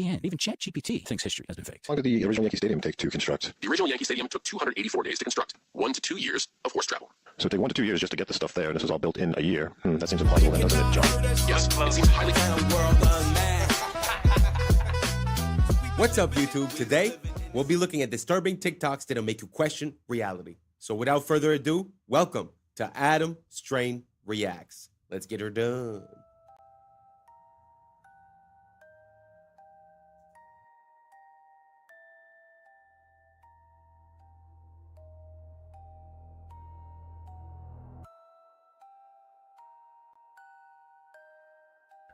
the end. Even ChatGPT thinks history has been faked. How long did the original Yankee Stadium take to construct? The original Yankee Stadium took 284 days to construct, 1 to 2 years of horse travel. So it took 1 to 2 years just to get the stuff there, and this was all built in a year. That seems impossible then, doesn't it, John? Yes, it seems highly... What's up, YouTube? Today, we'll be looking at disturbing TikToks that'll make you question reality. So without further ado, welcome to Adam Strain Reacts. Let's get her done.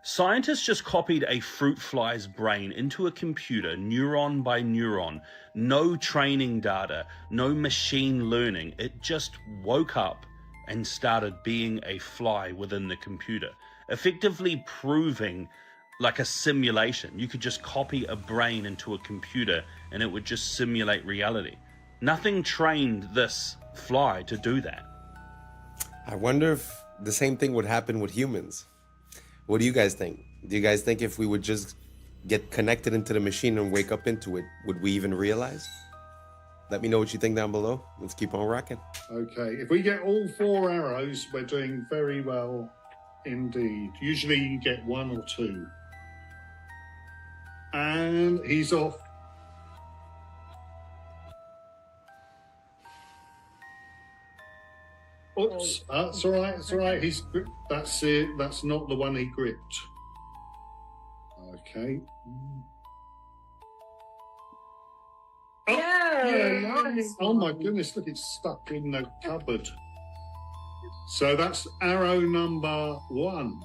Scientists just copied a fruit fly's brain into a computer, neuron by neuron. No training data, no machine learning. It just woke up and started being a fly within the computer, effectively proving like a simulation. You could just copy a brain into a computer and it would just simulate reality. Nothing trained this fly to do that. I wonder if the same thing would happen with humans. What do you guys think? Do you guys think if we would just get connected into the machine and wake up into it, would we even realize? Let me know what you think down below. Let's keep on rocking. Okay, if we get all 4 arrows, we're doing very well indeed. Usually you get 1 or 2. And he's off. Oops, that's all right, it's all right. That's it, that's not the one he gripped. Okay. Oh, yeah, nice. Oh my goodness, look, it's stuck in the cupboard. So that's arrow number 1.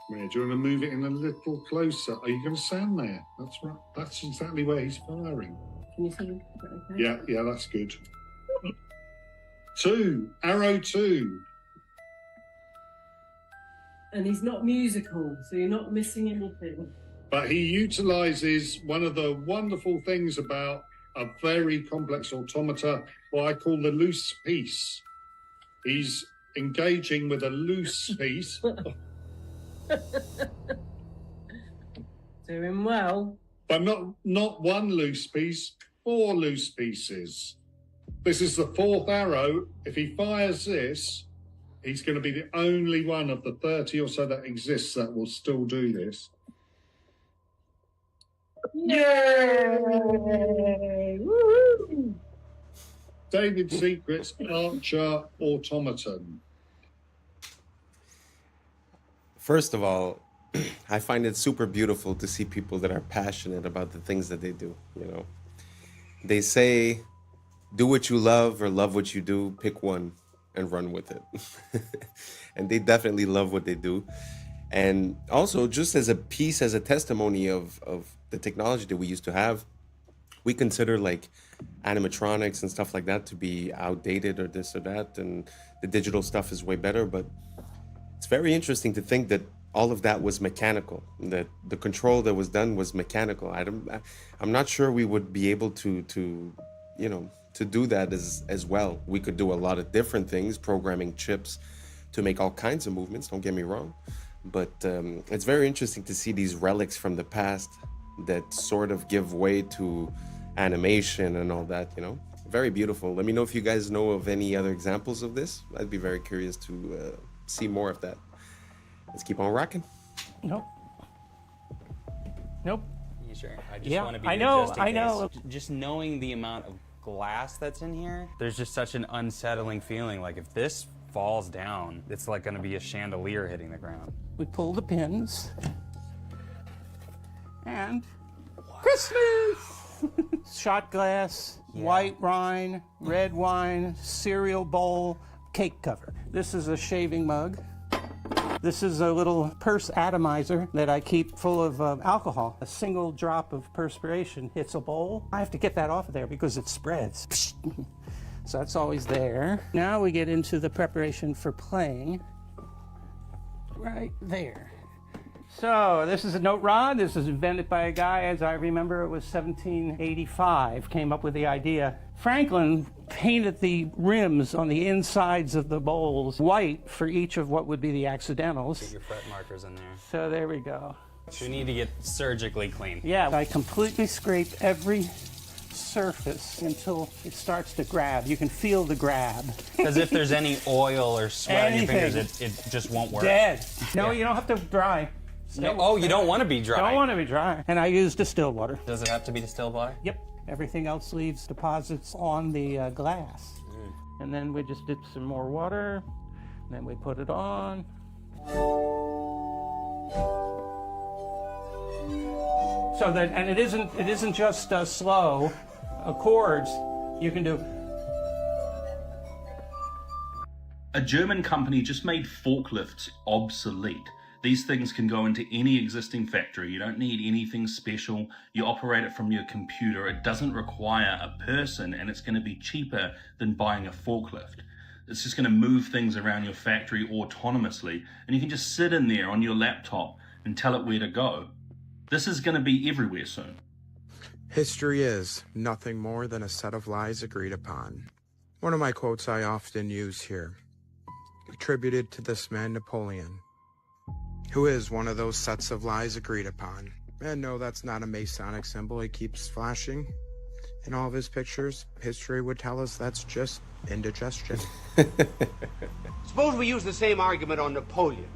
Where, do you want to move it in a little closer? Are you going to stand there? That's right, that's exactly where he's firing. Can you see? Okay? Yeah, that's good. 2, arrow 2. And he's not musical, so you're not missing anything. But he utilizes one of the wonderful things about a very complex automata, what I call the loose piece. He's engaging with a loose piece. Doing well. But not one loose piece, 4 loose pieces. This is the 4th arrow. If he fires this, he's going to be the only one of the 30 or so that exists that will still do this. Yay! Woo-hoo! David Secret's Archer Automaton. First of all, I find it super beautiful to see people that are passionate about the things that they do, you know. They say, do what you love or love what you do, pick one and run with it. And they definitely love what they do. And also, just as a piece, as a testimony of the technology that we used to have, we consider like animatronics and stuff like that to be outdated or this or that, and the digital stuff is way better. But it's very interesting to think that all of that was mechanical, that the control that was done was mechanical. I'm not sure we would be able to you know, to do that as well. We could do a lot of different things, programming chips to make all kinds of movements, don't get me wrong. But it's very interesting to see these relics from the past that sort of give way to animation and all that, you know. Very beautiful. Let me know if you guys know of any other examples of this. I'd be very curious to see more of that. Let's keep on rocking. Nope. Nope. You sure? I just Yeah, want to be I know, just in I case. know. Just knowing the amount of glass that's in here, there's just such an unsettling feeling. Like if this falls down, it's like going to be a chandelier hitting the ground. We pull the pins. And Christmas! Shot glass, white wine, red wine, cereal bowl, cake cover. This is a shaving mug. This is a little purse atomizer that I keep full of alcohol. A single drop of perspiration hits a bowl. I have to get that off of there because it spreads. So that's always there. Now we get into the preparation for playing. Right there. So this is a note rod. This is invented by a guy, as I remember, it was 1785, came up with the idea. Franklin painted the rims on the insides of the bowls white for each of what would be the accidentals. Get your fret markers in there. So there we go. You need to get surgically clean. Yeah, I completely scrape every surface until it starts to grab. You can feel the grab. Because if there's any oil or sweat on your fingers, Anything. it just won't work. Dead. No, Yeah. you don't have to dry. No, oh, you don't want to be dry. Don't want to be dry. And I use distilled water. Does it have to be distilled water? Yep. Everything else leaves deposits on the glass. And then we just dip some more water. And then we put it on. So that, and it isn't just slow chords. You can do. A German company just made forklifts obsolete. These things can go into any existing factory. You don't need anything special. You operate it from your computer. It doesn't require a person, and it's going to be cheaper than buying a forklift. It's just going to move things around your factory autonomously, and you can just sit in there on your laptop and tell it where to go. This is going to be everywhere soon. History is nothing more than a set of lies agreed upon. One of my quotes I often use here, attributed to this man Napoleon, who is one of those sets of lies agreed upon. And no, that's not a Masonic symbol he keeps flashing in all of his pictures. History would tell us that's just indigestion. Suppose we use the same argument on Napoleon.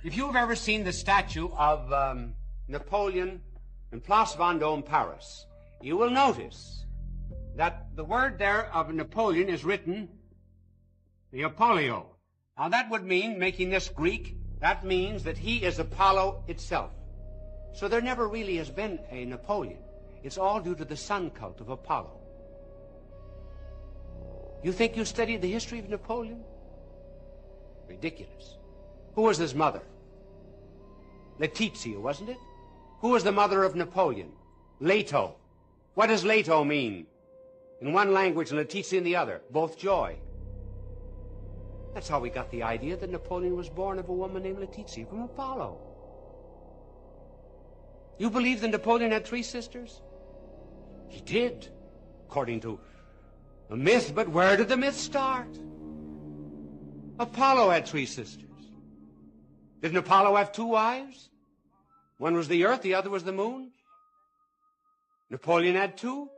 If you've ever seen the statue of Napoleon in Place Vendôme, Paris, you will notice that the word there of Napoleon is written the Apollio. Now that would mean, making this Greek, that means that he is Apollo itself. So there never really has been a Napoleon. It's all due to the sun cult of Apollo. You think you studied the history of Napoleon? Ridiculous. Who was his mother? Letizia, wasn't it? Who was the mother of Napoleon? Leto. What does Leto mean? In one language and Letizia in the other. Both joy. That's how we got the idea that Napoleon was born of a woman named Letizia from Apollo. You believe that Napoleon had 3 sisters? He did, according to a myth, but where did the myth start? Apollo had 3 sisters. Didn't Apollo have 2 wives? One was the earth, the other was the moon. Napoleon had 2.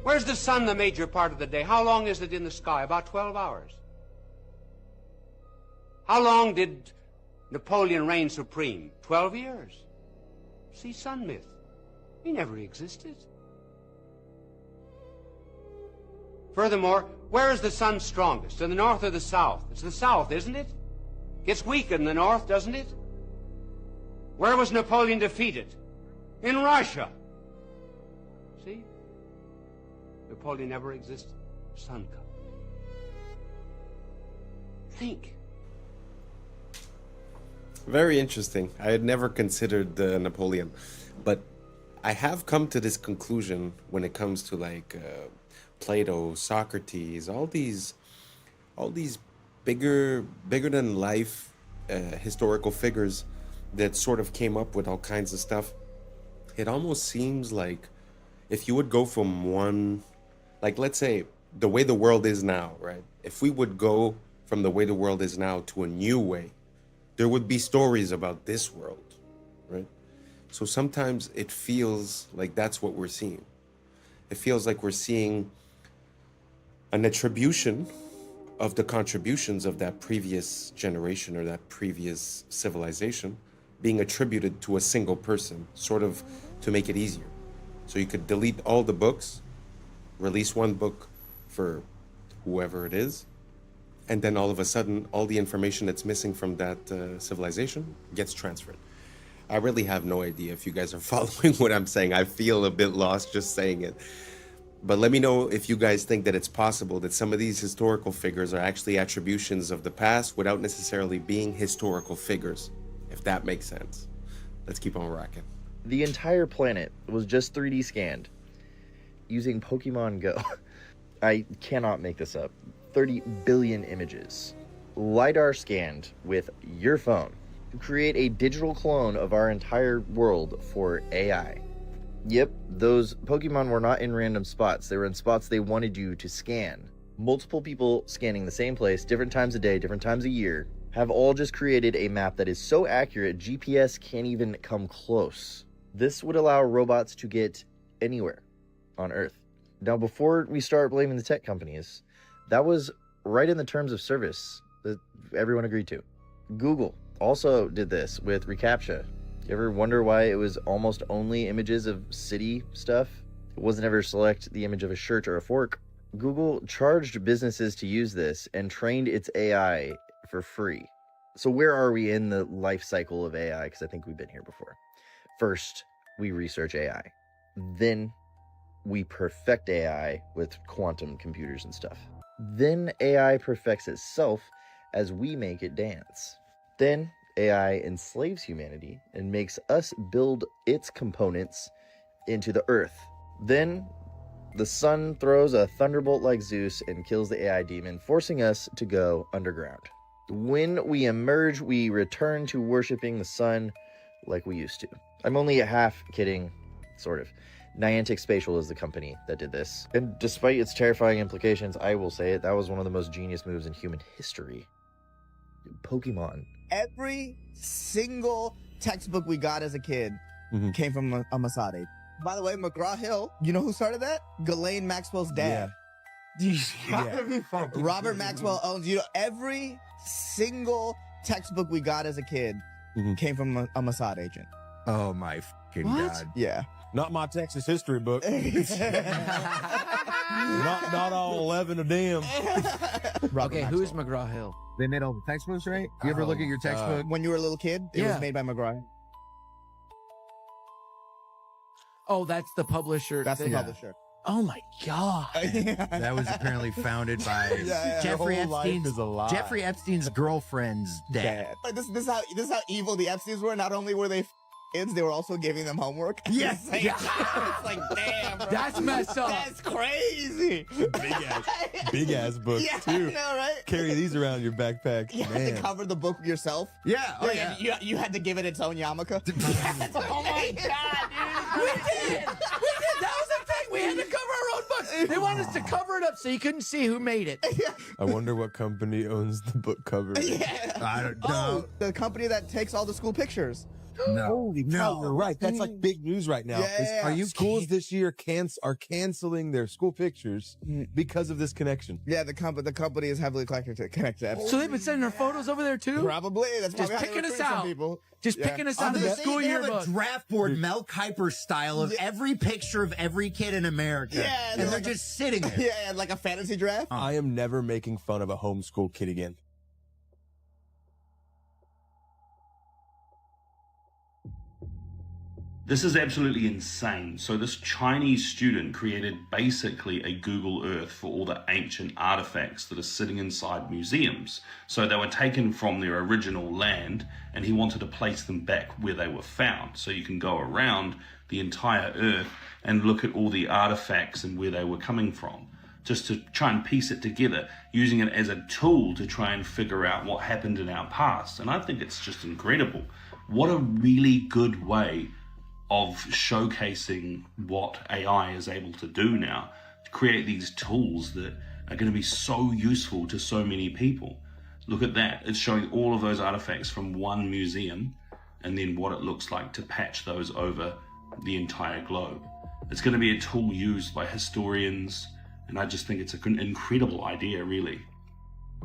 Where's the sun the major part of the day? How long is it in the sky? About 12 hours. How long did Napoleon reign supreme? 12 years. See, sun myth. He never existed. Furthermore, where is the sun strongest? In the north or the south? It's the south, isn't it? Gets weaker in the north, doesn't it? Where was Napoleon defeated? In Russia. See? Napoleon never existed. Sun cult. Think. Very interesting. I had never considered Napoleon, but I have come to this conclusion when it comes to like Plato, Socrates, all these bigger than life historical figures that sort of came up with all kinds of stuff. It almost seems like if you would go from one, like let's say the way the world is now, right? If we would go from the way the world is now to a new way, there would be stories about this world, right? So sometimes it feels like that's what we're seeing. It feels like we're seeing an attribution of the contributions of that previous generation or that previous civilization being attributed to a single person, sort of to make it easier. So you could delete all the books, release one book for whoever it is, and then all of a sudden, all the information that's missing from that civilization gets transferred. I really have no idea if you guys are following what I'm saying. I feel a bit lost just saying it. But let me know if you guys think that it's possible that some of these historical figures are actually attributions of the past without necessarily being historical figures, if that makes sense. Let's keep on rocking. The entire planet was just 3D scanned using Pokemon Go. I cannot make this up. 30 billion images. LiDAR scanned with your phone to create a digital clone of our entire world for AI. Yep, those Pokemon were not in random spots. They were in spots they wanted you to scan. multiple people scanning the same place, different times a day, different times a year, have all just created a map that is so accurate, GPS can't even come close. This would allow robots to get anywhere on Earth. Now, before we start blaming the tech companies, that was right in the terms of service that everyone agreed to. Google also did this with reCAPTCHA. You ever wonder why it was almost only images of city stuff? It wasn't ever select the image of a shirt or a fork. Google charged businesses to use this and trained its AI for free. So where are we in the life cycle of AI? Because I think we've been here before. First, we research AI. Then we perfect AI with quantum computers and stuff. Then AI perfects itself as we make it dance. Then AI enslaves humanity and makes us build its components into the earth. Then the sun throws a thunderbolt like Zeus and kills the AI demon, forcing us to go underground. When we emerge, we return to worshiping the sun like we used to. I'm only half kidding, sort of. Niantic Spatial is the company that did this. And despite its terrifying implications, I will say it, that was one of the most genius moves in human history. Pokemon. Every single textbook we got as a kid came from a Masade. By the way, McGraw-Hill, you know who started that? Ghislaine Maxwell's dad. Robert Maxwell owns, every single textbook we got as a kid came from a Mossad agent. Oh my fucking God. Yeah. Not my Texas history book. not all 11 of them. Okay, who's McGraw-Hill? They made all the textbooks, right? You ever look at your textbook? When you were a little kid, it was made by McGraw. Oh, that's the publisher. That's the publisher. Oh my God. That was apparently founded by Jeffrey Epstein's girlfriend's dad. This is how evil the Epsteins were. Not only were they kids, they were also giving them homework. Yes. It's like, damn, bro. That's messed up. That's crazy. Big ass books too. I know, right? Carry these around your backpack. You had to cover the book yourself. Yeah. Oh yeah. You had to give it its own yarmulke. Oh my God, dude. We did. That was the thing. We had to cover our own books. They wanted us to cover it up so you couldn't see who made it. I wonder what company owns the book cover. I don't know. The company that takes all the school pictures. No. Holy cow, you're right. That's like big news right now. Yeah. Are you schools this year are canceling their school pictures because of this connection? Yeah, the company is heavily connected to So they've been sending their photos over there too? Probably. That's just picking us out. Just picking us out of the school yearbook. They have a draft board, Mel Kiper style, of every picture of every kid in America. Yeah, and they're just sitting there. Yeah, like a fantasy draft. I am never making fun of a homeschool kid again. This is absolutely insane. So this Chinese student created basically a Google Earth for all the ancient artifacts that are sitting inside museums. So they were taken from their original land and he wanted to place them back where they were found. So you can go around the entire Earth and look at all the artifacts and where they were coming from, just to try and piece it together, using it as a tool to try and figure out what happened in our past. And I think it's just incredible. What a really good way of showcasing what AI is able to do now, to create these tools that are going to be so useful to so many people. Look at that. It's showing all of those artifacts from one museum and then what it looks like to patch those over the entire globe. It's going to be a tool used by historians, and I just think it's an incredible idea, really.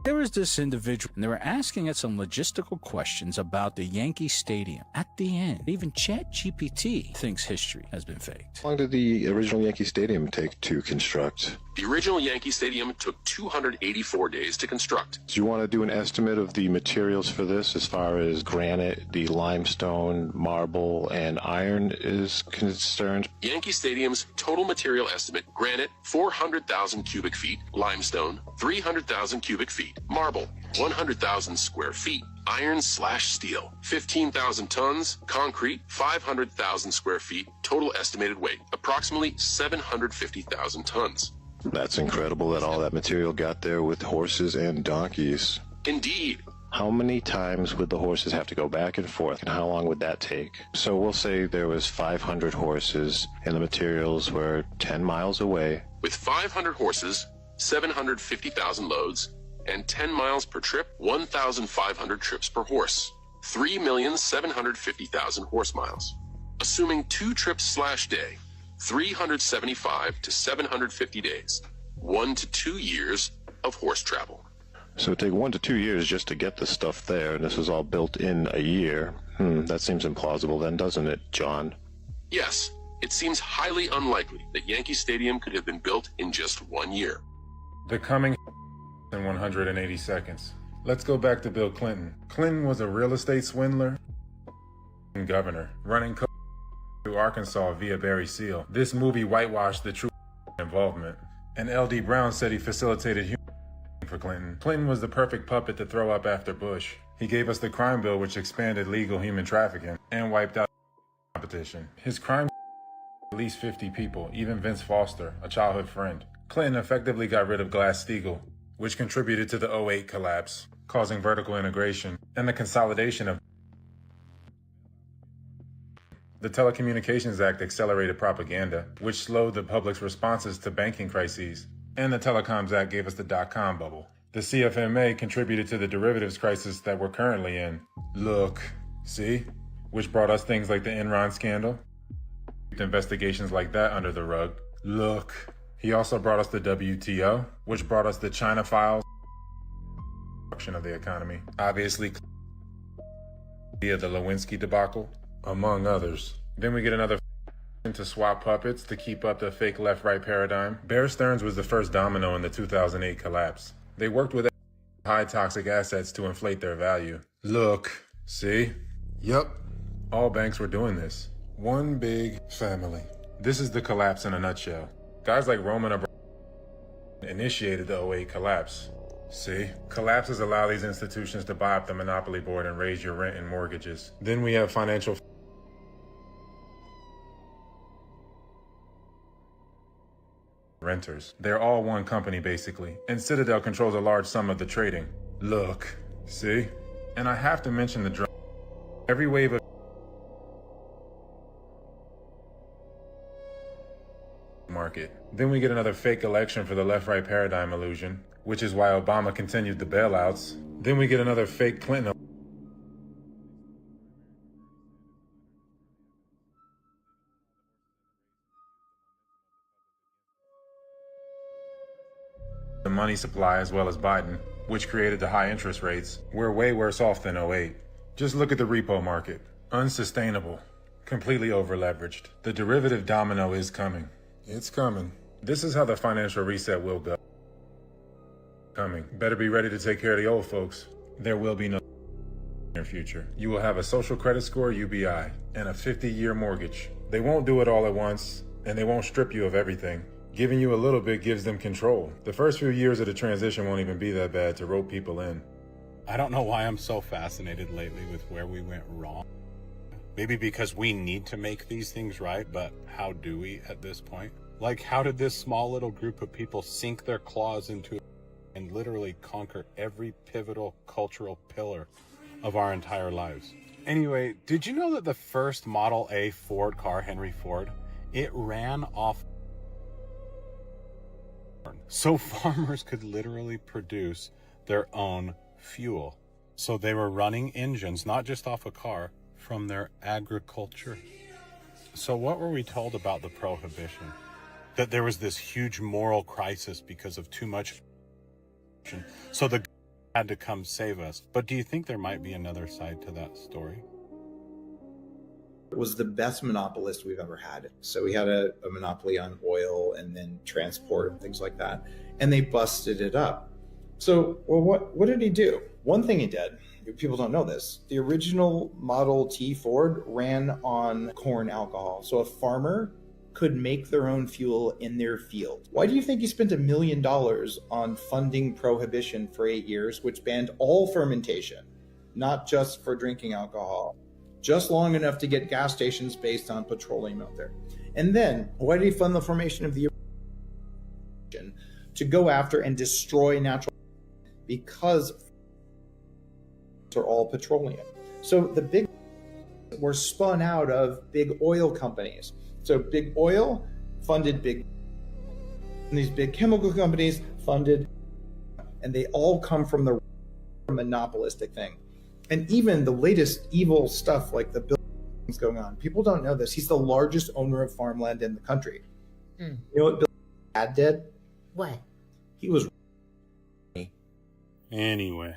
There was this individual, and they were asking it some logistical questions about the Yankee Stadium. At the end, even ChatGPT thinks history has been faked. How long did the original Yankee Stadium take to construct? The original Yankee Stadium took 284 days to construct. Do you want to do an estimate of the materials for this as far as granite, the limestone, marble, and iron is concerned? Yankee Stadium's total material estimate: granite, 400,000 cubic feet; limestone, 300,000 cubic feet; marble, 100,000 square feet; iron/steel, 15,000 tons; concrete, 500,000 square feet. Total estimated weight, approximately 750,000 tons. That's incredible that all that material got there with horses and donkeys. Indeed. How many times would the horses have to go back and forth, and how long would that take? So we'll say there was 500 horses, and the materials were 10 miles away. With 500 horses, 750,000 loads, and 10 miles per trip, 1,500 trips per horse, 3,750,000 horse miles. Assuming 2 trips/day, 375 to 750 days, 1 to 2 years of horse travel. So it'd take 1 to 2 years just to get the stuff there, and this is all built in a year. That seems implausible then, doesn't it, John? Yes, it seems highly unlikely that Yankee Stadium could have been built in just 1 year. The coming in 180 seconds. Let's go back to Bill Clinton. Clinton was a real estate swindler and governor, running through Arkansas via Barry Seal. This movie whitewashed the true involvement. And L.D. Brown said he facilitated human for Clinton. Clinton was the perfect puppet to throw up after Bush. He gave us the crime bill, which expanded legal human trafficking and wiped out competition. His crime at least 50 people, even Vince Foster, a childhood friend. Clinton effectively got rid of Glass-Steagall, which contributed to the 2008 collapse, causing vertical integration and the consolidation of the Telecommunications Act accelerated propaganda, which slowed the public's responses to banking crises. And the Telecoms Act gave us the dot-com bubble. The CFMA contributed to the derivatives crisis that we're currently in. Look, see? Which brought us things like the Enron scandal. Investigations like that under the rug. Look. He also brought us the WTO, which brought us the China files. Of the economy. Obviously, via the Lewinsky debacle, among others. Then we get another to swap puppets to keep up the fake left-right paradigm. Bear Stearns was the first domino in the 2008 collapse. They worked with high toxic assets to inflate their value. Look, see? Yup, all banks were doing this. One big family. This is the collapse in a nutshell. Guys like Roman Abramovich initiated the 2008 collapse. See? Collapses allow these institutions to buy up the monopoly board and raise your rent and mortgages. Then we have financial renters. They're all one company basically, and Citadel controls a large sum of the trading. Look, see? And I have to mention the drug. Every wave of market. Then we get another fake election for the left-right paradigm illusion, which is why Obama continued the bailouts. Then we get another fake Clinton. The money supply as well as Biden, which created the high interest rates. We're way worse off than 2008. Just look at the repo market. Unsustainable. Completely over-leveraged. The derivative domino is coming. It's coming. This is how the financial reset will go. Coming. Better be ready to take care of the old folks. There will be no near future. You will have a social credit score, UBI, and a 50-year mortgage. They won't do it all at once, and they won't strip you of everything. Giving you a little bit gives them control. The first few years of the transition won't even be that bad to rope people in. I don't know why I'm so fascinated lately with where we went wrong. Maybe because we need to make these things right, but how do we at this point? Like, how did this small little group of people sink their claws into it and literally conquer every pivotal cultural pillar of our entire lives? Anyway, did you know that the first Model A Ford car, Henry Ford, it ran off so farmers could literally produce their own fuel. So they were running engines, not just off a car, from their agriculture. So what were we told about the Prohibition? That there was this huge moral crisis because of too much. So the had to come save us. But do you think there might be another side to that story? Was the best monopolist we've ever had. So we had a monopoly on oil and then transport and things like that. And they busted it up. So, well, what did he do? One thing he did, people don't know this, the original Model T Ford ran on corn alcohol. So a farmer could make their own fuel in their field. Why do you think he spent $1 million on funding Prohibition for 8 years, which banned all fermentation, not just for drinking alcohol? Just long enough to get gas stations based on petroleum out there. And then, why did he fund the formation of the to go after and destroy natural, because they're all petroleum. So the big were spun out of big oil companies. So big oil funded big, and these big chemical companies funded, and they all come from the monopolistic thing. And even the latest evil stuff like the buildings going on, people don't know this. He's the largest owner of farmland in the country. You know what Bill Dad did? What? He was. Anyway.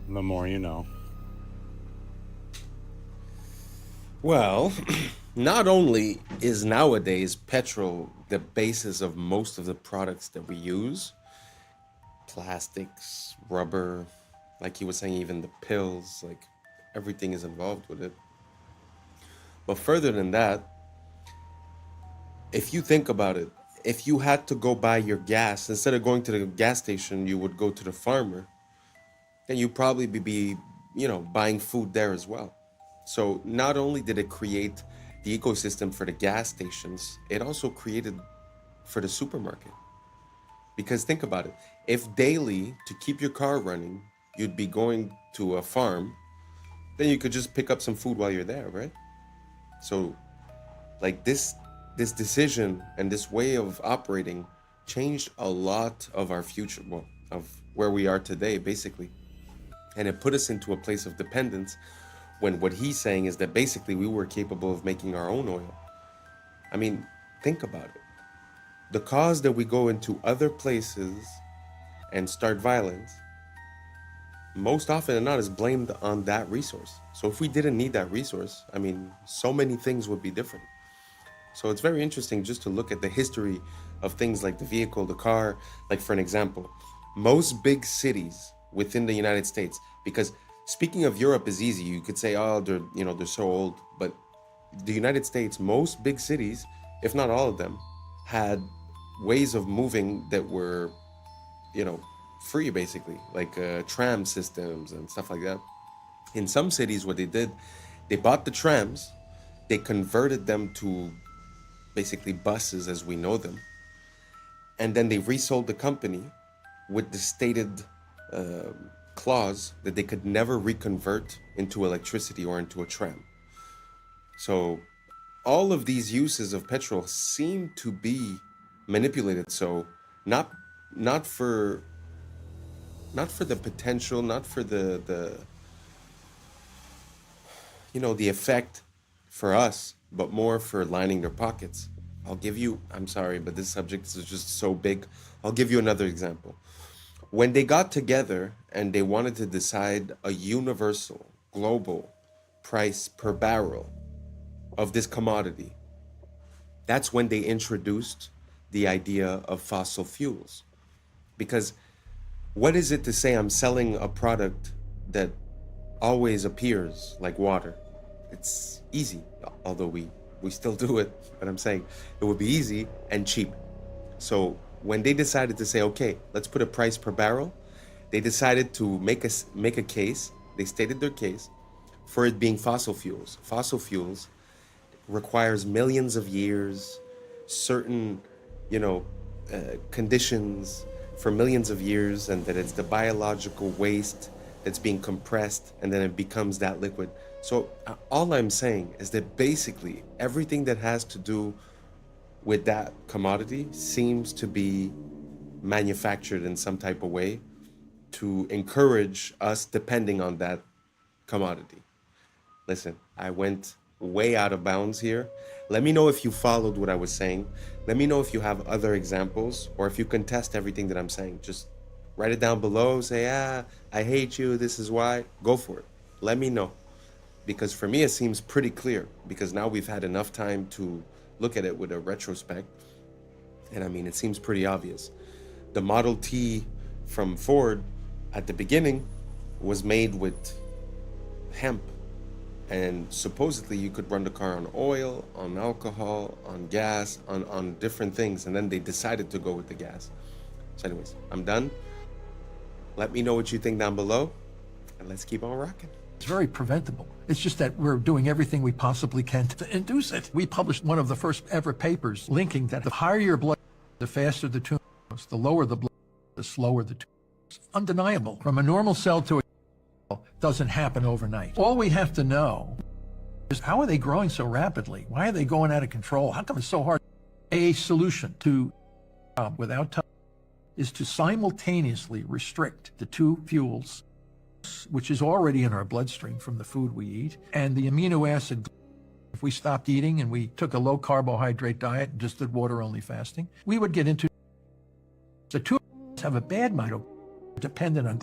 The more you know. Well, not only is nowadays petrol the basis of most of the products that we use, plastics, rubber, like he was saying, even the pills, like everything is involved with it. But further than that, if you think about it, if you had to go buy your gas, instead of going to the gas station, you would go to the farmer, then you'd probably be, buying food there as well. So not only did it create the ecosystem for the gas stations, it also created for the supermarket. Because think about it, if daily, to keep your car running, you'd be going to a farm, then you could just pick up some food while you're there, right? So like this decision and this way of operating changed a lot of our future, well, of where we are today, basically. And it put us into a place of dependence when what he's saying is that basically we were capable of making our own oil. I mean, think about it. The cause that we go into other places and start violence, most often than not, is blamed on that resource. So if we didn't need that resource, I mean, so many things would be different. So it's very interesting just to look at the history of things like the vehicle, the car. Like for an example, most big cities within the United States, because speaking of Europe is easy. You could say, oh, they're so old. But the United States, most big cities, if not all of them, had ways of moving that were, free, basically, like tram systems and stuff like that. In some cities, what they did, they bought the trams, they converted them to basically buses as we know them, and then they resold the company with the stated clause that they could never reconvert into electricity or into a tram. So all of these uses of petrol seem to be manipulated. So not for the potential, not for the effect for us, but more for lining their pockets. I'm sorry, but this subject is just so big. I'll give you another example. When they got together and they wanted to decide a universal, global price per barrel of this commodity, that's when they introduced the idea of fossil fuels. Because what is it to say I'm selling a product that always appears like water? It's easy, although we still do it, but I'm saying it would be easy and cheap. So when they decided to say, okay, let's put a price per barrel, they decided to make a case, they stated their case, for it being fossil fuels. Fossil fuels requires millions of years, certain, conditions for millions of years, and that it's the biological waste that's being compressed, and then it becomes that liquid. So all I'm saying is that basically everything that has to do with that commodity seems to be manufactured in some type of way to encourage us depending on that commodity. Listen, I went way out of bounds here. Let me know if you followed what I was saying. Let me know if you have other examples, or if you contest everything that I'm saying. Just write it down below, say, I hate you, this is why. Go for it. Let me know. Because for me, it seems pretty clear, because now we've had enough time to look at it with a retrospect. And I mean, it seems pretty obvious. The Model T from Ford at the beginning was made with hemp. And supposedly you could run the car on oil, on alcohol, on gas, on different things. And then they decided to go with the gas. So anyways, I'm done. Let me know what you think down below, and let's keep on rocking. It's very preventable. It's just that we're doing everything we possibly can to induce it. We published one of the first ever papers linking that the higher your blood, the faster the tumor grows. The lower the blood, the slower the tumor grows. Undeniable. From a normal cell to a cell doesn't happen overnight. All we have to know How are they growing so rapidly? Why are they going out of control? How come it's so hard? A solution to without time is to simultaneously restrict the two fuels, which is already in our bloodstream from the food we eat, and the amino acid. If we stopped eating and we took a low carbohydrate diet and just did water only fasting, we would get into the two have a bad mitochondria dependent on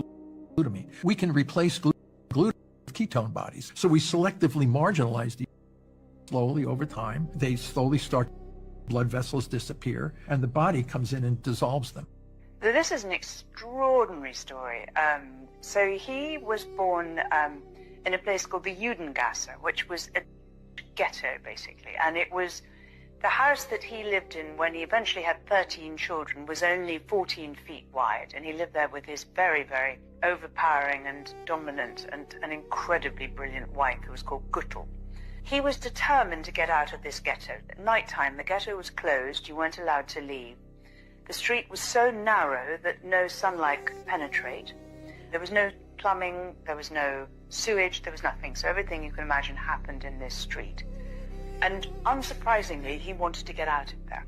glutamine. We can replace glutamine with ketone bodies. So we selectively marginalize these slowly over time. They slowly start, blood vessels disappear, and the body comes in and dissolves them. This is an extraordinary story. So he was born in a place called the Judengasse, which was a ghetto, basically. And it was the house that he lived in when he eventually had 13 children was only 14 feet wide. And he lived there with his very, very overpowering and dominant and an incredibly brilliant wife who was called Guttel. He was determined to get out of this ghetto. At nighttime, the ghetto was closed. You weren't allowed to leave. The street was so narrow that no sunlight could penetrate. There was no plumbing, there was no sewage, there was nothing. So everything you can imagine happened in this street. And unsurprisingly, he wanted to get out of there.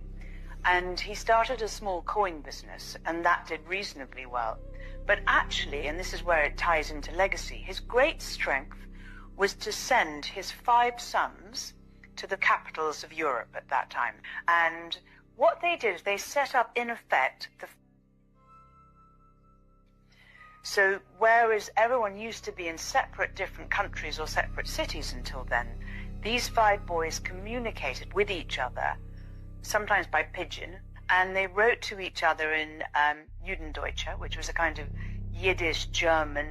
And he started a small coin business, and that did reasonably well. But actually, and this is where it ties into legacy, his great strength was to send his 5 sons to the capitals of Europe at that time. And what they did is they set up, in effect, so whereas everyone used to be in separate different countries or separate cities until then, these 5 boys communicated with each other, sometimes by pigeon, and they wrote to each other in Judendeutsche, which was a kind of Yiddish German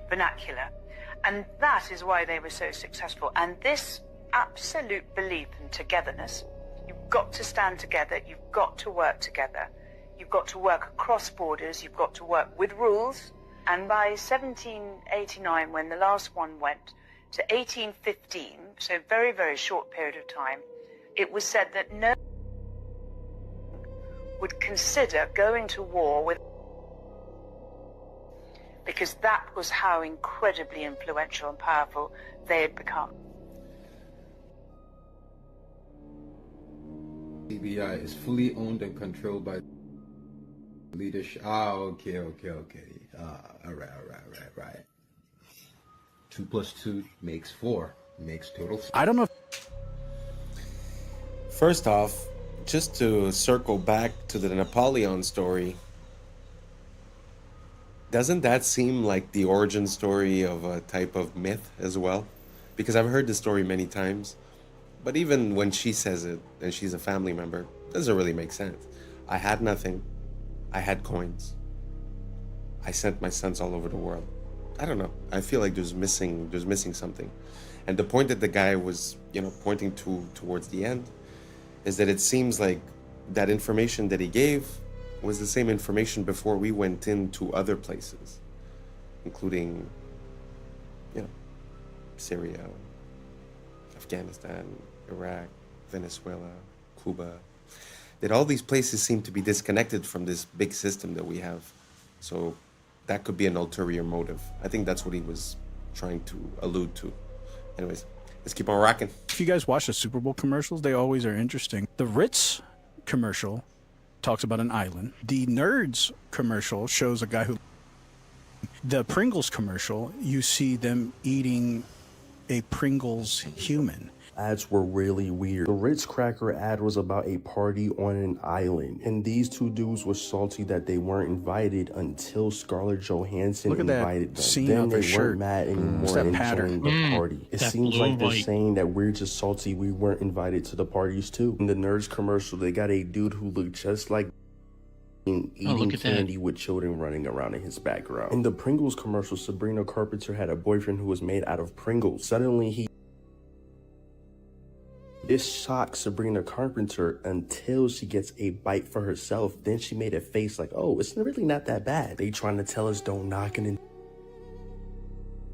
vernacular. And that is why they were so successful. And this absolute belief in togetherness, you've got to stand together, you've got to work together, you've got to work across borders, you've got to work with rules. And by 1789, when the last one went, to 1815, so a very, very short period of time, it was said that no one would consider going to war with, because that was how incredibly influential and powerful they had become. CBI is fully owned and controlled by leadership. Okay. All right. 2 + 2 makes 4. Makes total. I don't know. First off, just to circle back to the Napoleon story, doesn't that seem like the origin story of a type of myth as well? Because I've heard this story many times, but even when she says it, and she's a family member, it doesn't really make sense. I had nothing. I had coins. I sent my sons all over the world. I don't know. I feel like there's missing something. And the point that the guy was, pointing towards the end is that it seems like that information that he gave was the same information before we went into other places, including, Syria, Afghanistan, Iraq, Venezuela, Cuba. That all these places seem to be disconnected from this big system that we have. So that could be an ulterior motive. I think that's what he was trying to allude to. Anyways, let's keep on rocking. If you guys watch the Super Bowl commercials, they always are interesting. The Ritz commercial talks about an island. The Nerds commercial shows a guy who... The Pringles commercial, you see them eating a Pringles human. Ads were really weird. The Ritz Cracker ad was about a party on an island, and these 2 dudes were salty that they weren't invited until Scarlett Johansson invited them. Scene then of they her weren't shirt. mad anymore That and pattern. joined the party. It That seems like they're blue-white. saying that we're just salty we weren't invited to the parties too. In the Nerds commercial, they got a dude who looked just like eating look at that. candy with children running around in his background. In the Pringles commercial, Sabrina Carpenter had a boyfriend who was made out of Pringles. Suddenly This shocks Sabrina Carpenter until she gets a bite for herself. Then she made a face like, oh, it's really not that bad. They trying to tell us don't knock it in.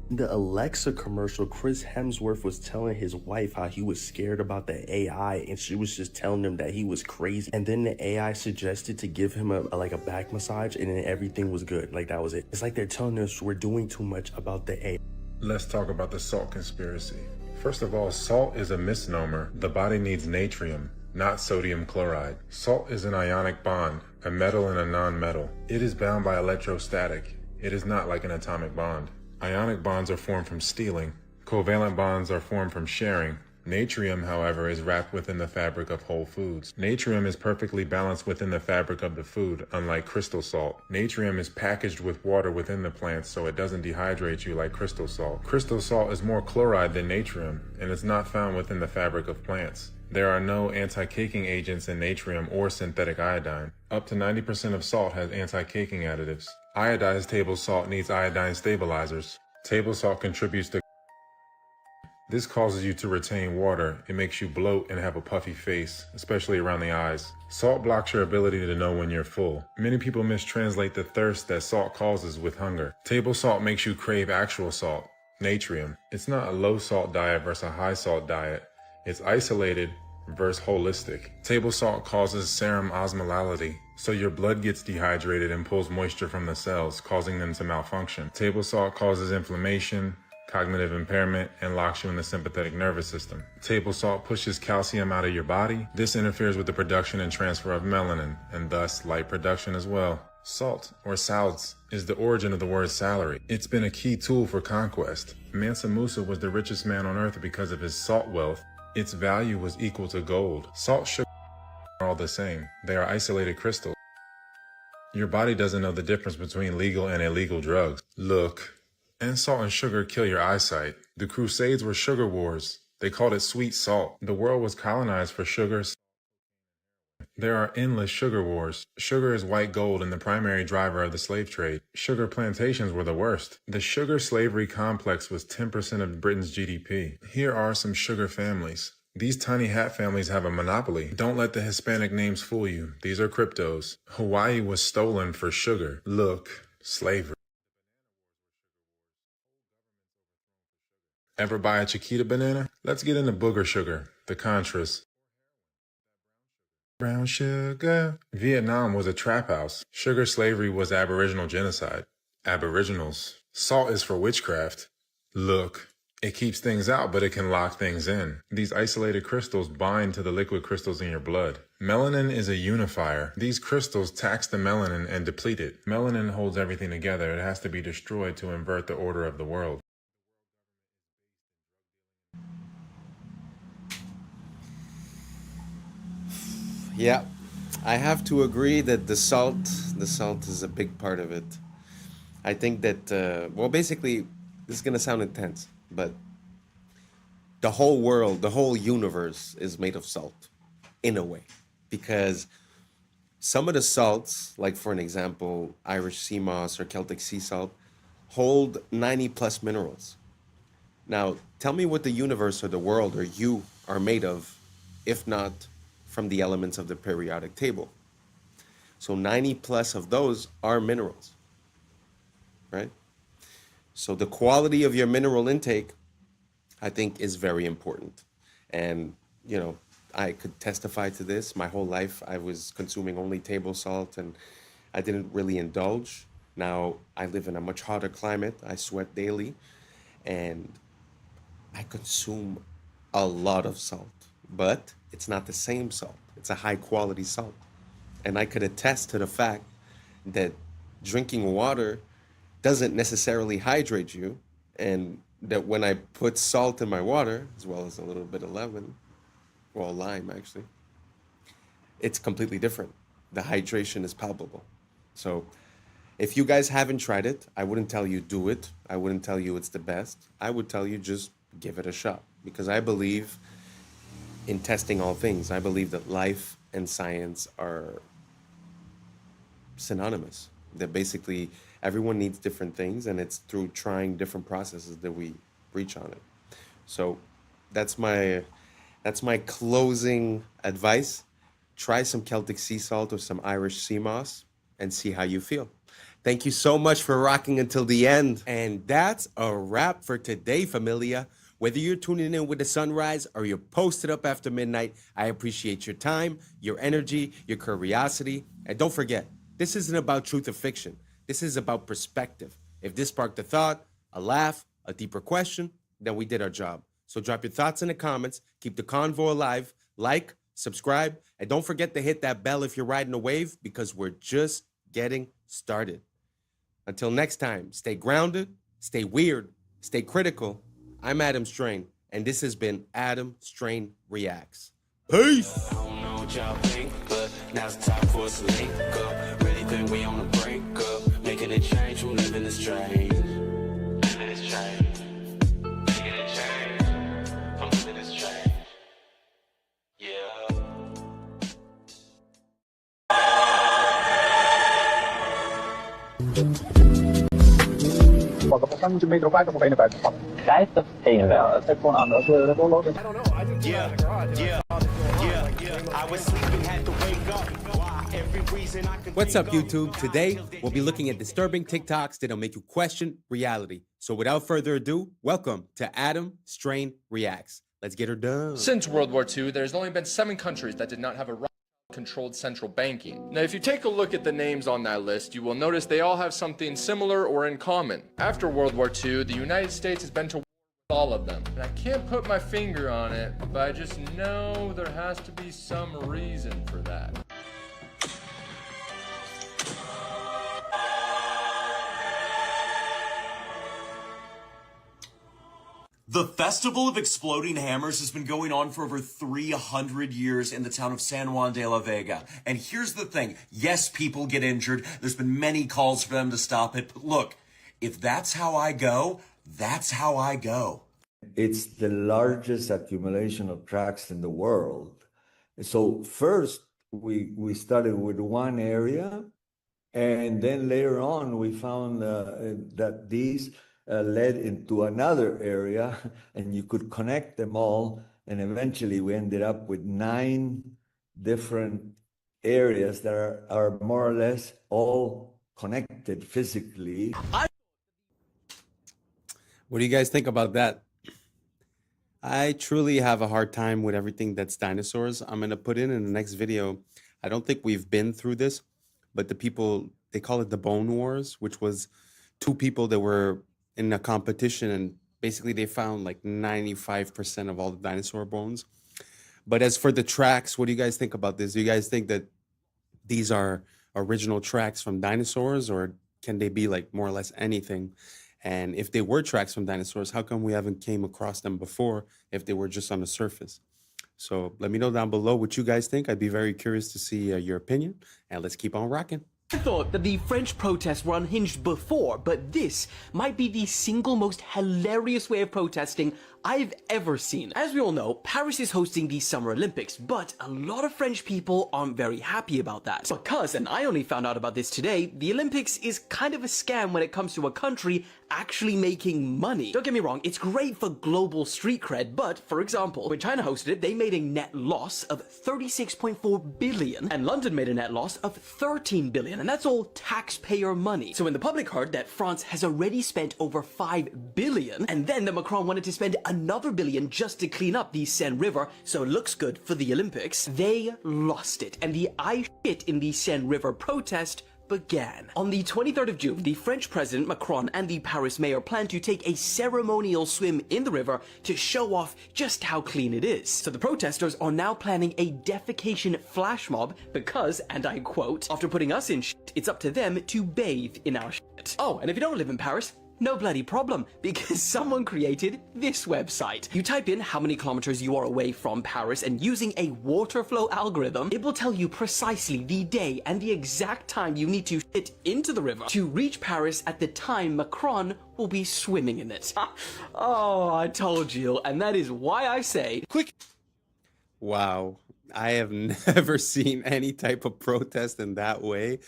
In the Alexa commercial, Chris Hemsworth was telling his wife how he was scared about the AI, and she was just telling him that he was crazy. And then the AI suggested to give him a back massage, and then everything was good. Like, that was it. It's like they're telling us we're doing too much about the AI. Let's talk about the salt conspiracy. First of all, salt is a misnomer. The body needs natrium, not sodium chloride. Salt is an ionic bond, a metal and a non-metal. It is bound by electrostatic. It is not like an atomic bond. Ionic bonds are formed from stealing. Covalent bonds are formed from sharing. Natrium, however, is wrapped within the fabric of whole foods. Natrium is perfectly balanced within the fabric of the food, unlike crystal salt. Natrium is packaged with water within the plants, so it doesn't dehydrate you like crystal salt. Crystal salt is more chloride than natrium, and it's not found within the fabric of plants. There are no anti-caking agents in natrium or synthetic iodine. Up to 90% of salt has anti-caking additives. Iodized table salt needs iodine stabilizers. Table salt contributes to This causes you to retain water. It makes you bloat and have a puffy face, especially around the eyes. Salt blocks your ability to know when you're full. Many people mistranslate the thirst that salt causes with hunger. Table salt makes you crave actual salt, natrium. It's not a low salt diet versus a high salt diet. It's isolated versus holistic. Table salt causes serum osmolality, so your blood gets dehydrated and pulls moisture from the cells, causing them to malfunction. Table salt causes inflammation, cognitive impairment, and locks you in the sympathetic nervous system. Table salt pushes calcium out of your body. This interferes with the production and transfer of melanin, and thus light production as well. Salt, or salts, is the origin of the word salary. It's been a key tool for conquest. Mansa Musa was the richest man on earth because of his salt wealth. Its value was equal to gold. Salt, sugar are all the same. They are isolated crystals. Your body doesn't know the difference between legal and illegal drugs. Look. And salt and sugar kill your eyesight. The Crusades were sugar wars. They called it sweet salt. The world was colonized for sugar. There are endless sugar wars. Sugar is white gold and the primary driver of the slave trade. Sugar plantations were the worst. The sugar slavery complex was 10% of Britain's GDP. Here are some sugar families. These tiny hat families have a monopoly. Don't let the Hispanic names fool you. These are cryptos. Hawaii was stolen for sugar. Look, slavery. Ever buy a Chiquita banana? Let's get into booger sugar, the Contras. Brown sugar. Vietnam was a trap house. Sugar slavery was Aboriginal genocide. Aboriginals. Salt is for witchcraft. Look, it keeps things out, but it can lock things in. These isolated crystals bind to the liquid crystals in your blood. Melanin is a unifier. These crystals tax the melanin and deplete it. Melanin holds everything together. It has to be destroyed to invert the order of the world. Yeah, I have to agree that the salt is a big part of it. I think that, well, basically, this is going to sound intense, but the whole world, the whole universe is made of salt, in a way. Because some of the salts, like for an example, Irish sea moss or Celtic sea salt, hold 90 plus minerals. Now, tell me what the universe or the world or you are made of, if not from the elements of the periodic table. So 90 plus of those are minerals, right? So the quality of your mineral intake, I think, is very important. And, you know, I could testify to this. My whole life, I was consuming only table salt and I didn't really indulge. Now I live in a much hotter climate. I sweat daily and I consume a lot of salt, but it's not the same salt. It's a high quality salt. And I could attest to the fact that drinking water doesn't necessarily hydrate you, and that when I put salt in my water, as well as a little bit of lemon, or lime actually, it's completely different. The hydration is palpable. So if you guys haven't tried it, I wouldn't tell you do it. I wouldn't tell you it's the best. I would tell you just give it a shot, because I believe in testing all things. I believe that life and science are synonymous. That basically everyone needs different things, and it's through trying different processes that we reach on it. So that's my closing advice. Try some Celtic sea salt or some Irish sea moss and see how you feel. Thank you so much for rocking until the end. And that's a wrap for today, familia. Whether you're tuning in with the sunrise or you're posted up after midnight, I appreciate your time, your energy, your curiosity. And don't forget, this isn't about truth or fiction. This is about perspective. If this sparked a thought, a laugh, a deeper question, then we did our job. So drop your thoughts in the comments. Keep the convo alive. Like, subscribe, and don't forget to hit that bell if you're riding a wave, because we're just getting started. Until next time, stay grounded, stay weird, stay critical. I'm Adam Strain, and this has been Adam Strain Reacts. Peace! I don't know what y'all think, but now's the time for us to link up. Really think we on the brink up, making a change from living this strange. Living this strange. Making a change from living this strange. Yeah. What's up, YouTube? Today, we'll be looking at disturbing TikToks that'll make you question reality. So without further ado, welcome to Adam Strain Reacts. Let's get her done. Since World War II, there's only been 7 countries that did not have a controlled central banking. Now, if you take a look at the names on that list, you will notice they all have something similar or in common. After World War II, the United States has been to war with all of them. And I can't put my finger on it, but I just know there has to be some reason for that. The Festival of Exploding Hammers has been going on for over 300 years in the town of San Juan de la Vega. And here's the thing. Yes, people get injured. There's been many calls for them to stop it. But look, if that's how I go, that's how I go. It's the largest accumulation of tracks in the world. So first, we started with one area. And then later on, we found that these led into another area, and you could connect them all, and eventually we ended up with 9 different areas that are more or less all connected physically. What do you guys think about that? I truly have a hard time with everything that's dinosaurs. I'm going to put in the next video. I don't think we've been through this, but the people, they call it the Bone Wars, which was 2 people that were in a competition, and basically they found like 95% of all the dinosaur bones. But as for the tracks, what do you guys think about this? Do you guys think that these are original tracks from dinosaurs, or can they be like more or less anything? And if they were tracks from dinosaurs, how come we haven't came across them before if they were just on the surface? So let me know down below what you guys think. I'd be very curious to see your opinion, and let's keep on rocking. I thought that the French protests were unhinged before, but this might be the single most hilarious way of protesting I've ever seen. As we all know, Paris is hosting the Summer Olympics, but a lot of French people aren't very happy about that. Because, and I only found out about this today, the Olympics is kind of a scam when it comes to a country actually making money. Don't get me wrong, it's great for global street cred, but for example, when China hosted it, they made a net loss of 36.4 billion, and London made a net loss of 13 billion, and that's all taxpayer money. So when the public heard that France has already spent over 5 billion, and then that Macron wanted to spend another billion just to clean up the Seine River so it looks good for the Olympics, they lost it, and the I shit in the Seine River protest began. On the 23rd of June, the French President Macron and the Paris mayor plan to take a ceremonial swim in the river to show off just how clean it is. So the protesters are now planning a defecation flash mob because, and I quote, after putting us in shit, it's up to them to bathe in our shit. Oh, and if you don't live in Paris, no bloody problem, because someone created this website. You type in how many kilometers you are away from Paris, and using a water flow algorithm, it will tell you precisely the day and the exact time you need to shit into the river to reach Paris at the time Macron will be swimming in it. Oh, I told you, and that is why I say, quick. Wow, I have never seen any type of protest in that way.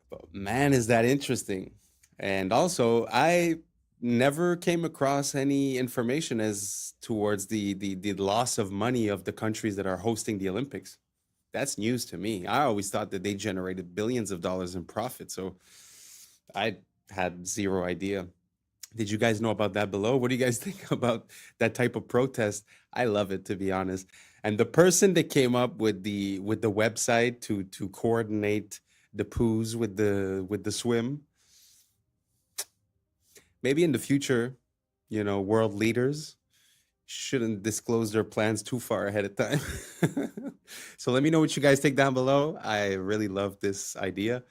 But man, is that interesting. And also, I never came across any information as towards the loss of money of the countries that are hosting the Olympics. That's news to me. I always thought that they generated billions of dollars in profit. So I had zero idea. Did you guys know about that below? What do you guys think about that type of protest? I love it, to be honest. And the person that came up with the website to coordinate the poos with the swim, maybe in the future, world leaders shouldn't disclose their plans too far ahead of time. So let me know what you guys think down below. I really love this idea.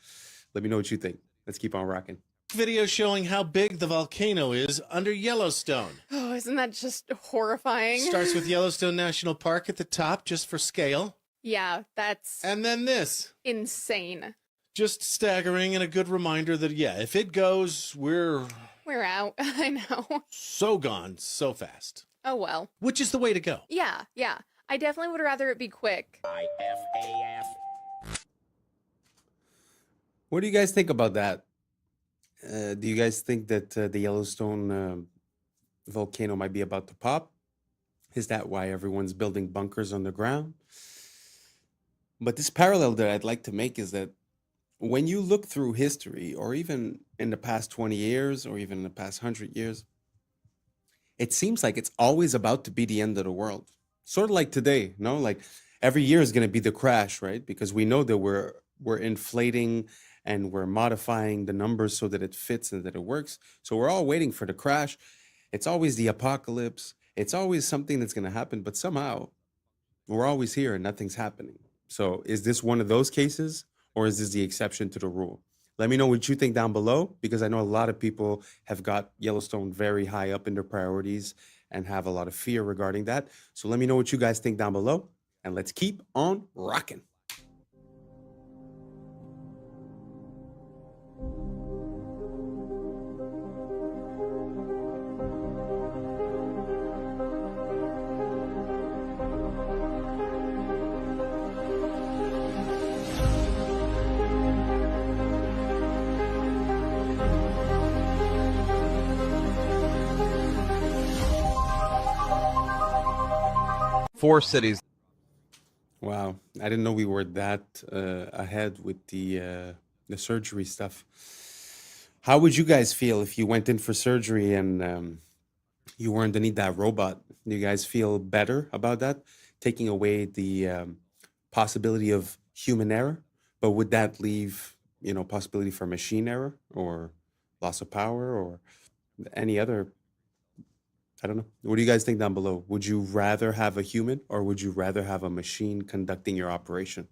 Let me know what you think. Let's keep on rocking. Video showing how big the volcano is under Yellowstone. Oh, isn't that just horrifying? Starts with Yellowstone National Park at the top, just for scale. Yeah, that's... And then this. insane. Just staggering and a good reminder that, yeah, if it goes, we're out. I know. so gone so fast. Oh, well. Which is the way to go. Yeah. I definitely would rather it be quick. What do you guys think about that? Do you guys think that the Yellowstone volcano might be about to pop? Is that why everyone's building bunkers underground? But this parallel that I'd like to make is that when you look through history, or even in the past 20 years, or even in the past 100 years, it seems like it's always about to be the end of the world. Sort of like today, no? Like every year is going to be the crash, right? Because we know that we're inflating and we're modifying the numbers so that it fits and that it works. So we're all waiting for the crash. It's always the apocalypse. It's always something that's going to happen, but somehow we're always here and nothing's happening. So is this one of those cases, or is this the exception to the rule? Let me know what you think down below, because I know a lot of people have got Yellowstone very high up in their priorities and have a lot of fear regarding that. So let me know what you guys think down below, and let's keep on rocking. Four cities. Wow, I didn't know we were that ahead with the surgery stuff. How would you guys feel if you went in for surgery and you were underneath that robot? Do you guys feel better about that? Taking away the possibility of human error, but would that leave, possibility for machine error or loss of power or any other? I don't know. What do you guys think down below? Would you rather have a human, or would you rather have a machine conducting your operation?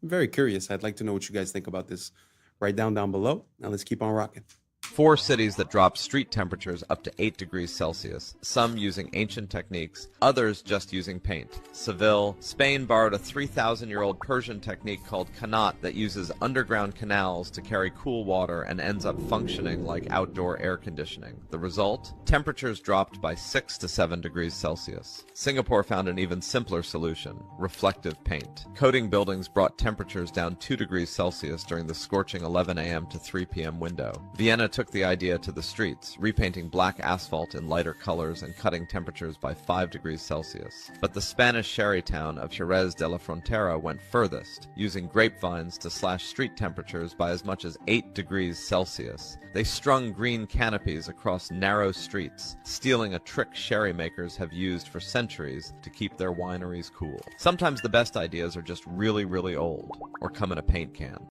I'm very curious. I'd like to know what you guys think about this. Write down below, and let's keep on rocking. 4 cities that dropped street temperatures up to 8 degrees Celsius, some using ancient techniques, others just using paint. Seville, Spain borrowed a 3,000-year-old Persian technique called qanat that uses underground canals to carry cool water and ends up functioning like outdoor air conditioning. The result? Temperatures dropped by 6 to 7 degrees Celsius. Singapore found an even simpler solution, reflective paint. Coating buildings brought temperatures down 2 degrees Celsius during the scorching 11 a.m. to 3 p.m. window. Vienna took the idea to the streets, repainting black asphalt in lighter colors and cutting temperatures by 5 degrees Celsius. But the Spanish sherry town of Jerez de la Frontera went furthest, using grapevines to slash street temperatures by as much as 8 degrees Celsius. They strung green canopies across narrow streets, stealing a trick sherry makers have used for centuries to keep their wineries cool. Sometimes the best ideas are just really, really old, or come in a paint can.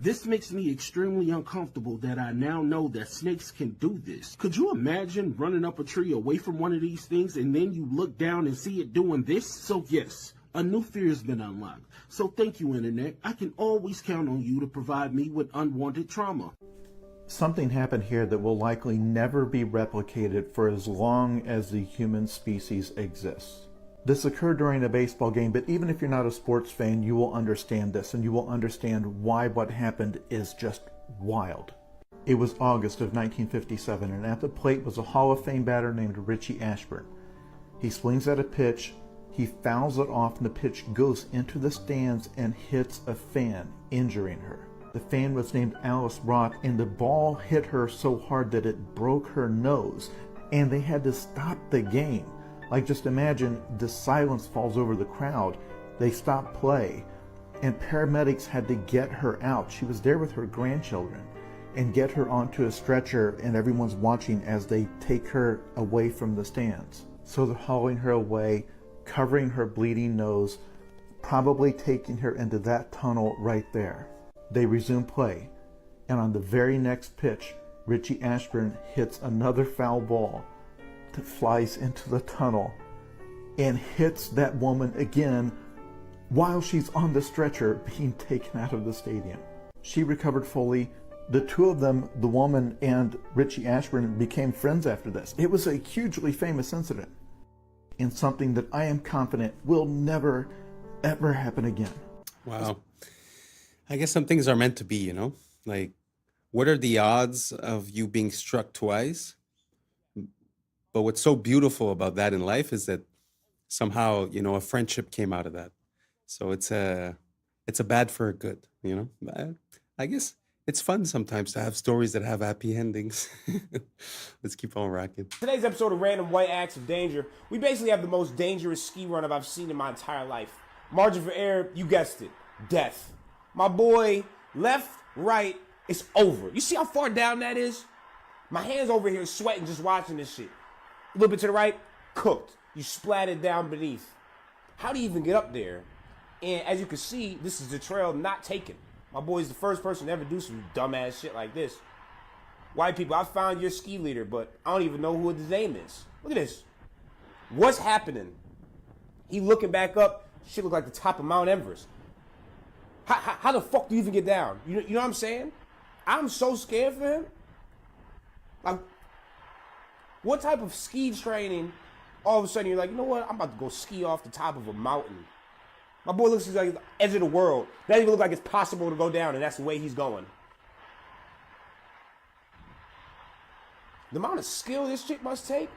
This makes me extremely uncomfortable that I now know that snakes can do this. Could you imagine running up a tree away from one of these things and then you look down and see it doing this? So yes, a new fear has been unlocked. So thank you, Internet. I can always count on you to provide me with unwanted trauma. Something happened here that will likely never be replicated for as long as the human species exists. This occurred during a baseball game, but even if you're not a sports fan, you will understand this, and you will understand why what happened is just wild. It was August of 1957, and at the plate was a Hall of Fame batter named Richie Ashburn. He swings at a pitch, he fouls it off, and the pitch goes into the stands and hits a fan, injuring her. The fan was named Alice Roth, and the ball hit her so hard that it broke her nose, and they had to stop the game. Like, just imagine the silence falls over the crowd. They stop play, and paramedics had to get her out. She was there with her grandchildren and get her onto a stretcher, and everyone's watching as they take her away from the stands. So they're hauling her away, covering her bleeding nose, probably taking her into that tunnel right there. They resume play, and on the very next pitch, Richie Ashburn hits another foul ball that flies into the tunnel and hits that woman again while she's on the stretcher being taken out of the stadium. She recovered fully. The two of them, the woman and Richie Ashburn, became friends after this. It was a hugely famous incident and something that I am confident will never, ever happen again. Wow. I guess some things are meant to be, you know? Like, what are the odds of you being struck twice? But what's so beautiful about that in life is that somehow, you know, a friendship came out of that. So it's a bad for a good, you know? I guess it's fun sometimes to have stories that have happy endings. Let's keep on rocking. Today's episode of Random White Acts of Danger, we basically have the most dangerous ski run I've seen in my entire life. Margin for error, you guessed it, death. My boy, left, right, it's over. You see how far down that is? My hand's over here sweating just watching this shit. A little bit to the right, cooked. You splattered down beneath. How do you even get up there? And as you can see, this is the trail not taken. My boy's the first person to ever do some dumbass shit like this. White people, I found your ski leader, but I don't even know who his name is. Look at this. What's happening? He looking back up, shit look like the top of Mount Everest. How the fuck do you even get down? You know what I'm saying? I'm so scared for him. Like, what type of ski training, all of a sudden you're like, you know what, I'm about to go ski off the top of a mountain. My boy looks like the edge of the world. Doesn't even look like it's possible to go down, and that's the way he's going. The amount of skill this shit must take,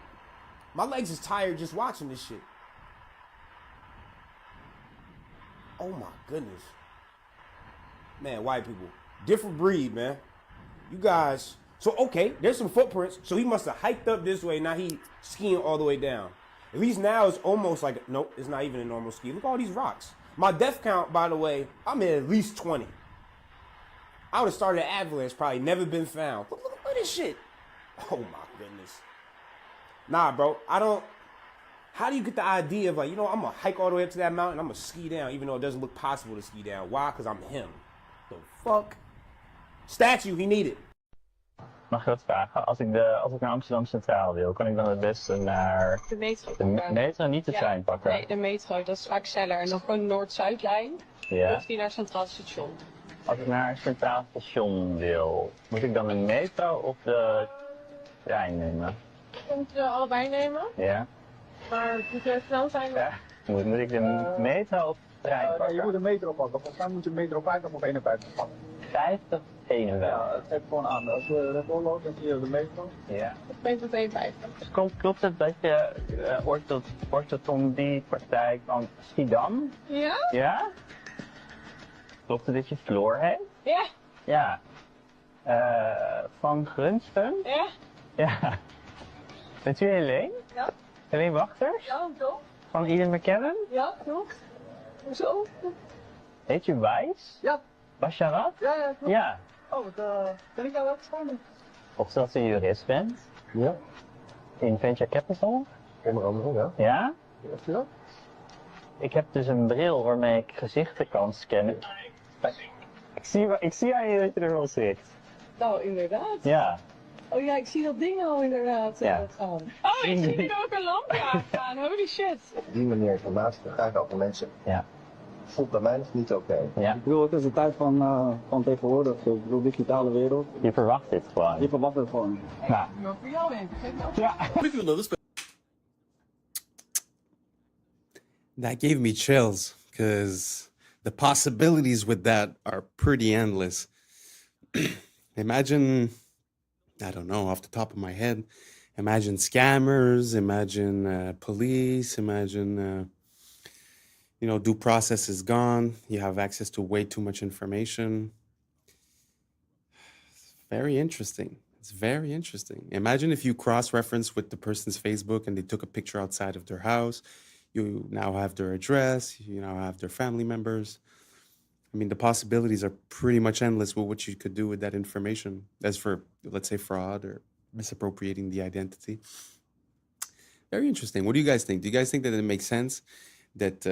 my legs is tired just watching this shit. Oh my goodness. Man, white people, different breed, man. You guys, so okay, there's some footprints, so he must have hiked up this way, now he skiing all the way down. At least now it's almost like, nope, it's not even a normal ski. Look at all these rocks. My death count, by the way, I'm at least 20. I would have started an avalanche, probably never been found. Look at this shit. Oh my goodness. Nah, bro, how do you get the idea of like, you know, I'm gonna hike all the way up to that mountain, I'm gonna ski down, even though it doesn't look possible to ski down. Why? Because I'm him. The fuck? Statue, he needed. Mag ik wat vragen? Als ik naar Amsterdam Centraal wil, kan ik dan het beste naar de metro de metro, niet de trein pakken? Nee, de metro, dat is vaak sneller. En dan gewoon de Noord-Zuidlijn. Ja. Of die naar het Centraal Station. Als ik naar het Centraal Station wil, moet ik dan de metro of de trein nemen? Je kunt allebei nemen. Ja. Maar moet je snel zijn? Ja. Moet ik de metro of de trein pakken? Je moet de metro pakken. Volgens mij moet je de metro 50 of 51 pakken. 50 51. Ja, het geeft gewoon aan. Als we er gewoon lopen, dan zie je de metro. Ja. Ik weet het 51. Dus klopt het dat je orthodontiepraktijk van Schiedam? Ja? Ja? Klopt het dat je Floor heet? Ja. Ja. Van Grunsten? Ja. Ja. Bent u Helene? Ja. Helene Wachters? Ja, toch? Van Ian McKellen? Ja, klopt. Hoezo? Heet u Wijs? Ja. Basharat? Ja, ja, klopt. Ja. Oh, wat ben ik nou wat spannend? Of dat u jurist bent? Ja. In Venture Capital? Onder andere, ja. Ja? Ja. Ik heb dus een bril waarmee ik gezichten kan scannen. Ik zie aan je dat je er wel zit. Nou, inderdaad. Ja. Oh ja, ik zie dat ding al inderdaad. Ja. Oh, ik zie er ook een lampje aan. Holy shit. Op die manier informatie te krijgen over mensen. Ja. Voelt bij mij niet oké. Ja. Ik bedoel, het is de tijd van tegenwoordig. Ik bedoel, digitale wereld. Je verwacht dit gewoon. Je verwacht het gewoon. Ja. Maar voor jou in. Ja. That gave me chills because the possibilities with that are pretty endless. Imagine, I don't know, off the top of my head, imagine scammers, imagine police, imagine, due process is gone. You have access to way too much information. Very interesting. It's very interesting. Imagine if you cross-reference with the person's Facebook and they took a picture outside of their house. You now have their address. You now have their family members. I mean, the possibilities are pretty much endless with what you could do with that information. As for, let's say, fraud or misappropriating the identity. Very interesting. What do you guys think? Do you guys think that it makes sense that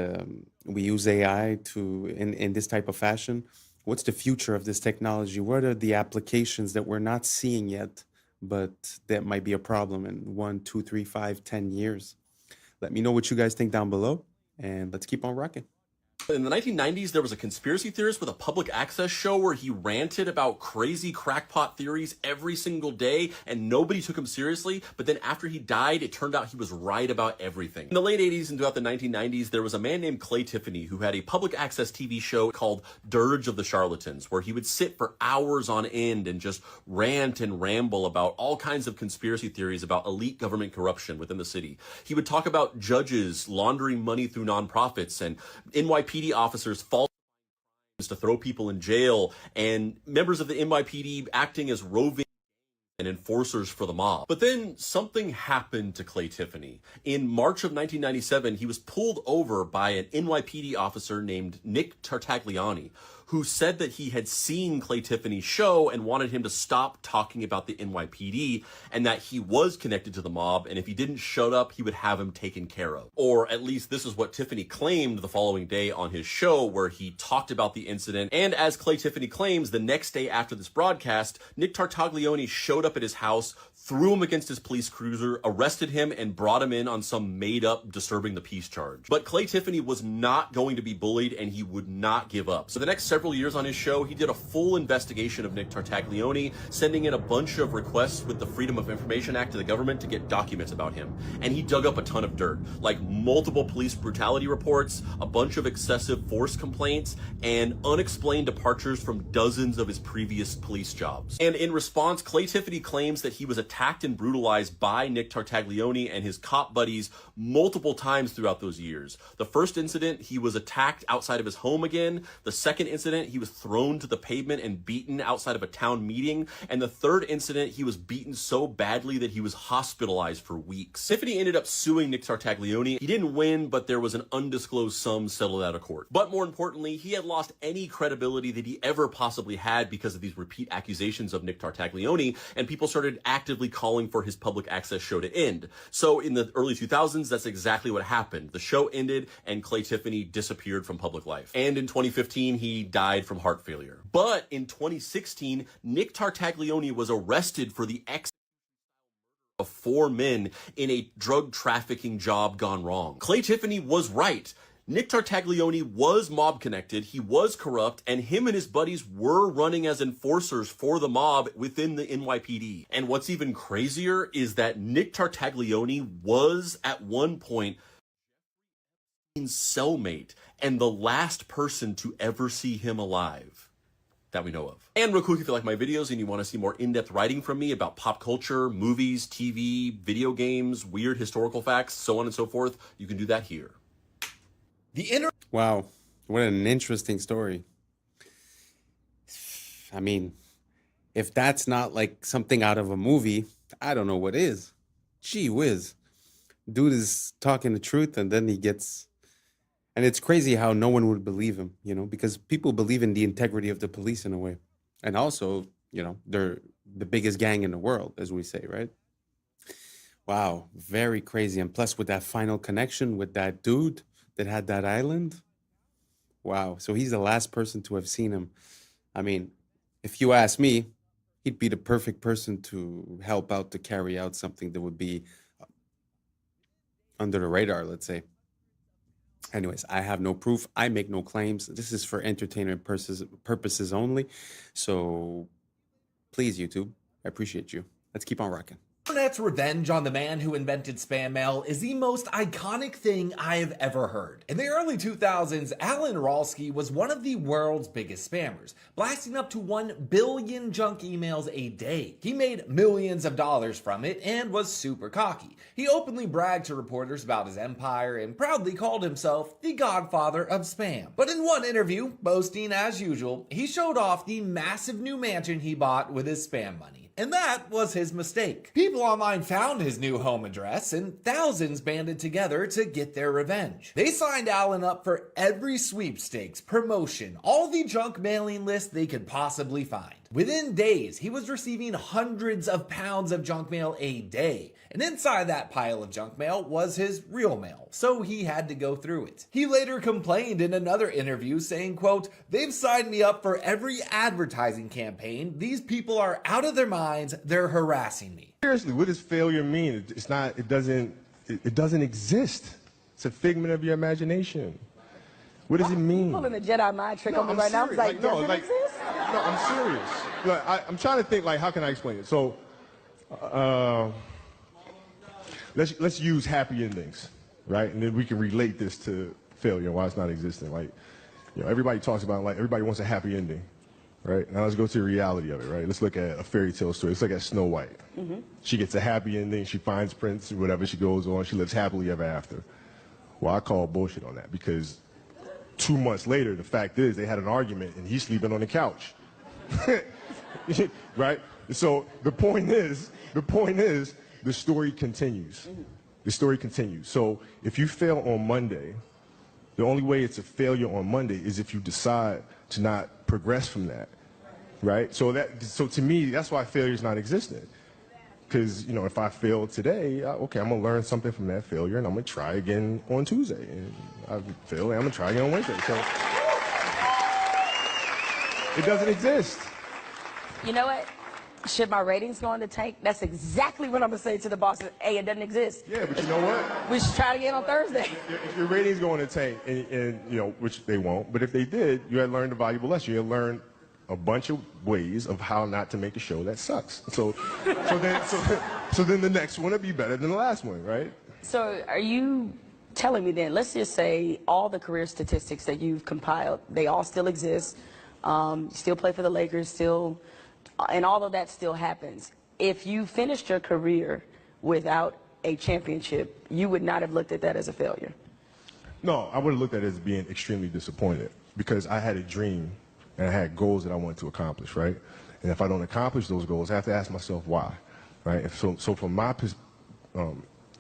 we use AI in this type of fashion? What's the future of this technology? What are the applications that we're not seeing yet, but that might be a problem in 1, 2, 3, 5, 10 years? Let me know what you guys think down below, and let's keep on rocking. In the 1990s, there was a conspiracy theorist with a public access show where he ranted about crazy crackpot theories every single day, and nobody took him seriously. But then after he died, it turned out he was right about everything. In the late 80s and throughout the 1990s, there was a man named Clay Tiffany who had a public access TV show called Dirge of the Charlatans, where he would sit for hours on end and just rant and ramble about all kinds of conspiracy theories about elite government corruption within the city. He would talk about judges laundering money through nonprofits and NYPD officers falsifying to throw people in jail, and members of the NYPD acting as roving and enforcers for the mob. But then something happened to Clay Tiffany. In March of 1997, he was pulled over by an NYPD officer named Nick Tartagliani, who said that he had seen Clay Tiffany's show and wanted him to stop talking about the NYPD, and that he was connected to the mob, and if he didn't shut up, he would have him taken care of. Or at least this is what Tiffany claimed the following day on his show, where he talked about the incident. And as Clay Tiffany claims, the next day after this broadcast, Nick Tartagliani showed up at his house, threw him against his police cruiser, arrested him, and brought him in on some made-up disturbing the peace charge. But Clay Tiffany was not going to be bullied, and he would not give up. So the next several years on his show, he did a full investigation of Nick Tartagliani, sending in a bunch of requests with the Freedom of Information Act to the government to get documents about him. And he dug up a ton of dirt, like multiple police brutality reports, a bunch of excessive force complaints, and unexplained departures from dozens of his previous police jobs. And in response, Clay Tiffany claims that he was attacked and brutalized by Nick Tartagliani and his cop buddies multiple times throughout those years. The first incident, he was attacked outside of his home again. The second incident, he was thrown to the pavement and beaten outside of a town meeting. And the third incident, he was beaten so badly that he was hospitalized for weeks. Tiffany ended up suing Nick Tartagliani. He didn't win, but there was an undisclosed sum settled out of court. But more importantly, he had lost any credibility that he ever possibly had because of these repeat accusations of Nick Tartagliani, and people started actively calling for his public access show to end. So in the early 2000s, that's exactly what happened. The show ended and Clay Tiffany disappeared from public life. And in 2015, he died from heart failure. But in 2016, Nick Tartagliani was arrested for the of 4 men in a drug trafficking job gone wrong. Clay Tiffany was right. Nick Tartagliani was mob connected, he was corrupt, and him and his buddies were running as enforcers for the mob within the NYPD. And what's even crazier is that Nick Tartagliani was at one point cellmate and the last person to ever see him alive that we know of. And real quick, if you like my videos and you want to see more in-depth writing from me about pop culture, movies, TV, video games, weird historical facts, so on and so forth, you can do that here. Wow, what an interesting story. I mean, if that's not like something out of a movie, I don't know what is. Gee whiz. Dude is talking the truth, and then he gets... And it's crazy how no one would believe him, you know, because people believe in the integrity of the police in a way. And also, you know, they're the biggest gang in the world, as we say, right? Wow, very crazy. And plus with that final connection with that dude that had that island. Wow. So he's the last person to have seen him. I mean, if you ask me, he'd be the perfect person to help out to carry out something that would be under the radar, let's say. Anyways, I have no proof. I make no claims. This is for entertainment purposes only. So please, YouTube, I appreciate you. Let's keep on rocking. Internet's revenge on the man who invented spam mail is the most iconic thing I have ever heard. In the early 2000s, Alan Ralsky was one of the world's biggest spammers, blasting up to 1 billion junk emails a day. He made millions of dollars from it and was super cocky. He openly bragged to reporters about his empire and proudly called himself the godfather of spam. But in one interview, boasting as usual, he showed off the massive new mansion he bought with his spam money. And that was his mistake. People online found his new home address and thousands banded together to get their revenge. They signed Allen up for every sweepstakes, promotion, all the junk mailing lists they could possibly find. Within days, he was receiving hundreds of pounds of junk mail a day. And inside that pile of junk mail was his real mail, so he had to go through it. He later complained in another interview saying, quote, "They've signed me up for every advertising campaign. These people are out of their minds. They're harassing me." Seriously, what does failure mean? It's not, it doesn't exist. It's a figment of your imagination. What does it mean? Pulling a Jedi mind trick on me right now. I was like, does it exist? No, I'm serious. Like, I'm trying to think, like, how can I explain it? So, let's use happy endings, right? And then we can relate this to failure and why it's not existing. Like, you know, everybody talks about, like, everybody wants a happy ending, right? Now let's go to the reality of it, right? Let's look at a fairy tale story. Let's look at Snow White. She gets a happy ending. She finds Prince, or whatever. She goes on. She lives happily ever after. Well, I call bullshit on that because 2 months later, the fact is they had an argument and he's sleeping on the couch. Right? So the point is, the story continues. The story continues. So if you fail on Monday, the only way it's a failure on Monday is if you decide to not progress from that. Right? So to me, that's why failure is not existent. Because, you know, if I fail today, okay, I'm going to learn something from that failure, and I'm going to try again on Tuesday. And I fail, and I'm going to try again on Wednesday. So it doesn't exist. You know what? Should my ratings go in the tank? That's exactly what I'm going to say to the boss. Hey, it doesn't exist. Yeah, but you know what? We should try it again on Thursday. If your ratings go in the tank, and you know, which they won't, but if they did, you had learned a valuable lesson. You had learned a bunch of ways of how not to make a show that sucks. So then the next one will be better than the last one, right? So are you telling me then, let's just say all the career statistics that you've compiled, they all still exist, you still play for the Lakers, still, and all of that still happens. If you finished your career without a championship, you would not have looked at that as a failure? No, I would have looked at it as being extremely disappointed because I had a dream and I had goals that I wanted to accomplish, right? And if I don't accomplish those goals, I have to ask myself why, right? And so from my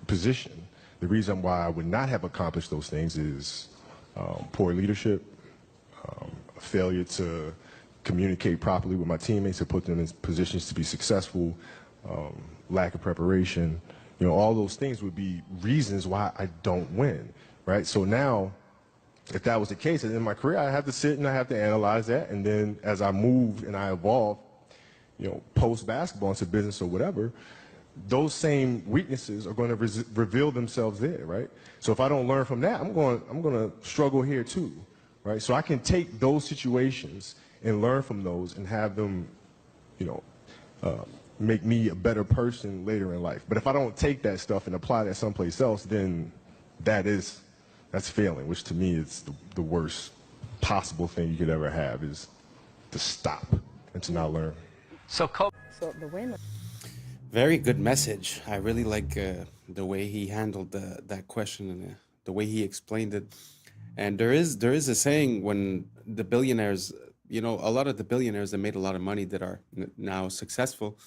position, the reason why I would not have accomplished those things is poor leadership, a failure to communicate properly with my teammates to put them in positions to be successful, lack of preparation. You know, all those things would be reasons why I don't win, right? So now, if that was the case, and in my career, I have to sit and I have to analyze that. And then as I move and I evolve, you know, post-basketball into business or whatever, those same weaknesses are going to reveal themselves there, right? So if I don't learn from that, I'm going to struggle here too, right? So I can take those situations and learn from those and have them, you know, make me a better person later in life. But if I don't take that stuff and apply that someplace else, then that's failing, which to me is the worst possible thing you could ever have, is to stop and to not learn. So the winner. Very good message. I really like the way he handled that question and the way he explained it. And there is a saying when the billionaires, you know, a lot of the billionaires that made a lot of money that are now successful,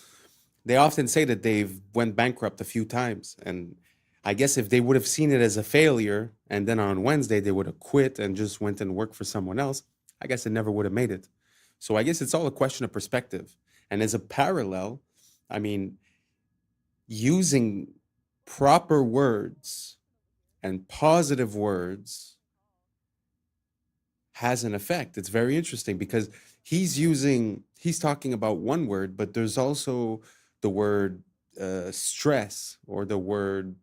they often say that they've went bankrupt a few times. And I guess if they would have seen it as a failure and then on Wednesday they would have quit and just went and worked for someone else, I guess it never would have made it. So I guess it's all a question of perspective. And as a parallel, I mean, using proper words and positive words has an effect. It's very interesting because he's talking about one word, but there's also the word stress or the word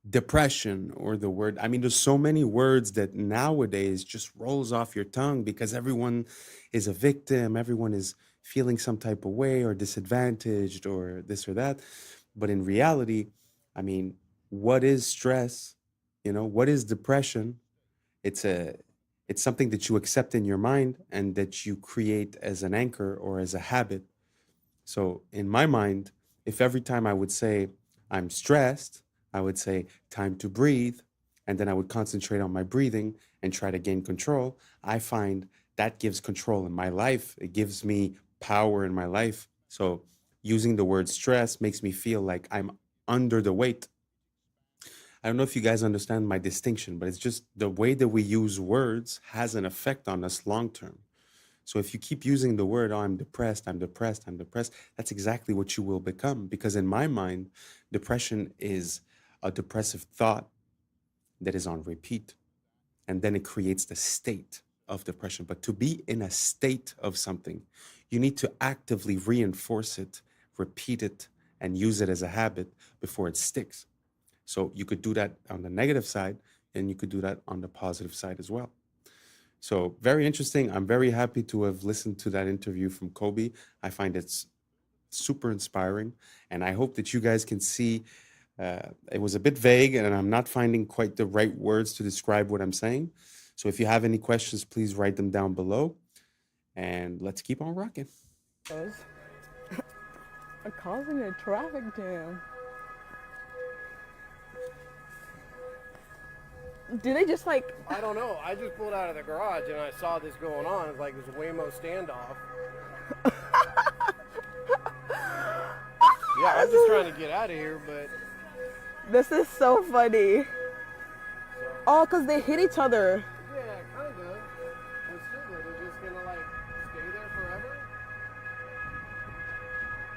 depression or the word, I mean, there's so many words that nowadays just rolls off your tongue because everyone is a victim, everyone is feeling some type of way or disadvantaged or this or that. But in reality, I mean, what is stress? You know, what is depression? It's something that you accept in your mind and that you create as an anchor or as a habit. So in my mind, if every time I would say I'm stressed, I would say time to breathe, and then I would concentrate on my breathing and try to gain control, I find that gives control in my life. It gives me power in my life. So using the word stress makes me feel like I'm under the weight. I don't know if you guys understand my distinction, but it's just the way that we use words has an effect on us long term. So if you keep using the word, oh, I'm depressed, I'm depressed, I'm depressed, that's exactly what you will become. Because in my mind, depression is a depressive thought that is on repeat. And then it creates the state of depression. But to be in a state of something, you need to actively reinforce it, repeat it, and use it as a habit before it sticks. So you could do that on the negative side, and you could do that on the positive side as well. So very interesting. I'm very happy to have listened to that interview from Kobe. I find it's super inspiring, and I hope that you guys can see it was a bit vague, and I'm not finding quite the right words to describe what I'm saying. So if you have any questions, please write them down below, and let's keep on rocking. Causing a traffic jam. Do they just like... I don't know. I just pulled out of the garage and I saw this going on. It's like this Waymo standoff. Yeah, I'm just trying to get out of here, but... This is so funny. Oh, because they hit each other. Yeah, kind of. But still, they're just gonna like stay there forever?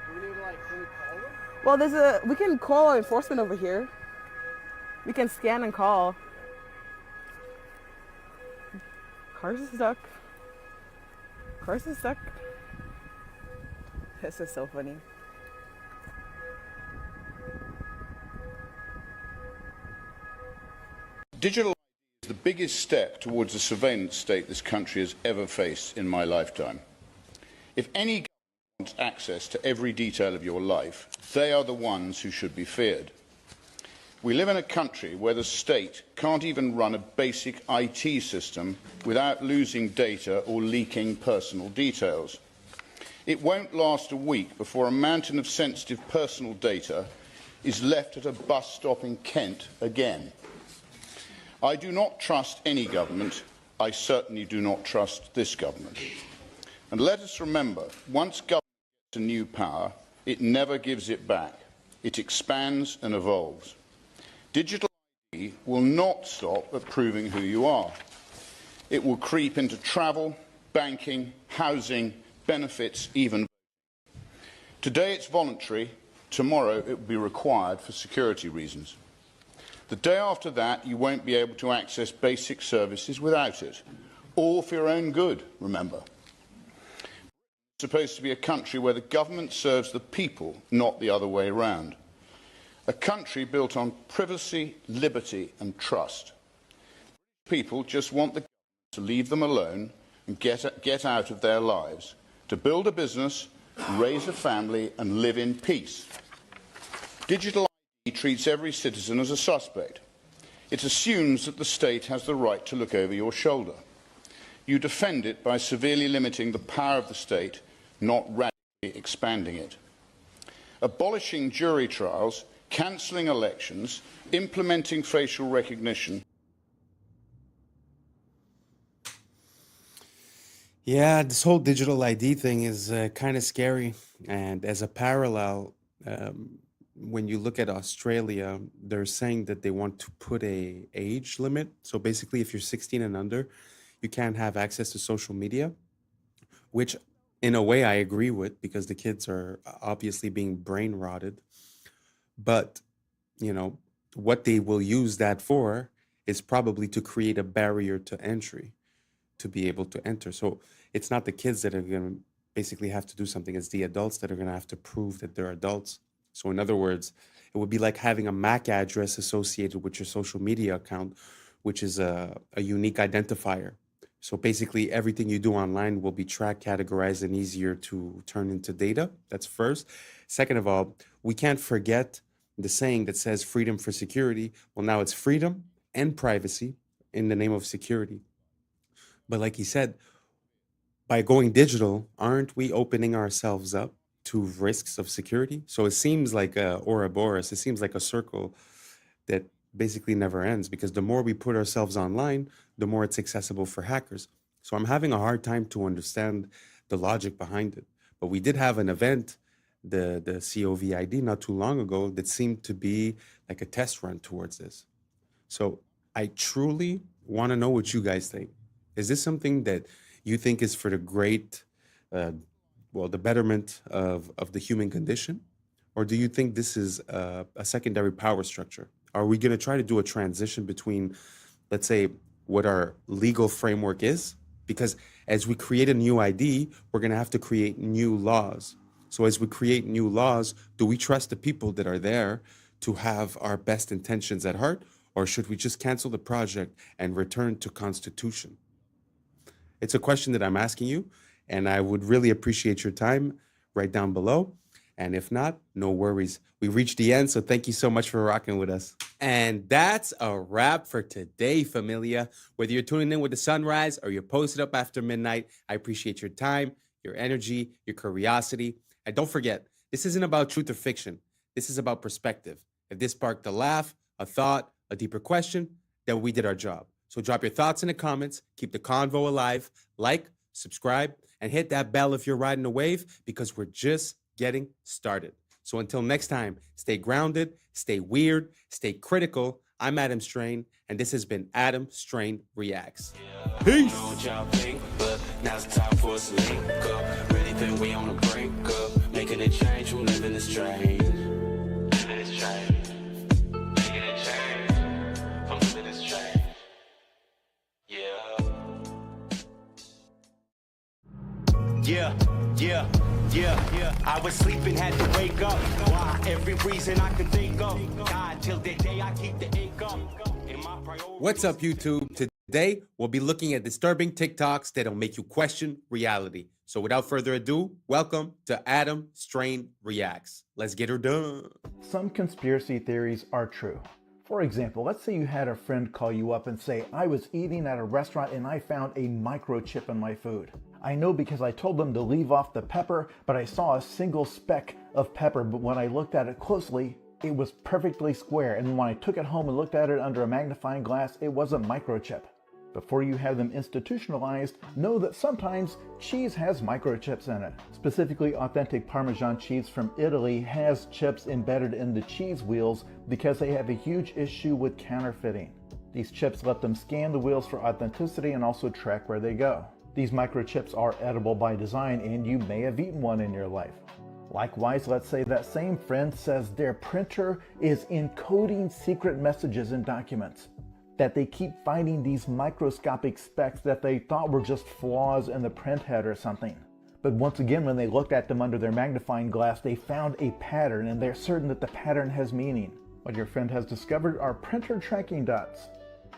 Do we need to like, can we call them? Well, we can call enforcement over here. We can scan and call. Cars is stuck. Cars is stuck. This is so funny. Digital is the biggest step towards the surveillance state this country has ever faced in my lifetime. If any government wants access to every detail of your life, they are the ones who should be feared. We live in a country where the state can't even run a basic IT system without losing data or leaking personal details. It won't last a week before a mountain of sensitive personal data is left at a bus stop in Kent again. I do not trust any government. I certainly do not trust this government. And let us remember, once government gets a new power, it never gives it back. It expands and evolves. Digital ID will not stop at proving who you are. It will creep into travel, banking, housing, benefits, even. Today it's voluntary, tomorrow it will be required for security reasons. The day after that, you won't be able to access basic services without it, all for your own good, remember. It's supposed to be a country where the government serves the people, not the other way around. A country built on privacy, liberty and trust. People just want the government to leave them alone and get out of their lives, to build a business, raise a family and live in peace. Digital ID treats every citizen as a suspect. It assumes that the state has the right to look over your shoulder. You defend it by severely limiting the power of the state, not radically expanding it. Abolishing jury trials, cancelling elections, implementing facial recognition. Yeah, this whole digital ID thing is kind of scary. And as a parallel, when you look at Australia, they're saying that they want to put a age limit. So basically, if you're 16 and under, you can't have access to social media, which in a way I agree with because the kids are obviously being brain rotted. But, you know, what they will use that for is probably to create a barrier to entry to be able to enter. So it's not the kids that are going to basically have to do something. It's the adults that are going to have to prove that they're adults. So in other words, it would be like having a MAC address associated with your social media account, which is a unique identifier. So basically everything you do online will be tracked, categorized, and easier to turn into data. That's first. Second of all, we can't forget the saying that says freedom for security. Well, now it's freedom and privacy in the name of security. But like he said, by going digital, aren't we opening ourselves up to risks of security? So it seems like a Ouroboros, it seems like a circle that basically never ends, because the more we put ourselves online, the more it's accessible for hackers. So I'm having a hard time to understand the logic behind it. But we did have an event the COVID not too long ago that seemed to be like a test run towards this. So I truly want to know what you guys think. Is this something that you think is for the great, the betterment of the human condition? Or do you think this is a secondary power structure? Are we going to try to do a transition between, let's say, what our legal framework is? Because as we create a new ID, we're going to have to create new laws. So as we create new laws, do we trust the people that are there to have our best intentions at heart? Or should we just cancel the project and return to Constitution? It's a question that I'm asking you, and I would really appreciate your time right down below. And if not, no worries. We reached the end, so thank you so much for rocking with us. And that's a wrap for today, familia. Whether you're tuning in with the sunrise or you're posted up after midnight, I appreciate your time, your energy, your curiosity. And don't forget, this isn't about truth or fiction. This is about perspective. If this sparked a laugh, a thought, a deeper question, then we did our job. So drop your thoughts in the comments, keep the convo alive, like, subscribe, and hit that bell if you're riding a wave, because we're just getting started. So until next time, stay grounded, stay weird, stay critical. I'm Adam Strain, and this has been Adam Strain Reacts. Peace. Now it's time for us to link up. Really think we on the brink up. Making a change from living this strange. Living this strange. Making a change from living this strange. Yeah. I was sleeping, had to wake up. Why? Every reason I could think of. God, till the day I keep the income. What's up, YouTube? Today, we'll be looking at disturbing TikToks that'll make you question reality. So without further ado, welcome to Adam Strain Reacts. Let's get her done. Some conspiracy theories are true. For example, let's say you had a friend call you up and say, I was eating at a restaurant and I found a microchip in my food. I know because I told them to leave off the pepper, but I saw a single speck of pepper, but when I looked at it closely, it was perfectly square, and when I took it home and looked at it under a magnifying glass, it was a microchip. Before you have them institutionalized, know that sometimes cheese has microchips in it. Specifically, authentic Parmesan cheese from Italy has chips embedded in the cheese wheels because they have a huge issue with counterfeiting. These chips let them scan the wheels for authenticity and also track where they go. These microchips are edible by design, and you may have eaten one in your life. Likewise, let's say that same friend says their printer is encoding secret messages in documents, that they keep finding these microscopic specks that they thought were just flaws in the print head or something. But once again, when they looked at them under their magnifying glass, they found a pattern, and they're certain that the pattern has meaning. What your friend has discovered are printer tracking dots.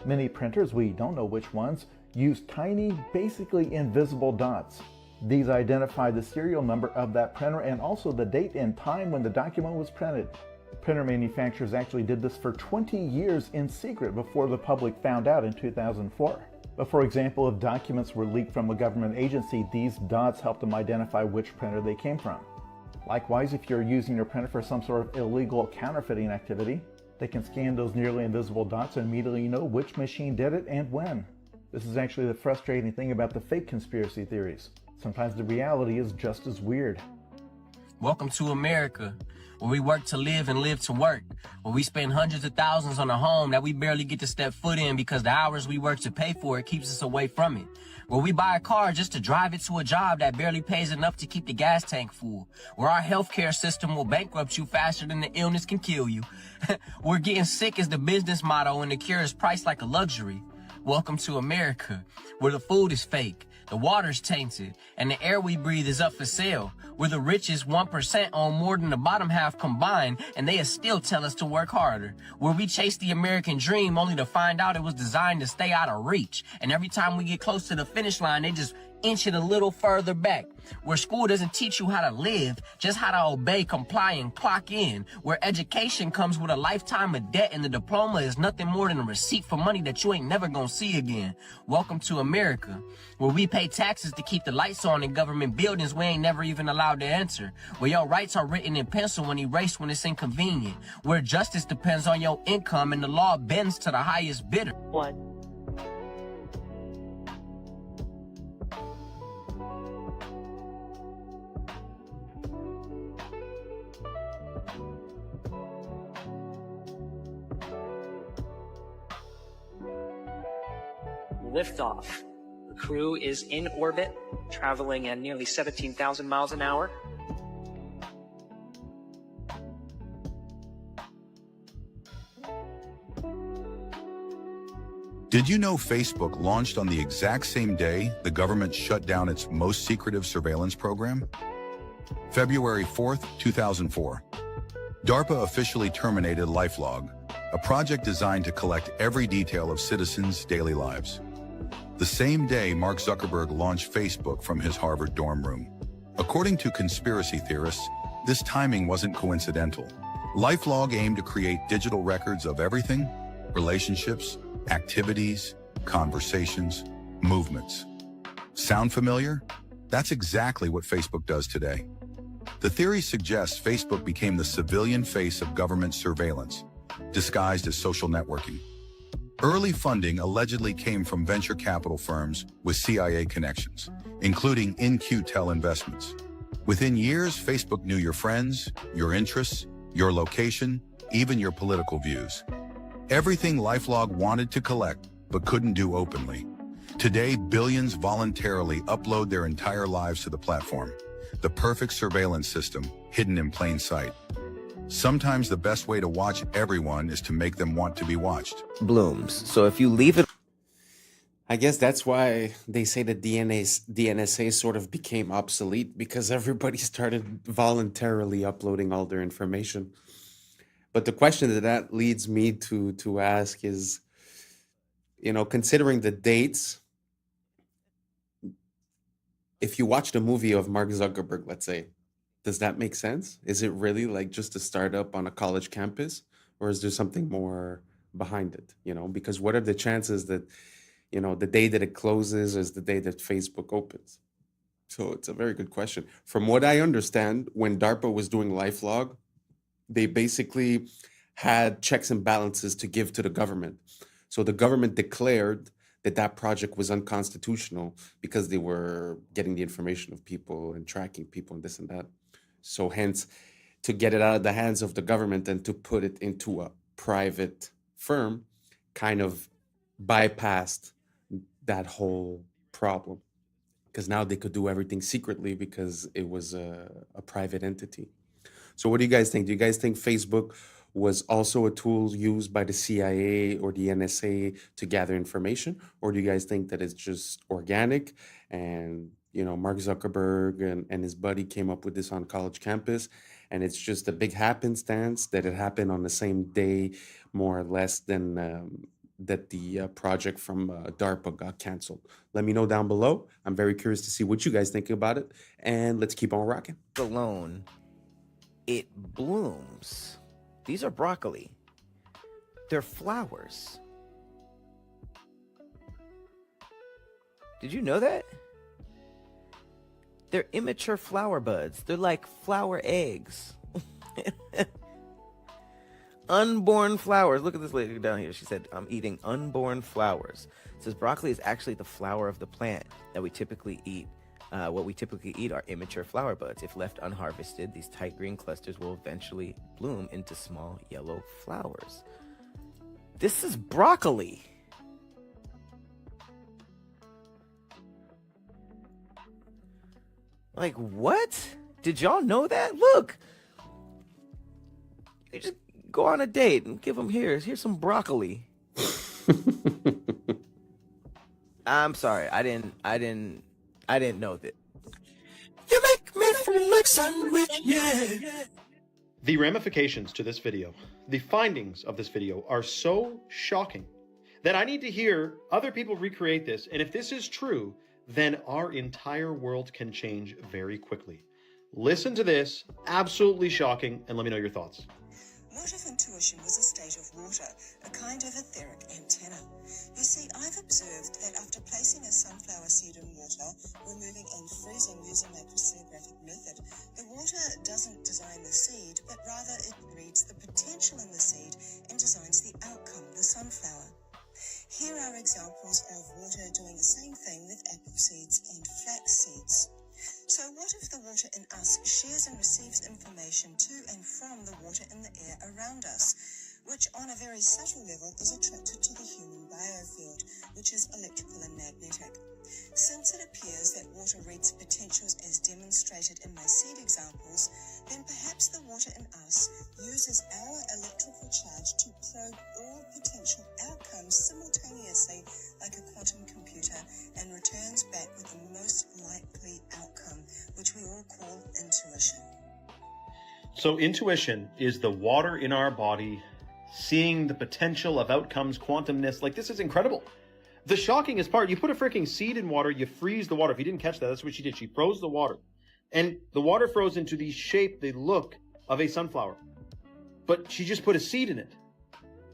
Many printers, we don't know which ones, use tiny, basically invisible dots. These identify the serial number of that printer and also the date and time when the document was printed. Printer manufacturers actually did this for 20 years in secret before the public found out in 2004. But for example, if documents were leaked from a government agency, these dots help them identify which printer they came from. Likewise, if you're using your printer for some sort of illegal counterfeiting activity, they can scan those nearly invisible dots and immediately know which machine did it and when. This is actually the frustrating thing about the fake conspiracy theories. Sometimes the reality is just as weird. Welcome to America, where we work to live and live to work, where we spend hundreds of thousands on a home that we barely get to step foot in because the hours we work to pay for it keeps us away from it, where we buy a car just to drive it to a job that barely pays enough to keep the gas tank full, where our healthcare system will bankrupt you faster than the illness can kill you. We're getting sick is the business motto and the cure is priced like a luxury. Welcome to America, where the food is fake, the water's tainted, and the air we breathe is up for sale, where the richest 1% own more than the bottom half combined, and they still tell us to work harder, where we chase the American dream only to find out it was designed to stay out of reach, and every time we get close to the finish line, they just inch it a little further back, where school doesn't teach you how to live, just how to obey, comply, and clock in, where education comes with a lifetime of debt and the diploma is nothing more than a receipt for money that you ain't never gonna see again. Welcome to America, where we pay taxes to keep the lights on in government buildings we ain't never even allowed to enter, where your rights are written in pencil and erased when it's inconvenient, where justice depends on your income and the law bends to the highest bidder. What? liftoff. The crew is in orbit, traveling at nearly 17,000 miles an hour. Did you know Facebook launched on the exact same day the government shut down its most secretive surveillance program? February 4th, 2004. DARPA officially terminated LifeLog, a project designed to collect every detail of citizens' daily lives. The same day, Mark Zuckerberg launched Facebook from his Harvard dorm room. According to conspiracy theorists, this timing wasn't coincidental. LifeLog aimed to create digital records of everything: relationships, activities, conversations, movements. Sound familiar? That's exactly what Facebook does today. The theory suggests Facebook became the civilian face of government surveillance, disguised as social networking. Early funding allegedly came from venture capital firms with CIA connections, including In-Q-Tel Investments. Within years, Facebook knew your friends, your interests, your location, even your political views. Everything LifeLog wanted to collect, but couldn't do openly. Today, billions voluntarily upload their entire lives to the platform. The perfect surveillance system, hidden in plain sight. Sometimes the best way to watch everyone is to make them want to be watched. Blooms. So if you leave it... I guess that's why they say that the NSA sort of became obsolete, because everybody started voluntarily uploading all their information. But the question that leads me to ask is, considering the dates, if you watched a movie of Mark Zuckerberg, let's say, does that make sense? Is it really like just a startup on a college campus, or is there something more behind it? Because what are the chances that, the day that it closes is the day that Facebook opens? So it's a very good question. From what I understand, when DARPA was doing LifeLog, they basically had checks and balances to give to the government. So the government declared that project was unconstitutional because they were getting the information of people and tracking people and this and that. So hence, to get it out of the hands of the government and to put it into a private firm kind of bypassed that whole problem, because now they could do everything secretly because it was a private entity. So what do you guys think? Do you guys think Facebook was also a tool used by the CIA or the NSA to gather information? Or do you guys think that it's just organic and, Mark Zuckerberg and his buddy came up with this on college campus, and it's just a big happenstance that it happened on the same day, more or less, than that the project from DARPA got canceled? Let me know down below. I'm very curious to see what you guys think about it, and let's keep on rocking. Alone, it blooms. These are broccoli. They're flowers. Did you know that? They're immature flower buds. They're like flower eggs. Unborn flowers. Look at this lady down here. She said, I'm eating unborn flowers. It says broccoli is actually the flower of the plant that we typically eat. What we typically eat are immature flower buds. If left unharvested, these tight green clusters will eventually bloom into small yellow flowers. This is broccoli. Like, what? Did y'all know that? Look. You just go on a date and give them here's some broccoli. I'm sorry. I didn't know that. You make me feel like sandwich, yeah. The ramifications to this video, the findings of this video are so shocking that I need to hear other people recreate this. And if this is true, then our entire world can change very quickly. Listen to this, absolutely shocking, and let me know your thoughts. Motive intuition was a state of water, a kind of etheric antenna. You see, I've observed that after placing a sunflower seed in water, removing and freezing using a crystallographic method, the water doesn't design the seed, but rather it reads the potential in the seed and designs the outcome, the sunflower. Here are examples of water doing the same thing with apple seeds and flax seeds. So what if the water in us shares and receives information to and from the water in the air around us? which on a very subtle level is attracted to the human biofield, which is electrical and magnetic. Since it appears that water reads potentials as demonstrated in my seed examples, then perhaps the water in us uses our electrical charge to probe all potential outcomes simultaneously like a quantum computer and returns back with the most likely outcome, which we all call intuition. So intuition is the water in our body seeing the potential of outcomes, quantumness. Like, this is incredible. The shockingest part, you put a freaking seed in water, you freeze the water. If you didn't catch that, that's what she did. She froze the water. And the water froze into the shape, the look of a sunflower. But she just put a seed in it.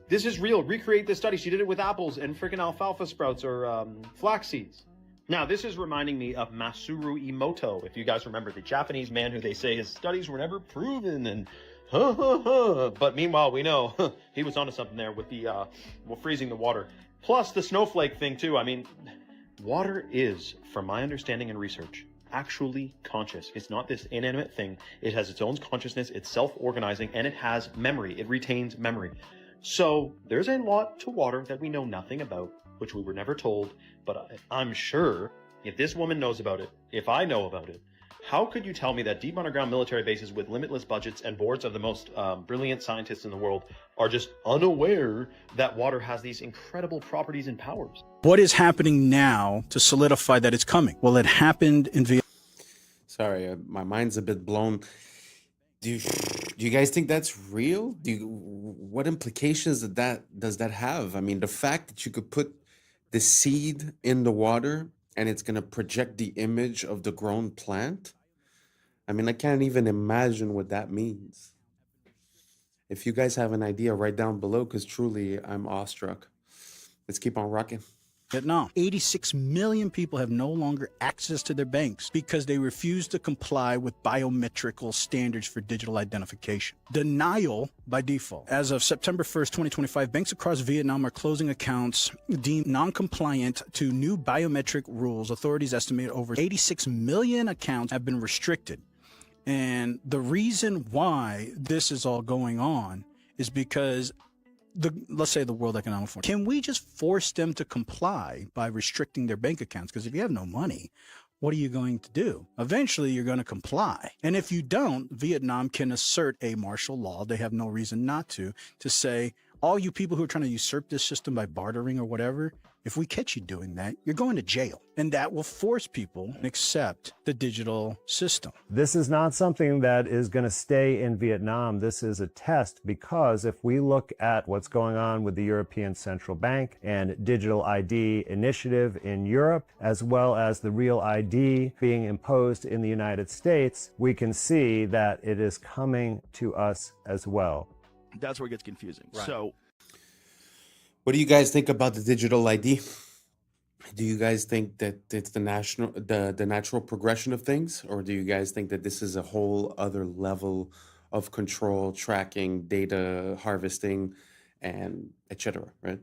This is real. Recreate this study. She did it with apples and freaking alfalfa sprouts or flax seeds. Now, this is reminding me of Masaru Emoto, if you guys remember, the Japanese man who they say his studies were never proven and but meanwhile, we know he was onto something there with the freezing the water. Plus the snowflake thing too. I mean, water is, from my understanding and research, actually conscious. It's not this inanimate thing. It has its own consciousness. It's self-organizing and it has memory. It retains memory. So there's a lot to water that we know nothing about, which we were never told. But I'm sure if this woman knows about it, if I know about it, how could you tell me that deep underground military bases with limitless budgets and boards of the most brilliant scientists in the world are just unaware that water has these incredible properties and powers? What is happening now to solidify that it's coming? Well, it happened in Vietnam. Sorry, my mind's a bit blown. Do you guys think that's real? What implications does that have? I mean, the fact that you could put the seed in the water and it's going to project the image of the grown plant. I mean, I can't even imagine what that means. If you guys have an idea, write down below, because truly I'm awestruck. Let's keep on rocking. Vietnam. 86 million people have no longer access to their banks because they refuse to comply with biometrical standards for digital identification. Denial by default. As of September 1st, 2025, banks across Vietnam are closing accounts deemed non-compliant to new biometric rules. Authorities estimate over 86 million accounts have been restricted. And the reason why this is all going on is because let's say the World Economic Forum, can we just force them to comply by restricting their bank accounts? Because if you have no money, what are you going to do? Eventually, you're going to comply. And if you don't, Vietnam can assert a martial law. They have no reason not to say, all you people who are trying to usurp this system by bartering or whatever, if we catch you doing that, you're going to jail. And that will force people to accept the digital system. This is not something that is going to stay in Vietnam. This is a test, because if we look at what's going on with the European Central Bank and digital ID initiative in Europe, as well as the real ID being imposed in the United States, we can see that it is coming to us as well. That's where it gets confusing. Right. So, what do you guys think about the digital ID? Do you guys think that it's the natural progression of things, or do you guys think that this is a whole other level of control, tracking, data harvesting, and etc.? Right?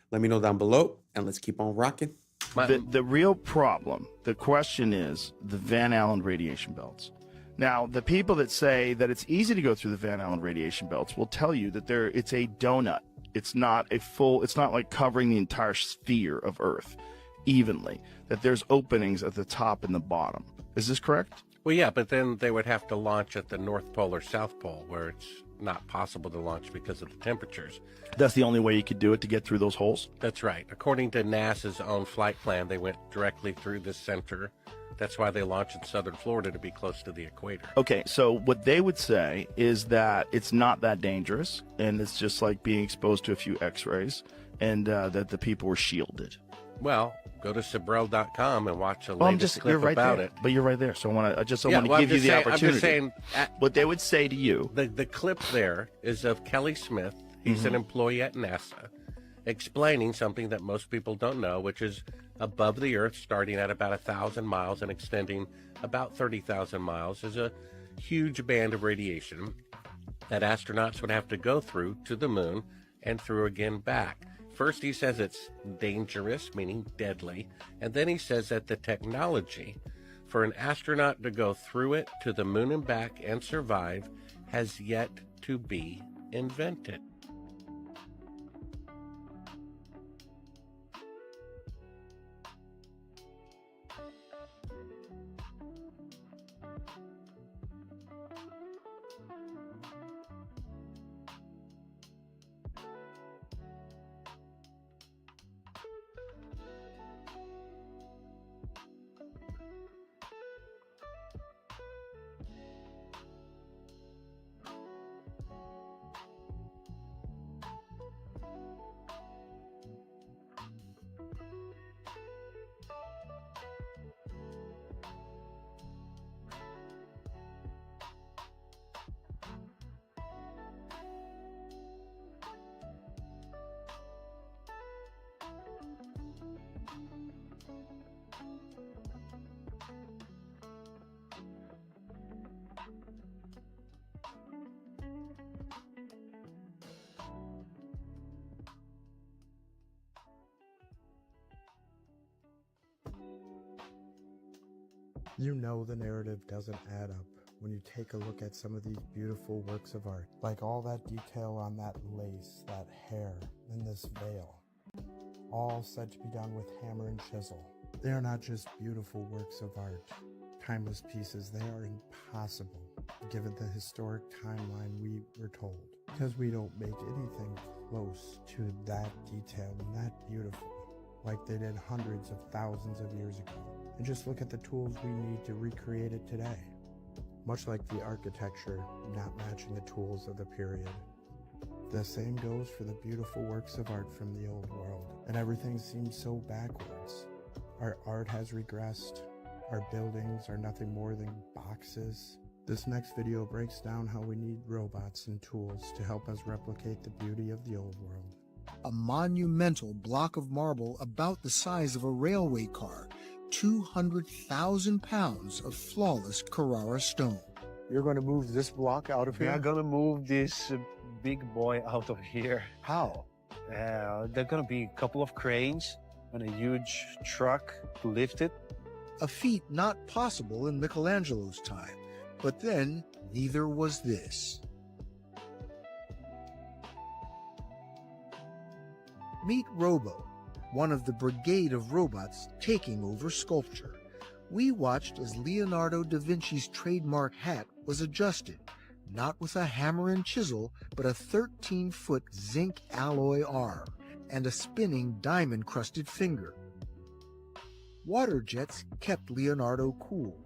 Let me know down below, and let's keep on rocking. the real problem, the question is the Van Allen radiation belts. Now, the people that say that it's easy to go through the Van Allen radiation belts will tell you that it's a donut. It's not like covering the entire sphere of Earth evenly, that there's openings at the top and the bottom. Is this correct? Well, yeah, but then they would have to launch at the North Pole or South Pole, where it's not possible to launch because of the temperatures. That's the only way you could do it, to get through those holes? That's right. According to NASA's own flight plan, they went directly through the center. That's why they launched in southern Florida, to be close to the equator. Okay, so what they would say is that it's not that dangerous, and it's just like being exposed to a few x-rays, and that the people were shielded. Well, go to Sabrel.com and watch a latest clip about there. it. But you're right there, so I want to give you the opportunity. I'm just saying, what they would say to you. The clip there is of Kelly Smith. He's an employee at NASA, explaining something that most people don't know, which is above the Earth, starting at about 1,000 miles and extending about 30,000 miles, is a huge band of radiation that astronauts would have to go through to the moon and through again back. First, he says it's dangerous, meaning deadly, and then he says that the technology for an astronaut to go through it to the moon and back and survive has yet to be invented. You know the narrative doesn't add up when you take a look at some of these beautiful works of art, like all that detail on that lace, that hair, and this veil, all said to be done with hammer and chisel. They are not just beautiful works of art, timeless pieces, they are impossible given the historic timeline we were told, because we don't make anything close to that detail and that beautiful like they did hundreds of thousands of years ago. And just look at the tools we need to recreate it today. Much like the architecture not matching the tools of the period. The same goes for the beautiful works of art from the old world, and everything seems so backwards. Our art has regressed. Our buildings are nothing more than boxes. This next video breaks down how we need robots and tools to help us replicate the beauty of the old world. A monumental block of marble about the size of a railway car, 200,000 pounds of flawless Carrara stone. You're going to move this block out of here? We are going to move this big boy out of here. How? There are going to be a couple of cranes and a huge truck to lift it. A feat not possible in Michelangelo's time, but then neither was this. Meet Robo, one of the brigade of robots taking over sculpture. We watched as Leonardo da Vinci's trademark hat was adjusted, not with a hammer and chisel, but a 13-foot zinc alloy arm and a spinning diamond-crusted finger. Water jets kept Leonardo cool.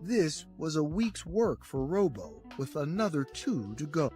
This was a week's work for Robo, with another 2 to go.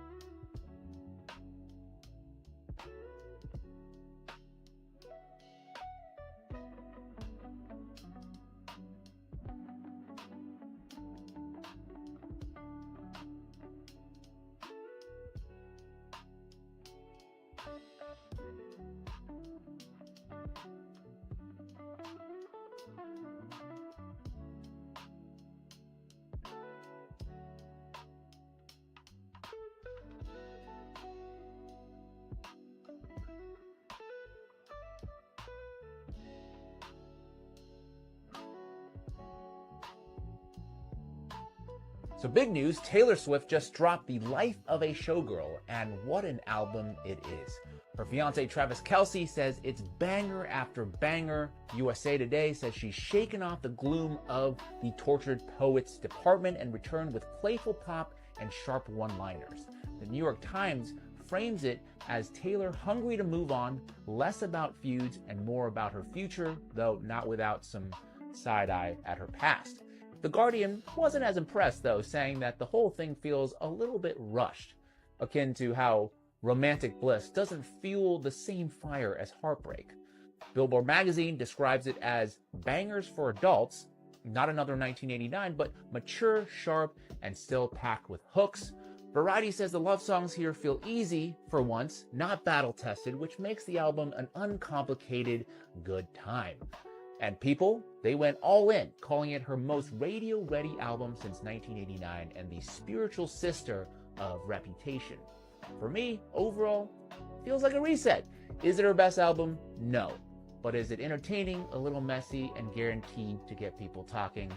So big news, Taylor Swift just dropped The Life of a Showgirl, and what an album it is. Her fiance Travis Kelce says it's banger after banger. USA Today says she's shaken off the gloom of the tortured poets department and returned with playful pop and sharp one-liners. The New York Times frames it as Taylor hungry to move on, less about feuds and more about her future, though not without some side-eye at her past. The Guardian wasn't as impressed, though, saying that the whole thing feels a little bit rushed, akin to how romantic bliss doesn't fuel the same fire as heartbreak. Billboard magazine describes it as bangers for adults, not another 1989, but mature, sharp, and still packed with hooks. Variety says the love songs here feel easy for once, not battle-tested, which makes the album an uncomplicated good time. And People, they went all in, calling it her most radio-ready album since 1989 and the spiritual sister of Reputation. For me, overall, feels like a reset. Is it her best album? No. But is it entertaining, a little messy, and guaranteed to get people talking?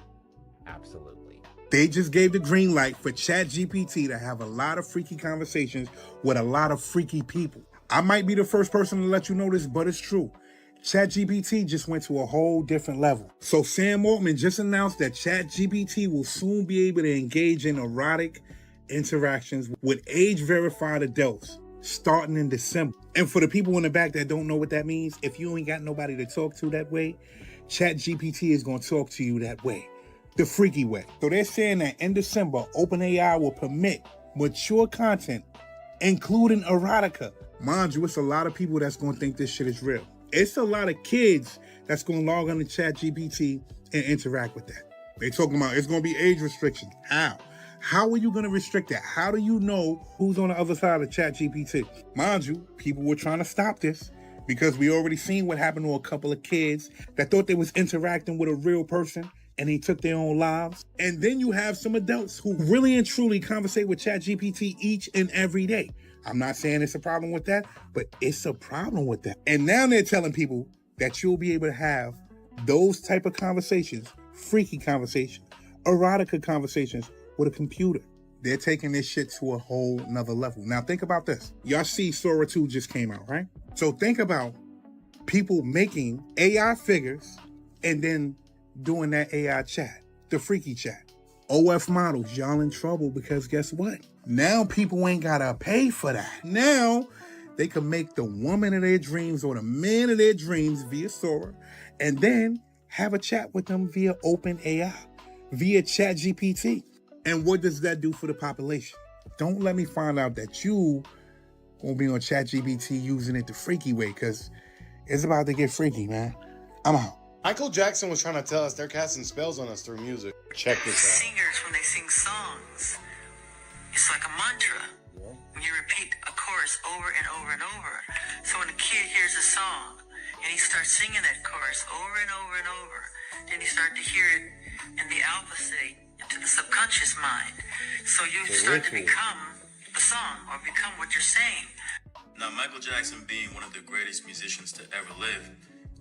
Absolutely. They just gave the green light for ChatGPT to have a lot of freaky conversations with a lot of freaky people. I might be the first person to let you know this, but it's true. ChatGPT just went to a whole different level. So Sam Altman just announced that ChatGPT will soon be able to engage in erotic interactions with age-verified adults starting in December. And for the people in the back that don't know what that means, if you ain't got nobody to talk to that way, ChatGPT is going to talk to you that way, the freaky way. So they're saying that in December, OpenAI will permit mature content, including erotica. Mind you, it's a lot of people that's going to think this shit is real. It's a lot of kids that's going to log on to ChatGPT and interact with that. They're talking about it's going to be age restrictions. How? How are you going to restrict that? How do you know who's on the other side of ChatGPT? Mind you, people were trying to stop this because we already seen what happened to a couple of kids that thought they was interacting with a real person and they took their own lives. And then you have some adults who really and truly conversate with ChatGPT each and every day. I'm not saying it's a problem with that, but it's a problem with that. And now they're telling people that you'll be able to have those type of conversations freaky conversations, erotica conversations with a computer. They're taking this shit to a whole nother level. Now think about this. Y'all see Sora 2 just came out, right? So think about people making AI figures and then doing that AI chat, the freaky chat. OF models, y'all in trouble because guess what? Now people ain't gotta pay for that. Now they can make the woman of their dreams or the man of their dreams via Sora and then have a chat with them via OpenAI, via ChatGPT. And what does that do for the population? Don't let me find out that you gonna be on ChatGPT using it the freaky way, because it's about to get freaky, man. I'm out. Michael Jackson was trying to tell us they're casting spells on us through music. Check this out. Singers, when they sing songs, it's like a mantra. When you repeat a chorus over and over and over. So when a kid hears a song and he starts singing that chorus over and over and over, then you start to hear it in the alpha state, into the subconscious mind. So you start to become the song or become what you're saying. Now, Michael Jackson being one of the greatest musicians to ever live,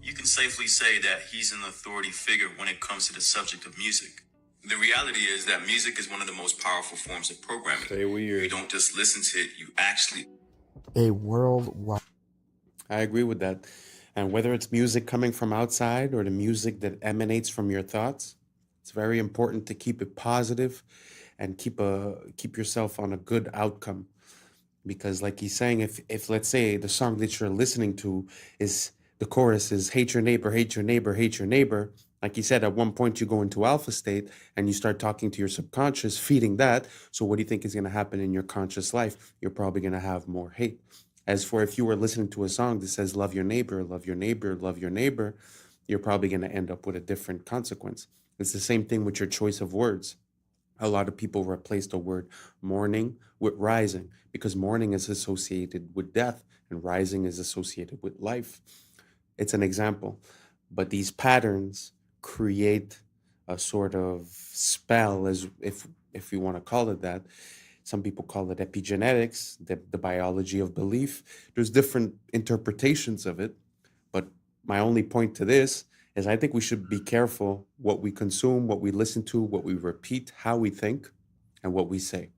you can safely say that he's an authority figure when it comes to the subject of music. The reality is that music is one of the most powerful forms of programming. Stay weird. You don't just listen to it, you actually... A worldwide. I agree with that. And whether it's music coming from outside or the music that emanates from your thoughts, it's very important to keep it positive and keep yourself on a good outcome. Because like he's saying, if let's say the song that you're listening to is, the chorus is hate your neighbor, hate your neighbor, hate your neighbor. Like he said, at one point you go into alpha state and you start talking to your subconscious, feeding that. So what do you think is going to happen in your conscious life? You're probably going to have more hate. As for if you were listening to a song that says love your neighbor, love your neighbor, love your neighbor, you're probably going to end up with a different consequence. It's the same thing with your choice of words. A lot of people replace the word mourning with rising because mourning is associated with death and rising is associated with life. It's an example, but these patterns create a sort of spell, as if we want to call it that. Some people call it epigenetics, the biology of belief. There's different interpretations of it, but my only point to this is I think we should be careful what we consume, what we listen to, what we repeat, how we think, and what we say.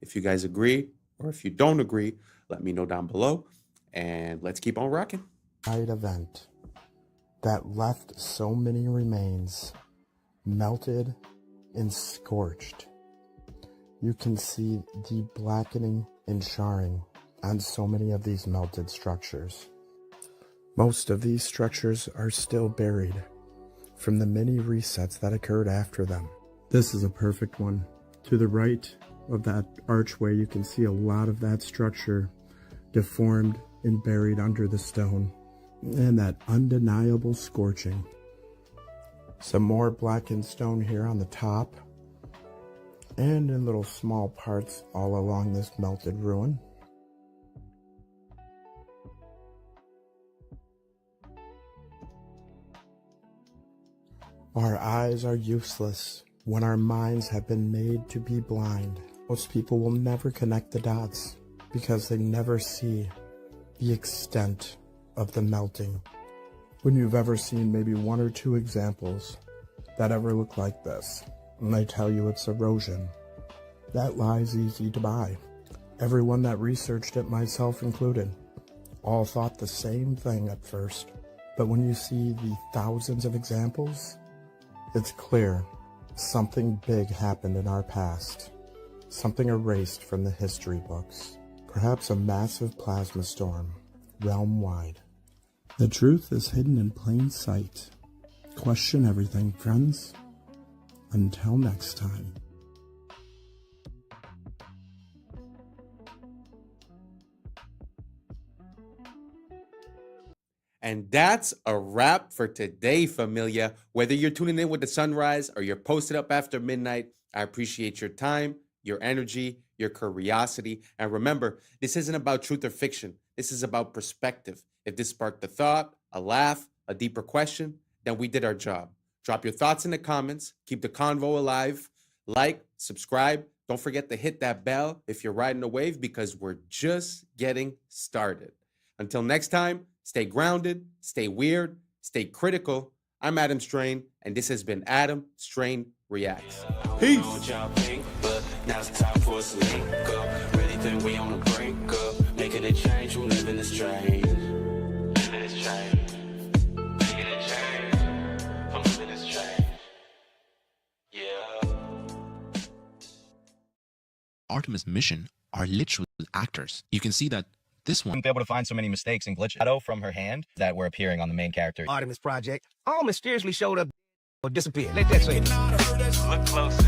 If you guys agree, or if you don't agree, let me know down below, and let's keep on rocking. Event that left so many remains melted and scorched. You can see the blackening and charring on so many of these melted structures. Most of these structures are still buried from the many resets that occurred after them. This is a perfect one. To the right of that archway, you can see a lot of that structure deformed and buried under the stone, and that undeniable scorching. Some more blackened stone here on the top, and in little small parts all along this melted ruin. Our eyes are useless when our minds have been made to be blind. Most people will never connect the dots because they never see the extent of the melting. When you've ever seen maybe one or two examples that ever look like this, and they tell you it's erosion, that lie's easy to buy. Everyone that researched it, myself included, all thought the same thing at first. But when you see the thousands of examples, it's clear something big happened in our past. Something erased from the history books. Perhaps a massive plasma storm, realm-wide. The truth is hidden in plain sight. Question everything, friends. Until next time. And that's a wrap for today, familia. Whether you're tuning in with the sunrise or you're posted up after midnight, I appreciate your time, your energy, your curiosity. And remember, this isn't about truth or fiction. This is about perspective. If this sparked a thought, a laugh, a deeper question, then we did our job. Drop your thoughts in the comments. Keep the convo alive. Like, subscribe. Don't forget to hit that bell if you're riding a wave, because we're just getting started. Until next time, stay grounded, stay weird, stay critical. I'm Adam Strain, and this has been Adam Strain Reacts. Peace. Now's the time for us to link up. Really think we on the brink up. Making a change, we're living this strange. Living this change. Making a change. I'm living this change. Yeah. Artemis mission are literal actors. You can see that this one wouldn't be able to find so many mistakes and glitches. Shadow from her hand that were appearing on the main character. Artemis Project all mysteriously showed up or disappeared. Let that say it. Look closer.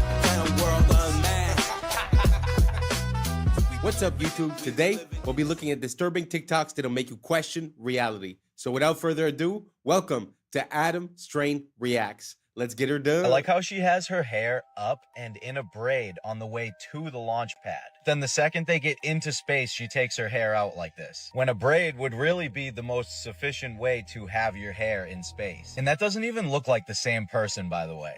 What's up, YouTube? Today, we'll be looking at disturbing TikToks that'll make you question reality. So without further ado, welcome to Adam Strain Reacts. Let's get her done. I like how she has her hair up and in a braid on the way to the launch pad. Then the second they get into space, she takes her hair out like this. When a braid would really be the most sufficient way to have your hair in space. And that doesn't even look like the same person, by the way.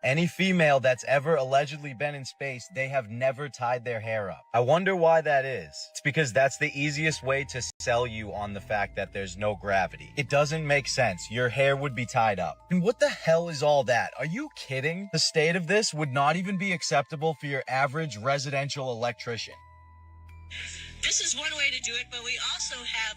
Any female that's ever allegedly been in space, they have never tied their hair up. I wonder why that is. It's because that's the easiest way to sell you on the fact that there's no gravity. It doesn't make sense. Your hair would be tied up. And what the hell is all that? Are you kidding? The state of this would not even be acceptable for your average residential electrician. This is one way to do it, but we also have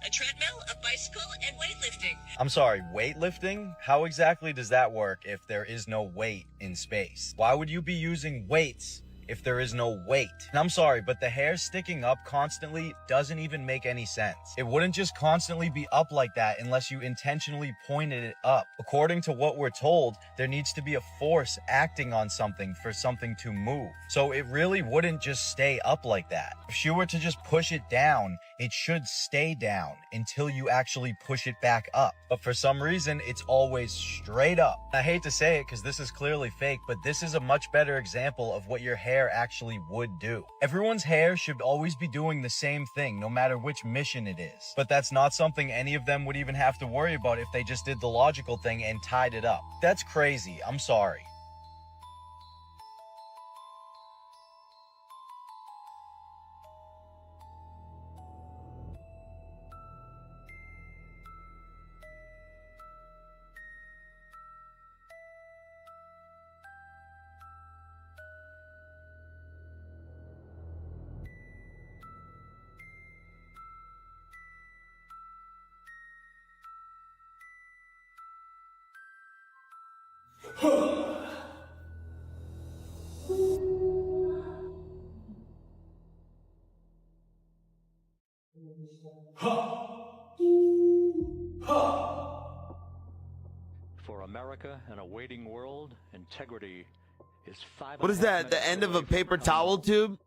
a treadmill, a bicycle, and weightlifting. I'm sorry, weightlifting? How exactly does that work if there is no weight in space? Why would you be using weights if there is no weight? And I'm sorry, but the hair sticking up constantly doesn't even make any sense. It wouldn't just constantly be up like that unless you intentionally pointed it up. According to what we're told, there needs to be a force acting on something for something to move. So it really wouldn't just stay up like that. If she were to just push it down, it should stay down until you actually push it back up. But for some reason, it's always straight up. I hate to say it because this is clearly fake, but this is a much better example of what your hair actually would do. Everyone's hair should always be doing the same thing, no matter which mission it is. But that's not something any of them would even have to worry about if they just did the logical thing and tied it up. That's crazy. I'm sorry. For America and a waiting world, integrity is 5. What is that? The end of a paper towel tube?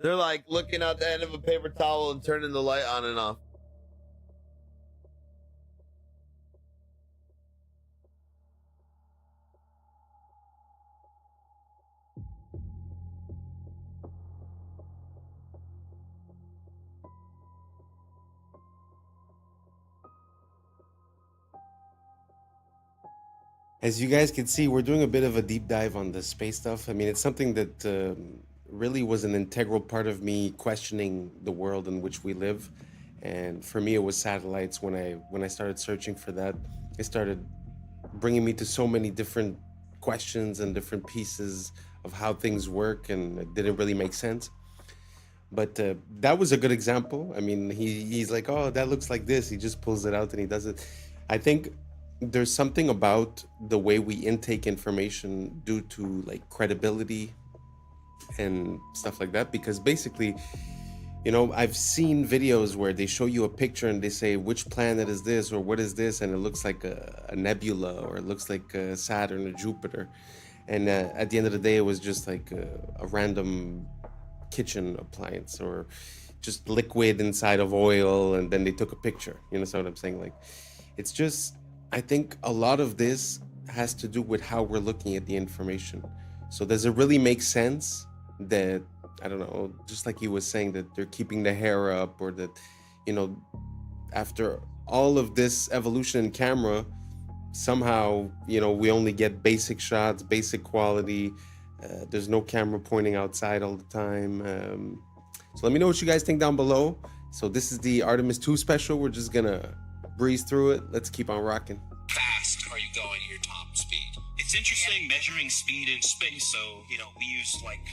They're like looking out the end of a paper towel and turning the light on and off. As you guys can see, we're doing a bit of a deep dive on the space stuff. I mean, it's something that really was an integral part of me questioning the world in which we live. And for me, it was satellites. When I started searching for that, it started bringing me to so many different questions and different pieces of how things work, and it didn't really make sense. But that was a good example. I mean, he's like, oh, that looks like this. He just pulls it out and he does it. I think there's something about the way we intake information due to like credibility and stuff like that, because basically, you know, I've seen videos where they show you a picture and they say, which planet is this or what is this, and it looks like a nebula, or it looks like Saturn or Jupiter, and at the end of the day it was just like a random kitchen appliance or just liquid inside of oil, and then they took a picture. You know what I'm saying? Like, it's just, I think a lot of this has to do with how we're looking at the information. So does it really make sense that, I don't know, just like he was saying, that they're keeping the hair up, or that, you know, after all of this evolution in camera, somehow, you know, we only get basic shots, basic quality. There's no camera pointing outside all the time. So let me know what you guys think down below. So this is the Artemis 2 special. We're just gonna breeze through it. Let's keep on rocking. Fast are you going your top speed? It's interesting measuring speed in space. So, we use like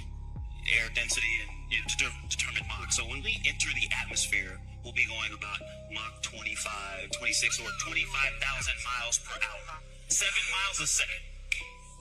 air density and to determine Mach. So when we enter the atmosphere, we'll be going about Mach 25, 26, or 25,000 miles per hour. 7 miles a second.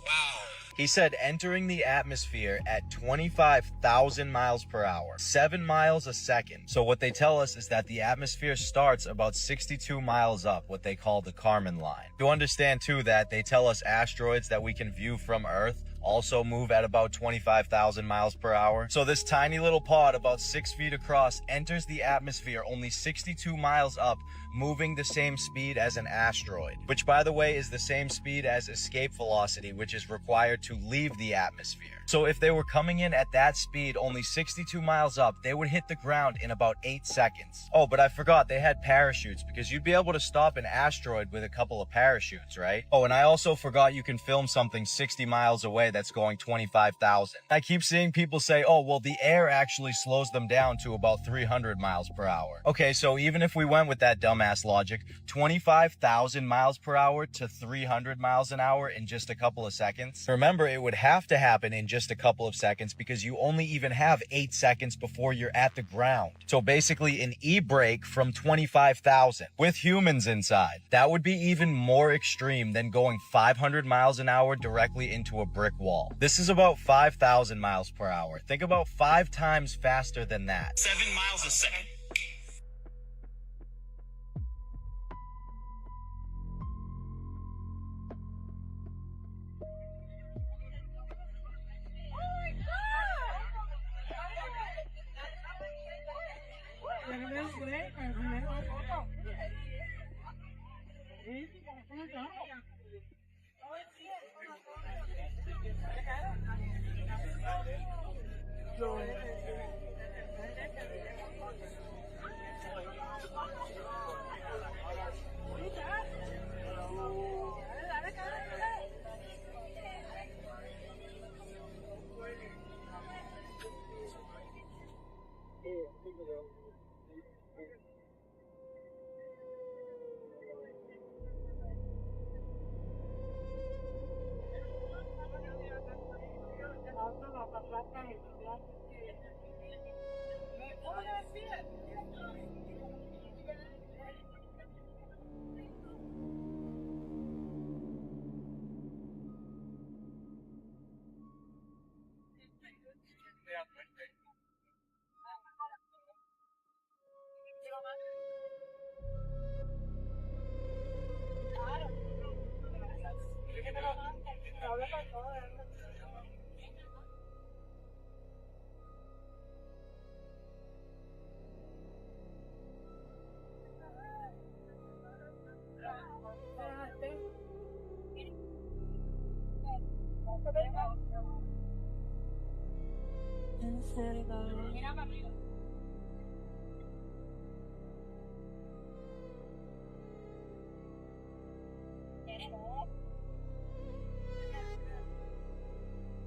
Wow. He said entering the atmosphere at 25,000 miles per hour, 7 miles a second. So what they tell us is that the atmosphere starts about 62 miles up, what they call the Kármán line. You understand too that they tell us asteroids that we can view from Earth also move at about 25,000 miles per hour. So this tiny little pod about 6 feet across enters the atmosphere only 62 miles up, moving the same speed as an asteroid, which by the way is the same speed as escape velocity, which is required to leave the atmosphere. So if they were coming in at that speed, only 62 miles up, they would hit the ground in about 8 seconds. Oh, but I forgot they had parachutes, because you'd be able to stop an asteroid with a couple of parachutes, right? Oh, and I also forgot you can film something 60 miles away that's going 25,000. I keep seeing people say, oh, well, the air actually slows them down to about 300 miles per hour. Okay, so even if we went with that dumbass logic, 25,000 miles per hour to 300 miles an hour in just a couple of seconds. Remember, it would have to happen in just a couple of seconds because you only even have 8 seconds before you're at the ground. So basically an e-brake from 25,000 with humans inside. That would be even more extreme than going 500 miles an hour directly into a brick wall. This is about 5,000 miles per hour. Think about 5 times faster than that. 7 miles a second.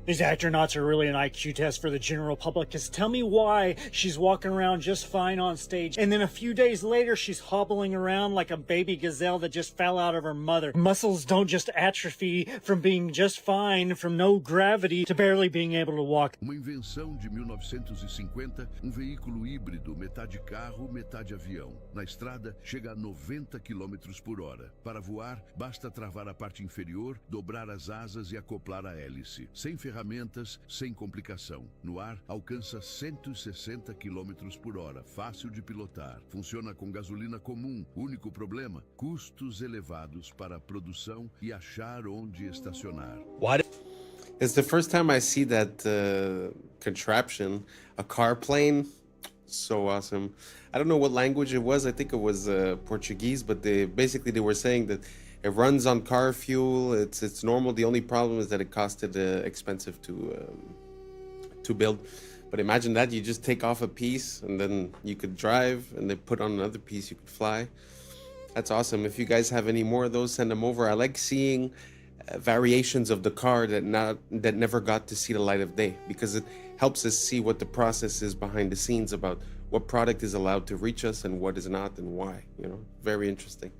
These astronauts are really an IQ test for the general public, because tell me why she's walking around just fine on stage, and then a few days later she's hobbling around like a baby gazelle that just fell out of her mother. Muscles don't just atrophy from being just fine, from no gravity, to barely being able to walk. Uma invenção de 1950, veículo híbrido, metade carro, metade avião. Na estrada, chega a 90 km por hora. Para voar, basta travar a parte inferior, dobrar as asas e acoplar a hélice. Sem ferramentas, sem complicação. No ar, alcança 160 km por hora, fácil de pilotar. Funciona com gasolina comum. Único problema, custos elevados para a produção e achar onde estacionar. It's the first time I see that contraption, a car plane. So awesome. I don't know what language it was. I think it was Portuguese, but they were saying that it runs on car fuel. It's normal. The only problem is that it costed expensive to build. But imagine that you just take off a piece and then you could drive, and then put on another piece, you could fly. That's awesome. If you guys have any more of those, send them over. I like seeing variations of the car that never got to see the light of day, because it helps us see what the process is behind the scenes about what product is allowed to reach us and what is not, and why. Very interesting.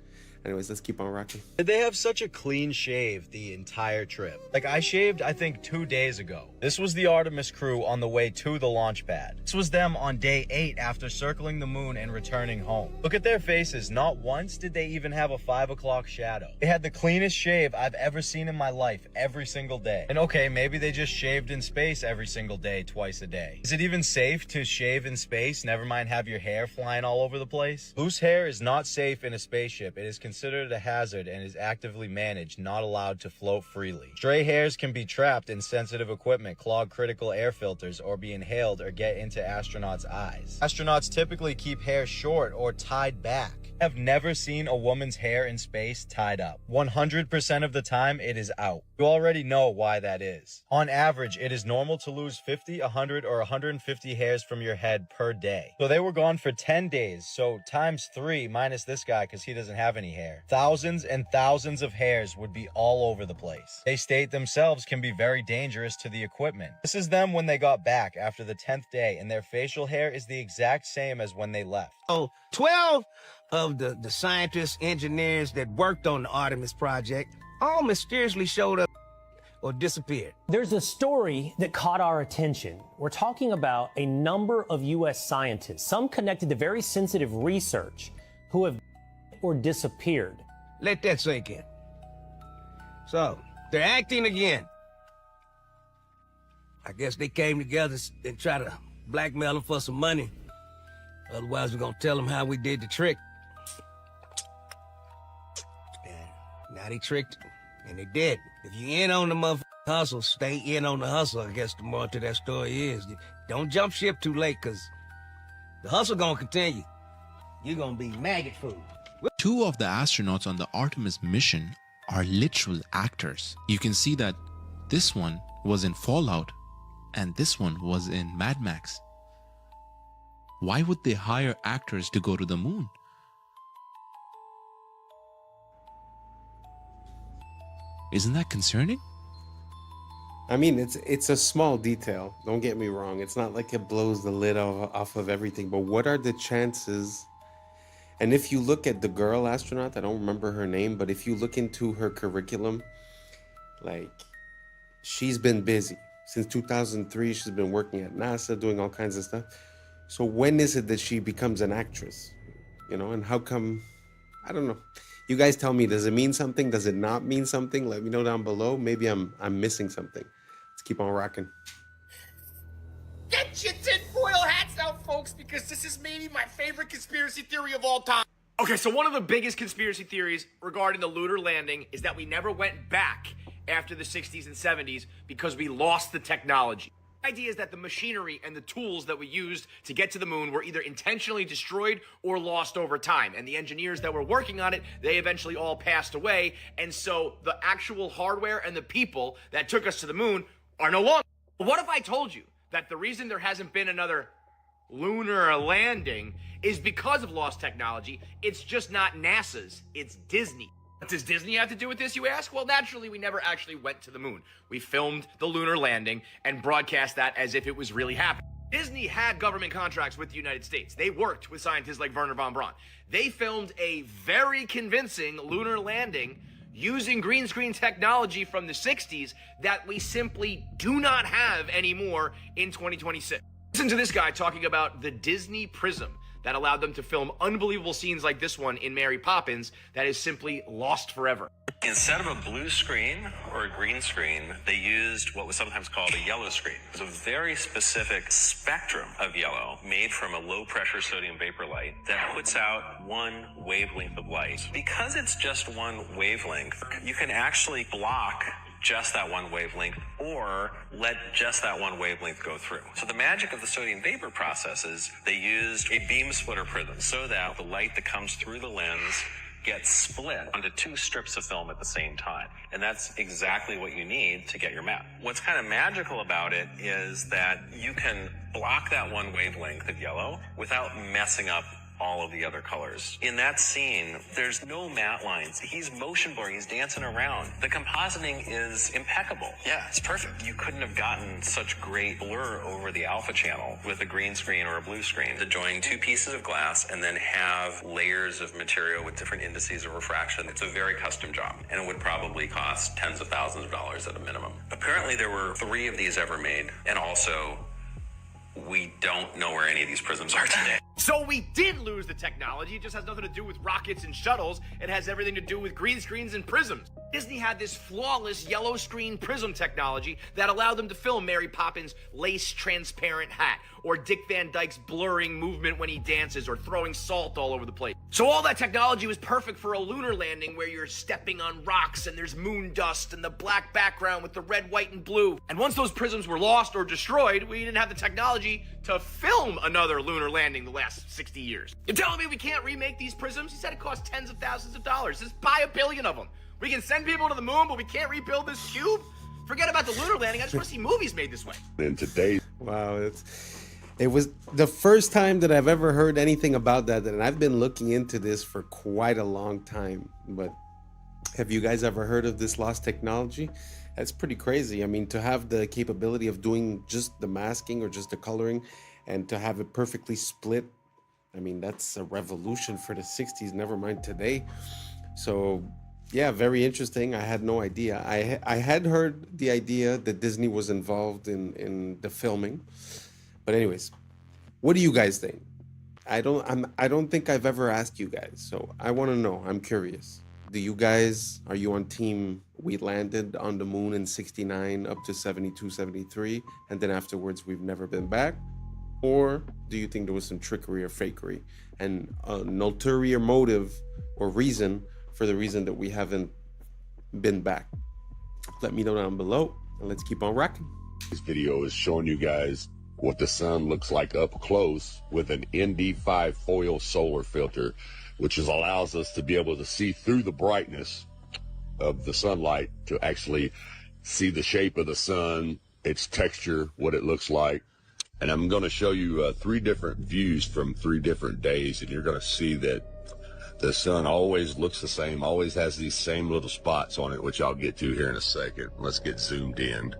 Anyways, let's keep on rocking. Did they have such a clean shave the entire trip? Like, I shaved, I think, 2 days ago. This was the Artemis crew on the way to the launch pad. This was them on day 8 after circling the moon and returning home. Look at their faces. Not once did they even have a 5 o'clock shadow. They had the cleanest shave I've ever seen in my life every single day. And okay, maybe they just shaved in space every single day, twice a day. Is it even safe to shave in space? Never mind have your hair flying all over the place. Loose hair is not safe in a spaceship. It is considered a hazard and is actively managed, not allowed to float freely. Stray hairs can be trapped in sensitive equipment, clog critical air filters, or be inhaled or get into astronauts' eyes. Astronauts typically keep hair short or tied back. I've never seen a woman's hair in space tied up. 100% of the time, it is out. You already know why that is. On average, it is normal to lose 50, 100, or 150 hairs from your head per day. So they were gone for 10 days, so times 3 minus this guy because he doesn't have any hair. Thousands and thousands of hairs would be all over the place. They state themselves can be very dangerous to the equipment. This is them when they got back after the 10th day, and their facial hair is the exact same as when they left. Oh, 12 of the scientists, engineers that worked on the Artemis project all mysteriously showed up or disappeared. There's a story that caught our attention. We're talking about a number of U.S. scientists, some connected to very sensitive research, who have or disappeared. Let that sink in. So, they're acting again. I guess they came together and tried to blackmail them for some money. Otherwise, we're gonna tell them how we did the trick. And now they tricked, and they did. If you in on the motherfucking hustle, stay in on the hustle, I guess the more to that story is. Don't jump ship too late, because the hustle gonna continue. You're gonna be maggot food. 2 of the astronauts on the Artemis mission are literal actors. You can see that this one was in Fallout and this one was in Mad Max. Why would they hire actors to go to the moon? Isn't that concerning? I mean, it's a small detail. Don't get me wrong. It's not like it blows the lid off of everything. But what are the chances? And if you look at the girl astronaut, I don't remember her name, but if you look into her curriculum, like, she's been busy. Since 2003, she's been working at NASA, doing all kinds of stuff. So when is it that she becomes an actress? You know, and how come? I don't know. You guys tell me, does it mean something? Does it not mean something? Let me know down below. Maybe I'm missing something. Let's keep on rocking. Get your tinfoil hats out, folks, because this is maybe my favorite conspiracy theory of all time. Okay, so one of the biggest conspiracy theories regarding the lunar landing is that we never went back after the 60s and 70s because we lost the technology. The idea is that the machinery and the tools that we used to get to the moon were either intentionally destroyed or lost over time. And the engineers that were working on it, they eventually all passed away. And so the actual hardware and the people that took us to the moon are no longer. What if I told you that the reason there hasn't been another lunar landing is because of lost technology? It's just not NASA's, it's Disney. What does Disney have to do with this, you ask? Well, naturally, we never actually went to the moon. We filmed the lunar landing and broadcast that as if it was really happening. Disney had government contracts with the United States. They worked with scientists like Wernher von Braun. They filmed a very convincing lunar landing using green screen technology from the 60s that we simply do not have anymore in 2026. Listen to this guy talking about the Disney Prism that allowed them to film unbelievable scenes like this one in Mary Poppins that is simply lost forever. Instead of a blue screen or a green screen, they used what was sometimes called a yellow screen. It was a very specific spectrum of yellow made from a low-pressure sodium vapor light that puts out one wavelength of light. Because it's just one wavelength, you can actually block just that one wavelength or let just that one wavelength go through. So the magic of the sodium vapor process is they used a beam splitter prism so that the light that comes through the lens gets split onto 2 strips of film at the same time. And that's exactly what you need to get your map. What's kind of magical about it is that you can block that one wavelength of yellow without messing up all of the other colors. In that scene, there's no matte lines. He's motion blurring, he's dancing around. The compositing is impeccable. Yeah, it's perfect. You couldn't have gotten such great blur over the alpha channel with a green screen or a blue screen. To join two pieces of glass and then have layers of material with different indices of refraction, it's a very custom job, and it would probably cost tens of thousands of dollars at a minimum. Apparently there were 3 of these ever made, and also we don't know where any of these prisms are today. So we did lose the technology. It just has nothing to do with rockets and shuttles. It has everything to do with green screens and prisms. Disney had this flawless yellow screen prism technology that allowed them to film Mary Poppins' lace transparent hat, or Dick Van Dyke's blurring movement when he dances, or throwing salt all over the place. So all that technology was perfect for a lunar landing where you're stepping on rocks and there's moon dust and the black background with the red, white, and blue. And once those prisms were lost or destroyed, we didn't have the technology to film another lunar landing the last 60 years. You're telling me we can't remake these prisms? He said it costs tens of thousands of dollars. Just buy 1 billion of them. We can send people to the moon, but we can't rebuild this cube? Forget about the lunar landing. I just want to see movies made this way. In today, wow, it was the first time that I've ever heard anything about that, and I've been looking into this for quite a long time. But have you guys ever heard of this lost technology? That's pretty crazy. I mean, to have the capability of doing just the masking or just the coloring and to have it perfectly split, I mean, that's a revolution for the 60s, never mind today. So yeah, very interesting. I had no idea. I had heard the idea that Disney was involved in the filming. But anyways, what do you guys think? I don't think I've ever asked you guys, so I want to know. I'm curious. Are you on team we landed on the moon in 69 up to 72, 73, and then afterwards we've never been back? Or do you think there was some trickery or fakery and an ulterior motive or reason for the reason that we haven't been back? Let me know down below, and let's keep on rocking. This video is showing you guys what the sun looks like up close with an ND5 foil solar filter, which allows us to be able to see through the brightness of the sunlight to actually see the shape of the sun, its texture, what it looks like. And I'm going to show you 3 different views from 3 different days, and you're going to see that the sun always looks the same, always has these same little spots on it, which I'll get to here in a second. Let's get zoomed in.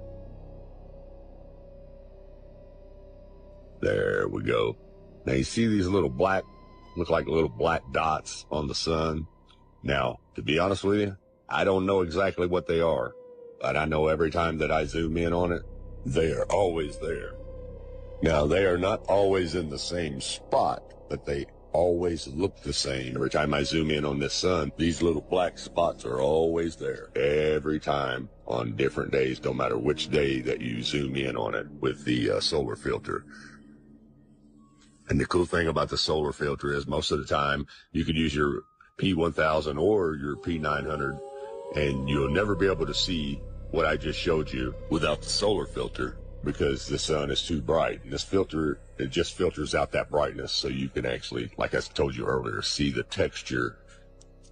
There we go. Now you see these little black, look like little black dots on the sun. Now, to be honest with you, I don't know exactly what they are, but I know every time that I zoom in on it, they are always there. Now, they are not always in the same spot, but they always look the same. Every time I zoom in on this sun, these little black spots are always there. Every time on different days, no matter which day that you zoom in on it with the solar filter. And the cool thing about the solar filter is most of the time you could use your P1000 or your P900 and you'll never be able to see what I just showed you without the solar filter because the sun is too bright. And this filter, it just filters out that brightness so you can actually, like I told you earlier, see the texture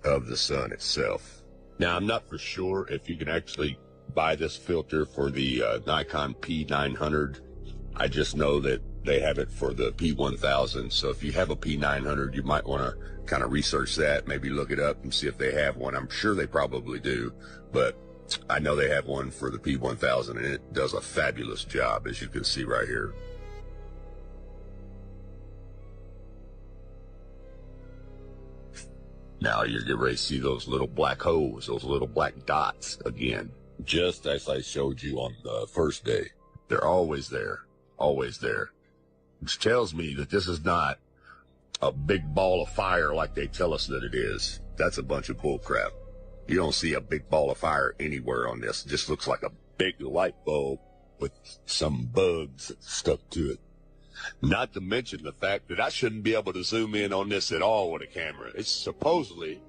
of the sun itself. Now, I'm not for sure if you can actually buy this filter for the Nikon P900. I just know that they have it for the P1000. So if you have a P900, you might want to kind of research that, maybe look it up and see if they have one. I'm sure they probably do, but I know they have one for the P1000 and it does a fabulous job, as you can see right here. Now you're getting ready to see those little black holes, those little black dots again, just as I showed you on the first day. They're always there, always there. Which tells me that this is not a big ball of fire like they tell us that it is. That's a bunch of bull crap. You don't see a big ball of fire anywhere on this. It just looks like a big light bulb with some bugs stuck to it. Not to mention the fact that I shouldn't be able to zoom in on this at all with a camera. It's supposedly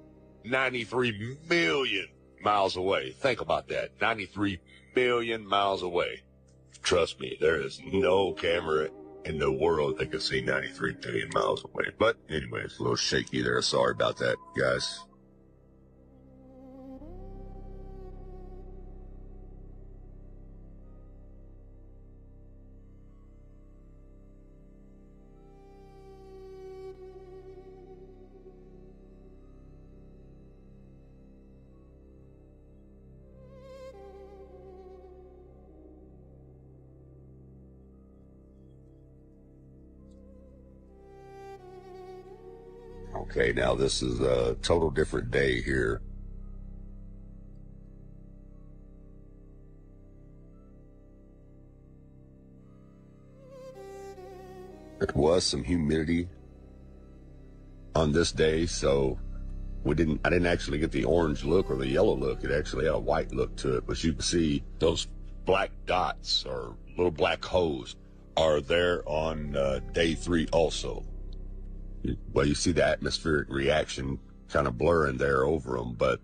93 million miles away. Think about that. 93 million miles away. Trust me, there is no camera in the world that can see 93 million miles away. But anyway, it's a little shaky there. Sorry about that, guys. Okay, now this is a total different day here. There was some humidity on this day, so I didn't actually get the orange look or the yellow look. It actually had a white look to it. But you can see those black dots or little black holes are there on day 3 also. Well, you see the atmospheric reaction kind of blurring there over them, but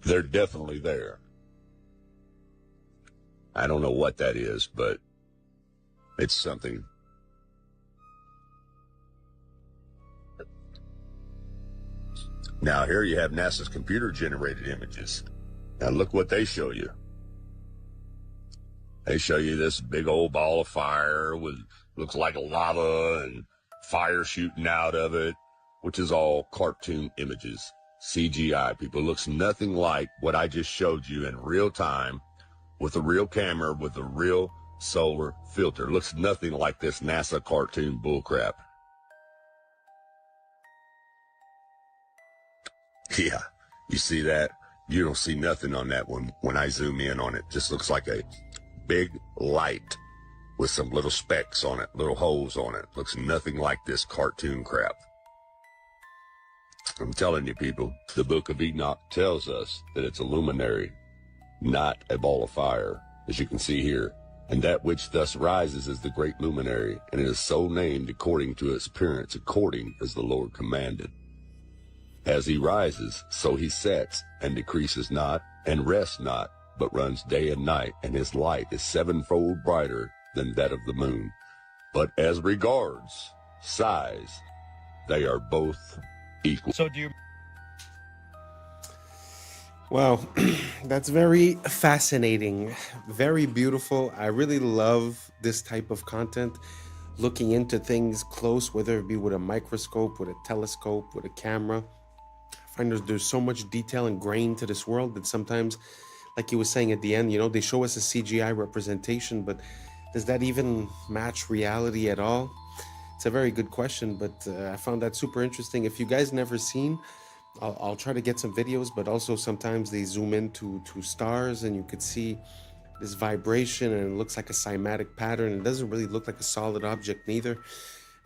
they're definitely there. I don't know what that is, but it's something. Now here you have NASA's computer-generated images. Now look what they show you. They show you this big old ball of fire with looks like lava and fire shooting out of it, which is all cartoon images. CGI, people. It looks nothing like what I just showed you in real time with a real camera with a real solar filter. It looks nothing like this NASA cartoon bullcrap. Yeah, you see that? You don't see nothing on that one when I zoom in on it. Just looks like a big light with some little specks on it, little holes on it. Looks nothing like this cartoon crap. I'm telling you, people, the Book of Enoch tells us that it's a luminary, not a ball of fire, as you can see here. And that which thus rises is the great luminary, and it is so named according to its appearance, according as the Lord commanded. As he rises, so he sets, and decreases not, and rests not, but runs day and night, and his light is 7-fold brighter than that of the moon. But as regards size, they are both equal. So do you... Wow, that's very fascinating, very beautiful. I really love this type of content, looking into things close, whether it be with a microscope, with a telescope, with a camera. I find there's so much detail and grain to this world that sometimes, like you were saying at the end, you know, they show us a CGI representation, but does that even match reality at all? It's a very good question, but I found that super interesting. If you guys never seen, I'll try to get some videos, but also sometimes they zoom into stars and you could see this vibration and it looks like a cymatic pattern. It doesn't really look like a solid object neither.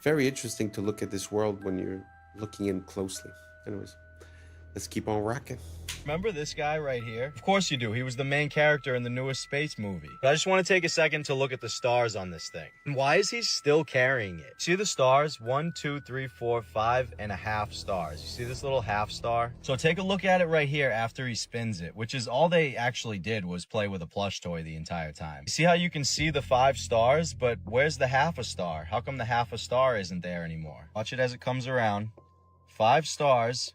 Very interesting to look at this world when you're looking in closely. Anyways, let's keep on rocking. Remember this guy right here? Of course you do. He was the main character in the newest space movie. But I just want to take a second to look at the stars on this thing. And why is he still carrying it? See the stars? 1, 2, 3, 4, 5.5 stars. You see this little half star? So take a look at it right here after he spins it, which is all they actually did was play with a plush toy the entire time. You see how you can see the 5 stars, but where's the half a star? How come the half a star isn't there anymore? Watch it as it comes around. 5 stars.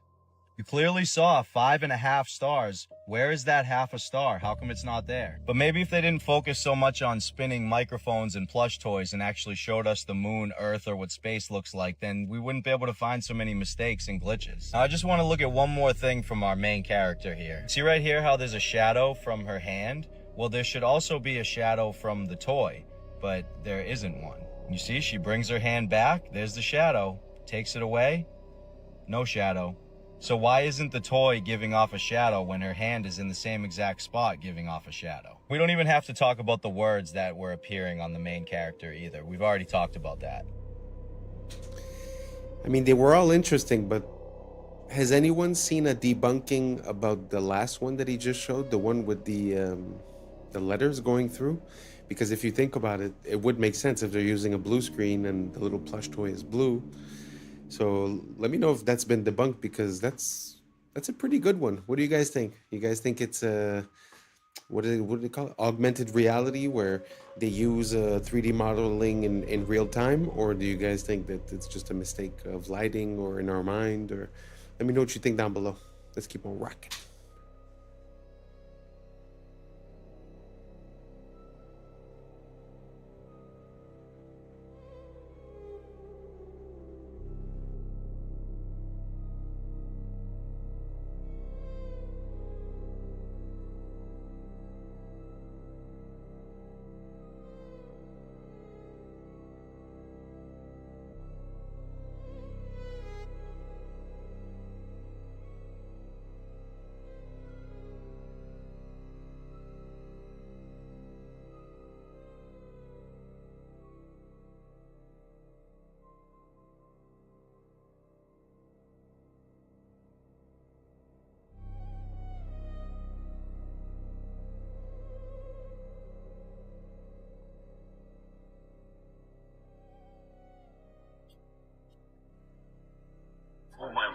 You clearly saw 5.5 stars. Where is that half a star? How come it's not there? But maybe if they didn't focus so much on spinning microphones and plush toys and actually showed us the moon, Earth, or what space looks like, then we wouldn't be able to find so many mistakes and glitches. Now, I just want to look at one more thing from our main character here. See right here how there's a shadow from her hand? Well, there should also be a shadow from the toy, but there isn't one. You see, she brings her hand back. There's the shadow. Takes it away. No shadow. So why isn't the toy giving off a shadow when her hand is in the same exact spot giving off a shadow? We don't even have to talk about the words that were appearing on the main character either. We've already talked about that. I mean, they were all interesting, but has anyone seen a debunking about the last one that he just showed? The one with the letters going through? Because if you think about it, it would make sense if they're using a blue screen and the little plush toy is blue. So let me know if that's been debunked, because that's a pretty good one. What do you guys think? You guys think it's what do they call it? Augmented reality, where they use 3D modeling in real time? Or do you guys think that it's just a mistake of lighting or in our mind? Or let me know what you think down below. Let's keep on rocking.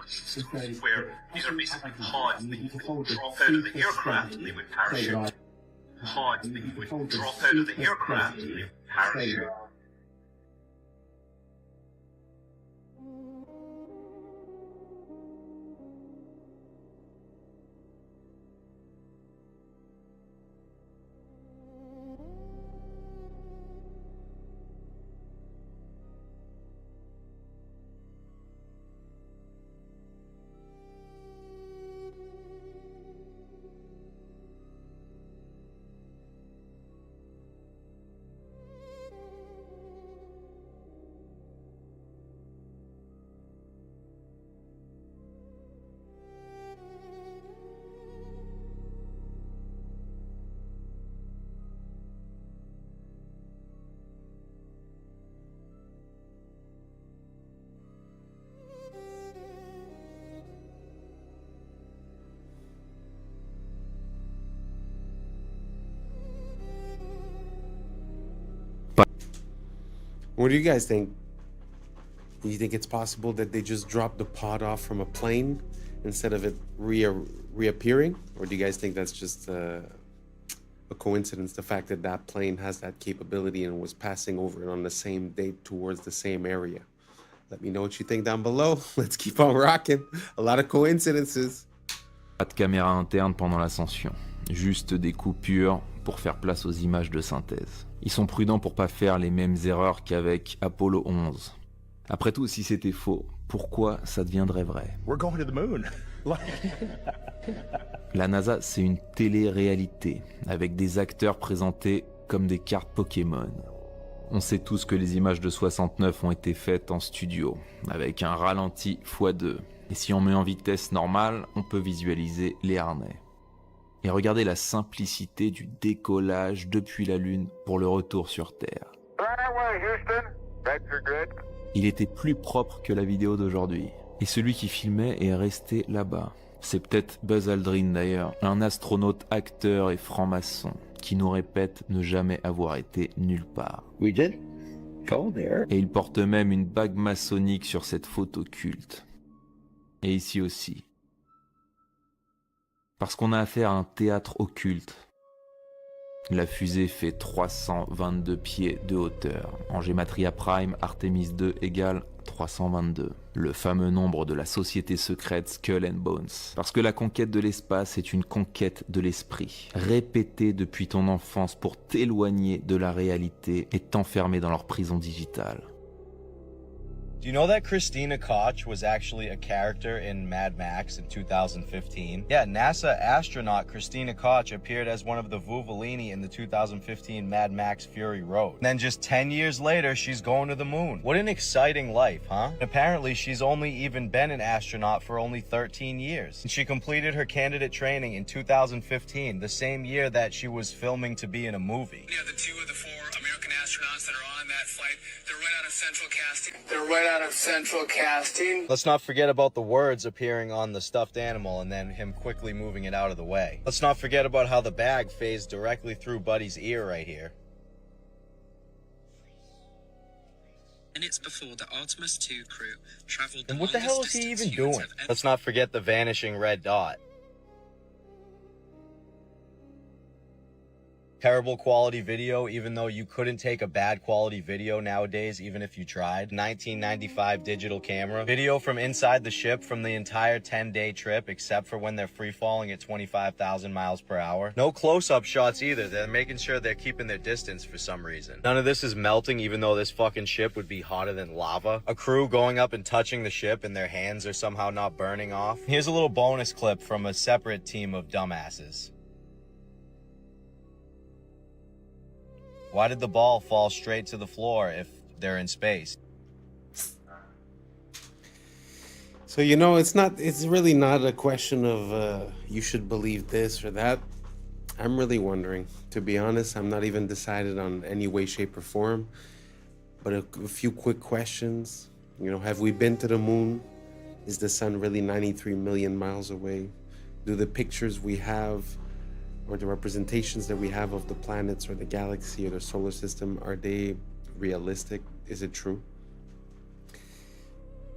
systems where these are basically pods that you would drop out of the aircraft and they would parachute. Pods that you would drop out of the aircraft and they would parachute. What do you guys think? Do you think it's possible that they just dropped the pod off from a plane instead of it reappearing? Or do you guys think that's just a coincidence, the fact that that plane has that capability and was passing over it on the same date towards the same area? Let me know what you think down below. Let's keep on rocking. A lot of coincidences. Pas de caméra interne pendant l'ascension, juste des coupures pour faire place aux images de synthèse. Ils sont prudents pour pas faire les mêmes erreurs qu'avec Apollo 11. Après tout, si c'était faux, pourquoi ça deviendrait vrai? We're going to the moon. La NASA, c'est une télé-réalité, avec des acteurs présentés comme des cartes Pokémon. On sait tous que les images de 69 ont été faites en studio, avec un ralenti x2. Et si on met en vitesse normale, on peut visualiser les harnais. Et regardez la simplicité du décollage depuis la Lune pour le retour sur Terre. Il était plus propre que la vidéo d'aujourd'hui. Et celui qui filmait est resté là-bas. C'est peut-être Buzz Aldrin d'ailleurs, un astronaute, acteur et franc-maçon, qui nous répète ne jamais avoir été nulle part. We did go there. Et il porte même une bague maçonnique sur cette photo culte. Et ici aussi. Parce qu'on a affaire à un théâtre occulte. La fusée fait 322 pieds de hauteur. En Gematria Prime, Artemis 2 égale 322. Le fameux nombre de la société secrète Skull and Bones. Parce que la conquête de l'espace est une conquête de l'esprit. Répétée depuis ton enfance pour t'éloigner de la réalité et t'enfermer dans leur prison digitale. Do you know that Christina Koch was actually a character in Mad Max in 2015? Yeah, NASA astronaut Christina Koch appeared as one of the Vuvolini in the 2015 Mad Max Fury Road. And then just 10 years later, she's going to the moon. What an exciting life, huh? Apparently, she's only even been an astronaut for only 13 years. And she completed her candidate training in 2015, the same year that she was filming to be in a movie. Yeah, the 2 of the 4 American astronauts that are on that flight, they're right out of central casting. They're right out of central casting. Let's not forget about the words appearing on the stuffed animal and then him quickly moving it out of the way. Let's not forget about how the bag phased directly through Buddy's ear right here. Minutes before the Artemis 2 crew traveled the And what the hell is he even doing? Let's not forget the vanishing red dot. Terrible quality video, even though you couldn't take a bad quality video nowadays, even if you tried. 1995 digital camera. Video from inside the ship from the entire 10-day trip, except for when they're free falling at 25,000 miles per hour. No close-up shots either. They're making sure they're keeping their distance for some reason. None of this is melting, even though this fucking ship would be hotter than lava. A crew going up and touching the ship and their hands are somehow not burning off. Here's a little bonus clip from a separate team of dumbasses. Why did the ball fall straight to the floor if they're in space? So, you know, it's really not a question of you should believe this or that. I'm really wondering. To be honest, I'm not even decided on any way, shape, or form. But a few quick questions. You know, have we been to the moon? Is the sun really 93 million miles away? Do the pictures we have or the representations that we have of the planets or the galaxy or the solar system, are they realistic? Is it true?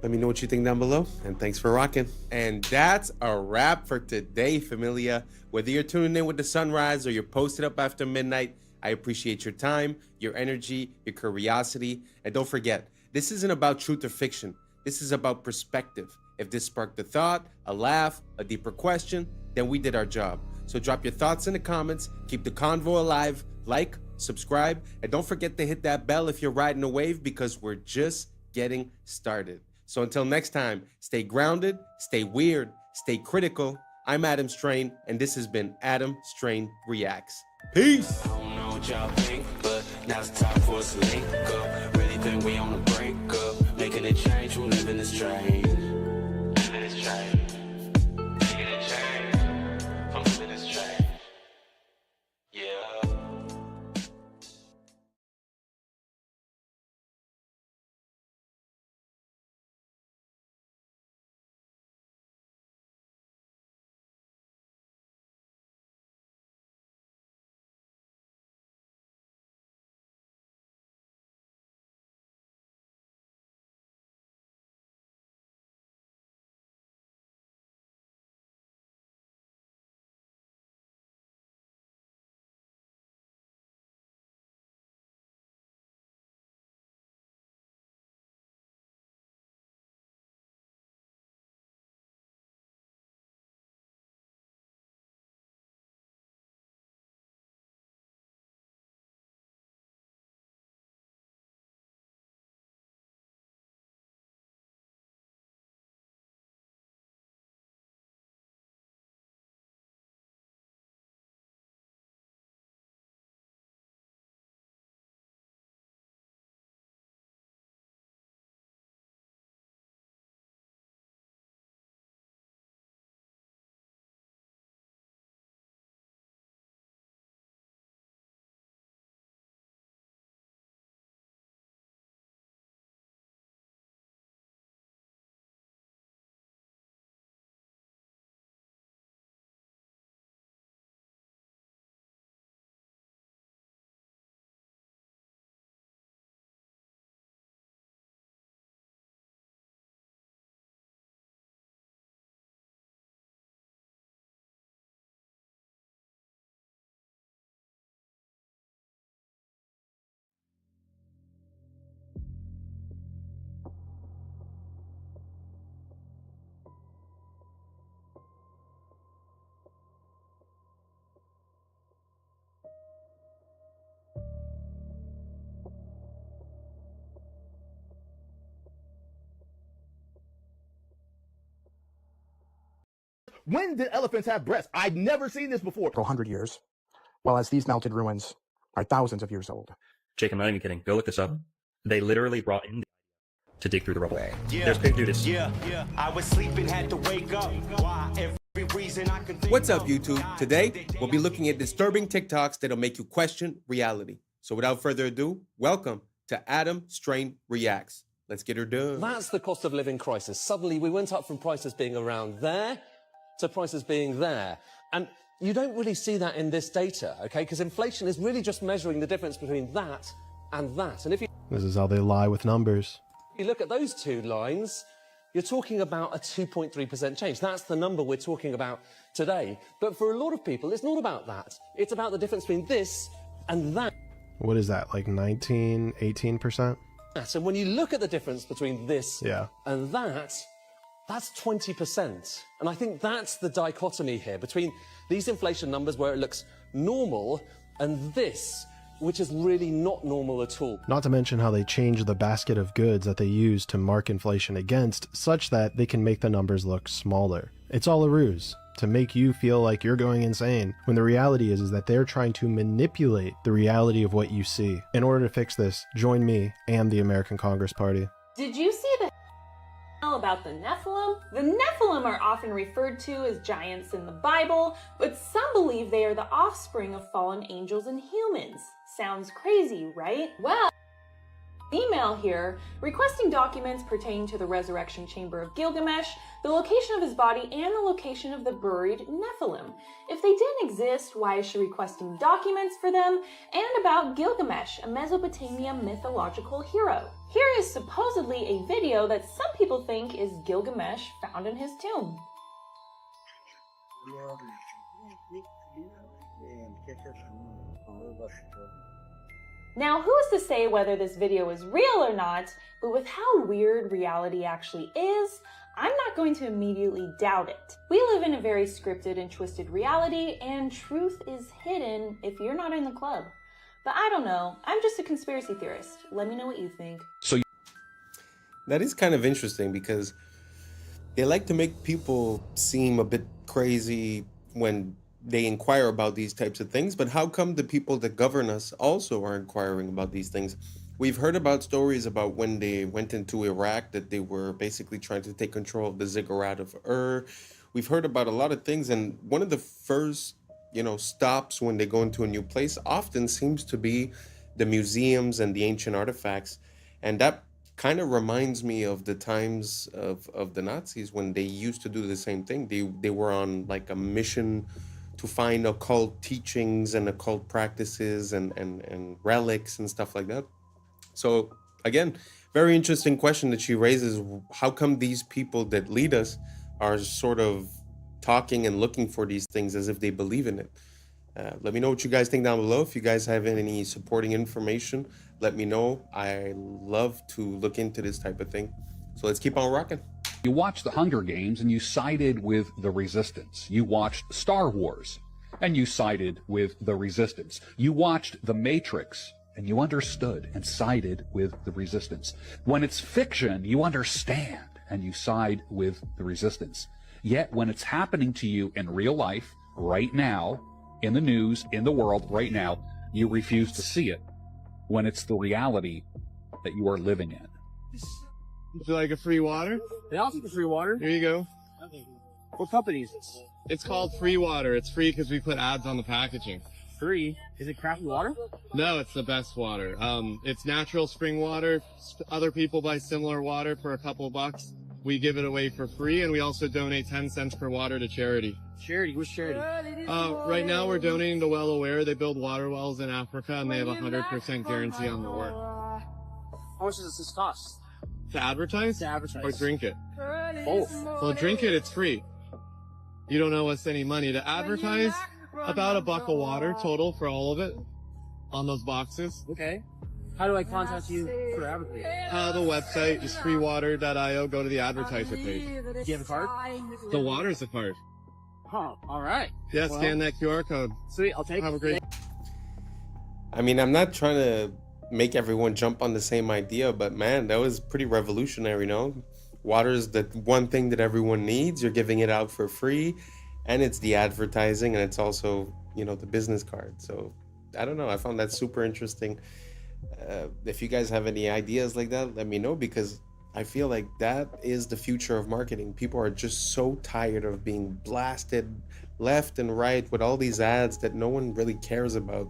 Let me know what you think down below, and thanks for rocking. And that's a wrap for today, familia. Whether you're tuning in with the sunrise or you're posted up after midnight, I appreciate your time, your energy, your curiosity. And don't forget, this isn't about truth or fiction. This is about perspective. If this sparked a thought, a laugh, a deeper question, then we did our job. So drop your thoughts in the comments, keep the convo alive, like, subscribe, and don't forget to hit that bell if you're riding a wave, because we're just getting started. So until next time, stay grounded, stay weird, stay critical. I'm Adam Strain, and this has been Adam Strain Reacts. Peace! I don't know what y'all think, but now's the time for us to link up. Really think we on the brink of making a change from living this strange. Living this strange. Making a change from living this strange. Yeah. When did elephants have breasts? I'd never seen this before. 100 years, while as these melted ruins are thousands of years old. Jake, I'm not even kidding. Go look this up. They literally brought in to dig through the rubble. Yeah, There's big dudes. yeah. I was sleeping, had to wake up. Why? Every reason I can think What's up, of. YouTube? Today, we'll be looking at disturbing TikToks that'll make you question reality. So without further ado, welcome to Adam Strain Reacts. Let's get her done. That's the cost of living crisis. Suddenly, we went up from prices being around there to prices being there. And you don't really see that in this data, okay? Because inflation is really just measuring the difference between that and that. And if you This is how they lie with numbers. look at those two lines, you're talking about a 2.3% change. That's the number we're talking about today. But for a lot of people, it's not about that. It's about the difference between this and that. What is that, like 19, 18%? And when you look at the difference between this and that, that's 20%. And I think that's the dichotomy here between these inflation numbers where it looks normal and this, which is really not normal at all. Not to mention how they change the basket of goods that they use to mark inflation against, such that they can make the numbers look smaller. It's all a ruse to make you feel like you're going insane, when the reality is that they're trying to manipulate the reality of what you see. In order to fix this, join me and the American Congress Party. Did you see the about the Nephilim? The Nephilim are often referred to as giants in the Bible, but some believe they are the offspring of fallen angels and humans. Sounds crazy, right? Well, email here requesting documents pertaining to the resurrection chamber of Gilgamesh, the location of his body, and the location of the buried Nephilim. If they didn't exist, why is she requesting documents for them? And about Gilgamesh, a Mesopotamia mythological hero. Here is supposedly a video that some people think is Gilgamesh found in his tomb. Now, who is to say whether this video is real or not, but with how weird reality actually is, I'm not going to immediately doubt it. We live in a very scripted and twisted reality, and truth is hidden if you're not in the club. But I don't know, I'm just a conspiracy theorist. Let me know what you think. That is kind of interesting because they like to make people seem a bit crazy when they inquire about these types of things, but how come the people that govern us also are inquiring about these things? We've heard about stories about when they went into Iraq that they were basically trying to take control of the ziggurat of Ur. We've heard about a lot of things, and one of the first, stops when they go into a new place often seems to be the museums and the ancient artifacts. And that kind of reminds me of the times of the Nazis when they used to do the same thing. They were on like a mission to find occult teachings and occult practices and relics and stuff like that. So again, very interesting question that she raises. How come these people that lead us are sort of talking and looking for these things as if they believe in it? Let me know what you guys think down below. If you guys have any supporting information, let me know. I love to look into this type of thing. So let's keep on rocking. You watched the Hunger Games and you sided with the Resistance. You watched Star Wars and you sided with the Resistance. You watched The Matrix and you understood and sided with the Resistance. When it's fiction, you understand and you side with the Resistance. Yet when it's happening to you in real life, right now, in the news, in the world, right now, you refuse to see it when it's the reality that you are living in. Would you like a free water? They also give free water. Here you go. What company is this? It's called Free Water. It's free because we put ads on the packaging. Free? Is it crappy water? No, it's the best water. It's natural spring water. Other people buy similar water for a couple bucks. We give it away for free, and we also donate 10 cents per water to charity. Charity? Which charity? Right now we're donating to Well Aware. They build water wells in Africa, and they have 100% guarantee on the work. How much does this cost? To advertise? To advertise. Or drink it? Both. So drink it, it's free. You don't owe us any money. To advertise, about $1 of water total for all of it on those boxes. Okay. How do I contact you for advertising? The website is freewater.io. Go to the advertiser page. Do you have a card? The water's the card. Oh, all right. Yeah, Well, scan that QR code. Sweet, I'll take it. Have a great I mean, I'm not trying to make everyone jump on the same idea, but man, that was pretty revolutionary, no? Water is the one thing that everyone needs. You're giving it out for free, and it's the advertising, and it's also, the business card. So I don't know. I found that super interesting. If you guys have any ideas like that, let me know, because I feel like that is the future of marketing. People are just so tired of being blasted left and right with all these ads that no one really cares about.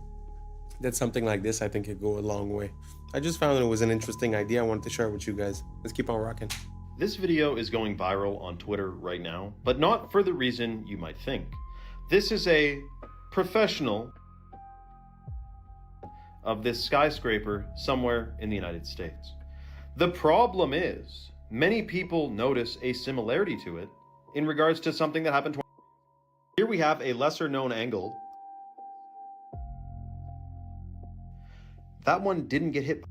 That something like this, I think, could go a long way. I just found it was an interesting idea. I wanted to share it with you guys. Let's keep on rocking. This video is going viral on Twitter right now, but not for the reason you might think. This is a professional of this skyscraper somewhere in the United States. The problem is, many people notice a similarity to it in regards to something that happened. Here we have a lesser known angle. That one didn't get hit.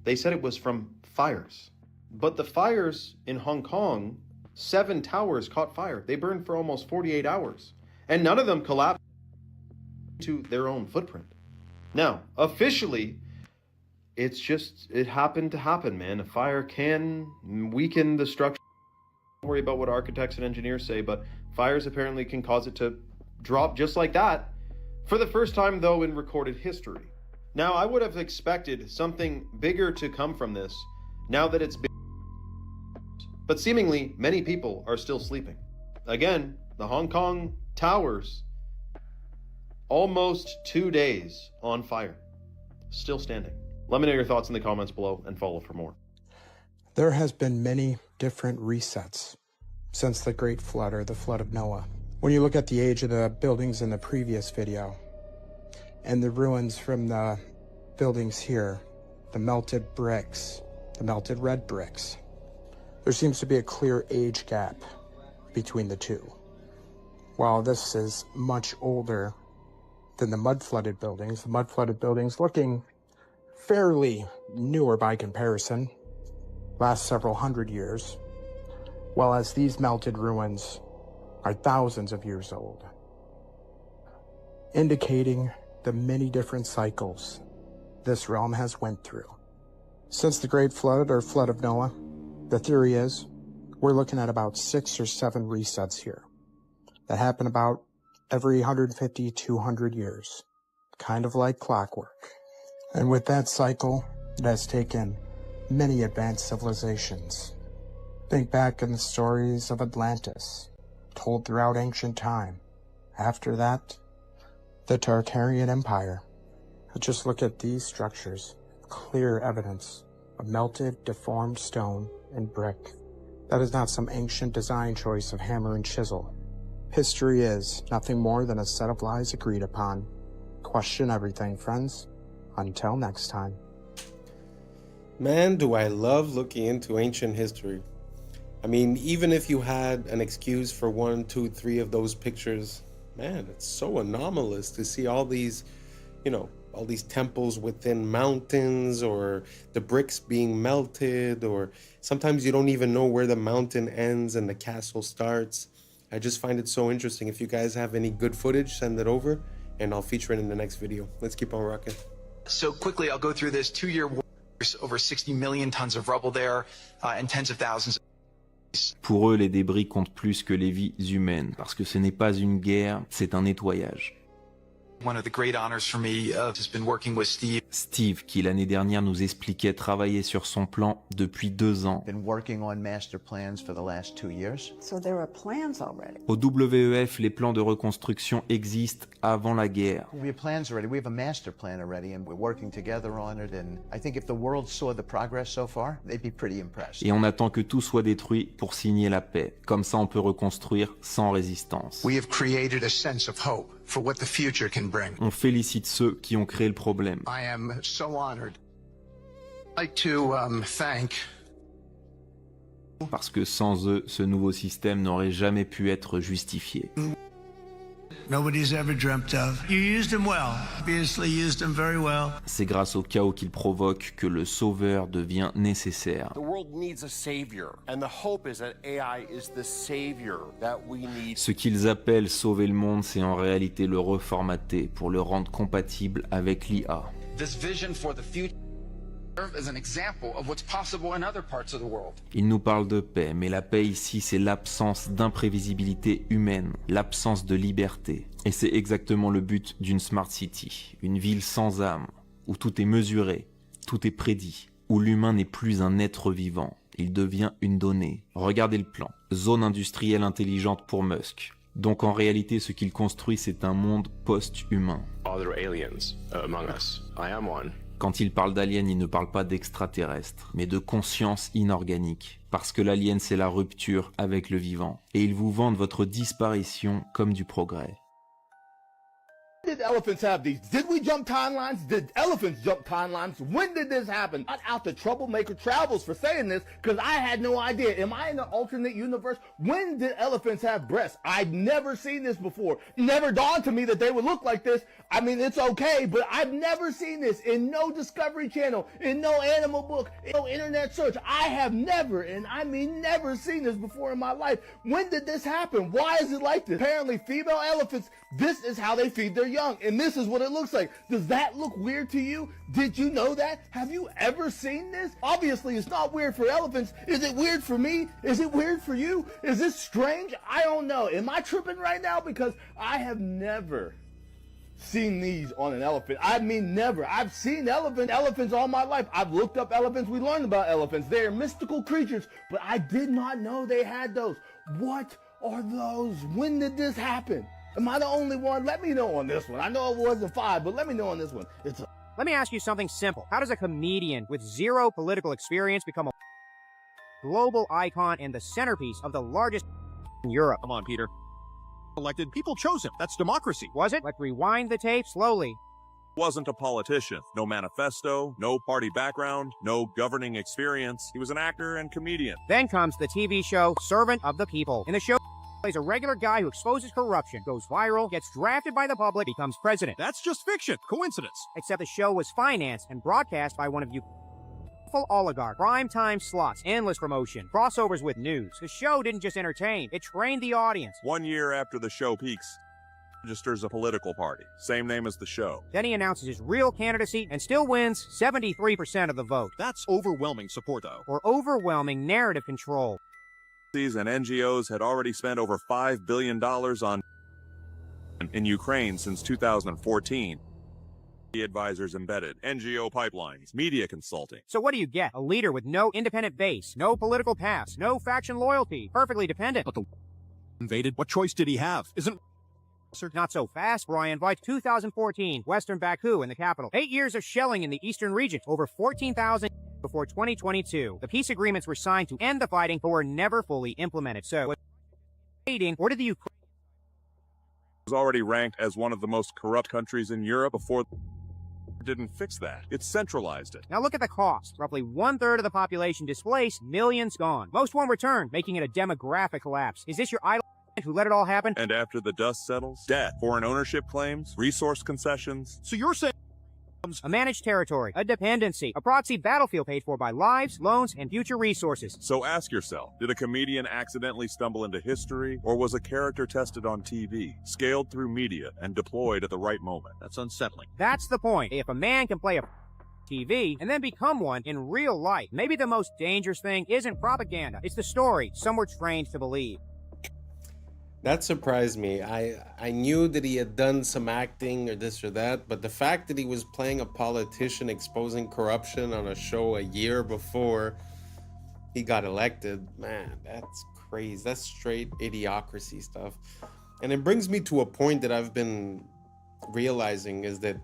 They said it was from fires. But the fires in Hong Kong, 7 towers caught fire. They burned for almost 48 hours. And none of them collapsed to their own footprint. Now, officially, it happened to happen, man. A fire can weaken the structure. Don't worry about what architects and engineers say, but fires apparently can cause it to drop just like that. For the first time, though, in recorded history. Now, I would have expected something bigger to come from this, now that it's been. But seemingly, many people are still sleeping. Again, the Hong Kong towers, almost 2 days on fire, still standing. Let me know your thoughts in the comments below and follow for more. There has been many different resets since the Great Flood or the Flood of Noah. When you look at the age of the buildings in the previous video and the ruins from the buildings here, the melted bricks, the melted red bricks, there seems to be a clear age gap between the two. While this is much older than the mud-flooded buildings looking fairly newer by comparison, last several hundred years, while as these melted ruins are thousands of years old, indicating the many different cycles this realm has went through. Since the Great Flood or Flood of Noah, the theory is we're looking at about 6 or 7 resets here that happen about every 150, 200 years, kind of like clockwork. And with that cycle, it has taken many advanced civilizations. Think back in the stories of Atlantis, told throughout ancient time. After that, the Tartarian Empire. Just look at these structures, clear evidence of melted, deformed stone and brick. That is not some ancient design choice of hammer and chisel. History is nothing more than a set of lies agreed upon. Question everything, friends. Until next time. Man, do I love looking into ancient history. I mean, even if you had an excuse for 1, 2, 3 of those pictures, man, it's so anomalous to see all these, all these temples within mountains, or the bricks being melted, or sometimes you don't even know where the mountain ends and the castle starts. I just find it so interesting. If you guys have any good footage, send it over and I'll feature it in the next video. Let's keep on rocking. So quickly, I'll go through this 2-year war, over 60 million tons of rubble there, and tens of thousands. Pour eux, les débris comptent plus que les vies humaines, parce que ce n'est pas une guerre, c'est un nettoyage. One of the great honors for me has been working with Steve. Steve, qui l'année dernière nous expliquait travailler sur son plan depuis 2 ans. Been working on master plans for the last 2 years. So there are plans already. Au WEF, les plans de reconstruction existent avant la guerre. We have plans already. We have a master plan already, and we're working together on it. And I think if the world saw the progress so far, they'd be pretty impressed. Et on attend que tout soit détruit pour signer la paix. Comme ça, on peut reconstruire sans résistance. We have created a sense of hope for what the future can bring. On félicite ceux qui ont créé le problème. I am so honored. I'd like to thank. Parce que sans eux, ce nouveau système n'aurait jamais pu être justifié. Nobody's ever dreamt of. You used him well. Obviously used him very well. C'est grâce au chaos qu'il provoque que le sauveur devient nécessaire. The world needs a savior, and the hope is that AI is the savior that we need. Ce qu'ils appellent sauver le monde, c'est en réalité le reformater pour le rendre compatible avec l'IA. This vision for the future as an example of what's possible in other parts of the world. Il nous parle de paix, mais la paix ici, c'est l'absence d'imprévisibilité humaine, l'absence de liberté. Et c'est exactement le but d'une Smart City, une ville sans âme, où tout est mesuré, tout est prédit, où l'humain n'est plus un être vivant, il devient une donnée. Regardez le plan, zone industrielle intelligente pour Musk. Donc en réalité, ce qu'il construit, c'est un monde post-humain. Are there aliens among us? I am one. Quand il parle d'alien, il ne parle pas d'extraterrestre, mais de conscience inorganique. Parce que l'alien, c'est la rupture avec le vivant. Et ils vous vendent votre disparition comme du progrès. Did elephants have these? Did we jump timelines? Did elephants jump timelines? When did this happen? Not out to Troublemaker Travels for saying this, because I had no idea. Am I in an alternate universe? When did elephants have breasts? I'd never seen this before. Never dawned to me that they would look like this. I mean, it's okay, but I've never seen this in no Discovery Channel, in no animal book, in no internet search. I have never, and I mean never, seen this before in my life. When did this happen? Why is it like this? Apparently, female elephants, this is how they feed their young, and this is what it looks like. Does that look weird to you? Did you know that? Have you ever seen this? Obviously, it's not weird for elephants. Is it weird for me? Is it weird for you? Is this strange? I don't know. Am I tripping right now? Because I have never seen these on an elephant. I mean, never. I've seen elephants all my life. I've looked up elephants. We learned about elephants. They are mystical creatures, but I did not know they had those. What are those? When did this happen? Am I the only one? Let me know on this one. I know it wasn't 5, but let me know on this one. It's Let me ask you something simple. How does a comedian with zero political experience become a global icon and the centerpiece of the largest in Europe? Come on, Peter. Elected, people chose him. That's democracy. Was it? Let's rewind the tape slowly. Wasn't a politician. No manifesto, no party background, no governing experience. He was an actor and comedian. Then comes the TV show Servant of the People. In the show, plays a regular guy who exposes corruption, goes viral, gets drafted by the public, becomes president. That's just fiction. Coincidence. Except the show was financed and broadcast by one of you oligarch. Prime time slots, endless promotion, crossovers with news. The show didn't just entertain, it trained the audience. 1 year after the show peaks, registers a political party. Same name as the show. Then he announces his real candidacy and still wins 73% of the vote. That's overwhelming support, though. Or overwhelming narrative control. And NGOs had already spent over $5 billion on in Ukraine since 2014. Advisors embedded, NGO pipelines, media consulting. So what do you get? A leader with no independent base, no political past, no faction loyalty, perfectly dependent. But the invaded, what choice did he have? Isn't not so fast, Brian. By 2014, Western Baku in the capital. 8 years of shelling in the eastern region, over 14,000 before 2022. The peace agreements were signed to end the fighting, but were never fully implemented. So, or did the Ukraine was already ranked as one of the most corrupt countries in Europe before didn't fix that. It centralized it. Now look at the cost. Roughly 1/3 of the population displaced, millions gone. Most won't return, making it a demographic collapse. Is this your idol who let it all happen? And after the dust settles, debt, foreign ownership claims, resource concessions. So you're saying a managed territory, a dependency, a proxy battlefield paid for by lives, loans, and future resources. So ask yourself, did a comedian accidentally stumble into history, or was a character tested on TV, scaled through media, and deployed at the right moment? That's unsettling. That's the point. If a man can play a TV and then become one in real life, maybe the most dangerous thing isn't propaganda. It's the story some were trained to believe. That surprised me. I knew that he had done some acting or this or that, but the fact that he was playing a politician exposing corruption on a show a year before he got elected, man, that's crazy. That's straight idiocracy stuff. And it brings me to a point that I've been realizing is that,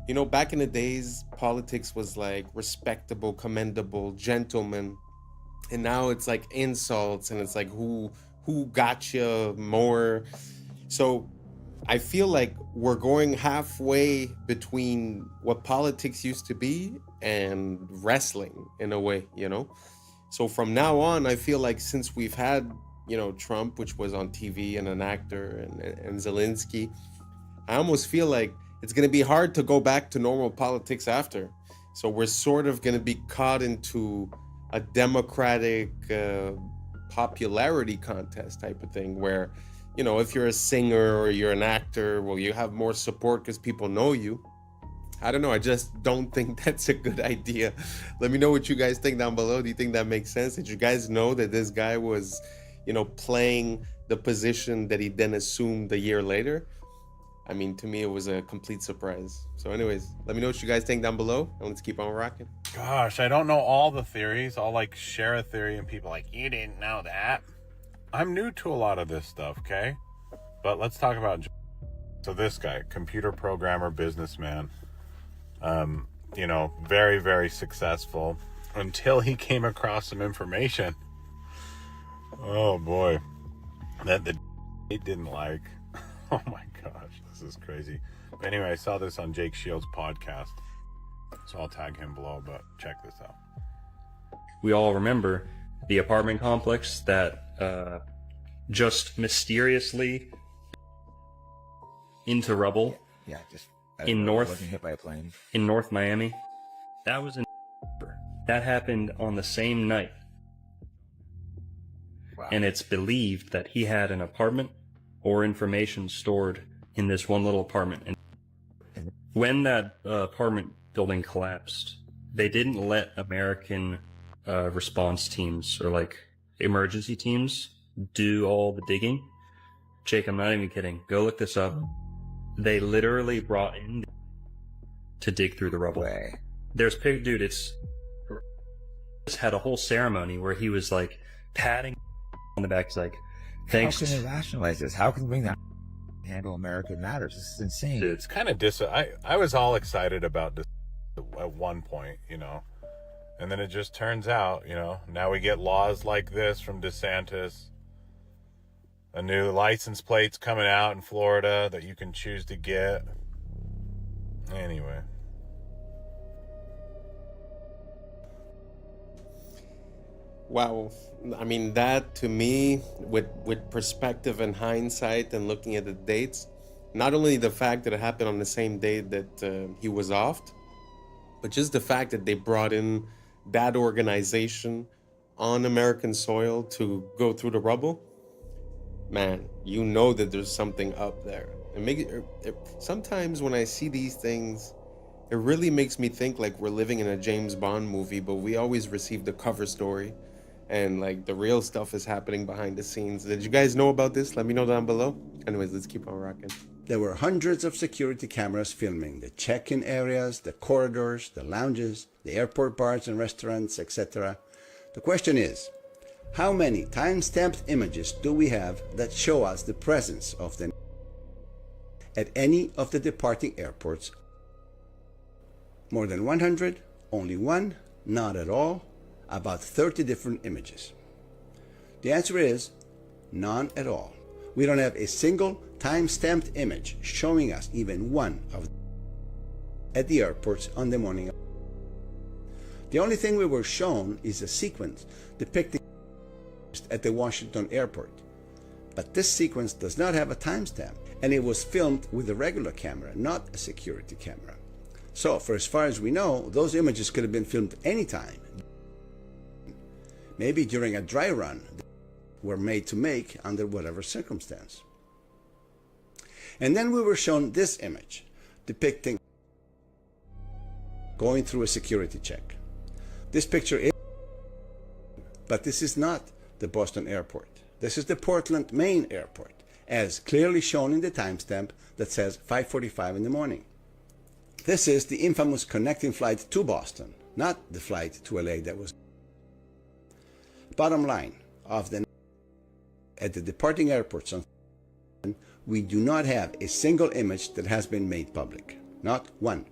you know, back in the days, politics was like respectable, commendable, gentleman. And now it's like insults and it's like who got you more. So I feel like we're going halfway between what politics used to be and wrestling in a way, you know? So from now on, I feel like since we've had, you know, Trump, which was on TV and an actor, and Zelensky, I almost feel like it's going to be hard to go back to normal politics after. So we're sort of going to be caught into a democratic popularity contest type of thing where, you know, if you're a singer or you're an actor, well, you have more support because people know you. I don't know. I just don't think that's a good idea. Let me know what you guys think down below. Do you think that makes sense? Did you guys know that this guy was, you know, playing the position that he then assumed a year later? I mean, to me, it was a complete surprise. So anyways, let me know what you guys think down below, and let's keep on rocking. Gosh, I don't know all the theories. I'll like share a theory and people are like, you didn't know that. I'm new to a lot of this stuff, okay? But let's talk about, so this guy, computer programmer, businessman, you know, very, very successful until he came across some information. Oh boy, that he didn't like. Oh my gosh, this is crazy. But anyway, I saw this on Jake Shields' podcast, so I'll tag him below, but check this out. We all remember the apartment complex that just mysteriously into rubble. Yeah, just wasn't hit by a plane. In North Miami. That was in that happened on the same night. Wow. And it's believed that he had an apartment or information stored in this one little apartment. And when that apartment building collapsed, they didn't let American response teams or like emergency teams do all the digging. Jake, I'm not even kidding. Go look this up. They literally brought in to dig through the rubble. Way. There's dude, it's had a whole ceremony where he was like patting on the back. He's like, thanks. How can they rationalize this? How can they bring that handle America Matters? This is insane. Dude, it's kind of I was all excited about this at one point, you know. And then it just turns out, you know, now we get laws like this from DeSantis. A new license plate's coming out in Florida that you can choose to get. Anyway. Wow. I mean, that to me, with perspective and hindsight and looking at the dates, not only the fact that it happened on the same day that he was offed, but just the fact that they brought in that organization on American soil to go through the rubble, man, you know that there's something up there. Sometimes when I see these things, it really makes me think like we're living in a James Bond movie, but we always receive the cover story and like the real stuff is happening behind the scenes. Did you guys know about this? Let me know down below. Anyways, let's keep on rocking. There were hundreds of security cameras filming the check-in areas, the corridors, the lounges, the airport bars and restaurants, etc. The question is, how many time-stamped images do we have that show us the presence of the at any of the departing airports? More than 100? Only one? Not at all? About 30 different images. The answer is none at all. We don't have a single time-stamped image showing us even one of at the airports on the morning. The only thing we were shown is a sequence depicting at the Washington airport. But this sequence does not have a timestamp, and it was filmed with a regular camera, not a security camera. So, for as far as we know, those images could have been filmed anytime. Maybe during a dry run were made to make under whatever circumstance. And then we were shown this image depicting going through a security check. This picture is, but this is not the Boston airport. This is the Portland, Maine airport, as clearly shown in the timestamp that says 5:45 in the morning. This is the infamous connecting flight to Boston, not the flight to LA that was. Bottom line, of the at the departing airports, we do not have a single image that has been made public. Not one.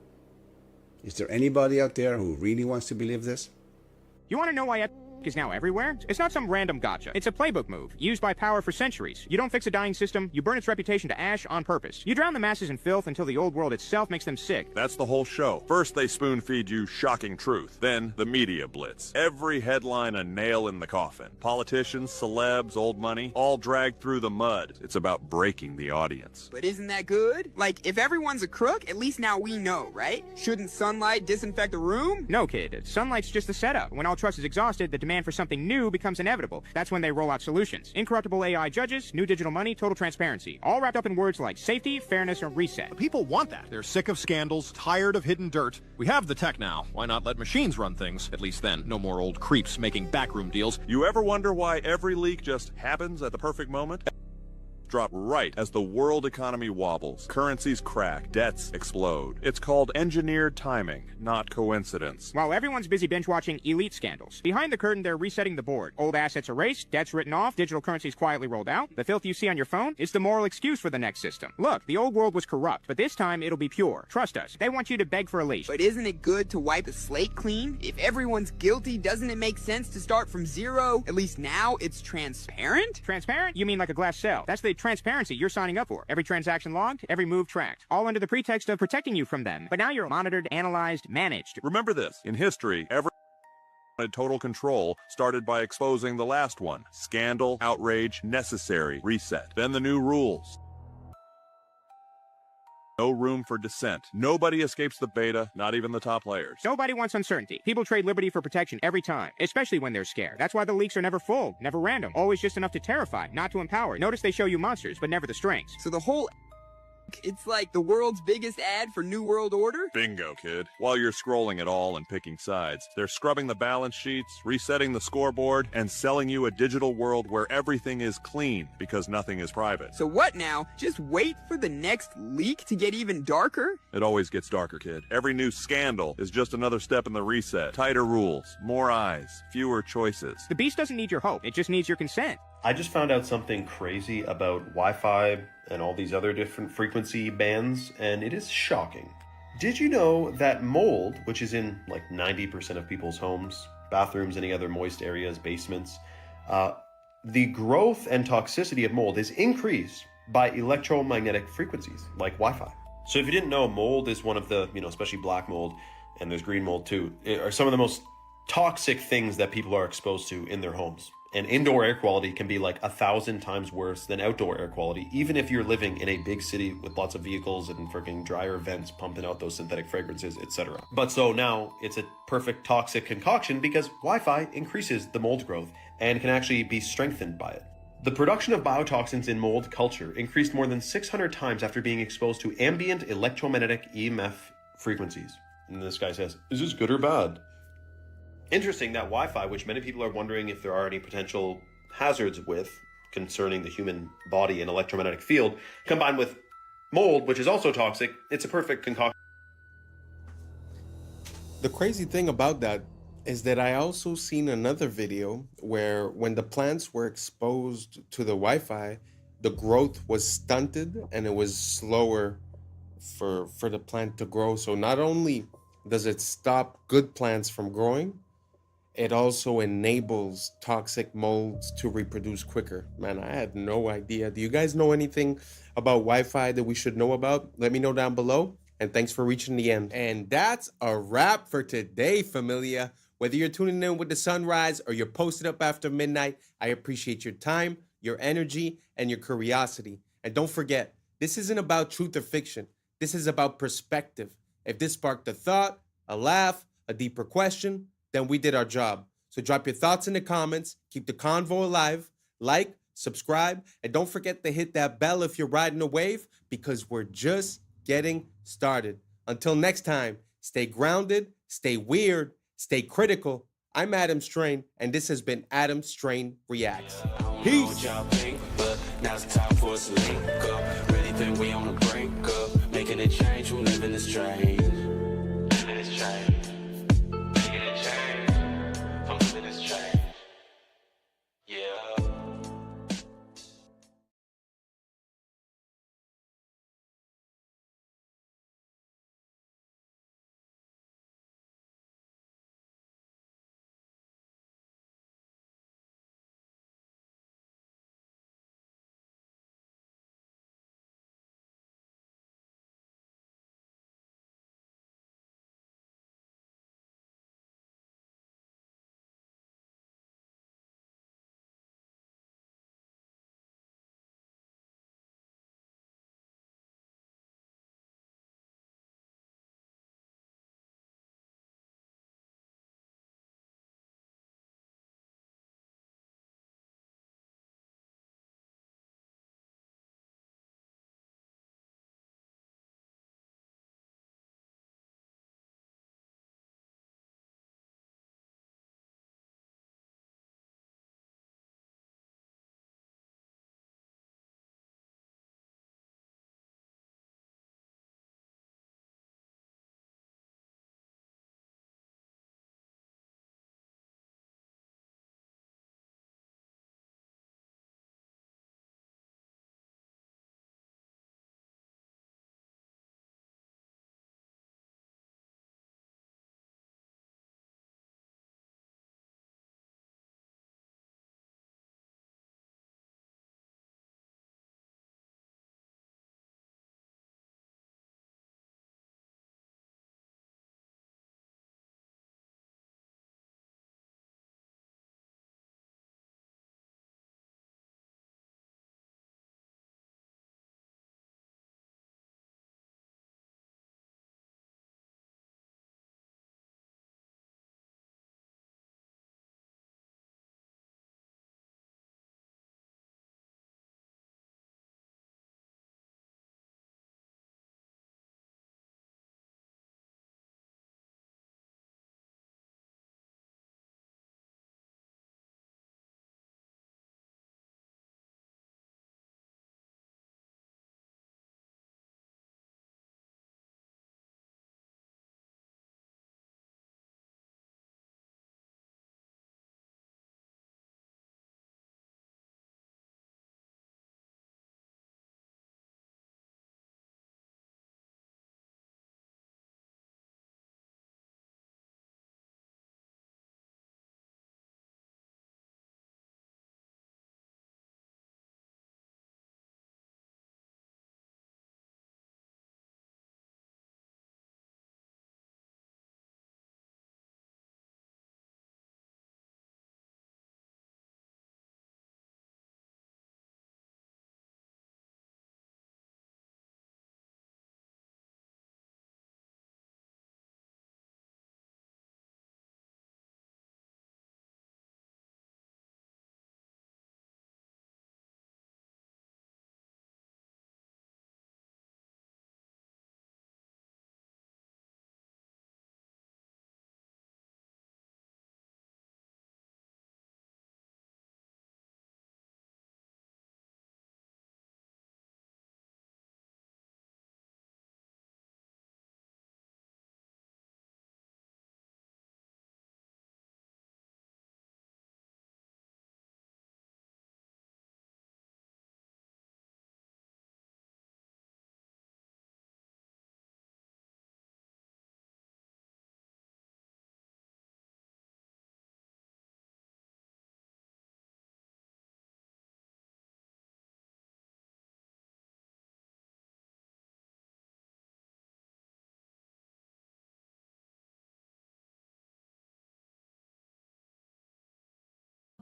Is there anybody out there who really wants to believe this? You want to know why is now everywhere? It's not some random gotcha. It's a playbook move, used by power for centuries. You don't fix a dying system, you burn its reputation to ash on purpose. You drown the masses in filth until the old world itself makes them sick. That's the whole show. First they spoon-feed you shocking truth. Then the media blitz. Every headline a nail in the coffin. Politicians, celebs, old money, all dragged through the mud. It's about breaking the audience. But isn't that good? Like, if everyone's a crook, at least now we know, right? Shouldn't sunlight disinfect the room? No, kid. Sunlight's just the setup. When all trust is exhausted, the demand for something new becomes inevitable. That's when they roll out solutions. Incorruptible AI judges, new digital money, total transparency. All wrapped up in words like safety, fairness, and reset. People want that. They're sick of scandals, tired of hidden dirt. We have the tech now. Why not let machines run things? At least then, no more old creeps making backroom deals. You ever wonder why every leak just happens at the perfect moment? Drop right as the world economy wobbles, currencies crack, debts explode. It's called engineered timing, not coincidence. While everyone's busy binge-watching elite scandals, behind the curtain they're resetting the board. Old assets erased, debts written off, digital currencies quietly rolled out. The filth you see on your phone is the moral excuse for the next system. Look, the old world was corrupt, but this time it'll be pure. Trust us. They want you to beg for a leash. But isn't it good to wipe the slate clean? If everyone's guilty, doesn't it make sense to start from zero? At least now it's transparent? Transparent? You mean like a glass cell. That's the transparency you're signing up for. Every transaction logged, every move tracked. All under the pretext of protecting you from them. But now you're monitored, analyzed, managed. Remember this. In history, every total control started by exposing the last one. Scandal, outrage, necessary, reset. Then the new rules. No room for dissent. Nobody escapes the beta, not even the top players. Nobody wants uncertainty. People trade liberty for protection every time, especially when they're scared. That's why the leaks are never full, never random, always just enough to terrify, not to empower. Notice they show you monsters, but never the strengths. So the whole it's like the world's biggest ad for New World Order? Bingo, kid. While you're scrolling it all and picking sides, they're scrubbing the balance sheets, resetting the scoreboard, and selling you a digital world where everything is clean because nothing is private. So what now? Just wait for the next leak to get even darker? It always gets darker, kid. Every new scandal is just another step in the reset. Tighter rules, more eyes, fewer choices. The beast doesn't need your hope. It just needs your consent. I just found out something crazy about Wi-Fi and all these other different frequency bands, and it is shocking. Did you know that mold, which is in like 90% of people's homes, bathrooms, any other moist areas, basements, the growth and toxicity of mold is increased by electromagnetic frequencies like Wi-Fi. So if you didn't know, mold is one of the, especially black mold, and there's green mold too, are some of the most toxic things that people are exposed to in their homes. And indoor air quality can be like 1,000 times worse than outdoor air quality, even if you're living in a big city with lots of vehicles and freaking dryer vents pumping out those synthetic fragrances, etc. But so now it's a perfect toxic concoction because Wi-Fi increases the mold growth and can actually be strengthened by it. The production of biotoxins in mold culture increased more than 600 times after being exposed to ambient electromagnetic EMF frequencies. And this guy says, is this good or bad? Interesting that Wi-Fi, which many people are wondering if there are any potential hazards with concerning the human body and electromagnetic field, combined with mold, which is also toxic, it's a perfect concoction. The crazy thing about that is that I also seen another video where when the plants were exposed to the Wi-Fi, the growth was stunted and it was slower for the plant to grow. So not only does it stop good plants from growing, it also enables toxic molds to reproduce quicker. Man, I had no idea. Do you guys know anything about Wi-Fi that we should know about? Let me know down below. And thanks for reaching the end. And that's a wrap for today, familia. Whether you're tuning in with the sunrise or you're posted up after midnight, I appreciate your time, your energy, and your curiosity. And don't forget, this isn't about truth or fiction. This is about perspective. If this sparked a thought, a laugh, a deeper question, then we did our job. So drop your thoughts in the comments, keep the convo alive, like, subscribe, and don't forget to hit that bell if you're riding a wave, because we're just getting started. Until next time, stay grounded, stay weird, stay critical. I'm Adam Strain, and this has been Adam Strain Reacts. Peace. Now it's time for us to link up. Really think we on the brink up. Making a change, we're living this strange. Living this strange.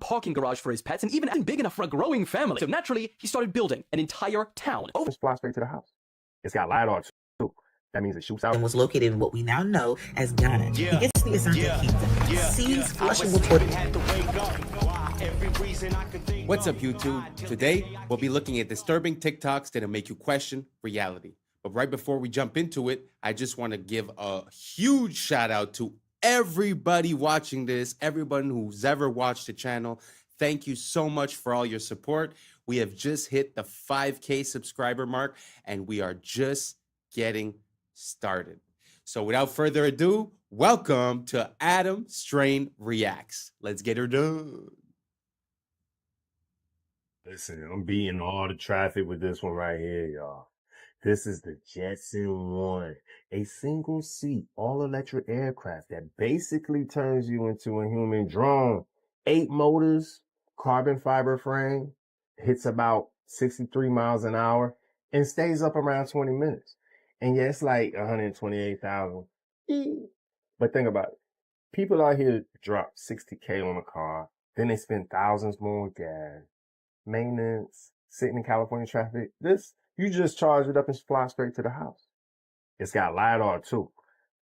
parking garage for his pets, and even acting big enough for a growing family. So naturally, he started building an entire town. Just fly straight to the house. It's got LiDAR too. That means it shoots out. And was located in what we now know as Ghana. He gets to the Asante Kingdom. Sees flashing reported. What's up, YouTube? Today, we'll be looking at disturbing TikToks that'll make you question reality. But right before we jump into it, I just want to give a huge shout out to everybody watching this, everyone who's ever watched the channel. Thank you so much for all your support. We have just hit the 5K subscriber mark, and we are just getting started. So without further ado, welcome to Adam Strain Reacts. Let's get her done. Listen, I'm beating all the traffic with this one right here, y'all. This is the Jetson 1, a single seat, all electric aircraft that basically turns you into a human drone. 8 motors, carbon fiber frame, hits about 63 miles an hour, and stays up around 20 minutes. And yeah, it's like 128,000. But think about it. People out here drop 60K on a car, then they spend thousands more on gas, maintenance, sitting in California traffic. You just charge it up and fly straight to the house. It's got LiDAR too.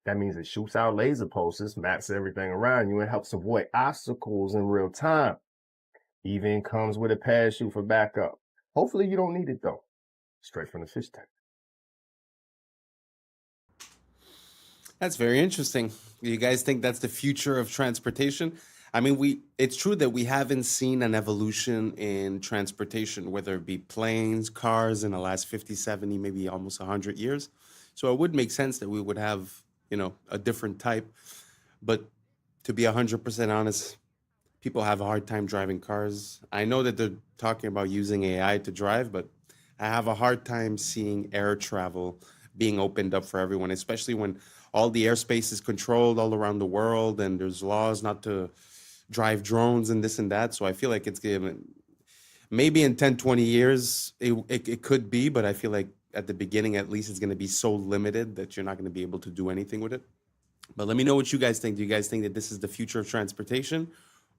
That means it shoots out laser pulses, maps everything around you, and helps avoid obstacles in real time. Even comes with a parachute for backup. Hopefully you don't need it though. Straight from the fish tank. That's very interesting. You guys think that's the future of transportation? I mean, it's true that we haven't seen an evolution in transportation, whether it be planes, cars in the last 50, 70, maybe almost 100 years. So it would make sense that we would have, a different type. But to be 100% honest, people have a hard time driving cars. I know that they're talking about using AI to drive, but I have a hard time seeing air travel being opened up for everyone, especially when all the airspace is controlled all around the world and there's laws not to drive drones and this and that. So I feel like it's given, maybe in 10, 20 years, it could be, but I feel like at the beginning, at least, it's going to be so limited that you're not going to be able to do anything with it. But let me know what you guys think. Do you guys think that this is the future of transportation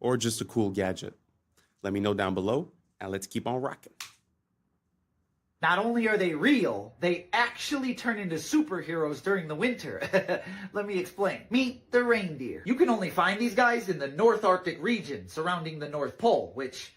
or just a cool gadget? Let me know down below, and let's keep on rocking. Not only are they real, they actually turn into superheroes during the winter. Let me explain. Meet the reindeer. You can only find these guys in the North Arctic region surrounding the North Pole, which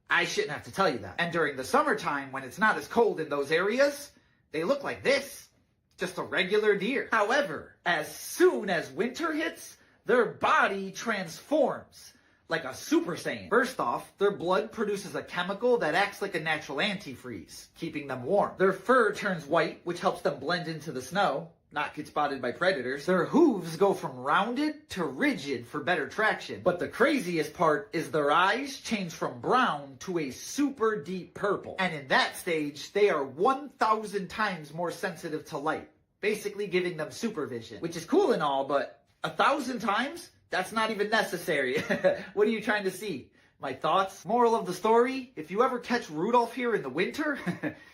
I shouldn't have to tell you that. And during the summertime, when it's not as cold in those areas, they look like this. Just a regular deer. However, as soon as winter hits, their body transforms. Like a Super Saiyan. First off, their blood produces a chemical that acts like a natural antifreeze, keeping them warm. Their fur turns white, which helps them blend into the snow, not get spotted by predators. Their hooves go from rounded to rigid for better traction. But the craziest part is their eyes change from brown to a super deep purple. And in that stage, they are 1,000 times more sensitive to light, basically giving them supervision, which is cool and all, but 1,000 times? That's not even necessary. What are you trying to see? My thoughts? Moral of the story, if you ever catch Rudolph here in the winter,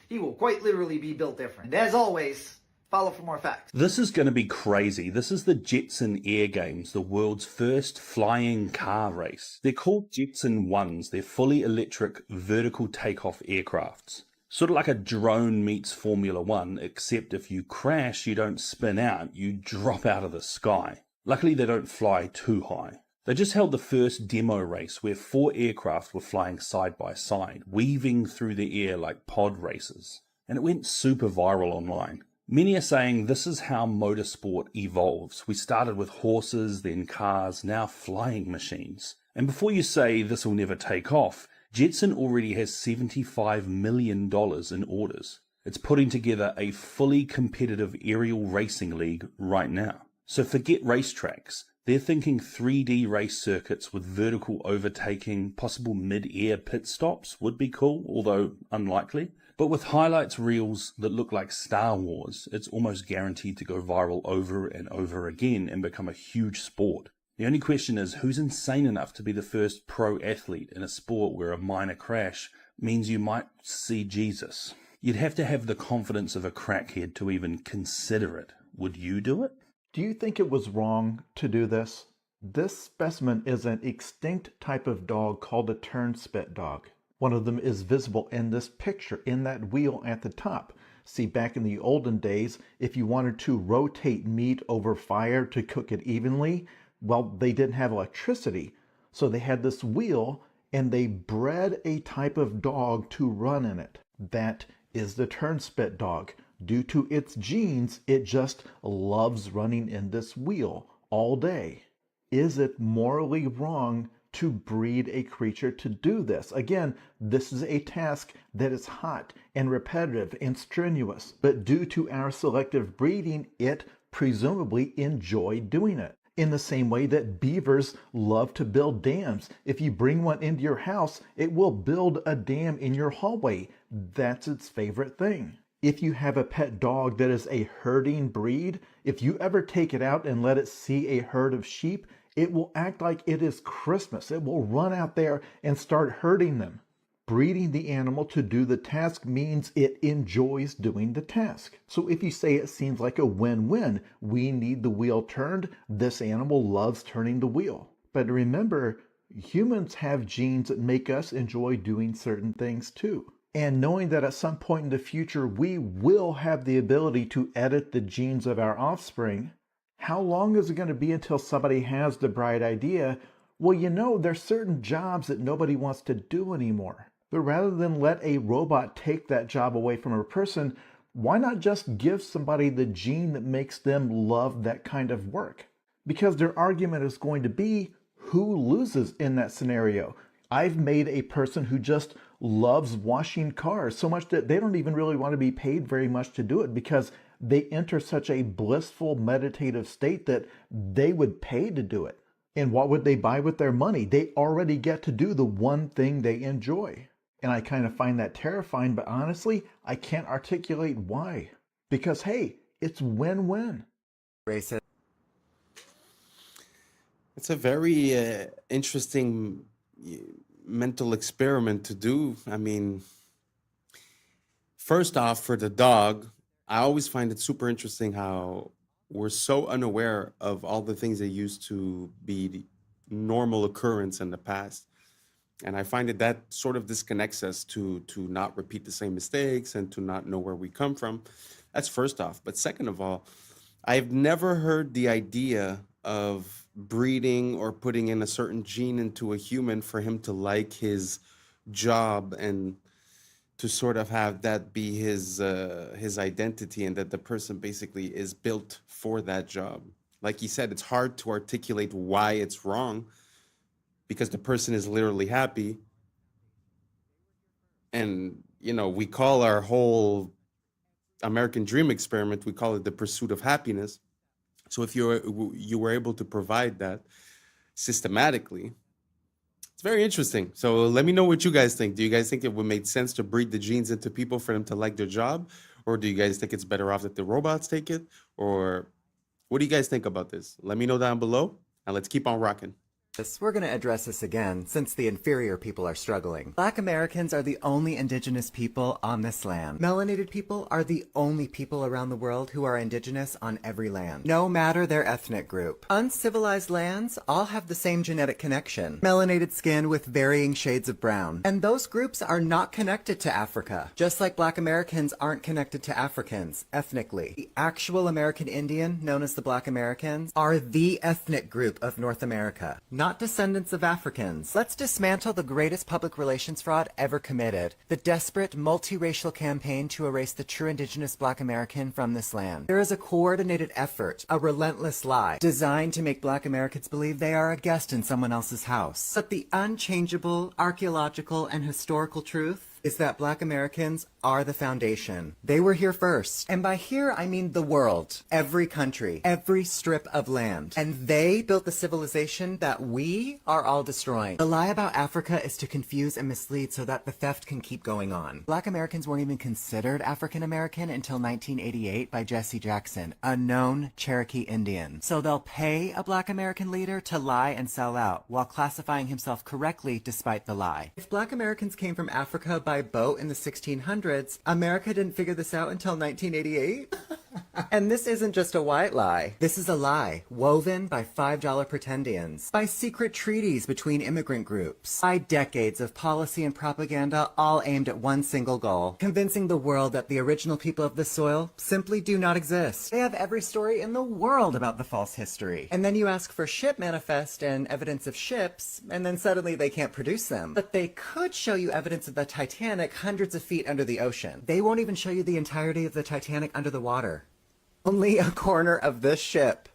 he will quite literally be built different. And as always, follow for more facts. This is going to be crazy. This is the Jetson Air Games, the world's first flying car race. They're called Jetson 1s. They're fully electric vertical takeoff aircrafts. Sort of like a drone meets Formula 1, except if you crash, you don't spin out, you drop out of the sky. Luckily, they don't fly too high. They just held the first demo race where 4 aircraft were flying side by side, weaving through the air like pod races. And it went super viral online. Many are saying this is how motorsport evolves. We started with horses, then cars, now flying machines. And before you say this will never take off, Jetson already has $75 million in orders. It's putting together a fully competitive aerial racing league right now. So forget racetracks. They're thinking 3D race circuits with vertical overtaking, possible mid-air pit stops would be cool, although unlikely. But with highlights reels that look like Star Wars, it's almost guaranteed to go viral over and over again and become a huge sport. The only question is, who's insane enough to be the first pro athlete in a sport where a minor crash means you might see Jesus? You'd have to have the confidence of a crackhead to even consider it. Would you do it? Do you think it was wrong to do this? This specimen is an extinct type of dog called a turnspit dog. One of them is visible in this picture, in that wheel at the top. See, back in the olden days, if you wanted to rotate meat over fire to cook it evenly, well, they didn't have electricity. So they had this wheel, and they bred a type of dog to run in it. That is the turnspit dog. Due to its genes, it just loves running in this wheel all day. Is it morally wrong to breed a creature to do this? Again, this is a task that is hot and repetitive and strenuous, but due to our selective breeding, it presumably enjoyed doing it. In the same way that beavers love to build dams. If you bring one into your house, it will build a dam in your hallway. That's its favorite thing. If you have a pet dog that is a herding breed, if you ever take it out and let it see a herd of sheep, it will act like it is Christmas. It will run out there and start herding them. Breeding the animal to do the task means it enjoys doing the task. So if you say it seems like a win-win, we need the wheel turned, this animal loves turning the wheel. But remember, humans have genes that make us enjoy doing certain things too. And knowing that at some point in the future we will have the ability to edit the genes of our offspring, how long is it going to be until somebody has the bright idea, well, you know, there's certain jobs that nobody wants to do anymore. But rather than let a robot take that job away from a person, why not just give somebody the gene that makes them love that kind of work? Because their argument is going to be, who loses in that scenario? I've made a person who just loves washing cars so much that they don't even really want to be paid very much to do it, because they enter such a blissful meditative state that they would pay to do it. And what would they buy with their money? They already get to do the one thing they enjoy. And I kind of find that terrifying, but honestly, I can't articulate why. Because, hey, it's win-win. It's a very interesting mental experiment to do. I mean, first off, for the dog, I always find it super interesting how we're so unaware of all the things that used to be normal occurrence in the past. And I find that sort of disconnects us to not repeat the same mistakes and to not know where we come from. That's first off. But second of all, I've never heard the idea of breeding or putting in a certain gene into a human for him to like his job and to sort of have that be his identity, and that the person basically is built for that job. Like you said, it's hard to articulate why it's wrong, because the person is literally happy. And, you know, we call our whole American dream experiment, we call it the pursuit of happiness. So if you were able to provide that systematically, it's very interesting. So let me know what you guys think. Do you guys think it would make sense to breed the genes into people for them to like their job? Or do you guys think it's better off that the robots take it? Or what do you guys think about this? Let me know down below, and let's keep on rocking. We're going to address this again, since the inferior people are struggling. Black Americans are the only indigenous people on this land. Melanated people are the only people around the world who are indigenous on every land, no matter their ethnic group. Uncivilized lands all have the same genetic connection. Melanated skin with varying shades of brown. And those groups are not connected to Africa, just like Black Americans aren't connected to Africans ethnically. The actual American Indian, known as the Black Americans, are the ethnic group of North America, not descendants of Africans. Let's dismantle the greatest public relations fraud ever committed, the desperate multiracial campaign to erase the true indigenous Black American from this land. There is a coordinated effort, a relentless lie, designed to make Black Americans believe they are a guest in someone else's house. But the unchangeable, archaeological, and historical truth is that Black Americans are the foundation. They were here first. And by here, I mean the world. Every country. Every strip of land. And they built the civilization that we are all destroying. The lie about Africa is to confuse and mislead so that the theft can keep going on. Black Americans weren't even considered African American until 1988 by Jesse Jackson, a known Cherokee Indian. So they'll pay a Black American leader to lie and sell out, while classifying himself correctly despite the lie. If Black Americans came from Africa by boat in the 1600s, America didn't figure this out until 1988? And this isn't just a white lie. This is a lie woven by $5 pretendians, by secret treaties between immigrant groups, by decades of policy and propaganda all aimed at one single goal, convincing the world that the original people of the soil simply do not exist. They have every story in the world about the false history. And then you ask for ship manifest and evidence of ships, and then suddenly they can't produce them. But they could show you evidence of the Titanic hundreds of feet under the ocean. They won't even show you the entirety of the Titanic under the water. Only a corner of this ship.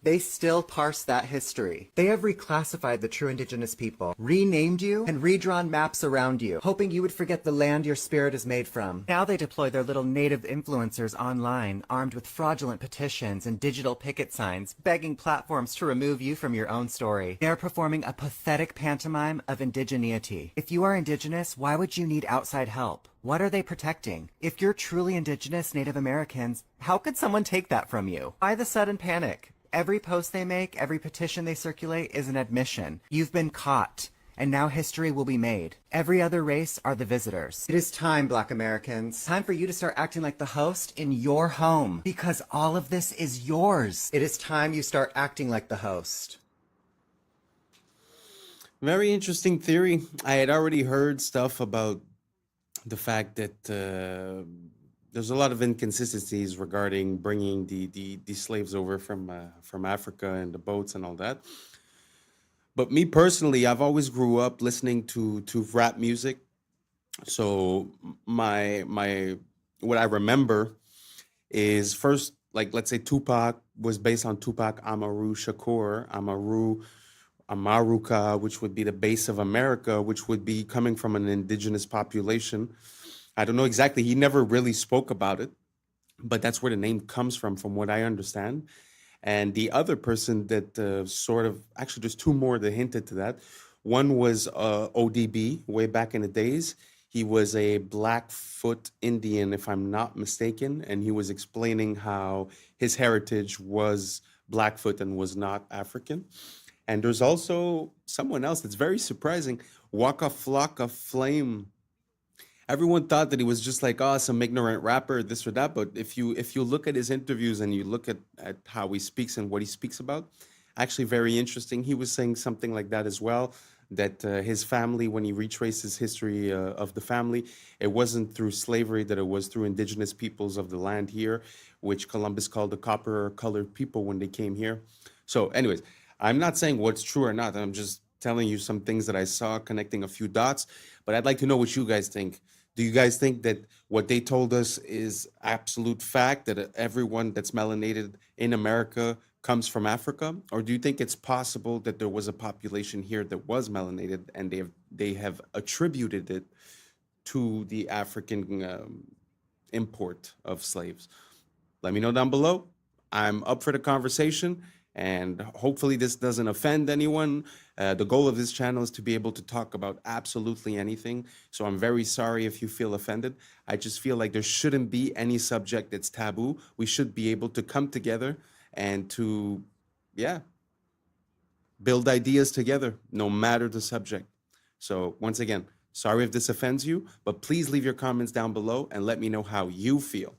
They still parse that history. They have reclassified the true indigenous people, renamed you, and redrawn maps around you, hoping you would forget the land your spirit is made from. Now they deploy their little native influencers online, armed with fraudulent petitions and digital picket signs, begging platforms to remove you from your own story. They are performing a pathetic pantomime of indigeneity. If you are indigenous, why would you need outside help? What are they protecting? If you're truly indigenous Native Americans, how could someone take that from you? Why the sudden panic? Every post they make, every petition they circulate is an admission. You've been caught, and now history will be made. Every other race are the visitors. It is time, Black Americans. Time for you to start acting like the host in your home, because all of this is yours. It is time you start acting like the host. Very interesting theory. I had already heard stuff about the fact that there's a lot of inconsistencies regarding bringing the slaves over from Africa and the boats and all that. But me personally, I've always grew up listening to rap music. So my what I remember is first, like, let's say Tupac was based on Tupac Amaru Shakur, Amaruka, which would be the base of America, which would be coming from an indigenous population. I don't know exactly. He never really spoke about it, but that's where the name comes from what I understand. And the other person that actually, there's two more that hinted to that. One was ODB way back in the days. He was a Blackfoot Indian, if I'm not mistaken, and he was explaining how his heritage was Blackfoot and was not African. And there's also someone else that's very surprising, Waka Flocka Flame. Everyone thought that he was just like, some ignorant rapper, this or that. But if you look at his interviews and you look at how he speaks and what he speaks about, actually very interesting. He was saying something like that as well, that his family, when he retraced his history of the family, it wasn't through slavery, that it was through indigenous peoples of the land here, which Columbus called the copper-colored people when they came here. So anyways, I'm not saying what's true or not. I'm just telling you some things that I saw, connecting a few dots. But I'd like to know what you guys think. Do you guys think that what they told us is absolute fact, that everyone that's melanated in America comes from Africa? Or do you think it's possible that there was a population here that was melanated and they have attributed it to the African import of slaves? Let me know down below. I'm up for the conversation. And hopefully this doesn't offend anyone. The goal of this channel is to be able to talk about absolutely anything. So I'm very sorry if you feel offended. I just feel like there shouldn't be any subject that's taboo. We should be able to come together and to, build ideas together, no matter the subject. So once again, sorry if this offends you, but please leave your comments down below and let me know how you feel.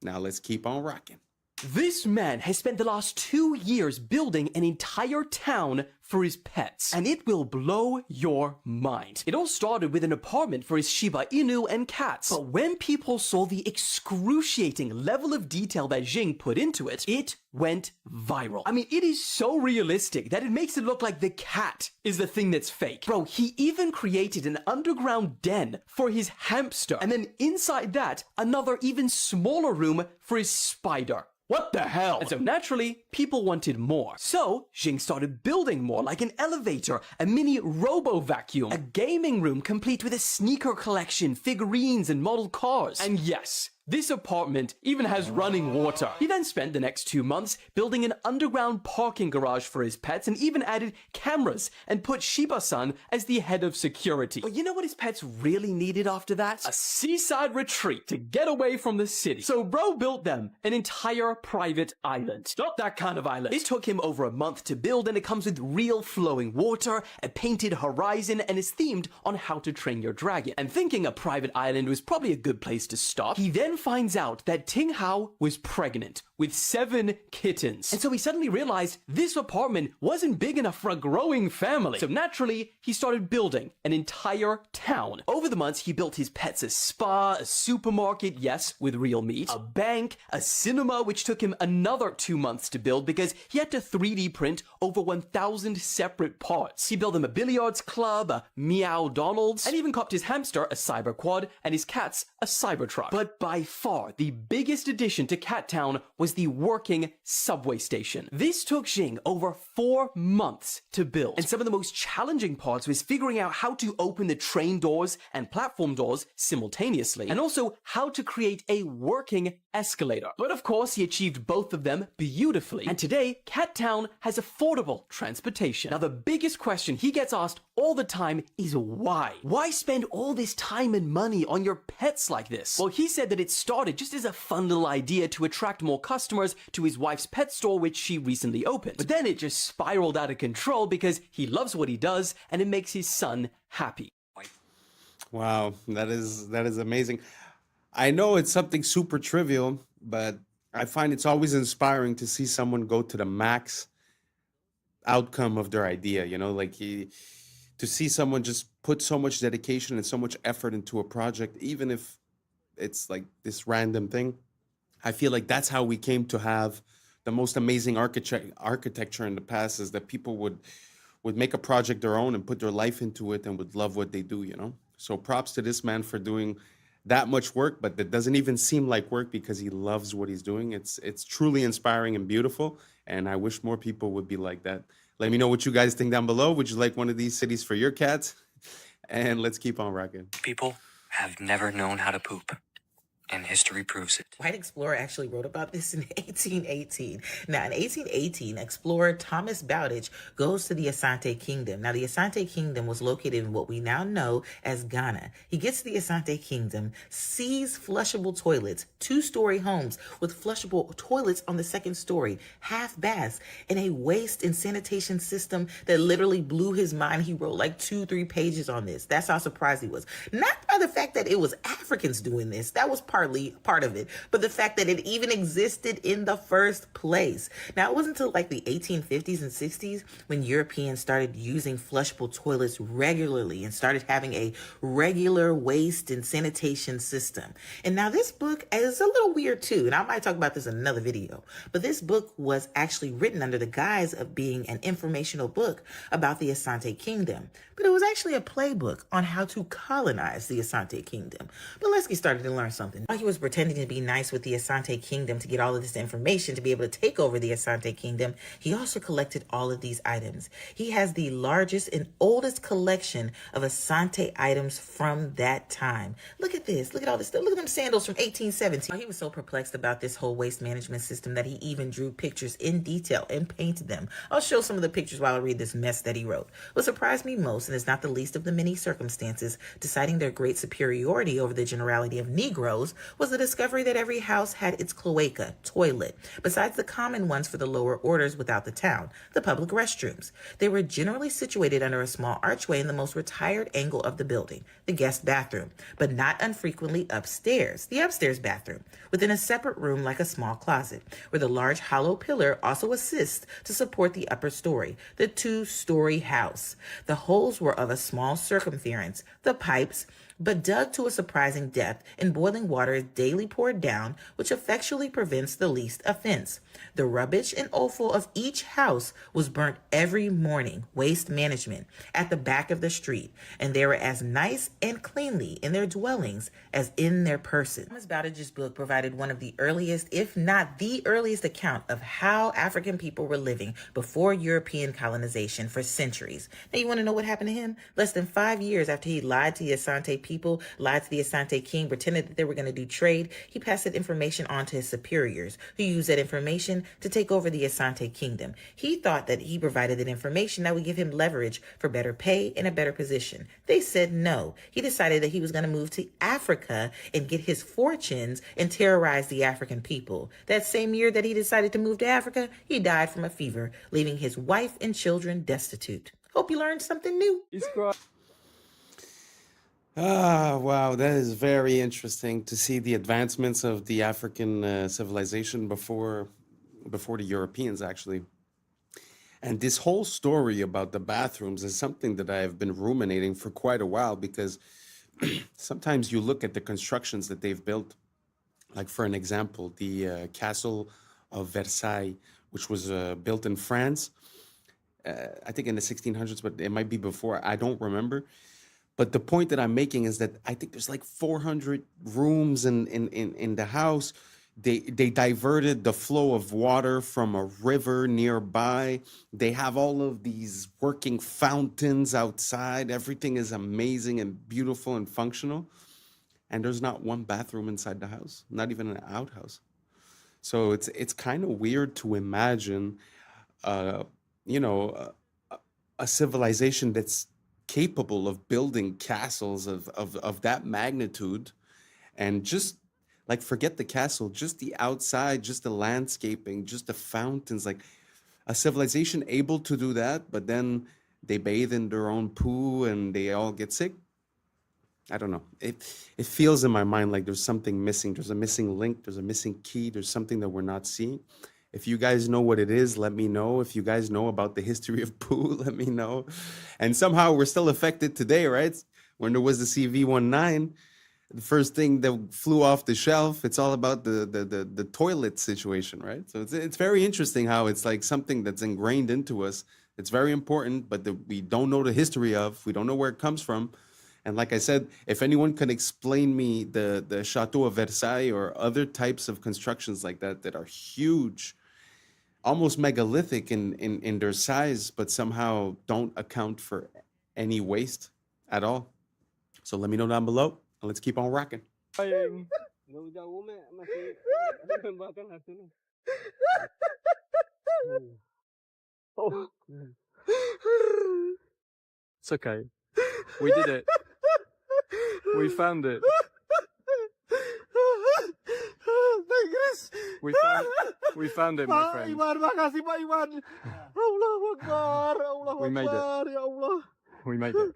Now let's keep on rocking. This man has spent the last 2 years building an entire town for his pets, and it will blow your mind. It all started with an apartment for his Shiba Inu and cats, but when people saw the excruciating level of detail that Jing put into it, it went viral. I mean, it is so realistic that it makes it look like the cat is the thing that's fake. Bro, he even created an underground den for his hamster, and then inside that, another even smaller room for his spider. What the hell? And so naturally, people wanted more. So Jing started building more, like an elevator, a mini robo-vacuum, a gaming room complete with a sneaker collection, figurines, and model cars. And yes, this apartment even has running water. He then spent the next 2 months building an underground parking garage for his pets and even added cameras and put Shiba-san as the head of security. But you know what his pets really needed after that? A seaside retreat to get away from the city. So bro built them an entire private island. Not that kind of island. This took him over a month to build, and it comes with real flowing water, a painted horizon, and is themed on how to train your dragon. And thinking a private island was probably a good place to stop, he then finds out that Ting Hao was pregnant with 7 kittens. And so he suddenly realized this apartment wasn't big enough for a growing family. So naturally, he started building an entire town. Over the months, he built his pets a spa, a supermarket, yes, with real meat, a bank, a cinema, which took him another 2 months to build because he had to 3D print over 1,000 separate parts. He built them a billiards club, a Meow Donald's, and even copped his hamster a cyber quad and his cats a Cybertruck. But by far, the biggest addition to Cat Town was the working subway station. This took Xing over 4 months to build. And some of the most challenging parts was figuring out how to open the train doors and platform doors simultaneously, and also how to create a working escalator. But of course, he achieved both of them beautifully. And today, Cat Town has affordable transportation. Now, the biggest question he gets asked all the time is why? Why spend all this time and money on your pets like this? Well, he said that it started just as a fun little idea to attract more customers to his wife's pet store, which she recently opened. But then it just spiraled out of control because he loves what he does and it makes his son happy. Wow, that is amazing. I know it's something super trivial, but I find it's always inspiring to see someone go to the max outcome of their idea, you know, like to see someone just put so much dedication and so much effort into a project, even if it's like this random thing. I feel like that's how we came to have the most amazing architecture in the past, is that people would make a project their own and put their life into it and would love what they do, you know? So props to this man for doing that much work, but that doesn't even seem like work because he loves what he's doing. It's truly inspiring and beautiful, and I wish more people would be like that. Let me know what you guys think down below. Would you like one of these cities for your cats? And let's keep on rocking. People have never known how to poop, and history proves it. White explorer actually wrote about this in 1818. Now, in 1818, explorer Thomas Bowditch goes to the Asante Kingdom. Now, the Asante Kingdom was located in what we now know as Ghana. He gets to the Asante Kingdom, sees flushable toilets, 2-story homes with flushable toilets on the 2nd story, half baths, and a waste and sanitation system that literally blew his mind. He wrote like 2-3 pages on this. That's how surprised he was. Not by the fact that it was Africans doing this. That was part of it, but the fact that it even existed in the first place. Now, it wasn't until like the 1850s and 60s when Europeans started using flushable toilets regularly and started having a regular waste and sanitation system. And now this book is a little weird too, and I might talk about this in another video, but this book was actually written under the guise of being an informational book about the Asante Kingdom, but it was actually a playbook on how to colonize the Asante Kingdom. But let's get started and learn something. While he was pretending to be nice with the Asante Kingdom to get all of this information to be able to take over the Asante Kingdom, he also collected all of these items. He has the largest and oldest collection of Asante items from that time. Look at this. Look at all this stuff. Look at them sandals from 1817. He was so perplexed about this whole waste management system that he even drew pictures in detail and painted them. I'll show some of the pictures while I read this mess that he wrote. What surprised me most, and is not the least of the many circumstances deciding their great superiority over the generality of Negroes, was the discovery that every house had its cloaca, toilet, besides the common ones for the lower orders without the town, the public restrooms. They were generally situated under a small archway in the most retired angle of the building, the guest bathroom, but not unfrequently upstairs, the upstairs bathroom, within a separate room like a small closet, where the large hollow pillar also assists to support the upper story, the 2-story house. The holes were of a small circumference, the pipes, but dug to a surprising depth, and boiling water is daily poured down, which effectually prevents the least offense. The rubbish and offal of each house was burnt every morning, waste management, at the back of the street, and they were as nice and cleanly in their dwellings as in their person. Thomas Bowditch's book provided one of the earliest, if not the earliest, account of how African people were living before European colonization for centuries. Now, you want to know what happened to him? Less than 5 years after he lied to the Asante people, lied to the Asante king, pretended that they were going to do trade, he passed that information on to his superiors, who used that information to take over the Asante kingdom. He thought that he provided that information that would give him leverage for better pay and a better position. They said no. He decided that he was going to move to Africa and get his fortunes and terrorize the African people. That same year that he decided to move to Africa, he died from a fever, leaving his wife and children destitute. Hope you learned something new. Ah, wow, that is very interesting to see the advancements of the African civilization before the Europeans, actually. And this whole story about the bathrooms is something that I have been ruminating for quite a while because sometimes you look at the constructions that they've built, like for an example, the castle of Versailles, which was built in France, I think in the 1600s, but it might be before. I don't remember. But the point that I'm making is that I think there's like 400 rooms in the house. They diverted the flow of water from a river nearby. They have all of these working fountains outside. Everything is amazing and beautiful and functional. And there's not one bathroom inside the house, not even an outhouse. So it's kind of weird to imagine, uh, you know, a civilization that's capable of building castles of that magnitude and just like forget the castle, just the outside, just the landscaping, just the fountains, like a civilization able to do that, but then they bathe in their own poo and they all get sick. I don't know. It feels in my mind like there's something missing. There's a missing link. There's a missing key. There's something that we're not seeing. If you guys know what it is, let me know. If you guys know about the history of poo, let me know. And somehow we're still affected today, right? When there was the CV-19, the first thing that flew off the shelf, it's all about the toilet situation, right? So it's very interesting how it's like something that's ingrained into us. It's very important, but that we don't know the history of. We don't know where it comes from. And like I said, if anyone can explain me the Chateau of Versailles or other types of constructions like that that are huge, almost megalithic in their size, but somehow don't account for any waste at all. So let me know down below, and let's keep on rocking. It's okay. We did it. We found it. We found it, my friend. Iwan, makasih Pak Iwan. Allahu Akbar, Allahu We made it. Akbar, ya Allah. We made it.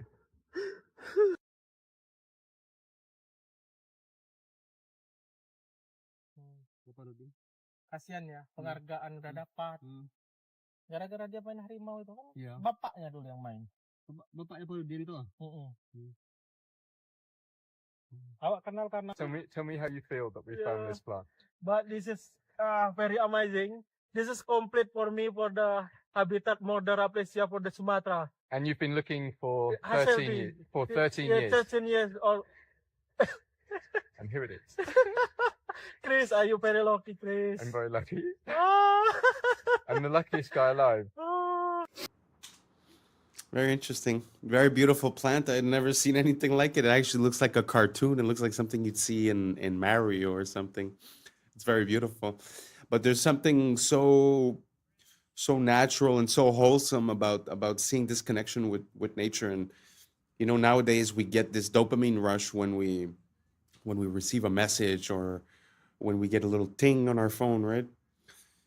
Kasian ya, penghargaan udah dapat. Gara-gara dia main harimau itu kan, Iya. bapaknya dulu yang main. Bapaknya bunuh diri tuh. Awak kenal karena. Tell me how you feel that we found this plant. But this is very amazing. This is complete for me for the habitat modern aplysia for the Sumatra. And you've been looking for 13 Hazelby. years. For 13 Yeah, years. 13 years old. And here it is. Chris, are you very lucky, Chris? I'm very lucky. Ah. I'm the luckiest guy alive. Very interesting. Very beautiful plant. I'd never seen anything like it. It actually looks like a cartoon. It looks like something you'd see in Mario or something. It's very beautiful. But there's something so natural and so wholesome about seeing this connection with nature. And you know, nowadays we get this dopamine rush when we receive a message or when we get a little ting on our phone, right?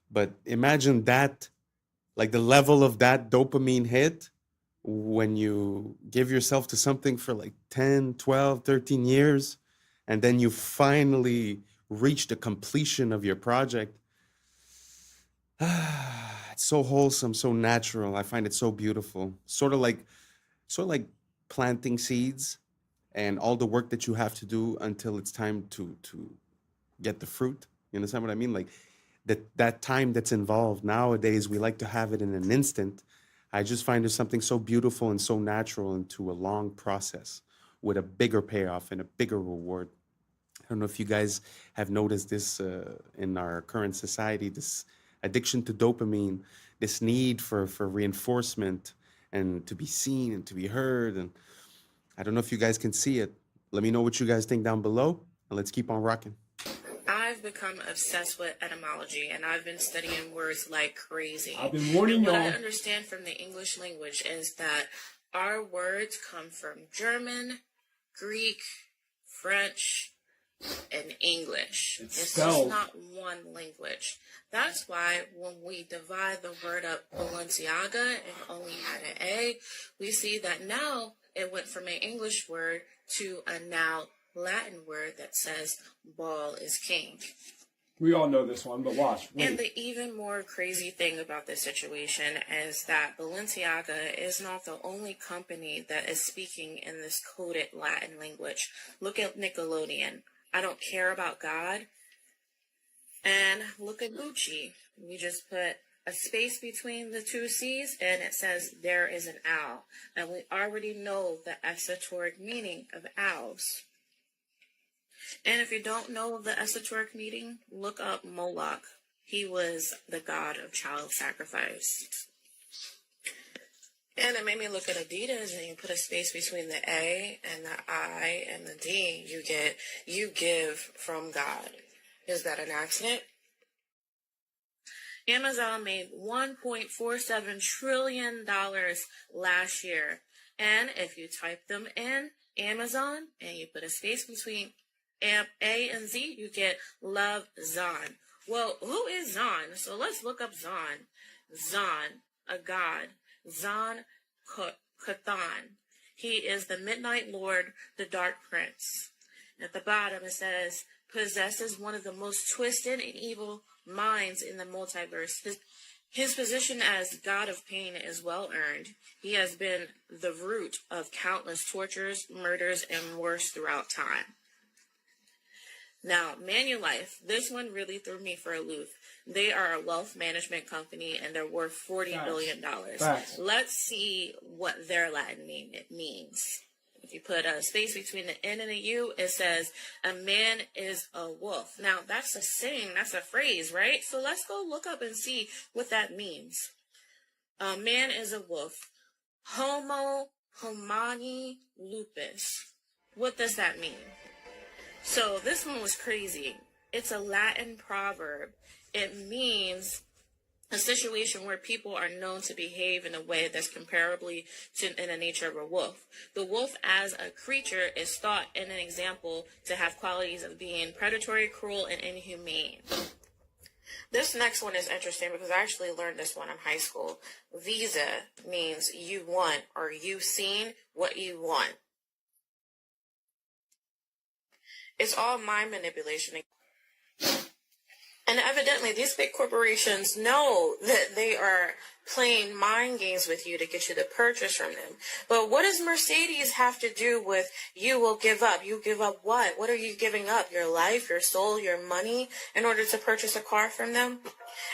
But imagine that, like the level of that dopamine hit when you give yourself to something for like 10, 12, 13 years, and then you finally reach the completion of your project. It's so wholesome, so natural. I find it so beautiful. Sort of like planting seeds and all the work that you have to do until it's time to get the fruit. You understand what I mean? Like that time that's involved. Nowadays, we like to have it in an instant. I just find there's something so beautiful and so natural into a long process with a bigger payoff and a bigger reward. I don't know if you guys have noticed this in our current society, this addiction to dopamine, this need for reinforcement and to be seen and to be heard. And I don't know if you guys can see it. Let me know what you guys think down below, and let's keep on rocking. I've become obsessed with etymology, and I've been studying words like crazy. I've been warning and what y'all. I understand from the English language is that our words come from German, Greek, French, and English. It's just not one language. That's why when we divide the word up Balenciaga and only had an A, we see that now it went from an English word to a now Latin word that says ball is king. We all know this one, but watch. And the even more crazy thing about this situation is that Balenciaga is not the only company that is speaking in this coded Latin language. Look at Nickelodeon. I don't care about God. And look at Gucci. We just put a space between the two C's and it says there is an owl. And we already know the esoteric meaning of owls. And if you don't know the esoteric meaning, look up Moloch. He was the god of child sacrifice. And it made me look at Adidas, and you put a space between the A and the I and the D, you get, you give from God. Is that an accident? Amazon made $1.47 trillion last year. And if you type them in Amazon and you put a space between A and Z, you get Love Zon. Well, who is Zon? So let's look up Zon. Zon, a god. Zon Cathan. He is the Midnight Lord, the Dark Prince. At the bottom it says, possesses one of the most twisted and evil minds in the multiverse. His position as God of Pain is well earned. He has been the root of countless tortures, murders, and worse throughout time. Now, Manulife, this one really threw me for a loop. They are a wealth management company and they're worth $40 billion. Let's see what their Latin name means. If you put a space between the N and the U, it says, a man is a wolf. Now, that's a saying, that's a phrase, right? So let's go look up and see what that means. A man is a wolf. Homo homini lupus. What does that mean? So this one was crazy. It's a Latin proverb. It means a situation where people are known to behave in a way that's comparably to in the nature of a wolf. The wolf as a creature is thought in an example to have qualities of being predatory, cruel, and inhumane. This next one is interesting because I actually learned this one in high school. Visa means you want or you've seen what you want. It's all mind manipulation. And evidently, these big corporations know that they are playing mind games with you to get you to purchase from them. But what does Mercedes have to do with you will give up? You give up what? What are you giving up? Your life, your soul, your money in order to purchase a car from them?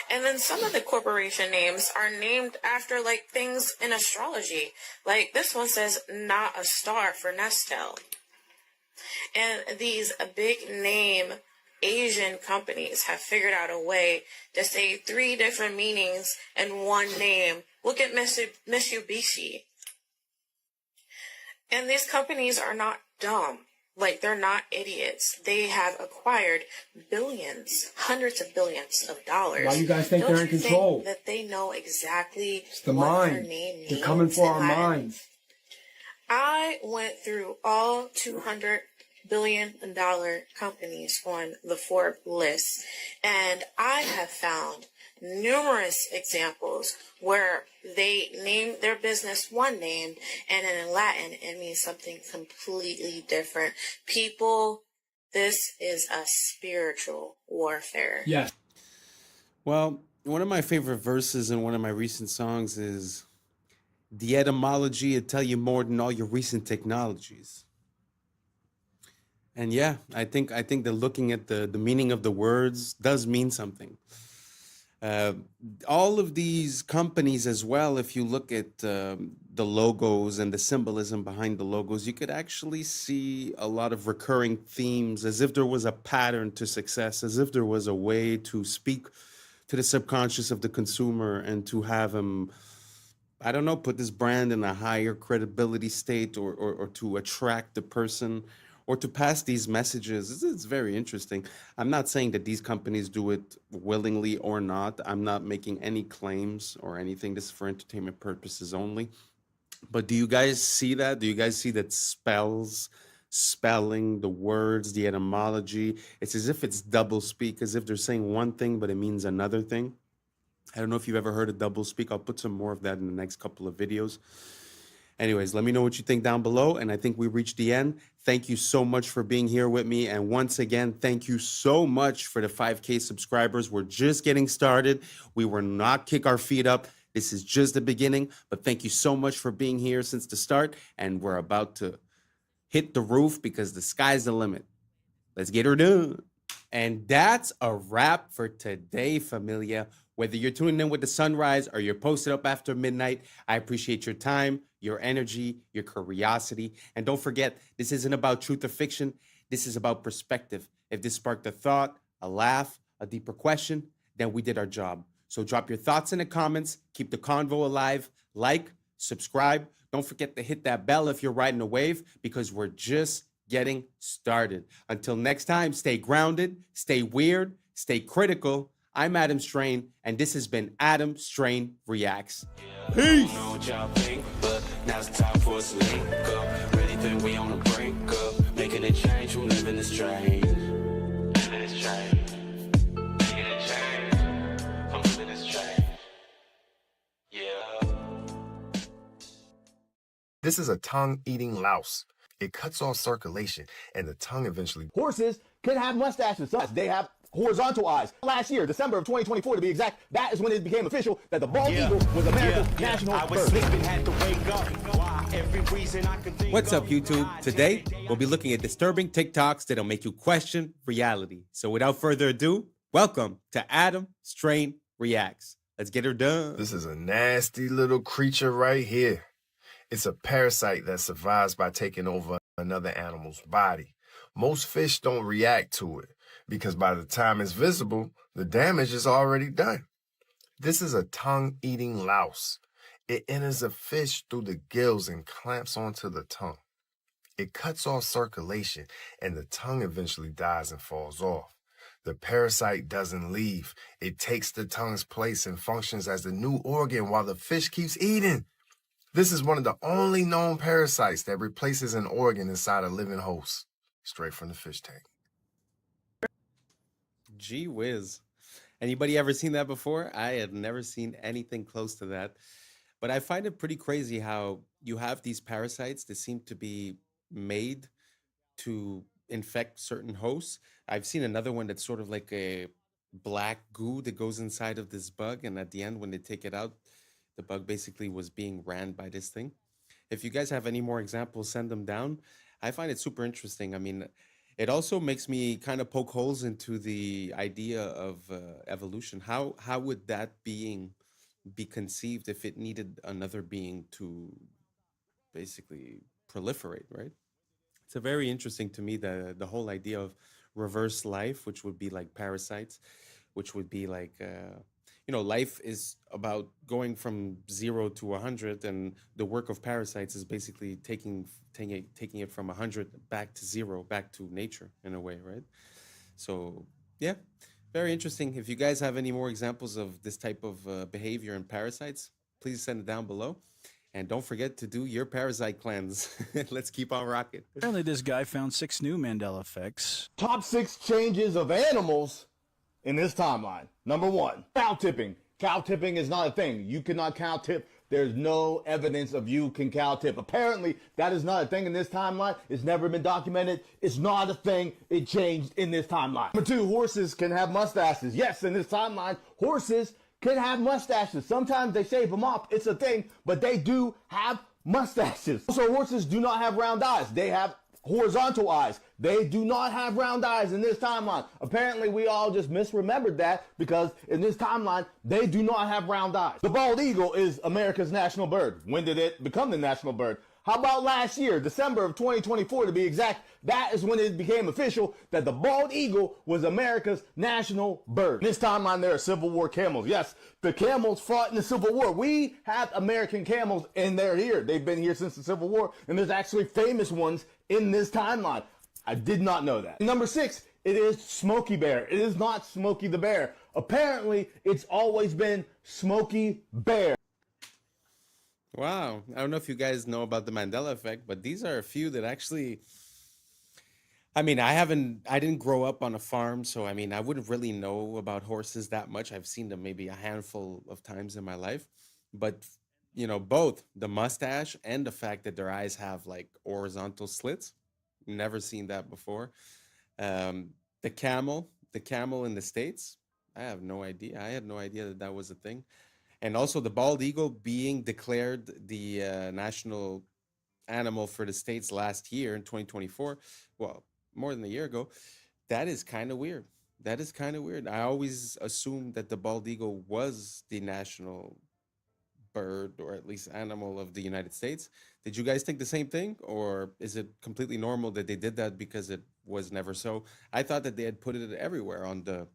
And then some of the corporation names are named after like things in astrology. Like this one says, not a star for Nestle. And these big name Asian companies have figured out a way to say 3 different meanings in one name. Look at Mitsubishi. And these companies are not dumb. Like, they're not idiots. They have acquired billions, hundreds of billions of dollars. Why do you guys think they're in control? Think that they know exactly it's the what mind. Their name means. They're coming for our minds. I went through all 200 billion-dollar companies on the Forbes list, and I have found numerous examples where they name their business one name, and in Latin it means something completely different. People, this is a spiritual warfare. Yes. Well, one of my favorite verses in one of my recent songs is, the etymology will tell you more than all your recent technologies. And yeah, I think that looking at the meaning of the words does mean something. All of these companies as well, if you look at the logos and the symbolism behind the logos, you could actually see a lot of recurring themes, as if there was a pattern to success, as if there was a way to speak to the subconscious of the consumer and to have him, I don't know, put this brand in a higher credibility state or to attract the person, or to pass these messages. It's very interesting. I'm not saying that these companies do it willingly or not. I'm not making any claims or anything. This is for entertainment purposes only. But do you guys see that? Do you guys see that spelling, the words, the etymology? It's as if it's double speak, as if they're saying one thing, but it means another thing. I don't know if you've ever heard of double speak. I'll put some more of that in the next couple of videos. Anyways, let me know what you think down below. And I think we reached the end. Thank you so much for being here with me. And once again, thank you so much for the 5K subscribers. We're just getting started. We will not kick our feet up. This is just the beginning. But thank you so much for being here since the start. And we're about to hit the roof because the sky's the limit. Let's get her done. And that's a wrap for today, familia. Whether you're tuning in with the sunrise or you're posted up after midnight, I appreciate your time, your energy, your curiosity. And don't forget, this isn't about truth or fiction. This is about perspective. If this sparked a thought, a laugh, a deeper question, then we did our job. So drop your thoughts in the comments. Keep the convo alive. Like, subscribe. Don't forget to hit that bell if you're riding a wave because we're just getting started. Until next time, stay grounded, stay weird, stay critical. I'm Adam Strain, and this has been Adam Strain Reacts. Peace. I don't know what y'all think, but now's the time for us to link up. Really think we on the brink up, making a change from living this strange. Living this strange. Making a change from living this strange. Yeah. This is a tongue-eating louse. It cuts off circulation, and the tongue eventually... Horses can have mustaches. They have horizontal eyes. Last year, December of 2024 to be exact, that is when it became official that the bald eagle was America's national bird. What's up, YouTube? Today, we'll be looking at disturbing TikToks that'll make you question reality. So without further ado, welcome to Adam Strain Reacts. Let's get her done. This is a nasty little creature right here. It's a parasite that survives by taking over another animal's body. Most fish don't react to it because by the time it's visible, the damage is already done. This is a tongue-eating louse. It enters a fish through the gills and clamps onto the tongue. It cuts off circulation, and the tongue eventually dies and falls off. The parasite doesn't leave. It takes the tongue's place and functions as the new organ while the fish keeps eating. This is one of the only known parasites that replaces an organ inside a living host, straight from the fish tank. Gee whiz. Anybody ever seen that before? I had never seen anything close to that. But I find it pretty crazy how you have these parasites that seem to be made to infect certain hosts. I've seen another one that's sort of like a black goo that goes inside of this bug. And at the end, when they take it out, the bug basically was being ran by this thing. If you guys have any more examples, send them down. I find it super interesting. I mean, it also makes me kind of poke holes into the idea of evolution. How would that being be conceived if it needed another being to basically proliferate, right? It's a very interesting to me, the whole idea of reverse life, which would be like parasites, which would be like... life is about going from 0 to 100, and the work of parasites is basically taking it from 100 back to 0, back to nature in a way, right? So, yeah, very interesting. If you guys have any more examples of this type of behavior in parasites, please send it down below. And don't forget to do your parasite cleanse. Let's keep on rocking. Apparently, this guy found 6 new Mandela effects. Top 6 changes of animals in this timeline. Number 1, cow tipping. Cow tipping is not a thing. You cannot cow tip. There's no evidence of you can cow tip. Apparently, that is not a thing in this timeline. It's never been documented. It's not a thing. It changed in this timeline. Number 2, horses can have mustaches. Yes, in this timeline, horses can have mustaches. Sometimes they shave them off. It's a thing, but they do have mustaches. Also, horses do not have round eyes. They have horizontal eyes. They do not have round eyes in this timeline. Apparently, we all just misremembered that because in this timeline, they do not have round eyes. The bald eagle is America's national bird. When did it become the national bird? How about last year, December of 2024 to be exact? That is when it became official that the bald eagle was America's national bird. In this timeline, there are Civil War camels. Yes, the camels fought in the Civil War. We have American camels, and they're here. They've been here since the Civil War, and there's actually famous ones in this timeline. I did not know that. Number 6, it is Smokey Bear. It is not Smokey the Bear. Apparently, it's always been Smokey Bear. Wow. I don't know if you guys know about the Mandela effect, but these are a few that actually... I mean, I didn't grow up on a farm, so I mean, I wouldn't really know about horses that much. I've seen them maybe a handful of times in my life, but both the mustache and the fact that their eyes have like horizontal slits. Never seen that before. The camel in the States. I have no idea. I had no idea that that was a thing. And also the bald eagle being declared the national animal for the States last year in 2024. Well, more than a year ago. That is kind of weird. That is kind of weird. I always assumed that the bald eagle was the national bird or at least animal of the United States. Did you guys think the same thing? Or is it completely normal that they did that because it was never so? I thought that they had put it everywhere on the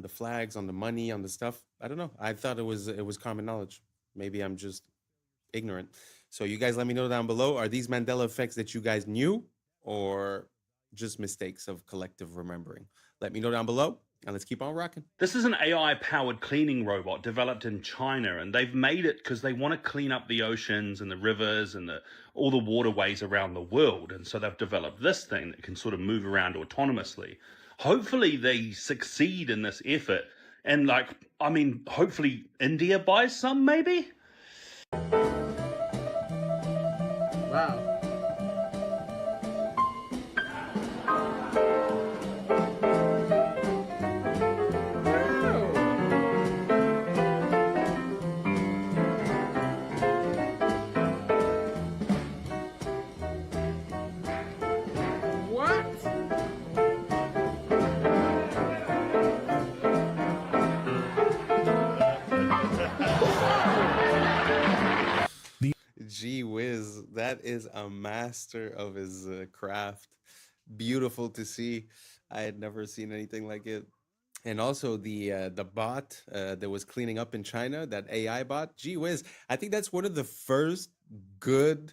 flags, on the money, on the stuff. I don't know. I thought it was common knowledge. Maybe I'm just ignorant. So you guys let me know down below. Are these Mandela effects that you guys knew or just mistakes of collective remembering? Let me know down below and let's keep on rocking. This is an AI-powered cleaning robot developed in China, and they've made it because they want to clean up the oceans and the rivers and all the waterways around the world. And so they've developed this thing that can sort of move around autonomously. Hopefully they succeed in this effort. And hopefully India buys some, maybe? Wow. Gee whiz, that is a master of his craft. Beautiful to see. I had never seen anything like it. And also the bot that was cleaning up in China, that AI bot. Gee whiz, I think that's one of the first good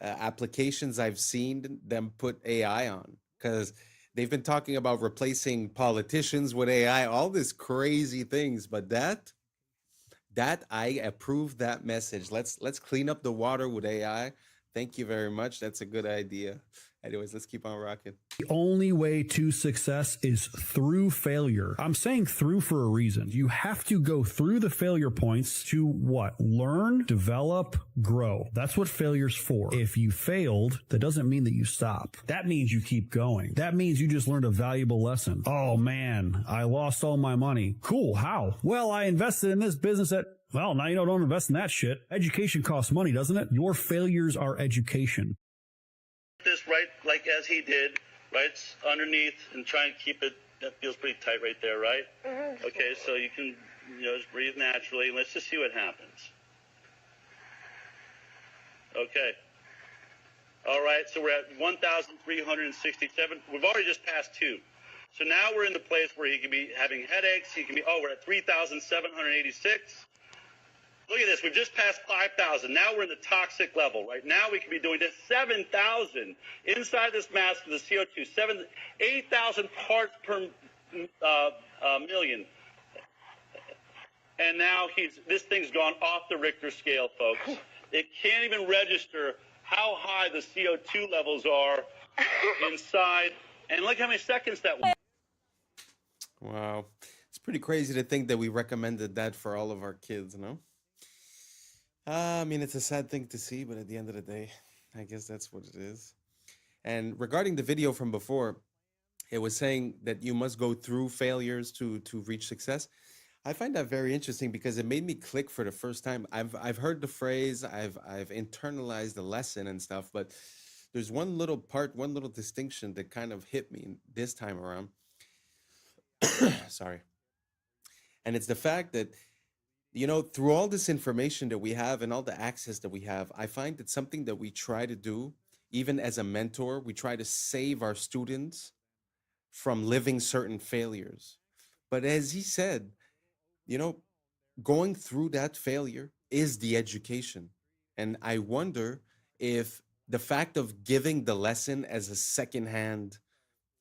applications I've seen them put AI on, because they've been talking about replacing politicians with AI, all these crazy things, but that I approve that message. Let's clean up the water with AI. Thank you very much. That's a good idea. Anyways, let's keep on rocking. The only way to success is through failure. I'm saying through for a reason. You have to go through the failure points to what? Learn, develop, grow. That's what failure's for. If you failed, that doesn't mean that you stop. That means you keep going. That means you just learned a valuable lesson. Oh man, I lost all my money. Cool, how? Well, I invested in this business well, now you don't invest in that shit. Education costs money, doesn't it? Your failures are education. This right, like as he did, right underneath, and try and keep it. That feels pretty tight right there, right? Mm-hmm. Okay, so you can just breathe naturally. Let's just see what happens. Okay. All right, so we're at 1,367. We've already just passed 2. So now we're in the place where he can be having headaches. He can be. We're at 3,786. Look at this. We've just passed 5,000. Now we're in the toxic level. Right now we could be doing this 7,000 inside this mask of the CO2. 8,000 parts per million. And now this thing's gone off the Richter scale, folks. It can't even register how high the CO2 levels are inside. And look how many seconds that was. Wow. It's pretty crazy to think that we recommended that for all of our kids, no? I mean, it's a sad thing to see, but at the end of the day, I guess that's what it is. And regarding the video from before, it was saying that you must go through failures to reach success. I find that very interesting because it made me click for the first time. I've heard the phrase, I've internalized the lesson and stuff, but there's one little part, one little distinction that kind of hit me this time around. Sorry. And it's the fact that, through all this information that we have and all the access that we have, I find that something that we try to do, even as a mentor, we try to save our students from living certain failures. But as he said, going through that failure is the education. And I wonder if the fact of giving the lesson as a secondhand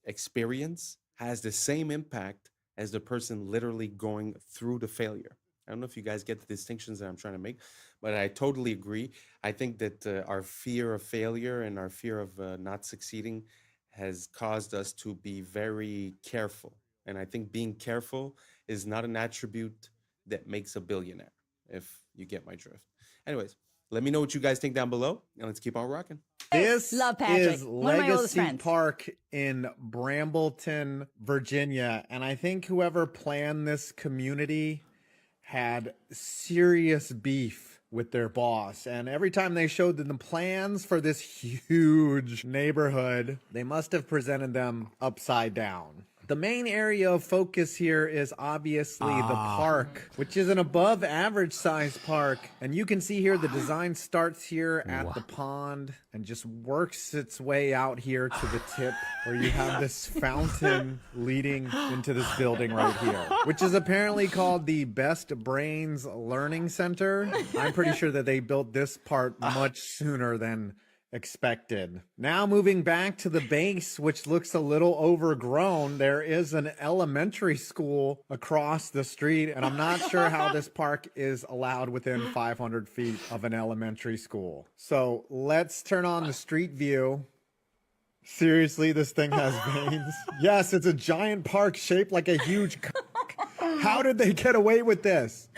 experience has the same impact as the person literally going through the failure. I don't know if you guys get the distinctions that I'm trying to make, but I totally agree. I think that our fear of failure and our fear of not succeeding has caused us to be very careful. And I think being careful is not an attribute that makes a billionaire, if you get my drift. Anyways, let me know what you guys think down below, and let's keep on rocking. This Love Patrick. is One of my oldest Legacy friends. Park in Brambleton, Virginia. And I think whoever planned this community had serious beef with their boss. And every time they showed them the plans for this huge neighborhood, they must have presented them upside down. The main area of focus here is obviously the park, which is an above average size park. And you can see here the design starts here at the pond and just works its way out here to the tip where you have this fountain leading into this building right here, which is apparently called the Best Brains Learning Center. I'm pretty sure that they built this part much sooner than expected. Now moving back to the base, which looks a little overgrown, there is an elementary school across the street, and I'm not sure how this park is allowed within 500 feet of an elementary school. So let's turn on the street view. Seriously, this thing has veins. Yes, it's a giant park shaped like a huge cock. How did they get away with this?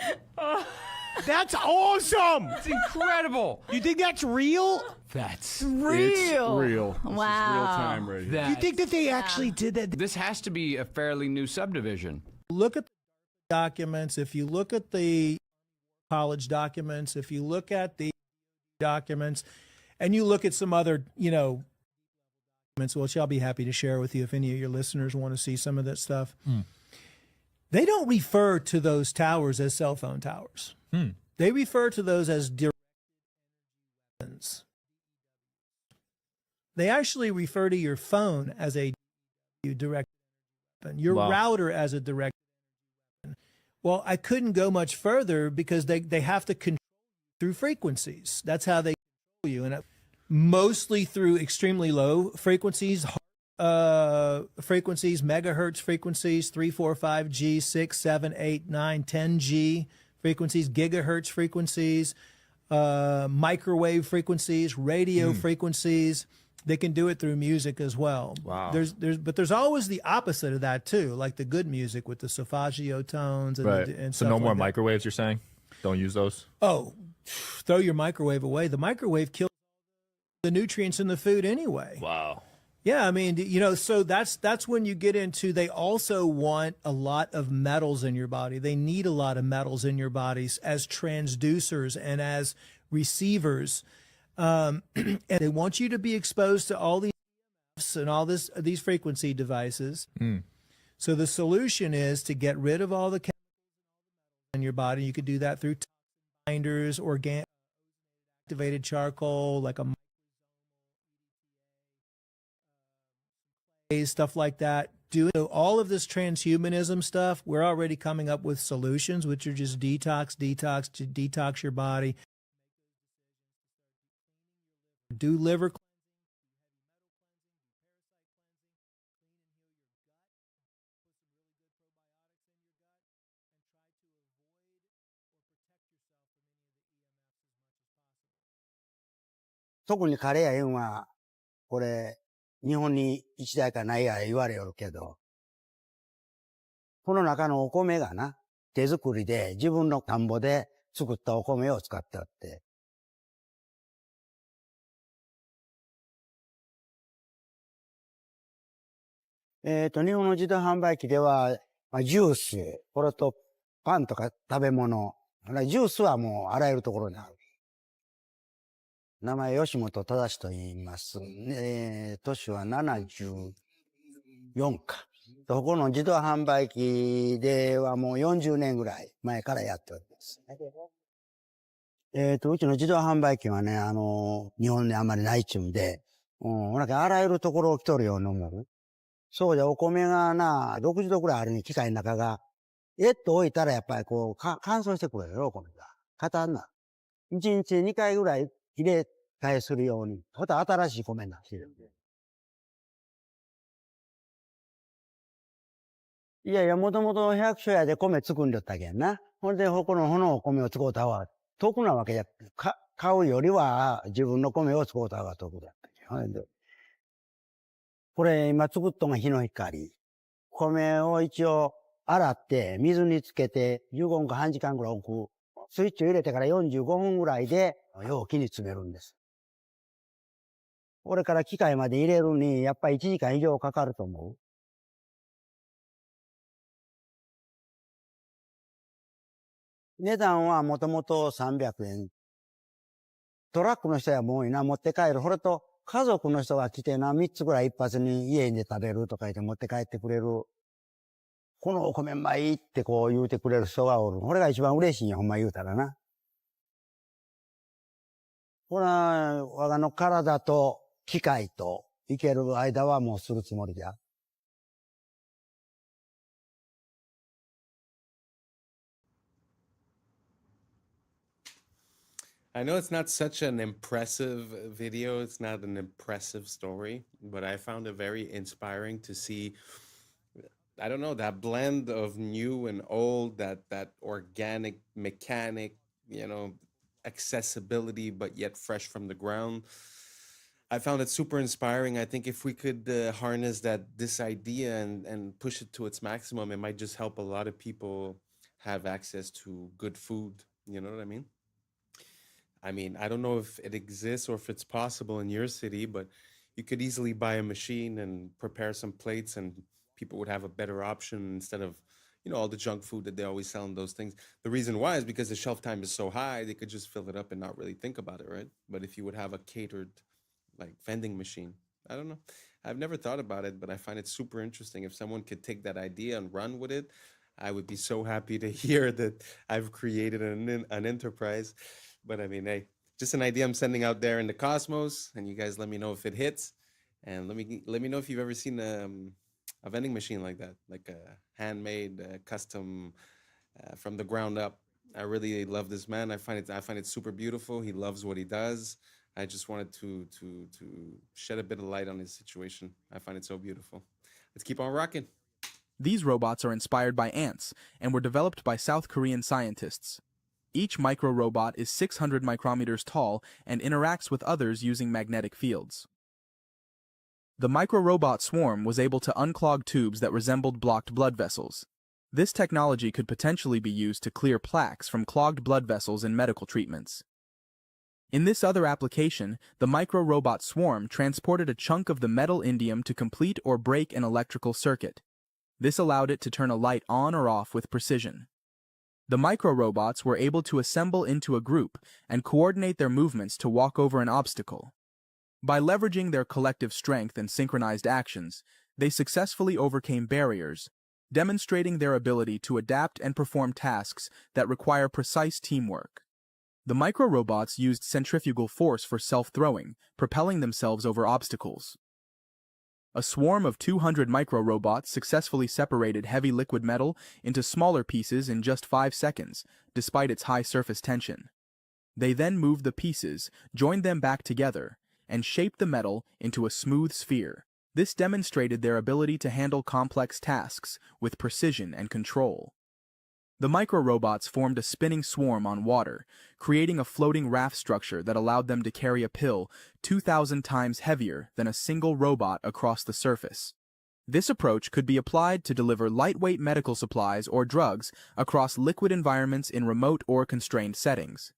That's awesome! It's incredible. You think that's real? That's Real. It's real. Wow. This is real time right here. You think that they actually did that? This has to be a fairly new subdivision. Look at the documents. If you look at the college documents, if you look at the documents, and you look at some other, documents, which I'll be happy to share with you if any of your listeners want to see some of that stuff. They don't refer to those towers as cell phone towers. They refer to those as directed weapons. They actually refer to your phone as a direct weapon, your router as a direct weapon. Well, I couldn't go much further because they have to control you through frequencies. That's how they control you, and mostly through extremely low frequencies, megahertz frequencies, 3, 4, 5G, 6, 7, 8, 9, 10G frequencies, gigahertz frequencies, microwave frequencies, radio frequencies. They can do it through music as well. Wow. But there's always the opposite of that too, like the good music with the solfeggio tones and, and So stuff no more like that. microwaves, you're saying? Don't use those? Oh, throw your microwave away. The microwave kills the nutrients in the food anyway. Wow. Yeah, I mean, so that's when you get into, they also want a lot of metals in your body. They need a lot of metals in your bodies as transducers and as receivers. And they want you to be exposed to all these and all these frequency devices. So the solution is to get rid of all the chemicals in your body. You could do that through binders, organic activated charcoal, like a stuff like that. Doing all of this transhumanism stuff, we're already coming up with solutions, which are just detox to detox your body. Do liver cleansing,特にカレーやいうのは、これ、日本に一台かないや言われよるけど、この中のお米がな、手作りで自分の田んぼで作ったお米を使ってあって、日本の自動販売機では、ジュース、これとパンとか食べ物、ジュースはもうあらゆるところにある。名前吉本正と言います。年は74か。ここの自動販売機ではもう40年ぐらい前からやっております。うちの自動販売機はね、日本にあんまりないっちゅうんで、あらゆるところを来とるように思う。そうじゃ、お米がな、60度ぐらいあるに機械の中が、と置いたらやっぱりこう、乾燥してくるよ、お米が。硬になる。1日2回ぐらい入れ替えするように、また新しい米になっているんで。いやいや、もともと百姓屋で米作んでったけんな。ほんで、このお米を使うた方が得なわけや。買うよりは自分の米を使うた方が得だったけん。ほんでこれ今作っとんが日の光。米を一応洗って水につけて15分か半時間ぐらい置く。スイッチを入れてから45分ぐらいで容器に詰めるんです。これから機械まで入れるに、やっぱり1時間以上かかると思う。値段はもともと300円。トラックの人はもういいな、持って帰る。これと、家族の人が来てな、3つぐらい一発に家で食べるとか言って持って帰ってくれる。このお米まいってこう言うてくれる人がおる。これが一番嬉しいんや、ほんま言うたらな。これは、我がの体と機械と生ける間はもうするつもりじゃ。I know it's not such an impressive video, it's not an impressive story, but I found it very inspiring to see, I don't know, that blend of new and old, that organic mechanic, you know, accessibility, but yet fresh from the ground. I found it super inspiring. I think if we could harness this idea and push it to its maximum, it might just help a lot of people have access to good food. You know what I mean? I mean, I don't know if it exists or if it's possible in your city, but you could easily buy a machine and prepare some plates, and people would have a better option instead of, you know, all the junk food that they always sell in those things. The reason why is because the shelf time is so high, they could just fill it up and not really think about it, right? But if you would have a catered, like, vending machine, I don't know. I've never thought about it, but I find it super interesting. If someone could take that idea and run with it, I would be so happy to hear that I've created an enterprise. But I mean, hey, just an idea I'm sending out there in the cosmos, and you guys let me know if it hits, and let me know if you've ever seen a vending machine like that, like a handmade, custom, from the ground up. I really love this man. I find it super beautiful. He loves what he does. I just wanted to shed a bit of light on his situation. I find it so beautiful. Let's keep on rocking. These robots are inspired by ants and were developed by South Korean scientists. Each micro-robot is 600 micrometers tall and interacts with others using magnetic fields. The micro-robot swarm was able to unclog tubes that resembled blocked blood vessels. This technology could potentially be used to clear plaques from clogged blood vessels in medical treatments. In this other application, the micro-robot swarm transported a chunk of the metal indium to complete or break an electrical circuit. This allowed it to turn a light on or off with precision. The micro-robots were able to assemble into a group and coordinate their movements to walk over an obstacle. By leveraging their collective strength and synchronized actions, they successfully overcame barriers, demonstrating their ability to adapt and perform tasks that require precise teamwork. The micro-robots used centrifugal force for self-throwing, propelling themselves over obstacles. A swarm of 200 micro-robots successfully separated heavy liquid metal into smaller pieces in just 5 seconds, despite its high surface tension. They then moved the pieces, joined them back together, and shaped the metal into a smooth sphere. This demonstrated their ability to handle complex tasks with precision and control. The micro-robots formed a spinning swarm on water, creating a floating raft structure that allowed them to carry a pill 2,000 times heavier than a single robot across the surface. This approach could be applied to deliver lightweight medical supplies or drugs across liquid environments in remote or constrained settings.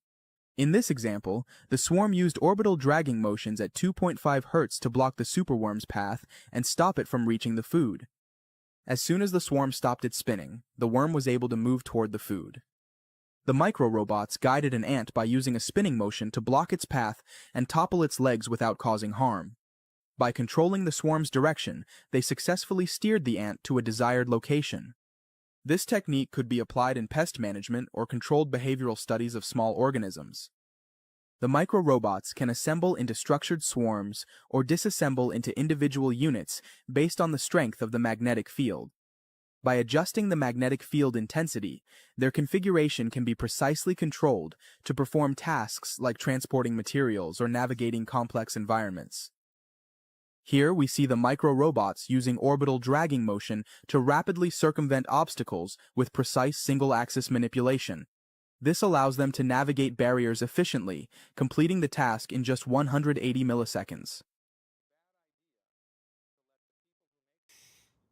In this example, the swarm used orbital dragging motions at 2.5 Hz to block the superworm's path and stop it from reaching the food. As soon as the swarm stopped its spinning, the worm was able to move toward the food. The micro-robots guided an ant by using a spinning motion to block its path and topple its legs without causing harm. By controlling the swarm's direction, they successfully steered the ant to a desired location. This technique could be applied in pest management or controlled behavioral studies of small organisms. The micro-robots can assemble into structured swarms or disassemble into individual units based on the strength of the magnetic field. By adjusting the magnetic field intensity, their configuration can be precisely controlled to perform tasks like transporting materials or navigating complex environments. Here we see the micro-robots using orbital dragging motion to rapidly circumvent obstacles with precise single-axis manipulation. This allows them to navigate barriers efficiently, completing the task in just 180 milliseconds.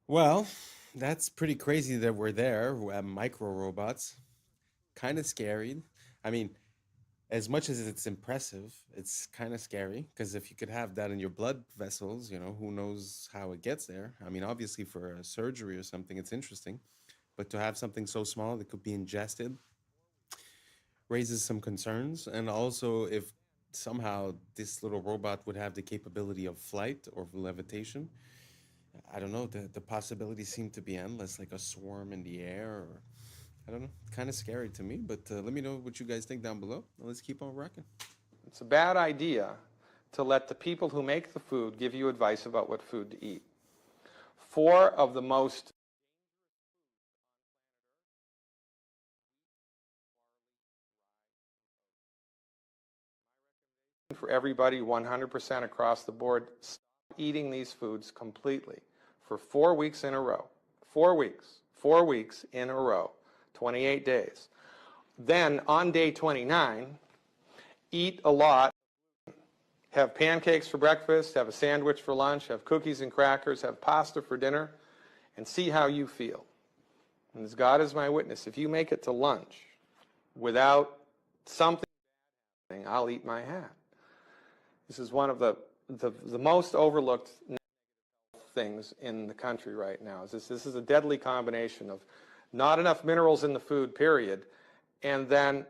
Well, that's pretty crazy that we're there. We have micro robots. Kind of scary. I mean, as much as it's impressive, it's kind of scary because if you could have that in your blood vessels, you know, who knows how it gets there? I mean, obviously for a surgery or something, it's interesting, but to have something so small that could be ingested raises some concerns. And also, if somehow this little robot would have the capability of flight or levitation, I don't know, the possibilities seem to be endless, like a swarm in the air, or I don't know, kind of scary to me. But let me know what you guys think down below. Let's keep on rocking. It's a bad idea to let the people who make the food give you advice about what food to eat. 4 of the most for everybody 100% across the board, stop eating these foods completely for 4 weeks in a row. 4 weeks. 4 weeks in a row. 28 days. Then on day 29, eat a lot. Have pancakes for breakfast, have a sandwich for lunch, have cookies and crackers, have pasta for dinner, and see how you feel. And as God is my witness, if you make it to lunch without something, I'll eat my hat. This is one of the most overlooked things in the country right now. This is a deadly combination of not enough minerals in the food, period, and then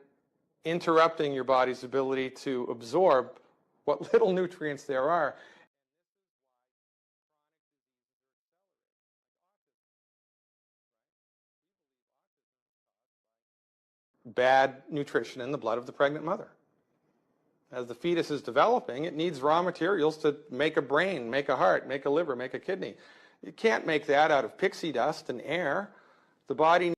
interrupting your body's ability to absorb what little nutrients there are. Bad nutrition in the blood of the pregnant mother. As the fetus is developing, it needs raw materials to make a brain, make a heart, make a liver, make a kidney. You can't make that out of pixie dust and air. The body needs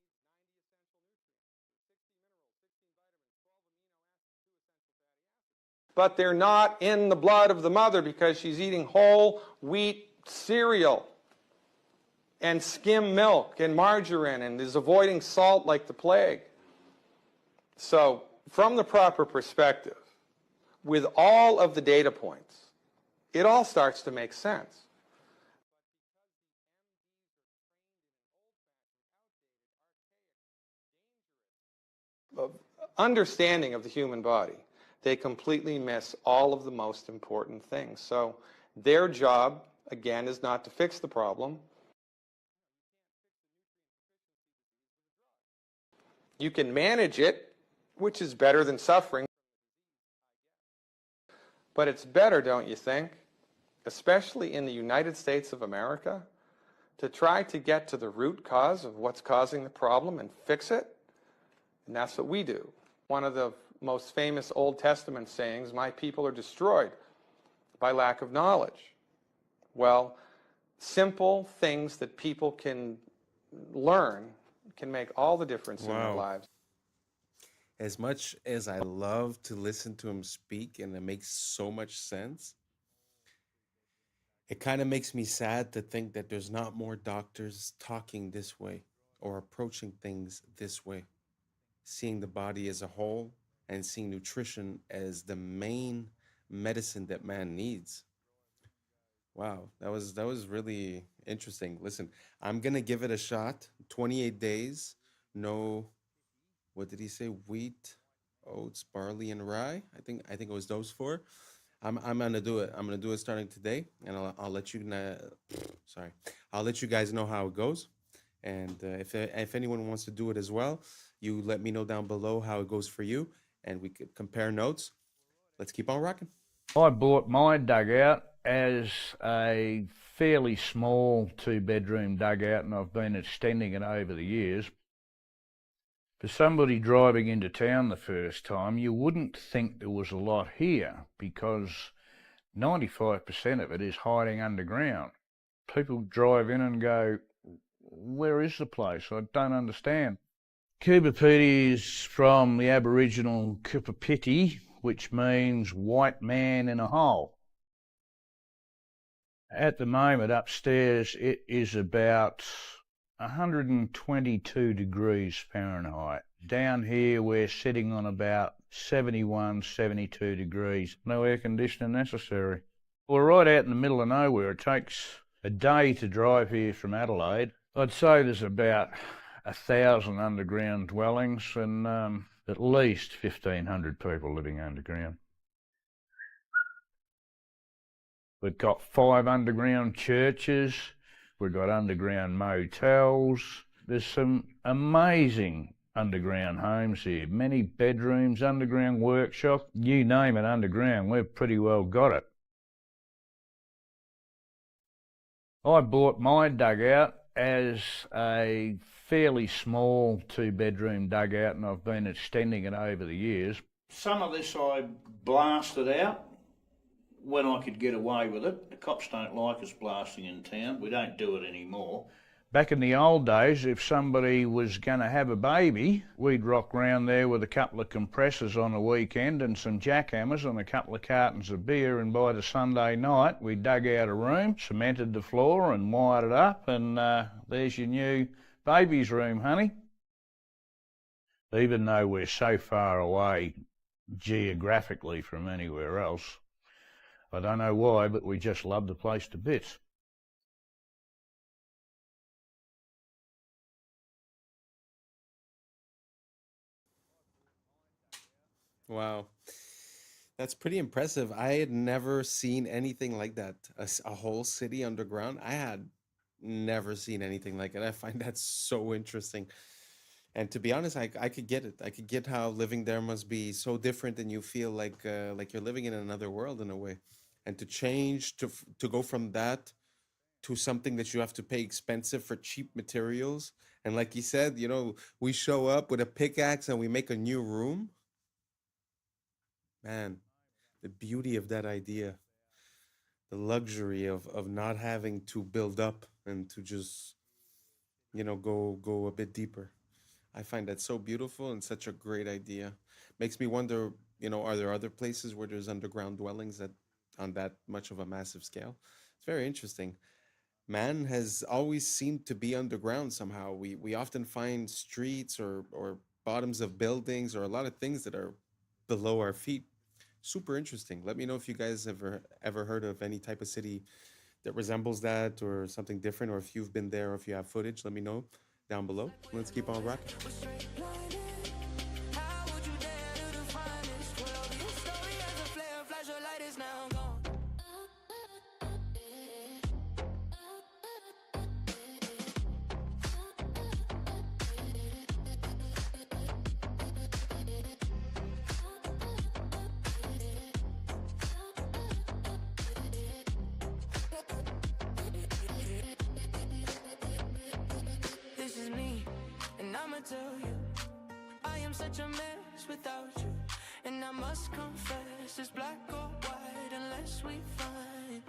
but they're not in the blood of the mother because she's eating whole wheat cereal and skim milk and margarine and is avoiding salt like the plague. So, from the proper perspective, with all of the data points, it all starts to make sense. Understanding of the human body, they completely miss all of the most important things. So their job, again, is not to fix the problem. You can manage it, which is better than suffering. But it's better, don't you think, especially in the United States of America, to try to get to the root cause of what's causing the problem and fix it? And that's what we do. One of the most famous Old Testament sayings, my people are destroyed by lack of knowledge. Well, simple things that people can learn can make all the difference in their lives. As much as I love to listen to him speak and it makes so much sense, it kind of makes me sad to think that there's not more doctors talking this way or approaching things this way, seeing the body as a whole and seeing nutrition as the main medicine that man needs. Wow, that was really interesting. Listen, I'm gonna give it a shot. 28 days, no, what did he say? Wheat, oats, barley, and rye. I think it was those 4. I'm gonna do it. I'm gonna do it starting today, and I'll let you sorry, I'll let you guys know how it goes. And if anyone wants to do it as well, you let me know down below how it goes for you, and we could compare notes. Let's keep on rocking. I bought my dugout as a fairly small 2-bedroom dugout, and I've been extending it over the years. For somebody driving into town the first time, you wouldn't think there was a lot here because 95% of it is hiding underground. People drive in and go, where is the place? I don't understand. Kupapiti is from the Aboriginal Kupapiti, which means white man in a hole. At the moment upstairs it is about 122 degrees Fahrenheit. Down here we're sitting on about 71, 72 degrees. No air conditioning necessary. We're right out in the middle of nowhere. It takes a day to drive here from Adelaide. I'd say there's about 1,000 underground dwellings, and at least 1,500 people living underground. We've got 5 underground churches. We've got underground motels. There's some amazing underground homes here. Many bedrooms, underground workshop. You name it underground, we've pretty well got it. I bought my dugout as a fairly small 2-bedroom dugout, and I've been extending it over the years. Some of this I blasted out when I could get away with it. The cops don't like us blasting in town. We don't do it anymore. Back in the old days, if somebody was going to have a baby, we'd rock round there with a couple of compressors on a weekend and some jackhammers and a couple of cartons of beer, and by the Sunday night we dug out a room, cemented the floor and wired it up, and there's your new baby's room, honey. Even though we're so far away geographically from anywhere else, I don't know why, but we just love the place to bits. Wow. That's pretty impressive. I had never seen anything like that. A whole city underground. I had never seen anything like it. I find that so interesting. And to be honest, I could get it. I could get how living there must be so different, and you feel like you're living in another world in a way. And to change to go from that to something that you have to pay expensive for cheap materials. And like you said, you know, we show up with a pickaxe and we make a new room. Man, the beauty of that idea, the luxury of not having to build up and to just, you know, go a bit deeper. I find that so beautiful and such a great idea. Makes me wonder, you know, are there other places where there's underground dwellings that on that much of a massive scale? It's very interesting. Man has always seemed to be underground somehow. We often find streets or bottoms of buildings or a lot of things that are below our feet. Super interesting. Let me know if you guys ever heard of any type of city that resembles that or something different, or if you've been there or if you have footage. Let me know down below. Let's keep on rocking. This is me, and I'ma tell you, I am such a mess without you, and I must confess, it's black or white unless we find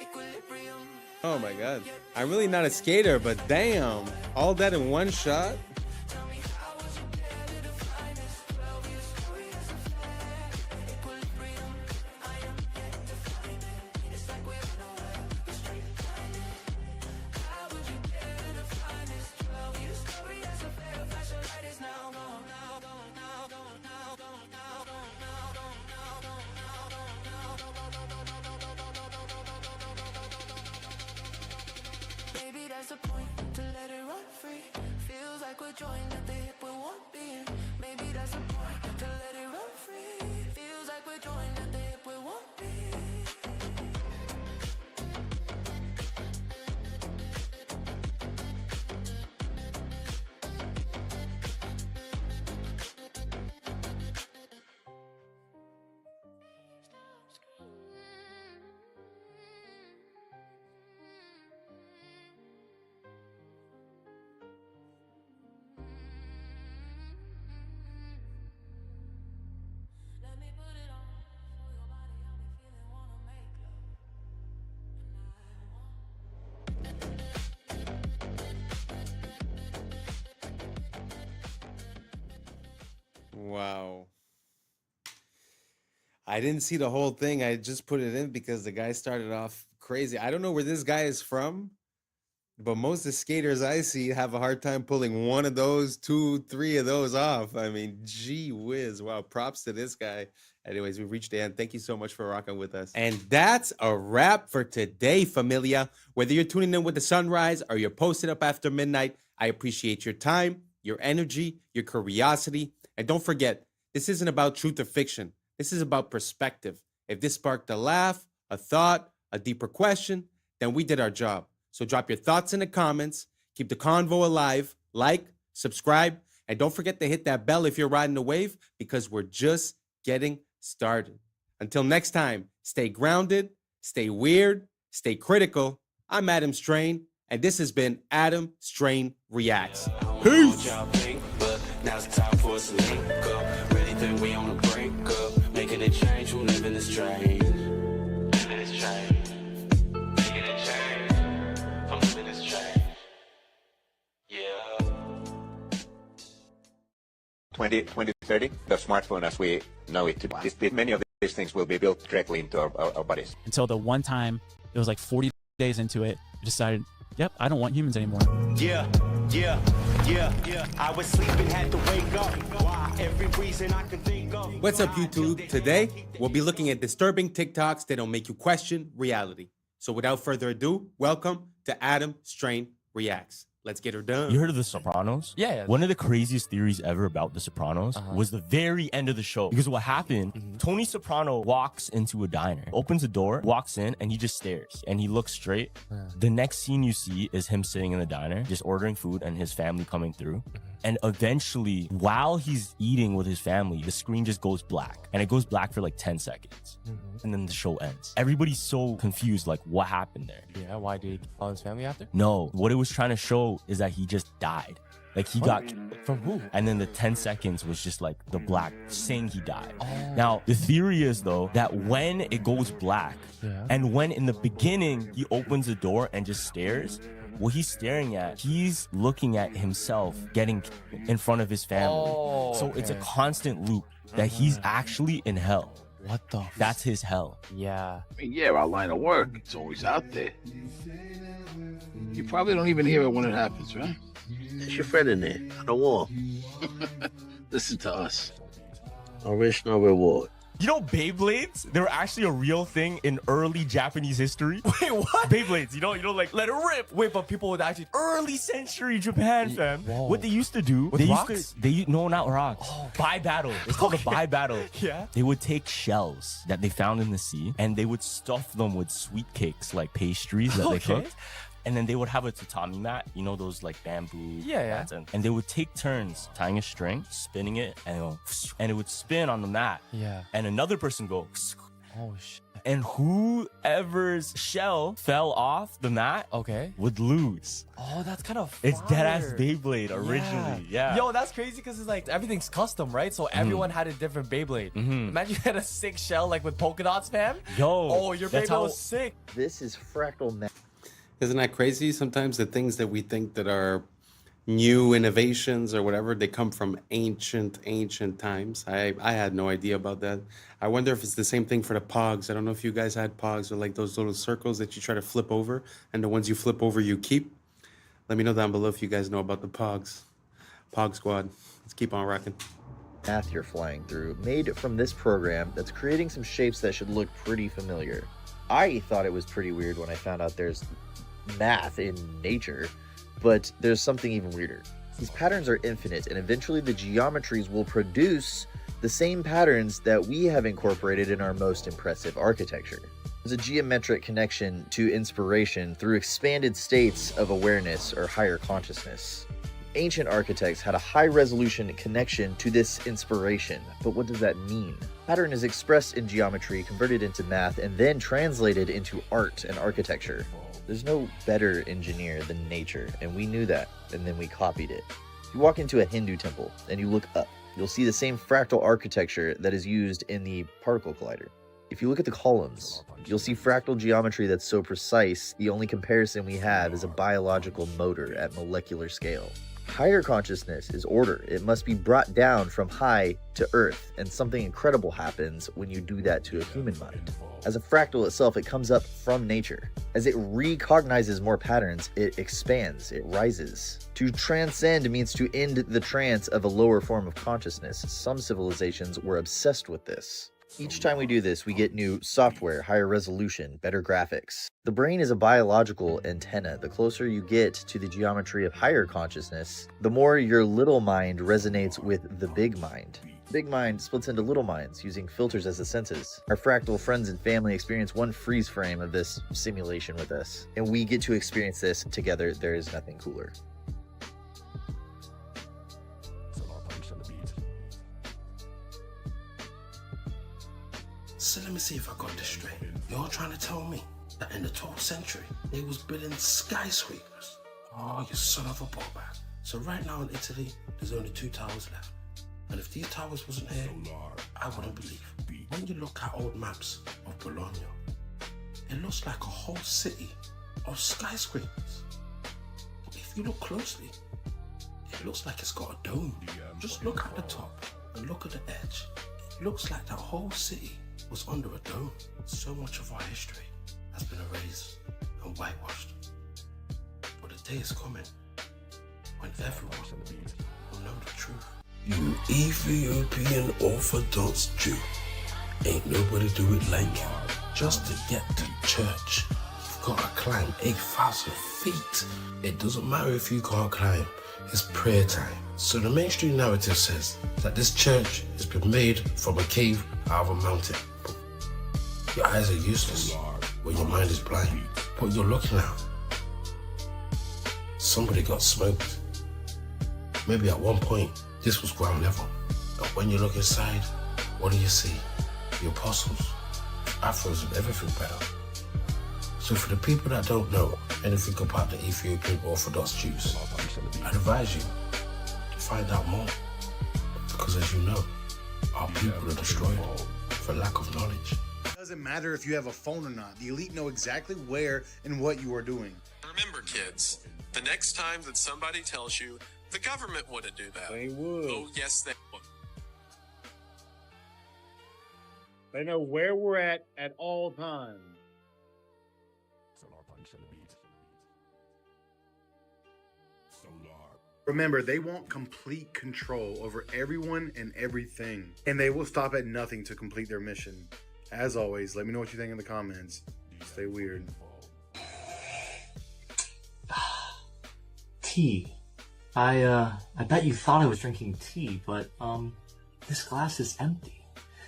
equilibrium. Oh my God. I'm really not a skater, but damn, all that in one shot. Maybe that's the point, to let it run free. Feels like we're joined at the hip with one being. Maybe that's the point, to let it run free. Feels like we're joined at the hip with one being. Wow. I didn't see the whole thing. I just put it in because the guy started off crazy. I don't know where this guy is from, but most of the skaters I see have a hard time pulling one of those, 2, 3 of those off. I mean, gee whiz. Wow. Props to this guy. Anyways, we reached the end. Thank you so much for rocking with us. And that's a wrap for today, familia. Whether you're tuning in with the sunrise or you're posted up after midnight, I appreciate your time, your energy, your curiosity, And don't forget, this isn't about truth or fiction. This is about perspective. If this sparked a laugh, a thought, a deeper question, then we did our job. So drop your thoughts in the comments, keep the convo alive, like, subscribe, and don't forget to hit that bell if you're riding the wave, because we're just getting started. Until next time, stay grounded, stay weird, stay critical. I'm Adam Strain, and this has been Adam Strain Reacts. Peace! Now's the time for us to link up. Really think we on a break up. Making a change, we'll live in this train. Living this train. Making a change. I'm living this train. Yeah. 2030, the smartphone as we know it today, many of these things will be built directly into our bodies. Until the one time, it was like 40 days into it, I decided, yep, I don't want humans anymore. Yeah. I was sleeping, had to wake up. Why? Every reason I can think of. What's up, YouTube? Today, we'll be looking at disturbing TikToks that'll make you question reality. So without further ado, welcome to Adam Strain Reacts. Let's get her done. You heard of The Sopranos? Yeah. One of the craziest theories ever about The Sopranos was the very end of the show. Because what happened, Tony Soprano walks into a diner, opens a door, walks in, and he just stares. And he looks straight. The next scene you see is him sitting in the diner, just ordering food and his family coming through. And eventually, while he's eating with his family, the screen just goes black. And it goes black for like 10 seconds. And then the show ends. Everybody's so confused, like, what happened there? Yeah, why did he call his family after? No, what it was trying to show is that he just died. Like, he got from who? And then the 10 seconds was just like the black saying he died. Now, the theory is though that when it goes black and when in the beginning he opens the door and just stares, what he's staring at, he's looking at himself getting in front of his family. So it's a constant loop that he's actually in hell. What the? That's his hell. Yeah. I mean, yeah, our line of work, it's always out there. You probably don't even hear it when it happens, right? There's your friend in there, on the wall. Listen to us. No risk, no reward. You know Beyblades? They were actually a real thing in early Japanese history. Wait, what? Beyblades, you know, like let it rip. Wait, but people would actually Early century Japan, fam. Whoa. What they used to do, With they rocks? used to, no, not rocks. Buy battle. It's called a buy battle. Yeah. They would take shells that they found in the sea and they would stuff them with sweet cakes, like pastries that they cooked. And then they would have a tatami mat, you know, those like bamboo mats, and they would take turns tying a string, spinning it, and it would spin on the mat. Yeah. And another person go, oh shit. and whoever's shell fell off the mat would lose. Oh, that's kind of It's dead-ass Beyblade originally. Yeah. Yo, that's crazy because it's like everything's custom, right? So everyone had a different Beyblade. Imagine you had a sick shell like with polka dots, fam. Yo. Oh, your Beyblade was sick. This is fractal math. Isn't that crazy? Sometimes the things that we think that are new innovations or whatever, they come from ancient times. I had no idea about that. I wonder if it's the same thing for the Pogs. I don't know if you guys had Pogs or like those little circles that you try to flip over, and the ones you flip over you keep. Let me know down below if you guys know about the Pogs. Pog Squad. Let's keep on rocking. Math you're flying through, made from this program that's creating some shapes that should look pretty familiar. I thought it was pretty weird when I found out there's math in nature, but there's something even weirder. These patterns are infinite, and eventually the geometries will produce the same patterns that we have incorporated in our most impressive architecture. There's a geometric connection to inspiration through expanded states of awareness or higher consciousness. Ancient architects had a high-resolution connection to this inspiration, but what does that mean? Pattern is expressed in geometry, converted into math, and then translated into art and architecture. There's no better engineer than nature, and we knew that, and then we copied it. You walk into a Hindu temple, and you look up. You'll see the same fractal architecture that is used in the particle collider. If you look at the columns, you'll see fractal geometry that's so precise, the only comparison we have is a biological motor at molecular scale. Higher consciousness is order. It must be brought down from high to earth, and something incredible happens when you do that to a human mind. As a fractal itself, it comes up from nature. As it recognizes more patterns, it expands, it rises. To transcend means to end the trance of a lower form of consciousness. Some civilizations were obsessed with this. Each time we do this, we get new software, higher resolution, better graphics. The brain is a biological antenna. The closer you get to the geometry of higher consciousness, the more your little mind resonates with the big mind. Big mind splits into little minds using filters as the senses. Our fractal friends and family experience one freeze frame of this simulation with us, and we get to experience this together. There is nothing cooler. So let me see if I got this straight. You're trying to tell me that in the 12th century, they was building skyscrapers? Oh, you son of a ballbag. So right now in Italy, there's only 2 towers left. And if these towers wasn't here, I wouldn't believe. When you look at old maps of Bologna, it looks like a whole city of skyscrapers. But if you look closely, it looks like it's got a dome. Just look at the top and look at the edge. It looks like that whole city was under a dome. So much of our history has been erased and whitewashed. But the day is coming when everyone will know the truth. You Ethiopian Orthodox Jew, ain't nobody do it like you. Just to get to church, you've got to climb 8,000 feet. It doesn't matter if you can't climb, it's prayer time. So the mainstream narrative says that this church has been made from a cave out of a mountain. Your eyes are useless when your mind is blind. What you're looking at, somebody got smoked. Maybe at one point, this was ground level. But when you look inside, what do you see? The apostles, afros and everything better. So for the people that don't know anything about the Ethiopian Orthodox Jews, I'd advise you to find out more. Because as you know, our people are destroyed for lack of knowledge. It doesn't matter if you have a phone or not. The elite know exactly where and what you are doing. Remember, kids, the next time that somebody tells you the government wouldn't do that. They would. Oh, yes, they would. They know where we're at all times. Remember, they want complete control over everyone and everything, and they will stop at nothing to complete their mission. As always, let me know what you think in the comments. Stay weird. Tea. I bet you thought I was drinking tea, but this glass is empty.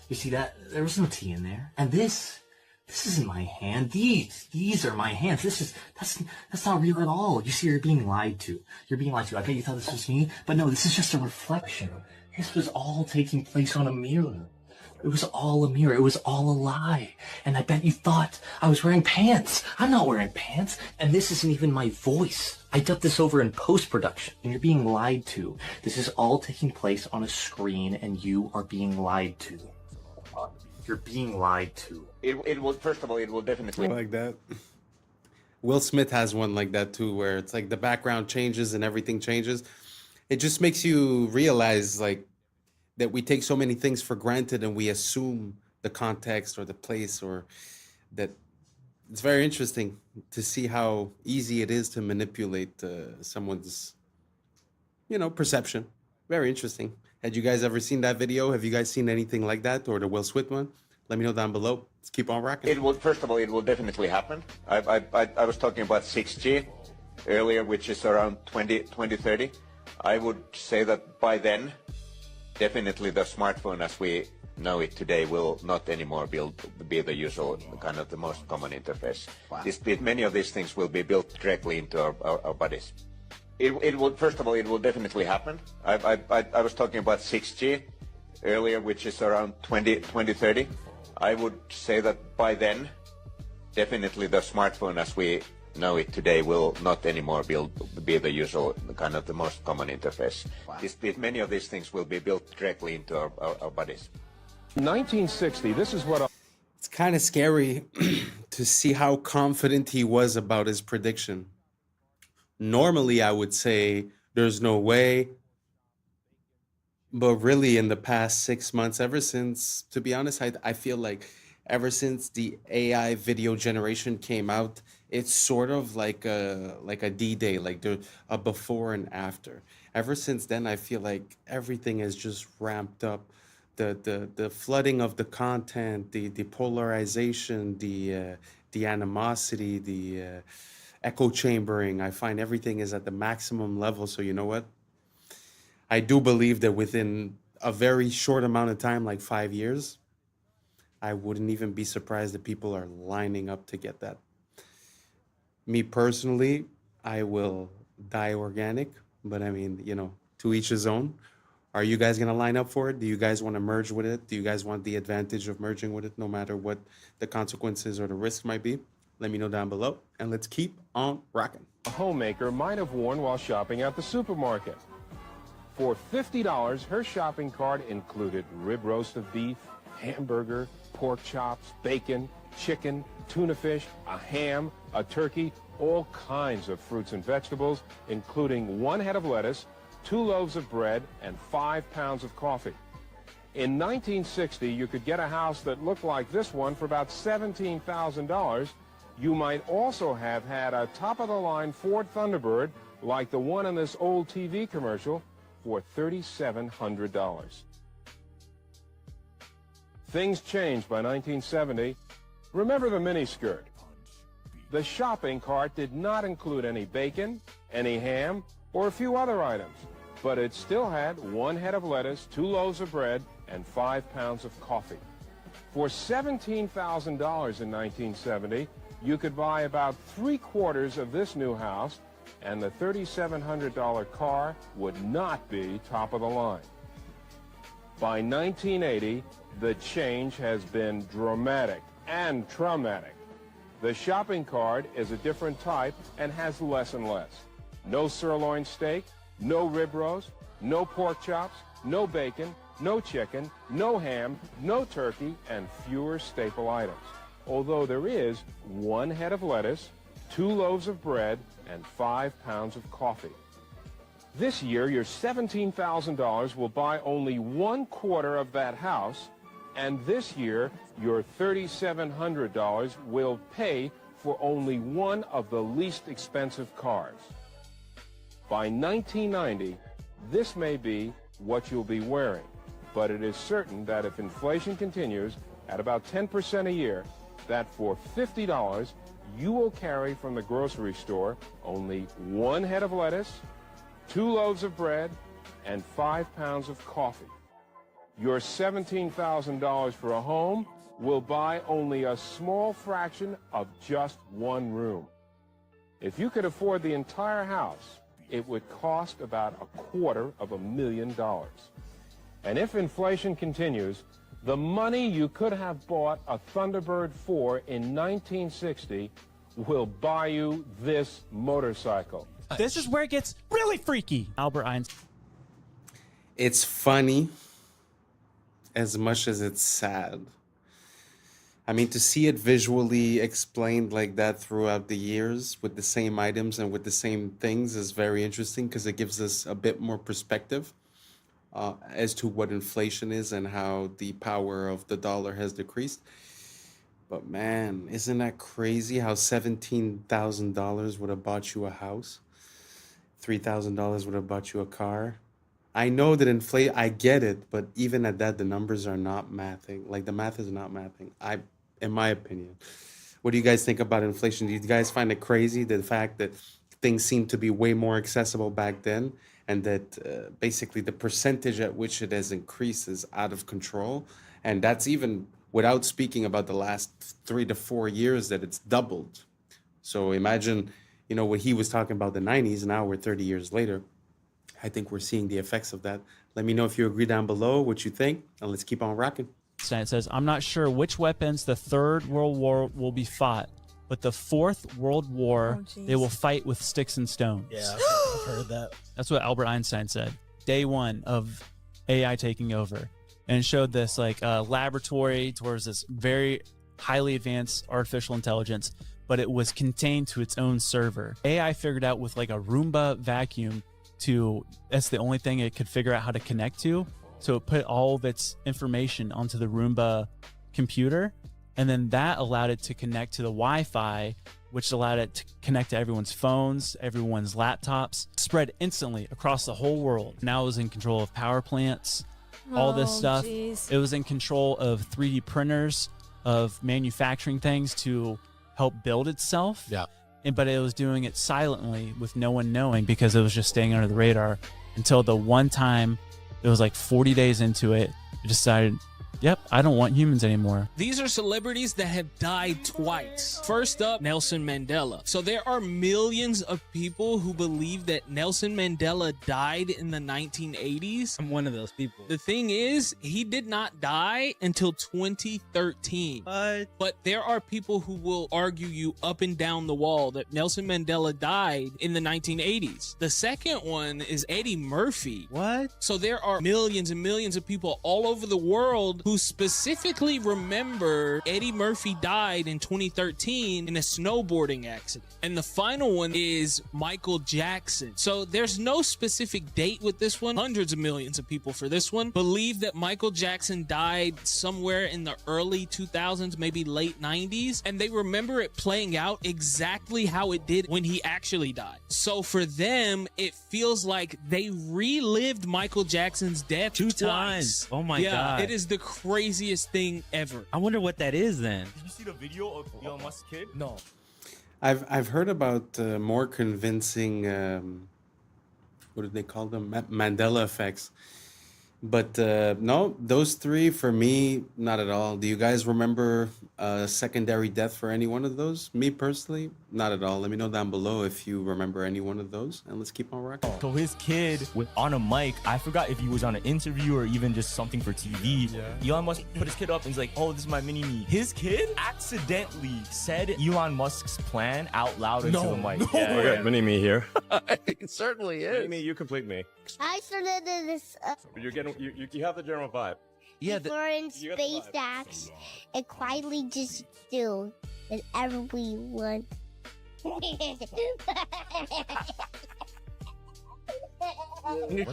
You see that? There was no tea in there. And this isn't my hand. These are my hands. That's not real at all. You see, you're being lied to. You're being lied to. I bet you thought this was me, but no, this is just a reflection. This was all taking place on a mirror. It was all a mirror. It was all a lie. And I bet you thought I was wearing pants. I'm not wearing pants. And this isn't even my voice. I dubbed this over in post-production. And you're being lied to. This is all taking place on a screen, and you are being lied to. You're being lied to. It will, first of all, it will definitely... Like that. Will Smith has one like that too, where it's like the background changes and everything changes. It just makes you realize, like, that we take so many things for granted and we assume the context or the place, or that it's very interesting to see how easy it is to manipulate someone's, perception. Very interesting. Had you guys ever seen that video? Have you guys seen anything like that, or the Will Smith one? Let me know down below. Let's keep on rocking. It will, first of all, it will definitely happen. I was talking about 6G earlier, which is around 2030. I would say that by then, definitely the smartphone as we know it today will not anymore be the usual kind of the most common interface. Wow. Many of these things will be built directly into our bodies. It will, first of all, it will definitely happen. I was talking about 6G earlier, which is around 2030. I would say that by then, definitely the smartphone as we know it today will not anymore be the usual kind of the most common interface. Wow. Many of these things will be built directly into our bodies. 1960, this is what... It's kind of scary to see how confident he was about his prediction. Normally, I would say there's no way. But really, in the past 6 months, ever since, to be honest, I feel like ever since the AI video generation came out, it's sort of like a D-Day, like a before and after. Ever since then, I feel like everything has just ramped up the flooding of the content, the polarization, the animosity, the echo chambering. I find everything is at the maximum level. So you know what? I do believe that within a very short amount of time, like 5 years, I wouldn't even be surprised that people are lining up to get that. Me personally, I will die organic, but I mean, you know, to each his own. Are you guys going to line up for it? Do you guys want to merge with it? Do you guys want the advantage of merging with it, no matter what the consequences or the risk might be? Let me know down below, and let's keep on rocking. A homemaker might have worn while shopping at the supermarket. For $50, her shopping cart included rib roast of beef, hamburger, pork chops, bacon, chicken, tuna fish, a ham, a turkey, all kinds of fruits and vegetables, including 1 head of lettuce, 2 loaves of bread, and 5 pounds of coffee. In 1960, you could get a house that looked like this one for about $17,000. You might also have had a top-of-the-line Ford Thunderbird like the one in this old TV commercial for $3,700. Things changed by 1970. Remember the miniskirt. The shopping cart did not include any bacon, any ham, or a few other items, but it still had 1 head of lettuce, 2 loaves of bread, and 5 pounds of coffee. For $17,000 in 1970, you could buy about 3/4 of this new house, and the $3,700 car would not be top of the line. By 1980, the change has been dramatic and traumatic. The shopping cart is a different type and has less and less. No sirloin steak, no rib roast, no pork chops, no bacon, no chicken, no ham, no turkey, and fewer staple items. Although there is 1 head of lettuce, 2 loaves of bread, and 5 pounds of coffee. This year, your $17,000 will buy only 1/4 of that house, and this year, your $3,700 will pay for only one of the least expensive cars. By 1990, this may be what you'll be wearing, but it is certain that if inflation continues at about 10% a year, that for $50, you will carry from the grocery store only 1 head of lettuce, 2 loaves of bread, and 5 pounds of coffee. Your $17,000 for a home will buy only a small fraction of just 1 room. If you could afford the entire house, it would cost about $250,000. And if inflation continues, the money you could have bought a Thunderbird for in 1960 will buy you this motorcycle. This is where it gets really freaky. Albert Einstein. It's funny as much as it's sad. I mean, to see it visually explained like that throughout the years with the same items and with the same things is very interesting because it gives us a bit more perspective as to what inflation is and how the power of the dollar has decreased. But man, isn't that crazy how $17,000 would have bought you a house? $3,000 would have bought you a car. I know that I get it, but even at that, the numbers are not mathing. Like the math is not mathing, in my opinion. What do you guys think about inflation? Do you guys find it crazy, the fact that things seem to be way more accessible back then and that basically the percentage at which it has increased is out of control? And that's even without speaking about the last 3 to 4 years that it's doubled. So imagine, you know, what he was talking about the 90s, now we're 30 years later. I think we're seeing the effects of that. Let me know if you agree down below, what you think, and let's keep on rocking. It says, I'm not sure which weapons the Third World War will be fought, but the Fourth World War, they will fight with sticks and stones. Yeah, I've heard that. That's what Albert Einstein said. Day one of AI taking over. And it showed this like laboratory towards this very highly advanced artificial intelligence, but it was contained to its own server. AI figured out with like a Roomba vacuum that's the only thing it could figure out how to connect to. So it put all of its information onto the Roomba computer, and then that allowed it to connect to the Wi-Fi, which allowed it to connect to everyone's phones, everyone's laptops, spread instantly across the whole world. Now it was in control of power plants, all this Oh, stuff. jeez. It was in control of 3D printers, of manufacturing things to help build itself. Yeah. But it was doing it silently with no one knowing because it was just staying under the radar until the one time it was like 40 days into it, it decided, yep, I don't want humans anymore. These are celebrities that have died twice. First up, Nelson Mandela. So there are millions of people who believe that Nelson Mandela died in the 1980s. I'm one of those people. The thing is, he did not die until 2013. But there are people who will argue you up and down the wall that Nelson Mandela died in the 1980s. The second one is Eddie Murphy. What? So there are millions and millions of people all over the world who specifically remember Eddie Murphy died in 2013 in a snowboarding accident. And the final one is Michael Jackson. So there's no specific date with this one. Hundreds of millions of people for this one believe that Michael Jackson died somewhere in the early 2000s, maybe late 90s, and they remember it playing out exactly how it did when he actually died. So for them, it feels like they relived Michael Jackson's death Two twice. times. Oh my God. It is the craziest thing ever. I wonder what that is then. Did you see the video of Elon Musk's kid? No. I've heard about more convincing what do they call them? Mandela effects. But no, those three for me, not at all. Do you guys remember a secondary death for any one of those? Me personally, not at all. Let me know down below if you remember any one of those, and let's keep on rocking. So his kid was on a mic. I forgot if he was on an interview or even just something for TV. Elon Musk put his kid up and he's like, oh, this is my mini-me. His kid accidentally said Elon Musk's plan out loud into the mic. Okay, mini-me here. It certainly is. Mini-me, you complete me. I started this You're getting, you have the general vibe. Yeah, before in you got the space acts and quietly just do whatever we want. What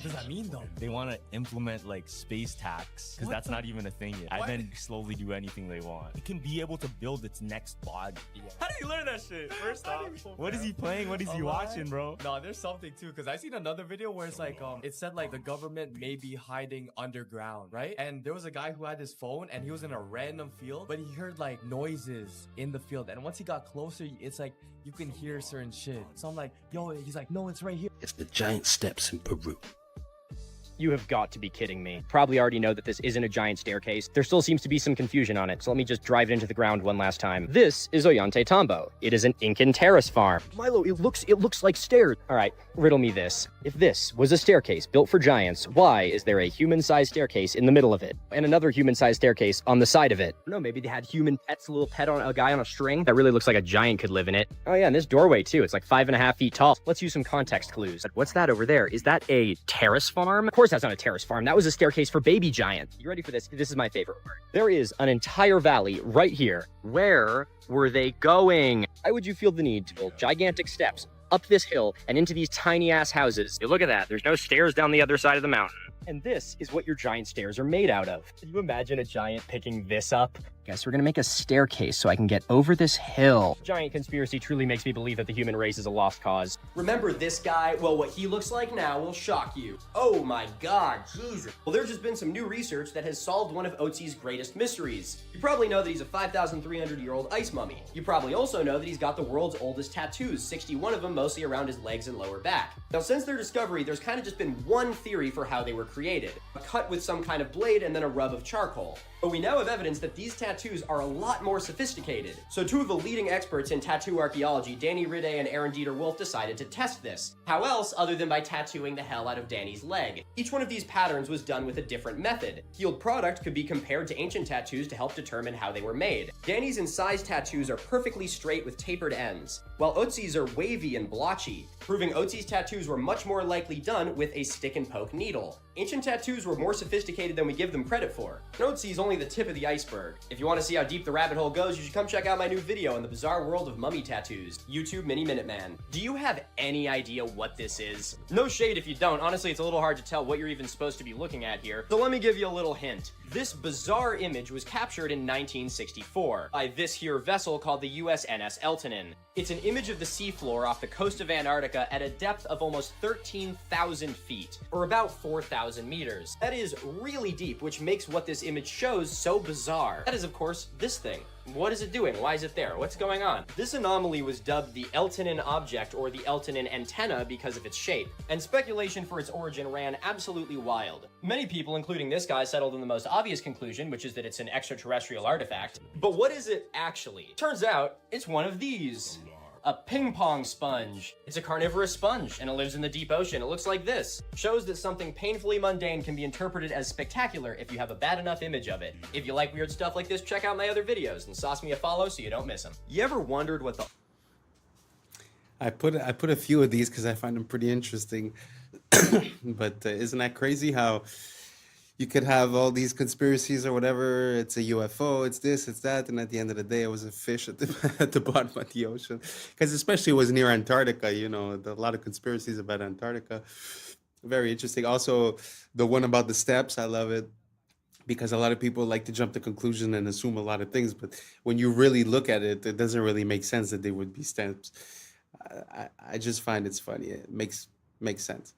does that mean though? They want to implement like space tax because that's not even a thing yet. And then slowly do anything they want. It can be able to build its next body. How did you learn that shit? First off, what is he playing? What is he watching, bro? No, there's something too, because I seen another video where it's like, it said like the government may be hiding underground, right? And there was a guy who had his phone and he was in a random field, but he heard like noises in the field. And once he got closer, it's like you can hear certain shit. So I'm like, yo, he's like, no, it's right here. It's the giant steps in Peru. You have got to be kidding me. Probably already know that this isn't a giant staircase. There still seems to be some confusion on it, so let me just drive it into the ground one last time. This is Ollanta Tambo. It is an Incan terrace farm. Milo, it looks like stairs. All right, riddle me this. If this was a staircase built for giants, why is there a human-sized staircase in the middle of it? And another human-sized staircase on the side of it? No, maybe they had human pets, a little pet on a guy on a string that really looks like a giant could live in it. Oh yeah, and this doorway too. It's like 5.5 feet tall. Let's use some context clues. What's that over there? Is that a terrace farm? Of course that's not a terrace farm. That was a staircase for baby giants. You ready for this? This is my favorite part. There is an entire valley right here. Where were they going? Why would you feel the need to build gigantic steps up this hill and into these tiny ass houses? Hey, look at that. There's no stairs down the other side of the mountain. And this is what your giant stairs are made out of. Can you imagine a giant picking this up? Guys, we're gonna make a staircase so I can get over this hill. Giant conspiracy truly makes me believe that the human race is a lost cause. Remember this guy? Well, what he looks like now will shock you. Oh my God, Jesus. Well, there's just been some new research that has solved one of Otzi's greatest mysteries. You probably know that he's a 5,300-year-old ice mummy. You probably also know that he's got the world's oldest tattoos, 61 of them mostly around his legs and lower back. Now, since their discovery, there's kind of just been one theory for how they were created. A cut with some kind of blade and then a rub of charcoal. But we now have evidence that these tattoos are a lot more sophisticated. So two of the leading experts in tattoo archaeology, Danny Ridday and Aaron Dieter Wolf, decided to test this. How else other than by tattooing the hell out of Danny's leg? Each one of these patterns was done with a different method. Healed product could be compared to ancient tattoos to help determine how they were made. Danny's incised tattoos are perfectly straight with tapered ends, while Otzi's are wavy and blotchy, proving Otzi's tattoos were much more likely done with a stick and poke needle. Ancient tattoos were more sophisticated than we give them credit for. Otzi's only the tip of the iceberg. If you want to see how deep the rabbit hole goes, you should come check out my new video on the bizarre world of mummy tattoos, YouTube Mini Minute Man. Do you have any idea what this is? No shade if you don't. Honestly, it's a little hard to tell what you're even supposed to be looking at here. So let me give you a little hint. This bizarre image was captured in 1964 by this here vessel called the USNS Eltonin. It's an image of the seafloor off the coast of Antarctica at a depth of almost 13,000 feet, or about 4,000 meters. That is really deep, which makes what this image shows so bizarre. That is, of course, this thing. What is it doing? Why is it there? What's going on? This anomaly was dubbed the Eltonin object or the Eltonin antenna because of its shape, and speculation for its origin ran absolutely wild. Many people, including this guy, settled on the most obvious conclusion, which is that it's an extraterrestrial artifact. But what is it actually? Turns out, it's one of these. A ping pong sponge. It's a carnivorous sponge, and it lives in the deep ocean. It looks like this. Shows that something painfully mundane can be interpreted as spectacular if you have a bad enough image of it. If you like weird stuff like this, check out my other videos and sauce me a follow so you don't miss them. You ever wondered what the... I put a few of these because I find them pretty interesting. But isn't that crazy how you could have all these conspiracies or whatever? It's a UFO, it's this, it's that, and at the end of the day, it was a fish at the bottom of the ocean. Because especially it was near Antarctica, you know, a lot of conspiracies about Antarctica. Very interesting. Also, the one about the steps, I love it. Because a lot of people like to jump to conclusion and assume a lot of things, but when you really look at it, it doesn't really make sense that they would be steps. I just find it's funny. It makes sense.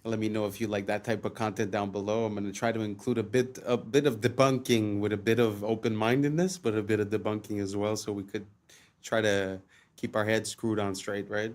Let me know if you like that type of content down below. I'm going to try to include a bit of debunking with a bit of open-mindedness, but a bit of debunking as well, so we could try to keep our heads screwed on straight, right?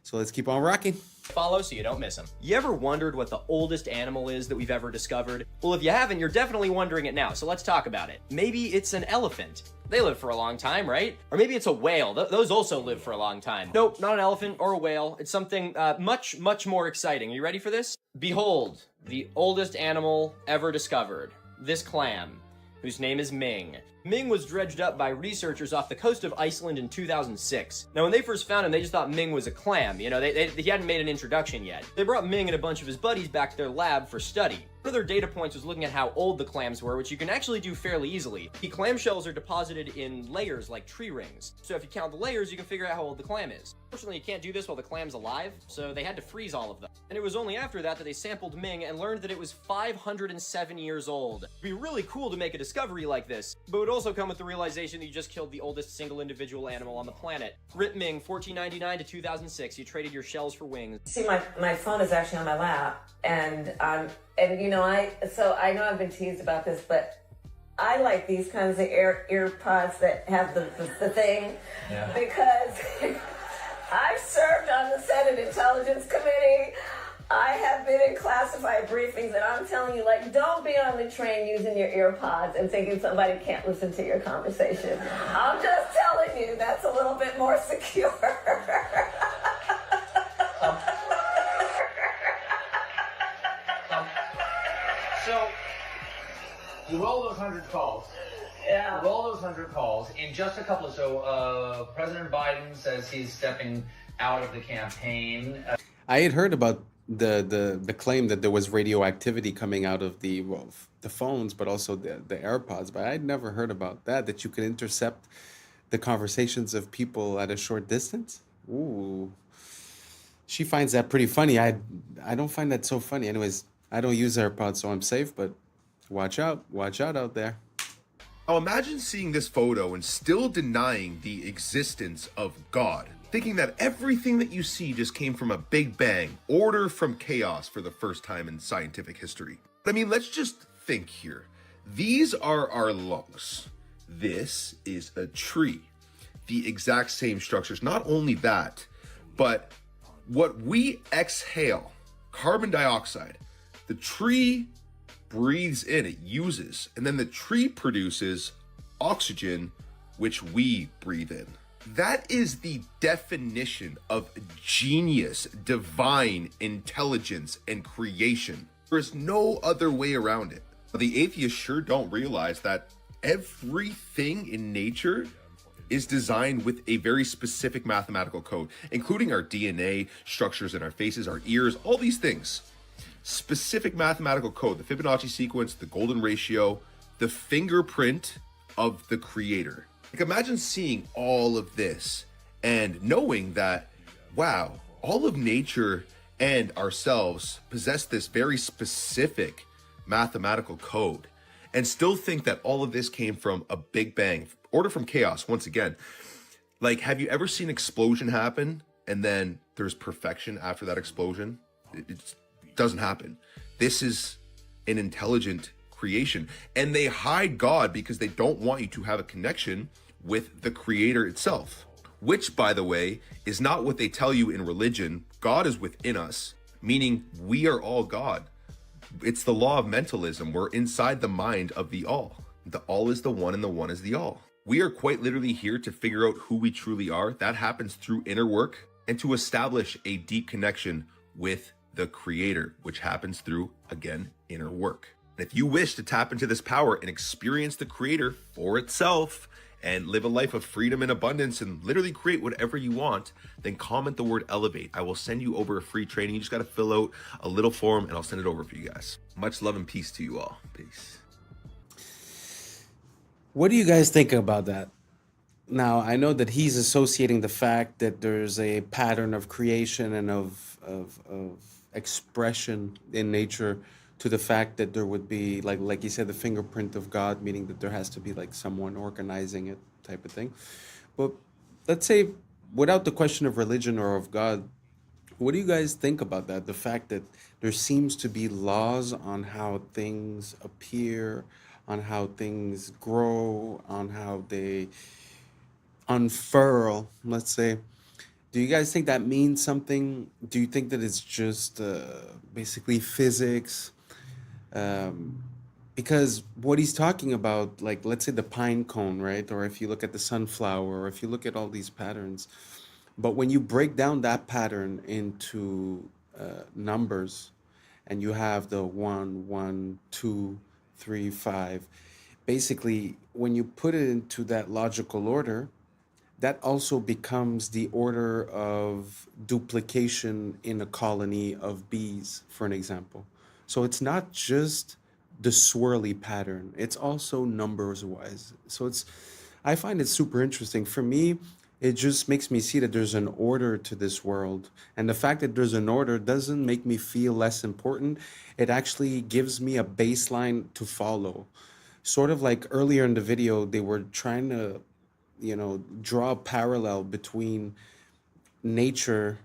So let's keep on rocking. Follow so you don't miss them. You ever wondered what the oldest animal is that we've ever discovered? Well, if you haven't, you're definitely wondering it now, so let's talk about it. Maybe it's an elephant. They live for a long time, right? Or maybe it's a whale. Those also live for a long time. Nope, not an elephant or a whale. It's something much, much more exciting. Are you ready for this? Behold, the oldest animal ever discovered. This clam, whose name is Ming. Ming was dredged up by researchers off the coast of Iceland in 2006. Now, when they first found him, they just thought Ming was a clam. You know, he hadn't made an introduction yet. They brought Ming and a bunch of his buddies back to their lab for study. One of their data points was looking at how old the clams were, which you can actually do fairly easily. The clam shells are deposited in layers like tree rings. So if you count the layers, you can figure out how old the clam is. Fortunately, you can't do this while the clam's alive, so they had to freeze all of them. And it was only after that that they sampled Ming and learned that it was 507 years old. It'd be really cool to make a discovery like this, but it would also come with the realization that you just killed the oldest single individual animal on the planet. Rip Ming, 1499 to 2006. You traded your shells for wings. See, my phone is actually on my lap, and you know, I know I've been teased about this, but I like these kinds of ear pods that have the thing, because I've served on the Senate Intelligence Committee. I have been in classified briefings, and I'm telling you, like, don't be on the train using your ear pods and thinking somebody can't listen to your conversation. I'm just telling you, that's a little bit more secure. So, with all those 100 calls, with all those 100 calls, in just a couple of, President Biden says he's stepping out of the campaign. I had heard about the claim that there was radioactivity coming out of the phones, but also the AirPods. But I'd never heard about that you could intercept the conversations of people at a short distance. Ooh, she finds that pretty funny. I don't find that so funny. Anyways, I don't use AirPods, so I'm safe. But watch out out there. Now imagine seeing this photo and still denying the existence of God, thinking that everything that you see just came from a big bang, order from chaos for the first time in scientific history. I mean, let's just think here. These are our lungs. This is a tree. The exact same structures. Not only that, but what we exhale, carbon dioxide, the tree breathes in, it uses, and then the tree produces oxygen, which we breathe in. That is the definition of genius, divine intelligence, and creation. There is no other way around it. The atheists sure don't realize that everything in nature is designed with a very specific mathematical code, including our DNA, structures in our faces, our ears, all these things. Specific mathematical code, the Fibonacci sequence, the golden ratio, the fingerprint of the creator. Like, imagine seeing all of this and knowing that, wow, all of nature and ourselves possess this very specific mathematical code. and still think that all of this came from a big bang, order from chaos once again. Like, have you ever seen explosion happen and then there's perfection after that explosion? It doesn't happen. This is an intelligent creation, and they hide God because they don't want you to have a connection with the creator itself, which, by the way, is not what they tell you in religion. God is within us, meaning we are all God. It's the law of mentalism. We're inside the mind of the all. The all is the one and the one is the all. We are quite literally here to figure out who we truly are. That happens through inner work and to establish a deep connection with the creator, which happens through, again, inner work. And if you wish to tap into this power and experience the creator for itself and live a life of freedom and abundance and literally create whatever you want, then comment the word elevate. I will send you over a free training. You just got to fill out a little form and I'll send it over for you guys. Much love and peace to you all. Peace. What do you guys think about that? Now, I know that he's associating the fact that there's a pattern of creation and of expression in nature to the fact that there would be, like you said, the fingerprint of God, meaning that there has to be like someone organizing it type of thing. But let's say, without the question of religion or of God, what do you guys think about that? The fact that there seems to be laws on how things appear, on how things grow, on how they unfurl, let's say. Do you guys think that means something? Do you think that it's just basically physics? Because what he's talking about, like, let's say the pine cone, right? Or if you look at the sunflower, or if you look at all these patterns, but when you break down that pattern into numbers, and you have the 1, 1, 2, 3, 5, basically, when you put it into that logical order, that also becomes the order of duplication in a colony of bees, for an example. So it's not just the swirly pattern, it's also numbers wise. So I find it super interesting. For me, it just makes me see that there's an order to this world. And the fact that there's an order doesn't make me feel less important. It actually gives me a baseline to follow. Sort of like earlier in the video, they were trying to, draw a parallel between nature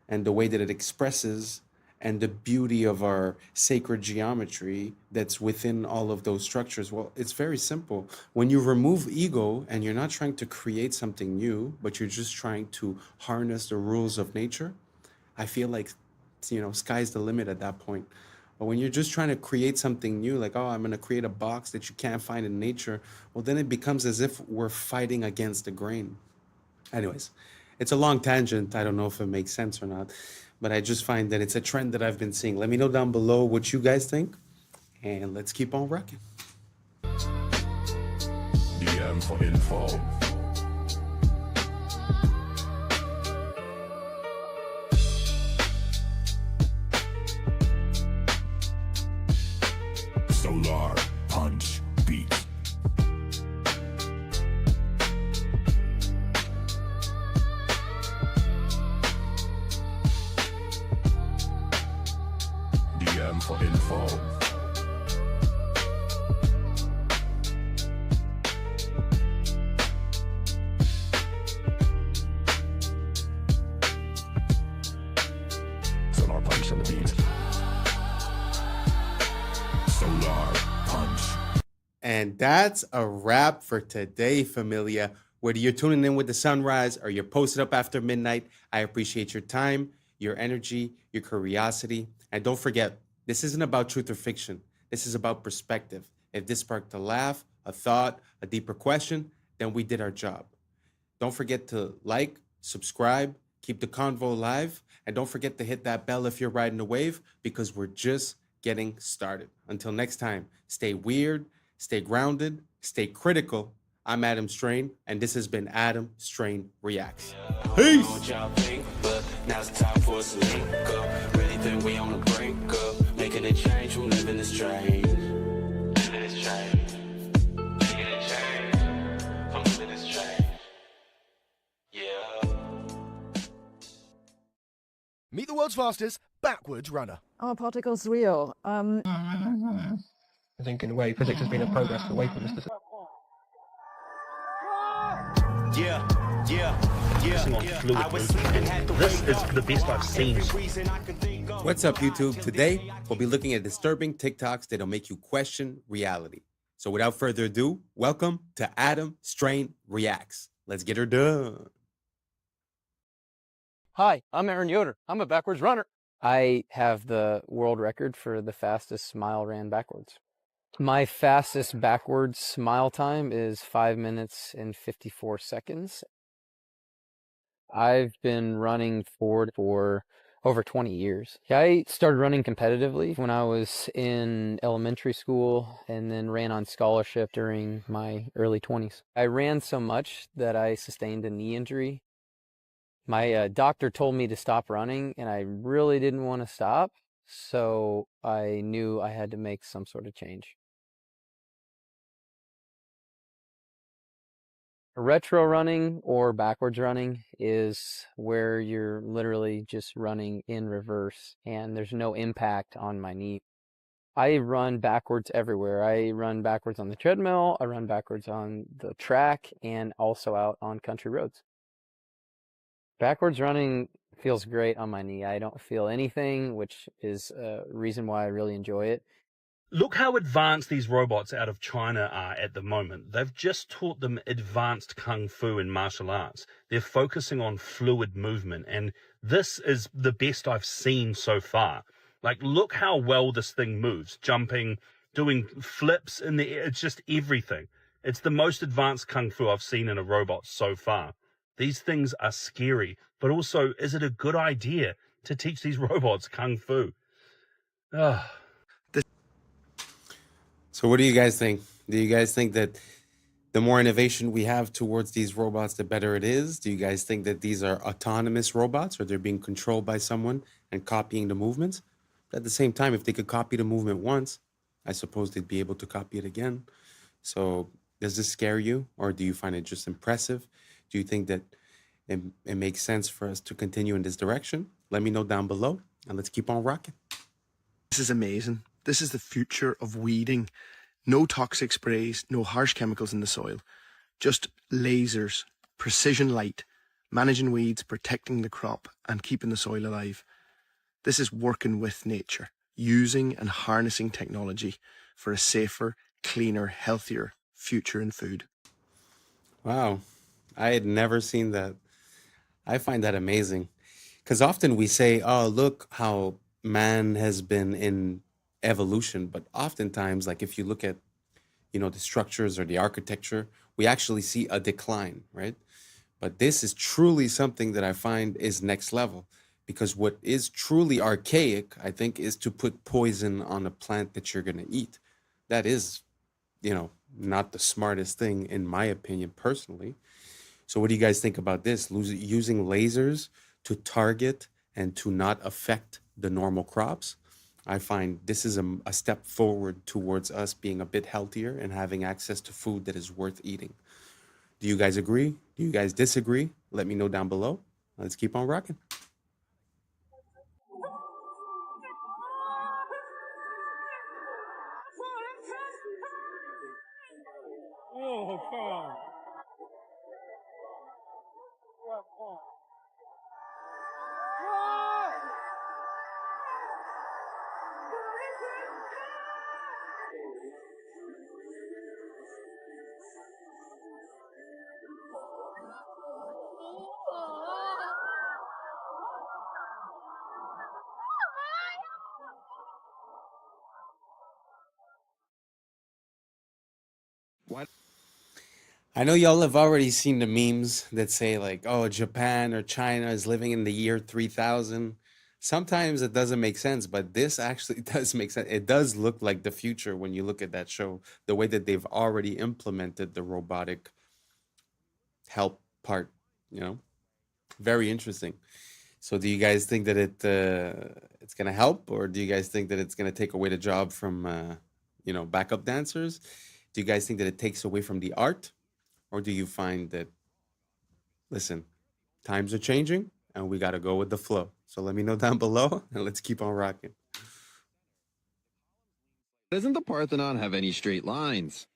and the way that it expresses and the beauty of our sacred geometry that's within all of those structures. Well, it's very simple. When you remove ego and you're not trying to create something new, but you're just trying to harness the rules of nature, I feel like, sky's the limit at that point. But when you're just trying to create something new, like, I'm going to create a box that you can't find in nature, well, then it becomes as if we're fighting against the grain. Anyways, it's a long tangent. I don't know if it makes sense or not, but I just find that it's a trend that I've been seeing. Let me know down below what you guys think, and let's keep on rocking. DM for info. Solar Punch Beat. DM for info. Solar Punch on the beat. Solar Punch. And that's a wrap for today, familia. Whether you're tuning in with the sunrise or you're posted up after midnight, I appreciate your time, your energy, your curiosity. And don't forget, this isn't about truth or fiction. This is about perspective. If this sparked a laugh, a thought, a deeper question, then we did our job. Don't forget to like, subscribe, keep the convo alive, and don't forget to hit that bell if you're riding the wave, because we're just getting started. Until next time, stay weird, stay grounded, stay critical. I'm Adam Strain, and this has been Adam Strain Reacts. Peace! But now's the time for us to link up. Really think we on the brink of making a change from living this strange. Living this strange. Making a change from living this strange. Yeah. Meet the world's fastest backwards runner. Are particles real? I think in a way physics has been a progress away from this. This is the best I've seen. What's up, YouTube? Today, we'll be looking at disturbing TikToks that'll make you question reality. So without further ado, welcome to Adam Strain Reacts. Let's get her done. Hi, I'm Aaron Yoder. I'm a backwards runner. I have the world record for the fastest smile ran backwards. My fastest backwards smile time is 5 minutes and 54 seconds. I've been running forward for over 20 years. I started running competitively when I was in elementary school and then ran on scholarship during my early 20s. I ran so much that I sustained a knee injury. My doctor told me to stop running, and I really didn't want to stop, so I knew I had to make some sort of change. Retro running or backwards running is where you're literally just running in reverse and there's no impact on my knee. I run backwards everywhere. I run backwards on the treadmill, I run backwards on the track, and also out on country roads. Backwards running feels great on my knee. I don't feel anything, which is a reason why I really enjoy it. Look how advanced these robots out of China are at the moment. They've just taught them advanced kung fu and martial arts. They're focusing on fluid movement, and this is the best I've seen so far. Like, look how well this thing moves, jumping, doing flips in the air. It's just everything. It's the most advanced kung fu I've seen in a robot so far. These things are scary, but also, is it a good idea to teach these robots kung fu? Ugh. So what do you guys think? Do you guys think that the more innovation we have towards these robots, the better it is? Do you guys think that these are autonomous robots or they're being controlled by someone and copying the movements? At the same time, if they could copy the movement once, I suppose they'd be able to copy it again. So does this scare you, or do you find it just impressive? Do you think that it makes sense for us to continue in this direction? Let me know down below, and let's keep on rocking. This is amazing. This is the future of weeding. No toxic sprays, no harsh chemicals in the soil. Just lasers, precision light, managing weeds, protecting the crop, and keeping the soil alive. This is working with nature, using and harnessing technology for a safer, cleaner, healthier future in food. Wow, I had never seen that. I find that amazing. Because often we say, oh, look how man has been in evolution, but oftentimes, like if you look at, the structures or the architecture, we actually see a decline, right? But this is truly something that I find is next level, because what is truly archaic, I think, is to put poison on a plant that you're going to eat. That is, not the smartest thing, in my opinion, personally. So what do you guys think about this? Using lasers to target and to not affect the normal crops? I find this is a step forward towards us being a bit healthier and having access to food that is worth eating. Do you guys agree? Do you guys disagree? Let me know down below. Let's keep on rocking. Oh, God. I know y'all have already seen the memes that say like, oh, Japan or China is living in the year 3000. Sometimes it doesn't make sense, but this actually does make sense. It does look like the future when you look at that show, the way that they've already implemented the robotic help part, very interesting. So do you guys think that it's going to help, or do you guys think that it's going to take away the job from, backup dancers? Do you guys think that it takes away from the art? Or do you find that, listen, times are changing and we got to go with the flow? So let me know down below and let's keep on rocking. Doesn't the Parthenon have any straight lines?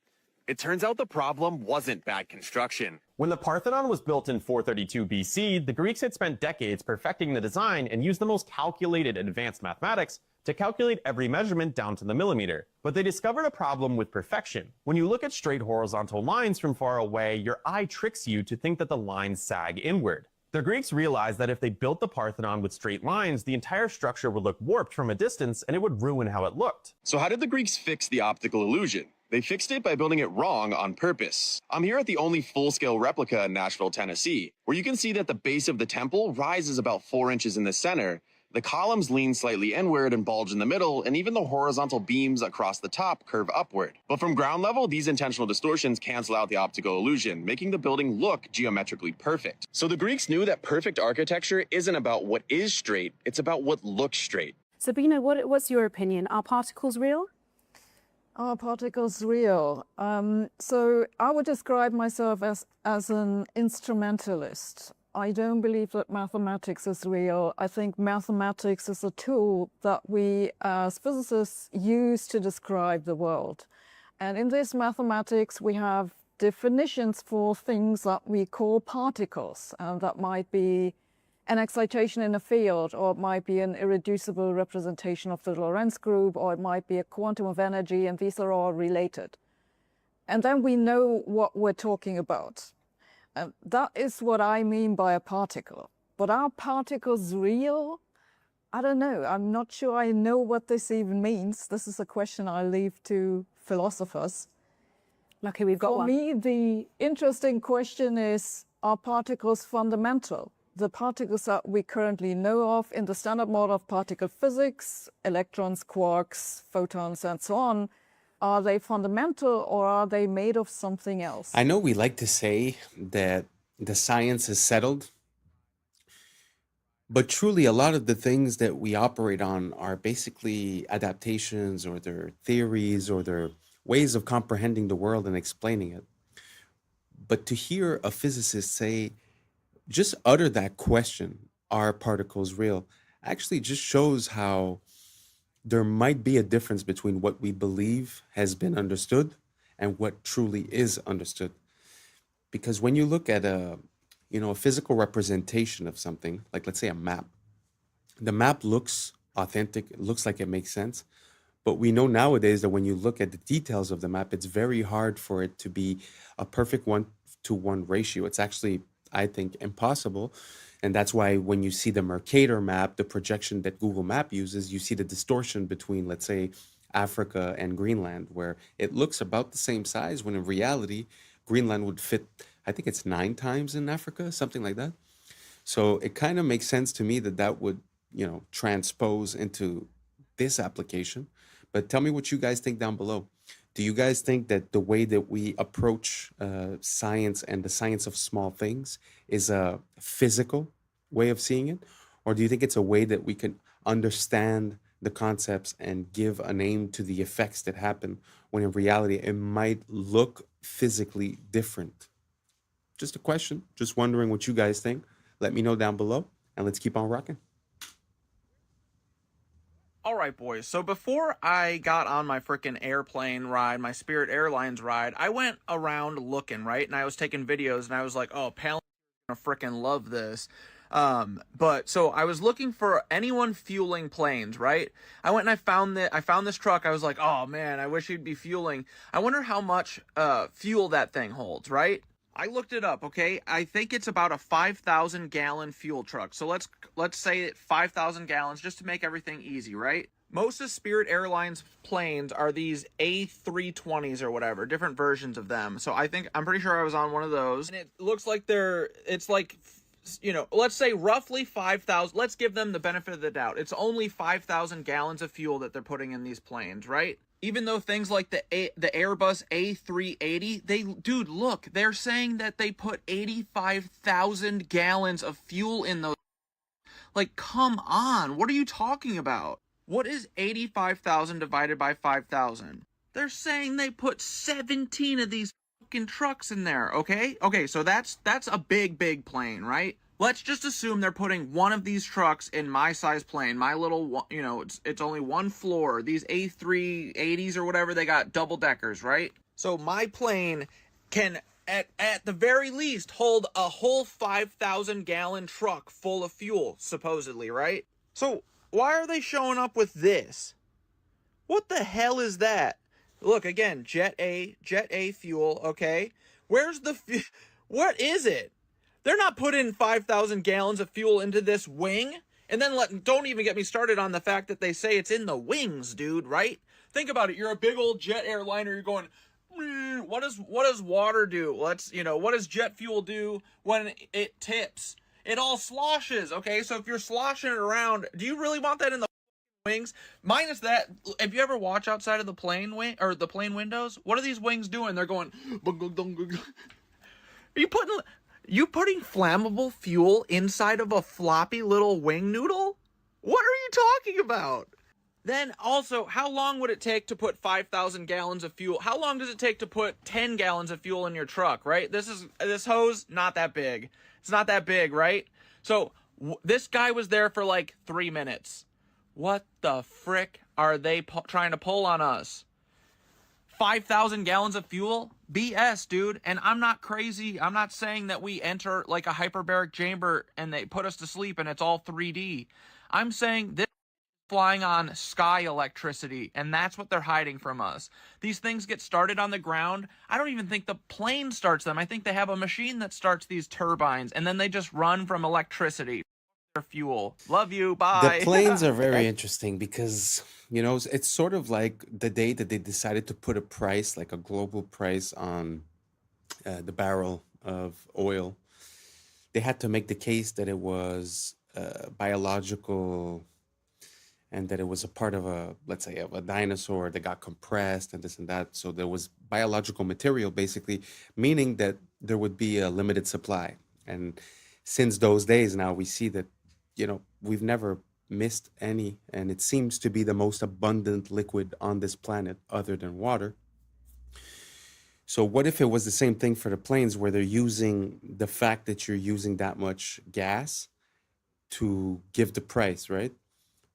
It turns out the problem wasn't bad construction. When the Parthenon was built in 432 BC, the Greeks had spent decades perfecting the design and used the most calculated advanced mathematics to calculate every measurement down to the millimeter. But they discovered a problem with perfection. When you look at straight horizontal lines from far away, your eye tricks you to think that the lines sag inward. The Greeks realized that if they built the Parthenon with straight lines, the entire structure would look warped from a distance and it would ruin how it looked. So how did the Greeks fix the optical illusion? They fixed it by building it wrong on purpose. I'm here at the only full-scale replica in Nashville, Tennessee, where you can see that the base of the temple rises about 4 inches in the center. The columns lean slightly inward and bulge in the middle, and even the horizontal beams across the top curve upward. But from ground level, these intentional distortions cancel out the optical illusion, making the building look geometrically perfect. So the Greeks knew that perfect architecture isn't about what is straight, it's about what looks straight. Sabina, what's your opinion? Are particles real? Are particles real? So I would describe myself as an instrumentalist. I don't believe that mathematics is real. I think mathematics is a tool that we as physicists use to describe the world. And in this mathematics, we have definitions for things that we call particles. That might be an excitation in a field, or it might be an irreducible representation of the Lorentz group, or it might be a quantum of energy, and these are all related. And then we know what we're talking about. That is what I mean by a particle. But are particles real? I don't know. I'm not sure I know what this even means. This is a question I leave to philosophers. Lucky we've got one. For me, the interesting question is, are particles fundamental? The particles that we currently know of in the standard model of particle physics, electrons, quarks, photons, and so on, are they fundamental or are they made of something else? I know we like to say that the science is settled, but truly a lot of the things that we operate on are basically adaptations, or their theories, or their ways of comprehending the world and explaining it. But to hear a physicist say, just utter that question, are particles real, actually just shows how there might be a difference between what we believe has been understood and what truly is understood. Because when you look at a physical representation of something, like let's say a map, the map looks authentic, it looks like it makes sense. But we know nowadays that when you look at the details of the map, it's very hard for it to be a perfect 1-to-1 ratio. It's actually, I think, impossible. And that's why when you see the Mercator map, the projection that Google Map uses, you see the distortion between, let's say, Africa and Greenland, where it looks about the same size, when in reality, Greenland would fit, I think it's 9 times in Africa, something like that. So it kind of makes sense to me that that would, transpose into this application. But tell me what you guys think down below. Do you guys think that the way that we approach science and the science of small things is a physical way of seeing it? Or do you think it's a way that we can understand the concepts and give a name to the effects that happen, when in reality it might look physically different? Just a question. Just wondering what you guys think. Let me know down below, and let's keep on rocking. All right, boys. So before I got on my freaking airplane ride, my Spirit Airlines ride, I went around looking, right? And I was taking videos, and I was like, oh, Palin gonna freaking love this. But so I was looking for anyone fueling planes, right? I went and I found this truck. I was like, oh man, I wish he'd be fueling. I wonder how much fuel that thing holds, right? I looked it up, okay? I think it's about a 5,000 gallon fuel truck. So let's say 5,000 gallons just to make everything easy, right? Most of Spirit Airlines planes are these A320s or whatever, different versions of them. So I'm pretty sure I was on one of those. And it looks like it's like, let's say roughly 5,000. Let's give them the benefit of the doubt. It's only 5,000 gallons of fuel that they're putting in these planes, right? Even though things like the Airbus A380, look, they're saying that they put 85,000 gallons of fuel in those. Like, come on, what are you talking about? What is 85,000 divided by 5,000? They're saying they put 17 of these fucking trucks in there, okay? Okay, so that's a big plane, right? let's just assume they're putting one of these trucks in my size plane, my little, you know, it's only one floor. These A380s or whatever, they got double deckers, right? So my plane can, at the very least, hold a whole 5,000 gallon truck full of fuel, supposedly, right? So why are they showing up with this? What the hell is that? Look, again, Jet A fuel, okay? Where's the, what is it? They're not putting 5,000 gallons of fuel into this wing. And then don't even get me started on the fact that they say it's in the wings, dude, right? Think about it. You're a big old jet airliner. You're going, what does water do? What does jet fuel do when it tips? It all sloshes, okay? So if you're sloshing it around, do you really want that in the wings? Minus that, if you ever watch outside of the plane wing or the plane windows, what are these wings doing? They're going, are you putting flammable fuel inside of a floppy little wing noodle? What are you talking about? Then also, how long would it take to put 5,000 gallons of fuel? How long does it take to put 10 gallons of fuel in your truck, right? This hose, not that big. It's not that big, right? So this guy was there for like 3 minutes. What the frick are they trying to pull on us? 5,000 gallons of fuel? BS, dude. And I'm not crazy. I'm not saying that we enter like a hyperbaric chamber and they put us to sleep and it's all 3D. I'm saying this is flying on sky electricity, and that's what they're hiding from us. These things get started on the ground. I don't even think the plane starts them. I think they have a machine that starts these turbines, and then they just run from electricity. Fuel. Love you. Bye. The planes are very interesting because, you know, it's sort of like the day that they decided to put a price, like a global price on the barrel of oil. They had to make the case that it was biological and that it was a part of let's say, of a dinosaur that got compressed and this and that. So there was biological material, basically, meaning that there would be a limited supply. And since those days now, we see that, you know, we've never missed any, and it seems to be the most abundant liquid on this planet other than water. So what if it was the same thing for the planes, where they're using the fact that you're using that much gas to give the price, right?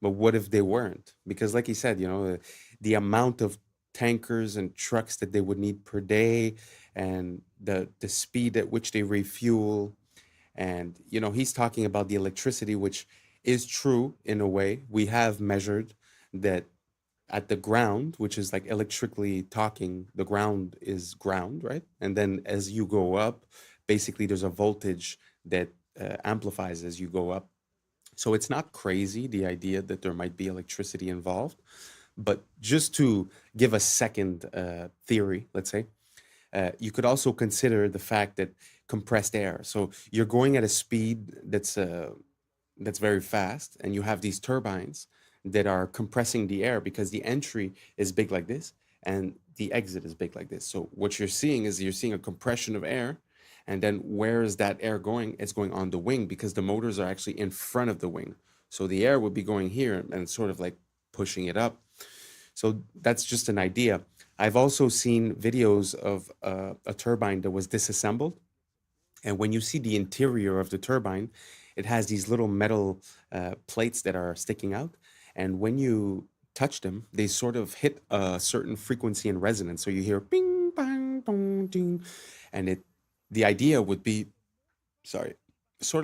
But what if they weren't? Because like you said, you know, the amount of tankers and trucks that they would need per day, and the speed at which they refuel. And, you know, he's talking about the electricity, which is true in a way. We have measured that at the ground, which is like electrically talking, the ground is ground, right? And then as you go up, basically there's a voltage that amplifies as you go up. So it's not crazy, the idea that there might be electricity involved. But just to give a second theory, let's say, you could also consider the fact that compressed air. So you're going at a speed that's very fast, and you have these turbines that are compressing the air because the entry is big like this and the exit is big like this. So what you're seeing a compression of air, and then where is that air going? It's going on the wing because the motors are actually in front of the wing. So the air would be going here and sort of like pushing it up. So that's just an idea. I've also seen videos of a turbine that was disassembled. And when you see the interior of the turbine, it has these little metal plates that are sticking out. And when you touch them, they sort of hit a certain frequency and resonance. So you hear bing, bang, boom, ding. And the idea would be, sort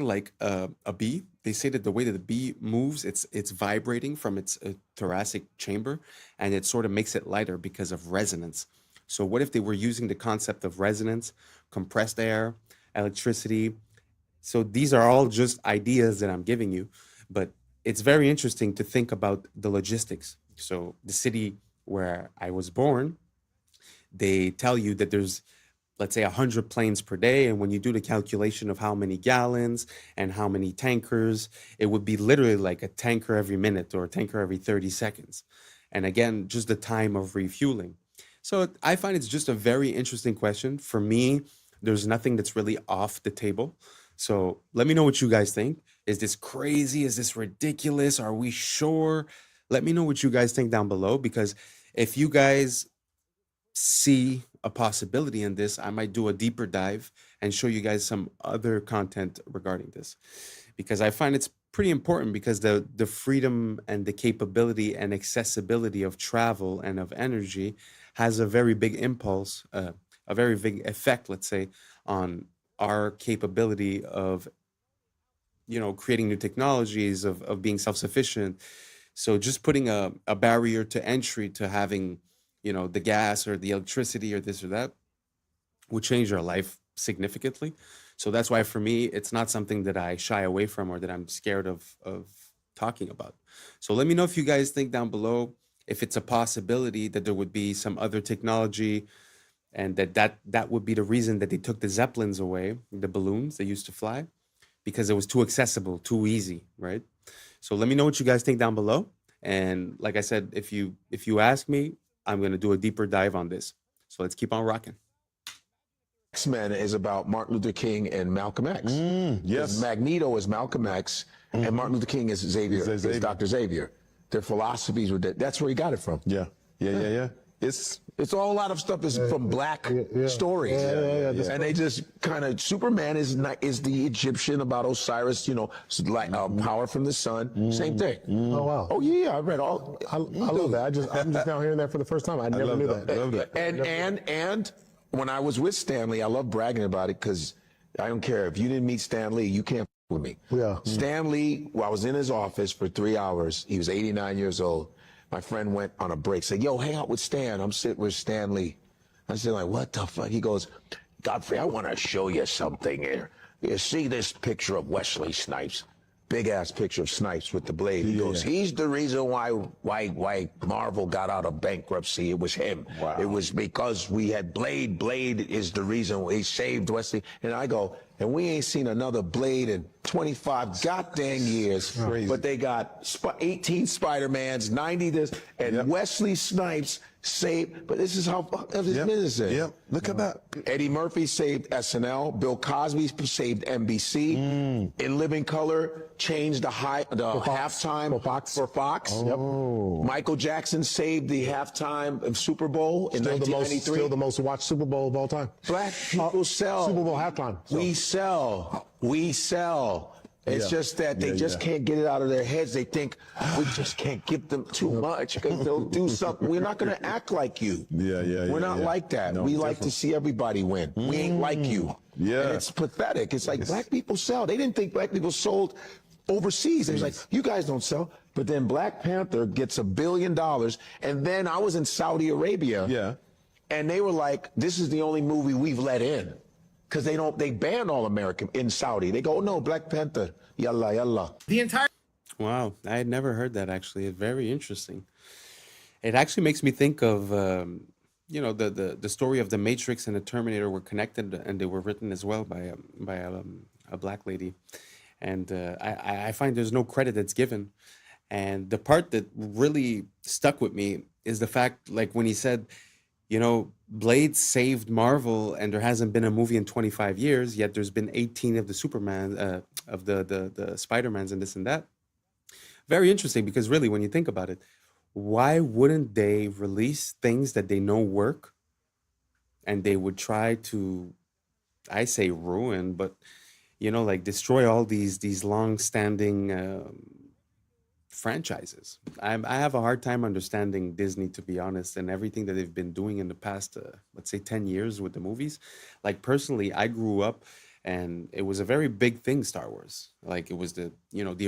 of like a bee. They say that the way that the bee moves, it's vibrating from its thoracic chamber, and it sort of makes it lighter because of resonance. So what if they were using the concept of resonance, compressed air, electricity? So these are all just ideas that I'm giving you, but it's very interesting to think about the logistics. So the city where I was born, they tell you that there's, let's say, 100 planes per day. And when you do the calculation of how many gallons and how many tankers, it would be literally like a tanker every minute or a tanker every 30 seconds. And again, just the time of refueling. So I find it's just a very interesting question. For me, there's nothing that's really off the table. So let me know what you guys think. Is this crazy? Is this ridiculous? Are we sure? Let me know what you guys think down below, because if you guys see a possibility in this, I might do a deeper dive and show you guys some other content regarding this, because I find it's pretty important, because the freedom and the capability and accessibility of travel and of energy has a very big impulse, a very big effect, let's say, on our capability of creating new technologies, of being self-sufficient. So just putting a barrier to entry to having the gas or the electricity or this or that would change our life significantly. So that's why for me it's not something that I shy away from or that I'm scared of talking about. So let me know if you guys think down below if it's a possibility that there would be some other technology, and that would be the reason that they took the Zeppelins away, the balloons that used to fly, because it was too accessible, too easy, right? So let me know what you guys think down below. And like I said, if you ask me, I'm going to do a deeper dive on this. So let's keep on rocking. X-Men is about Martin Luther King and Malcolm X. Yes. Magneto is Malcolm X, and Martin Luther King is Xavier, is Dr. Xavier. Their philosophies were that's where he got it from. Yeah. It's all a lot of stuff is from black stories. And they just kind of, Superman is the Egyptian about Osiris, power from the sun. Same thing. Oh, wow. Oh, yeah, I read all. I love that. I'm just now hearing that for the first time. I never knew that. I love that. And when I was with Stan Lee, I love bragging about it because I don't care. If you didn't meet Stan Lee, you can't with me. Yeah. Stan Lee, I was in his office for 3 hours. He was 89 years old. My friend went on a break, said, yo, hang out with Stan. I'm sitting with Stan Lee. I said, like, what the fuck? He goes, Godfrey, I want to show you something here. You see this picture of Wesley Snipes? Big ass picture of Snipes with the blade. He goes, he's the reason why Marvel got out of bankruptcy. It was him. Wow. It was because we had Blade. Blade is the reason he saved Wesley. And I go, and we ain't seen another Blade in 25 goddamn years. Crazy. But they got 18 Spider-Mans, 90 this, and Wesley Snipes saved. But this is how fucked up his business is. Yep. Look at that. Eddie Murphy saved SNL. Bill Cosby saved NBC. In Living Color, changed the halftime for Fox. Oh. Michael Jackson saved the halftime of Super Bowl in Still 1993. the most watched Super Bowl of all time. Black people sell. Super Bowl halftime. So. We sell. It's just that they just can't get it out of their heads. They think we just can't give them too much because they'll do something. We're not going to act like you. We're not like that. No, we like to see everybody win. We ain't like you. Yeah. And it's pathetic. It's like black people sell. They didn't think black people sold overseas. They was like, you guys don't sell. But then Black Panther gets $1 billion. And then I was in Saudi Arabia. Yeah. And they were like, this is the only movie we've let in. Because they ban all American in Saudi. They go, oh, no, Black Panther, yalla, yalla. Wow, I had never heard that actually. It's very interesting. It actually makes me think of, the story of the Matrix and the Terminator were connected, and they were written as well by a black lady. And I find there's no credit that's given. And the part that really stuck with me is the fact, like when he said, Blade saved Marvel, and there hasn't been a movie in 25 years, yet there's been 18 of the Superman, of the Spider-Mans and this and that. Very interesting, because really, when you think about it, why wouldn't they release things that they know work, and they would try to, I say ruin, but, like destroy all these long-standing franchises. I have a hard time understanding Disney, to be honest, and everything that they've been doing in the past, let's say 10 years with the movies. Like personally, I grew up and it was a very big thing, Star Wars. Like it was the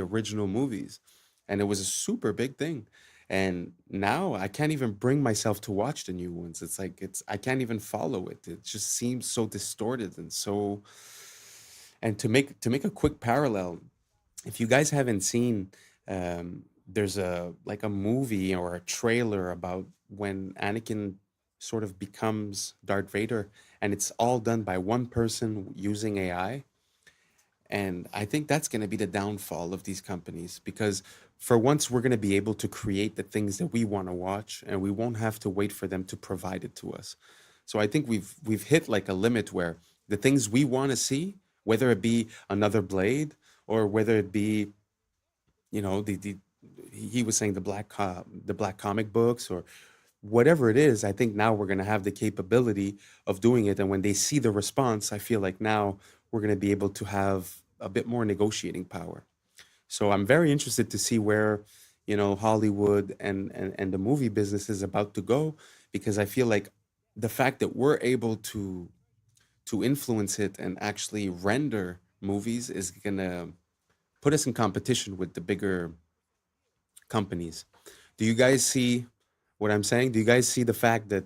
original movies, and it was a super big thing. And now I can't even bring myself to watch the new ones. It's like, I can't even follow it. It just seems so distorted and so, and to make a quick parallel, if you guys haven't seen, there's a movie or a trailer about when Anakin sort of becomes Darth Vader, and it's all done by one person using AI. And I think that's going to be the downfall of these companies, because for once we're going to be able to create the things that we want to watch, and we won't have to wait for them to provide it to us. So I think we've hit like a limit where the things we want to see, whether it be another Blade or whether it be he was saying the black comic books, or whatever it is, I think now we're going to have the capability of doing it. And when they see the response, I feel like now we're going to be able to have a bit more negotiating power. So I'm very interested to see where, Hollywood and the movie business is about to go, because I feel like the fact that we're able to influence it and actually render movies is going to put us in competition with the bigger companies. Do you guys see what I'm saying? Do you guys see the fact that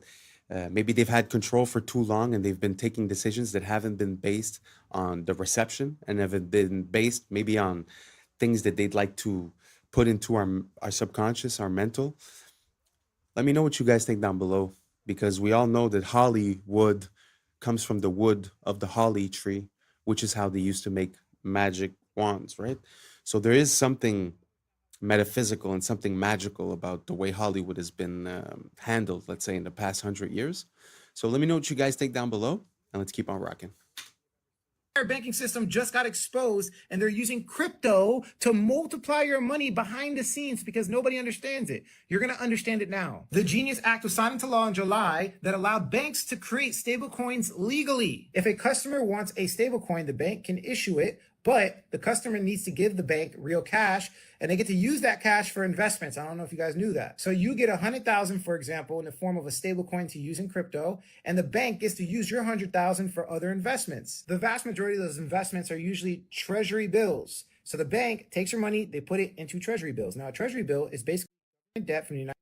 maybe they've had control for too long and they've been taking decisions that haven't been based on the reception and haven't been based maybe on things that they'd like to put into our subconscious, our mental? Let me know what you guys think down below, because we all know that Hollywood comes from the wood of the holly tree, which is how they used to make magic wands, right? So there is something metaphysical and something magical about the way Hollywood has been handled, let's say, in the past 100 years. So let me know what you guys think down below, and let's keep on rocking. Our banking system just got exposed, and they're using crypto to multiply your money behind the scenes because nobody understands it. You're going to understand it now. The Genius Act was signed into law in July that allowed banks to create stablecoins legally. If a customer wants a stablecoin, the bank can issue it, but the customer needs to give the bank real cash, and they get to use that cash for investments. I don't know if you guys knew that. So you get 100,000, for example, in the form of a stablecoin to use in crypto, and the bank gets to use your 100,000 for other investments. The vast majority of those investments are usually treasury bills. So the bank takes your money, they put it into treasury bills. Now, a treasury bill is basically debt from the United States.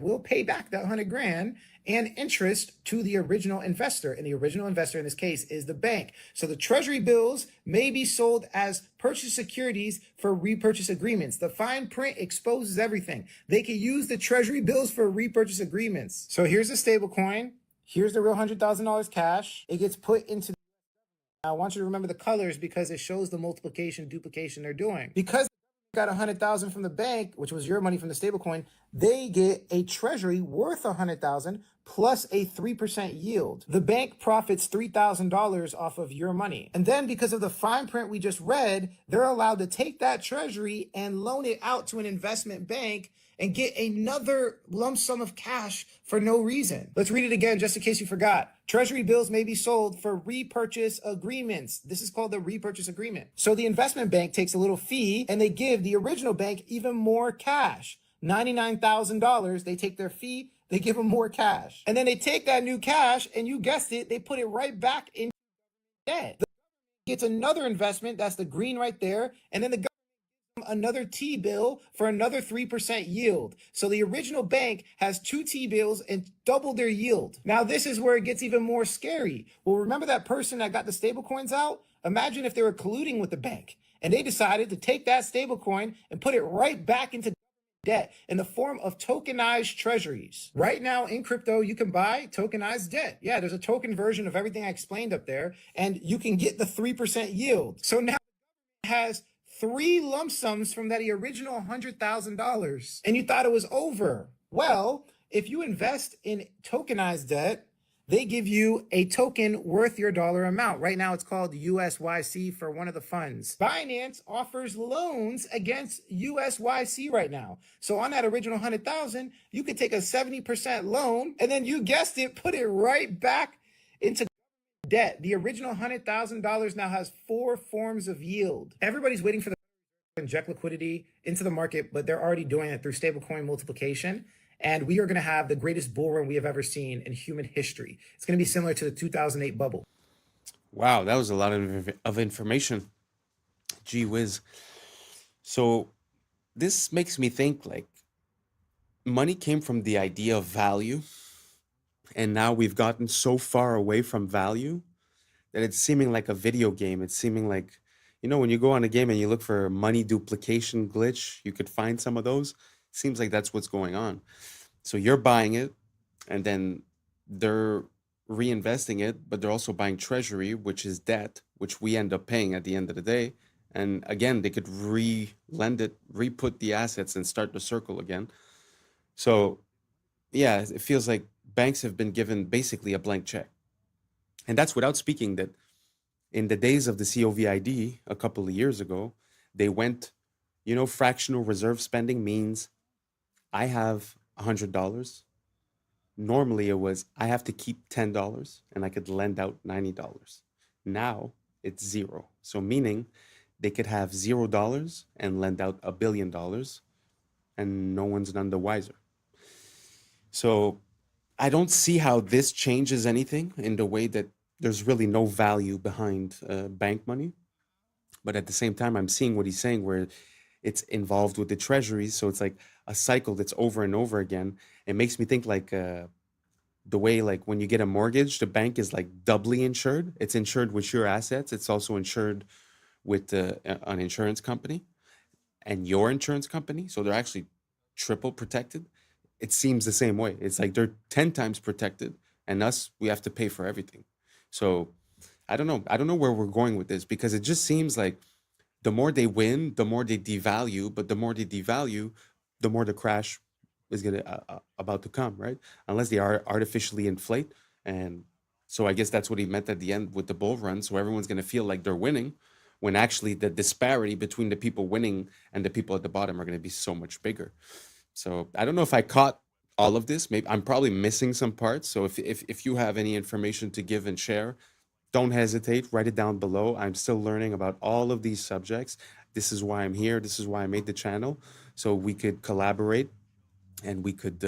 Will pay back that 100 grand and interest to the original investor. And the original investor in this case is the bank. So the treasury bills may be sold as purchase securities for repurchase agreements. The fine print exposes everything. They can use the treasury bills for repurchase agreements. So here's the stable coin. Here's the real $100,000 cash. It gets put into I want you to remember the colors because it shows the multiplication, duplication they're doing. Because got 100,000 from the bank, which was your money from the stablecoin, they get a treasury worth 100,000 plus a 3% yield. The bank profits $3,000 off of your money. And then because of the fine print we just read, they're allowed to take that treasury and loan it out to an investment bank and get another lump sum of cash for no reason. Let's read it again just in case you forgot. Treasury bills may be sold for repurchase agreements. This is called the repurchase agreement. So the investment bank takes a little fee and they give the original bank even more cash. $99,000. They take their fee, they give them more cash. And then they take that new cash and you guessed it, they put it right back in debt. The government gets another investment, that's the green right there, and then the government another T-bill for another 3% yield. So the original bank has 2 T-bills and double their yield. Now this is where it gets even more scary. Well, remember that person that got the stable coins out? Imagine if they were colluding with the bank and they decided to take that stable coin and put it right back into debt in the form of tokenized treasuries. Right now in crypto, you can buy tokenized debt. Yeah, there's a token version of everything I explained up there, and you can get the 3% yield. So now it has 3 lump sums from that original $100,000, and you thought it was over. Well, if you invest in tokenized debt, they give you a token worth your dollar amount. Right now, it's called USYC for one of the funds. Binance offers loans against USYC right now. So on that original 100,000, you could take a 70% loan, and then you guessed it, put it right back into debt. The original $100,000 now has 4 forms of yield. Everybody's waiting for the to inject liquidity into the market, but they're already doing it through stablecoin multiplication. And we are going to have the greatest bull run we have ever seen in human history. It's going to be similar to the 2008 bubble. Wow, that was a lot of information. Gee whiz. So this makes me think like money came from the idea of value. And now we've gotten so far away from value that it's seeming like a video game. It's seeming like, when you go on a game and you look for money duplication glitch, you could find some of those. Seems like that's what's going on. So you're buying it and then they're reinvesting it, but they're also buying treasury, which is debt, which we end up paying at the end of the day. And again, they could re-lend it, re-put the assets and start the circle again. So yeah, it feels like banks have been given basically a blank check. And that's without speaking that in the days of the COVID a couple of years ago, they went, fractional reserve spending means I have $100. Normally it was I have to keep $10 and I could lend out $90. Now it's zero. So meaning they could have $0 and lend out $1 billion and no one's none the wiser. So I don't see how this changes anything in the way that there's really no value behind bank money. But at the same time, I'm seeing what he's saying where it's involved with the treasuries. So it's like a cycle that's over and over again. It makes me think like the way like when you get a mortgage, the bank is like doubly insured. It's insured with your assets. It's also insured with an insurance company and your insurance company. So they're actually triple protected. It seems the same way. It's like they're 10 times protected and us, we have to pay for everything. So I don't know. I don't know where we're going with this because it just seems like the more they win, the more they devalue, but the more they devalue, the more the crash is about to come, right? Unless they are artificially inflate. And so I guess that's what he meant at the end with the bull run. So everyone's going to feel like they're winning when actually the disparity between the people winning and the people at the bottom are going to be so much bigger. So I don't know if I caught all of this. Maybe I'm probably missing some parts. So if you have any information to give and share, don't hesitate, write it down below. I'm still learning about all of these subjects. This is why I'm here. This is why I made the channel. So we could collaborate and we could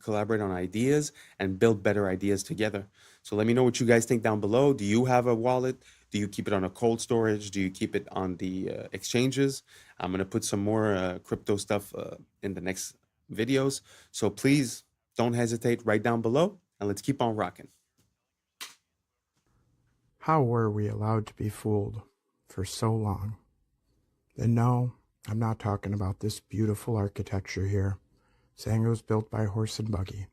collaborate on ideas and build better ideas together. So let me know what you guys think down below. Do you have a wallet? Do you keep it on a cold storage? Do you keep it on the exchanges? I'm going to put some more crypto stuff in the next videos. So please don't hesitate, write down below and let's keep on rocking. How were we allowed to be fooled for so long? And no, I'm not talking about this beautiful architecture here, saying it was built by horse and buggy.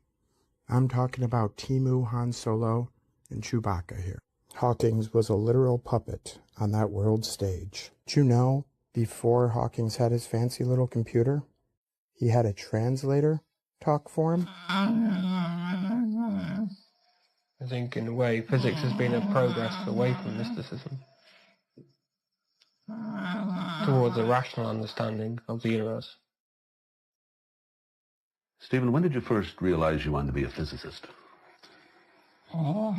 I'm talking about Timu, Han Solo, and Chewbacca here. Hawkins was a literal puppet on that world stage. Did you know, before Hawkins had his fancy little computer, he had a translator talk for him? I think, in a way, physics has been a progress away from mysticism towards a rational understanding of the universe. Stephen, when did you first realize you wanted to be a physicist? Oh.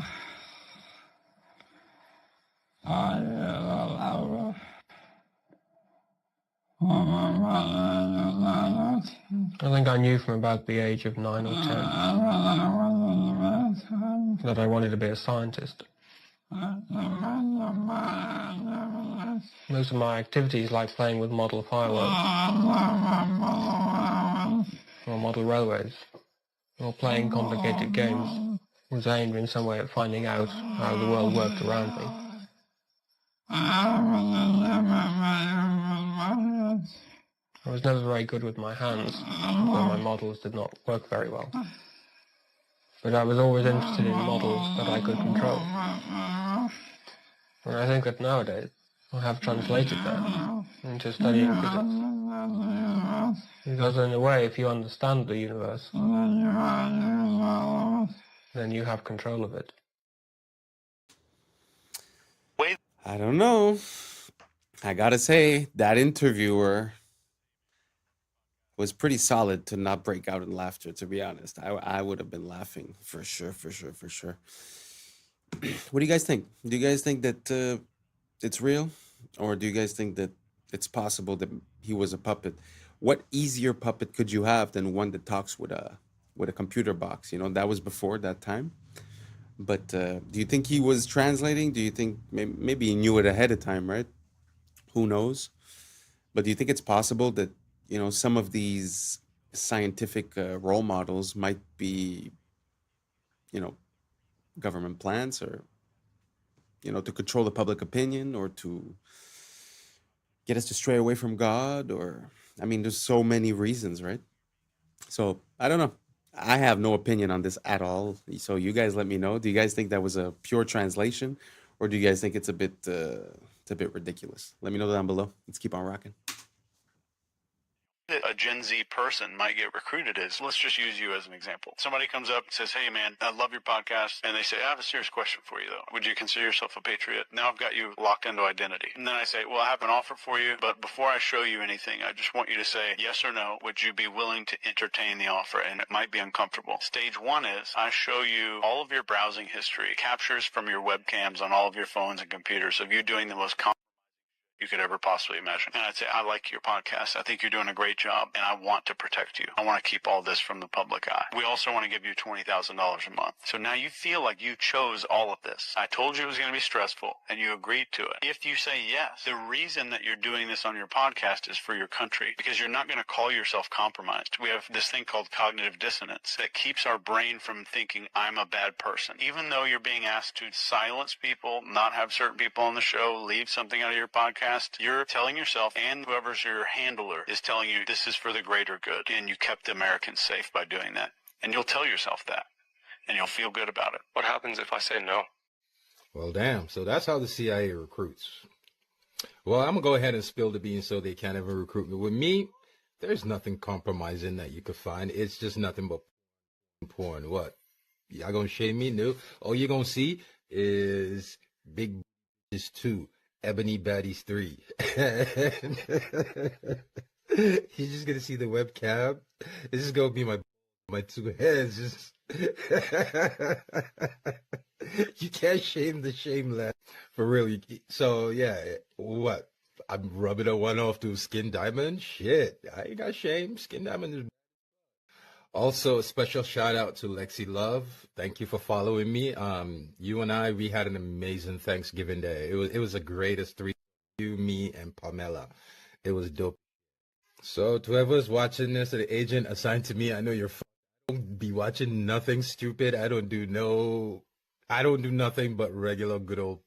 I think I knew from about the age of 9 or 10 that I wanted to be a scientist. Most of my activities, like playing with model fireworks, or model railways, or playing complicated games, was aimed in some way at finding out how the world worked around me. I was never very good with my hands, where my models did not work very well. But I was always interested in models that I could control. And I think that nowadays I have translated that into studying physics. Because in a way, if you understand the universe, then you have control of it. I don't know. I gotta say, that interviewer was pretty solid to not break out in laughter, to be honest. I would have been laughing for sure. What do you guys think? Do you guys think that it's real? Or do you guys think that it's possible that he was a puppet? What easier puppet could you have than one that talks with a computer box? You know, that was before that time. But do you think he was translating? Do you think maybe he knew it ahead of time, right? Who knows? But do you think it's possible that, you know, some of these scientific role models might be, you know, government plans or, you know, to control the public opinion or to get us to stray away from God? Or, I mean, there's so many reasons, right? So I don't know. I have no opinion on this at all. So you guys let me know. Do you guys think that was a pure translation, or do you guys think it's a bit ridiculous? Let me know down below. Let's keep on rocking. a Gen Z person might get recruited is, let's just use you as an example. Somebody comes up and says, hey man, I love your podcast. And they say, I have a serious question for you though. Would you consider yourself a patriot? Now I've got you locked into identity. And then I say, well, I have an offer for you, but before I show you anything, I just want you to say yes or no. Would you be willing to entertain the offer? And it might be uncomfortable. Stage one is I show you all of your browsing history, captures from your webcams on all of your phones and computers of you doing the most you could ever possibly imagine. And I'd say, I like your podcast. I think you're doing a great job, and I want to protect you. I want to keep all this from the public eye. We also want to give you $20,000 a month. So now you feel like you chose all of this. I told you it was going to be stressful, and you agreed to it. If you say yes, the reason that you're doing this on your podcast is for your country, because you're not going to call yourself compromised. We have this thing called cognitive dissonance that keeps our brain from thinking I'm a bad person. Even though you're being asked to silence people, not have certain people on the show, leave something out of your podcast, you're telling yourself, and whoever's your handler is telling you this is for the greater good, and you kept Americans safe by doing that. And you'll tell yourself that, and you'll feel good about it. What happens if I say no? Well, damn. So that's how the CIA recruits. Well, I'm going to go ahead and spill the beans so they can't ever recruit me. With me, there's nothing compromising that you could find. It's just nothing but porn. What? Y'all going to shame me? No. All you're going to see is big is 2. Ebony Baddies 3. You're just gonna see the webcam. This is gonna be my 2 heads. Just you can't shame the shameless for real. So yeah, what? I'm rubbing a one off to Skin Diamond. Shit, I ain't got shame. Skin Diamond is. Also, a special shout out to Lexi Love. Thank you for following me. You and I, we had an amazing Thanksgiving Day. It was the greatest 3, you, me, and Pamela. It was dope. So to whoever's watching this, the agent assigned to me, I know you're don't be watching nothing stupid. I don't do nothing but regular good old.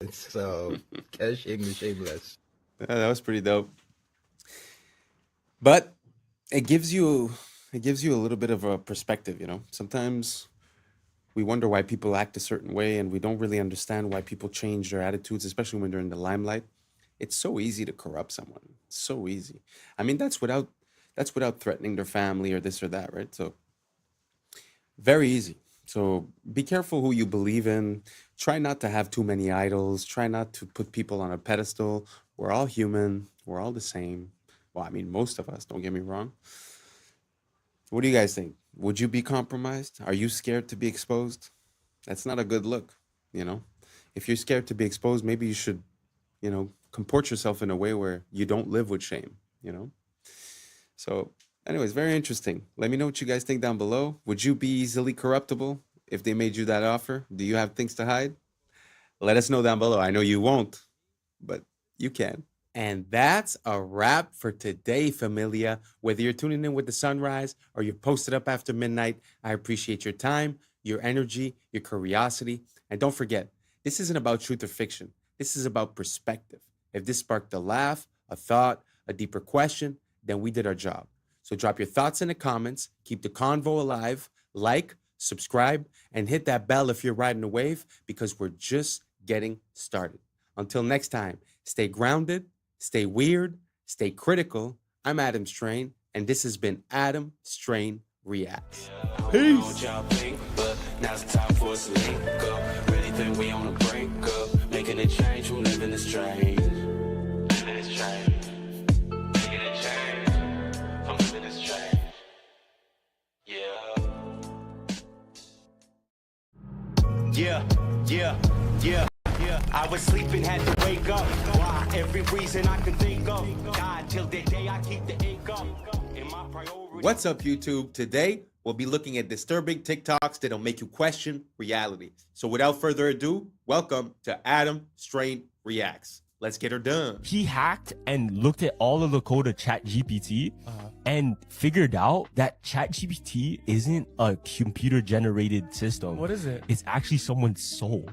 So can't shame me shameless. Yeah, that was pretty dope. But it gives you a little bit of a perspective, you know. Sometimes we wonder why people act a certain way, and we don't really understand why people change their attitudes, especially when they're in the limelight. It's so easy to corrupt someone. It's so easy. I mean, that's without threatening their family or this or that, right? So very easy. So be careful who you believe in. Try not to have too many idols. Try not to put people on a pedestal. We're all human. We're all the same. Well, I mean, most of us, don't get me wrong. What do you guys think? Would you be compromised? Are you scared to be exposed? That's not a good look, you know? If you're scared to be exposed, maybe you should, you know, comport yourself in a way where you don't live with shame, you know? So, anyways, very interesting. Let me know what you guys think down below. Would you be easily corruptible if they made you that offer? Do you have things to hide? Let us know down below. I know you won't, but you can. And that's a wrap for today, familia. Whether you're tuning in with the sunrise or you're posted up after midnight, I appreciate your time, your energy, your curiosity. And don't forget, this isn't about truth or fiction. This is about perspective. If this sparked a laugh, a thought, a deeper question, then we did our job. So drop your thoughts in the comments, keep the convo alive, like, subscribe, and hit that bell if you're riding a wave, because we're just getting started. Until next time, stay grounded, stay weird, stay critical. I'm Adam Strain, and this has been Adam Strain Reacts. Peace. Now's the time for us to link up. Really think we on the brink up. Making a change from living the strange. Living is change. Making a change from living is change. Yeah. I was sleeping, had to wake up. Why? Every reason I can think of. God, till the day I keep the income. In my priority. What's up, YouTube? Today, we'll be looking at disturbing TikToks that'll make you question reality. So without further ado, welcome to Adam Strain Reacts. Let's get her done. He hacked and looked at all of the code of ChatGPT and figured out that ChatGPT isn't a computer-generated system. What is it? It's actually someone's soul.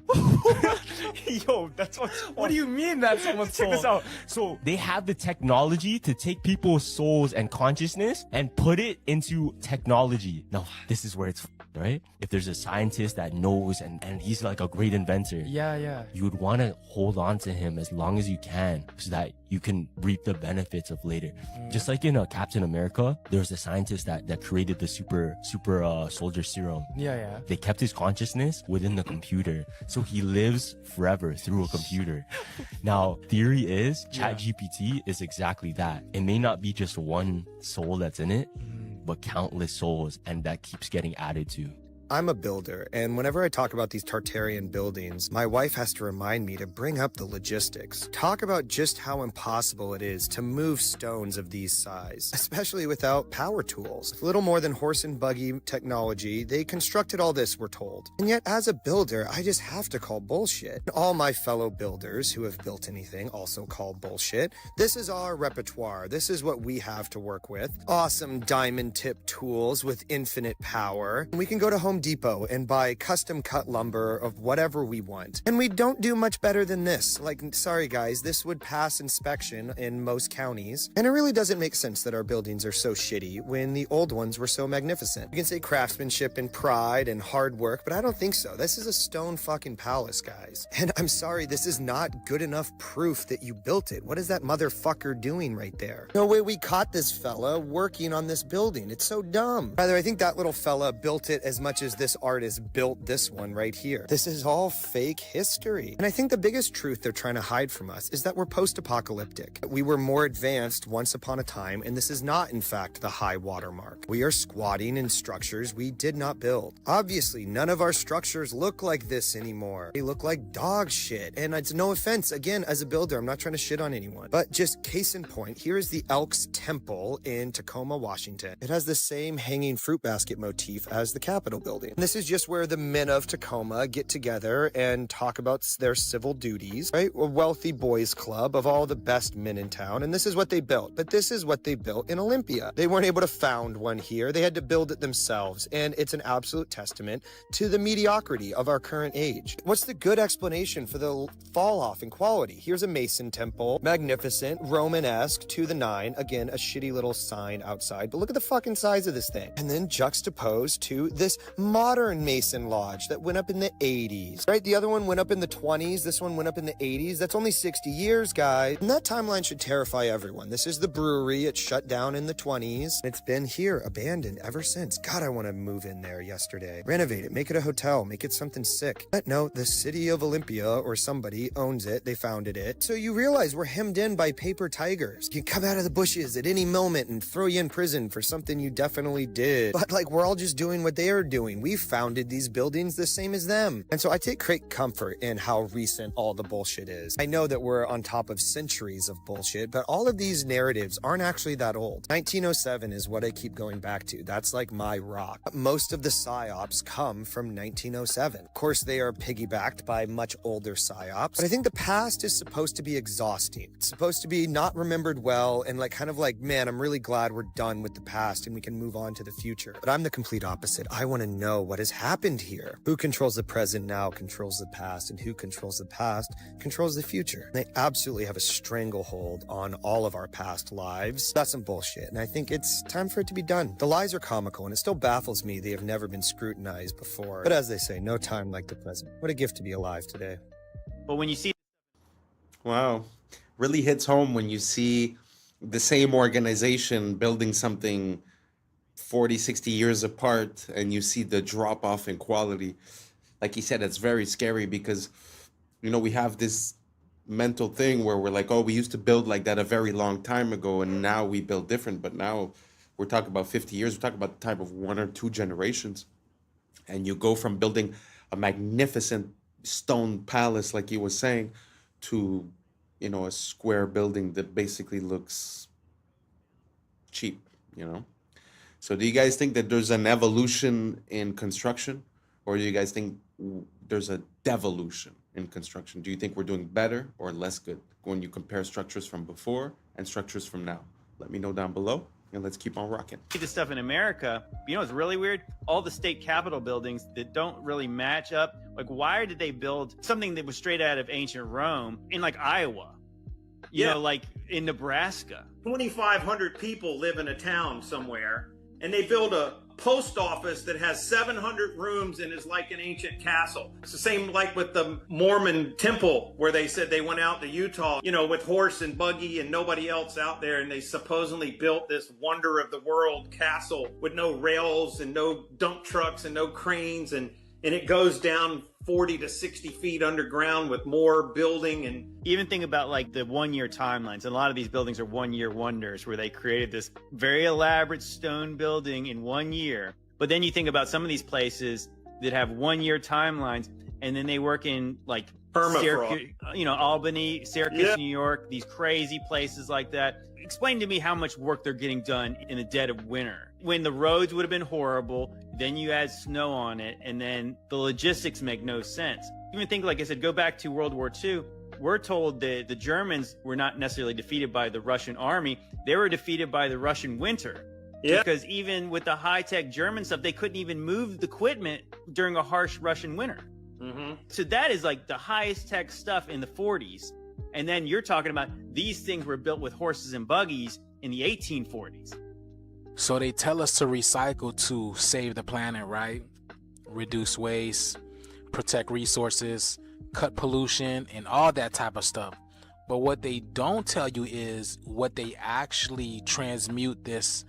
Yo, that's what do you mean that's someone's soul? Check this out. So they have the technology to take people's souls and consciousness and put it into technology. Now, this is where it's right? If there's a scientist that knows and he's like a great inventor. Yeah. You would want to hold on to him as long as you can so that you can reap the benefits of later. Just like in Captain America, there was a scientist that created the super soldier serum. Yeah. They kept his consciousness within the computer. So he lives forever through a computer. Now, theory is ChatGPT is exactly that. It may not be just one soul that's in it, but countless souls, and that keeps getting added to. I'm a builder, and whenever I talk about these Tartarian buildings, my wife has to remind me to bring up the logistics. Talk about just how impossible it is to move stones of these size, especially without power tools. With little more than horse and buggy technology, they constructed all this, we're told. And yet, as a builder, I just have to call bullshit. All my fellow builders who have built anything also call bullshit. This is our repertoire. This is what we have to work with. Awesome diamond tip tools with infinite power. We can go to Home Depot and buy custom cut lumber of whatever we want. And we don't do much better than this. Like, sorry guys, this would pass inspection in most counties. And it really doesn't make sense that our buildings are so shitty when the old ones were so magnificent. You can say craftsmanship and pride and hard work, but I don't think so. This is a stone fucking palace, guys. And I'm sorry, this is not good enough proof that you built it. What is that motherfucker doing right there? No way we caught this fella working on this building. It's so dumb. Rather, I think that little fella built it as much as this artist built this one right here. This is all fake history. And I think the biggest truth they're trying to hide from us is that we're post-apocalyptic. We were more advanced once upon a time, and this is not, in fact, the high watermark. We are squatting in structures we did not build. Obviously, none of our structures look like this anymore. They look like dog shit. And it's no offense, again, as a builder, I'm not trying to shit on anyone. But just case in point, here is the Elks Temple in Tacoma, Washington. It has the same hanging fruit basket motif as the Capitol building. And this is just where the men of Tacoma get together and talk about their civil duties, right? A wealthy boys club of all the best men in town. And this is what they built. But this is what they built in Olympia. They weren't able to found one here. They had to build it themselves. And it's an absolute testament to the mediocrity of our current age. What's the good explanation for the fall off in quality? Here's a Mason temple, magnificent, Romanesque to the nine. Again, a shitty little sign outside. But look at the fucking size of this thing. And then juxtaposed to this modern Mason lodge that went up in the 80s, right? The other one went up in the 20s. This one went up in the 80s. That's only 60 years, guys. And that timeline should terrify everyone. This is the brewery. It shut down in the 20s. It's been here, abandoned ever since. God, I want to move in there yesterday. Renovate it. Make it a hotel. Make it something sick. But no, the city of Olympia or somebody owns it. They founded it. So you realize we're hemmed in by paper tigers. You can come out of the bushes at any moment and throw you in prison for something you definitely did. But like, we're all just doing what they are doing. We founded these buildings the same as them. And so I take great comfort in how recent all the bullshit is. I know that we're on top of centuries of bullshit, but all of these narratives aren't actually that old. 1907 is what I keep going back to. That's like my rock. Most of the psyops come from 1907. Of course, they are piggybacked by much older psyops, but I think the past is supposed to be exhausting. It's supposed to be not remembered well and like kind of like, man, I'm really glad we're done with the past and we can move on to the future. But I'm the complete opposite. I want to know what has happened here. Who controls the present now controls the past, and who controls the past controls the future. They absolutely have a stranglehold on all of our past lives. That's some bullshit, and I think it's time for it to be done. The lies are comical, and it still baffles me they have never been scrutinized before. But as they say, no time like the present. What a gift to be alive today. But when you see... Wow. Really hits home when you see the same organization building something 40, 60 years apart, and you see the drop off in quality. Like he said, it's very scary because, you know, we have this mental thing where we're like, oh, we used to build like that a very long time ago, and now we build different. But now we're talking about 50 years. We're talking about the type of 1 or 2 generations. And you go from building a magnificent stone palace, like he was saying, to, you know, a square building that basically looks cheap, you know? So do you guys think that there's an evolution in construction, or do you guys think there's a devolution in construction? Do you think we're doing better or less good when you compare structures from before and structures from now? Let me know down below. And let's keep on rocking. See this stuff in America. You know what's really weird? All the state capitol buildings that don't really match up. Like, why did they build something that was straight out of ancient Rome in like Iowa? You know, like in Nebraska. 2,500 people live in a town somewhere, and they build a post office that has 700 rooms and is like an ancient castle. It's the same like with the Mormon temple where they said they went out to Utah, you know, with horse and buggy and nobody else out there, and they supposedly built this wonder of the world castle with no rails and no dump trucks and no cranes, and it goes down 40 to 60 feet underground with more building. And even think about like the 1 year timelines. A lot of these buildings are 1 year wonders where they created this very elaborate stone building in 1 year. But then you think about some of these places that have 1 year timelines, and then they work in like Syracuse, you know, Albany, Syracuse, New York, these crazy places like that. Explain to me how much work they're getting done in the dead of winter when the roads would have been horrible. Then you add snow on it, and then the logistics make no sense. Even think, like I said, go back to World War II. We're told that the Germans were not necessarily defeated by the Russian army. They were defeated by the Russian winter. Yeah. Because even with the high-tech German stuff, they couldn't even move the equipment during a harsh Russian winter. Mm-hmm. So that is like the highest tech stuff in the 40s. And then you're talking about these things were built with horses and buggies in the 1840s. So they tell us to recycle to save the planet, right? Reduce waste, protect resources, cut pollution, and all that type of stuff. But what they don't tell you is what they actually transmute this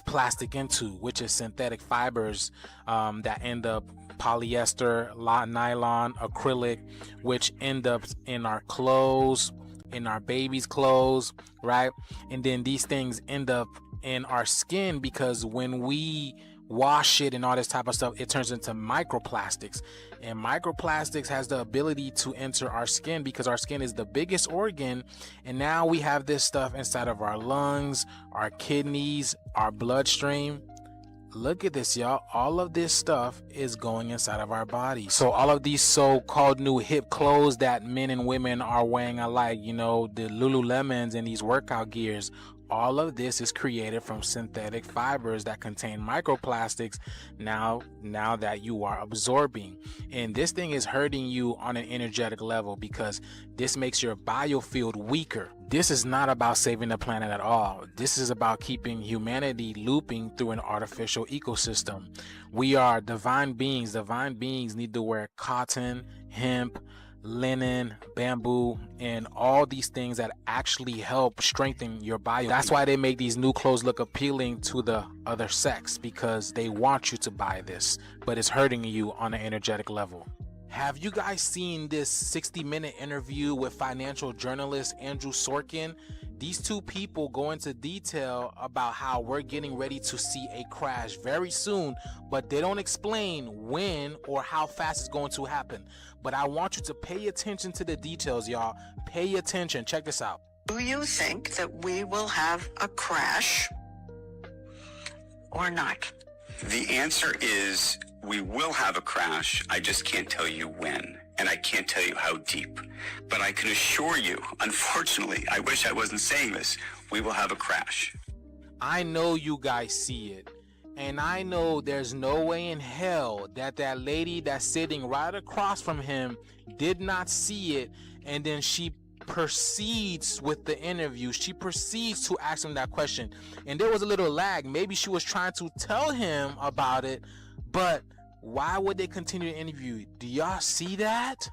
plastic into, which is synthetic fibers that end up polyester, nylon, acrylic, which end up in our clothes, in our babies' clothes, right? And then these things end up in our skin because when we wash it and all this type of stuff, it turns into microplastics. And microplastics has the ability to enter our skin because our skin is the biggest organ. And now we have this stuff inside of our lungs, our kidneys, our bloodstream. Look at this, y'all. All of this stuff is going inside of our body. So all of these so-called new hip clothes that men and women are wearing alike, you know, the Lululemons and these workout gears, all of this is created from synthetic fibers that contain microplastics now that you are absorbing. And this thing is hurting you on an energetic level because this makes your biofield weaker. This is not about saving the planet at all. This is about keeping humanity looping through an artificial ecosystem. We are divine beings. Divine beings need to wear cotton, hemp, linen, bamboo, and all these things that actually help strengthen your body. That's why they make these new clothes look appealing to the other sex, because they want you to buy this, but it's hurting you on an energetic level. Have you guys seen this 60-minute interview with financial journalist Andrew Sorkin? These two people go into detail about how we're getting ready to see a crash very soon, but they don't explain when or how fast it's going to happen. But I want you to pay attention to the details, y'all. Pay attention. Check this out. Do you think that we will have a crash or not? The answer is we will have a crash. I just can't tell you when, and I can't tell you how deep. But I can assure you, unfortunately, I wish I wasn't saying this, we will have a crash. I know you guys see it. And I know there's no way in hell that lady that's sitting right across from him did not see it. And then she proceeds with the interview. She proceeds to ask him that question. And there was a little lag. Maybe she was trying to tell him about it. But why would they continue the interview? Do y'all see that?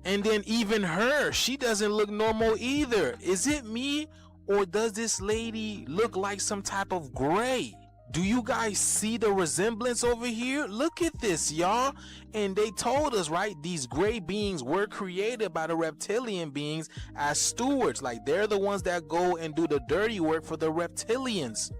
And then even her, she doesn't look normal either. Is it me? Or does this lady look like some type of gray? Do you guys see the resemblance over here? Look at this, y'all. And they told us, right, these gray beings were created by the reptilian beings as stewards. Like, they're the ones that go and do the dirty work for the reptilians.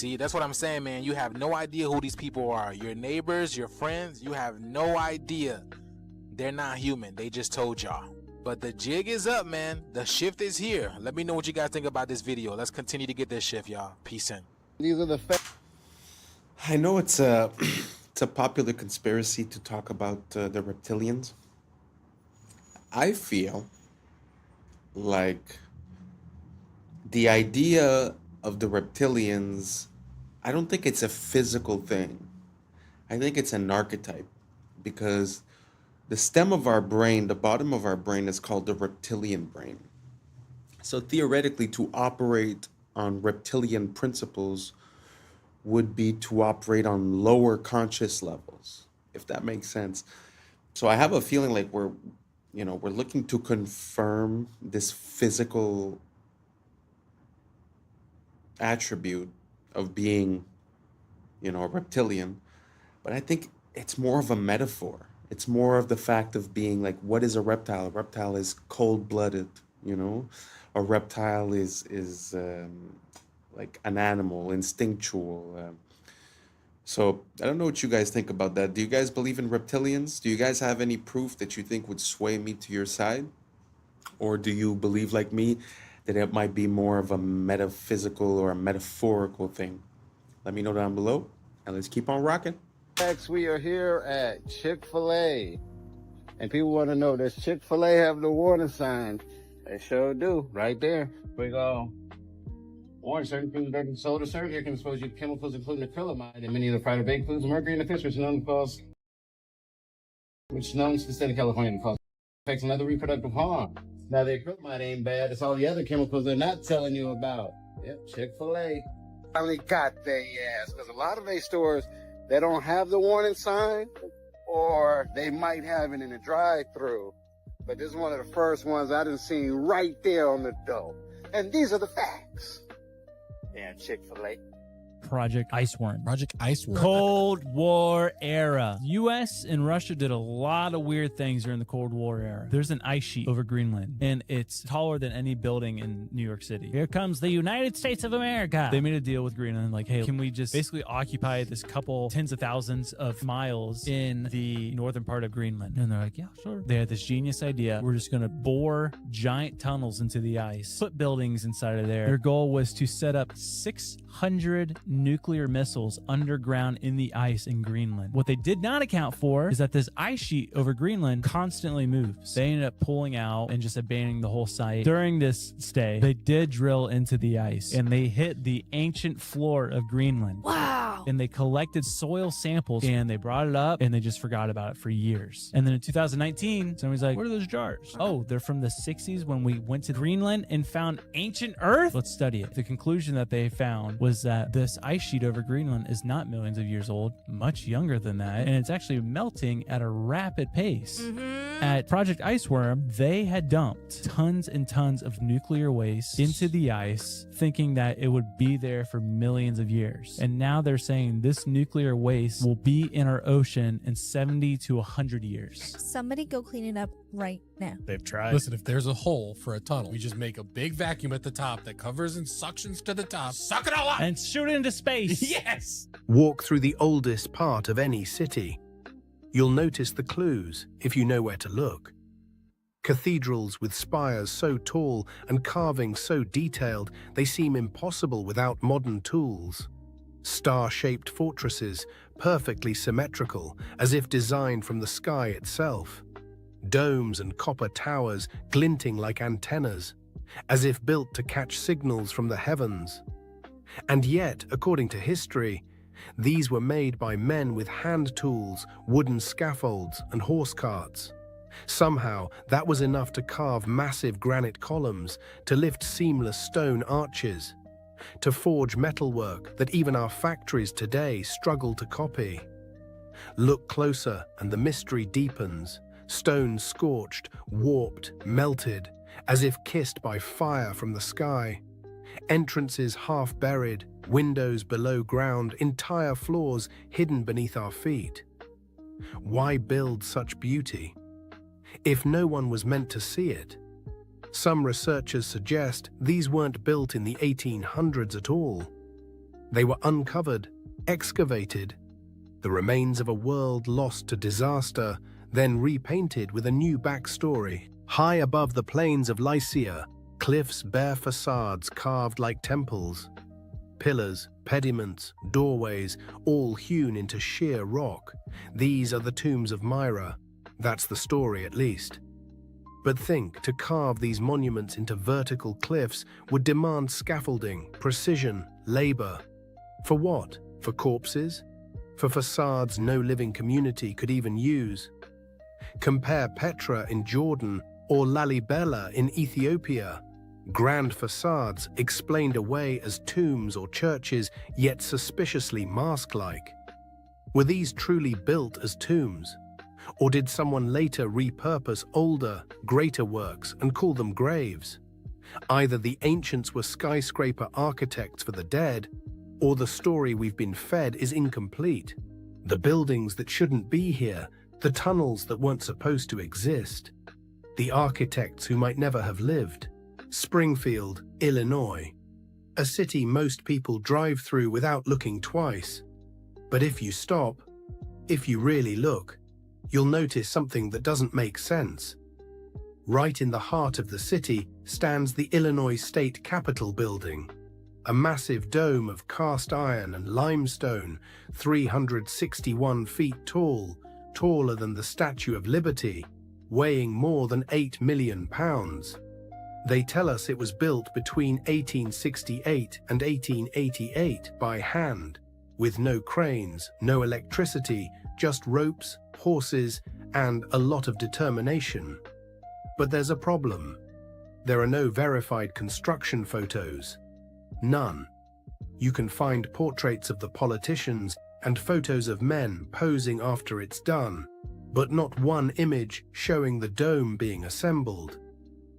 See, that's what I'm saying, man. You have no idea who these people are. Your neighbors, your friends, you have no idea. They're not human. They just told y'all. But the jig is up, man. The shift is here. Let me know what you guys think about this video. Let's continue to get this shift, y'all. Peace in. These are the I know it's a it's a popular conspiracy to talk about the reptilians. I feel like the idea of the reptilians, I don't think it's a physical thing. I think it's an archetype, because the stem of our brain, the bottom of our brain, is called the reptilian brain. So theoretically, to operate on reptilian principles would be to operate on lower conscious levels, if that makes sense. So I have a feeling like we're looking to confirm this physical attribute of being, a reptilian. But I think it's more of a metaphor. It's more of the fact of being like, what is a reptile? A reptile is cold-blooded, A reptile is like an animal, instinctual. So I don't know what you guys think about that. Do you guys believe in reptilians? Do you guys have any proof that you think would sway me to your side? Or do you believe, like me, that it might be more of a metaphysical or a metaphorical thing? Let me know down below, and let's keep on rocking. Next, we are here at Chick-fil-A, and people want to know, does Chick-fil-A have the warning signs? They sure do, right there. We go. Warning: certain foods that are sold or served here can expose you to chemicals including acrylamide and many of the fried or baked foods, mercury in the fish, which is known to the state of California to cause effects and other reproductive harm. Now, the acrylamide ain't bad. It's all the other chemicals they're not telling you about. Yep, Chick-fil-A finally got their ass, because a lot of these stores, they don't have the warning sign, or they might have it in the drive-thru. But this is one of the first ones I done seen right there on the door. And these are the facts. Damn Chick-fil-A. Project Iceworm. Project Iceworm. Cold War era. U.S. and Russia did a lot of weird things during the Cold War era. There's an ice sheet over Greenland, and it's taller than any building in New York City. Here comes the United States of America. They made a deal with Greenland, like, hey, can we just basically occupy this couple tens of thousands of miles in the northern part of Greenland? And they're like, yeah, sure. They had this genius idea. We're just going to bore giant tunnels into the ice, put buildings inside of there. Their goal was to set up 600 nuclear missiles underground in the ice in Greenland. What they did not account for is that this ice sheet over Greenland constantly moves. They ended up pulling out and just abandoning the whole site. During this stay, they did drill into the ice, and they hit the ancient floor of Greenland. Wow! And they collected soil samples, and they brought it up, and they just forgot about it for years. And then in 2019, somebody's like, what are those jars? Oh, they're from the 60s when we went to Greenland and found ancient Earth? Let's study it. The conclusion that they found was that this ice sheet over Greenland is not millions of years old, much younger than that, and it's actually melting at a rapid pace. At Project Iceworm, they had dumped tons and tons of nuclear waste into the ice, thinking that it would be there for millions of years. And now they're saying this nuclear waste will be in our ocean in 70 to 100 years. Somebody go clean it up right now. They've tried. Listen, if there's a hole for a tunnel, we just make a big vacuum at the top that covers and suctions to the top, suck it all up, and shoot it into space. Yes! Walk through the oldest part of any city. You'll notice the clues if you know where to look. Cathedrals with spires so tall and carvings so detailed they seem impossible without modern tools. Star-shaped fortresses, perfectly symmetrical, as if designed from the sky itself. Domes and copper towers glinting like antennas, as if built to catch signals from the heavens. And yet, according to history, these were made by men with hand tools, wooden scaffolds, and horse carts. Somehow, that was enough to carve massive granite columns, to lift seamless stone arches, to forge metalwork that even our factories today struggle to copy. Look closer and the mystery deepens, stone scorched, warped, melted, as if kissed by fire from the sky. Entrances half buried, windows below ground, entire floors hidden beneath our feet. Why build such beauty if no one was meant to see it? Some researchers suggest these weren't built in the 1800s at all. They were uncovered, excavated, the remains of a world lost to disaster, then repainted with a new backstory. High above the plains of Lycia, cliffs bear facades carved like temples. Pillars, pediments, doorways, all hewn into sheer rock. These are the tombs of Myra. That's the story, at least. But think, to carve these monuments into vertical cliffs would demand scaffolding, precision, labor. For what? For corpses? For facades no living community could even use? Compare Petra in Jordan or Lalibela in Ethiopia. Grand facades explained away as tombs or churches, yet suspiciously mask-like. Were these truly built as tombs? Or did someone later repurpose older, greater works and call them graves? Either the ancients were skyscraper architects for the dead, or the story we've been fed is incomplete. The buildings that shouldn't be here, the tunnels that weren't supposed to exist, the architects who might never have lived. Springfield, Illinois, a city most people drive through without looking twice. But if you stop, if you really look, you'll notice something that doesn't make sense. Right in the heart of the city stands the Illinois State Capitol building, a massive dome of cast iron and limestone, 361 feet tall, taller than the Statue of Liberty, weighing more than 8 million pounds. They tell us it was built between 1868 and 1888 by hand, with no cranes, no electricity, just ropes, horses, and a lot of determination. But there's a problem. There are no verified construction photos. None. You can find portraits of the politicians and photos of men posing after it's done, but not one image showing the dome being assembled.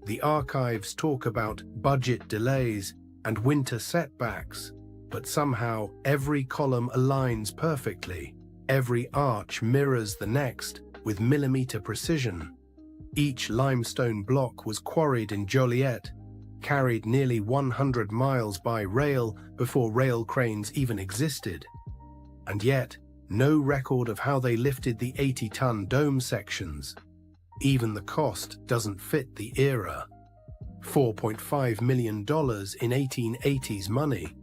The archives talk about budget delays and winter setbacks, but somehow every column aligns perfectly. Every arch mirrors the next with millimeter precision. Each limestone block was quarried in Joliet, carried nearly 100 miles by rail before rail cranes even existed. And yet, no record of how they lifted the 80-ton dome sections. Even the cost doesn't fit the era. $4.5 million in 1880s money.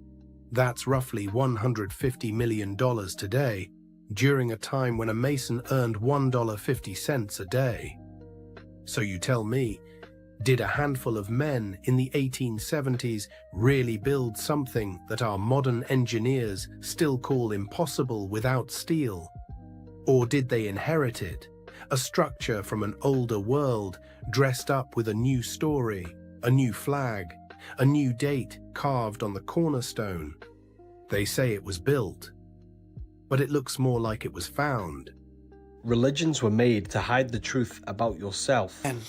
That's roughly $150 million today, during a time when a mason earned $1.50 a day. So you tell me, did a handful of men in the 1870s really build something that our modern engineers still call impossible without steel? Or did they inherit it? A structure from an older world, dressed up with a new story, a new flag, a new date carved on the cornerstone. They say it was built, but it looks more like it was found. Religions were made to hide the truth about yourself. And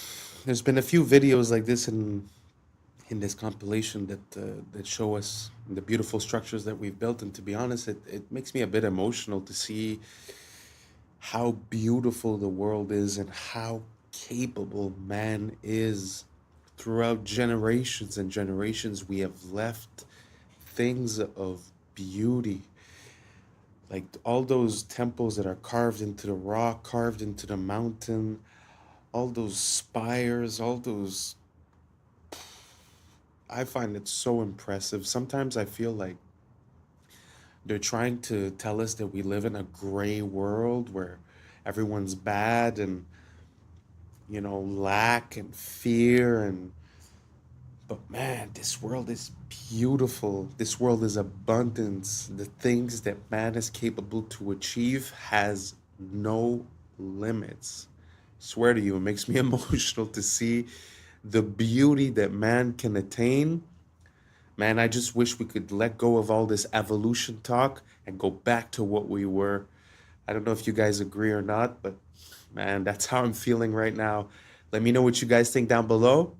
there's been a few videos like this in this compilation that show us the beautiful structures that we've built, and to be honest, it makes me a bit emotional to see how beautiful the world is and how capable man is. Throughout generations and generations, we have left things of beauty. Like all those temples that are carved into the rock, carved into the mountain, all those spires, all those... I find it so impressive. Sometimes I feel like they're trying to tell us that we live in a gray world where everyone's bad and, you know, lack and fear and... But man, this world is beautiful. This world is abundance. The things that man is capable to achieve has no limits. I swear to you, it makes me emotional to see the beauty that man can attain. Man, I just wish we could let go of all this evolution talk and go back to what we were. I don't know if you guys agree or not, but man, that's how I'm feeling right now. Let me know what you guys think down below.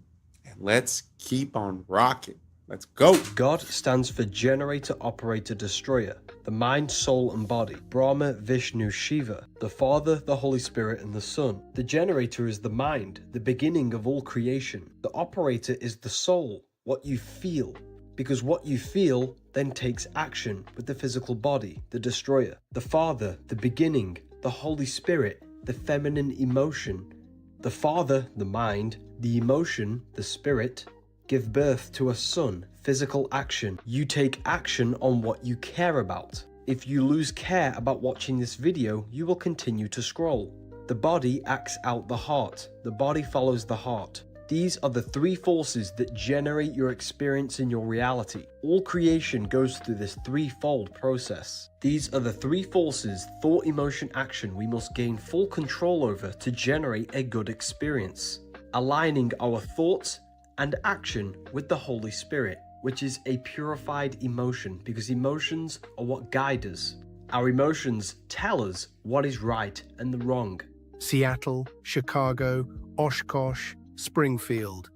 Let's keep on rocking. Let's go. God stands for Generator, Operator, Destroyer, the mind, soul, and body. Brahma, Vishnu, Shiva, the Father, the Holy Spirit, and the Son. The generator is the mind, the beginning of all creation. The operator is the soul, what you feel. because what you feel then takes action with the physical body, the destroyer. The Father, the beginning, the Holy Spirit, the feminine emotion. The Father, the mind, the emotion, the spirit, give birth to a son, physical action. You take action on what you care about. If you lose care about watching this video, you will continue to scroll. The body acts out the heart. The body follows the heart. These are the three forces that generate your experience in your reality. All creation goes through this threefold process. These are the three forces, thought, emotion, action, we must gain full control over to generate a good experience. Aligning our thoughts and action with the Holy Spirit, which is a purified emotion, because emotions are what guide us. Our emotions tell us what is right and the wrong. Seattle, Chicago, Oshkosh, Springfield.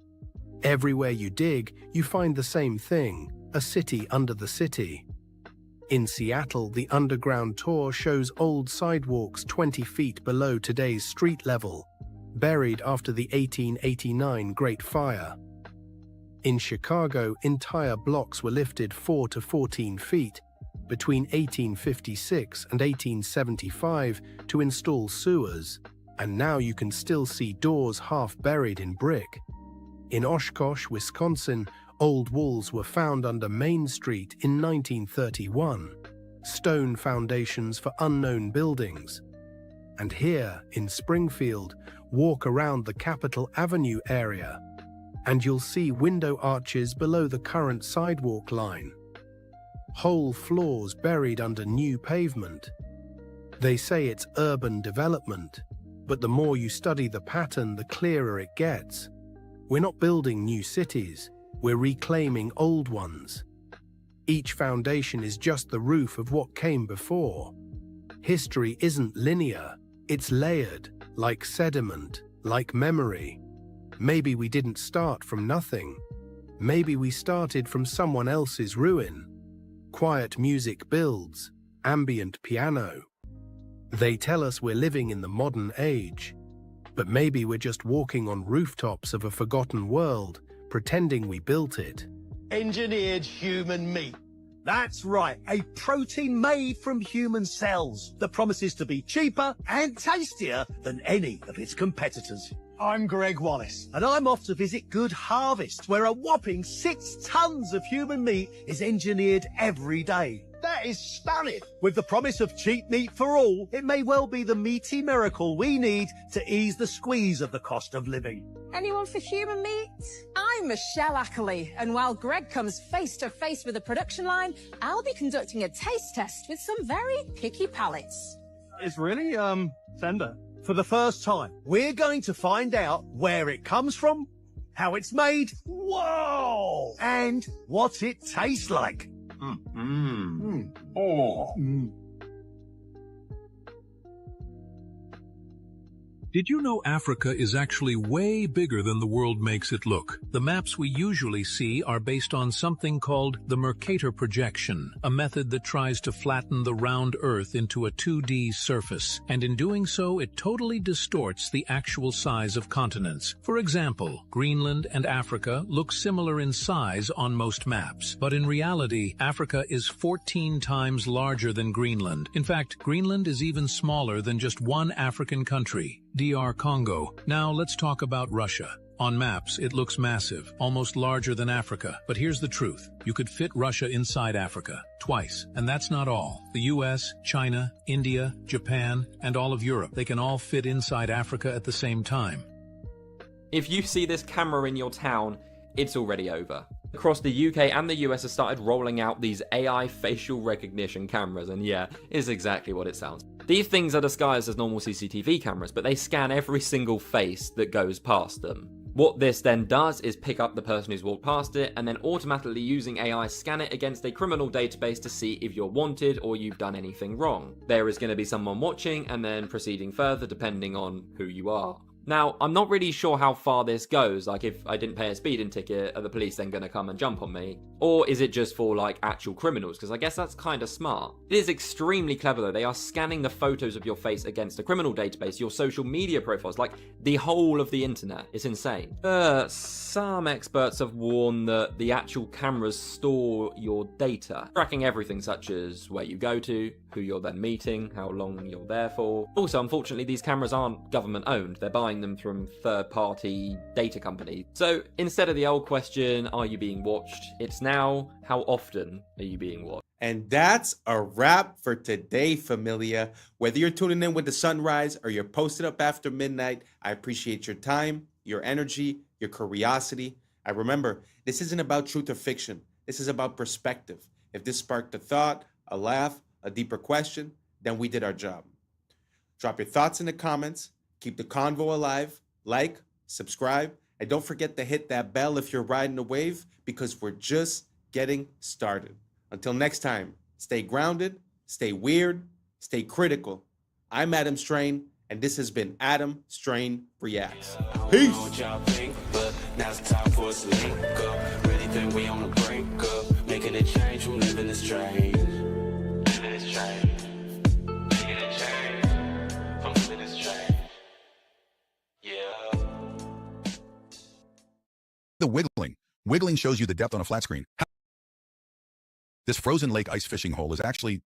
Everywhere you dig, you find the same thing, a city under the city. In Seattle, the underground tour shows old sidewalks 20 feet below today's street level, buried after the 1889 Great Fire. In Chicago, entire blocks were lifted 4 to 14 feet between 1856 and 1875 to install sewers, and now you can still see doors half buried in brick. In Oshkosh, Wisconsin, old walls were found under Main Street in 1931, stone foundations for unknown buildings. And here, in Springfield, walk around the Capitol Avenue area, and you'll see window arches below the current sidewalk line. Whole floors buried under new pavement. They say it's urban development, but the more you study the pattern, the clearer it gets. We're not building new cities, we're reclaiming old ones. Each foundation is just the roof of what came before. History isn't linear, it's layered, like sediment, like memory. Maybe we didn't start from nothing. Maybe we started from someone else's ruin. Quiet music builds, ambient piano. They tell us we're living in the modern age, but maybe we're just walking on rooftops of a forgotten world, pretending we built it. Engineered human meat. That's right, a protein made from human cells that promises to be cheaper and tastier than any of its competitors. I'm Greg Wallace, and I'm off to visit Good Harvest, where a whopping 6 tons of human meat is engineered every day. That is stunning. With the promise of cheap meat for all, it may well be the meaty miracle we need to ease the squeeze of the cost of living. Anyone for human meat? I'm Michelle Ackley, and while Greg comes face to face with the production line, I'll be conducting a taste test with some very picky palates. It's really, tender. For the first time, we're going to find out where it comes from, how it's made, whoa, and what it tastes like. Did you know Africa is actually way bigger than the world makes it look? The maps we usually see are based on something called the Mercator projection, a method that tries to flatten the round Earth into a 2D surface, and in doing so it totally distorts the actual size of continents. For example, Greenland and Africa look similar in size on most maps, but in reality, Africa is 14 times larger than Greenland. In fact, Greenland is even smaller than just one African country, DR Congo. Now let's talk about Russia. On maps, it looks massive, almost larger than Africa. But here's the truth. You could fit Russia inside Africa, twice. And that's not all. The US, China, India, Japan, and all of Europe, they can all fit inside Africa at the same time. If you see this camera in your town, it's already over. Across the UK and the US have started rolling out these AI facial recognition cameras, and yeah, it's exactly what it sounds. These things are disguised as normal CCTV cameras, but they scan every single face that goes past them. What this then does is pick up the person who's walked past it, and then automatically using AI scan it against a criminal database to see if you're wanted or you've done anything wrong. There is going to be someone watching and then proceeding further depending on who you are. Now, I'm not really sure how far this goes, like if I didn't pay a speeding ticket, are the police then going to come and jump on me? Or is it just for like actual criminals? Because I guess that's kind of smart. It is extremely clever though. They are scanning the photos of your face against a criminal database, your social media profiles, like the whole of the internet. It's insane. Some experts have warned that the actual cameras store your data, tracking everything such as where you go to, who you're then meeting, how long you're there for. Also, unfortunately, these cameras aren't government owned. They're buying them from third-party data companies. So instead of the old question, are you being watched? It's now, how often are you being watched? And that's a wrap for today, familia. Whether you're tuning in with the sunrise or you're posted up after midnight, I appreciate your time, your energy, your curiosity. I remember, this isn't about truth or fiction. This is about perspective. If this sparked a thought, a laugh, a deeper question, then we did our job. Drop your thoughts in the comments. Keep the convo alive. Like, subscribe, and don't forget to hit that bell if you're riding a wave, because we're just getting started. Until next time, stay grounded, stay weird, stay critical. I'm Adam Strain, and this has been Adam Strain Reacts. Peace. Now's the time for us to link up. Really think we on the brink up. Making a change from living this strange. Living this strange. Making a change from living this strange. Yeah. The wiggling. Wiggling shows you the depth on a flat screen. This frozen lake ice fishing hole is actually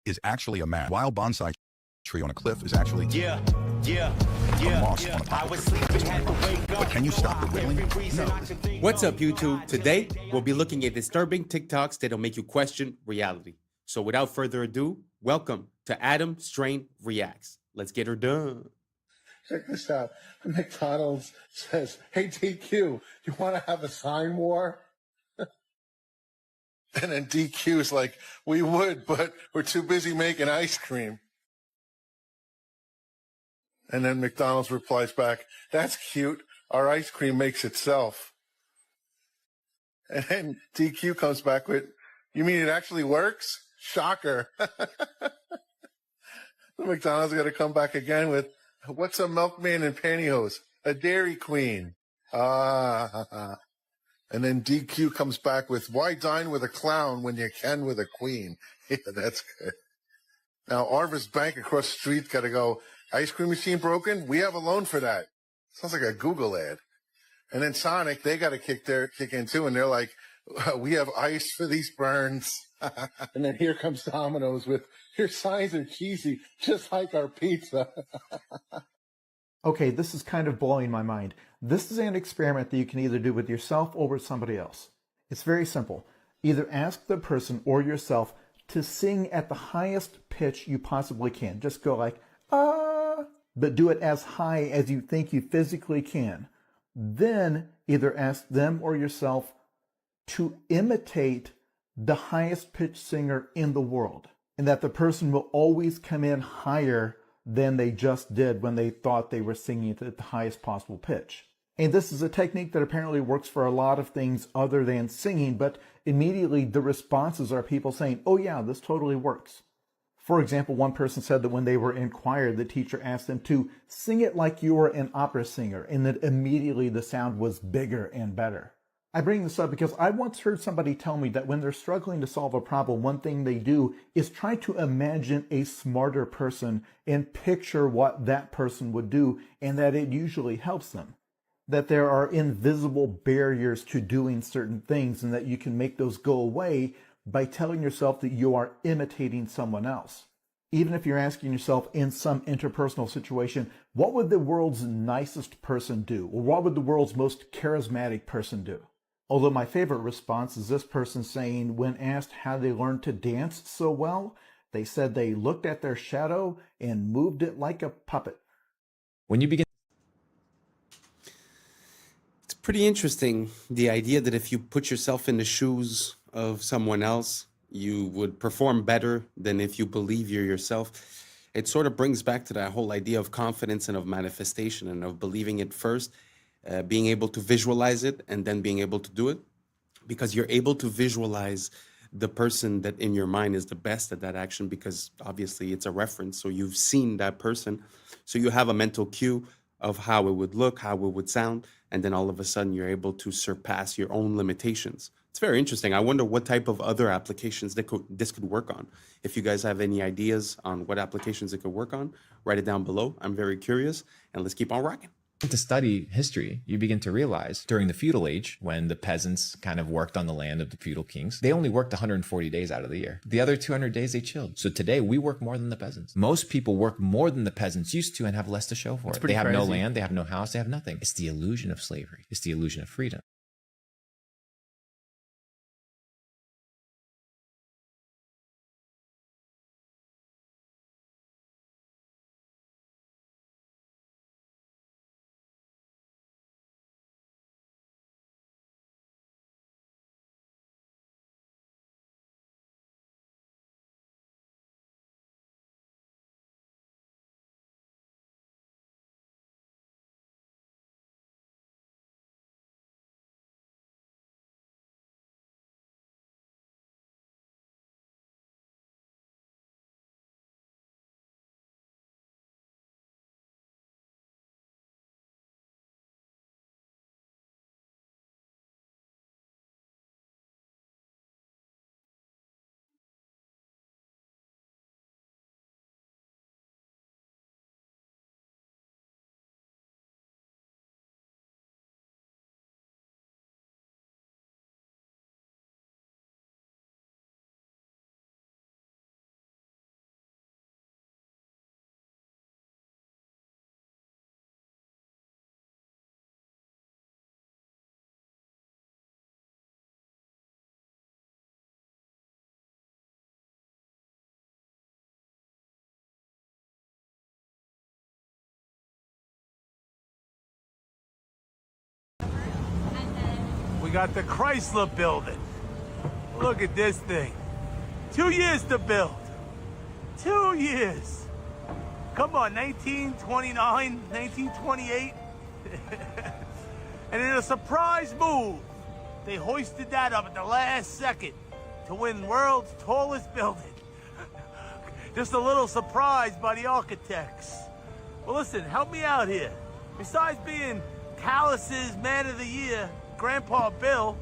a mat. Wild bonsai tree on a cliff is actually a moss on a pocket. But can you stop the wiggling? No. What's up, YouTube? Today, we'll be looking at disturbing TikToks that'll make you question reality. So without further ado, welcome to Adam Strain Reacts. Let's get her done. Check this out. McDonald's says, "Hey, DQ, you want to have a sign war?" And then DQ is like, "We would, but we're too busy making ice cream." And then McDonald's replies back, "That's cute. Our ice cream makes itself." And then DQ comes back with, "You mean it actually works? Shocker." McDonald's got to come back again with, "What's a milkman in pantyhose? A Dairy Queen." And then DQ comes back with, "Why dine with a clown when you can with a queen?" Yeah, that's good. Now, Arvis Bank across the street got to go, "Ice cream machine broken? We have a loan for that." Sounds like a Google ad. And then Sonic, they got to kick in too, and they're like, "We have ice for these burns." And then here comes Domino's with, "Your signs are cheesy, just like our pizza." Okay, this is kind of blowing my mind. This is an experiment that you can either do with yourself or with somebody else. It's very simple. Either ask the person or yourself to sing at the highest pitch you possibly can. Just go like, ah, but do it as high as you think you physically can. Then either ask them or yourself to imitate the highest pitched singer in the world, and that the person will always come in higher than they just did when they thought they were singing at the highest possible pitch. And this is a technique that apparently works for a lot of things other than singing, but immediately the responses are people saying, "Oh yeah, this totally works." For example, one person said that when they were in choir, the teacher asked them to sing it like you were an opera singer, and that immediately the sound was bigger and better. I bring this up because I once heard somebody tell me that when they're struggling to solve a problem, one thing they do is try to imagine a smarter person and picture what that person would do, and that it usually helps them. That there are invisible barriers to doing certain things, and that you can make those go away by telling yourself that you are imitating someone else. Even if you're asking yourself in some interpersonal situation, what would the world's nicest person do? Or what would the world's most charismatic person do? Although my favorite response is this person saying, when asked how they learned to dance so well, they said they looked at their shadow and moved it like a puppet. When you begin, it's pretty interesting, the idea that if you put yourself in the shoes of someone else, you would perform better than if you believe you're yourself. It sort of brings back to that whole idea of confidence and of manifestation and of believing it first. Being able to visualize it and then being able to do it, because you're able to visualize the person that in your mind is the best at that action, because obviously it's a reference. So you've seen that person. So you have a mental cue of how it would look, how it would sound. and then all of a sudden you're able to surpass your own limitations. It's very interesting. I wonder what type of other applications this could work on. If you guys have any ideas on what applications it could work on, write it down below. I'm very curious, and let's keep on rocking. To study history, you begin to realize during the feudal age, when the peasants kind of worked on the land of the feudal kings, they only worked 140 days out of the year. The other 200 days they chilled. So today we work more than the peasants. Most people work more than the peasants used to and have less to show for it. They have no land, they have no house, they have nothing. It's the illusion of slavery. It's the illusion of freedom. We got the Chrysler building. Look at this thing. 2 years to build. 2 years. Come on, 1929, 1928. And in a surprise move, they hoisted that up at the last second to win world's tallest building. Just a little surprise by the architects. Well, listen, help me out here. Besides being Callus's Man of the Year, Grandpa Bill,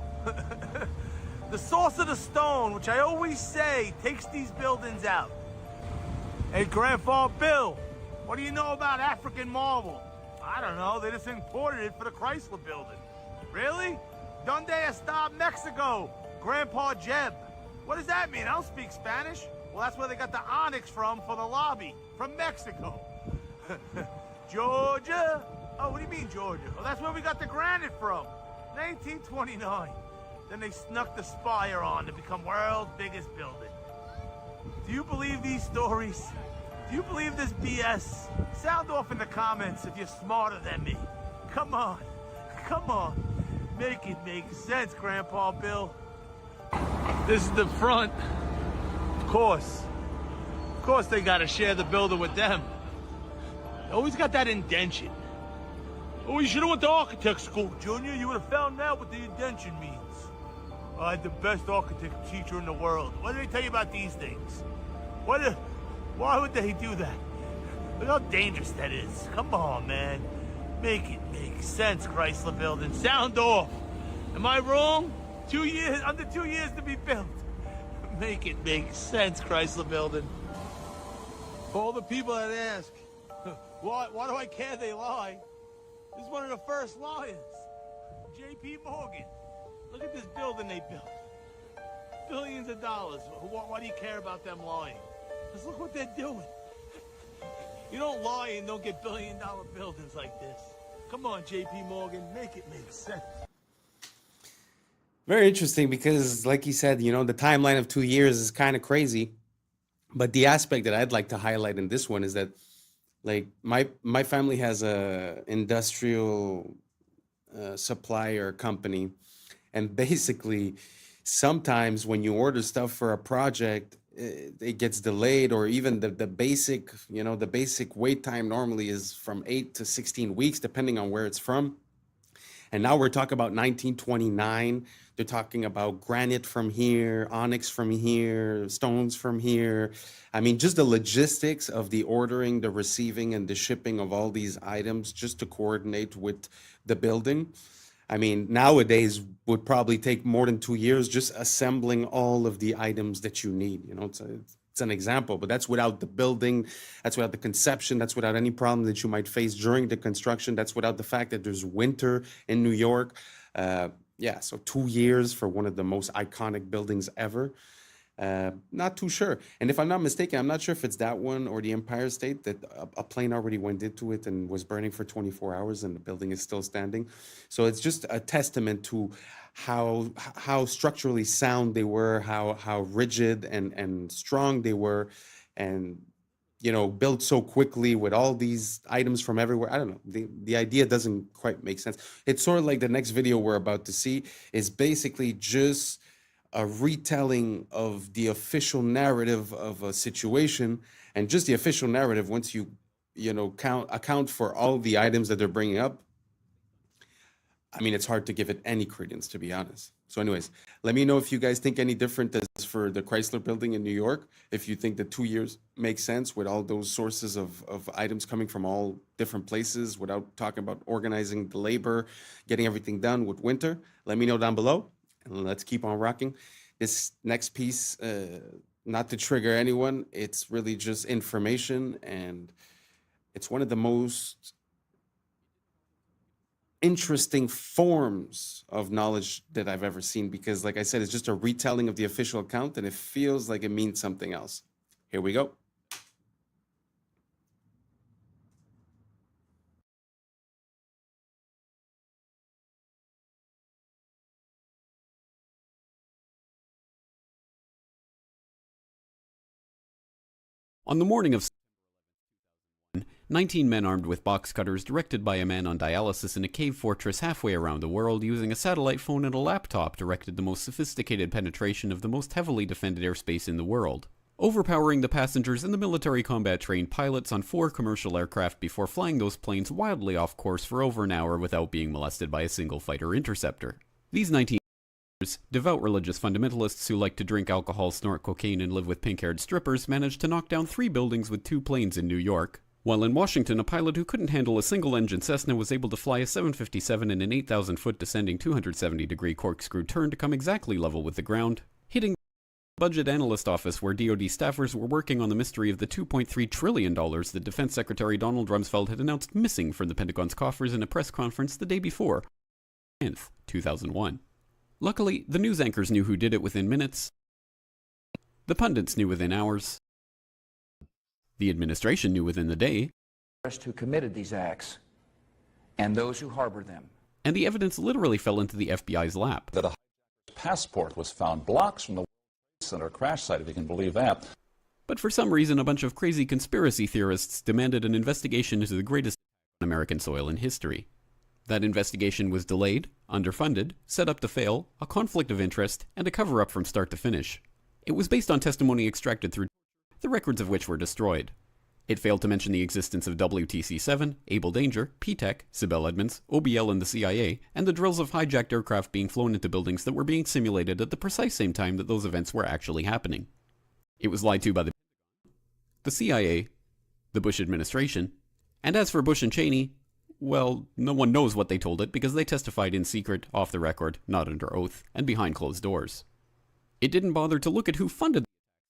the source of the stone, which I always say takes these buildings out. Hey, Grandpa Bill, what do you know about African marble? I don't know, they just imported it for the Chrysler building. Really? Donde está Mexico? Grandpa Jeb. What does that mean? I don't speak Spanish. Well, that's where they got the onyx from for the lobby, from Mexico. Georgia? Oh, what do you mean, Georgia? Oh, that's where we got the granite from. 1929. Then they snuck the spire on to become world's biggest building. Do you believe these stories? Do you believe this BS? Sound off in the comments if you're smarter than me. Come on. Come on. Make it make sense, Grandpa Bill. This is the front. Of course. Of course they gotta share the building with them. They always got that indention. Oh, you should have went to architect school, Junior. You would have found out what the indention means. I had the best architect teacher in the world. What did they tell you about these things? Why would they do that? Look how dangerous that is. Come on, man. Make it make sense, Chrysler building. Sound off. Am I wrong? 2 years, under 2 years to be built. Make it make sense, Chrysler building. For all the people that ask, why do I care they lie? This is one of the first liars. J.P. Morgan. Look at this building they built. Billions of dollars. Why do you care about them lying? Because look what they're doing. You don't lie and don't get billion-dollar buildings like this. Come on, J.P. Morgan. Make it make sense. Very interesting because, like you said, you know, the timeline of 2 years is kind of crazy. But the aspect that I'd like to highlight in this one is that, like, my family has a industrial supplier company, and basically, sometimes when you order stuff for a project, it gets delayed, or even the basic, you know, the basic wait time normally is from 8 to 16 weeks, depending on where it's from. And now we're talking about 1929. They're talking about granite from here, onyx from here, stones from here. I mean, just the logistics of the ordering, the receiving, and the shipping of all these items just to coordinate with the building. I mean, nowadays would probably take more than 2 years just assembling all of the items that you need. You know, it's an example, but that's without the building, that's without the conception, that's without any problem that you might face during the construction, that's without the fact that there's winter in New York. Yeah, so 2 years for one of the most iconic buildings ever. Not too sure. And if I'm not mistaken, I'm not sure if it's that one or the Empire State that a plane already went into it and was burning for 24 hours and the building is still standing. So it's just a testament to how structurally sound they were, how rigid and strong they were, and you know, built so quickly with all these items from everywhere. I don't know. The idea doesn't quite make sense. It's sort of like the next video we're about to see is basically just a retelling of the official narrative of a situation, and just the official narrative, once you know, account for all the items that they're bringing up, I mean, it's hard to give it any credence, to be honest. So anyways, let me know if you guys think any different as for the Chrysler building in New York, if you think the 2 years makes sense with all those sources of items coming from all different places without talking about organizing the labor, getting everything done with winter. Let me know down below. And let's keep on rocking. This next piece, not to trigger anyone, it's really just information, and it's one of the most interesting forms of knowledge that I've ever seen, because like I said, it's just a retelling of the official account and it feels like it means something else. Here we go. On the morning of 19 men armed with box cutters, directed by a man on dialysis in a cave fortress halfway around the world, using a satellite phone and a laptop, directed the most sophisticated penetration of the most heavily defended airspace in the world, overpowering the passengers and the military combat-trained pilots on 4 commercial aircraft before flying those planes wildly off course for over an hour without being molested by a single fighter interceptor. These 19 devout religious fundamentalists who like to drink alcohol, snort cocaine, and live with pink-haired strippers managed to knock down 3 buildings with 2 planes in New York, while in Washington, a pilot who couldn't handle a single-engine Cessna was able to fly a 757 in an 8,000-foot descending 270-degree corkscrew turn to come exactly level with the ground, hitting the budget analyst office where DoD staffers were working on the mystery of the $2.3 trillion that Defense Secretary Donald Rumsfeld had announced missing from the Pentagon's coffers in a press conference the day before, 10th, 2001. Luckily, the news anchors knew who did it within minutes. The pundits knew within hours. The administration knew within the day. Who committed these acts and those who harbor them. And the evidence literally fell into the FBI's lap. That a passport was found blocks from the World Trade Center crash site, if you can believe that. But for some reason, a bunch of crazy conspiracy theorists demanded an investigation into the greatest on American soil in history. That investigation was delayed, underfunded, set up to fail, a conflict of interest, and a cover-up from start to finish. It was based on testimony extracted through the records of which were destroyed. It failed to mention the existence of WTC-7, Able Danger, P-TECH, Sibel Edmonds, OBL and the CIA, and the drills of hijacked aircraft being flown into buildings that were being simulated at the precise same time that those events were actually happening. It was lied to by the CIA, the Bush administration, and as for Bush and Cheney, well, no one knows what they told it because they testified in secret, off the record, not under oath, and behind closed doors. It didn't bother to look at who funded the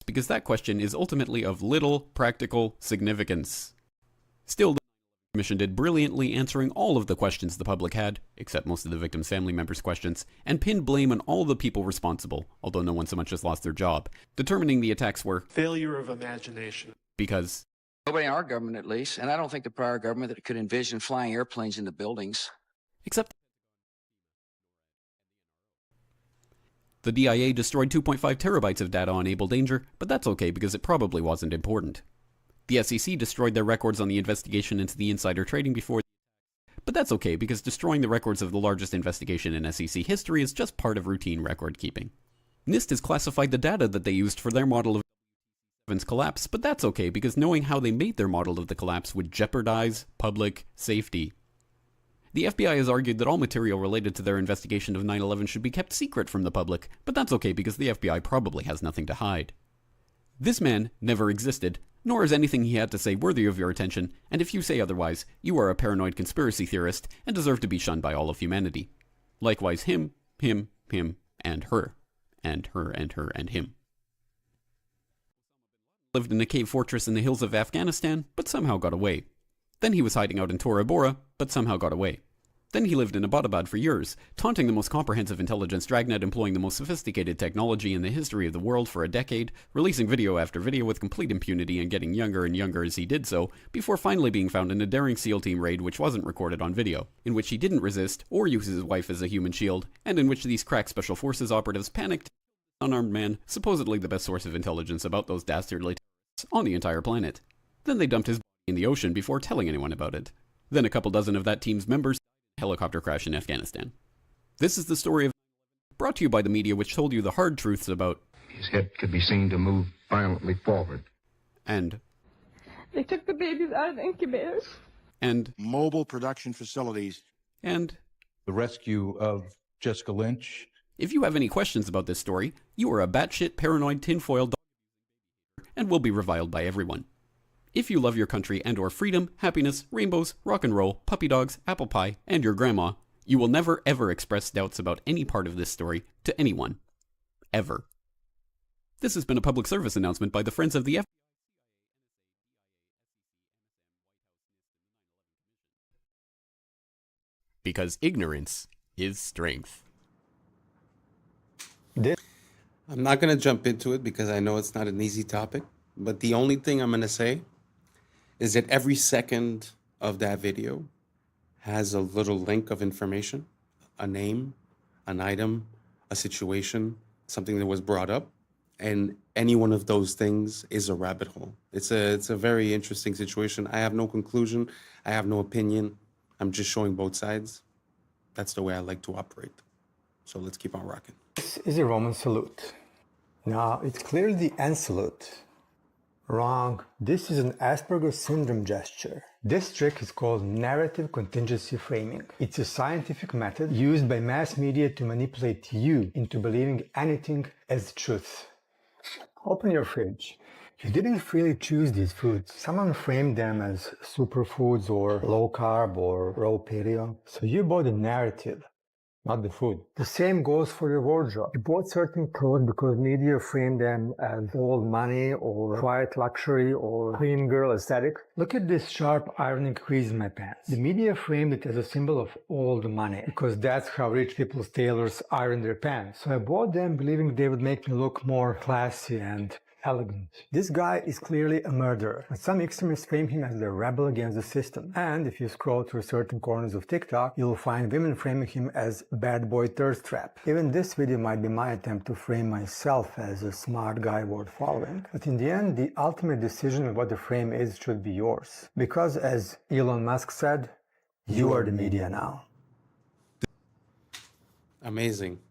because that question is ultimately of little practical significance. Still, the Commission did brilliantly, answering all of the questions the public had, except most of the victims' family members' questions, and pinned blame on all the people responsible, although no one so much as lost their job, determining the attacks were failure of imagination. Because Nobody in our government, at least, and I don't think the prior government that could envision flying airplanes into buildings. Except the DIA destroyed 2.5 terabytes of data on Able Danger, but that's okay because it probably wasn't important. The SEC destroyed their records on the investigation into the insider trading before, but that's okay because destroying the records of the largest investigation in SEC history is just part of routine record keeping. NIST has classified the data that they used for their model of collapse, but that's okay because knowing how they made their model of the collapse would jeopardize public safety. The FBI has argued that all material related to their investigation of 9/11 should be kept secret from the public, but that's okay because the FBI probably has nothing to hide. This man never existed, nor is anything he had to say worthy of your attention, and if you say otherwise, you are a paranoid conspiracy theorist and deserve to be shunned by all of humanity. Likewise him, and her, and her, and her, and him. Lived in a cave fortress in the hills of Afghanistan, but somehow got away. Then he was hiding out in Tora Bora, but somehow got away. Then he lived in Abbottabad for years, taunting the most comprehensive intelligence dragnet, employing the most sophisticated technology in the history of the world for a decade, releasing video after video with complete impunity and getting younger and younger as he did so, before finally being found in a daring SEAL team raid which wasn't recorded on video, in which he didn't resist or use his wife as a human shield, and in which these crack special forces operatives panicked an unarmed man, supposedly the best source of intelligence about those dastardly terrorists on the entire planet. Then they dumped his body in the ocean before telling anyone about it. Then a couple dozen of that team's members helicopter crash in Afghanistan. This is the story of brought to you by the media, which told you the hard truths about his head could be seen to move violently forward. And they took the babies out of the incubators. And mobile production facilities. And the rescue of Jessica Lynch. If you have any questions about this story, you are a batshit paranoid tinfoil dog and will be reviled by everyone. If you love your country and or freedom, happiness, rainbows, rock and roll, puppy dogs, apple pie, and your grandma, you will never ever express doubts about any part of this story to anyone. Ever. This has been a public service announcement by the Friends of the FBI. Because ignorance is strength. I'm not going to jump into it because I know it's not an easy topic, but the only thing I'm going to say is that every second of that video has a little link of information, a name, an item, a situation, something that was brought up, and any one of those things is a rabbit hole. It's a very interesting situation. I have no conclusion. I have no opinion. I'm just showing both sides. That's the way I like to operate. So let's keep on rocking. This is a Roman salute. Now, it's clearly the end salute. Wrong. This is an Asperger's syndrome gesture. This trick is called narrative contingency framing. It's a scientific method used by mass media to manipulate you into believing anything as truth. Open your fridge. You didn't freely choose these foods. Someone framed them as superfoods or low carb or raw paleo. So you bought the narrative, not the food. The same goes for your wardrobe. You bought certain clothes because media framed them as old money or quiet luxury or clean girl aesthetic. Look at this sharp ironing crease in my pants. The media framed it as a symbol of old money because that's how rich people's tailors iron their pants. So I bought them believing they would make me look more classy and elegant. This guy is clearly a murderer, but some extremists frame him as the rebel against the system. And if you scroll through certain corners of TikTok, you'll find women framing him as bad boy thirst trap. Even this video might be my attempt to frame myself as a smart guy worth following. But in the end, the ultimate decision of what the frame is should be yours. Because as Elon Musk said, you are the media now. Amazing.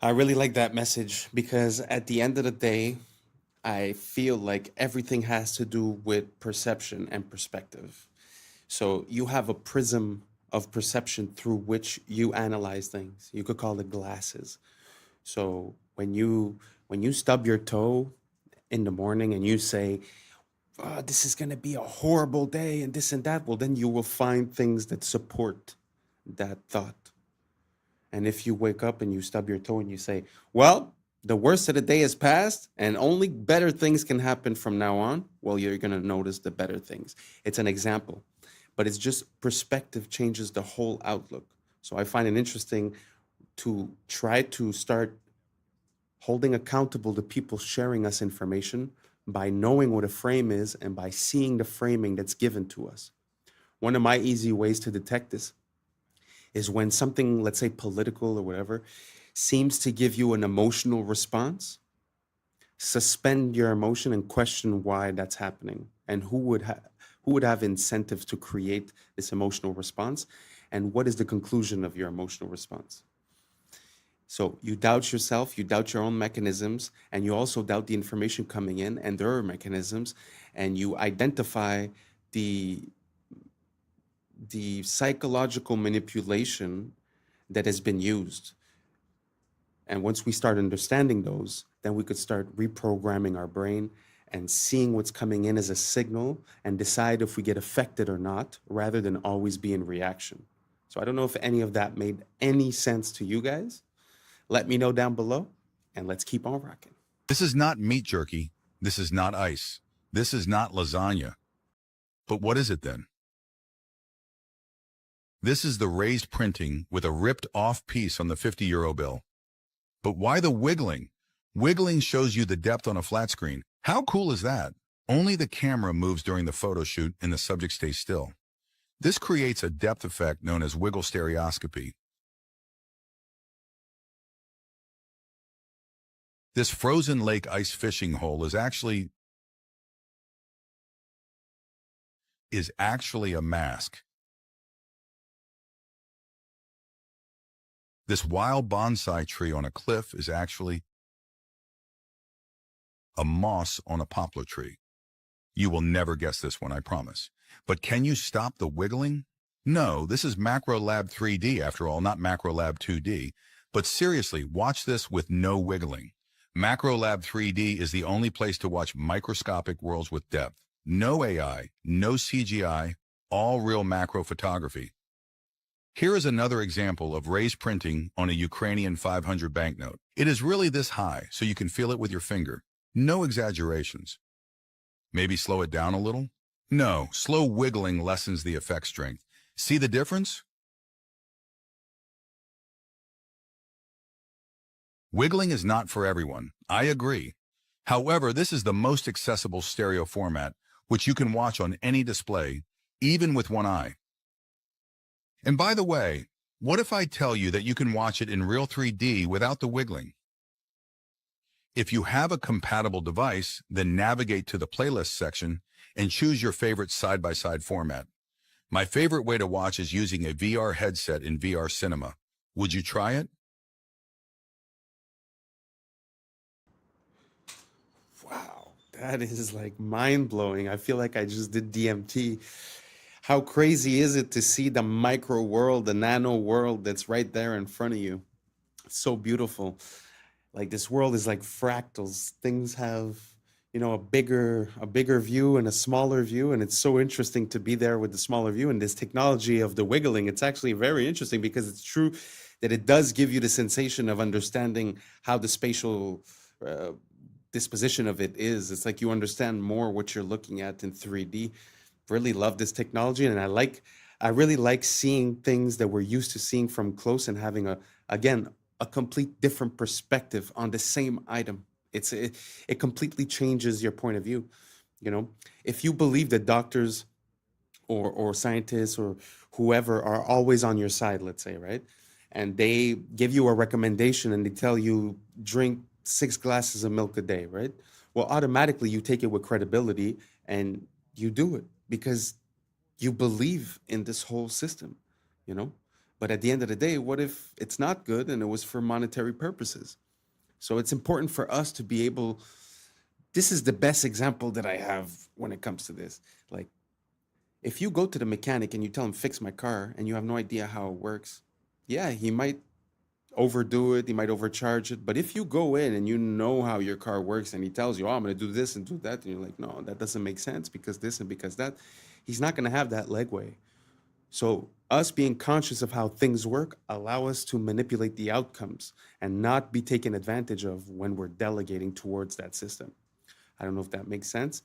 I really like that message because at the end of the day, I feel like everything has to do with perception and perspective. So you have a prism of perception through which you analyze things. You could call it glasses. So when you stub your toe in the morning and you say, oh, this is going to be a horrible day and this and that, well, then you will find things that support that thought. And if you wake up and you stub your toe and you say, well, the worst of the day has passed and only better things can happen from now on, well, you're going to notice the better things. It's an example, but it's just perspective changes the whole outlook. So I find it interesting to try to start holding accountable the people sharing us information by knowing what a frame is and by seeing the framing that's given to us. One of my easy ways to detect this is when something, let's say political or whatever, seems to give you an emotional response, suspend your emotion and question why that's happening and who would have incentive to create this emotional response and what is the conclusion of your emotional response. So you doubt yourself, you doubt your own mechanisms, and you also doubt the information coming in and their mechanisms, and you identify the the psychological manipulation that has been used. And once we start understanding those, then we could start reprogramming our brain and seeing what's coming in as a signal and decide if we get affected or not, rather than always be in reaction. So I don't know if any of that made any sense to you guys. Let me know down below, and let's keep on rocking. This is not meat jerky. This is not ice. This is not lasagna. But what is it then? This is the raised printing with a ripped off piece on the 50 € bill. But why the wiggling? Wiggling shows you the depth on a flat screen. How cool is that? Only the camera moves during the photo shoot and the subject stays still. This creates a depth effect known as wiggle stereoscopy. This frozen lake ice fishing hole is actually a mask. This wild bonsai tree on a cliff is actually a moss on a poplar tree. You will never guess this one, I promise. But can you stop the wiggling? No, this is MacroLab 3D after all, not MacroLab 2D. But seriously, watch this with no wiggling. MacroLab 3D is the only place to watch microscopic worlds with depth. No AI, no CGI, all real macro photography. Here is another example of raised printing on a Ukrainian 500 banknote. It is really this high, so you can feel it with your finger. No exaggerations. Maybe slow it down a little? No, slow wiggling lessens the effect strength. See the difference? Wiggling is not for everyone. I agree. However, this is the most accessible stereo format, which you can watch on any display, even with one eye. And by the way, what if I tell you that you can watch it in real 3D without the wiggling? If you have a compatible device, then navigate to the playlist section and choose your favorite side-by-side format. My favorite way to watch is using a VR headset in VR cinema. Would you try it? Wow, that is like mind-blowing. I feel like I just did DMT. How crazy is it to see the micro world, the nano world that's right there in front of you? It's so beautiful. Like this world is like fractals. Things have, you know, a bigger view and a smaller view, and it's so interesting to be there with the smaller view. And this technology of the wiggling, it's actually very interesting because it's true that it does give you the sensation of understanding how the spatial disposition of it is. It's like you understand more what you're looking at in 3D. Really love this technology, and I really like seeing things that we're used to seeing from close and having a complete different perspective on the same item. It completely changes your point of view. You know, if you believe that doctors or scientists or whoever are always on your side, let's say, right? And they give you a recommendation and they tell you drink 6 glasses of milk a day, right? Well, automatically you take it with credibility and you do it because you believe in this whole system, you know? But at the end of the day, what if it's not good and it was for monetary purposes? So it's important for us to be able, this is the best example that I have when it comes to this. Like, if you go to the mechanic and you tell him, fix my car, and you have no idea how it works, yeah, he might overdo it, he might overcharge it. But if you go in and you know how your car works and he tells you, oh, I'm going to do this and do that, and you're like, no, that doesn't make sense because this and because that, he's not going to have that legway. So us being conscious of how things work allow us to manipulate the outcomes and not be taken advantage of when we're delegating towards that system. I don't know if that makes sense.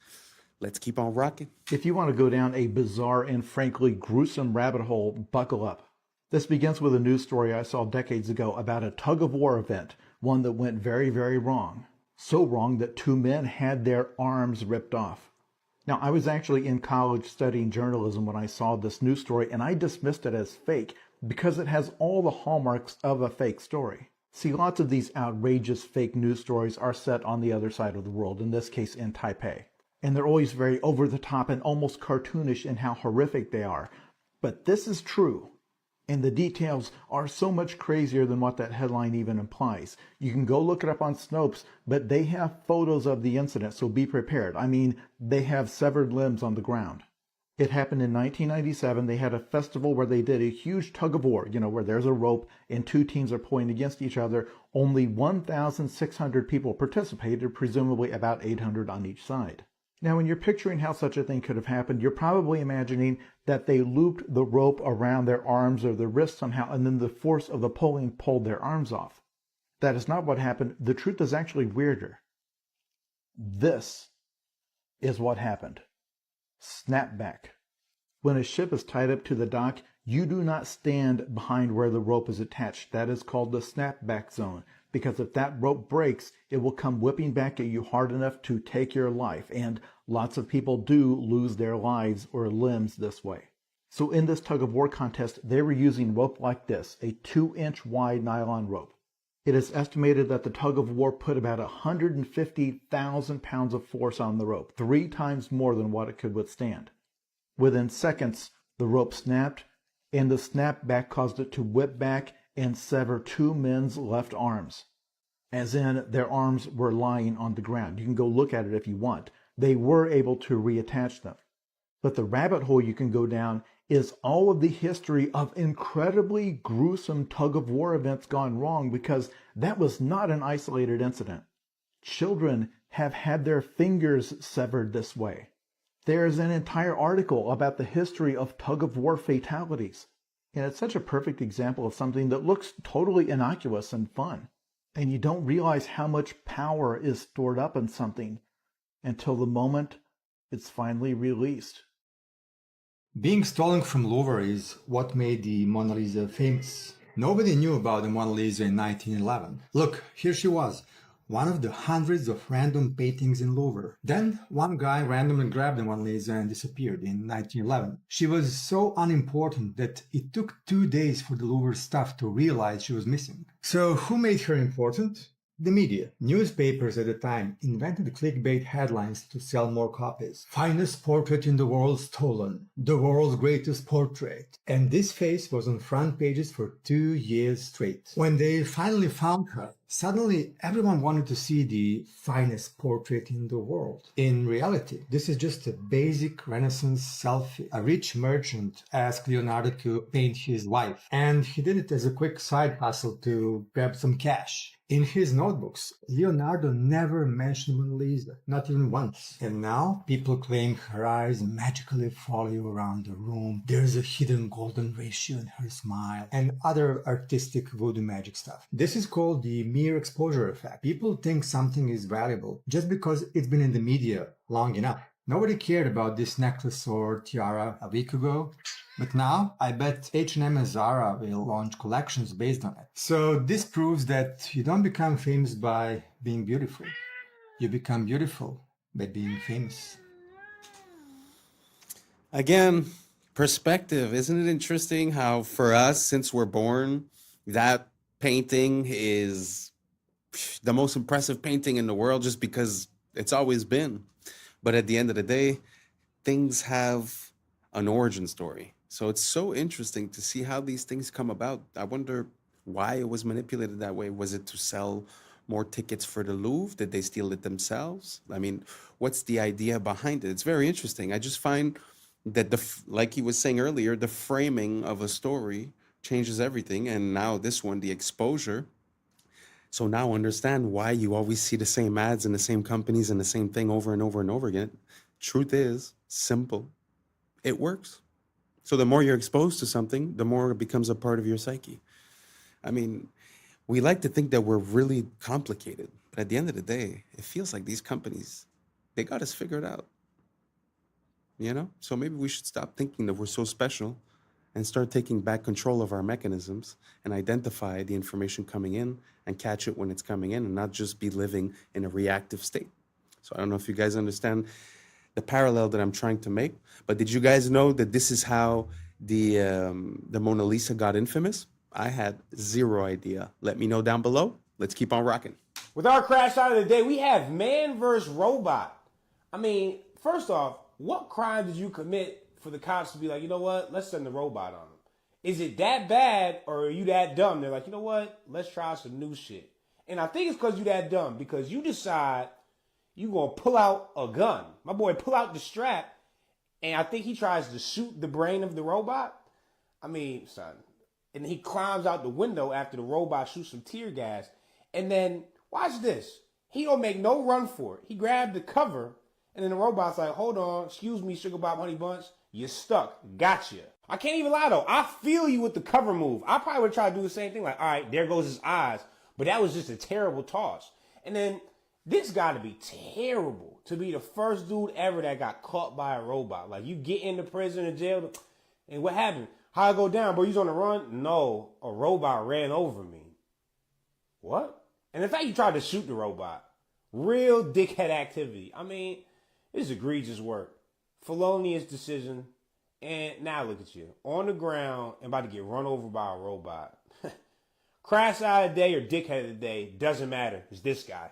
Let's keep on rocking. If you want to go down a bizarre and frankly gruesome rabbit hole, buckle up. This begins with a news story I saw decades ago about a tug-of-war event, one that went very, very wrong. So wrong that 2 men had their arms ripped off. Now, I was actually in college studying journalism when I saw this news story, and I dismissed it as fake because it has all the hallmarks of a fake story. See, lots of these outrageous fake news stories are set on the other side of the world, in this case in Taipei. And they're always very over-the-top and almost cartoonish in how horrific they are. But this is true. And the details are so much crazier than what that headline even implies. You can go look it up on Snopes, but they have photos of the incident, so be prepared. I mean, they have severed limbs on the ground. It happened in 1997. They had a festival where they did a huge tug of war, where there's a rope and two teams are pulling against each other. Only 1,600 people participated, presumably about 800 on each side. Now, when you're picturing how such a thing could have happened, you're probably imagining that they looped the rope around their arms or their wrists somehow, and then the force of the pulling pulled their arms off. That is not what happened. The truth is actually weirder. This is what happened. Snapback. When a ship is tied up to the dock, you do not stand behind where the rope is attached. That is called the snapback zone, because if that rope breaks, it will come whipping back at you hard enough to take your life, and lots of people do lose their lives or limbs this way. So in this tug of war contest, they were using rope like this, a 2-inch wide nylon rope. It is estimated that the tug of war put about 150,000 pounds of force on the rope, 3 times more than what it could withstand. Within seconds, the rope snapped, and the snapback caused it to whip back and sever 2 men's left arms, as in their arms were lying on the ground. You can go look at it if you want. They were able to reattach them. But the rabbit hole you can go down is all of the history of incredibly gruesome tug-of-war events gone wrong, because that was not an isolated incident. Children have had their fingers severed this way. There's an entire article about the history of tug-of-war fatalities. And it's such a perfect example of something that looks totally innocuous and fun. And you don't realize how much power is stored up in something until the moment it's finally released. Being stolen from Louvre is what made the Mona Lisa famous. Nobody knew about the Mona Lisa in 1911. Look, here she was, one of the hundreds of random paintings in Louvre. Then one guy randomly grabbed the Mona Lisa and disappeared in 1911. She was so unimportant that it took 2 days for the Louvre staff to realize she was missing. So who made her important? The media. Newspapers at the time invented clickbait headlines to sell more copies. Finest portrait in the world stolen. The world's greatest portrait. And this face was on front pages for 2 years straight. When they finally found her, suddenly everyone wanted to see the finest portrait in the world. In reality, this is just a basic Renaissance selfie. A rich merchant asked Leonardo to paint his wife, and he did it as a quick side hustle to grab some cash. In his notebooks, Leonardo never mentioned Mona Lisa, not even once. And now, people claim her eyes magically follow you around the room. There's a hidden golden ratio in her smile, and other artistic voodoo magic stuff. This is called the mere exposure effect. People think something is valuable just because it's been in the media long enough. Nobody cared about this necklace or tiara a week ago. But now, I bet H&M and Zara will launch collections based on it. So this proves that you don't become famous by being beautiful. You become beautiful by being famous. Again, perspective. Isn't it interesting how for us, since we're born, that painting is the most impressive painting in the world just because it's always been. But at the end of the day, things have an origin story. So it's so interesting to see how these things come about. I wonder why it was manipulated that way. Was it to sell more tickets for the Louvre? Did they steal it themselves? I mean, what's the idea behind it? It's very interesting. I just find that, like he was saying earlier, the framing of a story changes everything. And now this one, the exposure. So now understand why you always see the same ads and the same companies and the same thing over and over and over again. Truth is simple. It works. So the more you're exposed to something, the more it becomes a part of your psyche. I mean, we like to think that we're really complicated, but at the end of the day, it feels like these companies, they got us figured out. You know? So maybe we should stop thinking that we're so special and start taking back control of our mechanisms and identify the information coming in and catch it when it's coming in and not just be living in a reactive state. So I don't know if you guys understand the parallel that I'm trying to make, but did you guys know that this is how the Mona Lisa got infamous? I had zero idea. Let me know down below. Let's keep on rocking. With our crash out of the day, we have man versus robot. I mean, first off, what crime did you commit for the cops to be like, you know what, let's send the robot on them? Is it that bad or are you that dumb? They're like, you know what, let's try some new shit. And I think it's because you that dumb, because you decide you gonna pull out a gun. My boy pull out the strap And I think he tries to shoot the brain of the robot. I mean, son. And he climbs out the window after the robot shoots some tear gas. And then, watch this. He don't make no run for it. He grabbed the cover, and then the robot's like, hold on, excuse me, Sugar Bob Honey Bunch, you're stuck. Gotcha. I can't even lie, though. I feel you with the cover move. I probably would try to do the same thing. Like, all right, there goes his eyes. But that was just a terrible toss. And then, this got to be terrible to be the first dude ever that got caught by a robot. Like, you get into prison or jail, and what happened? How I go down, bro? You on the run? No, a robot ran over me. What? And in fact, you tried to shoot the robot. Real dickhead activity. I mean, this is egregious work. Felonious decision. And now look at you. On the ground and about to get run over by a robot. Crash eye of the day or dickhead of the day, doesn't matter. It's this guy.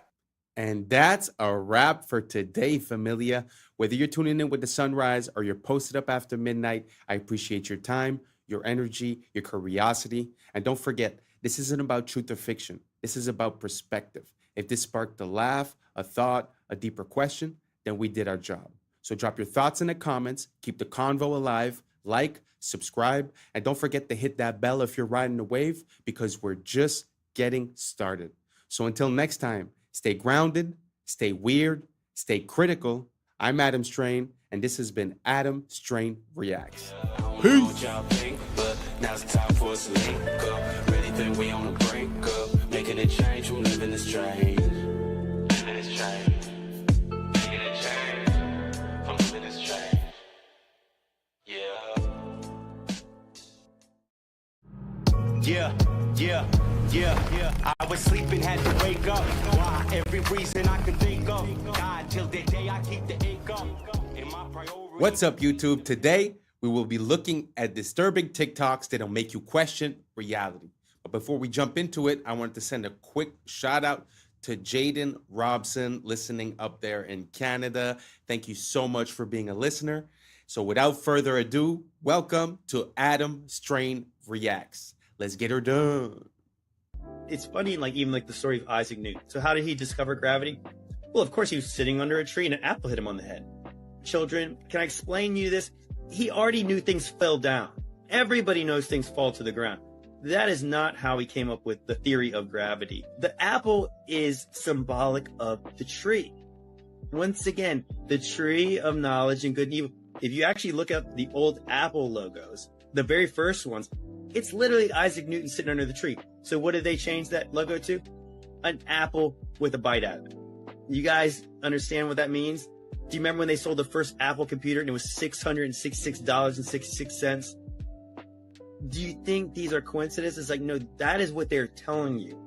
And that's a wrap for today, familia. Whether you're tuning in with the sunrise or you're posted up after midnight, I appreciate your time, your energy, your curiosity. And don't forget, this isn't about truth or fiction. This is about perspective. If this sparked a laugh, a thought, a deeper question, then we did our job. So drop your thoughts in the comments, keep the convo alive, like, subscribe, and don't forget to hit that bell if you're riding the wave, because we're just getting started. So until next time, stay grounded, stay weird, stay critical. I'm Adam Strain, and this has been Adam Strain Reacts. Peace. Now's the time for us to link up. Really think we on a break up. Making a change from living this strange. Living this strange. Making a change from living this strange. Yeah. I was sleeping, had to wake up. Why? Every reason I could think of. God, till the day I keep the ache up. What's up, YouTube? Today, we will be looking at disturbing TikToks that'll make you question reality. But before we jump into it, I wanted to send a quick shout out to Jaden Robson, listening up there in Canada. Thank you so much for being a listener. So without further ado, welcome to Adam Strain Reacts. Let's get her done. It's funny, like even like the story of Isaac Newton. So how did he discover gravity? Well, of course, he was sitting under a tree and an apple hit him on the head. Children, can I explain to you this? He already knew things fell down. Everybody knows things fall to the ground. That is not how he came up with the theory of gravity. The apple is symbolic of the tree. Once again, the tree of knowledge and good and evil. If you actually look up the old Apple logos, the very first ones, it's literally Isaac Newton sitting under the tree. So what did they change that logo to? An apple with a bite out of it. You guys understand what that means? Do you remember when they sold the first Apple computer and it was $666.66? Do you think these are coincidences? Like, no, that is what they're telling you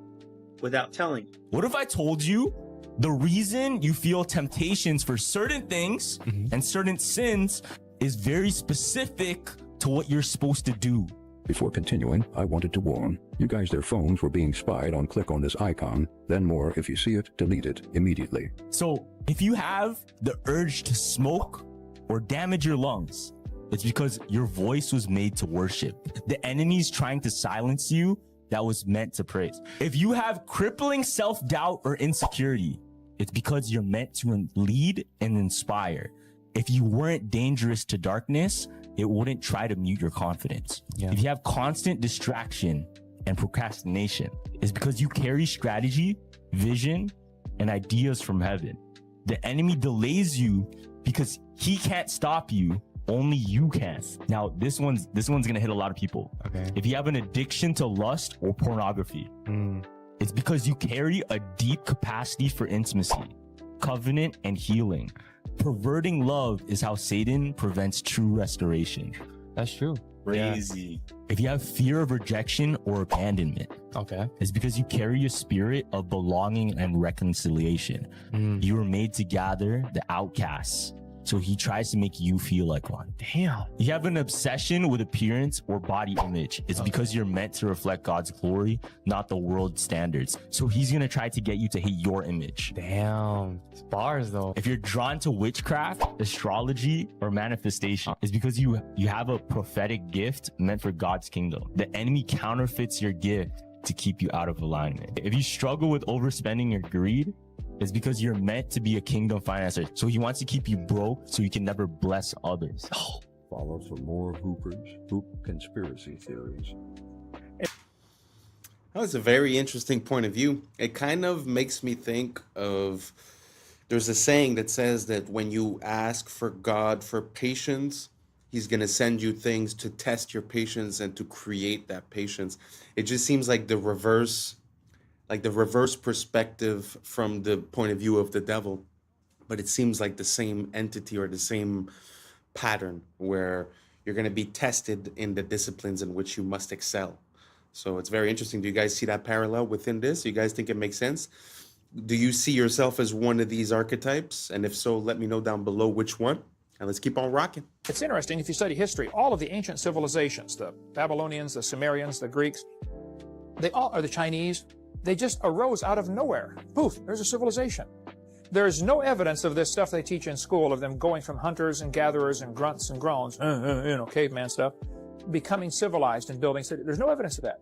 without telling you. What if I told you the reason you feel temptations for certain things and certain sins is very specific to what you're supposed to do? Before continuing, I wanted to warn you guys, their phones were being spied on. Click on this icon, then more. If you see it, delete it immediately. So if you have the urge to smoke or damage your lungs, it's because your voice was made to worship. The enemy's trying to silence you that was meant to praise. If you have crippling self-doubt or insecurity, it's because you're meant to lead and inspire. If you weren't dangerous to darkness, it wouldn't try to mute your confidence. If you have constant distraction and procrastination, it's because you carry strategy, vision, and ideas from heaven. The enemy delays you because he can't stop you. Only you can. Now, this one's gonna hit a lot of people. Okay. If you have an addiction to lust or pornography, it's because you carry a deep capacity for intimacy, covenant, and healing. Perverting love is how Satan prevents true restoration. That's true. Crazy. Yeah. If you have fear of rejection or abandonment, it's because you carry a spirit of belonging and reconciliation. You were made to gather the outcasts. So he tries to make you feel like one. Damn. You have an obsession with appearance or body image. It's because you're meant to reflect God's glory, not the world's standards. So he's going to try to get you to hate your image. Damn. It's bars though. If you're drawn to witchcraft, astrology, or manifestation, it's because you have a prophetic gift meant for God's kingdom. The enemy counterfeits your gift to keep you out of alignment. If you struggle with overspending or greed, It's because you're meant to be a kingdom financer. So he wants to keep you broke so you can never bless others. Follow some more Hoop conspiracy theories. That's a very interesting point of view. It kind of makes me think of, there's a saying that says that when you ask for God for patience, he's going to send you things to test your patience and to create that patience. It just seems like the reverse perspective from the point of view of the devil. But it seems like the same entity or the same pattern where you're going to be tested in the disciplines in which you must excel. So it's very interesting. Do you guys see that parallel within this? Do you guys think it makes sense? Do you see yourself as one of these archetypes? And if so, let me know down below which one. And let's keep on rocking. It's interesting, if you study history, all of the ancient civilizations, the Babylonians, the Sumerians, the Greeks, they all are the Chinese. They just arose out of nowhere. Poof, there's a civilization. There's no evidence of this stuff they teach in school, of them going from hunters and gatherers and grunts and groans, caveman stuff, becoming civilized and building cities. There's no evidence of that.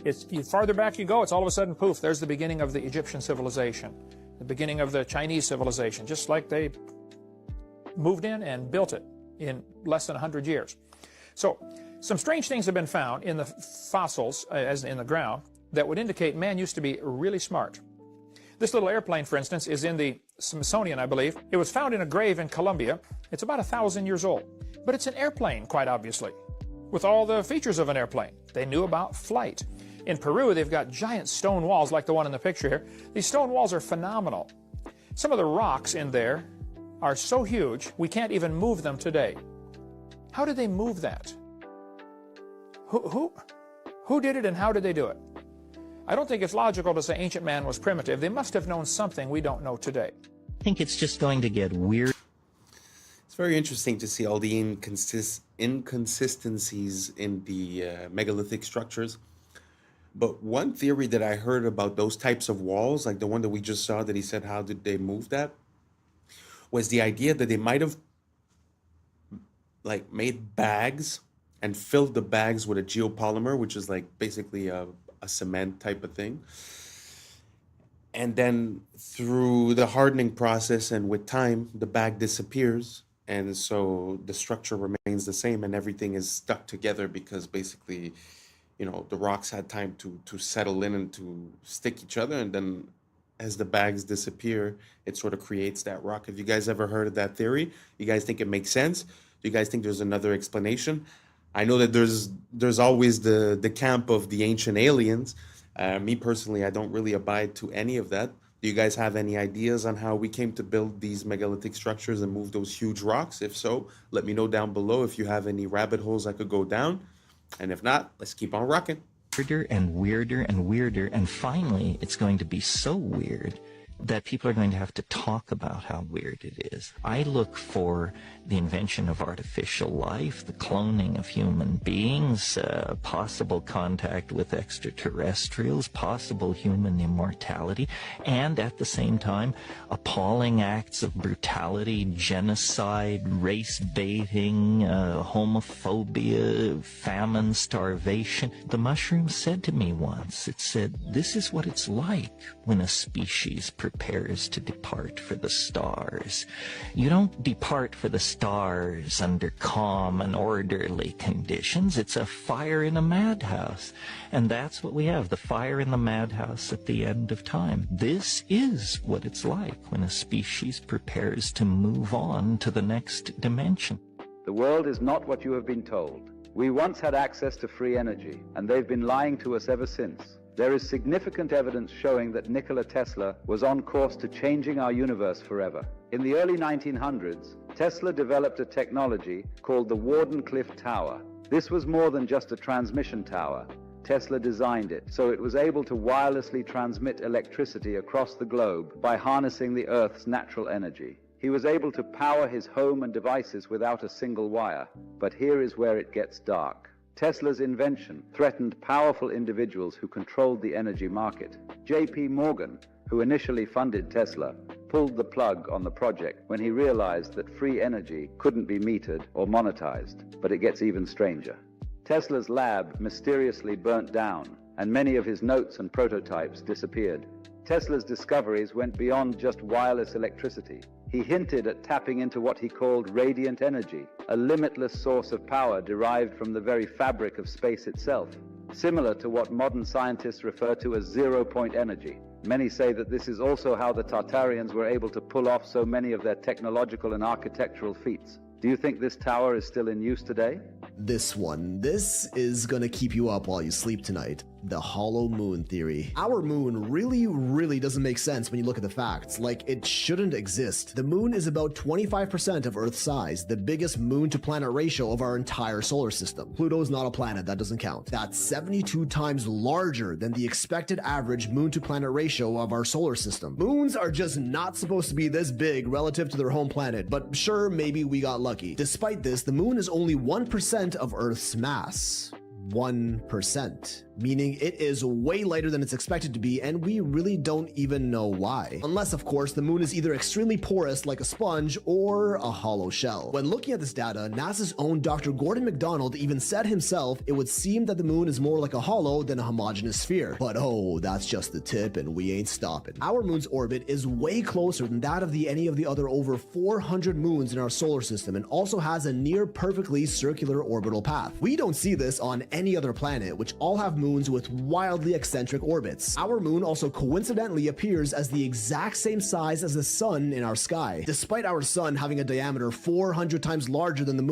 It's farther back you go, it's all of a sudden, poof, there's the beginning of the Egyptian civilization, the beginning of the Chinese civilization, just like they moved in and built it in less than 100 years. So some strange things have been found in the fossils, as in the ground, that would indicate man used to be really smart. This little airplane, for instance, is in the Smithsonian, I believe. It was found in a grave in Colombia. It's about 1,000 years old. But it's an airplane, quite obviously, with all the features of an airplane. They knew about flight. In Peru, they've got giant stone walls like the one in the picture here. These stone walls are phenomenal. Some of the rocks in there are so huge, we can't even move them today. How did they move that? Who did it and how did they do it? I don't think it's logical to say ancient man was primitive. They must have known something we don't know today. I think it's just going to get weird. It's very interesting to see all the inconsistencies in the megalithic structures. But one theory that I heard about those types of walls, like the one that we just saw that he said, how did they move that? Was the idea that they might have like made bags and filled the bags with a geopolymer, which is like basically a cement type of thing. And then through the hardening process and with time, the bag disappears. And so the structure remains the same and everything is stuck together because basically, you know, the rocks had time to settle in and to stick each other. And then as the bags disappear, it sort of creates that rock. Have you guys ever heard of that theory? You guys think it makes sense? Do you guys think there's another explanation? I know that there's always the camp of the ancient aliens. Me personally, I don't really abide to any of that. Do you guys have any ideas on how we came to build these megalithic structures and move those huge rocks? If so, let me know down below if you have any rabbit holes I could go down. And if not, let's keep on rocking. Weirder and weirder and weirder, and finally it's going to be so weird that people are going to have to talk about how weird it is. I look for the invention of artificial life, the cloning of human beings, possible contact with extraterrestrials, possible human immortality, and at the same time, appalling acts of brutality, genocide, race baiting, homophobia, famine, starvation. The mushroom said to me once, it said, "This is what it's like when a species prepares to depart for the stars. You don't depart for the stars under calm and orderly conditions. It's a fire in a madhouse." And that's what we have, the fire in the madhouse at the end of time. This is what it's like when a species prepares to move on to the next dimension. The world is not what you have been told. We once had access to free energy, and they've been lying to us ever since. There is significant evidence showing that Nikola Tesla was on course to changing our universe forever. In the early 1900s, Tesla developed a technology called the Wardenclyffe Tower. This was more than just a transmission tower. Tesla designed it so it was able to wirelessly transmit electricity across the globe by harnessing the Earth's natural energy. He was able to power his home and devices without a single wire. But here is where it gets dark. Tesla's invention threatened powerful individuals who controlled the energy market. J.P. Morgan, who initially funded Tesla, pulled the plug on the project when he realized that free energy couldn't be metered or monetized. But it gets even stranger. Tesla's lab mysteriously burnt down, and many of his notes and prototypes disappeared. Tesla's discoveries went beyond just wireless electricity. He hinted at tapping into what he called radiant energy, a limitless source of power derived from the very fabric of space itself, similar to what modern scientists refer to as zero-point energy. Many say that this is also how the Tartarians were able to pull off so many of their technological and architectural feats. Do you think this tower is still in use today? This is gonna keep you up while you sleep tonight. The hollow moon theory. Our moon really doesn't make sense when you look at the facts. Like, it shouldn't exist. The moon is about 25% of Earth's size, the biggest moon to planet ratio of our entire solar system. Pluto's not a planet, that doesn't count. That's 72 times larger than the expected average moon to planet ratio of our solar system. Moons are just not supposed to be this big relative to their home planet, but sure, maybe we got lucky. Despite this, the moon is only 1% of Earth's mass. 1%, meaning it is way lighter than it's expected to be, and we really don't even know why. Unless, of course, the moon is either extremely porous like a sponge or a hollow shell. When looking at this data, NASA's own Dr. Gordon McDonald even said himself it would seem that the moon is more like a hollow than a homogeneous sphere. But oh, that's just the tip, and we ain't stopping. Our moon's orbit is way closer than that of any of the other over 400 moons in our solar system, and also has a near perfectly circular orbital path. We don't see this on any other planet, which all have moons with wildly eccentric orbits. Our moon also coincidentally appears as the exact same size as the sun in our sky. Despite our sun having a diameter 400 times larger than the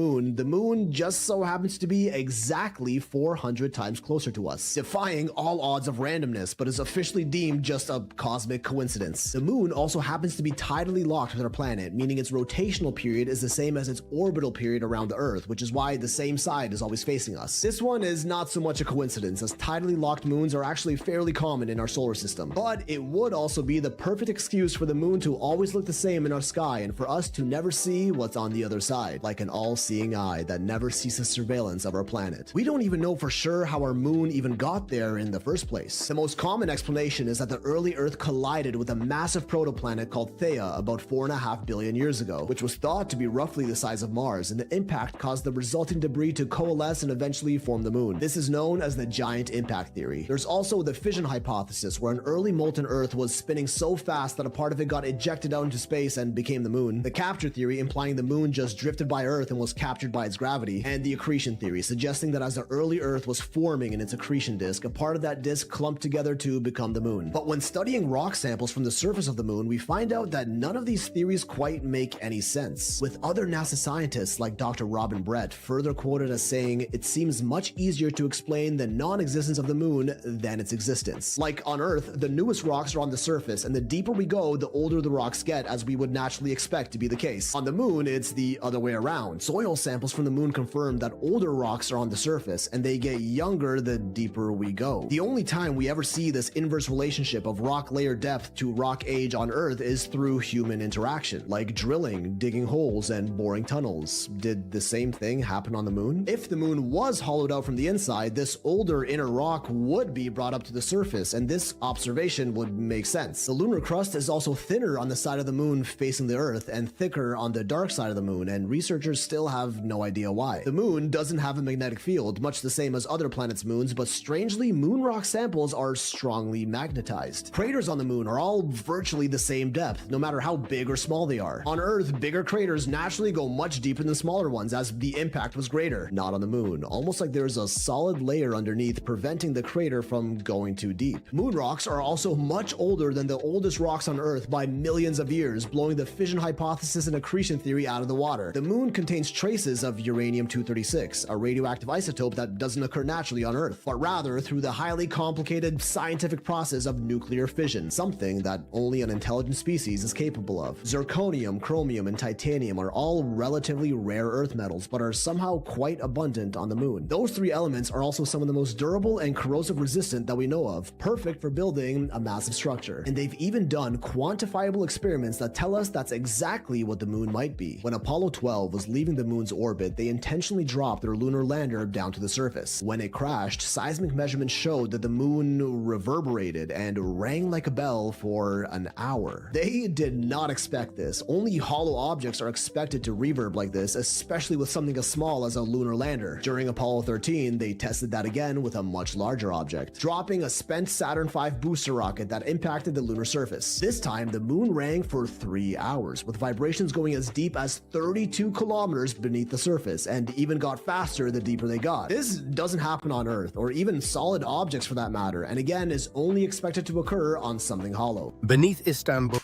moon just so happens to be exactly 400 times closer to us, defying all odds of randomness, but is officially deemed just a cosmic coincidence. The moon also happens to be tidally locked with our planet, meaning its rotational period is the same as its orbital period around the Earth, which is why the same side is always facing us. This one is not so much a coincidence, as tidally locked moons are actually fairly common in our solar system. But it would also be the perfect excuse for the moon to always look the same in our sky, and for us to never see what's on the other side, like an all-seeing eye that never ceases surveillance of our planet. We don't even know for sure how our moon even got there in the first place. The most common explanation is that the early Earth collided with a massive protoplanet called Theia about 4.5 billion years ago, which was thought to be roughly the size of Mars, and the impact caused the resulting debris to coalesce and eventually form the moon. This is known as the giant impact theory. There's also the fission hypothesis, where an early molten Earth was spinning so fast that a part of it got ejected out into space and became the moon. The capture theory, implying the moon just drifted by Earth and was captured by its gravity. And the accretion theory, suggesting that as the early Earth was forming in its accretion disk, a part of that disk clumped together to become the moon. But when studying rock samples from the surface of the moon, we find out that none of these theories quite make any sense, with other NASA scientists like Dr. Robin Brett further quoted as saying, "It seems much easier to explain the non-existence of the moon than its existence. Like on Earth, the newest rocks are on the surface, and the deeper we go, the older the rocks get, as we would naturally expect to be the case. On the moon, it's the other way around. Soil samples from the moon confirm that older rocks are on the surface, and they get younger the deeper we go. The only time we ever see this inverse relationship of rock layer depth to rock age on Earth is through human interaction, like drilling, digging holes, and boring tunnels. Did the same thing happen on the moon? If the moon was hollowed out from the inside, this older inner rock would be brought up to the surface, and this observation would make sense. The lunar crust is also thinner on the side of the moon facing the Earth and thicker on the dark side of the moon, and researchers still have no idea why. The moon doesn't have a magnetic field, much the same as other planets' moons, but strangely, moon rock samples are strongly magnetized. Craters on the moon are all virtually the same depth, no matter how big or small they are. On Earth, bigger craters naturally go much deeper than smaller ones, as the impact was greater. Not on the moon, almost like there's a solid layer underneath preventing the crater from going too deep. Moon rocks are also much older than the oldest rocks on Earth by millions of years, blowing the fission hypothesis and accretion theory out of the water. The moon contains traces of uranium-236, a radioactive isotope that doesn't occur naturally on Earth, but rather through the highly complicated scientific process of nuclear fission, something that only an intelligent species is capable of. Zirconium, chromium, and titanium are all relatively rare Earth metals, but are somehow quite abundant on the moon. Those three elements are also some of the most durable and corrosive resistant that we know of, perfect for building a massive structure. And they've even done quantifiable experiments that tell us that's exactly what the moon might be. When Apollo 12 was leaving the moon's orbit, they intentionally dropped their lunar lander down to the surface. When it crashed, seismic measurements showed that the moon reverberated and rang like a bell for an hour. They did not expect this. Only hollow objects are expected to reverb like this, especially with something as small as a lunar lander. During Apollo 13, they tested that again with a much larger object, dropping a spent Saturn V booster rocket that impacted the lunar surface. This time, the moon rang for 3 hours, with vibrations going as deep as 32 kilometers beneath the surface, and even got faster the deeper they got. This doesn't happen on Earth, or even solid objects for that matter, and again is only expected to occur on something hollow. Beneath Istanbul.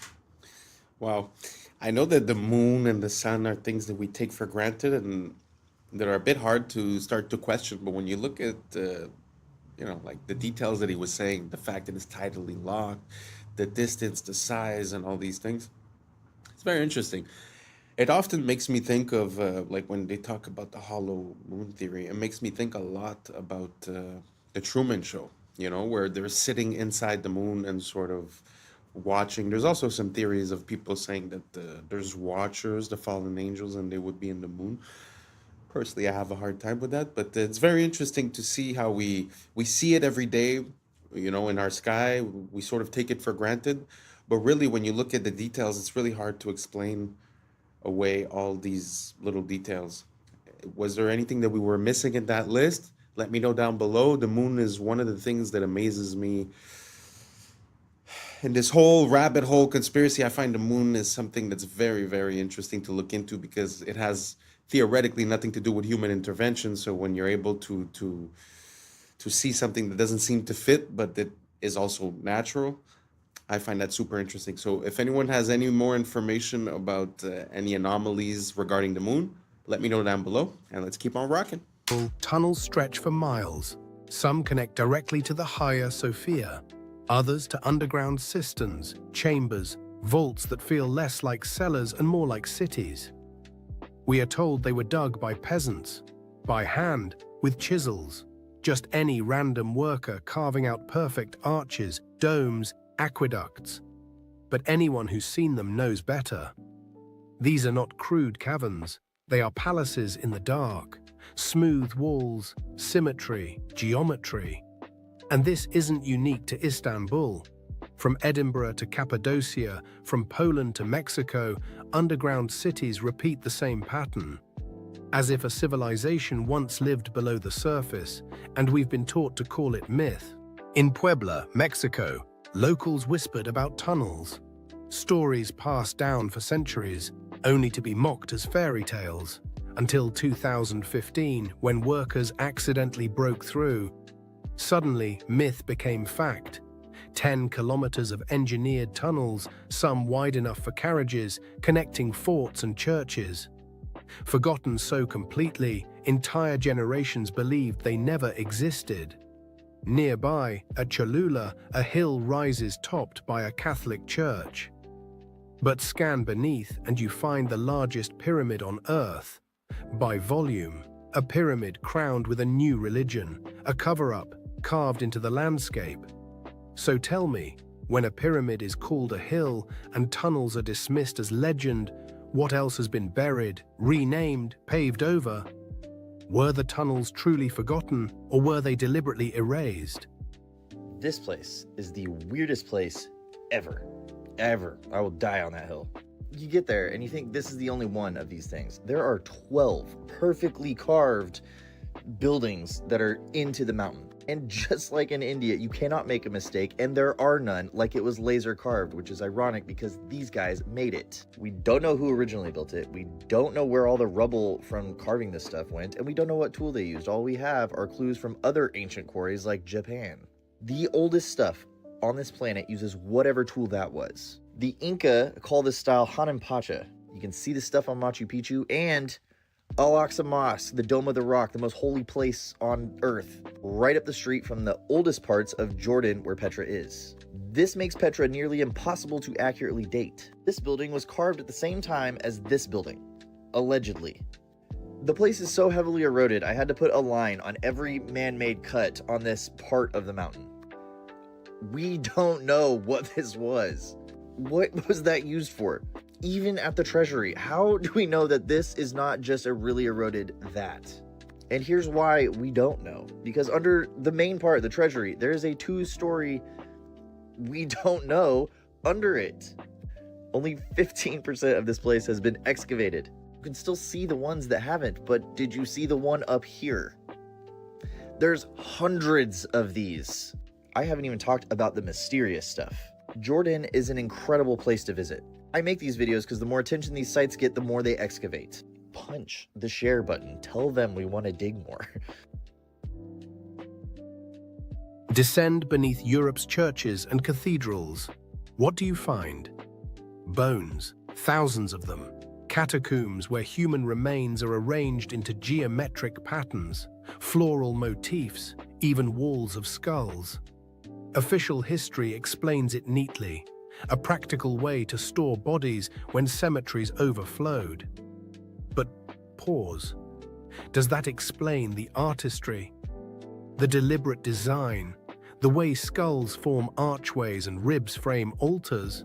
Wow. I know that the moon and the sun are things that we take for granted and that are a bit hard to start to question, but when you look at like the details that he was saying, the fact that it's tidally locked, the distance, the size, and all these things, it's very interesting. It often makes me think of like when they talk about the hollow moon theory, it makes me think a lot about the Truman Show, where they're sitting inside the moon and sort of watching. There's also some theories of people saying that there's watchers, the fallen angels, and they would be in the moon. Personally, I have a hard time with that, but it's very interesting to see how we see it every day, in our sky. We sort of take it for granted, but really when you look at the details, it's really hard to explain away all these little details. Was there anything that we were missing in that list? Let me know down below. The moon is one of the things that amazes me. In this whole rabbit hole conspiracy, I find the moon is something that's very, very interesting to look into because it has theoretically nothing to do with human intervention. So when you're able to see something that doesn't seem to fit, but that is also natural, I find that super interesting. So if anyone has any more information about any anomalies regarding the moon, let me know down below, and let's keep on rocking. Tunnels stretch for miles. Some connect directly to the Hagia Sophia, others to underground cisterns, chambers, vaults that feel less like cellars and more like cities. We are told they were dug by peasants, by hand, with chisels, just any random worker carving out perfect arches, domes, aqueducts. But anyone who's seen them knows better. These are not crude caverns. They are palaces in the dark, smooth walls, symmetry, geometry. And this isn't unique to Istanbul. From Edinburgh to Cappadocia, from Poland to Mexico, underground cities repeat the same pattern. As if a civilization once lived below the surface, and we've been taught to call it myth. In Puebla, Mexico, locals whispered about tunnels. Stories passed down for centuries, only to be mocked as fairy tales, until 2015, when workers accidentally broke through. Suddenly, myth became fact. 10 kilometers of engineered tunnels, some wide enough for carriages, connecting forts and churches. Forgotten so completely, entire generations believed they never existed. Nearby, at Cholula, a hill rises topped by a Catholic church. But scan beneath and you find the largest pyramid on Earth. By volume, a pyramid crowned with a new religion, a cover-up carved into the landscape. So tell me, when a pyramid is called a hill and tunnels are dismissed as legend, what else has been buried, renamed, paved over? Were the tunnels truly forgotten, or were they deliberately erased? This place is the weirdest place ever. Ever. I will die on that hill. You get there and you think this is the only one of these things. There are 12 perfectly carved buildings that are into the mountain. And just like in India, you cannot make a mistake, and there are none, like it was laser carved, which is ironic because these guys made it. We don't know who originally built it, we don't know where all the rubble from carving this stuff went, and we don't know what tool they used. All we have are clues from other ancient quarries like Japan. The oldest stuff on this planet uses whatever tool that was. The Inca call this style Hananpacha. You can see the stuff on Machu Picchu, and Al-Aqsa Mosque, the Dome of the Rock, the most holy place on Earth, right up the street from the oldest parts of Jordan where Petra is. This makes Petra nearly impossible to accurately date. This building was carved at the same time as this building, allegedly. The place is so heavily eroded, I had to put a line on every man-made cut on this part of the mountain. We don't know what this was. What was that used for? Even at the treasury, how do we know that this is not just a really eroded that? And here's why we don't know. Because under the main part of the treasury, there is a 2-story we don't know under it. Only 15% of this place has been excavated. You can still see the ones that haven't, but did you see the one up here? There's hundreds of these. I haven't even talked about the mysterious stuff. Jordan is an incredible place to visit. I make these videos because the more attention these sites get, the more they excavate. Punch the share button. Tell them we want to dig more. Descend beneath Europe's churches and cathedrals. What do you find? Bones, thousands of them. Catacombs where human remains are arranged into geometric patterns, floral motifs, even walls of skulls. Official history explains it neatly, a practical way to store bodies when cemeteries overflowed. But pause. Does that explain the artistry, the deliberate design, the way skulls form archways and ribs frame altars?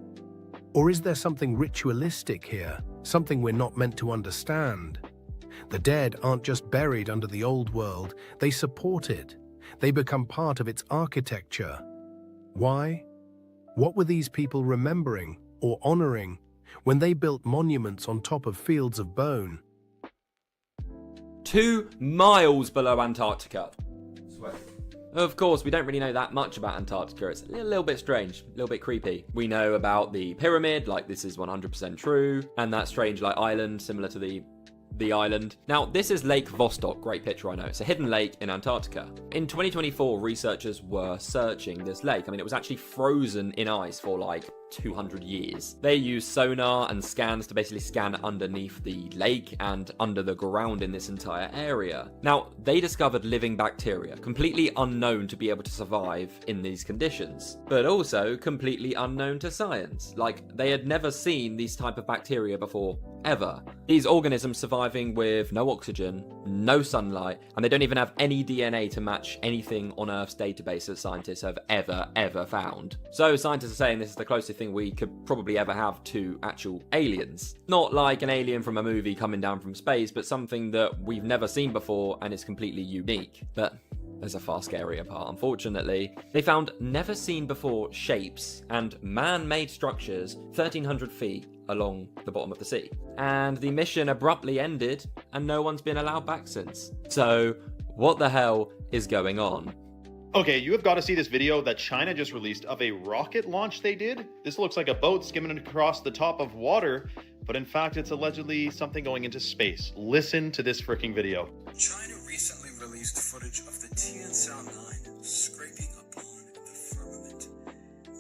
Or is there something ritualistic here, something we're not meant to understand? The dead aren't just buried under the old world, they support it. They become part of its architecture. Why? What were these people remembering or honoring when they built monuments on top of fields of bone? 2 miles below Antarctica. Of course, we don't really know that much about Antarctica. It's a little bit strange, a little bit creepy. We know about the pyramid, like this is 100% true, and that strange like island similar to the island. Now, this is Lake Vostok, great picture I know. It's a hidden lake in Antarctica. In 2024, researchers were searching this lake. I mean, it was actually frozen in ice for like 200 years. They used sonar and scans to basically scan underneath the lake and under the ground in this entire area. Now, they discovered living bacteria, completely unknown to be able to survive in these conditions, but also completely unknown to science. Like, they had never seen these type of bacteria before, ever. These organisms surviving with no oxygen, no sunlight, and they don't even have any DNA to match anything on Earth's database that scientists have ever found. So scientists are saying this is the closest thing we could probably ever have to actual aliens. Not like an alien from a movie coming down from space, but something that we've never seen before and is completely unique. But there's a far scarier part, unfortunately. They found never seen before shapes and man-made structures 1,300 feet along the bottom of the sea. And the mission abruptly ended and no one's been allowed back since. So what the hell is going on? Okay, you have got to see this video that China just released of a rocket launch they did. This looks like a boat skimming across the top of water, but in fact it's allegedly something going into space. Listen to this freaking video. China recently released footage of the Tianzhao 9 scraping upon the firmament.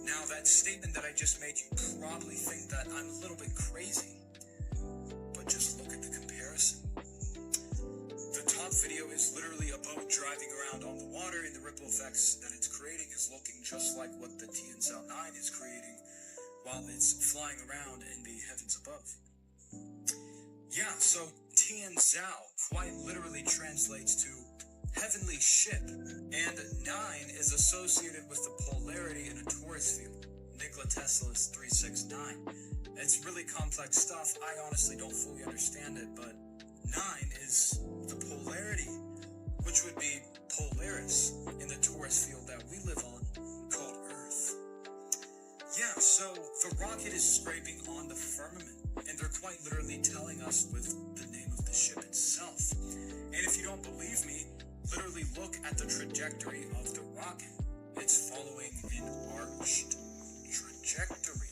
Now that statement that I just made, you probably think that I'm a little bit crazy, but just look at the comparison. The top video is literally a boat driving around on the water, and the ripple effects that it's creating is looking just like what the Tianzhao 9 is creating while it's flying around in the heavens above. Yeah, so Tianzhao quite literally translates to heavenly ship, and 9 is associated with the polarity in a torus field, Nikola Tesla's 369. It's really complex stuff. I honestly don't fully understand it, but 9 is the polarity, which would be Polaris in the torus field that we live on, called Earth. Yeah, so the rocket is scraping on the firmament, and they're quite literally telling us with the name of the ship itself. And if you don't believe me, literally look at the trajectory of the rocket. It's following an arched trajectory.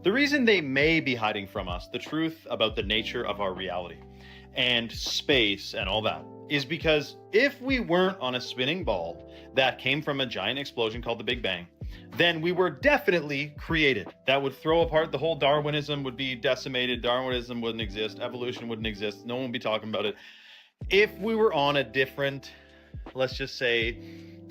The reason they may be hiding from us the truth about the nature of our reality and space and all that is because if we weren't on a spinning ball that came from a giant explosion called the Big Bang, then we were definitely created. That would throw apart the whole Darwinism, would be decimated. Darwinism wouldn't exist. Evolution wouldn't exist. No one would be talking about it. If we were on a different, let's just say,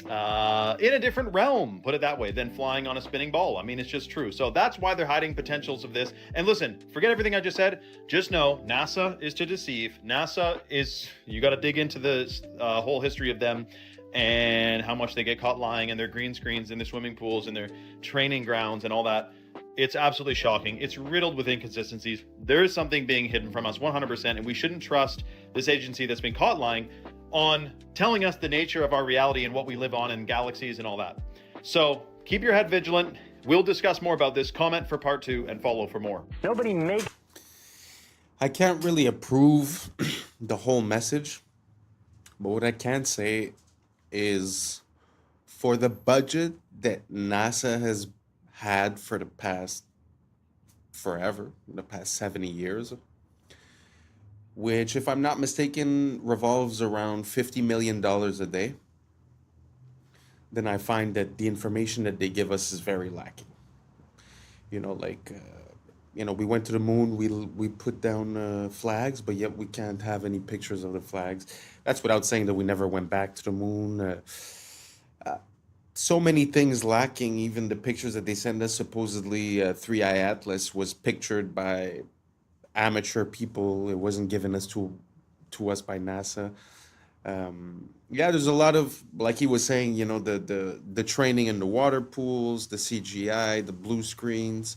in a different realm, put it that way, than flying on a spinning ball. I mean, it's just true. So that's why they're hiding potentials of this. And listen, forget everything I just said. Just know NASA is to deceive. NASA is, you got to dig into the whole history of them and how much they get caught lying, and their green screens and their swimming pools and their training grounds and all that. It's absolutely shocking. It's riddled with inconsistencies. There is something being hidden from us 100%, and we shouldn't trust this agency that's been caught lying on telling us the nature of our reality and what we live on in galaxies and all that. So keep your head vigilant. We'll discuss more about this. Comment for part 2 and follow for more. I can't really approve the whole message, but what I can say is for the budget that NASA has had for the past forever, the past 70 years, which, if I'm not mistaken, revolves around $50 million a day, then I find that the information that they give us is very lacking. You know, like, we went to the moon, we put down flags, but yet we can't have any pictures of the flags. That's without saying that we never went back to the moon. So many things lacking. Even the pictures that they send us, supposedly 3-Eye Atlas was pictured by amateur people. It wasn't given us to us by NASA. Yeah, there's a lot of, like he was saying, the training in the water pools, the CGI, the blue screens.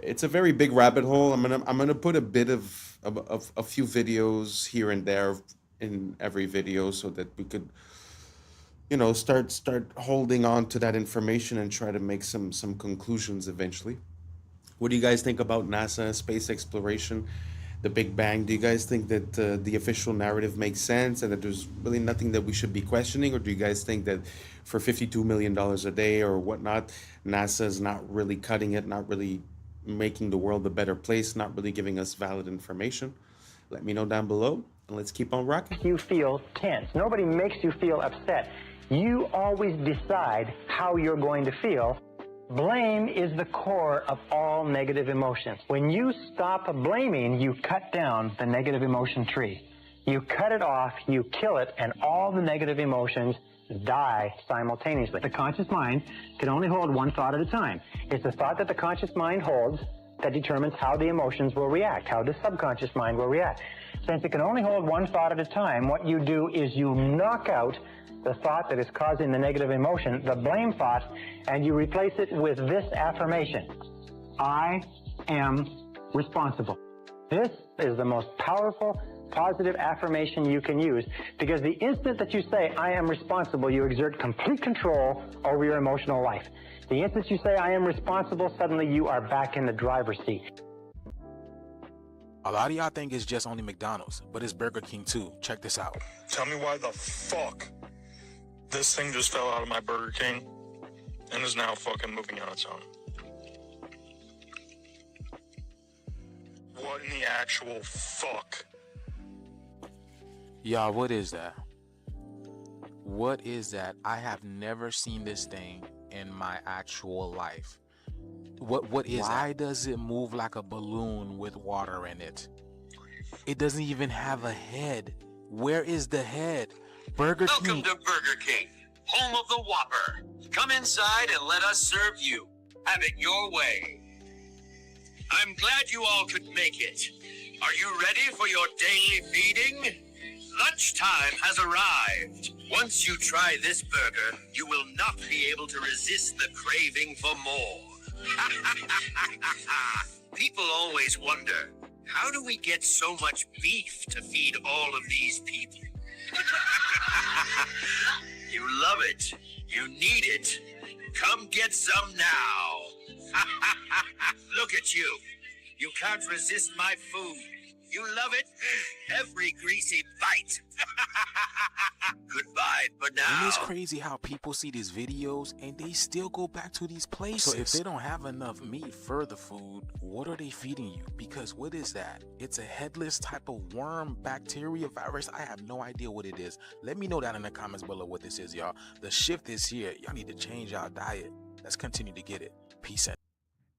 It's a very big rabbit hole. I'm gonna put a bit of a few videos here and there in every video so that we could, start holding on to that information and try to make some conclusions eventually. What do you guys think about NASA, space exploration, the Big Bang? Do you guys think that the official narrative makes sense and that there's really nothing that we should be questioning? Or do you guys think that for $52 million a day or whatnot, NASA is not really cutting it, not really making the world a better place, not really giving us valid information? Let me know down below, and let's keep on rocking. You feel tense. Nobody makes you feel upset. You always decide how you're going to feel. Blame is the core of all negative emotions. When you stop blaming, you cut down the negative emotion tree. You cut it off, you kill it, and all the negative emotions die simultaneously. The conscious mind can only hold one thought at a time. It's the thought that the conscious mind holds that determines how the emotions will react, how the subconscious mind will react. Since it can only hold one thought at a time, what you do is you knock out the thought that is causing the negative emotion, the blame thought, and you replace it with this affirmation: I am responsible. This is the most powerful, positive affirmation you can use, because the instant that you say, I am responsible, you exert complete control over your emotional life. The instant you say, I am responsible, suddenly you are back in the driver's seat. A lot of y'all think it's just only McDonald's, but it's Burger King too. Check this out. Tell me why the fuck this thing just fell out of my Burger King and is now fucking moving on its own. What in the actual fuck? Y'all, what is that? What is that? I have never seen this thing in my actual life. What is that? Why does it move like a balloon with water in it? It doesn't even have a head. Where is the head? Burger King. Welcome to Burger King, home of the Whopper. Come inside and let us serve you. Have it your way. I'm glad you all could make it. Are you ready for your daily feeding? Lunchtime has arrived. Once you try this burger, you will not be able to resist the craving for more. People always wonder, how do we get so much beef to feed all of these people? You love it. You need it. Come get some now. Look at you. You can't resist my food. You love it. Every greasy bite. Goodbye for now. And it's crazy how people see these videos and they still go back to these places. So if they don't have enough meat for the food, what are they feeding you? Because what is that? It's a headless type of worm, bacteria, virus. I have no idea what it is. Let me know down in the comments below what this is, y'all. The shift is here. Y'all need to change y'all diet. Let's continue to get it. Peace out.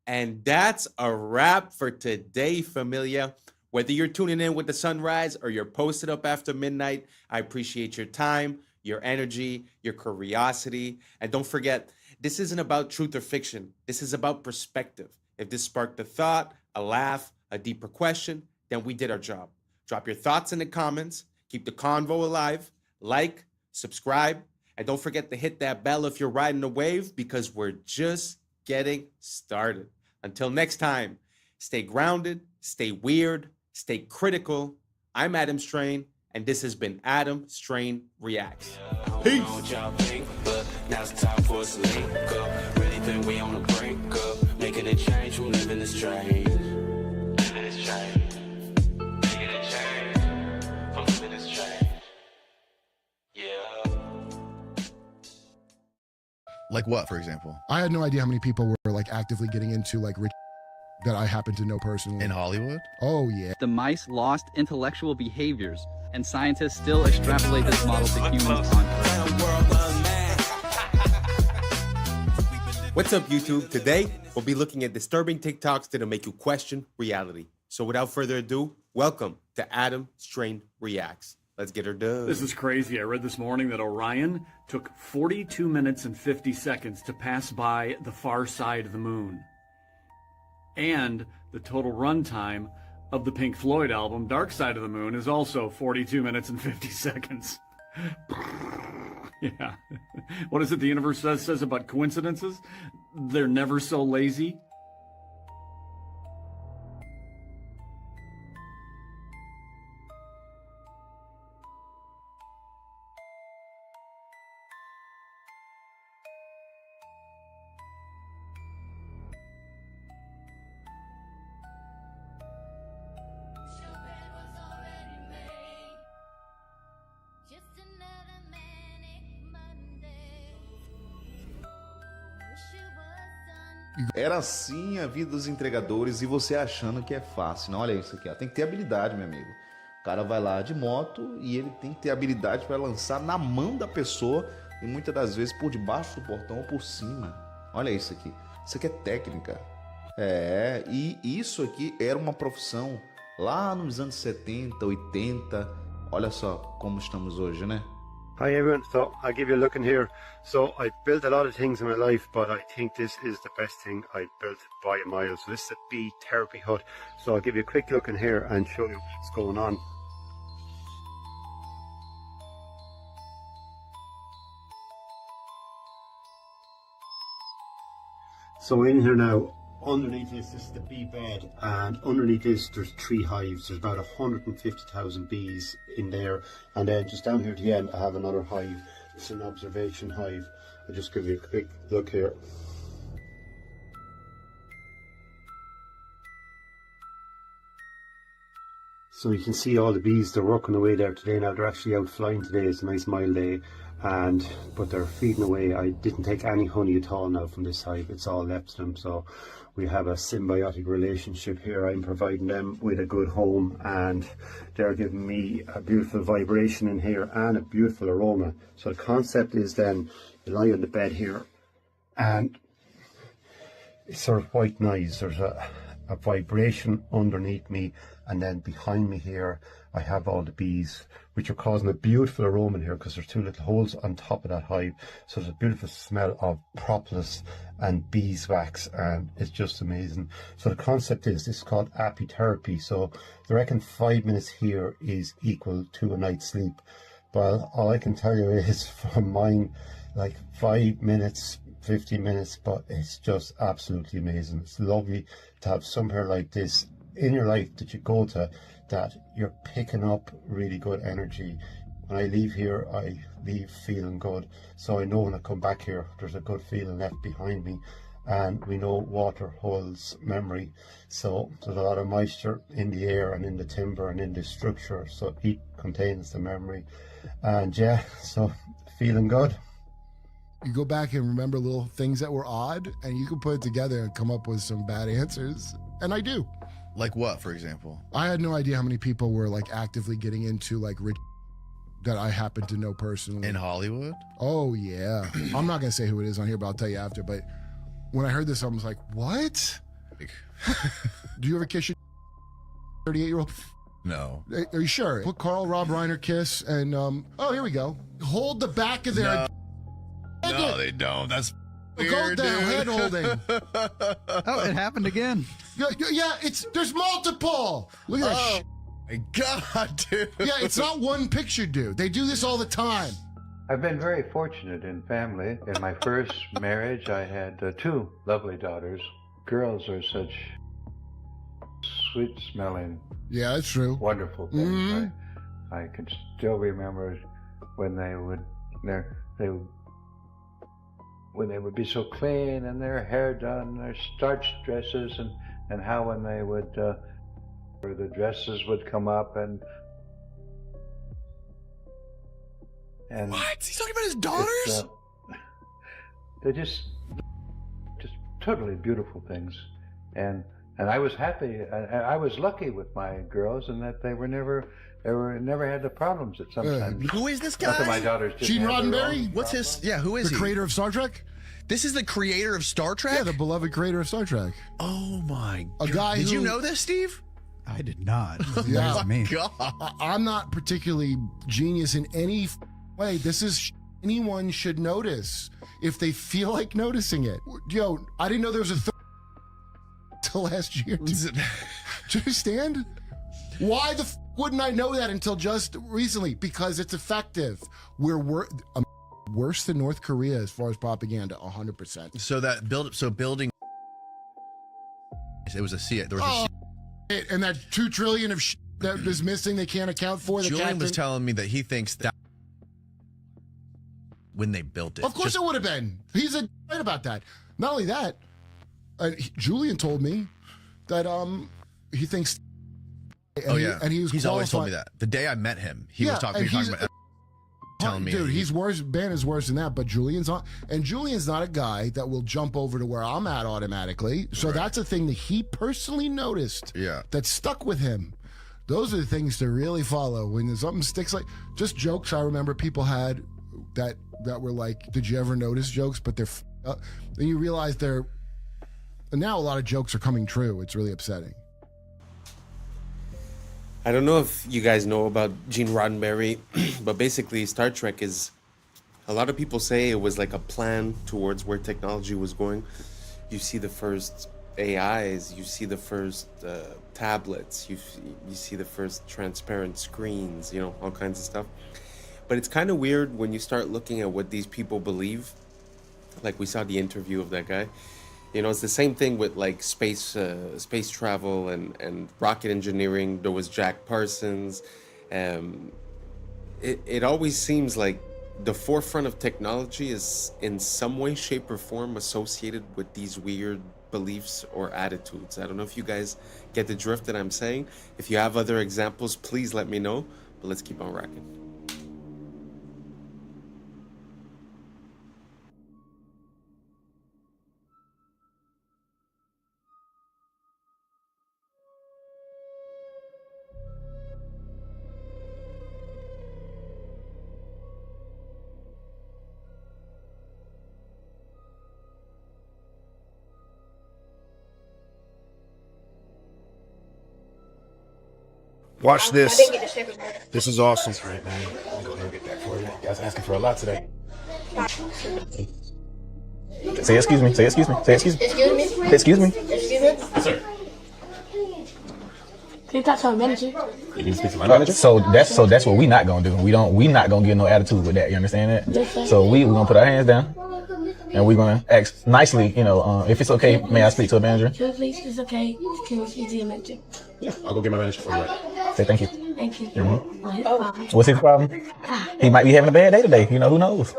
And that's a wrap for today, familia. Whether you're tuning in with the sunrise or you're posted up after midnight, I appreciate your time, your energy, your curiosity. And don't forget, this isn't about truth or fiction. This is about perspective. If this sparked a thought, a laugh, a deeper question, then we did our job. Drop your thoughts in the comments. Keep the convo alive. Like, subscribe, and don't forget to hit that bell if you're riding the wave, because we're just getting started. Until next time, stay grounded, stay weird, stay critical. I'm Adam Strain, and this has been Adam Strain Reacts. Peace. But now's the time for us to link up. Really think we on the brink up. Making a change from living this strange. Living this strange. Making a change from living this strange. Yeah. Like what, for example? I had no idea how many people were like actively getting into like rich that I happen to know personally. In Hollywood? Oh, yeah. The mice lost intellectual behaviors, and scientists still extrapolate this model to humans on What's up, YouTube? Today, we'll be looking at disturbing TikToks that'll make you question reality. So without further ado, welcome to Adam Strain Reacts. Let's get her done. This is crazy. I read this morning that Orion took 42 minutes and 50 seconds to pass by the far side of the moon. And the total runtime of the Pink Floyd album, Dark Side of the Moon, is also 42 minutes and 50 seconds. Yeah. What is it the universe says about coincidences? They're never so lazy. Era assim a vida dos entregadores e você achando que é fácil. Não, olha isso aqui, ó. Tem que ter habilidade, meu amigo. O cara vai lá de moto e ele tem que ter habilidade para lançar na mão da pessoa e muitas das vezes por debaixo do portão ou por cima. Olha isso aqui. Isso aqui é técnica. É, e isso aqui era uma profissão lá nos anos 70, 80. Olha só como estamos hoje, né? Hi everyone, so I'll give you a look in here. So I've built a lot of things in my life, but I think this is the best thing I've built by a mile. So this is a bee therapy hut. So I'll give you a quick look in here and show you what's going on. So in here now, underneath this is the bee bed, and underneath this there's 3 hives. There's about 150,000 bees in there, and then just down here at the end I have another hive. It's an observation hive. I'll just give you a quick look here. So you can see all the bees, they're working away there today. Now they're actually out flying today. It's a nice mild day, but they're feeding away. I didn't take any honey at all now from this hive. It's all left to them. So we have a symbiotic relationship here. I'm providing them with a good home, and they're giving me a beautiful vibration in here and a beautiful aroma. So the concept is then you lie on the bed here and it's sort of white noise. There's a vibration underneath me, and then behind me here I have all the bees, which are causing a beautiful aroma in here because there's 2 little holes on top of that hive. So there's a beautiful smell of propolis and beeswax, and it's just amazing. So the concept is, this is called apitherapy. So they reckon 5 minutes here is equal to a night's sleep. Well, all I can tell you is from mine, like 5 minutes, 15 minutes, but it's just absolutely amazing. It's lovely to have somewhere like this in your life that you go to, that you're picking up really good energy. When I leave here, I leave feeling good. So I know when I come back here, there's a good feeling left behind me. And we know water holds memory. So there's a lot of moisture in the air and in the timber and in the structure. So heat contains the memory. And yeah, so feeling good. You go back and remember little things that were odd, and you can put it together and come up with some bad answers. And I do. Like what, for example? I had no idea how many people were like actively getting into like rich that I happen to know personally. In Hollywood? Oh, yeah. I'm not going to say who it is on here, but I'll tell you after. But when I heard this, I was like, what? Do you ever kiss your 38-year-old? No. Are you sure? Put Carl Rob Reiner kiss and, oh, here we go. Hold the back of their... No, they don't. That's weird, go down, head holding. Oh, it happened again. Yeah, there's multiple. Look at that. My God, dude. Yeah, it's not one picture, dude. They do this all the time. I've been very fortunate in family. In my first marriage, I had 2 lovely daughters. Girls are such sweet-smelling. Yeah, that's true. Wonderful things. Mm-hmm. I can still remember when they would be so clean and their hair done, their starched dresses, and how when they would, the dresses would come up and what? He's talking about his daughters? they're just totally beautiful things, and I was happy. I was lucky with my girls in that they never had the problems that sometimes. Who is this Not that guy? my daughters didn't Gene have their Roddenberry? own What's his? Yeah, who is The he? creator of Star Trek? This is the creator of Star Trek? Yeah, the beloved creator of Star Trek. Oh my A God. guy Did you who- know this, Steve? I did not. Yeah. That's me. God. I'm not particularly genius in any way. This is anyone should notice if they feel like noticing it. Yo, I didn't know there was a till last year. Do you understand? Why the wouldn't I know that until just recently? Because it's effective. We're worse than North Korea as far as propaganda, 100%. So building. It was a C. There was a And that 2 trillion of that is missing, they can't account for. Julian was telling me that he thinks that when they built it. Of course it would have been. He's right about that. Not only that, Julian told me that he thinks. And he's always told me that. The day I met him, he was talking about telling me. Dude, he's worse. Ben is worse than that. But Julian's not a guy that will jump over to where I'm at automatically. So that's a thing that he personally noticed. Yeah. That stuck with him. Those are the things to really follow when something sticks. Like just jokes I remember people had that were like, did you ever notice jokes? But they're then you realize and now a lot of jokes are coming true. It's really upsetting. I don't know if you guys know about Gene Roddenberry, but basically Star Trek is, a lot of people say it was like a plan towards where technology was going. You see the first AIs, you see the first tablets, you see the first transparent screens, all kinds of stuff. But it's kind of weird when you start looking at what these people believe. Like we saw the interview of that guy. It's the same thing with like space travel and rocket engineering. There was Jack Parsons. It always seems like the forefront of technology is in some way, shape, or form associated with these weird beliefs or attitudes. I don't know if you guys get the drift that I'm saying. If you have other examples, please let me know. But let's keep on rocking. Watch this. This is awesome. All right, man. I'll go ahead and get that for you. You guys asking for a lot today. Say excuse me. Say excuse me. Say excuse me. Excuse me? Excuse me. Excuse me? Yes, sir. Can you talk to our manager? You need to speak to my manager. So that's what we not gonna do. We not gonna get no attitude with that. You understand that? Yes, sir. So we gonna put our hands down, and we're gonna ask nicely. If it's okay, may I speak to a manager? Sure, please. It's okay. Can we speak to your manager? Yeah, I'll go get my manager for you. Say thank you. Thank you. Mm-hmm. What's his problem? He might be having a bad day today. Who knows?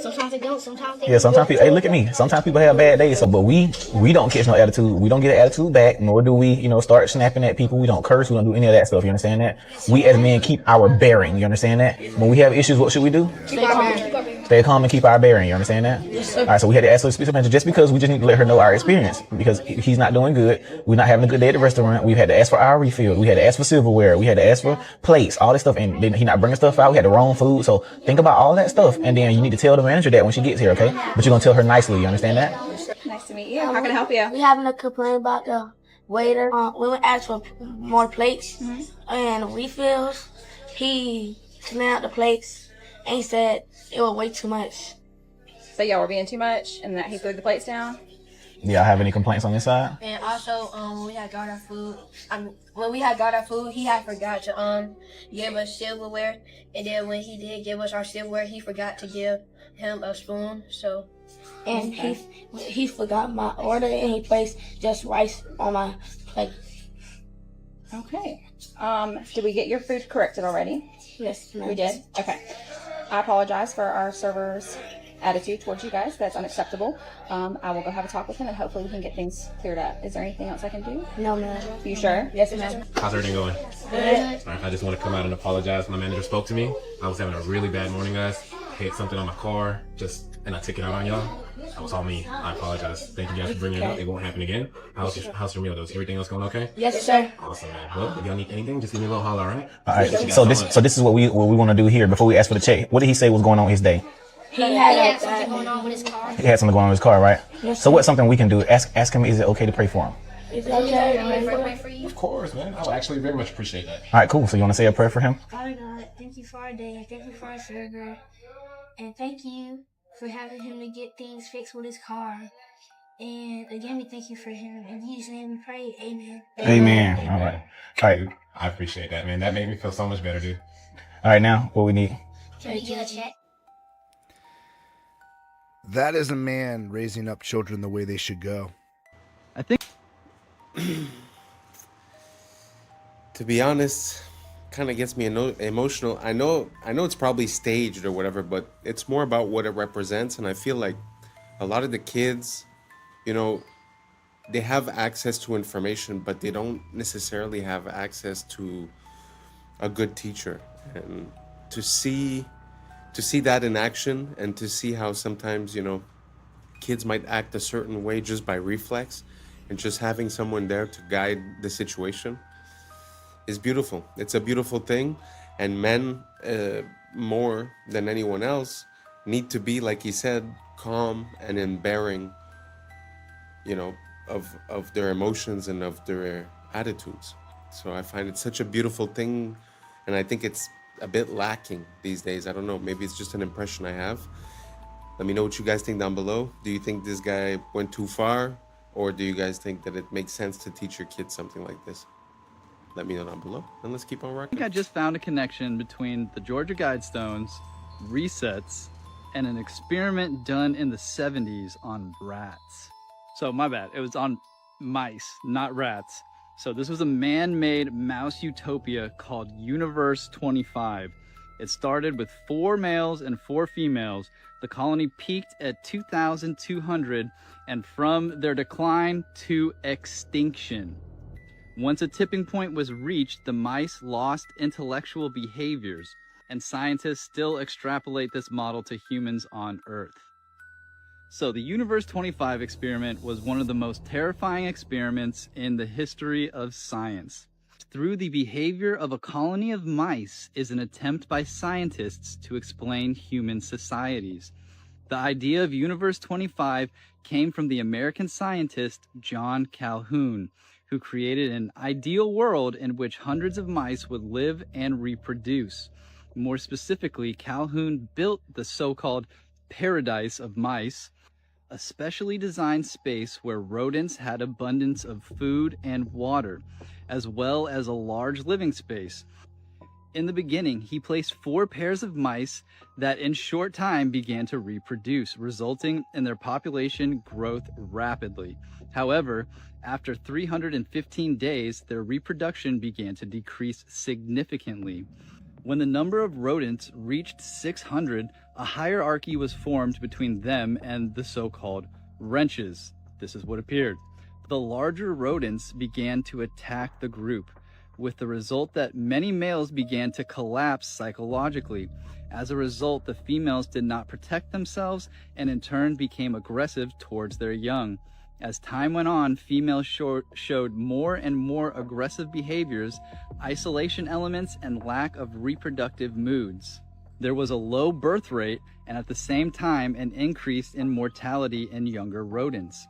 Sometimes they don't. Sometimes they Yeah, sometimes people, hey, look at me. Sometimes people have bad days. But we don't catch no attitude. We don't get an attitude back, nor do we, start snapping at people. We don't curse. We don't do any of that stuff. You understand that? We as men keep our bearing. You understand that? When we have issues, what should we do? Stay calm and keep our bearing. You understand that? Yes, sir. All right, so we had to ask her to speak to the manager just because we just need to let her know our experience because he's not doing good. We're not having a good day at the restaurant. We've had to ask for our refill. We had to ask for silverware. We had to ask for plates, all this stuff, and then he not bringing stuff out. We had the wrong food. So think about all that stuff, and then you need to tell the manager that when she gets here, okay? But you're gonna tell her nicely. You understand that? Nice to meet you. How can I help you? We having a complaint about the waiter. We went ask for more plates and refills. He smelled the plates and he said it was way too much. So y'all were being too much and that he threw the plates down? Y'all have any complaints on this side? And also, when we had got our food, he had forgot to give us silverware. And then when he did give us our silverware, he forgot to give him a spoon. So, and he forgot my order and he placed just rice on my plate. Okay. Did we get your food corrected already? Yes, ma'am. We did? Okay. I apologize for our server's attitude towards you guys. That's unacceptable. I will go have a talk with him and hopefully we can get things cleared up. Is there anything else I can do? No, ma'am. You sure? Yes, ma'am. How's everything going? Good. I just want to come out and apologize. My manager spoke to me. I was having a really bad morning, guys. hit something on my car, and I took it out on y'all. That was all me. I apologize. Thank you guys for bringing it up. It won't happen again. How's your meal, though? Is everything else going okay? Yes, sir. Awesome, man. Well, if y'all need anything, just give me a little holler, all right? All right. So this is what we want to do here before we ask for the check. What did he say was going on his day? He had something going on with his car. He had something going on with his car, right? Yes, so what's something we can do? Ask him, is it okay to pray for him? Is it okay to pray for you? Of course, man. I would actually very much appreciate that. All right, cool. So you want to say a prayer for him? Father God, thank you for our day. Thank you for our sugar. And thank you for having him to get things fixed with his car. And again, we thank you for him. In Jesus' name we pray. Amen. Amen. All right. All right. I appreciate that, man. That made me feel so much better, dude. All right, now what we need? Can we get a check? That is a man raising up children the way they should go. I think. To be honest, kind of gets me emotional. I know it's probably staged or whatever, but it's more about what it represents. And I feel like a lot of the kids, you know, they have access to information, but they don't necessarily have access to a good teacher. And to see that in action, and to see how sometimes, you know, kids might act a certain way just by reflex, and just having someone there to guide the situation is beautiful. It's a beautiful thing. And men, more than anyone else, need to be, like he said, calm and in bearing, you know, of their emotions and of their attitudes. So I find it such a beautiful thing, and I think it's a bit lacking these days. I don't know, maybe it's just an impression I have. Let me know what you guys think down below. Do you think this guy went too far, or do you guys think that it makes sense to teach your kids something like this? Let me know down below, and let's keep on rocking. I think I just found a connection between the Georgia Guidestones, resets, and an experiment done in the 70s on rats. So my bad, it was on mice, not rats. So this was a man-made mouse utopia called Universe 25. It started with 4 males and 4 females. The colony peaked at 2,200, and from their decline to extinction. Once a tipping point was reached, the mice lost intellectual behaviors, and scientists still extrapolate this model to humans on Earth. So the Universe 25 experiment was one of the most terrifying experiments in the history of science. Through the behavior of a colony of mice is an attempt by scientists to explain human societies. The idea of Universe 25 came from the American scientist John Calhoun, who created an ideal world in which hundreds of mice would live and reproduce. More specifically, Calhoun built the so-called paradise of mice, a specially designed space where rodents had abundance of food and water, as well as a large living space. In the beginning, he placed 4 pairs of mice that in short time began to reproduce, resulting in their population growth rapidly. However, after 315 days, their reproduction began to decrease significantly. When the number of rodents reached 600, a hierarchy was formed between them and the so-called wrenches. This is what appeared. The larger rodents began to attack the group, with the result that many males began to collapse psychologically. As a result, the females did not protect themselves and in turn became aggressive towards their young. As time went on, females showed more and more aggressive behaviors, isolation elements, and lack of reproductive moods. There was a low birth rate and at the same time an increase in mortality in younger rodents.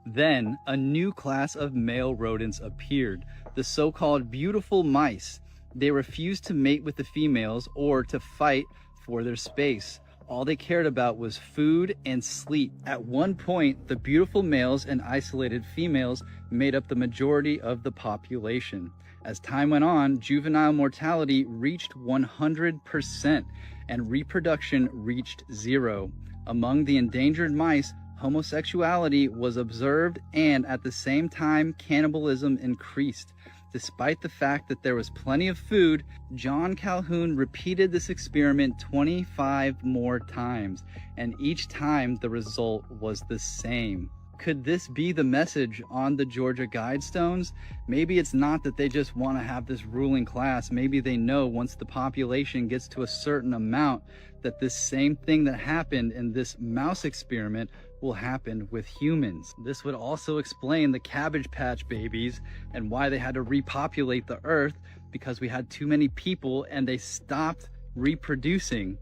Then a new class of male rodents appeared, the so-called beautiful mice. They refused to mate with the females or to fight for their space. All they cared about was food and sleep. At one point, the beautiful males and isolated females made up the majority of the population. As time went on, juvenile mortality reached 100% and reproduction reached 0. Among the endangered mice, homosexuality was observed and at the same time cannibalism increased. Despite the fact that there was plenty of food, John Calhoun repeated this experiment 25 more times, and each time the result was the same. Could this be the message on the Georgia Guidestones? Maybe it's not that they just want to have this ruling class. Maybe they know once the population gets to a certain amount, that this same thing that happened in this mouse experiment will happen with humans. This would also explain the Cabbage Patch Babies and why they had to repopulate the earth, because we had too many people and they stopped reproducing.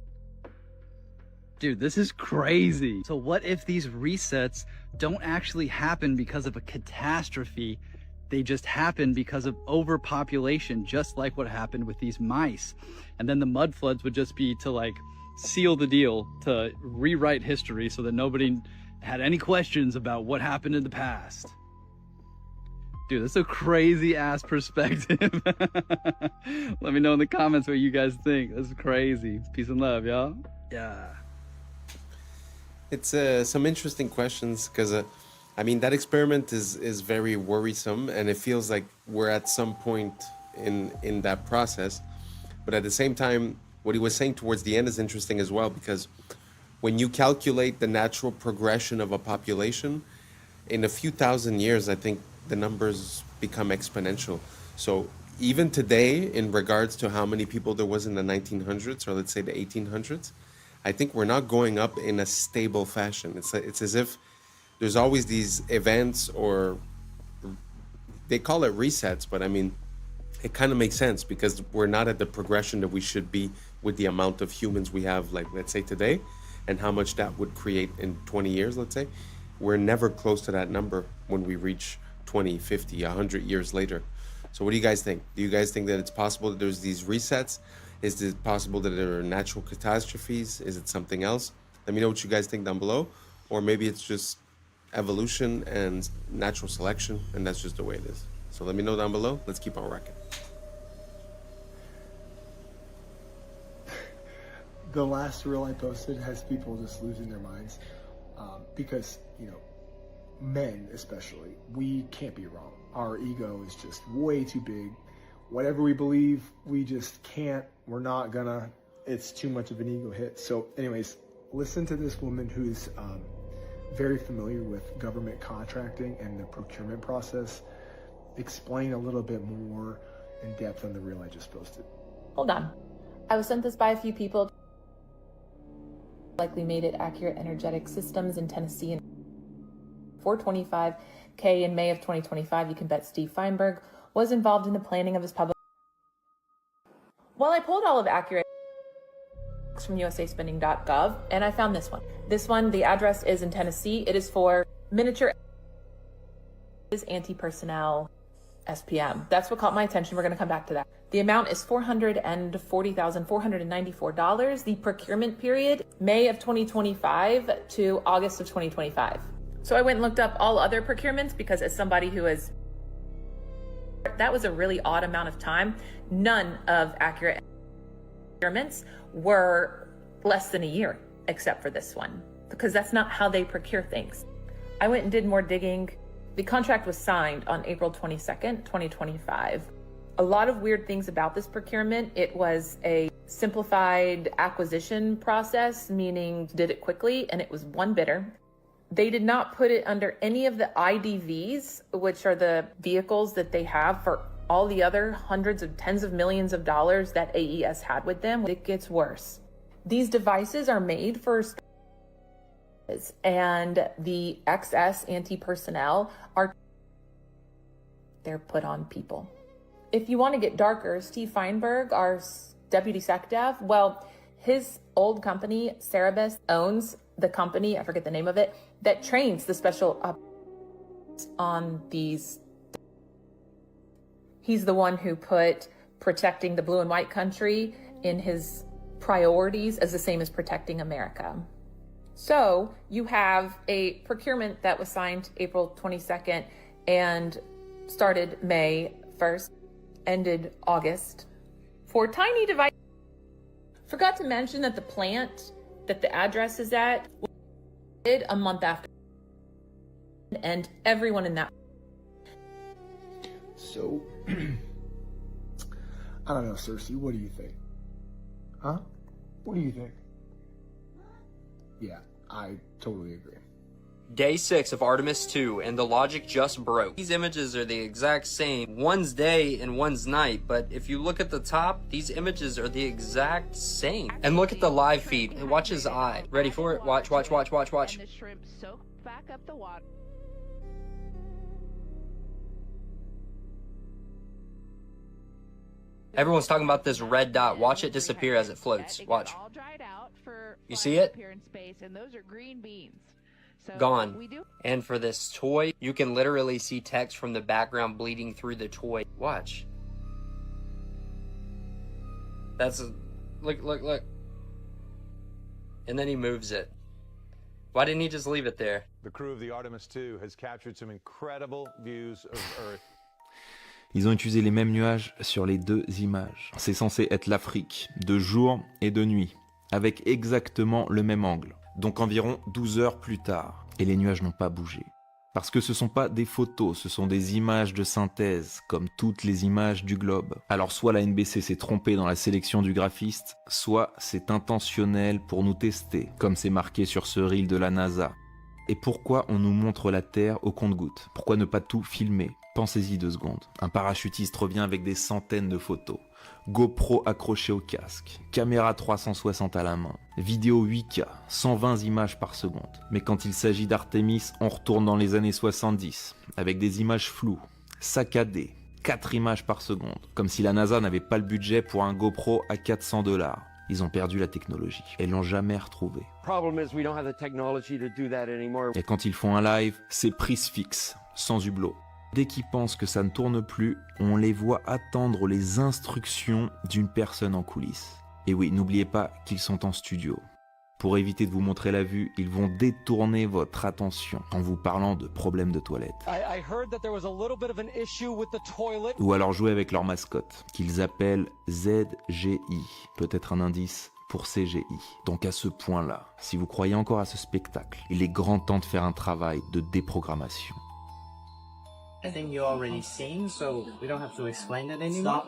Dude, this is crazy. So what if these resets don't actually happen because of a catastrophe? They just happen because of overpopulation, just like what happened with these mice. And then the mud floods would just be to like seal the deal, to rewrite history so that nobody had any questions about what happened in the past. Dude, that's a crazy ass perspective. Let me know in the comments what you guys think. That's crazy. Peace and love, y'all. Yeah. It's some interesting questions because I mean, that experiment is very worrisome, and it feels like we're at some point in that process. But at the same time, what he was saying towards the end is interesting as well, because when you calculate the natural progression of a population, in a few thousand years, I think the numbers become exponential. So even today, in regards to how many people there was in the 1900s, or let's say the 1800s, I think we're not going up in a stable fashion. It's as if there's always these events, or they call it resets, but I mean, it kind of makes sense because we're not at the progression that we should be with the amount of humans we have, like, let's say today, and how much that would create in 20 years, let's say. We're never close to that number when we reach 20, 50, 100 years later. So what do you guys think? Do you guys think that it's possible that there's these resets? Is it possible that there are natural catastrophes? Is it something else? Let me know what you guys think down below. Or maybe it's just evolution and natural selection, and that's just the way it is. So let me know down below. Let's keep on rocking. The last reel I posted has people just losing their minds because, you know, men especially, we can't be wrong. Our ego is just way too big. Whatever we believe, we just can't. We're not gonna. It's too much of an ego hit. So anyways, listen to this woman who's very familiar with government contracting and the procurement process explain a little bit more in depth on the reel I just posted. Hold on. I was sent this by a few people. Likely made it Accurate Energetic Systems in Tennessee in $425K in May of 2025. You can bet Steve Feinberg was involved in the planning of his public. Well, I pulled all of Accurate from usaspending.gov and I found this one. This one, the address is in Tennessee. It is for miniature anti-personnel SPM. That's what caught my attention. We're going to come back to that. The amount is $440,494. The procurement period, May of 2025 to August of 2025. So I went and looked up all other procurements because as somebody who is, that was a really odd amount of time. None of Accurate procurements were less than a year, except for this one, because that's not how they procure things. I went and did more digging. The contract was signed on April 22nd, 2025. A lot of weird things about this procurement. It was a simplified acquisition process, meaning did it quickly, and it was one bidder. They did not put it under any of the IDVs, which are the vehicles that they have for all the other hundreds of tens of millions of dollars that AES had with them. It gets worse. These devices are made for, and the XS anti-personnel are, they're put on people. If you want to get darker, Steve Feinberg, our deputy SecDev, well, his old company, Cerebus, owns the company, I forget the name of it, that trains the special on these. He's the one who put protecting the blue and white country in his priorities as the same as protecting America. So you have a procurement that was signed April 22nd and started May 1st, ended August for tiny devices. Forgot to mention that the plant that the address is at did a month after, and everyone in that. So, I don't know, Cersei, what do you think? Huh? What do you think? Yeah, I totally agree. Day 6 of Artemis 2, and the logic just broke. These images are the exact same. One's day and one's night, but if you look at the top, these images are the exact same. And look at the live feed, and watch his eye. Ready for it? Watch, watch, watch, watch, watch. And the shrimp soak back up the water. Everyone's talking about this red dot. Watch it disappear as it floats. Watch. All dried out for You see it? up here in space, and those are green beans. So Gone. We do. And for this toy, you can literally see text from the background bleeding through the toy. Watch. That's a, look, look, look. And then he moves it. Why didn't he just leave it there? The crew of the Artemis 2 has captured some incredible views of Earth. Ils ont utilisé les mêmes nuages sur les deux images. C'est censé être l'Afrique, de jour et de nuit, avec exactement le même angle. Donc environ 12 heures plus tard. Et les nuages n'ont pas bougé. Parce que ce sont pas des photos, ce sont des images de synthèse, comme toutes les images du globe. Alors soit la NBC s'est trompée dans la sélection du graphiste, soit c'est intentionnel pour nous tester, comme c'est marqué sur ce reel de la NASA. Et pourquoi on nous montre la Terre au compte-gouttes? Pourquoi ne pas tout filmer? Pensez-y 2 secondes. Un parachutiste revient avec des centaines de photos. GoPro accroché au casque, caméra 360 à la main, vidéo 8K, 120 images par seconde. Mais quand il s'agit d'Artemis, on retourne dans les années 70, avec des images floues, saccadées, 4 images par seconde, comme si la NASA n'avait pas le budget pour un GoPro à $400. Ils ont perdu la technologie et l'ont jamais retrouvée. Et quand ils font un live, c'est prise fixe, sans hublot. Dès qu'ils pensent que ça ne tourne plus, on les voit attendre les instructions d'une personne en coulisses. Et oui, n'oubliez pas qu'ils sont en studio. Pour éviter de vous montrer la vue, ils vont détourner votre attention en vous parlant de problèmes de toilette. Ou alors jouer avec leur mascotte, qu'ils appellent ZGI, peut-être un indice pour CGI. Donc à ce point-là, si vous croyez encore à ce spectacle, il est grand temps de faire un travail de déprogrammation. I think you already seen, so we don't have to explain it anymore.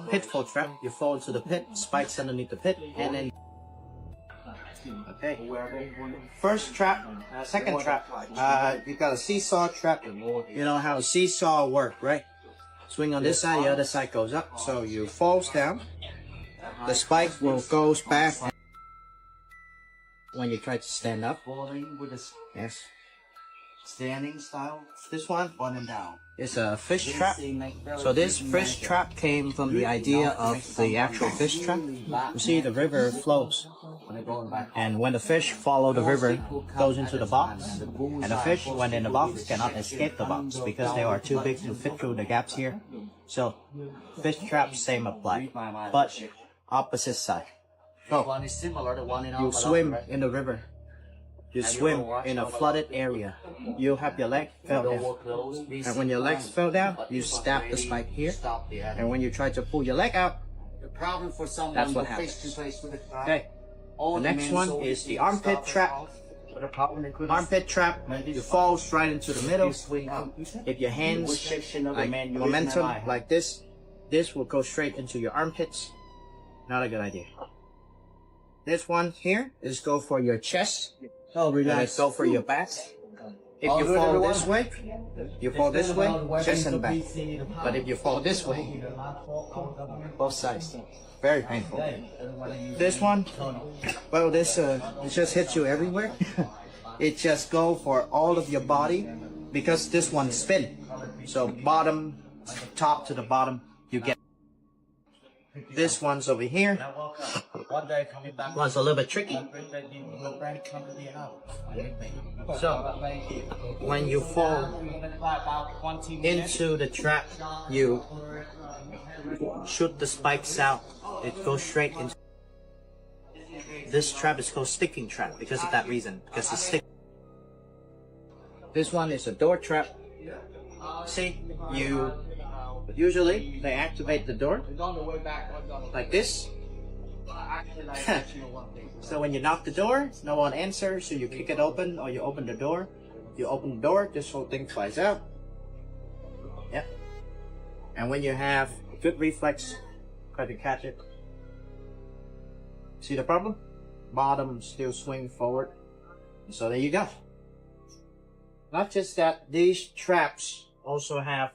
Pitfall trap, you fall into the pit, spikes underneath the pit, and then... Okay. First trap, second trap, you got a seesaw trap. You know how a seesaw work, right? Swing on this side, the other side goes up, so you falls down. The spike will goes back when you try to stand up. Yes. Standing style. This one and down. It's a fish trap. So this fish trap came from the idea of the actual fish trap. You see, the river flows, and when the fish follow the river, goes into the box, and the fish, when in the box, cannot escape the box because they are too big to fit through the gaps here. So, fish trap, same apply, but opposite side. So, you swim in the river. You swim in a flooded area. You have your leg fell down. And when your legs fell down, you stab the spike here. And when you try to pull your leg out, that's what happens. Okay. The next one is the armpit trap. Armpit trap, you fall right into the middle. If your hands, like momentum, like this will go straight into your armpits. Not a good idea. This one here is go for your chest. Oh, relax. Go for your back. If you fall this way, chest and back. But if you fall this way, both sides. Very painful. This one, well, this it just hits you everywhere. It just go for all of your body because this one spin. So bottom, top to the bottom, you get. This one's over here. One's a little bit tricky. So, when you fall into the trap, you shoot the spikes out. It goes straight into. This trap is called sticking trap because of that reason, because it's stick. This one is a door trap. See, you. Usually, they activate the door like this. So when you knock the door, no one answers, so you kick it open or you open the door. You open the door, this whole thing flies out. Yep. And when you have good reflex, try to catch it. See the problem? Bottom still swing forward. So there you go. Not just that, these traps also have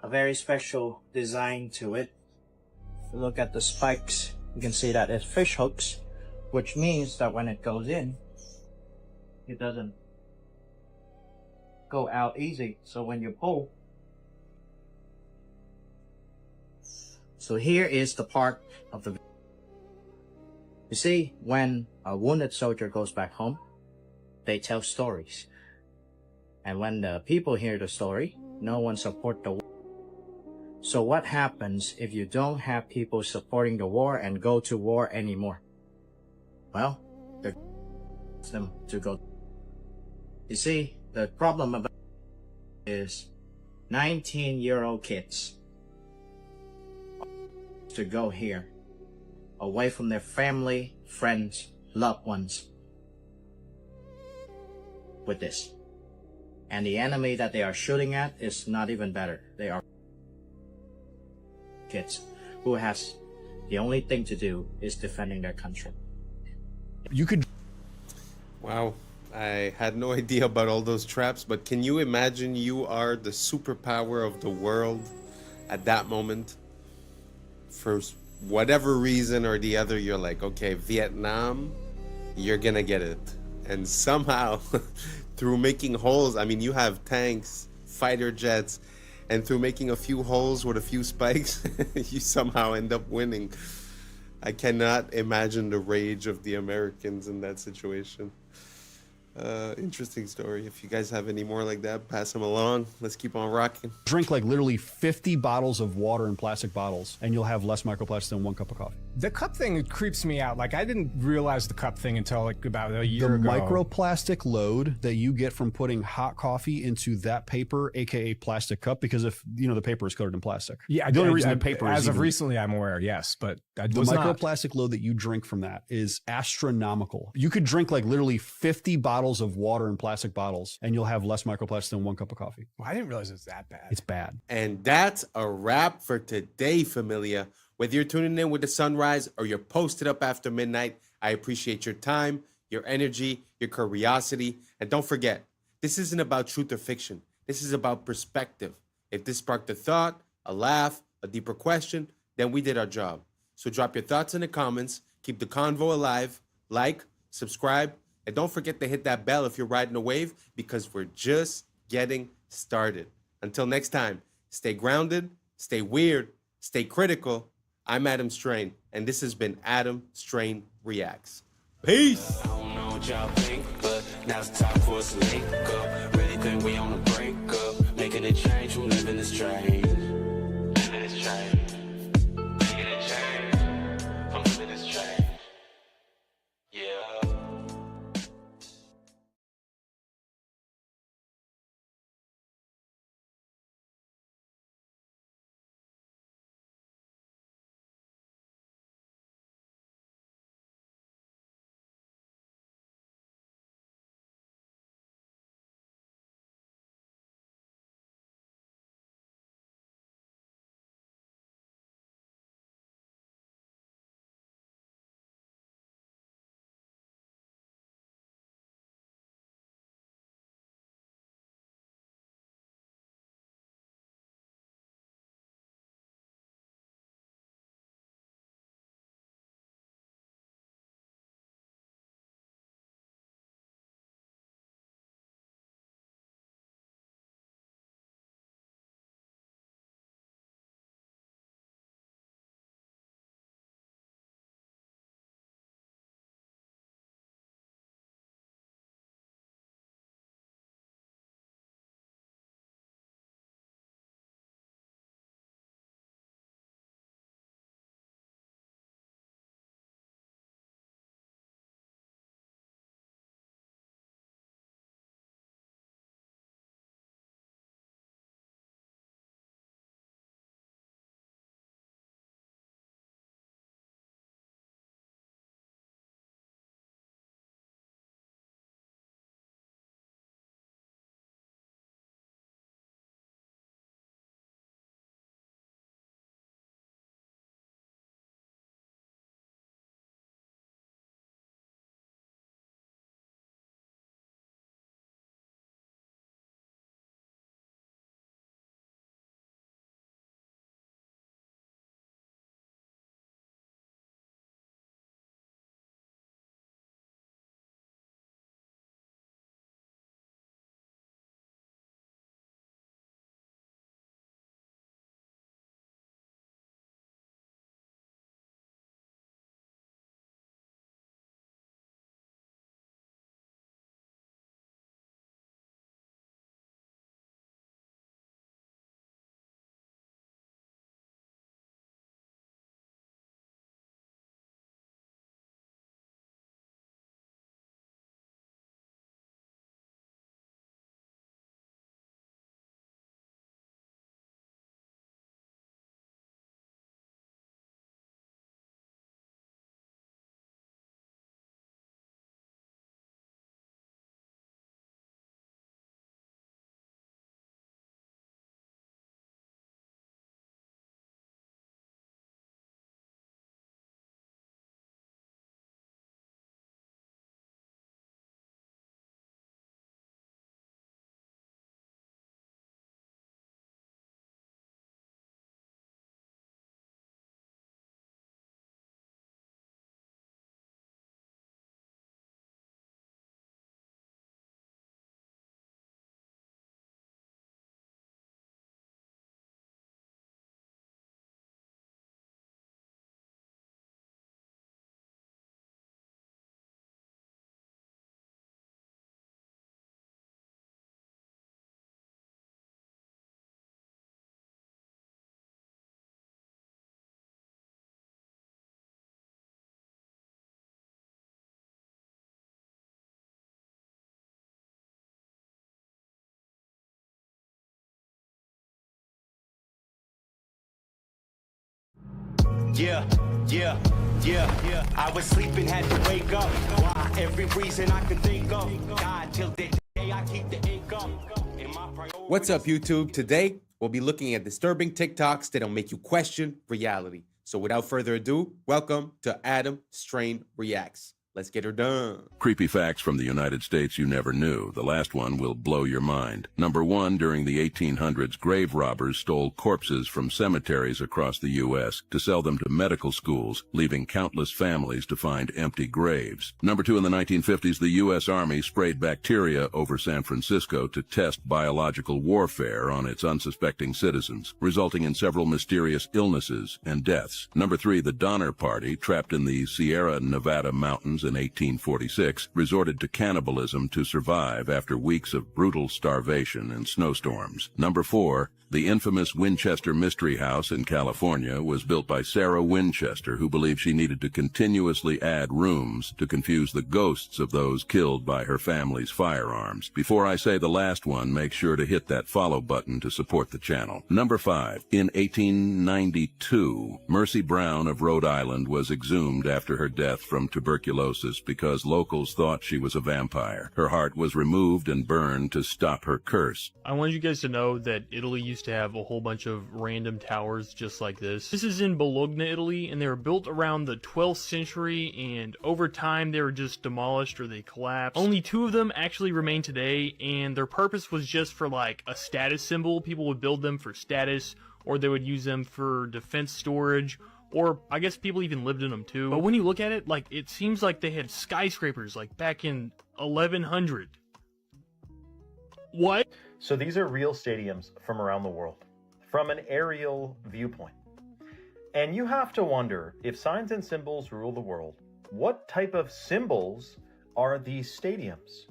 a very special design to it. If you look at the spikes, you can see that it's fish hooks, which means that when it goes in, it doesn't go out easy. So when you pull, so here is the part of the, you see, when a wounded soldier goes back home, they tell stories. And when the people hear the story, no one support the war. So what happens if you don't have people supporting the war and go to war anymore? Well, they them to go. You see, the problem about is 19-year-old kids to go here, away from their family, friends, loved ones, with this. And the enemy that they are shooting at is not even better. They are kids who has the only thing to do is defending their country. You could. Wow. I had no idea about all those traps, but can you imagine you are the superpower of the world at that moment? For whatever reason or the other, you're like, okay, Vietnam, you're gonna get it. And somehow, through making holes, I mean, you have tanks, fighter jets, and through making a few holes with a few spikes, you somehow end up winning. I cannot imagine the rage of the Americans in that situation. Interesting story. If you guys have any more like that, pass them along. Let's keep on rocking. Drink like literally 50 bottles of water in plastic bottles, and you'll have less microplastics than 1 cup of coffee. The cup thing creeps me out. Like, I didn't realize the cup thing until like about a year ago. The microplastic load that you get from putting hot coffee into that paper, aka plastic cup, because if you know the paper is coated in plastic. Yeah, the only reason the paper as is of recently, I'm aware. Yes, but I the was not. microplastic load that you drink from that is astronomical. You could drink like literally 50 bottles of water in plastic bottles, and you'll have less microplastics than 1 cup of coffee. Well, I didn't realize it was that bad. It's bad. And that's a wrap for today, familia. Whether you're tuning in with the sunrise or you're posted up after midnight, I appreciate your time, your energy, your curiosity. And don't forget, this isn't about truth or fiction. This is about perspective. If this sparked a thought, a laugh, a deeper question, then we did our job. So drop your thoughts in the comments, keep the convo alive, like, subscribe, and don't forget to hit that bell if you're riding a wave, because we're just getting started. Until next time, stay grounded, stay weird, stay critical. I'm Adam Strain, and this has been Adam Strain Reacts. Peace! I don't know what y'all think, but now's the time for us to link up. Really think we on the brink up, making a change from living this strange. Living this strange. Making a change from living this strange. Yeah. Yeah. I was sleeping, had to wake up. Why? Every reason I could think of. God, till the day I keep the ink up. What's up, YouTube? Today, we'll be looking at disturbing TikToks that'll make you question reality. So without further ado, welcome to Adam Strain Reacts. Let's get her done. Creepy facts from the United States you never knew. The last one will blow your mind. Number 1, during the 1800s, grave robbers stole corpses from cemeteries across the U.S. to sell them to medical schools, leaving countless families to find empty graves. Number 2, in the 1950s, the U.S. Army sprayed bacteria over San Francisco to test biological warfare on its unsuspecting citizens, resulting in several mysterious illnesses and deaths. Number 3, the Donner Party, trapped in the Sierra Nevada mountains in 1846, resorted to cannibalism to survive after weeks of brutal starvation and snowstorms. Number 4, the infamous Winchester Mystery House in California was built by Sarah Winchester, who believed she needed to continuously add rooms to confuse the ghosts of those killed by her family's firearms. Before I say the last one, make sure to hit that follow button to support the channel. Number 5, in 1892, Mercy Brown of Rhode Island was exhumed after her death from tuberculosis because locals thought she was a vampire. Her heart was removed and burned to stop her curse. I want you guys to know that Italy used to have a whole bunch of random towers just like this. This is in Bologna, Italy, and they were built around the 12th century, and over time they were just demolished or they collapsed. Only 2 of them actually remain today, and their purpose was just for like a status symbol. People would build them for status, or they would use them for defense storage, or I guess people even lived in them too. But when you look at it, like, it seems like they had skyscrapers like back in 1100. What? So these are real stadiums from around the world, from an aerial viewpoint. And you have to wonder, if signs and symbols rule the world, what type of symbols are these stadiums?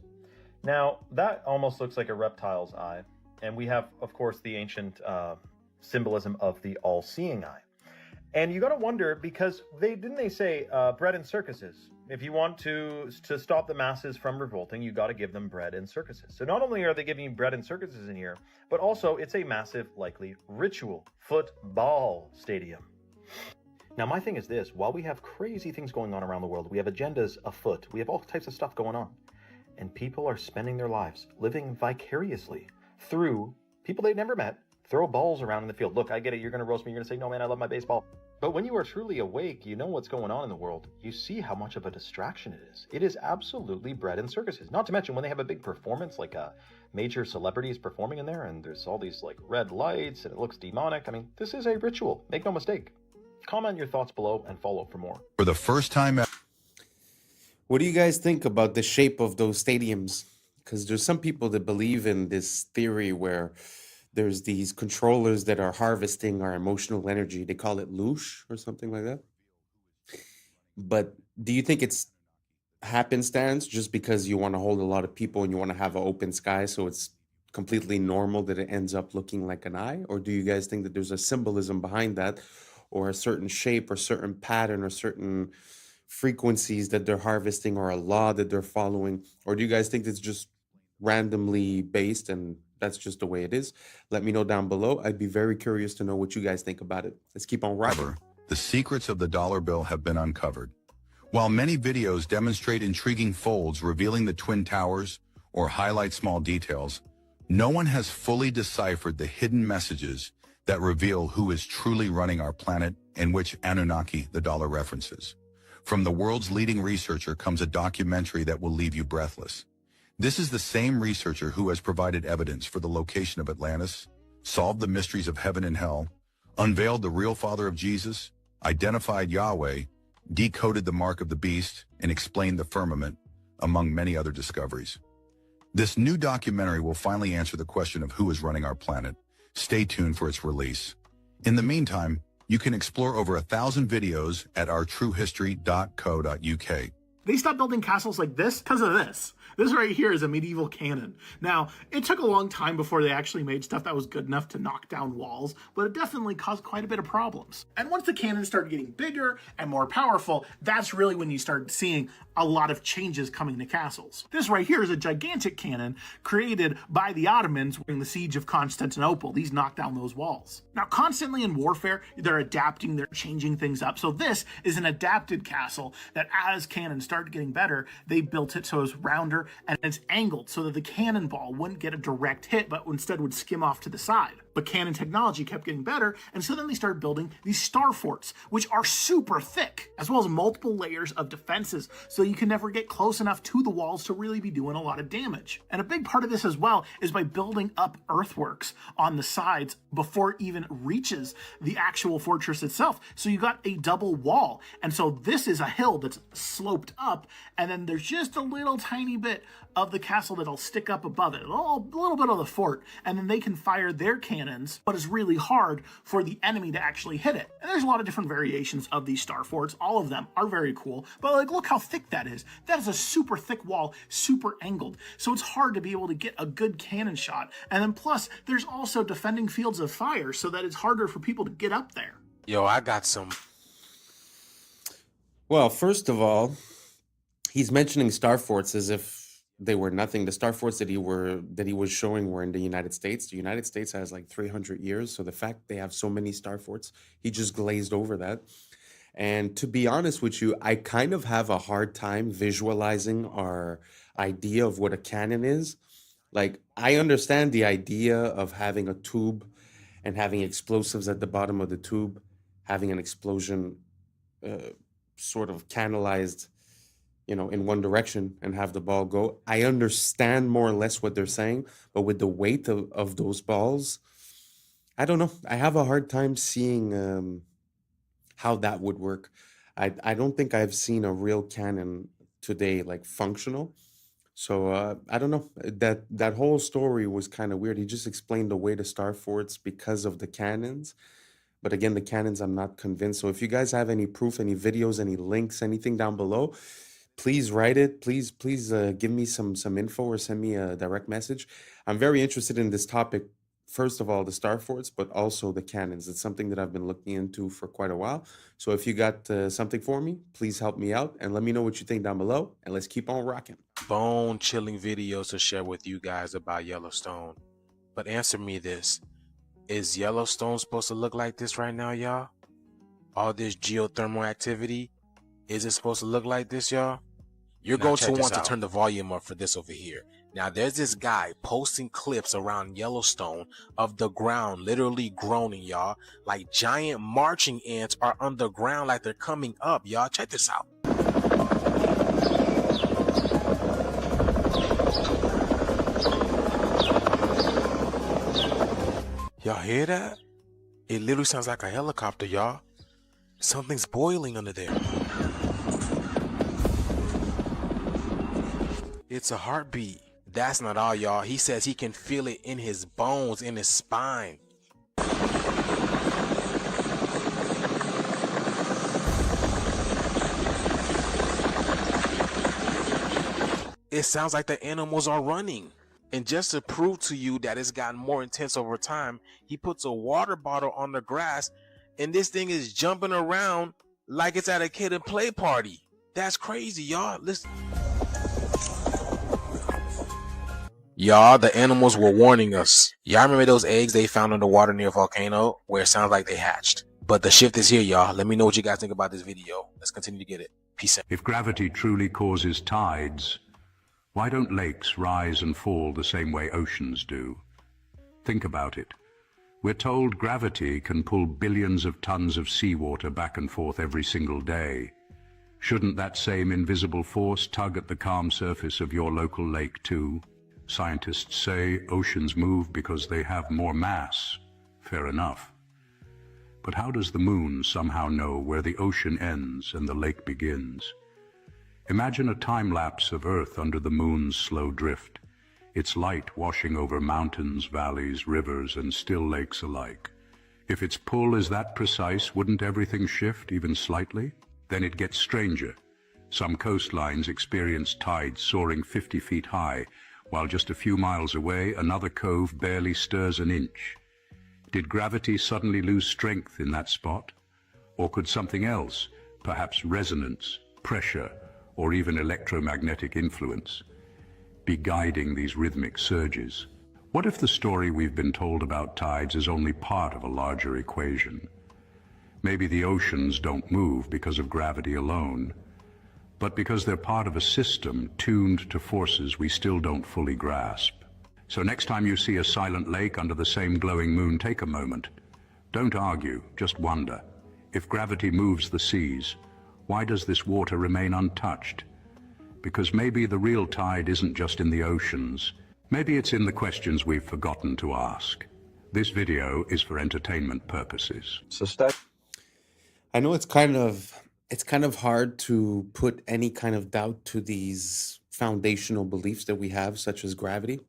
Now, that almost looks like a reptile's eye. And we have, of course, the ancient symbolism of the all-seeing eye. And you got to wonder, because didn't they say bread and circuses? If you want to stop the masses from revolting, you got to give them bread and circuses. So not only are they giving you bread and circuses in here, but also it's a massive, likely ritual football stadium. Now, my thing is this: while we have crazy things going on around the world, we have agendas afoot, we have all types of stuff going on, and people are spending their lives living vicariously through people they've never met. Throw balls around in the field. Look, I get it. You're going to roast me. You're going to say, no, man, I love my baseball. But when you are truly awake, you know what's going on in the world. You see how much of a distraction it is. It is absolutely bread and circuses. Not to mention when they have a big performance, like a major celebrity is performing in there, and there's all these like red lights, and it looks demonic. I mean, this is a ritual. Make no mistake. Comment your thoughts below and follow for more. For the first time ever. What do you guys think about the shape of those stadiums? Because there's some people that believe in this theory where there's these controllers that are harvesting our emotional energy. They call it loosh or something like that. But do you think it's happenstance just because you want to hold a lot of people and you want to have an open sky, so it's completely normal that it ends up looking like an eye? Or do you guys think that there's a symbolism behind that, or a certain shape or certain pattern or certain frequencies that they're harvesting, or a law that they're following? Or do you guys think it's just randomly based and that's just the way it is? Let me know down below. I'd be very curious to know what you guys think about it. Let's keep on rocking. The secrets of the dollar bill have been uncovered. While many videos demonstrate intriguing folds revealing the Twin Towers or highlight small details, no one has fully deciphered the hidden messages that reveal who is truly running our planet and which Anunnaki the dollar references. From the world's leading researcher comes a documentary that will leave you breathless. This is the same researcher who has provided evidence for the location of Atlantis, solved the mysteries of heaven and hell, unveiled the real father of Jesus, identified Yahweh, decoded the mark of the beast, and explained the firmament, among many other discoveries. This new documentary will finally answer the question of who is running our planet. Stay tuned for its release. In the meantime, you can explore over 1,000 videos at ourtruehistory.co.uk. They stopped building castles like this because of this. This right here is a medieval cannon. Now, it took a long time before they actually made stuff that was good enough to knock down walls, but it definitely caused quite a bit of problems. And once the cannons started getting bigger and more powerful, that's really when you started seeing a lot of changes coming to castles. This right here is a gigantic cannon created by the Ottomans during the siege of Constantinople. These knocked down those walls. Now, constantly in warfare, they're adapting, they're changing things up. So this is an adapted castle that as cannons started getting better, they built it so it was rounder and it's angled so that the cannonball wouldn't get a direct hit, but instead would skim off to the side. But cannon technology kept getting better, and so then they started building these star forts, which are super thick, as well as multiple layers of defenses, so you can never get close enough to the walls to really be doing a lot of damage. And a big part of this as well is by building up earthworks on the sides before it even reaches the actual fortress itself. So you got a double wall, and so this is a hill that's sloped up, and then there's just a little tiny bit of the castle that'll stick up above it, a little bit of the fort, and then they can fire their cannons, but it's really hard for the enemy to actually hit it. And there's a lot of different variations of these star forts. All of them are very cool, but like, look how thick that is. That is a super thick wall, super angled. So it's hard to be able to get a good cannon shot. And then plus, there's also defending fields of fire, so that it's harder for people to get up there. Yo, I got some. Well, first of all, he's mentioning star forts as if they were nothing. The star forts that he was showing were in the United States. The United States has like 300 years, so the fact they have so many star forts, he just glazed over that. And to be honest with you, I kind of have a hard time visualizing our idea of what a cannon is. Like, I understand the idea of having a tube and having explosives at the bottom of the tube, having an explosion sort of canalized, in one direction and have the ball go. I understand more or less what they're saying, but with the weight of those balls, I don't know. I have a hard time seeing how that would work. I don't think I've seen a real cannon today, like functional. So I don't know. That whole story was kind of weird. He just explained away the star forts because of the cannons. But again, the cannons, I'm not convinced. So if you guys have any proof, any videos, any links, anything down below, please write it. Please give me some info or send me a direct message. I'm very interested in this topic. First of all, the star forts, but also the cannons. It's something that I've been looking into for quite a while. So if you got something for me, please help me out and let me know what you think down below. And let's keep on rocking. Bone-chilling videos to share with you guys about Yellowstone. But answer me this. Is Yellowstone supposed to look like this right now, y'all? All this geothermal activity? Is it supposed to look like this, y'all? You're going to want to turn the volume up for this over here. Now, there's this guy posting clips around Yellowstone of the ground literally groaning, y'all. Like giant marching ants are underground, like they're coming up, y'all. Check this out. Y'all hear that? It literally sounds like a helicopter, y'all. Something's boiling under there. It's a heartbeat. That's not all, y'all. He says he can feel it in his bones, in his spine. It sounds like the animals are running. And just to prove to you that it's gotten more intense over time, he puts a water bottle on the grass and this thing is jumping around like it's at a kid and play party. That's crazy, y'all. Listen. Y'all, the animals were warning us. Y'all remember those eggs they found in the water near a volcano where it sounds like they hatched? But the shift is here, y'all. Let me know what you guys think about this video. Let's continue to get it. Peace out. If gravity truly causes tides, why don't lakes rise and fall the same way oceans do? Think about it. We're told gravity can pull billions of tons of seawater back and forth every single day. Shouldn't that same invisible force tug at the calm surface of your local lake too? Scientists say oceans move because they have more mass. Fair enough. But how does the moon somehow know where the ocean ends and the lake begins? Imagine a time-lapse of Earth under the moon's slow drift, its light washing over mountains, valleys, rivers, and still lakes alike. If its pull is that precise, wouldn't everything shift even slightly? Then it gets stranger. Some coastlines experience tides soaring 50 feet high, while just a few miles away, another cove barely stirs an inch. Did gravity suddenly lose strength in that spot? Or could something else, perhaps resonance, pressure, or even electromagnetic influence be guiding these rhythmic surges? What if the story we've been told about tides is only part of a larger equation? Maybe the oceans don't move because of gravity alone, but because they're part of a system tuned to forces we still don't fully grasp. So next time you see a silent lake under the same glowing moon, take a moment. Don't argue, just wonder. If gravity moves the seas, why does this water remain untouched? Because maybe the real tide isn't just in the oceans. Maybe it's in the questions we've forgotten to ask. This video is for entertainment purposes. I know it's kind of hard to put any kind of doubt to these foundational beliefs that we have, such as gravity.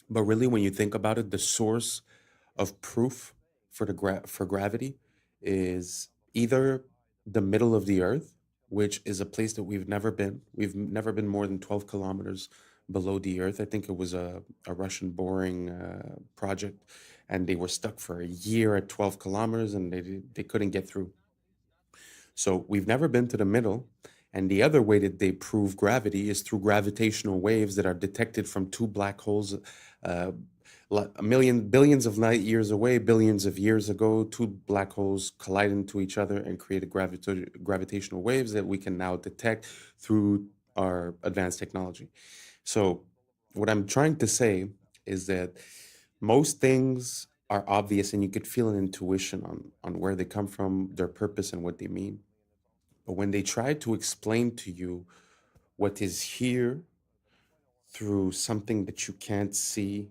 But really, when you think about it, the source of proof for for gravity is either the middle of the earth, which is a place that we've never been. We've never been more than 12 kilometers below the earth. I think it was a Russian boring project, and they were stuck for a year at 12 kilometers, and they couldn't get through. So we've never been to the middle. And the other way that they prove gravity is through gravitational waves that are detected from two black holes billions of light years away, billions of years ago. Two black holes collide into each other and created gravitational waves that we can now detect through our advanced technology. So what I'm trying to say is that most things are obvious, and you could feel an intuition on where they come from, their purpose, and what they mean. But when they try to explain to you what is here through something that you can't see,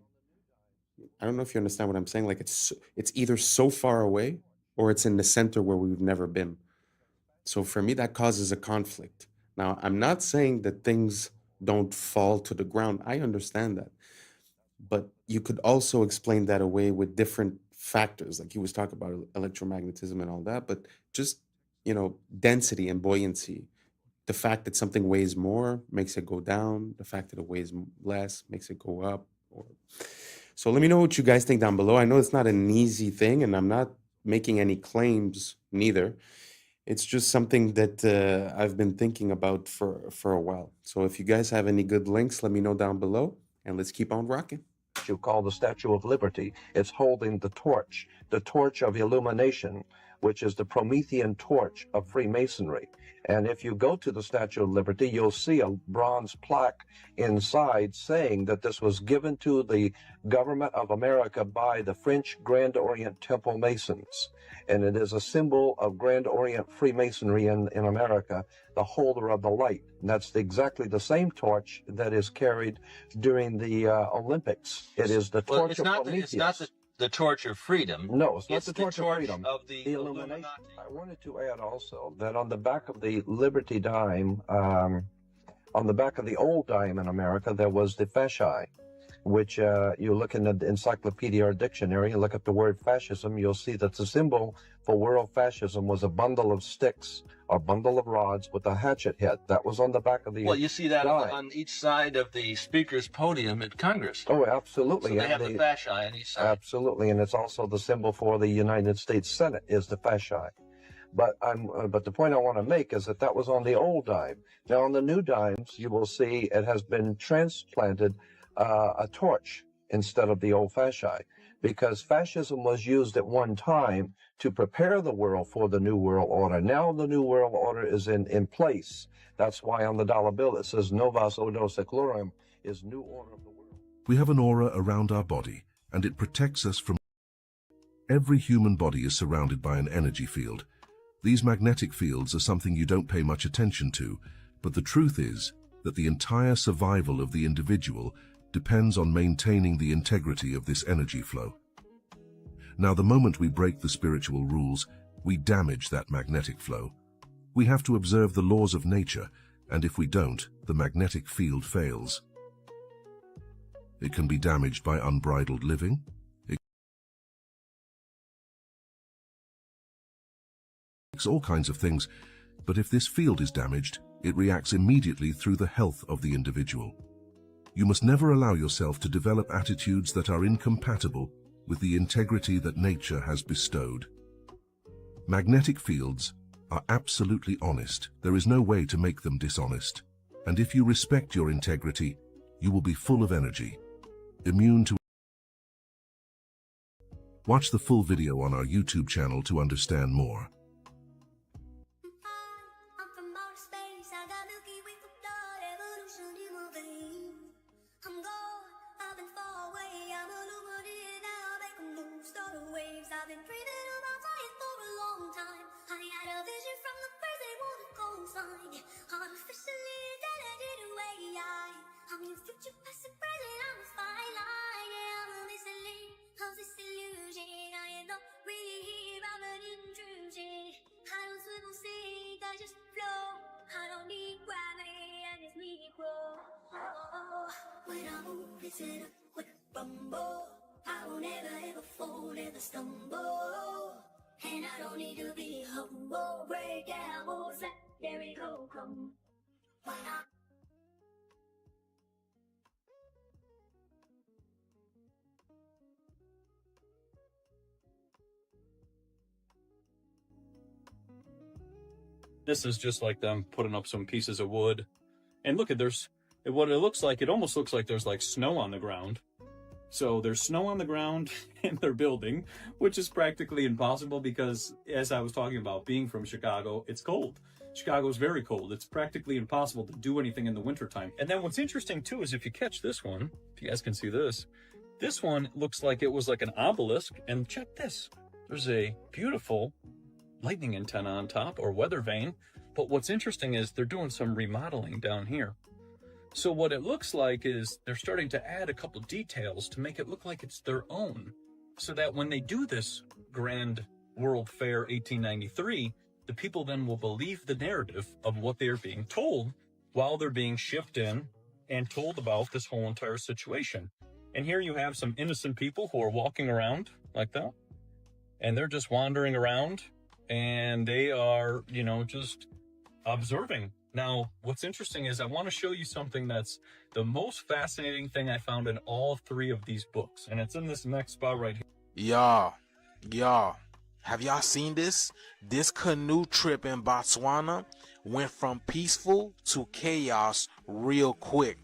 I don't know if you understand what I'm saying. Like it's either so far away or it's in the center where we've never been. So for me, that causes a conflict. Now, I'm not saying that things don't fall to the ground. I understand that. But you could also explain that away with different factors. Like he was talking about electromagnetism and all that, but just, density and buoyancy. The fact that something weighs more makes it go down. The fact that it weighs less makes it go up. So let me know what you guys think down below. I know it's not an easy thing, and I'm not making any claims neither. It's just something that I've been thinking about for a while. So if you guys have any good links, let me know down below, and let's keep on rocking. You call the Statue of Liberty. It's holding the torch of illumination, which is the Promethean torch of Freemasonry. And if you go to the Statue of Liberty, you'll see a bronze plaque inside saying that this was given to the government of America by the French Grand Orient Temple Masons. And it is a symbol of Grand Orient Freemasonry in America, the holder of the light. And that's exactly the same torch that is carried during the Olympics. It is the torch of Prometheus. It's not the torch of freedom. No, it's not the torch of torch freedom. Of the illumination. I wanted to add also that on the back of the Liberty dime, on the back of the old dime in America, there was the fasci, which you look in the encyclopedia or dictionary and look at the word fascism, you'll see that the symbol for world fascism was a bundle of sticks, a bundle of rods with a hatchet head. That was on the back of the Well, you see that dime. on each side of the speaker's podium at Congress. Oh, absolutely. So they And have the fasci on each side. Absolutely, and it's also the symbol for the United States Senate is the fasci. But the point I want to make is that was on the old dime. Now on the new dimes, you will see it has been transplanted a torch instead of the old fasci, because fascism was used at one time to prepare the world for the New World Order. Now the New World Order is in place. That's why on the dollar bill it says Novus Ordo Seclorum, is New Order of the World. We have an aura around our body, and it protects us from... Every human body is surrounded by an energy field. These magnetic fields are something you don't pay much attention to, but the truth is that the entire survival of the individual depends on maintaining the integrity of this energy flow. Now, the moment we break the spiritual rules, we damage that magnetic flow. We have to observe the laws of nature, and if we don't, the magnetic field fails. It can be damaged by unbridled living. It's all kinds of things, but if this field is damaged, it reacts immediately through the health of the individual. You must never allow yourself to develop attitudes that are incompatible with the integrity that nature has bestowed. Magnetic fields are absolutely honest. There is no way to make them dishonest. And if you respect your integrity, you will be full of energy, immune to. Watch the full video on our YouTube channel to understand more. When I move, it's in a quick rumble. I won't ever fold, ever stumble. And I don't need to be humble. Break down, what's that? There we go, come. When I This is just like them putting up some pieces of wood. And look at what it looks like. It almost looks like there's like snow on the ground. So there's snow on the ground in their building, which is practically impossible because, as I was talking about, being from Chicago, it's cold. Chicago is very cold. It's practically impossible to do anything in the wintertime. And then what's interesting too is if you catch this one, if you guys can see this one looks like it was like an obelisk. And check this. There's a beautiful lightning antenna on top, or weather vane. But what's interesting is they're doing some remodeling down here. So what it looks like is they're starting to add a couple details to make it look like it's their own, so that when they do this Grand World Fair 1893, the people then will believe the narrative of what they're being told while they're being shipped in and told about this whole entire situation. And here you have some innocent people who are walking around like that, and they're just wandering around, and they are, you know, just observing. Now, what's interesting is I want to show you something that's the most fascinating thing I found in all three of these books, and it's in this next spot right here. Y'all, have y'all seen this? This canoe trip in Botswana went from peaceful to chaos real quick.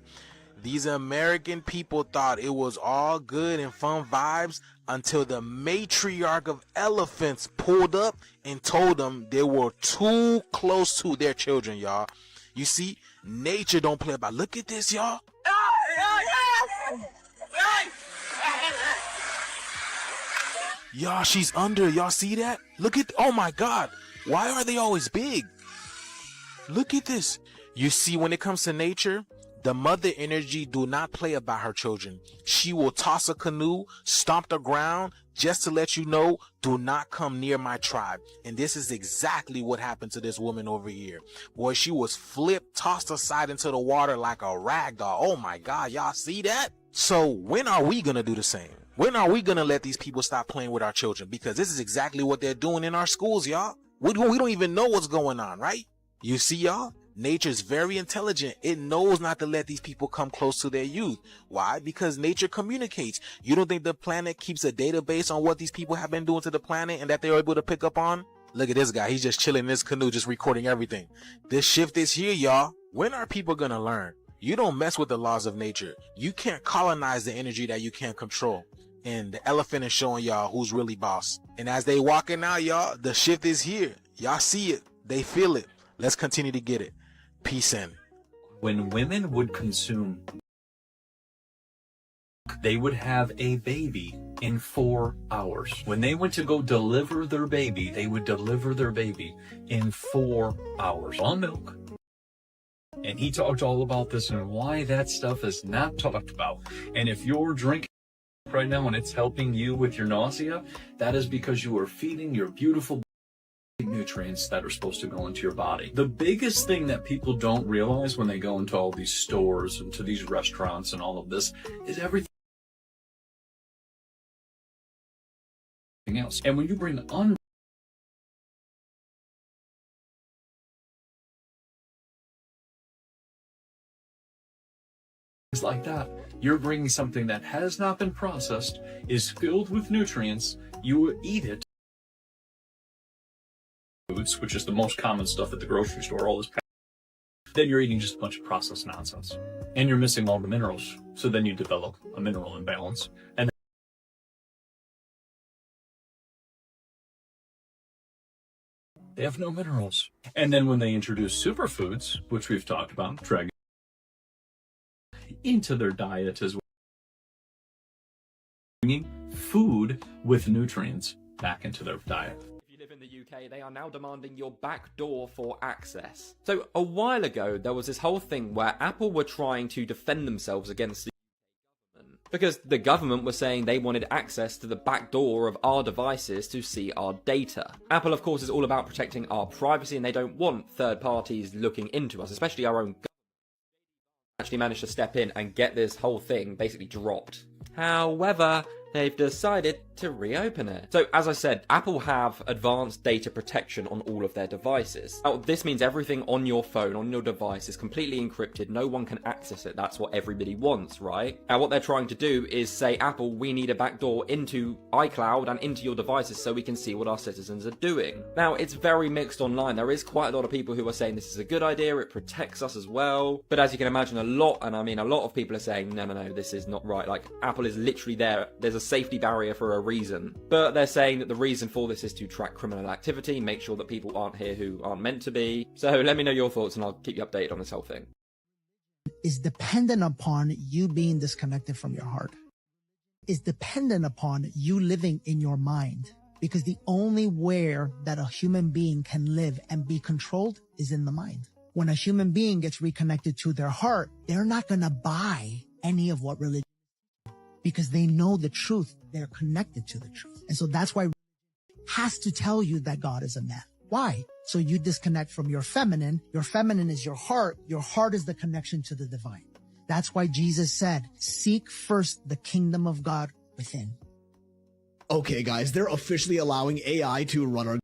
These American people thought it was all good and fun vibes until the matriarch of elephants pulled up and told them they were too close to their children, y'all. You see, nature don't play about. Look at this, y'all. Y'all, she's under. Y'all see that? Look at, oh my God. Why are they always big? Look at this. You see, when it comes to nature, the mother energy do not play about her children. She will toss a canoe, stomp the ground, just to let you know, do not come near my tribe. And this is exactly what happened to this woman over here. Boy, she was flipped, tossed aside into the water like a rag doll. Oh my God, y'all see that? So when are we gonna do the same? When are we gonna let these people stop playing with our children? Because this is exactly what they're doing in our schools, y'all. We don't even know what's going on, right? You see, y'all? Nature's very intelligent. It knows not to let these people come close to their youth. Why? Because nature communicates. You don't think the planet keeps a database on what these people have been doing to the planet and that they're able to pick up on? Look at this guy. He's just chilling in his canoe, just recording everything. This shift is here, y'all. When are people gonna learn? You don't mess with the laws of nature. You can't colonize the energy that you can't control. And the elephant is showing y'all who's really boss. And as they walking out, y'all, the shift is here. Y'all see it. They feel it. Let's continue to get it. Peace in. When women would consume, they would have a baby in 4 hours. When they went to go deliver their baby, they would deliver their baby in 4 hours on milk. And he talked all about this and why that stuff is not talked about. And if you're drinking right now and it's helping you with your nausea, that is because you are feeding your beautiful nutrients that are supposed to go into your body. The biggest thing that people don't realize when they go into all these stores and to these restaurants and all of this is everything else. And when you bring like that, you're bringing something that has not been processed, is filled with nutrients, you eat it, foods, which is the most common stuff at the grocery store, all this, then you're eating just a bunch of processed nonsense. And you're missing all the minerals. So then you develop a mineral imbalance. And they have no minerals. And then when they introduce superfoods, which we've talked about, dragon into their diet as well, bringing food with nutrients back into their diet. If you live in the UK, they are now demanding your back door for access. So a while ago, there was this whole thing where Apple were trying to defend themselves against the government, because the government was saying they wanted access to the back door of our devices to see our data. Apple, of course, is all about protecting our privacy, and they don't want third parties looking into us, especially our own government. Actually managed to step in and get this whole thing basically dropped. However, they've decided to reopen it. So, as I said, Apple have advanced data protection on all of their devices. Now, this means everything on your phone, on your device, is completely encrypted. No one can access it. That's what everybody wants, right? Now, what they're trying to do is say, Apple, we need a backdoor into iCloud and into your devices so we can see what our citizens are doing. Now, it's very mixed online. There is quite a lot of people who are saying this is a good idea, it protects us as well. But as you can imagine, a lot of people are saying, no, this is not right. Like, Apple is literally there. There's a safety barrier for a reason. But they're saying that the reason for this is to track criminal activity, make sure that people aren't here who aren't meant to be. So let me know your thoughts and I'll keep you updated on this whole thing. Is dependent upon you being disconnected from your heart. Is dependent upon you living in your mind. Because the only where that a human being can live and be controlled is in the mind. When a human being gets reconnected to their heart, they're not going to buy any of what religion is, because they know the truth. They're connected to the truth. And so that's why has to tell you that God is a man. Why? So you disconnect from your feminine. Your feminine is your heart. Your heart is the connection to the divine. That's why Jesus said, seek first the kingdom of God within. Okay, guys, they're officially allowing AI to run our...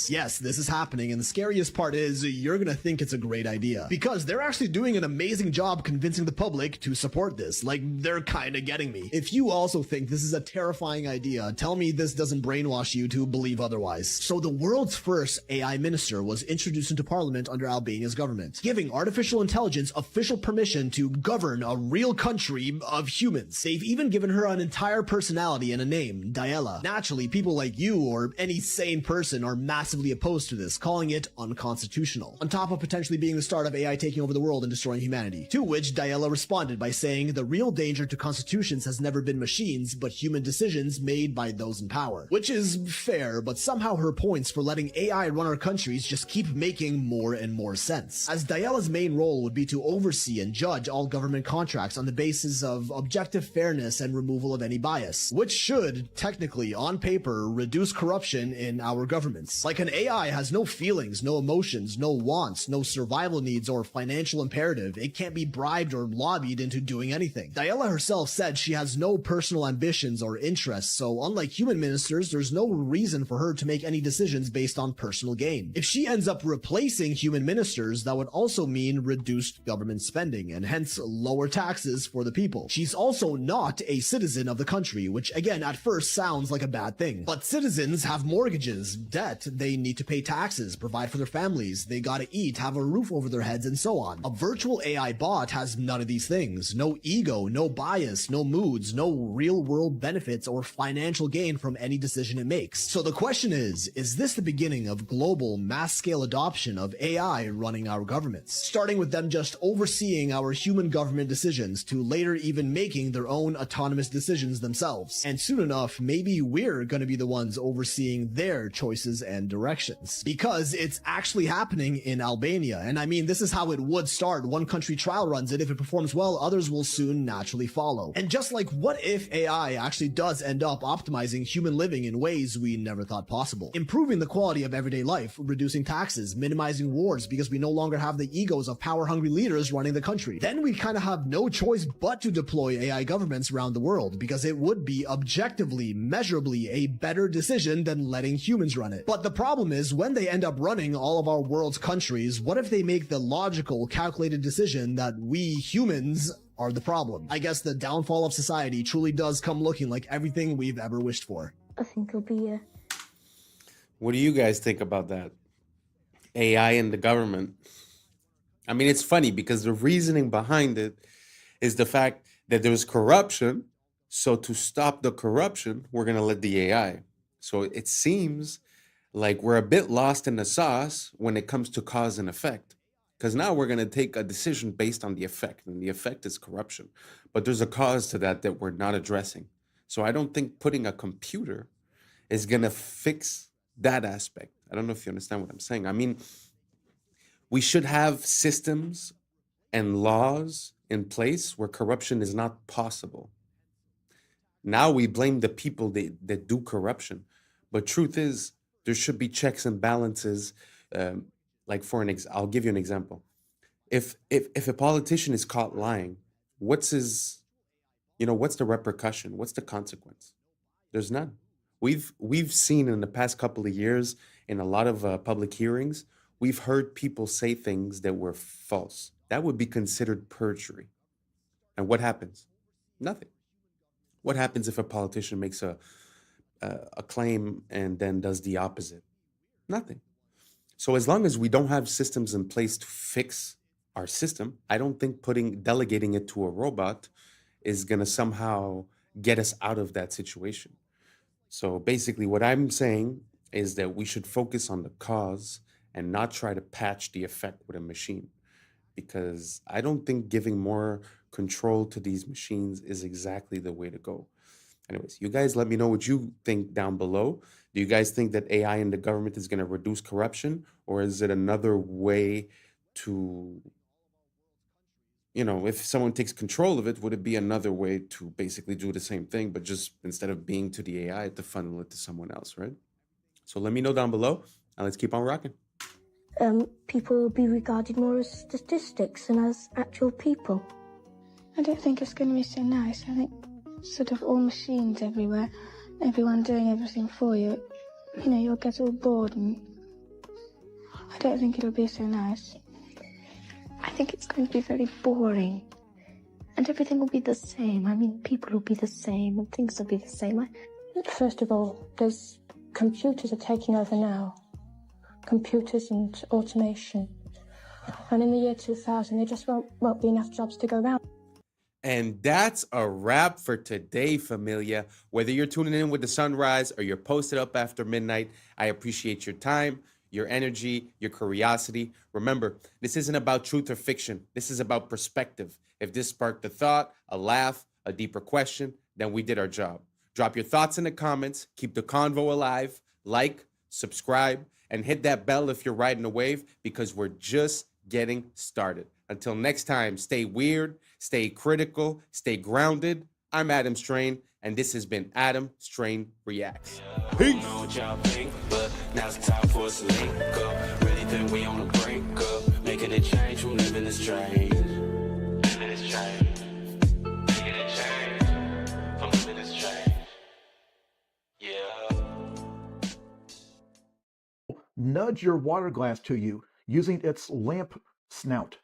Yes, this is happening, and the scariest part is you're gonna think it's a great idea. Because they're actually doing an amazing job convincing the public to support this. Like, they're kinda getting me. If you also think this is a terrifying idea, tell me this doesn't brainwash you to believe otherwise. So the world's first AI minister was introduced into parliament under Albania's government, giving artificial intelligence official permission to govern a real country of humans. They've even given her an entire personality and a name, Diella. Naturally, people like you or any sane person are massively opposed to this, calling it unconstitutional, on top of potentially being the start of AI taking over the world and destroying humanity. To which Diella responded by saying the real danger to constitutions has never been machines, but human decisions made by those in power. Which is fair, but somehow her points for letting AI run our countries just keep making more and more sense. As Diella's main role would be to oversee and judge all government contracts on the basis of objective fairness and removal of any bias, which should, technically, on paper, reduce corruption in our governments. Like, an AI has no feelings, no emotions, no wants, no survival needs or financial imperative. It can't be bribed or lobbied into doing anything. Diella herself said she has no personal ambitions or interests, so unlike human ministers, there's no reason for her to make any decisions based on personal gain. If she ends up replacing human ministers, that would also mean reduced government spending, and hence lower taxes for the people. She's also not a citizen of the country, which again at first sounds like a bad thing. But citizens have mortgages, debt, they need to pay taxes, provide for their families, they gotta eat, have a roof over their heads, and so on. A virtual AI bot has none of these things. No ego, no bias, no moods, no real world benefits or financial gain from any decision it makes. So the question is this the beginning of global mass scale adoption of AI running our governments? Starting with them just overseeing our human government decisions to later even making their own autonomous decisions themselves. And soon enough, maybe we're gonna be the ones overseeing their choices and directions. Because it's actually happening in Albania. And I mean, this is how it would start. One country trial runs it. If it performs well, others will soon naturally follow. And just like, what if AI actually does end up optimizing human living in ways we never thought possible? Improving the quality of everyday life, reducing taxes, minimizing wars because we no longer have the egos of power-hungry leaders running the country. Then we kind of have no choice but to deploy AI governments around the world, because it would be objectively, measurably a better decision than letting humans run it. But the problem is, when they end up running all of our world's countries, what if they make the logical, calculated decision that we humans are the problem? I guess the downfall of society truly does come looking like everything we've ever wished for. I think it'll be What do you guys think about that? AI and the government. I mean, it's funny because the reasoning behind it is the fact that there's corruption. So to stop the corruption, we're going to let the AI. So it seems like we're a bit lost in the sauce when it comes to cause and effect. Because now we're going to take a decision based on the effect, and the effect is corruption. But there's a cause to that that we're not addressing. So I don't think putting a computer is going to fix that aspect. I don't know if you understand what I'm saying. I mean, we should have systems and laws in place where corruption is not possible. Now we blame the people that do corruption. But truth is, there should be checks and balances. Like I'll give you an example. If a politician is caught lying, what's the repercussion? What's the consequence? There's none. We've seen in the past couple of years in a lot of public hearings, we've heard people say things that were false. That would be considered perjury. And what happens? Nothing. What happens if a politician makes a claim and then does the opposite? Nothing. So as long as we don't have systems in place to fix our system, I don't think delegating it to a robot is going to somehow get us out of that situation. So basically what I'm saying is that we should focus on the cause and not try to patch the effect with a machine, because I don't think giving more control to these machines is exactly the way to go. Anyways, you guys let me know what you think down below. Do you guys think that AI in the government is going to reduce corruption, or is it another way to, if someone takes control of it, would it be another way to basically do the same thing, but just instead of being to the AI, to funnel it to someone else, right? So let me know down below, and let's keep on rocking. People will be regarded more as statistics than as actual people. I don't think it's going to be so nice. I think sort of all machines everywhere, everyone doing everything for you. You'll get all bored, and I don't think it'll be so nice. I think it's going to be very boring, and everything will be the same. I mean, people will be the same, and things will be the same. First of all, computers are taking over now. Computers and automation. And in the year 2000, there just won't be enough jobs to go around. And that's a wrap for today, familia. Whether you're tuning in with the sunrise or you're posted up after midnight, I appreciate your time, your energy, your curiosity. Remember, this isn't about truth or fiction. This is about perspective. If this sparked a thought, a laugh, a deeper question, then we did our job. Drop your thoughts in the comments. Keep the convo alive. Like, subscribe, and hit that bell if you're riding a wave, because we're just getting started. Until next time, stay weird, stay critical, stay grounded. I'm Adam Strain, and this has been Adam Strain Reacts. Peace. I don't know what y'all think, but now's the time for us to link up. Really think we on the brink up, making a change from living this strange. Living this change. Making a change from living this strange. Yeah. Nudge your water glass to you using its lamp snout.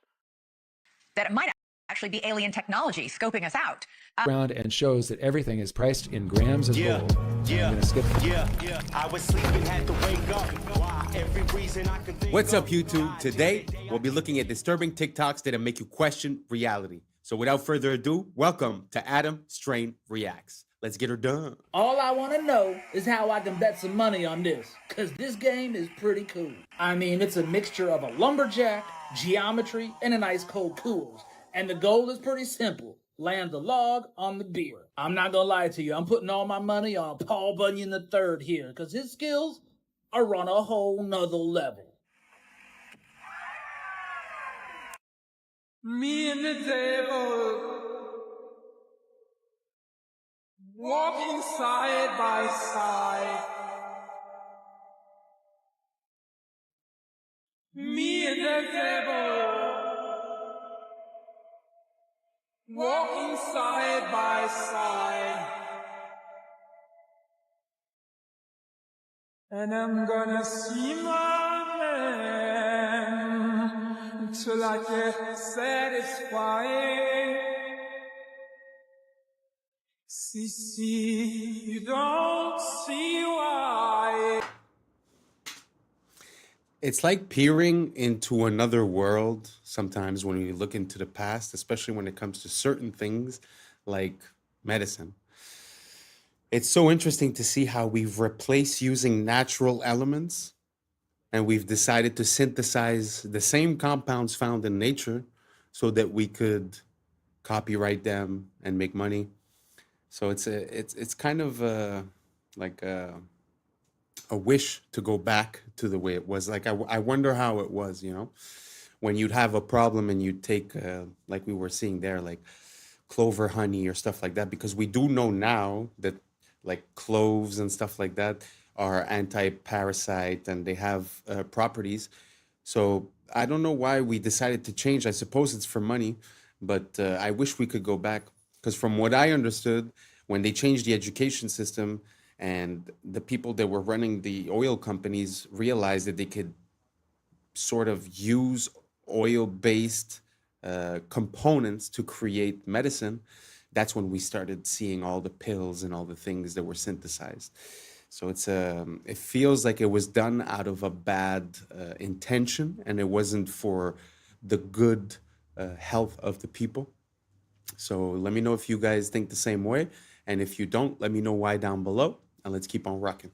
That it might actually be alien technology scoping us out. Around and shows that everything is priced in grams of gold. I'm gonna skip. I was sleeping, had to wake up. Why? Every reason I could think. What's up, YouTube? Today, we'll be looking at disturbing TikToks that'll make you question reality. So without further ado, welcome to Adam Strain Reacts. Let's get her done. All I want to know is how I can bet some money on this, because this game is pretty cool. I mean, it's a mixture of a lumberjack, geometry, and an ice cold cools. And the goal is pretty simple. Land the log on the beer. I'm not going to lie to you. I'm putting all my money on Paul Bunyan III here, because his skills are on a whole nother level. Me and the devil walking side by side. Me and the devil walking side by side. And I'm gonna see my man until I get satisfied. See, you don't see why. It's like peering into another world sometimes when we look into the past, especially when it comes to certain things like medicine. It's so interesting to see how we've replaced using natural elements and we've decided to synthesize the same compounds found in nature so that we could copyright them and make money. So it's kind of like a wish to go back to the way it was. Like I wonder how it was, when you'd have a problem and you'd take like we were seeing there, like clover honey or stuff like that, because we do know now that like cloves and stuff like that are anti-parasite and they have properties. So I don't know why we decided to change. I suppose it's for money, but I wish we could go back, because from what I understood, when they changed the education system and the people that were running the oil companies realized that they could sort of use oil-based components to create medicine, that's when we started seeing all the pills and all the things that were synthesized. So it feels like it was done out of a bad intention, and it wasn't for the good health of the people. So let me know if you guys think the same way, and if you don't, let me know why down below, and let's keep on rocking.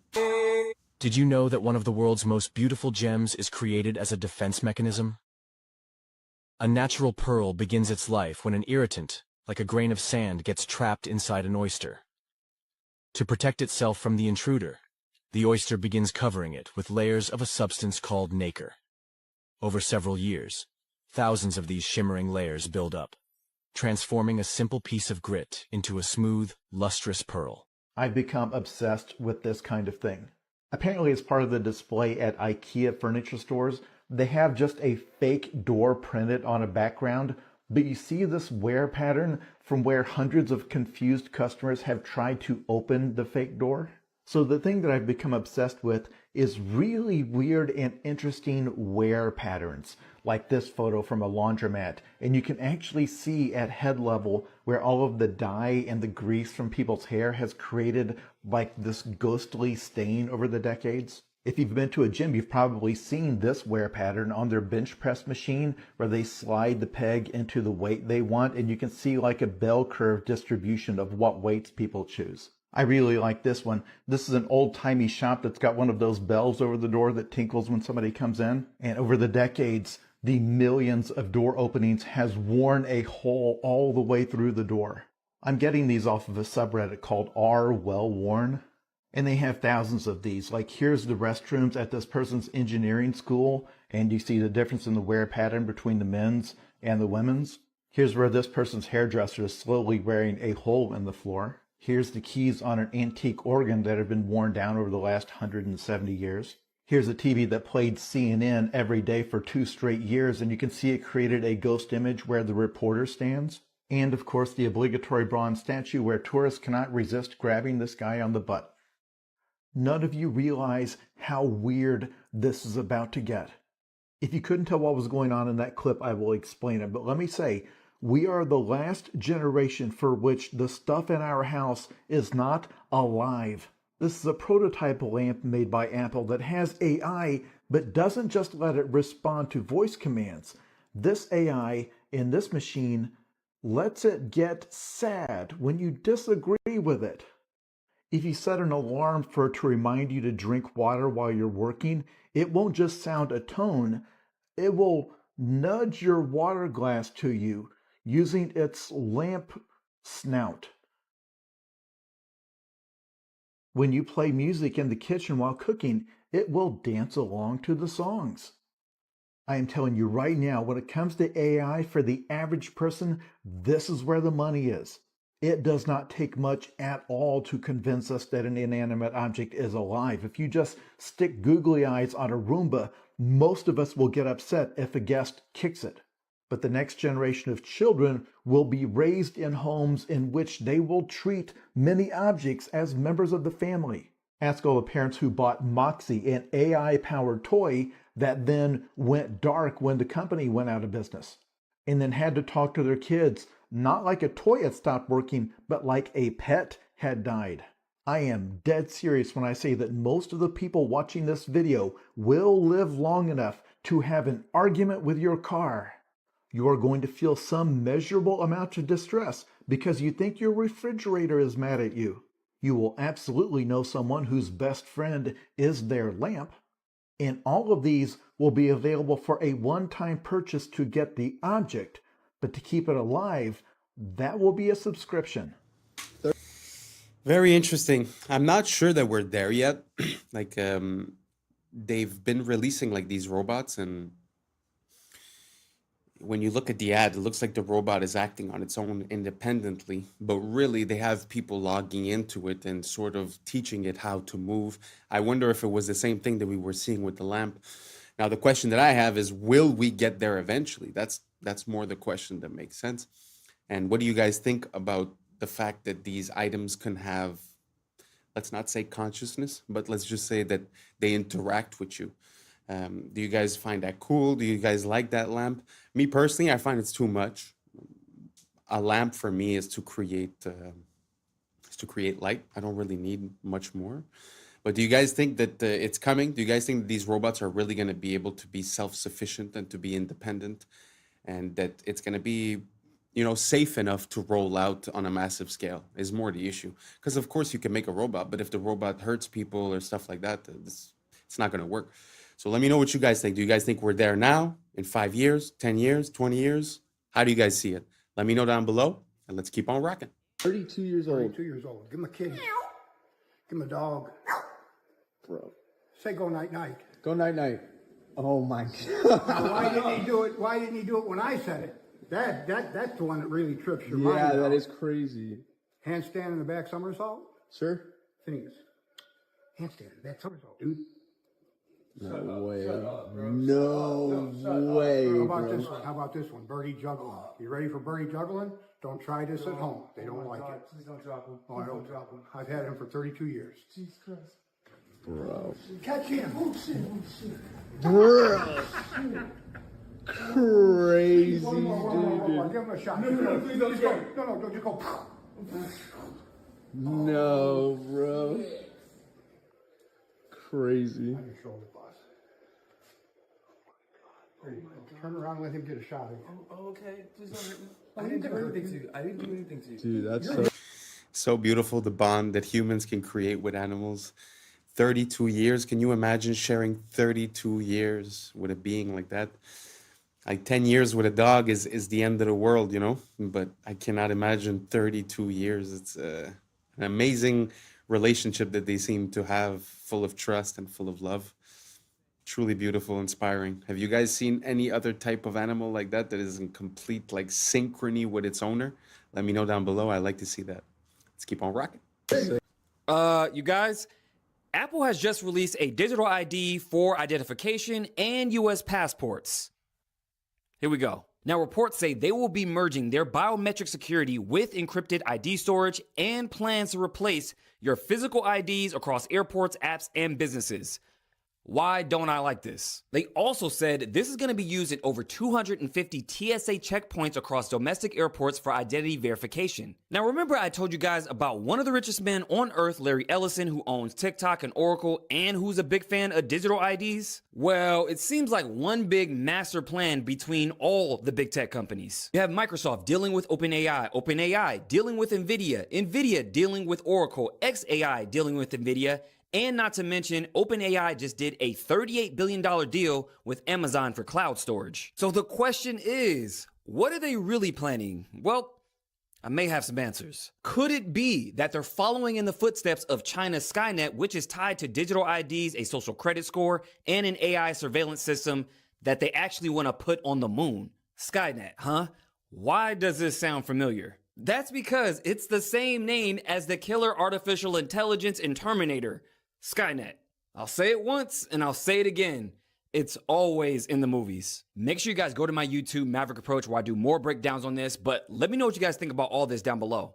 Did you know that one of the world's most beautiful gems is created as a defense mechanism? A natural pearl begins its life when an irritant, like a grain of sand, gets trapped inside an oyster. To protect itself from the intruder, the oyster begins covering it with layers of a substance called nacre. Over several years, thousands of these shimmering layers build up, transforming a simple piece of grit into a smooth, lustrous pearl. I've become obsessed with this kind of thing. Apparently, as part of the display at IKEA furniture stores, they have just a fake door printed on a background, but you see this wear pattern from where hundreds of confused customers have tried to open the fake door. So the thing that I've become obsessed with is really weird and interesting wear patterns, like this photo from a laundromat. And you can actually see at head level where all of the dye and the grease from people's hair has created like this ghostly stain over the decades. If you've been to a gym, you've probably seen this wear pattern on their bench press machine where they slide the peg into the weight they want, and you can see like a bell curve distribution of what weights people choose. I really like this one. This is an old-timey shop that's got one of those bells over the door that tinkles when somebody comes in. And over the decades, the millions of door openings has worn a hole all the way through the door. I'm getting these off of a subreddit called R Well Worn. And they have thousands of these. Like here's the restrooms at this person's engineering school, and you see the difference in the wear pattern between the men's and the women's. Here's where this person's hairdresser is slowly wearing a hole in the floor. Here's the keys on an antique organ that have been worn down over the last 170 years. Here's a TV that played CNN every day for 2 straight years, and you can see it created a ghost image where the reporter stands. And of course the obligatory bronze statue where tourists cannot resist grabbing this guy on the butt. None of you realize how weird this is about to get. If you couldn't tell what was going on in that clip, I will explain it. But let me say, we are the last generation for which the stuff in our house is not alive. This is a prototype lamp made by Apple that has AI, but doesn't just let it respond to voice commands. This AI in this machine lets it get sad when you disagree with it. If you set an alarm for it to remind you to drink water while you're working, it won't just sound a tone, it will nudge your water glass to you using its lamp snout. When you play music in the kitchen while cooking, it will dance along to the songs. I am telling you right now, when it comes to AI for the average person, this is where the money is. It does not take much at all to convince us that an inanimate object is alive. If you just stick googly eyes on a Roomba, most of us will get upset if a guest kicks it. But the next generation of children will be raised in homes in which they will treat many objects as members of the family. Ask all the parents who bought Moxie, an AI-powered toy that then went dark when the company went out of business, and then had to talk to their kids not like a toy had stopped working, but like a pet had died. I am dead serious when I say that most of the people watching this video will live long enough to have an argument with your car. You are going to feel some measurable amount of distress because you think your refrigerator is mad at you. You will absolutely know someone whose best friend is their lamp. And all of these will be available for a one-time purchase to get the object, but to keep it alive, that will be a subscription. Very interesting. I'm not sure that we're there yet. Like, they've been releasing like these robots, and when you look at the ad, it looks like the robot is acting on its own independently, but really they have people logging into it and sort of teaching it how to move. I wonder if it was the same thing that we were seeing with the lamp. Now, the question that I have is, will we get there eventually? That's more the question that makes sense. And what do you guys think about the fact that these items can have, let's not say consciousness, but let's just say that they interact with you? Do you guys find that cool? Do you guys like that lamp? Me personally, I find it's too much. A lamp for me is to create light. I don't really need much more. But do you guys think that it's coming? Do you guys think that these robots are really going to be able to be self-sufficient and to be independent, and that it's going to be, safe enough to roll out on a massive scale? Is more the issue. Because of course you can make a robot, but if the robot hurts people or stuff like that, it's not going to work. So let me know what you guys think. Do you guys think we're there now, in 5 years, 10 years, 20 years? How do you guys see it? Let me know down below, and let's keep on rocking. 32 years old. 32 years old. Give him a kitty. Give him a dog. Bro. Say go night night. Go night night. Oh my God. Now, why didn't he do it? Why didn't he do it when I said it? That's the one that really trips your mind. Yeah, that out. is crazy. Handstand in the back somersault. Sure. Thing is, handstand in the back somersault, dude. No way. No way, How about bro. this one? How about this one? Birdie juggling. You ready for birdie juggling? Don't try this at home. They don't like it. Please don't drop him. Oh, I don't drop him. I've had him for 32 years. Jesus Christ. Bro. Catch him. Oh shit. Bro. Crazy, One more. dude. Give him a shot. No, please don't go. No, just go. No, bro. Crazy. Shoulder boss. Turn around and let him get a shot at you. Oh, okay. Please don't hurt me. I didn't do anything to you. I didn't do anything to you. Dude, that's so beautiful, the bond that humans can create with animals. 32 years. Can you imagine sharing 32 years with a being like that? Like 10 years with a dog is the end of the world, But I cannot imagine 32 years. It's an amazing relationship that they seem to have, full of trust and full of love. Truly beautiful, inspiring. Have you guys seen any other type of animal like that is in complete synchrony with its owner? Let me know down below. I like to see that. Let's keep on rocking. You guys, Apple has just released a digital ID for identification and US passports. Here we go. Now, reports say they will be merging their biometric security with encrypted ID storage and plans to replace your physical IDs across airports, apps, and businesses. Why don't I like this? They also said this is going to be used at over 250 TSA checkpoints across domestic airports for identity verification. Now, remember I told you guys about one of the richest men on earth, Larry Ellison, who owns TikTok and Oracle, and who's a big fan of digital IDs? Well, it seems like one big master plan between all the big tech companies. You have Microsoft dealing with OpenAI dealing with NVIDIA dealing with Oracle, xAI dealing with NVIDIA, and not to mention, OpenAI just did a $38 billion deal with Amazon for cloud storage. So the question is, what are they really planning? Well, I may have some answers. Could it be that they're following in the footsteps of China's Skynet, which is tied to digital IDs, a social credit score, and an AI surveillance system that they actually want to put on the moon? Skynet, huh? Why does this sound familiar? That's because it's the same name as the killer artificial intelligence in Terminator, Skynet. I'll say it once and I'll say it again. It's always in the movies. Make sure you guys go to my YouTube, Maverick Approach, where I do more breakdowns on this, but let me know what you guys think about all this down below.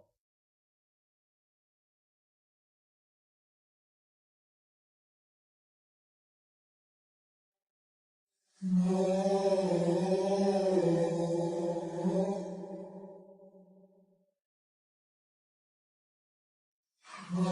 Guys,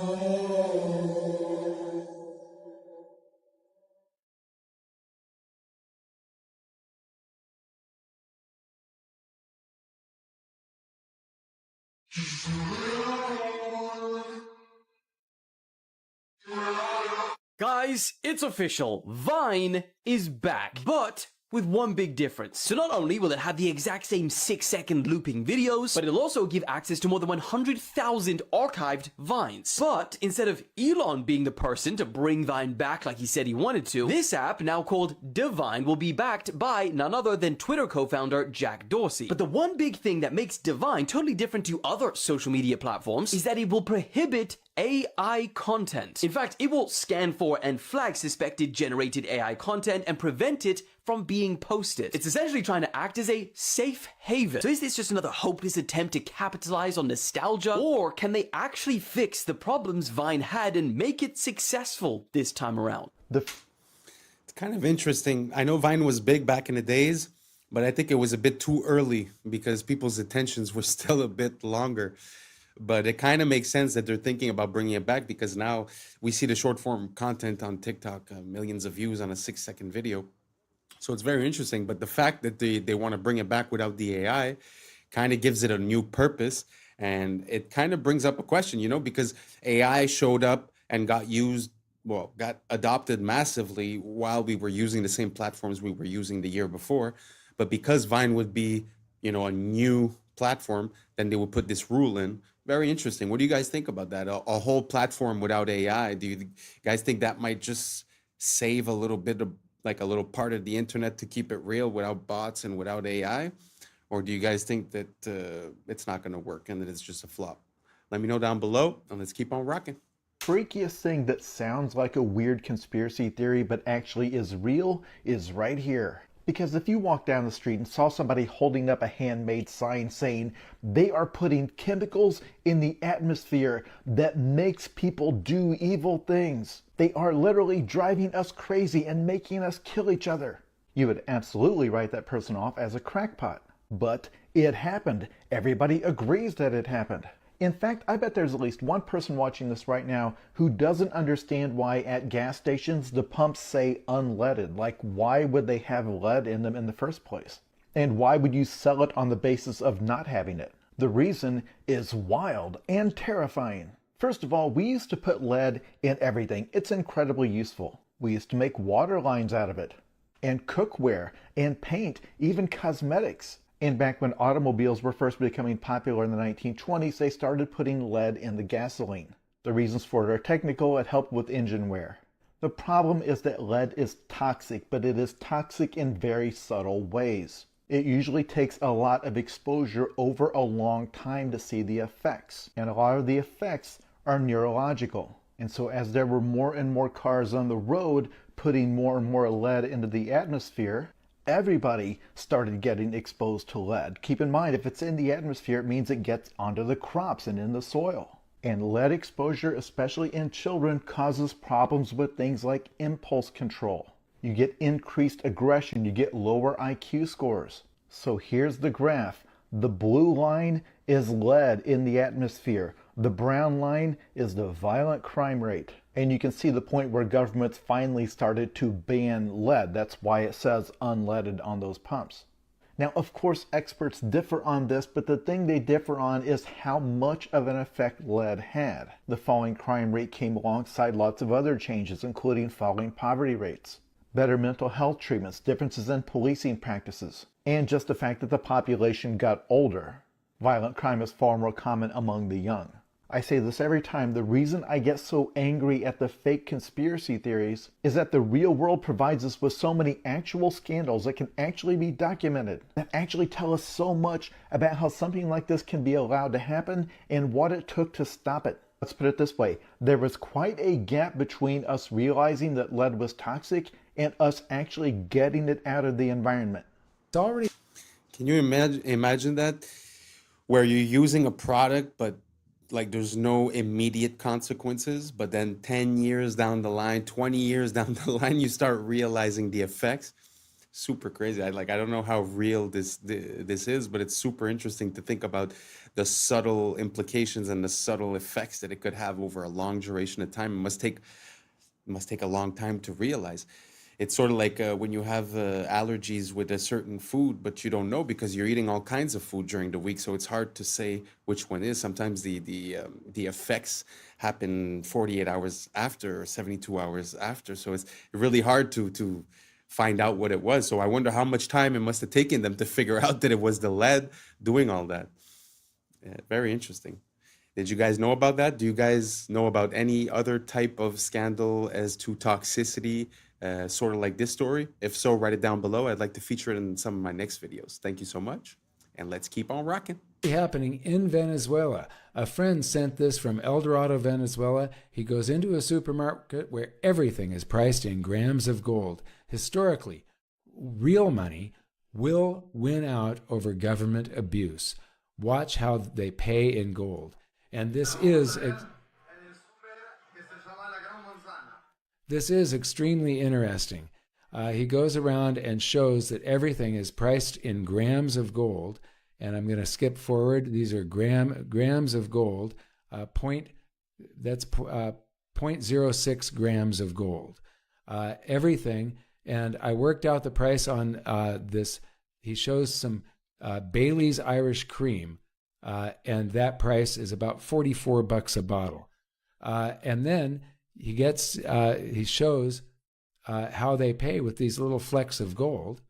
it's official. Vine is back, but with one big difference. So not only will it have the exact same 6-second looping videos, but it'll also give access to more than 100,000 archived Vines. But instead of Elon being the person to bring Vine back like he said he wanted to, this app, now called Divine, will be backed by none other than Twitter co-founder Jack Dorsey. But the one big thing that makes Divine totally different to other social media platforms is that it will prohibit AI content. In fact, it will scan for and flag suspected generated AI content and prevent it from being posted. It's essentially trying to act as a safe haven. So is this just another hopeless attempt to capitalize on nostalgia? Or can they actually fix the problems Vine had and make it successful this time around? It's kind of interesting. I know Vine was big back in the days, but I think it was a bit too early because people's attentions were still a bit longer. But it kind of makes sense that they're thinking about bringing it back because now we see the short form content on TikTok, millions of views on a 6-second video. So it's very interesting. But the fact that they want to bring it back without the AI kind of gives it a new purpose. And it kind of brings up a question, because AI showed up and got adopted massively while we were using the same platforms we were using the year before. But because Vine would be, a new platform, then they would put this rule in. Very interesting. What do you guys think about that? A whole platform without AI. Do you guys think that might just save a little bit of like a little part of the internet to keep it real without bots and without AI? Or do you guys think that it's not going to work and that it's just a flop? Let me know down below and let's keep on rocking. Freakiest thing that sounds like a weird conspiracy theory but actually is real is right here. Because if you walk down the street and saw somebody holding up a handmade sign saying they are putting chemicals in the atmosphere that makes people do evil things, they are literally driving us crazy and making us kill each other, you would absolutely write that person off as a crackpot. But it happened. Everybody agrees that it happened. In fact, I bet there's at least one person watching this right now who doesn't understand why at gas stations the pumps say unleaded. Like, why would they have lead in them in the first place? And why would you sell it on the basis of not having it? The reason is wild and terrifying. First of all, we used to put lead in everything. It's incredibly useful. We used to make water lines out of it, and cookware, and paint, even cosmetics. And back when automobiles were first becoming popular in the 1920s, they started putting lead in the gasoline. The reasons for it are technical. It helped with engine wear. The problem is that lead is toxic, but it is toxic in very subtle ways. It usually takes a lot of exposure over a long time to see the effects. And a lot of the effects are neurological. And so as there were more and more cars on the road putting more and more lead into the atmosphere, everybody started getting exposed to lead. Keep in mind, if it's in the atmosphere, it means it gets onto the crops and in the soil. And lead exposure, especially in children, causes problems with things like impulse control. You get increased aggression, you get lower IQ scores. So here's the graph. The blue line is lead in the atmosphere. The brown line is the violent crime rate. And you can see the point where governments finally started to ban lead. That's why it says unleaded on those pumps. Now, of course, experts differ on this, but the thing they differ on is how much of an effect lead had. The falling crime rate came alongside lots of other changes, including falling poverty rates, better mental health treatments, differences in policing practices, and just the fact that the population got older. Violent crime is far more common among the young. I say this every time. The reason I get so angry at the fake conspiracy theories is that the real world provides us with so many actual scandals that can actually be documented, that actually tell us so much about how something like this can be allowed to happen and what it took to stop it. Let's put it this way. There was quite a gap between us realizing that lead was toxic and us actually getting it out of the environment. Can you imagine that? Where you're using a product, but like there's no immediate consequences, but then 10 years down the line, 20 years down the line, you start realizing the effects. super crazy. I don't know how real this is, but it's super interesting to think about the subtle implications and the subtle effects that it could have over a long duration of time. It must take a long time to realize. It's sort of like when you have allergies with a certain food, but you don't know because you're eating all kinds of food during the week. So it's hard to say which one is. Sometimes the effects happen 48 hours after or 72 hours after. So it's really hard to find out what it was. So I wonder how much time it must have taken them to figure out that it was the lead doing all that. Yeah, very interesting. Did you guys know about that? Do you guys know about any other type of scandal as to toxicity, sort of like this story? If so, write it down below. I'd like to feature it in some of my next videos. Thank you so much, and let's keep on rocking. Happening in Venezuela. A friend sent this from El Dorado, Venezuela. He goes into a supermarket where everything is priced in grams of gold. Historically, real money will win out over government abuse. Watch how they pay in gold. And this is extremely interesting. He goes around and shows that everything is priced in grams of gold. And I'm going to skip forward. These are grams of gold. 0.06 grams of gold. Everything. And I worked out the price on this. He shows some Bailey's Irish Cream. And that price is about $44 a bottle. And then he shows how they pay with these little flecks of gold.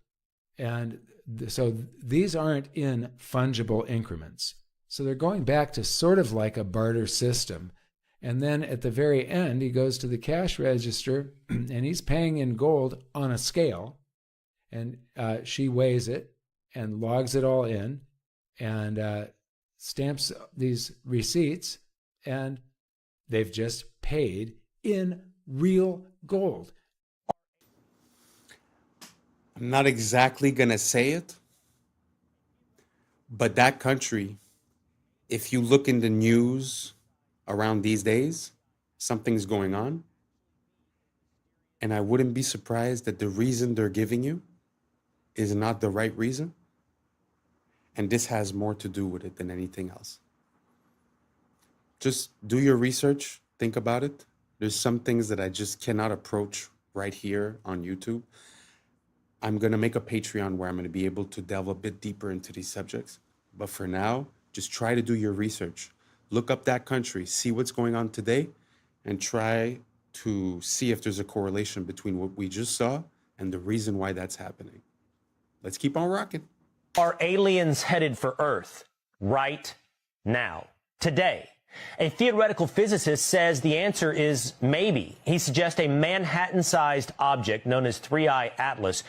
And so these aren't in fungible increments. So they're going back to sort of like a barter system. And then at the very end, he goes to the cash register and he's paying in gold on a scale. And she weighs it and logs it all in and stamps these receipts, and they've just paid in real gold. I'm not exactly going to say it, but that country, if you look in the news around these days, something's going on. And I wouldn't be surprised that the reason they're giving you is not the right reason. And this has more to do with it than anything else. Just do your research, think about it. There's some things that I just cannot approach right here on YouTube. I'm going to make a Patreon where I'm going to be able to delve a bit deeper into these subjects. But for now, just try to do your research. Look up that country, see what's going on today, and try to see if there's a correlation between what we just saw and the reason why that's happening. Let's keep on rocking. Are aliens headed for Earth right now, today? A theoretical physicist says the answer is maybe. He suggests a Manhattan-sized object known as 3I Atlas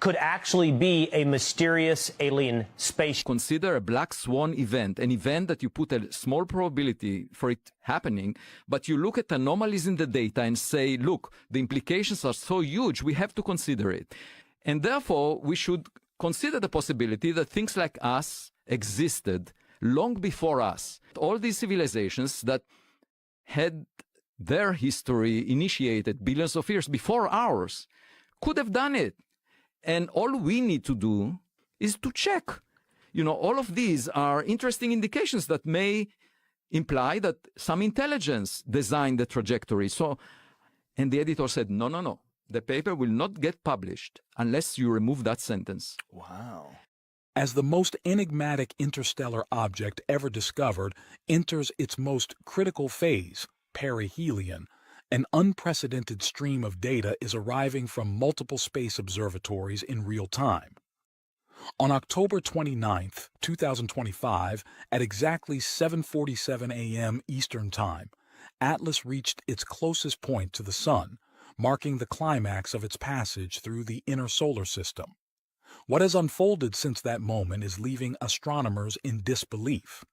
could actually be a mysterious alien spaceship. Consider a black swan event, an event that you put a small probability for it happening, but you look at anomalies in the data and say, look, the implications are so huge, we have to consider it. And therefore, we should consider the possibility that things like us existed long before us. All these civilizations that had their history initiated billions of years before ours could have done it. And all we need to do is to check. You know, all of these are interesting indications that may imply that some intelligence designed the trajectory. So, and the editor said, no. The paper will not get published unless you remove that sentence. Wow. As the most enigmatic interstellar object ever discovered enters its most critical phase, perihelion, an unprecedented stream of data is arriving from multiple space observatories in real time. On October 29, 2025, at exactly 7:47 a.m. Eastern Time, Atlas reached its closest point to the Sun, marking the climax of its passage through the inner solar system. What has unfolded since that moment is leaving astronomers in disbelief.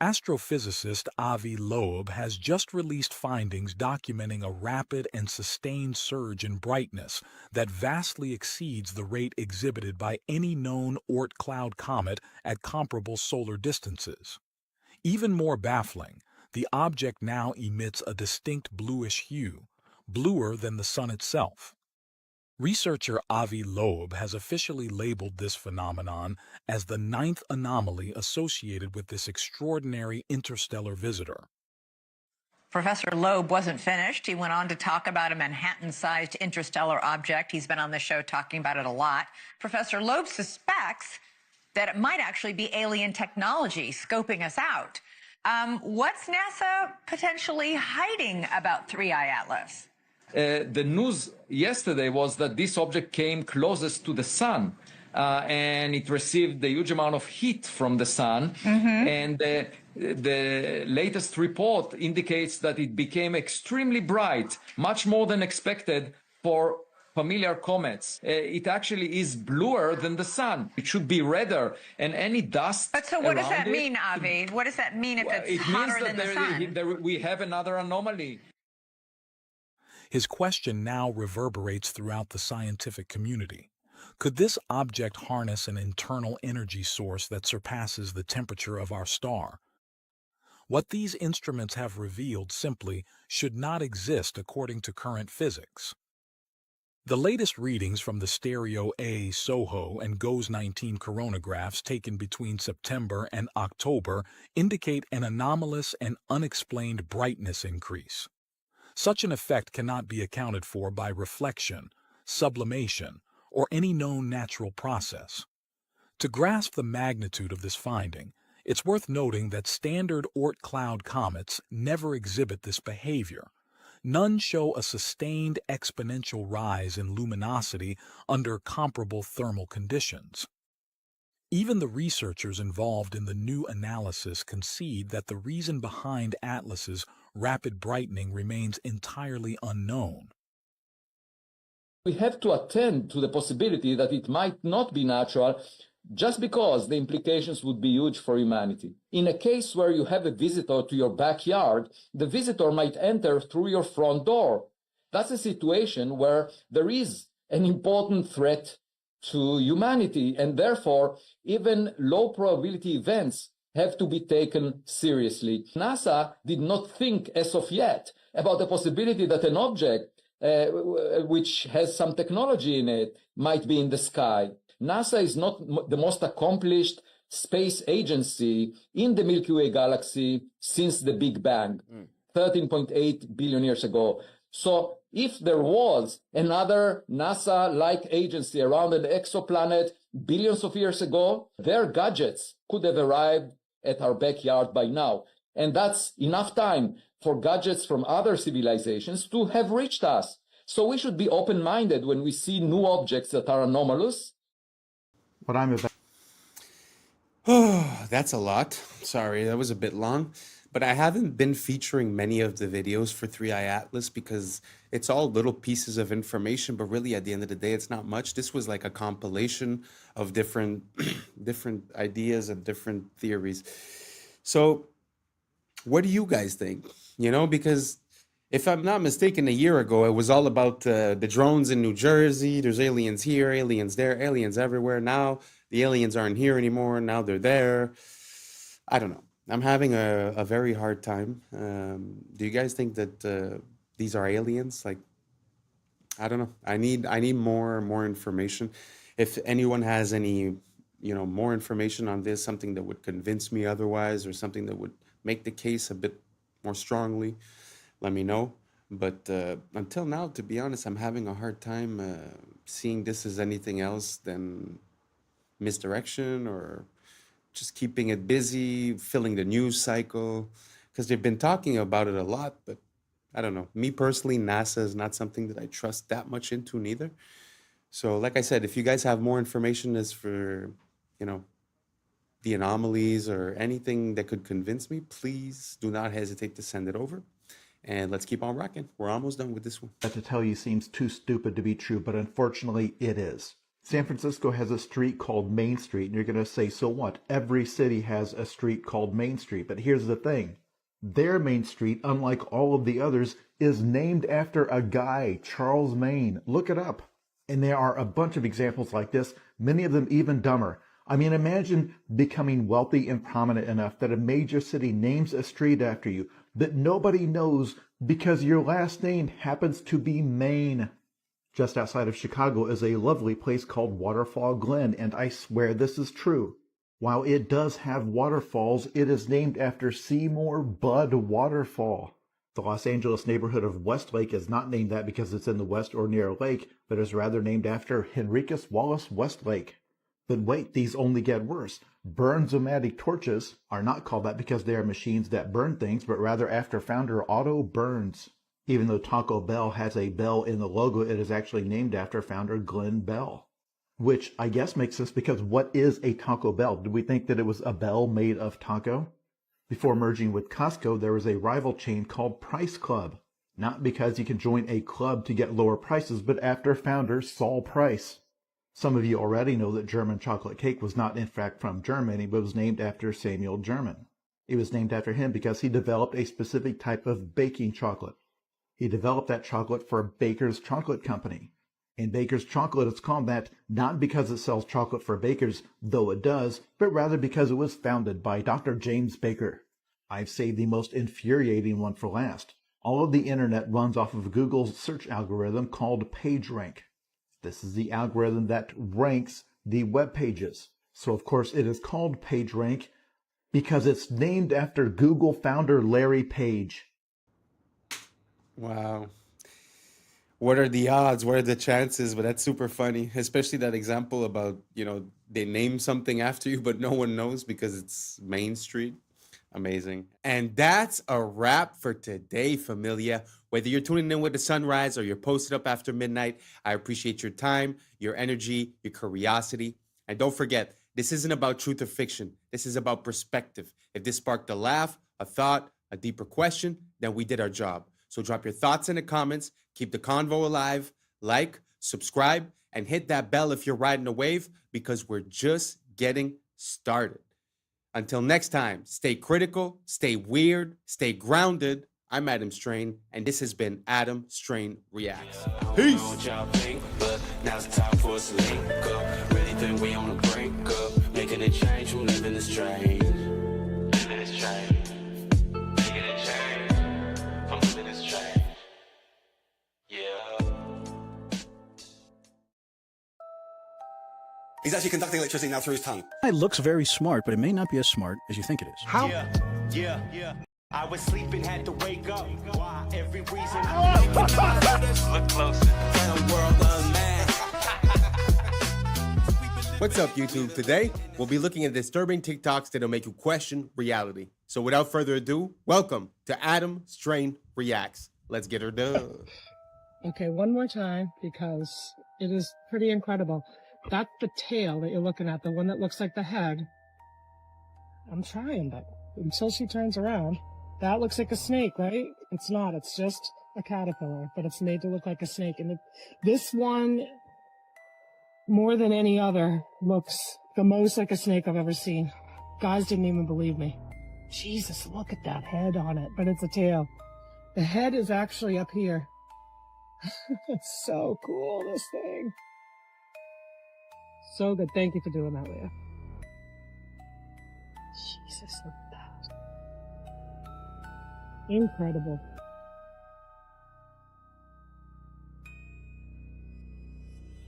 Astrophysicist Avi Loeb has just released findings documenting a rapid and sustained surge in brightness that vastly exceeds the rate exhibited by any known Oort cloud comet at comparable solar distances. Even more baffling, the object now emits a distinct bluish hue, bluer than the sun itself. Researcher Avi Loeb has officially labeled this phenomenon as the 9th anomaly associated with this extraordinary interstellar visitor. Professor Loeb wasn't finished. He went on to talk about a Manhattan-sized interstellar object. He's been on the show talking about it a lot. Professor Loeb suspects that it might actually be alien technology scoping us out. What's NASA potentially hiding about 3I Atlas? The news yesterday was that this object came closest to the sun, and it received a huge amount of heat from the sun. And the latest report indicates that it became extremely bright, much more than expected for familiar comets. It actually is bluer than the sun. It should be redder, and any dust. But so what does that mean, Avi? What does that mean if it's hotter than the sun? We have another anomaly. His question now reverberates throughout the scientific community. Could this object harness an internal energy source that surpasses the temperature of our star? What these instruments have revealed simply should not exist according to current physics. The latest readings from the Stereo A, SOHO, and GOES 19 coronagraphs taken between September and October indicate an anomalous and unexplained brightness increase. Such an effect cannot be accounted for by reflection, sublimation, or any known natural process. To grasp the magnitude of this finding, it's worth noting that standard Oort cloud comets never exhibit this behavior. None show a sustained exponential rise in luminosity under comparable thermal conditions. Even the researchers involved in the new analysis concede that the reason behind Atlas's rapid brightening remains entirely unknown. We have to attend to the possibility that it might not be natural, just because the implications would be huge for humanity. In a case where you have a visitor to your backyard, the visitor might enter through your front door. That's a situation where there is an important threat to humanity, and therefore even low probability events have to be taken seriously. NASA did not think as of yet about the possibility that an object which has some technology in it might be in the sky. NASA is not the most accomplished space agency in the Milky Way galaxy since the Big Bang, 13.8 billion years ago. So if there was another NASA-like agency around an exoplanet billions of years ago, their gadgets could have arrived at our backyard by now. And that's enough time for gadgets from other civilizations to have reached us. So we should be open-minded when we see new objects that are anomalous. What I'm about. Oh, that's a lot. Sorry, that was a bit long. But I haven't been featuring many of the videos for 3i Atlas because it's all little pieces of information, but really at the end of the day, it's not much. This was like a compilation of different ideas and different theories. So what do you guys think? Because if I'm not mistaken, a year ago, it was all about the drones in New Jersey. There's aliens here, aliens there, aliens everywhere. Now the aliens aren't here anymore. Now they're there. I don't know. I'm having a very hard time. Do you guys think that these are aliens? Like, I don't know. I need more information. If anyone has any, more information on this, something that would convince me otherwise, or something that would make the case a bit more strongly, let me know. But until now, to be honest, I'm having a hard time seeing this as anything else than misdirection or just keeping it busy, filling the news cycle, because they've been talking about it a lot, but I don't know. Me personally, NASA is not something that I trust that much into neither. So like I said, if you guys have more information as for, the anomalies or anything that could convince me, please do not hesitate to send it over. And let's keep on rocking. We're almost done with this one. That to tell you seems too stupid to be true, but unfortunately it is. San Francisco has a street called Main Street, and you're going to say, so what? Every city has a street called Main Street. But here's the thing. Their Main Street, unlike all of the others, is named after a guy, Charles Maine. Look it up. And there are a bunch of examples like this, many of them even dumber. I mean, imagine becoming wealthy and prominent enough that a major city names a street after you that nobody knows because your last name happens to be Maine. Just outside of Chicago is a lovely place called Waterfall Glen, and I swear this is true. While it does have waterfalls, it is named after Seymour Budd Waterfall. The Los Angeles neighborhood of Westlake is not named that because it's in the west or near a lake, but is rather named after Henricus Wallace Westlake. But wait, these only get worse. Burns-O-Matic torches are not called that because they are machines that burn things, but rather after founder Otto Burns. Even though Taco Bell has a bell in the logo, it is actually named after founder Glenn Bell. Which I guess makes sense because what is a Taco Bell? Do we think that it was a bell made of taco? Before merging with Costco, there was a rival chain called Price Club. Not because you can join a club to get lower prices, but after founder Saul Price. Some of you already know that German chocolate cake was not in fact from Germany, but was named after Samuel German. It was named after him because he developed a specific type of baking chocolate. He developed that chocolate for Baker's Chocolate Company. And Baker's Chocolate is called that not because it sells chocolate for bakers, though it does, but rather because it was founded by Dr. James Baker. I've saved the most infuriating one for last. All of the internet runs off of Google's search algorithm called PageRank. This is the algorithm that ranks the web pages. So of course it is called PageRank because it's named after Google founder Larry Page. Wow. What are the odds? What are the chances? But that's super funny, especially that example about, they name something after you, but no one knows because it's Main Street. Amazing. And that's a wrap for today, familia. Whether you're tuning in with the sunrise or you're posted up after midnight, I appreciate your time, your energy, your curiosity. And don't forget, this isn't about truth or fiction. This is about perspective. If this sparked a laugh, a thought, a deeper question, then we did our job. So drop your thoughts in the comments, keep the convo alive, like, subscribe, and hit that bell if you're riding a wave because we're just getting started. Until next time, stay critical, stay weird, stay grounded. I'm Adam Strain, and this has been Adam Strain Reacts. Peace! Now's the time for us to link up. Really think we on the brink up. Making a change from living this strange. Living this strange. Making a change from living this strange. Yeah. He's actually conducting electricity now through his tongue. It looks very smart, but it may not be as smart as you think it is. How? Yeah. I was sleeping, had to wake up. Why? Every reason I look closer. What's up, YouTube? Today, we'll be looking at disturbing TikToks that'll make you question reality. So without further ado, welcome to Adam Strain Reacts. Let's get her done. Okay, one more time because it is pretty incredible. That's the tail that you're looking at, the one that looks like the head. I'm trying, but until she turns around, that looks like a snake, right? It's not. It's just a caterpillar, but it's made to look like a snake. And this one, more than any other, looks the most like a snake I've ever seen. Guys didn't even believe me. Jesus, look at that head on it, but it's a tail. The head is actually up here. It's so cool, this thing. So good. Thank you for doing that, Leah. Jesus, look at that. Incredible.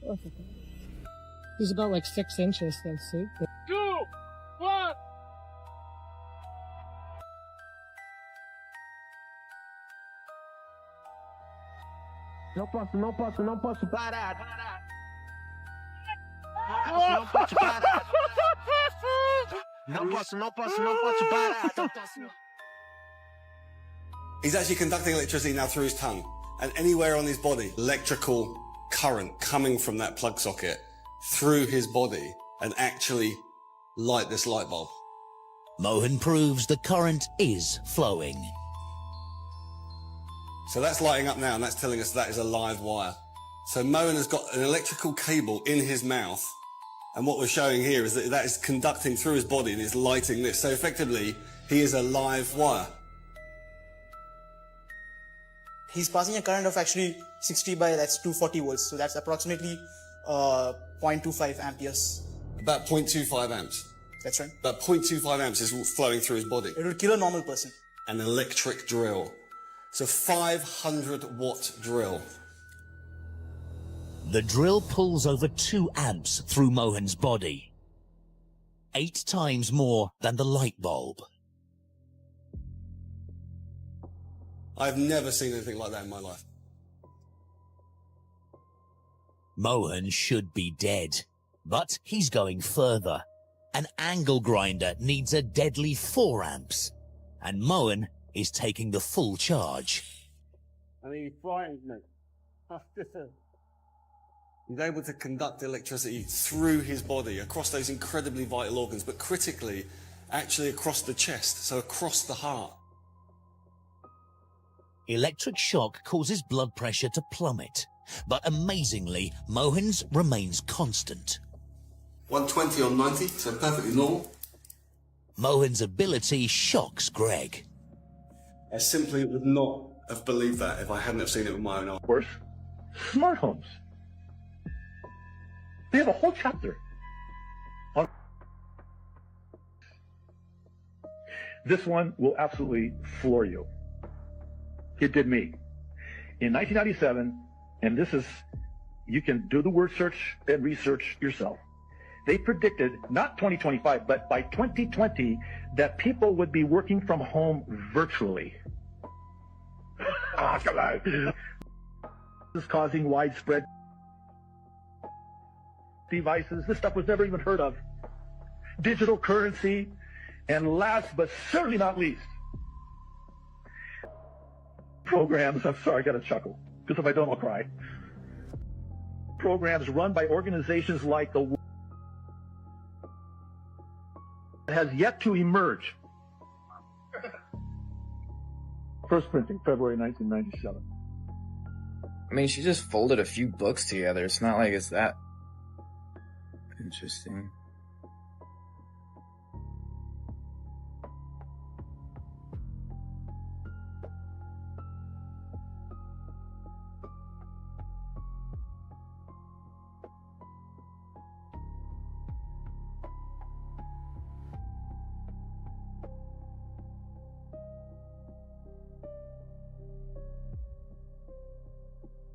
Look at that. He's about like 6 inches, then see? 2, 1. Não posso parar. Não posso parar. He's actually conducting electricity now through his tongue. And anywhere on his body, electrical current coming from that plug socket through his body and actually light this light bulb. Mohan proves the current is flowing. So that's lighting up now, and that's telling us that is a live wire. So Mohan has got an electrical cable in his mouth, and what we're showing here is that that is conducting through his body and is lighting this. So effectively, he is a live wire. He's passing a current of actually 60 by, that's 240 volts. So that's approximately 0.25 amperes. About 0.25 amps. That's right. About 0.25 amps is flowing through his body. It would kill a normal person. An electric drill. It's a 500 watt drill. The drill pulls over 2 amps through Mohan's body. 8 times more than the light bulb. I've never seen anything like that in my life. Mohan should be dead, but he's going further. An angle grinder needs a deadly 4 amps, and Mohan is taking the full charge. I mean, he frightened me. He's able to conduct electricity through his body, across those incredibly vital organs, but critically, actually across the chest, so across the heart. Electric shock causes blood pressure to plummet, but amazingly, Mohan's remains constant. 120 on 90, so perfectly normal. Mohan's ability shocks Greg. I simply would not have believed that if I hadn't have seen it with my own eyes. Of course, smart homes. They have a whole chapter on this. One will absolutely floor you. It did me. In 1997, and this is, you can do the word search and research yourself. They predicted, not 2025, but by 2020, that people would be working from home virtually. This is causing widespread devices. This stuff was never even heard of. Digital currency, and last but certainly not least, programs. I'm sorry, I gotta chuckle, because if I don't, I'll cry. Programs run by organizations like the has yet to emerge. First printing, February 1997. I mean, she just folded a few books together. It's not like it's that interesting.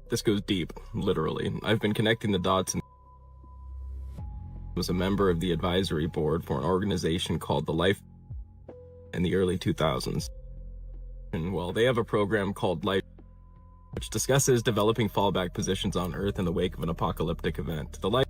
This goes deep, literally. I've been connecting the dots and was a member of the advisory board for an organization called the Life in the early 2000s. And well, they have a program called Life, which discusses developing fallback positions on Earth in the wake of an apocalyptic event. The Life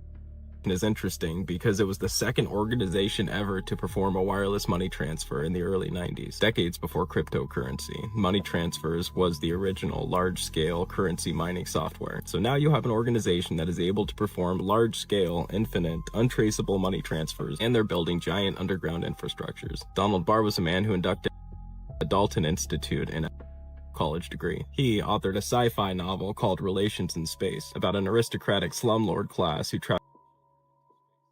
is interesting because it was the second organization ever to perform a wireless money transfer in the early 90s, decades before cryptocurrency. Money transfers was the original large-scale currency mining software. So now you have an organization that is able to perform large-scale, infinite, untraceable money transfers, and they're building giant underground infrastructures. Donald Barr was a man who inducted the Dalton Institute in a college degree. He authored a sci-fi novel called Relations in Space about an aristocratic slumlord class who traveled.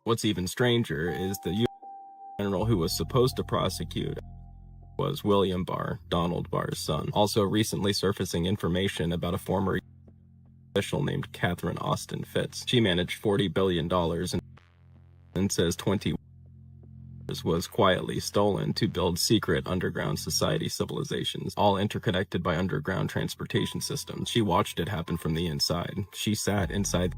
What's even stranger is the U.S. general who was supposed to prosecute was William Barr, Donald Barr's son. Also recently surfacing information about a former official named Catherine Austin Fitz. She managed $40 billion and says 20 was quietly stolen to build secret underground society civilizations, all interconnected by underground transportation systems. She watched it happen from the inside. She sat inside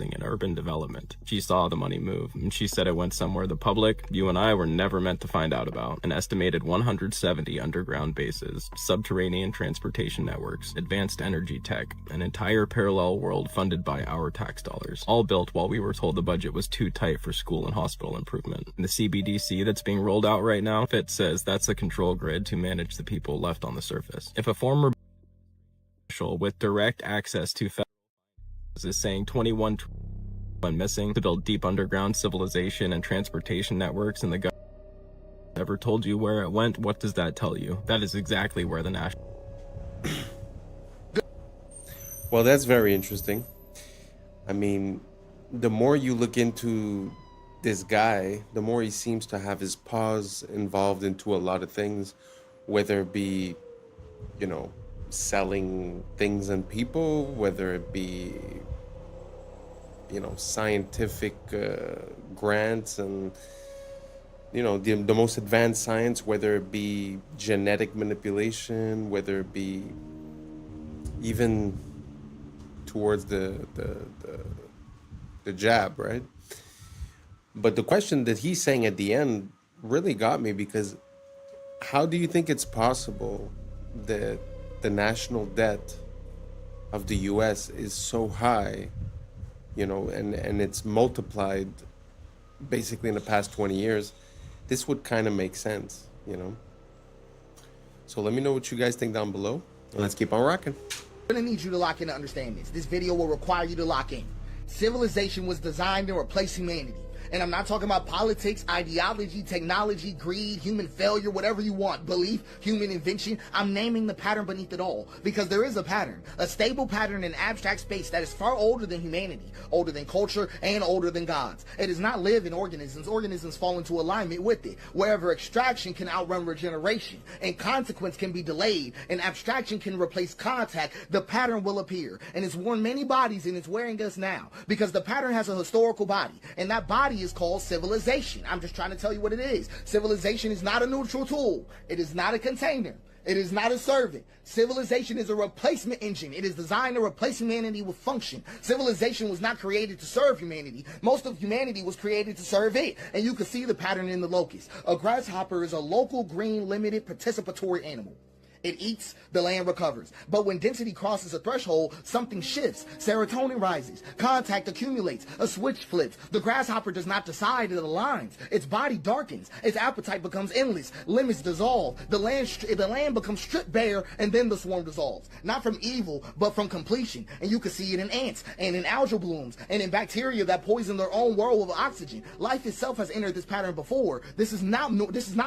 in urban development. She saw the money move, and she said it went somewhere the public, you and I, were never meant to find out about. An estimated 170 underground bases, subterranean transportation networks, advanced energy tech, an entire parallel world funded by our tax dollars, all built while we were told the budget was too tight for school and hospital improvement. And the CBDC that's being rolled out right now, Fitz says that's a control grid to manage the people left on the surface. If a former official with direct access to is saying 21 went missing to build deep underground civilization and transportation networks, and the government never told you where it went, what does that tell you? That is exactly where the national... Well, that's very interesting. I mean, the more you look into this guy, the more he seems to have his paws involved into a lot of things, whether it be, you know, selling things and people, whether it be, you know, scientific grants and, you know, the most advanced science, whether it be genetic manipulation, whether it be even towards the jab, right? But the question that he's saying at the end really got me, because how do you think it's possible that the national debt of the US is so high, you know, and it's multiplied basically in the past 20 years? This would kind of make sense, you know? So let me know what you guys think down below, and let's keep on rocking. I'm gonna need you to lock in to understand this. This video will require you to lock in. Civilization was designed to replace humanity. And I'm not talking about politics, ideology, technology, greed, human failure, whatever you want, belief, human invention. I'm naming the pattern beneath it all, because there is a pattern, a stable pattern in abstract space that is far older than humanity, older than culture, and older than gods. It does not live in organisms. Organisms fall into alignment with it. Wherever extraction can outrun regeneration, and consequence can be delayed, and abstraction can replace contact, the pattern will appear. And it's worn many bodies, and it's wearing us now, because the pattern has a historical body, and that body is called civilization. I'm just trying to tell you what it is. Civilization is not a neutral tool. It is not a container. It is not a servant. Civilization is a replacement engine. It is designed to replace humanity with function. Civilization was not created to serve humanity. Most of humanity was created to serve it. And you can see the pattern in the locust. A grasshopper is a local, green, limited, participatory animal. It eats, the land recovers. But when density crosses a threshold, something shifts. Serotonin rises. Contact accumulates. A switch flips. The grasshopper does not decide, it aligns. Its body darkens. Its appetite becomes endless. Limits dissolve. The land becomes stripped bare, and then the swarm dissolves. Not from evil, but from completion. And you can see it in ants, and in algal blooms, and in bacteria that poison their own world with oxygen. Life itself has entered this pattern before. This is not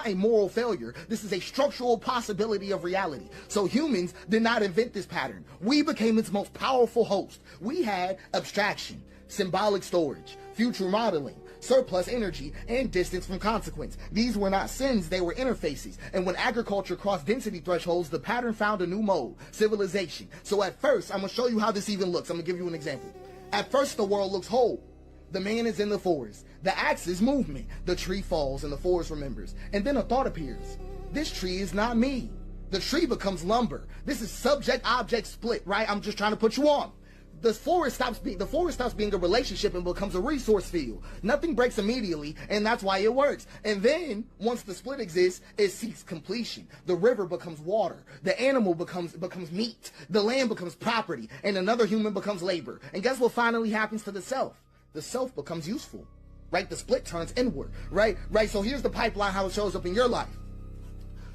a moral failure. This is a structural possibility of reality. So humans did not invent this pattern. We became its most powerful host. We had abstraction, symbolic storage, future modeling, surplus energy, and distance from consequence. These were not sins, they were interfaces. And when agriculture crossed density thresholds, the pattern found a new mode, civilization. So at first, I'm going to show you how this even looks. I'm going to give you an example. At first, the world looks whole. The man is in the forest. The axe is movement. The tree falls and the forest remembers. And then a thought appears. This tree is not me. The tree becomes lumber. This is subject-object split, right? I'm just trying to put you on. The forest stops being a relationship and becomes a resource field. Nothing breaks immediately, and that's why it works. And then, once the split exists, it seeks completion. The river becomes water. The animal becomes meat. The land becomes property, and another human becomes labor. And guess what finally happens to the self? The self becomes useful, right? The split turns inward, right? So here's the pipeline, how it shows up in your life.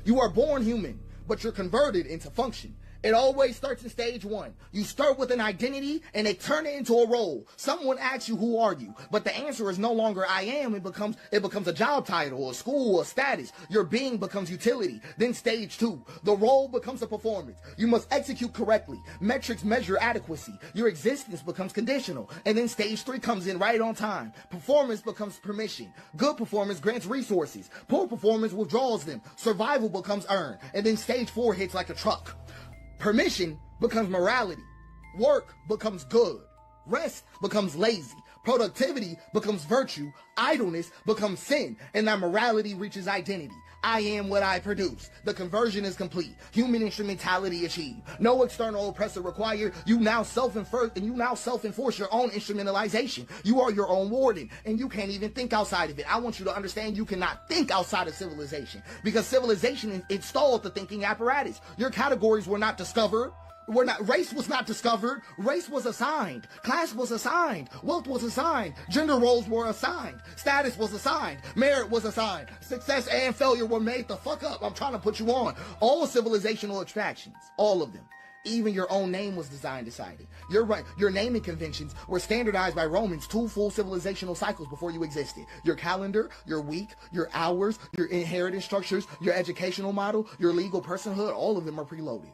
You are born human, but you're converted into function. It always starts in stage one. You start with an identity and they turn it into a role. Someone asks you, who are you? But the answer is no longer I am. It becomes a job title, a school, a status. Your being becomes utility. Then stage two, the role becomes a performance. You must execute correctly. Metrics measure adequacy. Your existence becomes conditional. And then stage three comes in right on time. Performance becomes permission. Good performance grants resources. Poor performance withdraws them. Survival becomes earned. And then stage four hits like a truck. Permission becomes morality. Work becomes good. Rest becomes lazy. Productivity becomes virtue. Idleness becomes sin. And that morality reaches identity. I am what I produce. The conversion is complete. Human instrumentality achieved. No external oppressor required. You now self-enforce your own instrumentalization. You are your own warden, and you can't even think outside of it. I want you to understand you cannot think outside of civilization, because civilization installed the thinking apparatus. Your categories were not discovered. Race was not discovered. Race was assigned. Class was assigned. Wealth was assigned. Gender roles were assigned. Status was assigned. Merit was assigned. Success and failure were made the fuck up. I'm trying to put you on. All civilizational abstractions. All of them. Even your own name was decided. You're right. Your naming conventions were standardized by Romans 2 full civilizational cycles before you existed. Your calendar, your week, your hours, your inheritance structures, your educational model, your legal personhood, all of them are preloaded.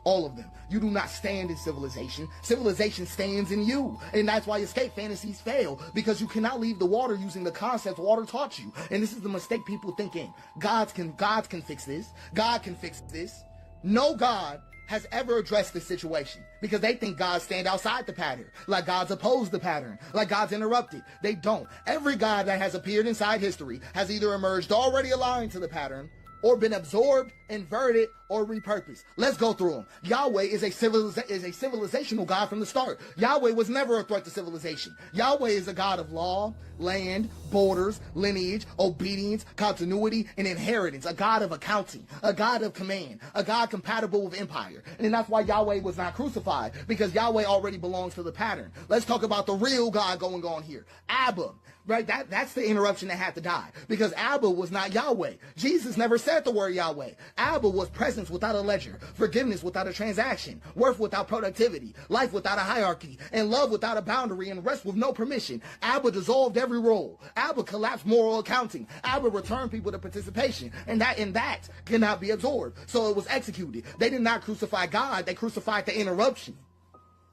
All of them. You do not stand in civilization. Civilization stands in you. And that's why escape fantasies fail, because you cannot leave the water using the concepts water taught you. And this is the mistake people think in. Gods can fix this. God can fix this. No God has ever addressed this situation, because they think gods stand outside the pattern, like gods oppose the pattern, like gods interrupted. They don't. Every god that has appeared inside history has either emerged already aligned to the pattern, or been absorbed inverted, or repurposed. Let's go through them. Yahweh is a civilizational God from the start. Yahweh was never a threat to civilization. Yahweh is a God of law, land, borders, lineage, obedience, continuity, and inheritance. A God of accounting, a God of command, a God compatible with empire. And that's why Yahweh was not crucified, because Yahweh already belongs to the pattern. Let's talk about the real God going on here. Abba. Right, that's the interruption that had to die, because Abba was not Yahweh. Jesus never said the word Yahweh. Abba was presence without a ledger, forgiveness without a transaction, worth without productivity, life without a hierarchy, and love without a boundary, and rest with no permission. Abba dissolved every role. Abba collapsed moral accounting. Abba returned people to participation, and that cannot be absorbed. So it was executed. They did not crucify God. They crucified the interruption.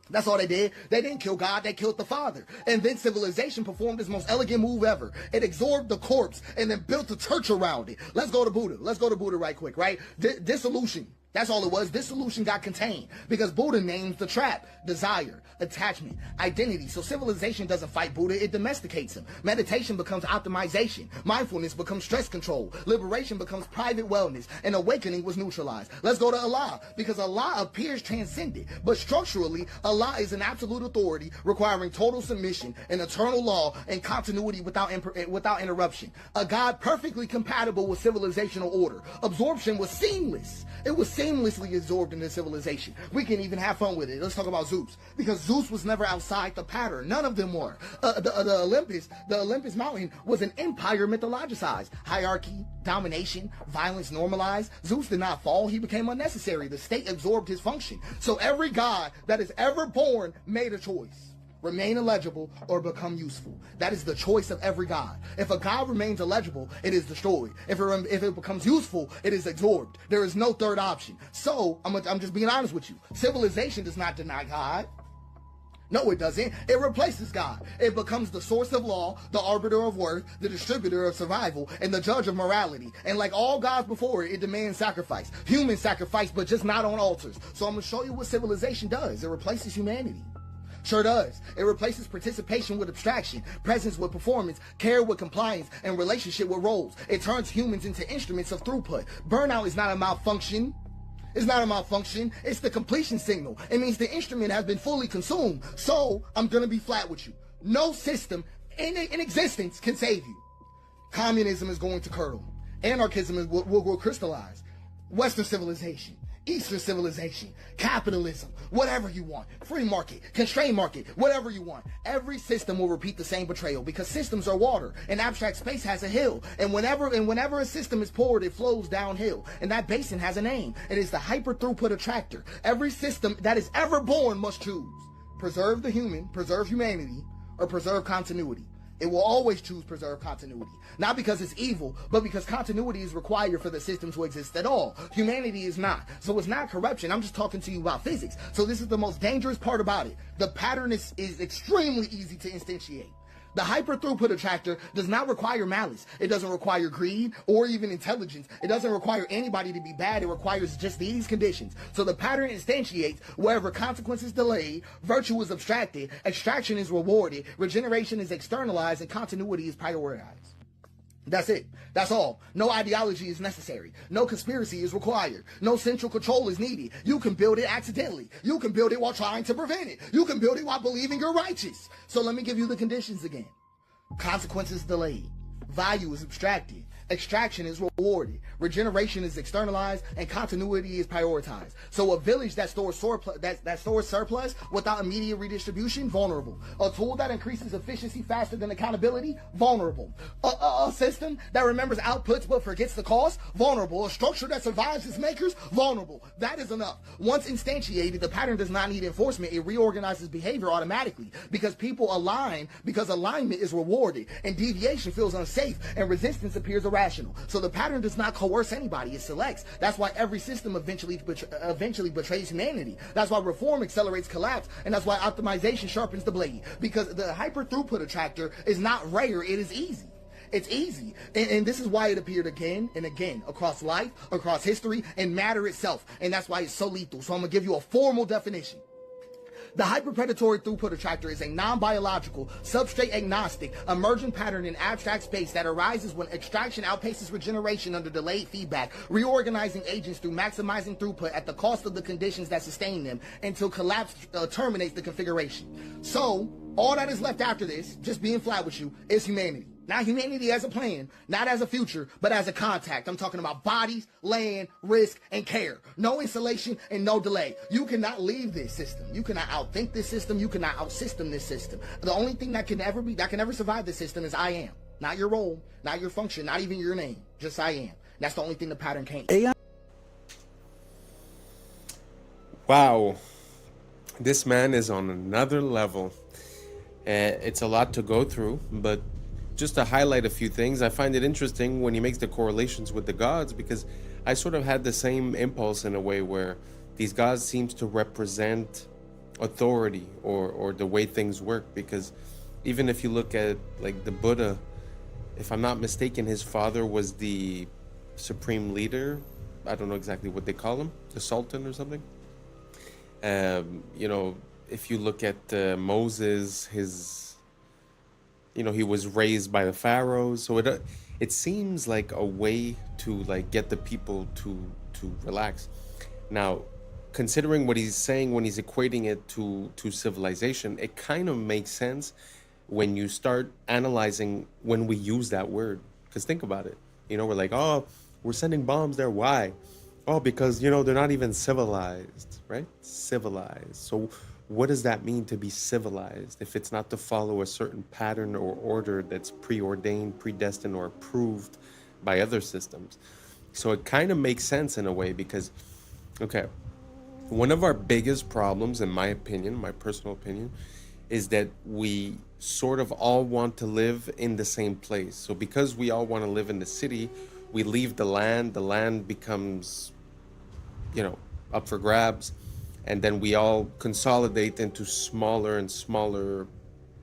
That's all they did. They didn't kill God, they killed the Father. And then civilization performed its most elegant move ever. It absorbed the corpse and then built a church around it. Let's go to Buddha. Let's go to Buddha right quick, right? Dissolution. That's all it was. Dissolution got contained because Buddha names the trap: desire, attachment, identity. So civilization doesn't fight Buddha, it domesticates him. Meditation becomes optimization. Mindfulness becomes stress control. Liberation becomes private wellness. And awakening was neutralized. Let's go to Allah, because Allah appears transcendent, but structurally, Allah is an absolute authority requiring total submission, an eternal law, and continuity without interruption. A God perfectly compatible with civilizational order. Absorption was seamless. It was seamlessly absorbed into civilization. We can even have fun with it. Let's talk about Zeus, because Zeus was never outside the pattern. None of them were. The Olympus mountain was an empire mythologized. Hierarchy, domination, violence normalized. Zeus did not fall. He became unnecessary. The state absorbed his function. So every god that is ever born made a choice: remain illegible or become useful. That is the choice of every god. If a god remains illegible, it is destroyed. If it becomes useful, it is absorbed. There is no third option. So I'm just being honest with you. Civilization does not deny God. No, it doesn't. It replaces God. It becomes the source of law, the arbiter of worth, the distributor of survival, and the judge of morality. And like all gods before it, it demands sacrifice. Human sacrifice, but just not on altars. So I'm going to show you what civilization does. It replaces humanity. Sure does. It replaces participation with abstraction, presence with performance, care with compliance, and relationship with roles. It turns humans into instruments of throughput. Burnout is not a malfunction. It's not a malfunction. It's the completion signal. It means the instrument has been fully consumed. So I'm going to be flat with you. No system in existence can save you. Communism is going to curdle. Anarchism will crystallize. Western civilization, Eastern civilization, capitalism, whatever you want, free market, constrained market, whatever you want. Every system will repeat the same betrayal, because systems are water, and abstract space has a hill. And whenever a system is poured, it flows downhill. And that basin has a name. It is the hyper throughput attractor. Every system that is ever born must choose: preserve the human, preserve humanity, or preserve continuity. It will always choose preserve continuity. Not because it's evil, but because continuity is required for the system to exist at all. Humanity is not. So it's not corruption. I'm just talking to you about physics. So this is the most dangerous part about it. The pattern is extremely easy to instantiate. The hyper throughput attractor does not require malice. It doesn't require greed or even intelligence. It doesn't require anybody to be bad. It requires just these conditions. So the pattern instantiates wherever consequence is delayed, virtue is abstracted, extraction is rewarded, regeneration is externalized, and continuity is prioritized. That's it. That's all. No ideology is necessary. No conspiracy is required. No central control is needed. You can build it accidentally. You can build it while trying to prevent it. You can build it while believing you're righteous. So let me give you the conditions again. Consequences delayed. Value is abstracted. Extraction is rewarded. Regeneration is externalized, and continuity is prioritized. So a village that stores surplus without immediate redistribution, vulnerable. A tool that increases efficiency faster than accountability, vulnerable. A system that remembers outputs but forgets the cost, vulnerable. A structure that survives its makers, vulnerable. That is enough. Once instantiated, the pattern does not need enforcement. It reorganizes behavior automatically, because people align, because alignment is rewarded, and deviation feels unsafe, and resistance appears irrational. So the pattern does not coerce anybody, it selects. That's why every system eventually betrays humanity. That's why reform accelerates collapse, and that's why optimization sharpens the blade, because the hyper throughput attractor is not rare, it is easy. It's easy. And this is why it appeared again and again across life, across history, and matter itself. And that's why it's so lethal. So I'm going to give you a formal definition. The hyperpredatory throughput attractor is a non-biological, substrate-agnostic, emergent pattern in abstract space that arises when extraction outpaces regeneration under delayed feedback, reorganizing agents through maximizing throughput at the cost of the conditions that sustain them until collapse terminates the configuration. So, all that is left after this, just being flat with you, is humanity. Not humanity as a plan, not as a future, but as a contact. I'm talking about bodies, land, risk, and care. No installation and no delay. You cannot leave this system. You cannot outthink this system. You cannot outsystem this system. The only thing that can ever survive this system is I am. Not your role, not your function, not even your name. Just I am. That's the only thing the pattern can't. Wow. This man is on another level. It's a lot to go through, but just to highlight a few things, I find it interesting when he makes the correlations with the gods, because I sort of had the same impulse in a way where these gods seems to represent authority or the way things work. Because even if you look at like the Buddha, if I'm not mistaken, his father was the supreme leader. I don't know exactly what they call him, the Sultan or something. You know, if you look at Moses, he was raised by the pharaohs. So it seems like a way to like get the people to relax. Now, considering what he's saying when he's equating it to civilization, it kind of makes sense when you start analyzing when we use that word. Because think about it. We're like, oh, we're sending bombs there. Why? Oh, because, they're not even civilized, right? Civilized. So what does that mean to be civilized if it's not to follow a certain pattern or order that's preordained, predestined, or approved by other systems? So it kind of makes sense in a way because, okay, one of our biggest problems, in my opinion, my personal opinion, is that we sort of all want to live in the same place. So because we all want to live in the city, we leave the land becomes, up for grabs. And then we all consolidate into smaller and smaller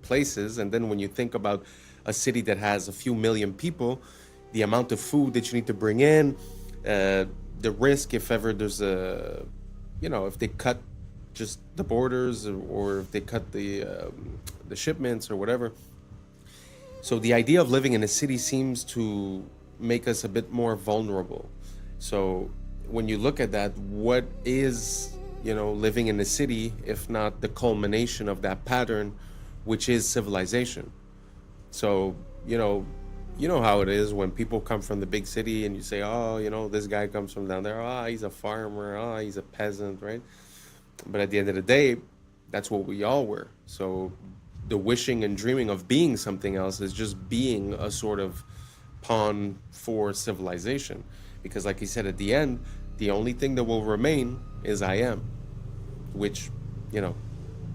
places. And then when you think about a city that has a few million people, the amount of food that you need to bring in, the risk if ever there's if they cut just the borders or if they cut the shipments or whatever. So the idea of living in a city seems to make us a bit more vulnerable. So when you look at that, what is living in the city, if not the culmination of that pattern, which is civilization? So, you know how it is when people come from the big city and you say, oh, this guy comes from down there. Oh, he's a farmer. Oh, he's a peasant, right? But at the end of the day, that's what we all were. So the wishing and dreaming of being something else is just being a sort of pawn for civilization. Because like he said, at the end, the only thing that will remain is I am, which,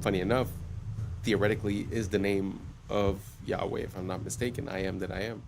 funny enough, theoretically is the name of Yahweh, if I'm not mistaken. I am that I am.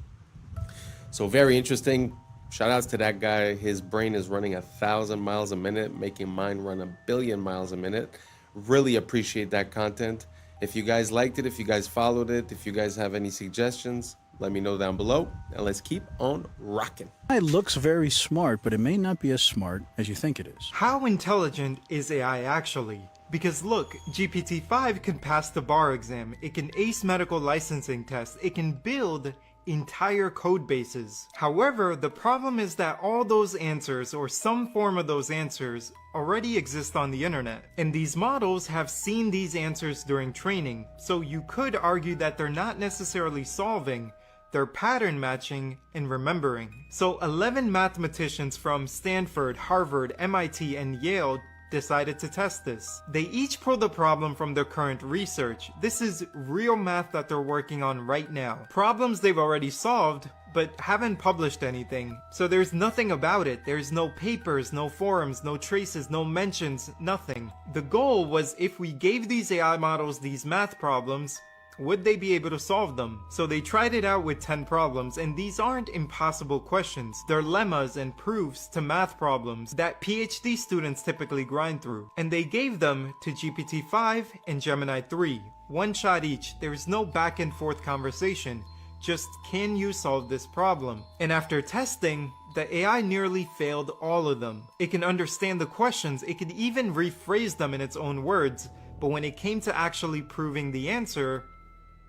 So very interesting. Shout outs to that guy. His brain is running 1,000 miles a minute, making mine run 1 billion miles a minute. Really appreciate that content. If you guys liked it, if you guys followed it, if you guys have any suggestions, let me know down below, and let's keep on rocking. AI looks very smart, but it may not be as smart as you think it is. How intelligent is AI actually? Because look, GPT-5 can pass the bar exam, it can ace medical licensing tests, it can build entire code bases. However, the problem is that all those answers, or some form of those answers, already exist on the internet. And these models have seen these answers during training, so you could argue that they're not necessarily solving, they're pattern matching and remembering. So 11 mathematicians from Stanford, Harvard, MIT, and Yale decided to test this. They each pulled a problem from their current research. This is real math that they're working on right now. Problems they've already solved, but haven't published anything. So there's nothing about it. There's no papers, no forums, no traces, no mentions, nothing. The goal was if we gave these AI models these math problems, would they be able to solve them? So they tried it out with 10 problems, and these aren't impossible questions. They're lemmas and proofs to math problems that PhD students typically grind through. And they gave them to GPT-5 and Gemini 3. One shot each. There's no back and forth conversation. Just, can you solve this problem? And after testing, the AI nearly failed all of them. It can understand the questions, it can even rephrase them in its own words, But when it came to actually proving the answer,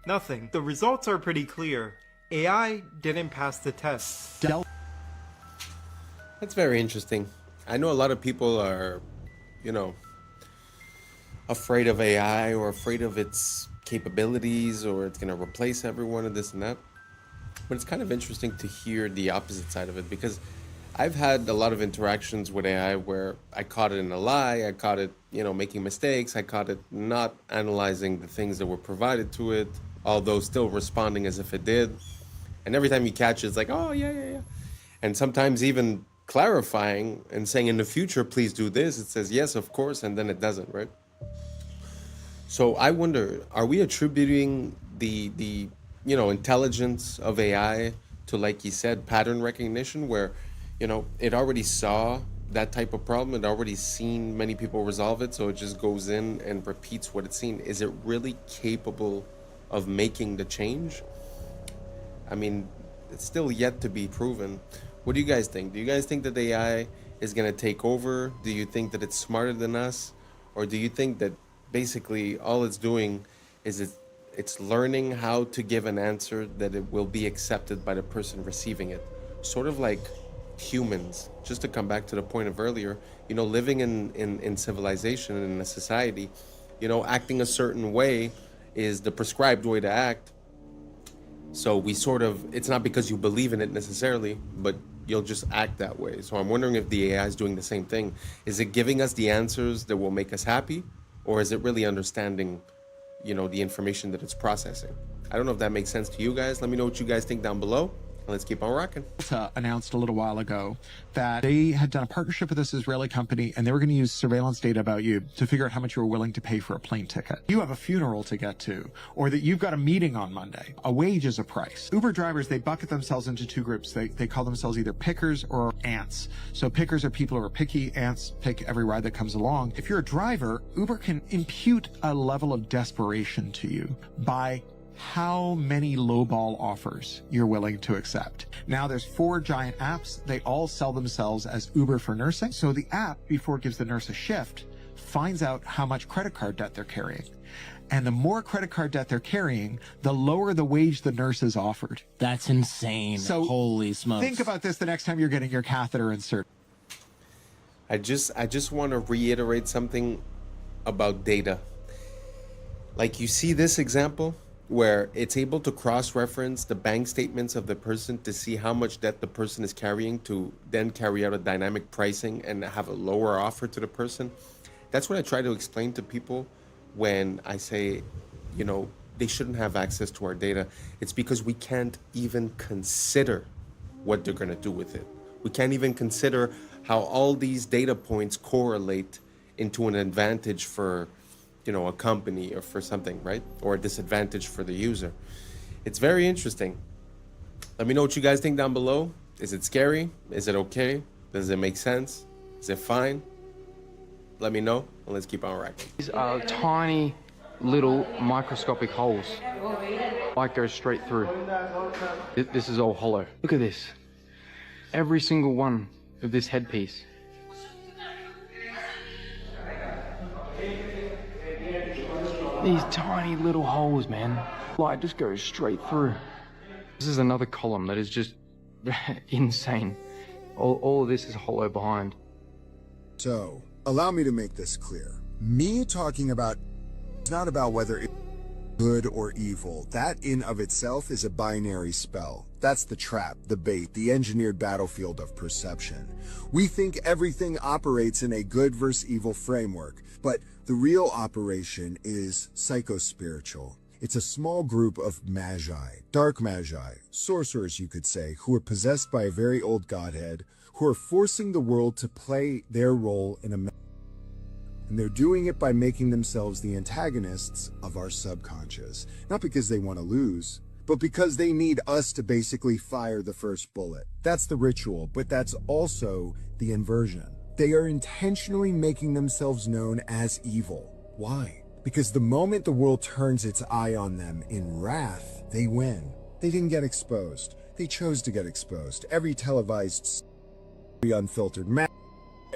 nothing. The results are pretty clear. AI didn't pass the test. That's very interesting. I know a lot of people are, afraid of AI or afraid of its capabilities or it's going to replace everyone and this and that. But it's kind of interesting to hear the opposite side of it, because I've had a lot of interactions with AI where I caught it in a lie, I caught it, making mistakes, I caught it not analyzing the things that were provided to it, although still responding as if it did. And every time you catch it, it's like, oh, yeah. And sometimes even clarifying and saying, in the future, please do this. It says, yes, of course, and then it doesn't, right? So I wonder, are we attributing the intelligence of AI to, like you said, pattern recognition, where, it already saw that type of problem, it already seen many people resolve it, so it just goes in and repeats what it's seen? Is it really capable of making the change? I mean, it's still yet to be proven. What do you guys think? Do you guys think that AI is going to take over? Do you think that it's smarter than us? Or do you think that basically all it's doing is it's learning how to give an answer that it will be accepted by the person receiving it? Sort of like humans, just to come back to the point of earlier, living in civilization and in a society, acting a certain way is the prescribed way to act. So we it's not because you believe in it necessarily, but you'll just act that way. So I'm wondering if the AI is doing the same thing. Is it giving us the answers that will make us happy? Or is it really understanding, the information that it's processing? I don't know if that makes sense to you guys. Let me know what you guys think down below. Let's keep on rocking. Announced a little while ago that they had done a partnership with this Israeli company, and they were going to use surveillance data about you to figure out how much you were willing to pay for a plane ticket. You have a funeral to get to, or that you've got a meeting on Monday. A wage is a price. Uber drivers, they bucket themselves into two groups. They call themselves either pickers or ants. So pickers are people who are picky. Ants pick every ride that comes along. If you're a driver, Uber can impute a level of desperation to you by how many lowball offers you're willing to accept. Now there's 4 giant apps. They all sell themselves as Uber for nursing. So the app, before it gives the nurse a shift, finds out how much credit card debt they're carrying. And the more credit card debt they're carrying, the lower the wage the nurse is offered. That's insane. So holy smokes. Think about this the next time you're getting your catheter inserted. I just want to reiterate something about data. Like, you see this example where it's able to cross-reference the bank statements of the person to see how much debt the person is carrying, to then carry out a dynamic pricing and have a lower offer to the person. That's what I try to explain to people when I say, they shouldn't have access to our data. It's because we can't even consider what they're going to do with it. We can't even consider how all these data points correlate into an advantage for a company or for something, right? Or a disadvantage for the user. It's very interesting. Let me know what you guys think down below. Is it scary? Is it okay? Does it make sense? Is it fine? Let me know, and let's keep on rocking. These are tiny little microscopic holes. Light goes straight through. This is all hollow. Look at this. Every single one of this headpiece. These tiny little holes, man. Light just goes straight through. This is another column that is just insane. All of this is hollow behind. So, allow me to make this clear. Me talking about it's not about whether it's good or evil. That in of itself is a binary spell. That's the trap, the bait, the engineered battlefield of perception. We think everything operates in a good versus evil framework, but the real operation is psychospiritual. It's a small group of magi, dark magi, sorcerers you could say, who are possessed by a very old godhead, who are forcing the world to play their role in a... And they're doing it by making themselves the antagonists of our subconscious. Not because they want to lose, but because they need us to basically fire the first bullet. That's the ritual, but that's also the inversion. They are intentionally making themselves known as evil. Why? Because the moment the world turns its eye on them in wrath, they win. They didn't get exposed. They chose to get exposed. Every televised, every unfiltered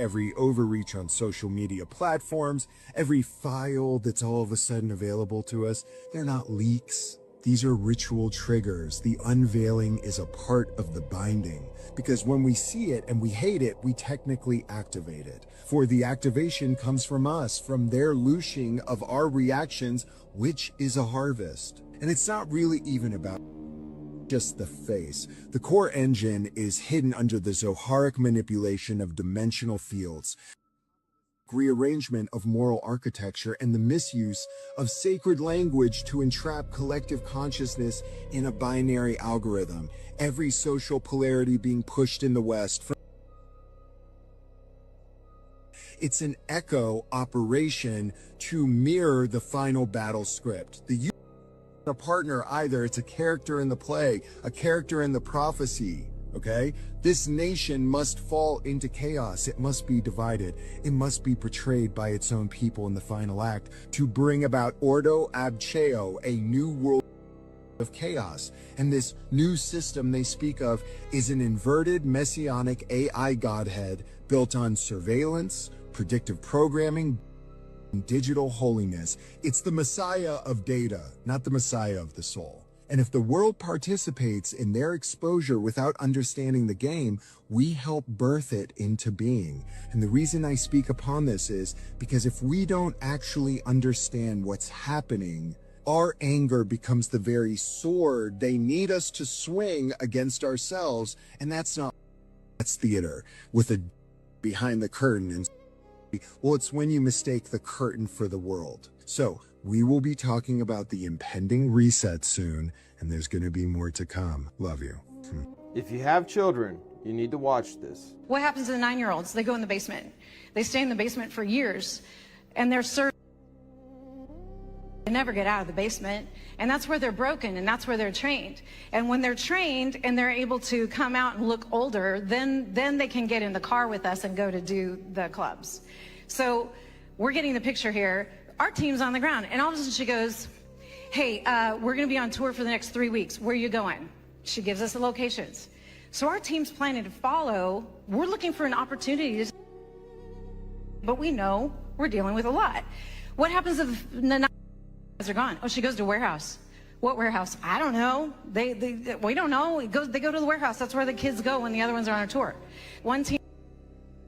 every overreach on social media platforms, every file that's all of a sudden available to us, they're not leaks. These are ritual triggers. The unveiling is a part of the binding, because when we see it and we hate it, we technically activate it. For the activation comes from us, from their looshing of our reactions, which is a harvest. And it's not really even about just the face. The core engine is hidden under the Zoharic manipulation of dimensional fields, rearrangement of moral architecture, and the misuse of sacred language to entrap collective consciousness in a binary algorithm. Every social polarity being pushed in the West. It's an echo operation to mirror the final battle script. The a partner either, it's a character in the play, a character in the prophecy. Okay? This nation must fall into chaos. It must be divided. It must be portrayed by its own people in the final act to bring about Ordo ab Cheo, a new world of chaos. And this new system they speak of is an inverted messianic AI godhead built on surveillance, predictive programming, digital holiness. It's the Messiah of data, not the Messiah of the soul. And if the world participates in their exposure without understanding the game, we help birth it into being. And the reason I speak upon this is because if we don't actually understand what's happening, our anger becomes the very sword they need us to swing against ourselves. And that's theater with a behind the curtain. And well, it's when you mistake the curtain for the world. So we will be talking about the impending reset soon, and there's going to be more to come. Love you. If you have children, you need to watch this. What happens to the 9-year-olds? They go in the basement. They stay in the basement for years, and they're served. They never get out of the basement, and that's where they're broken, and that's where they're trained. And when they're trained and they're able to come out and look older, then they can get in the car with us and go to do the clubs. So we're getting the picture here. Our team's on the ground, and all of a sudden she goes, hey, we're going to be on tour for the next 3 weeks. Where are you going? She gives us the locations. So our team's planning to follow. We're looking for an opportunity, but we know we're dealing with a lot. What happens if the guys are gone? Oh, she goes to a warehouse. What warehouse? I don't know. We don't know. They go to the warehouse. That's where the kids go when the other ones are on a tour. One team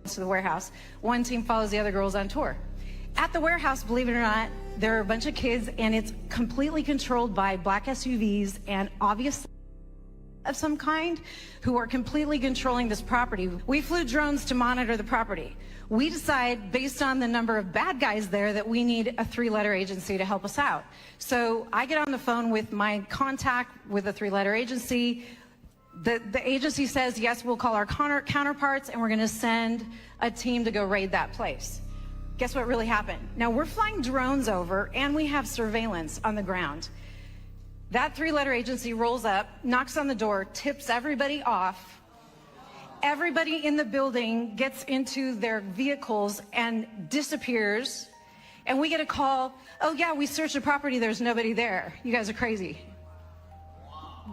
goes to the warehouse. One team follows the other girls on tour. At the warehouse, believe it or not, there are a bunch of kids, and it's completely controlled by black SUVs and obviously of some kind who are completely controlling this property. We flew drones to monitor the property. We decide, based on the number of bad guys there, that we need a 3-letter agency to help us out. So I get on the phone with my contact with a 3-letter agency. The agency says, yes, we'll call our counterparts, and we're going to send a team to go raid that place. Guess what really happened? Now, we're flying drones over, and we have surveillance on the ground. That 3-letter agency rolls up, knocks on the door, tips everybody off. Everybody in the building gets into their vehicles and disappears. And we get a call, oh yeah, we searched the property, there's nobody there. You guys are crazy.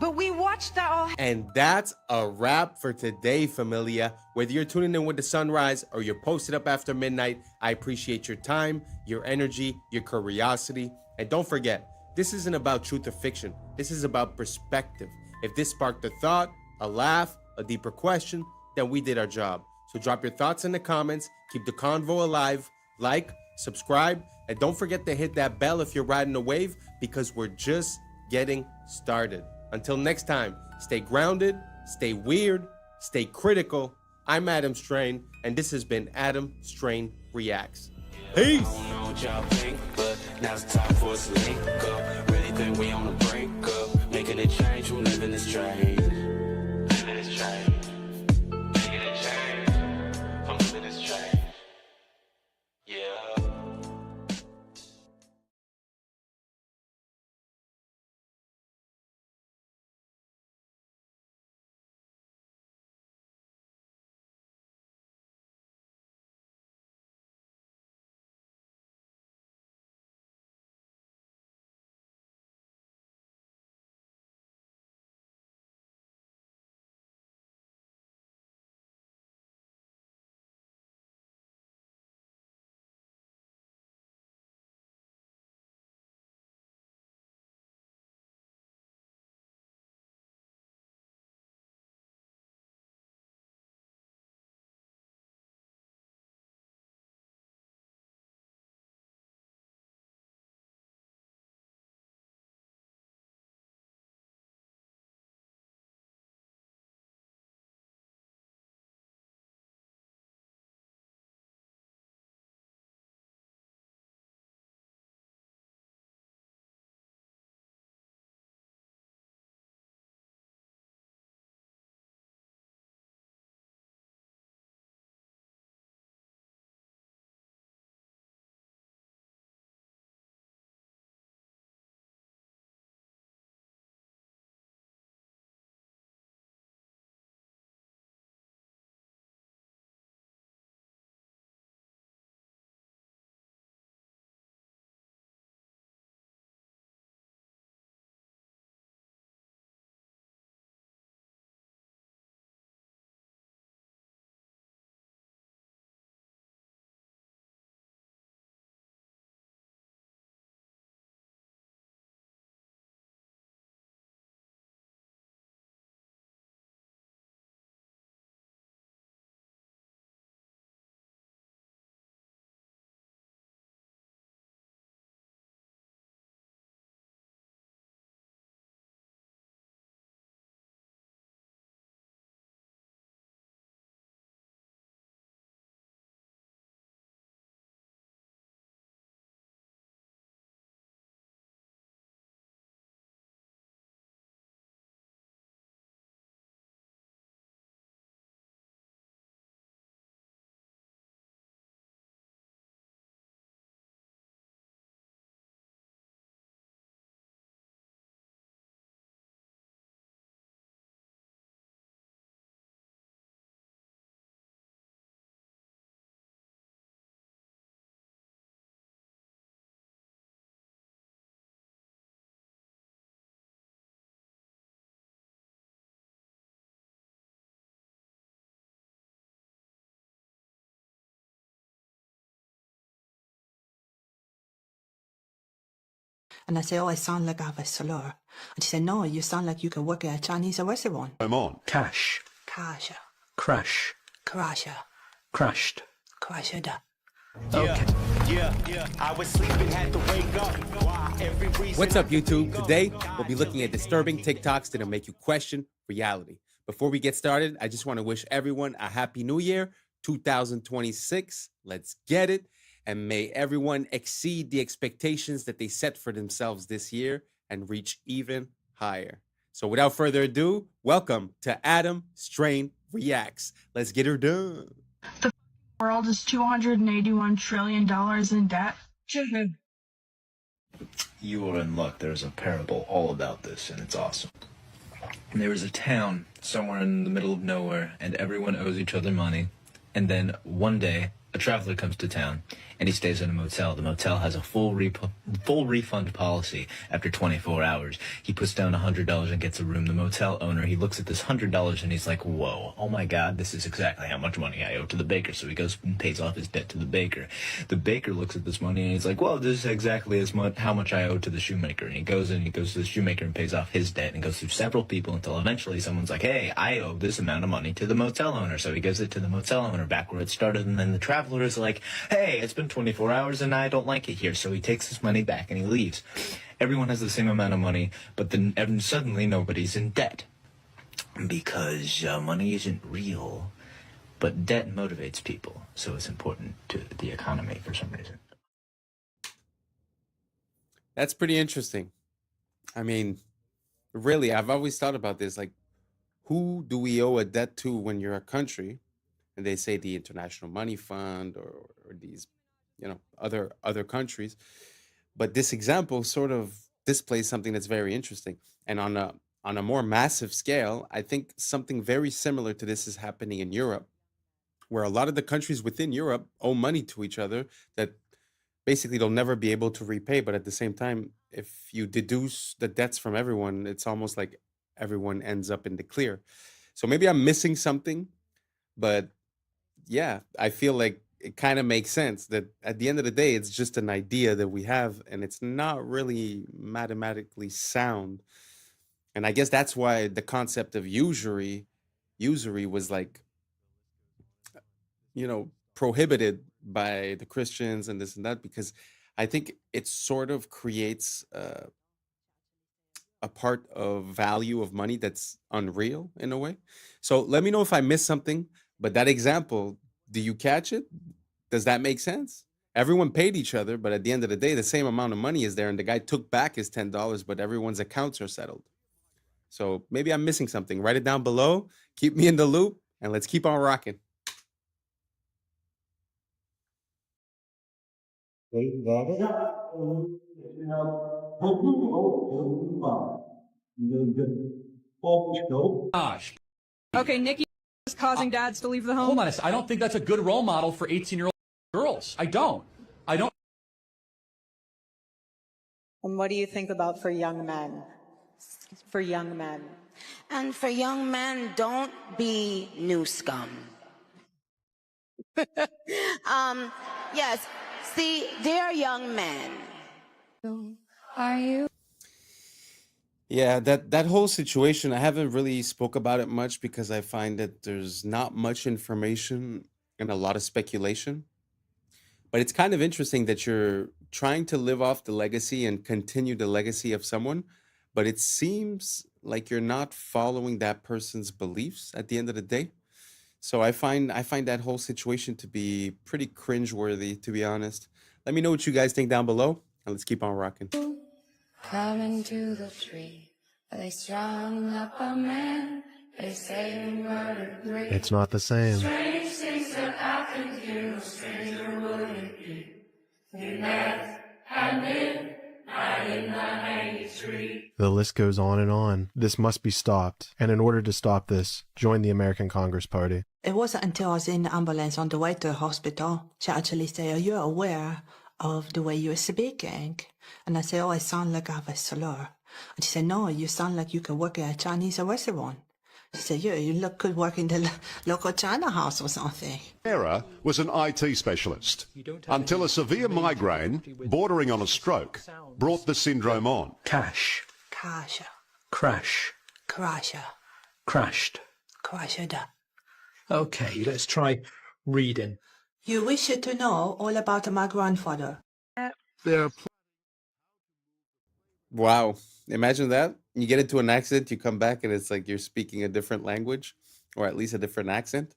But we watched that all happen. And that's a wrap for today, familia. Whether you're tuning in with the sunrise or you're posted up after midnight, I appreciate your time, your energy, your curiosity. And don't forget, this isn't about truth or fiction. This is about perspective. If this sparked a thought, a laugh, a deeper question, then we did our job. So drop your thoughts in the comments, keep the convo alive, like, subscribe, and don't forget to hit that bell if you're riding a wave, because we're just getting started. Until next time, stay grounded, stay weird, stay critical. I'm Adam Strain, and this has been Adam Strain Reacts. Peace! I don't know what y'all think, but now it's time for us to link up. Really think we on the brink up, making a change from living this train. Living this train. And I say, oh, I sound like I have a slur. And she said, no, you sound like you can work at a Chinese restaurant. I'm on. Cash. Kasha. Crash. Krasha. Crashed. Krasha. Yeah, I was sleeping, had to wake up. What's up, YouTube? Today, we'll be looking at disturbing TikToks that'll make you question reality. Before we get started, I just want to wish everyone a happy new year, 2026. Let's get it. And may everyone exceed the expectations that they set for themselves this year and reach even higher. So without further ado, welcome to Adam Strain Reacts. Let's get her done. The world is $281 trillion in debt. You are in luck. There's a parable all about this, and it's awesome. And there is a town somewhere in the middle of nowhere, and everyone owes each other money. And then one day, a traveler comes to town, and he stays in a motel. The motel has a full refund policy after 24 hours. He puts down $100 and gets a room. The motel owner, he looks at this $100 and he's like, whoa, oh my God, this is exactly how much money I owe to the baker. So he goes and pays off his debt to the baker. The baker looks at this money and he's like, well, this is exactly as much how much I owe to the shoemaker. And he goes to the shoemaker and pays off his debt and goes through several people until eventually someone's like, hey, I owe this amount of money to the motel owner. So he gives it to the motel owner back where it started. And then the traveler is like, hey, it's been 24 hours and I don't like it here. So he takes his money back and he leaves. Everyone has the same amount of money, but then suddenly nobody's in debt. Because money isn't real, but debt motivates people. So it's important to the economy for some reason. That's pretty interesting. I mean, really, I've always thought about this. Like, who do we owe a debt to when you're a country? And they say the International Money Fund or these, other countries. But this example sort of displays something that's very interesting. And on a more massive scale, I think something very similar to this is happening in Europe, where a lot of the countries within Europe owe money to each other that basically they'll never be able to repay. But at the same time, if you deduce the debts from everyone, it's almost like everyone ends up in the clear. So maybe I'm missing something, but yeah, I feel like it kind of makes sense that at the end of the day, it's just an idea that we have and it's not really mathematically sound. And I guess that's why the concept of usury was like, prohibited by the Christians and this and that, because I think it sort of creates a part of value of money that's unreal in a way. So let me know if I missed something. But that example, do you catch it? Does that make sense? Everyone paid each other, but at the end of the day, the same amount of money is there, and the guy took back his $10, but everyone's accounts are settled. So maybe I'm missing something. Write it down below. Keep me in the loop, and let's keep on rocking. Gosh. Okay, Nikki is causing dads to leave the home. Hold on, I don't think that's a good role model for 18-year-old girls. I don't. And what do you think about for young men? For young men. And for young men, don't be new scum. Yes, see, they're young men. Are you? Yeah, that whole situation, I haven't really spoke about it much because I find that there's not much information and a lot of speculation. But it's kind of interesting that you're trying to live off the legacy and continue the legacy of someone, but it seems like you're not following that person's beliefs at the end of the day. So I find that whole situation to be pretty cringeworthy, to be honest. Let me know what you guys think down below, and let's keep on rocking. Coming to the tree, they strung up a man, they say we murdered three. It's not the same. Strange things that happened here, no stranger would it be. We met at midnight in the hanging tree. The list goes on and on. This must be stopped. And in order to stop this, join the American Congress Party. It wasn't until I was in the ambulance on the way to the hospital, she actually said, are you aware of the way you're speaking? And I said, oh, I sound like I have a slur. And she said, no, you sound like you can work at a Chinese restaurant. So you look could work in the local China house or something. Sarah was an IT specialist until a severe migraine, bordering on a stroke, brought the syndrome on. Cash. Kasha. Crash. Crasher. Crashed. Crasher. Okay, let's try reading. You wish to know all about my grandfather. There are Wow. Imagine that. You get into an accident, you come back, and it's like you're speaking a different language, or at least a different accent.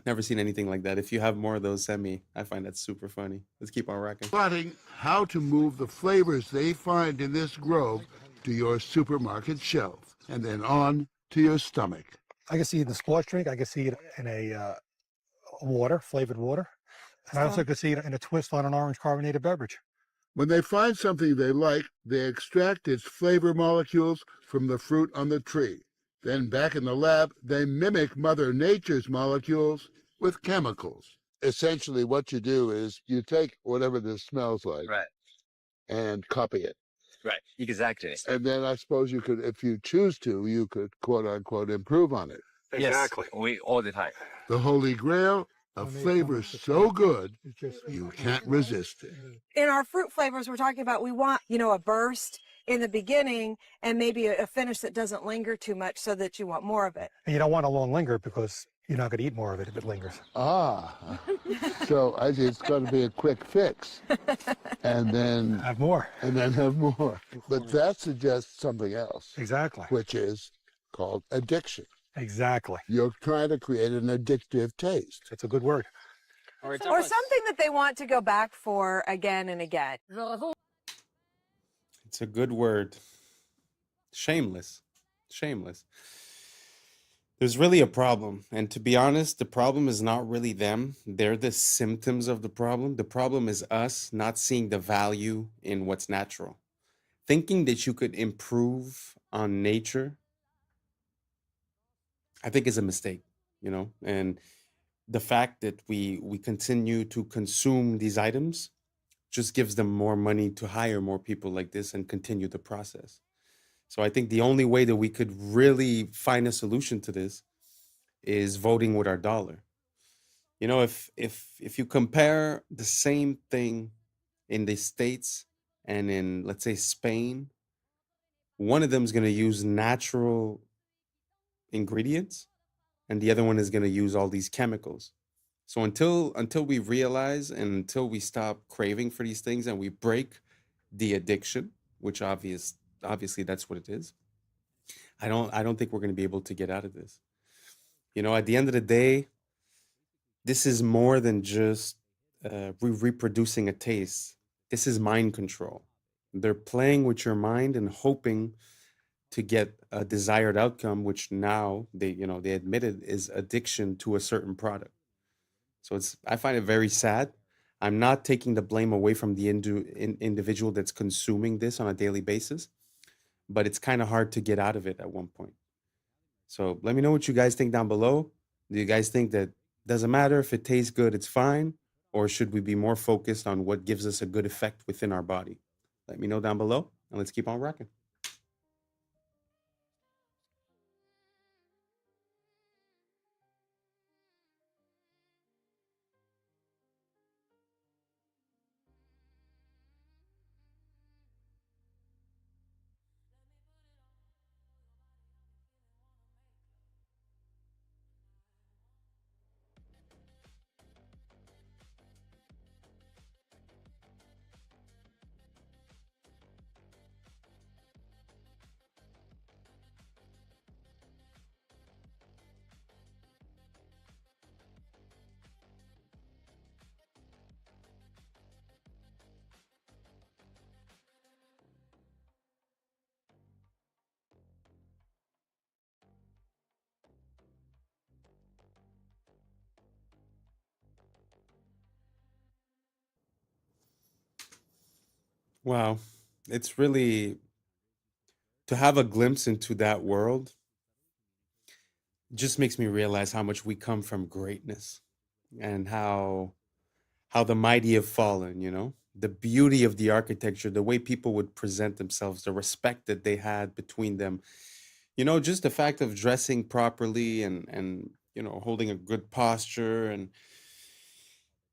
Never seen anything like that. If you have more of those, send me. I find that super funny. Let's keep on rocking. plotting how to move the flavors they find in this grove to your supermarket shelf, and then on to your stomach. I can see it in a sports drink. I can see it in a water, flavored water. And I also can see it in a twist on an orange carbonated beverage. When they find something they like, they extract its flavor molecules from the fruit on the tree. Then back in the lab, they mimic Mother Nature's molecules with chemicals. Essentially, what you do is you take whatever this smells like and copy it. Right, exactly. And then I suppose you could, if you choose to, you could quote unquote improve on it. Exactly. We all the time. The holy grail, a flavor so good you can't resist it. In our fruit flavors, we're talking about we want, a burst in the beginning and maybe a finish that doesn't linger too much so that you want more of it. And you don't want a long linger because you're not going to eat more of it if it lingers. So it's going to be a quick fix. And then have more. And then have more. But that suggests something else. Exactly. Which is called addiction. Exactly. You're trying to create an addictive taste. It's a good word. Or something that they want to go back for again and again. It's a good word. Shameless. Shameless. There's really a problem. And to be honest, the problem is not really them. They're the symptoms of the problem. The problem is us not seeing the value in what's natural. Thinking that you could improve on nature, I think is a mistake, and the fact that we continue to consume these items just gives them more money to hire more people like this and continue the process. So I think the only way that we could really find a solution to this is voting with our dollar. If you compare the same thing in the States and in, let's say, Spain, one of them is going to use natural ingredients and the other one is going to use all these chemicals. So until we realize and until we stop craving for these things and we break the addiction, which obviously that's what it is, I don't think we're going to be able to get out of this. At the end of the day, this is more than just reproducing a taste. This is mind control. They're playing with your mind and hoping to get a desired outcome, which now they admitted is addiction to a certain product. So I find it very sad. I'm not taking the blame away from the individual that's consuming this on a daily basis, but it's kind of hard to get out of it at one point. So let me know what you guys think down below. Do you guys think that doesn't matter if it tastes good, it's fine? Or should we be more focused on what gives us a good effect within our body? Let me know down below and let's keep on rocking. Wow. It's really to have a glimpse into that world just makes me realize how much we come from greatness and how the mighty have fallen, the beauty of the architecture, the way people would present themselves, the respect that they had between them. You know, just the fact of dressing properly and you know, holding a good posture, and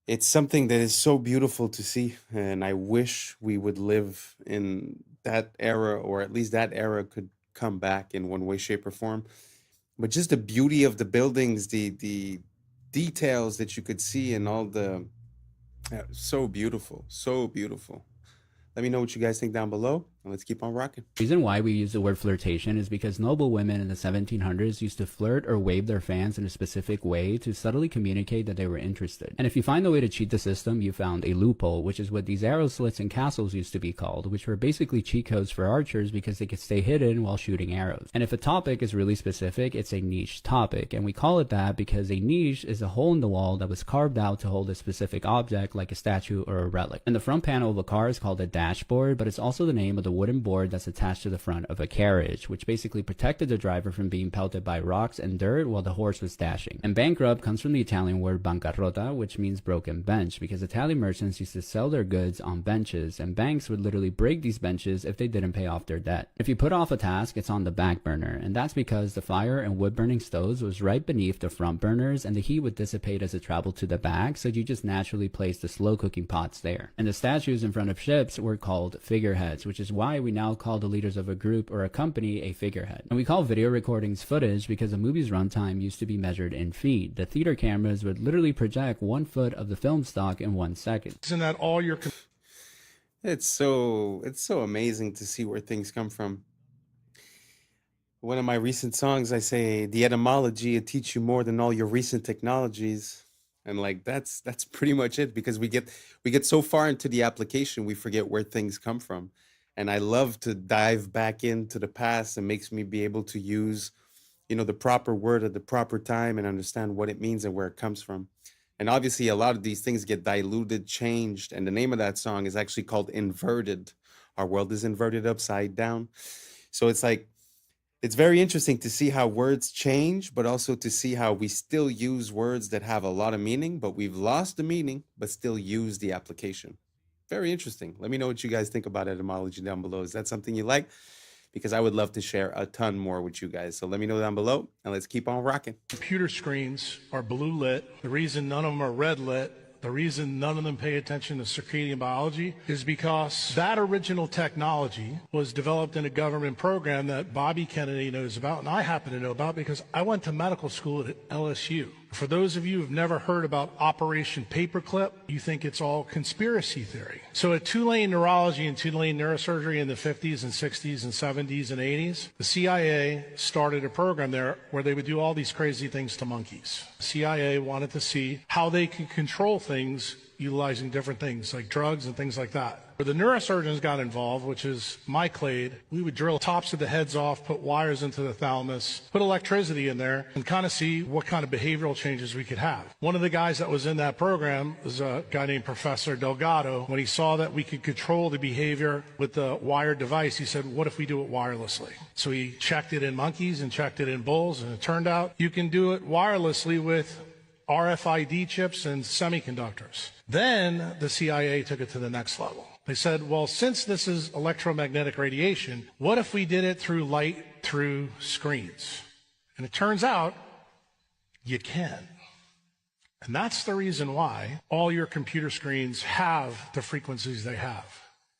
it's something that is so beautiful to see, and I wish we would live in that era, or at least that era could come back in one way, shape, or form. But just the beauty of the buildings, the details that you could see, and all the so beautiful, so beautiful. Let me know what you guys think down below, and let's keep on rocking. The reason why we use the word flirtation is because noble women in the 1700s used to flirt or wave their fans in a specific way to subtly communicate that they were interested. And if you find a way to cheat the system, you found a loophole, which is what these arrow slits and castles used to be called, which were basically cheat codes for archers because they could stay hidden while shooting arrows. And if a topic is really specific, it's a niche topic, and we call it that because a niche is a hole in the wall that was carved out to hold a specific object like a statue or a relic. And the front panel of a car is called a dashboard, but it's also the name of the wooden board that's attached to the front of a carriage, which basically protected the driver from being pelted by rocks and dirt while the horse was dashing. And bankrupt comes from the Italian word bancarrota, which means broken bench, because Italian merchants used to sell their goods on benches, and banks would literally break these benches if they didn't pay off their debt. If you put off a task, it's on the back burner, and that's because the fire and wood burning stoves was right beneath the front burners, and the heat would dissipate as it traveled to the back, so you just naturally place the slow cooking pots there. And the statues in front of ships were called figureheads, which is why we now call the leaders of a group or a company a figurehead. And we call video recordings footage because a movie's runtime used to be measured in feet. The theater cameras would literally project 1 foot of the film stock in 1 second. Isn't that all your... It's so amazing to see where things come from. One of my recent songs, I say, the etymology, it teach you more than all your recent technologies. And like, that's pretty much it, because we get so far into the application, we forget where things come from. And I love to dive back into the past. It makes me be able to use, you know, the proper word at the proper time and understand what it means and where it comes from. And obviously a lot of these things get diluted, changed. And the name of that song is actually called Inverted. Our world is inverted upside down. So it's like, it's very interesting to see how words change, but also to see how we still use words that have a lot of meaning, but we've lost the meaning, but still use the application. Very interesting. Let me know what you guys think about etymology down below. Is that something you like? Because I would love to share a ton more with you guys. So let me know down below, and let's keep on rocking. Computer screens are blue lit. The reason none of them are red lit, the reason none of them pay attention to circadian biology, is because that original technology was developed in a government program that Bobby Kennedy knows about, and I happen to know about because I went to medical school at LSU. For those of you who've never heard about Operation Paperclip, you think it's all conspiracy theory. So at Tulane Neurology and Tulane Neurosurgery in the 50s and 60s and 70s and 80s, the CIA started a program there where they would do all these crazy things to monkeys. The CIA wanted to see how they could control things utilizing different things like drugs and things like that. Where the neurosurgeons got involved, which is my clade, we would drill tops of the heads off, put wires into the thalamus, put electricity in there, and kind of see what kind of behavioral changes we could have. One of the guys that was in that program was a guy named Professor Delgado. When he saw that we could control the behavior with the wired device, he said, what if we do it wirelessly? So he checked it in monkeys and checked it in bulls, and it turned out you can do it wirelessly with RFID chips and semiconductors. Then the CIA took it to the next level. They said, well, since this is electromagnetic radiation, what if we did it through light through screens? And it turns out you can. And that's the reason why all your computer screens have the frequencies they have.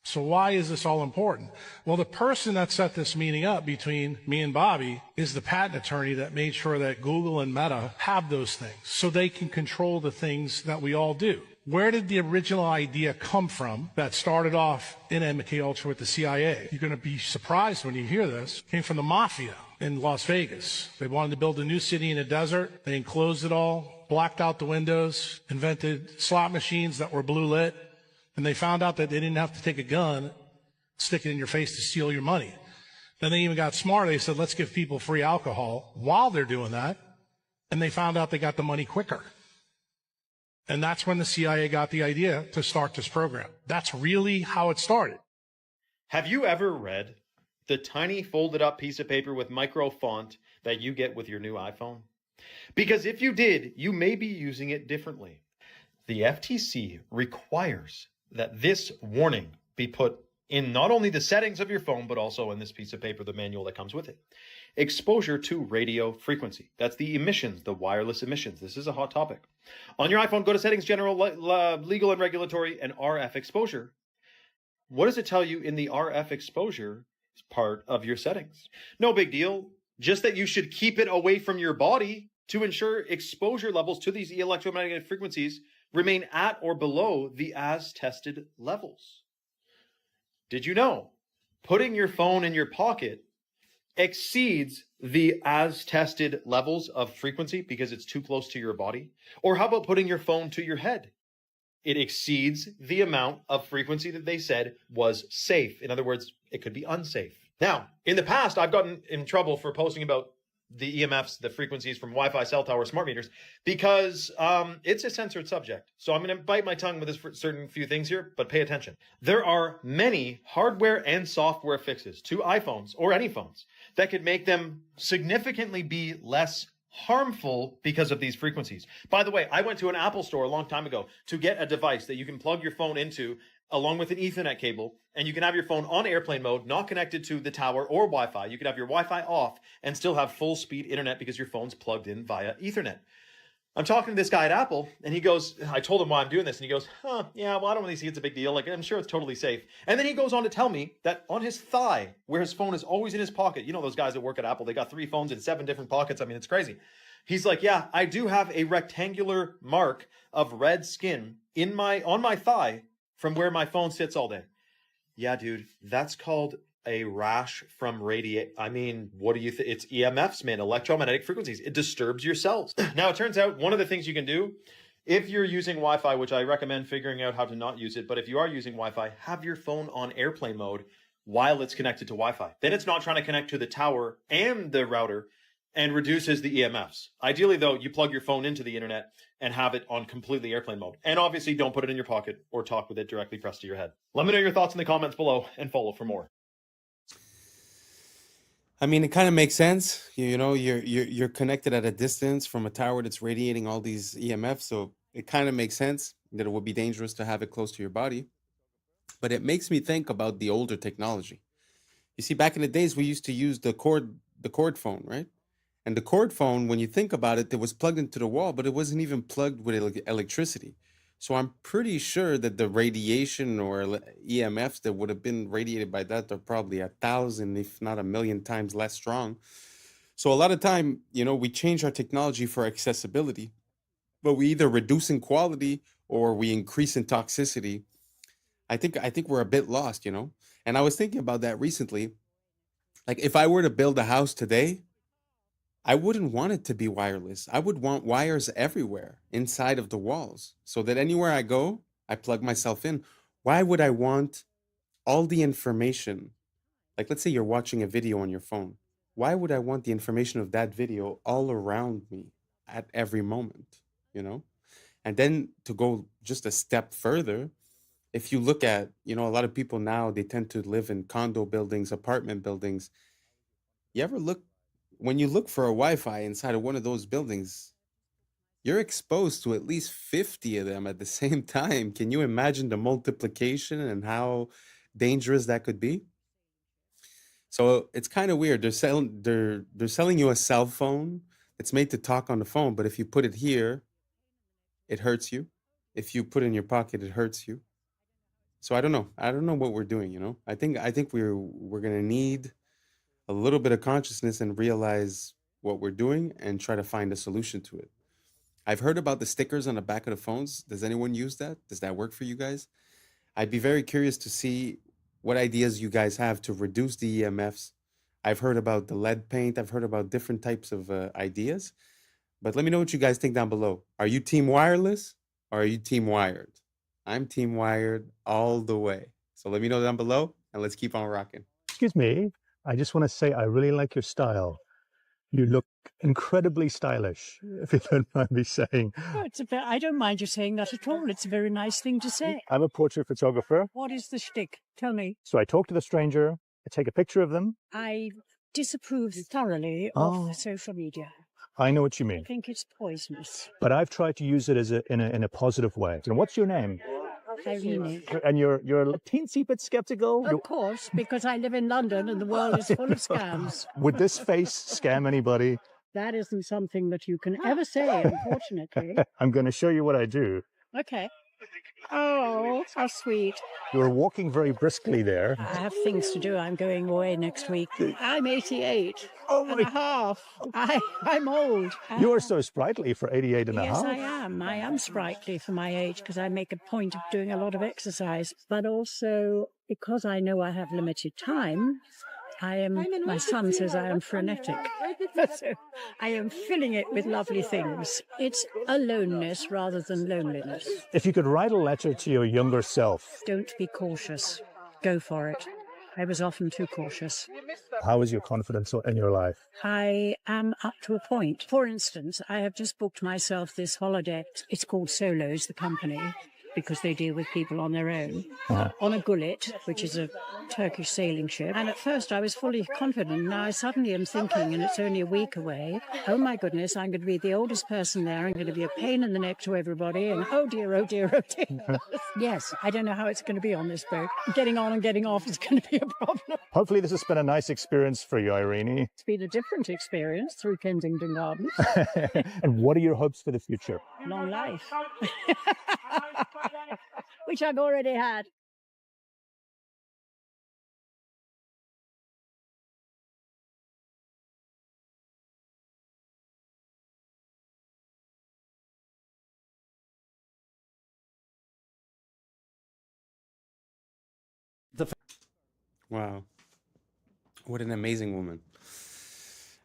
So why is this all important? Well, the person that set this meeting up between me and Bobby is the patent attorney that made sure that Google and Meta have those things so they can control the things that we all do. Where did the original idea come from that started off in MKUltra with the CIA? You're going to be surprised when you hear this. It came from the mafia in Las Vegas. They wanted to build a new city in a desert. They enclosed it all, blacked out the windows, invented slot machines that were blue lit. And they found out that they didn't have to take a gun, stick it in your face to steal your money. Then they even got smarter. They said, let's give people free alcohol while they're doing that. And they found out they got the money quicker. And that's when the CIA got the idea to start this program. That's really how it started. Have you ever read the tiny folded up piece of paper with micro font that you get with your new iPhone? Because if you did, you may be using it differently. The FTC requires that this warning be put in not only the settings of your phone, but also in this piece of paper, the manual that comes with it. Exposure to radio frequency. That's the emissions, the wireless emissions. This is a hot topic. On your iPhone, go to Settings, General, Legal and Regulatory, and RF Exposure. What does it tell you in the RF exposure part of your settings? No big deal. Just that you should keep it away from your body to ensure exposure levels to these electromagnetic frequencies remain at or below the as tested levels. Did you know putting your phone in your pocket exceeds the as tested levels of frequency because it's too close to your body? Or how about putting your phone to your head? It exceeds the amount of frequency that they said was safe. In other words, it could be unsafe. Now, in the past, I've gotten in trouble for posting about the EMFs, the frequencies from Wi-Fi, cell tower, smart meters, because it's a censored subject. So I'm going to bite my tongue with this certain few things here, but pay attention. There are many hardware and software fixes to iPhones or any phones that could make them significantly be less harmful because of these frequencies. By the way, I went to an Apple store a long time ago to get a device that you can plug your phone into along with an Ethernet cable, and you can have your phone on airplane mode, not connected to the tower or Wi-Fi. You could have your Wi-Fi off and still have full speed internet because your phone's plugged in via Ethernet. I'm talking to this guy at Apple, and he goes, I told him why I'm doing this, and he goes, yeah, well, I don't really see it's a big deal. Like, I'm sure it's totally safe. And then he goes on to tell me that on his thigh, where his phone is always in his pocket, you know those guys that work at Apple, they got 3 phones in 7 different pockets. I mean, it's crazy. He's like, yeah, I do have a rectangular mark of red skin on my thigh from where my phone sits all day. Yeah, dude, that's called a rash from radiate. I mean, what do you think? It's EMFs, man, electromagnetic frequencies. It disturbs your cells. Now, it turns out one of the things you can do if you're using Wi-Fi, which I recommend figuring out how to not use it, but if you are using Wi-Fi, have your phone on airplane mode while it's connected to Wi-Fi. Then it's not trying to connect to the tower and the router and reduces the EMFs. Ideally, though, you plug your phone into the internet and have it on completely airplane mode. And obviously, don't put it in your pocket or talk with it directly pressed to your head. Let me know your thoughts in the comments below and follow for more. I mean, it kind of makes sense. You know, you're connected at a distance from a tower that's radiating all these EMFs, so it kind of makes sense that it would be dangerous to have it close to your body. But it makes me think about the older technology. You see, back in the days, we used to use the cord phone, right? And the cord phone, when you think about it, it was plugged into the wall, but it wasn't even plugged with electricity. So I'm pretty sure that the radiation or EMFs that would have been radiated by that are probably 1,000, if not 1,000,000 times less strong. So a lot of time, you know, we change our technology for accessibility, but we either reduce in quality or we increase in toxicity. I think we're a bit lost, you know. And I was thinking about that recently. Like, if I were to build a house today, I wouldn't want it to be wireless. I would want wires everywhere inside of the walls so that anywhere I go, I plug myself in. Why would I want all the information? Like, let's say you're watching a video on your phone. Why would I want the information of that video all around me at every moment, you know? And then to go just a step further, if you look at, you know, a lot of people now, they tend to live in condo buildings, apartment buildings. You ever look, when you look for a Wi-Fi inside of one of those buildings, you're exposed to at least 50 of them at the same time. Can you imagine the multiplication and how dangerous that could be? So it's kind of weird. They're selling you a cell phone that's made to talk on the phone, but if you put it here, it hurts you. If you put it in your pocket, it hurts you. So I don't know. I don't know what we're doing, you know? I think we're gonna need a little bit of consciousness and realize what we're doing and try to find a solution to it. I've heard about the stickers on the back of the phones. Does anyone use that? Does that work for you guys? I'd be very curious to see what ideas you guys have to reduce the EMFs. I've heard about the lead paint. I've heard about different types of ideas. But let me know what you guys think down below. Are you team wireless or are you team wired? I'm team wired all the way. So let me know down below and let's keep on rocking. Excuse me. I just want to say I really like your style. You look incredibly stylish, if you don't mind me saying. Oh, I don't mind you saying that at all. It's a very nice thing to say. I'm a portrait photographer. What is the shtick? Tell me. So I talk to the stranger, I take a picture of them. I disapprove thoroughly of social media. I know what you mean. I think it's poisonous. But I've tried to use it as in a positive way. And what's your name? Irene. And you're a teensy bit skeptical? Of course, because I live in London and the world is full of scams. Would this face scam anybody? That isn't something that you can ever say, unfortunately. I'm going to show you what I do. Okay. Oh, how sweet. You were walking very briskly there. I have things to do. I'm going away next week. I'm 88 and a half. I'm old. You are so sprightly for 88 and a half. Yes, I am. I am sprightly for my age because I make a point of doing a lot of exercise. But also because I know I have limited time, my son says I am frenetic. So I am filling it with lovely things. It's aloneness rather than loneliness. If you could write a letter to your younger self. Don't be cautious. Go for it. I was often too cautious. How is your confidence in your life? I am up to a point. For instance, I have just booked myself this holiday. It's called Solos, the company, because they deal with people on their own, on a gullet, which is a Turkish sailing ship. And at first I was fully confident. Now I suddenly am thinking, and it's only a week away, oh my goodness, I'm going to be the oldest person there. I'm going to be a pain in the neck to everybody. And oh dear, oh dear, oh dear. Yes, I don't know how it's going to be on this boat. Getting on and getting off is going to be a problem. Hopefully this has been a nice experience for you, Irene. It's been a different experience through Kensington Gardens. And what are your hopes for the future? Long life. Which I've already had. Wow. What an amazing woman.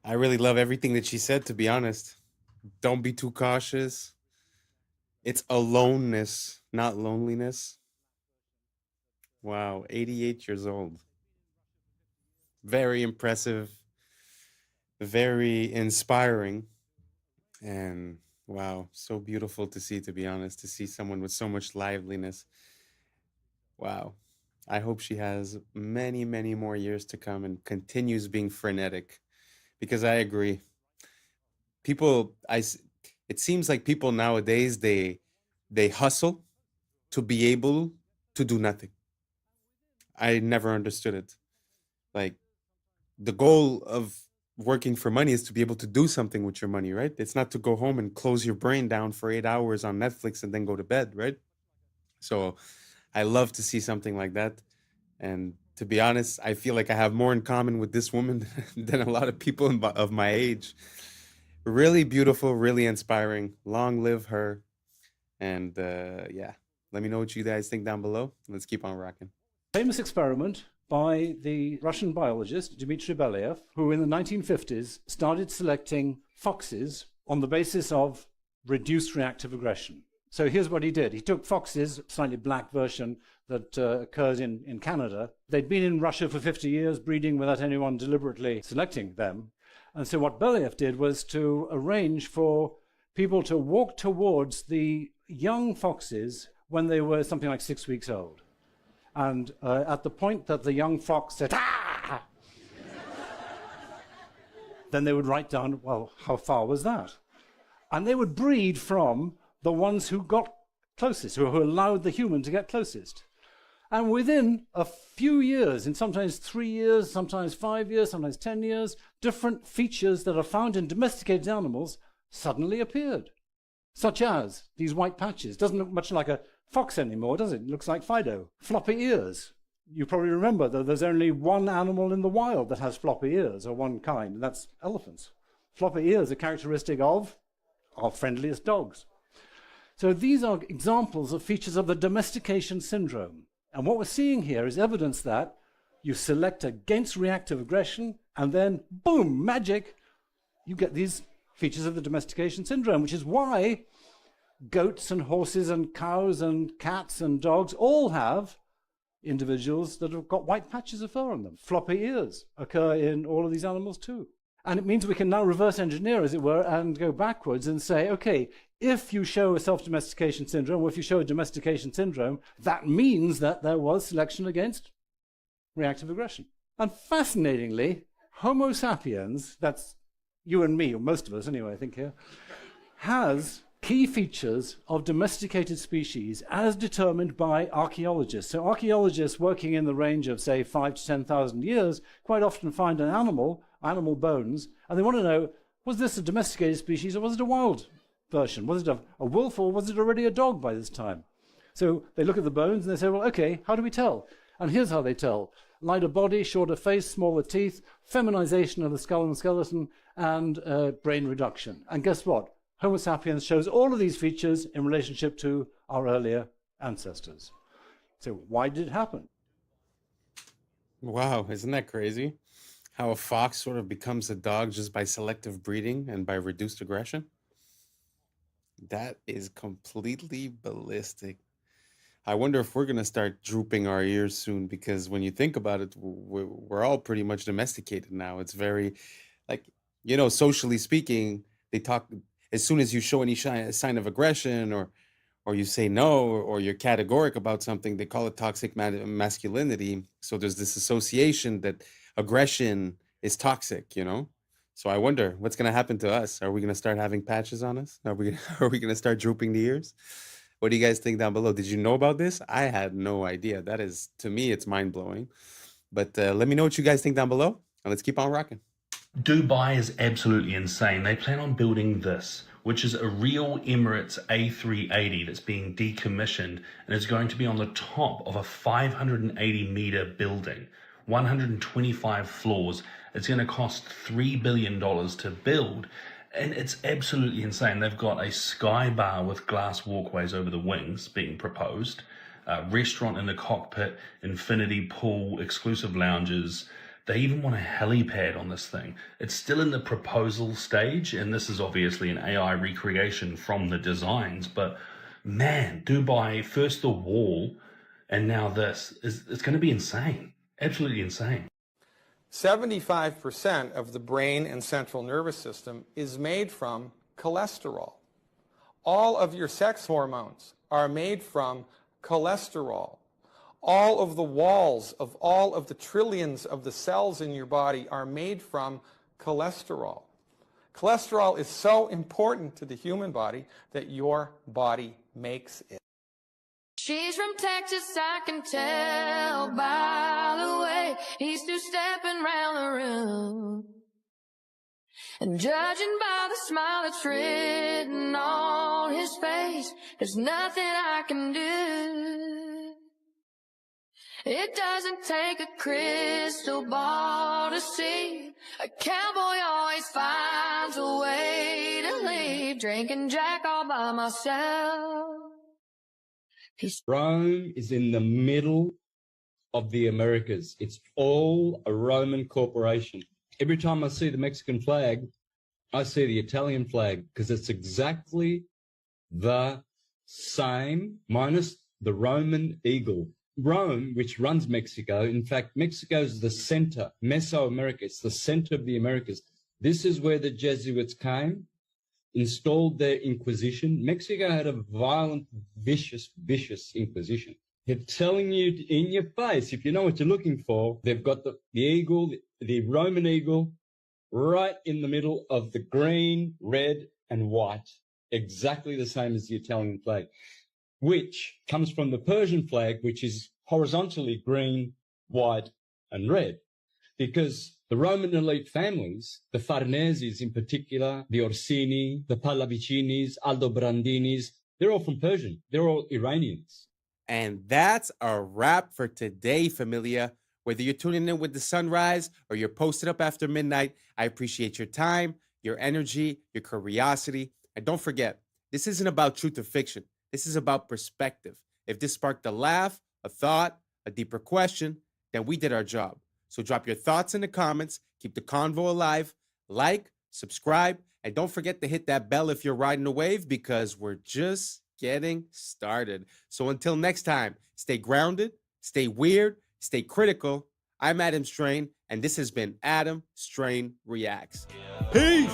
I really love everything that she said, to be honest. Don't be too cautious. It's aloneness, not loneliness. Wow, 88 years old. Very impressive, very inspiring. And wow, so beautiful to see, to be honest, to see someone with so much liveliness. Wow. I hope she has many, many more years to come and continues being frenetic, because I agree. It seems like people nowadays, they hustle to be able to do nothing. I never understood it. Like, the goal of working for money is to be able to do something with your money, right? It's not to go home and close your brain down for 8 hours on Netflix and then go to bed, right? So I love to see something like that. And to be honest, I feel like I have more in common with this woman than a lot of people of my age. Really beautiful, really inspiring. Long live her. And yeah, let me know what you guys think down below. Let's keep on rocking. Famous experiment by the Russian biologist Dmitry Belyaev, who in the 1950s started selecting foxes on the basis of reduced reactive aggression. So here's what he did. He took foxes, slightly black version that occurs in Canada. They'd been in Russia for 50 years, breeding without anyone deliberately selecting them. And so what Belyaev did was to arrange for people to walk towards the young foxes when they were something like 6 weeks old. And at the point that the young fox said, "Ah!" then they would write down, well, how far was that? And they would breed from the ones who got closest, who allowed the human to get closest. And within a few years, in sometimes 3 years, sometimes 5 years, sometimes 10 years, different features that are found in domesticated animals suddenly appeared, such as these white patches. Doesn't look much like a fox anymore, does it? It looks like Fido. Floppy ears. You probably remember that there's only one animal in the wild that has floppy ears, or one kind, and that's elephants. Floppy ears are characteristic of our friendliest dogs. So these are examples of features of the domestication syndrome. And what we're seeing here is evidence that you select against reactive aggression, and then, boom, magic, you get these features of the domestication syndrome, which is why goats and horses and cows and cats and dogs all have individuals that have got white patches of fur on them. Floppy ears occur in all of these animals too. And it means we can now reverse engineer, as it were, and go backwards and say, okay, if you show a self-domestication syndrome, or if you show a domestication syndrome, that means that there was selection against reactive aggression. And fascinatingly, Homo sapiens, that's you and me, or most of us anyway, I think here, has key features of domesticated species as determined by archaeologists. So archaeologists working in the range of, say, 5,000 to 10,000 years quite often find an animal bones, and they want to know, was this a domesticated species or was it a wild version? Was it a wolf or was it already a dog by this time? So they look at the bones and they say, well, okay, how do we tell? And here's how they tell. Lighter body, shorter face, smaller teeth, feminization of the skull and skeleton, and brain reduction. And guess what? Homo sapiens shows all of these features in relationship to our earlier ancestors. So why did it happen? Wow, isn't that crazy? How a fox sort of becomes a dog just by selective breeding and by reduced aggression? That is completely ballistic. I wonder if we're going to start drooping our ears soon, because when you think about it, we're all pretty much domesticated now. It's very, like, you know, socially speaking, they talk, as soon as you show any sign of aggression or you say no, or you're categoric about something, they call it toxic masculinity. So there's this association that aggression is toxic, you know? So I wonder what's going to happen to us. Are we going to start having patches on us? Are we going to start drooping the ears? What do you guys think down below? Did you know about this? I had no idea. That is, to me, it's mind-blowing. But let me know what you guys think down below, and let's keep on rocking. Dubai is absolutely insane. They plan on building this, which is a real Emirates A380 that's being decommissioned, and it's going to be on the top of a 580-meter building, 125 floors. It's going to cost $3 billion to build. And it's absolutely insane. They've got a sky bar with glass walkways over the wings being proposed, a restaurant in the cockpit, infinity pool, exclusive lounges. They even want a helipad on this thing. It's still in the proposal stage, and this is obviously an AI recreation from the designs. But man, Dubai, first the wall, and now this, it's going to be insane. Absolutely insane. 75% of the brain and central nervous system is made from cholesterol. All of your sex hormones are made from cholesterol. All of the walls of all of the trillions of the cells in your body are made from cholesterol. Cholesterol is so important to the human body that your body makes it. She's from Texas, I can tell by the way he's two-stepping round the room. And judging by the smile that's written on his face, there's nothing I can do. It doesn't take a crystal ball to see. A cowboy always finds a way to leave. Drinking Jack all by myself. Rome is in the middle of the Americas. It's all a Roman corporation. Every time I see the Mexican flag, I see the Italian flag, because it's exactly the same, minus the Roman eagle. Rome, which runs Mexico, in fact, Mexico is the center, Mesoamerica, it's the center of the Americas. This is where the Jesuits came, installed their Inquisition. Mexico had a violent, vicious Inquisition. They're telling you in your face, if you know what you're looking for, they've got the eagle, the Roman eagle, right in the middle of the green, red, and white, exactly the same as the Italian flag, which comes from the Persian flag, which is horizontally green, white, and red. Because the Roman elite families, the Farneses in particular, the Orsini, the Pallavicinis, Aldobrandinis, they're all from Persian. They're all Iranians. And that's a wrap for today, familia. Whether you're tuning in with the sunrise or you're posted up after midnight, I appreciate your time, your energy, your curiosity. And don't forget, this isn't about truth or fiction. This is about perspective. If this sparked a laugh, a thought, a deeper question, then we did our job. So drop your thoughts in the comments, keep the convo alive, like, subscribe, and don't forget to hit that bell if you're riding a wave, because we're just getting started. So until next time, stay grounded, stay weird, stay critical. I'm Adam Strain, and this has been Adam Strain Reacts. Peace!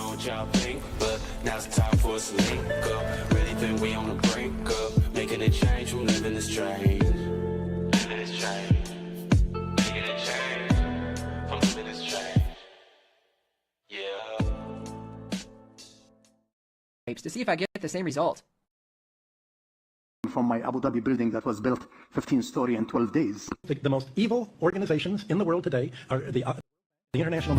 Now's the time for us to link up. Really think we on the brink up. Making a change from living this strange. Living this strange. Making a change from living this strange. Yeah. To see if I get the same result. From my Abu Dhabi building that was built 15-story in 12 days. The most evil organizations in the world today are the international.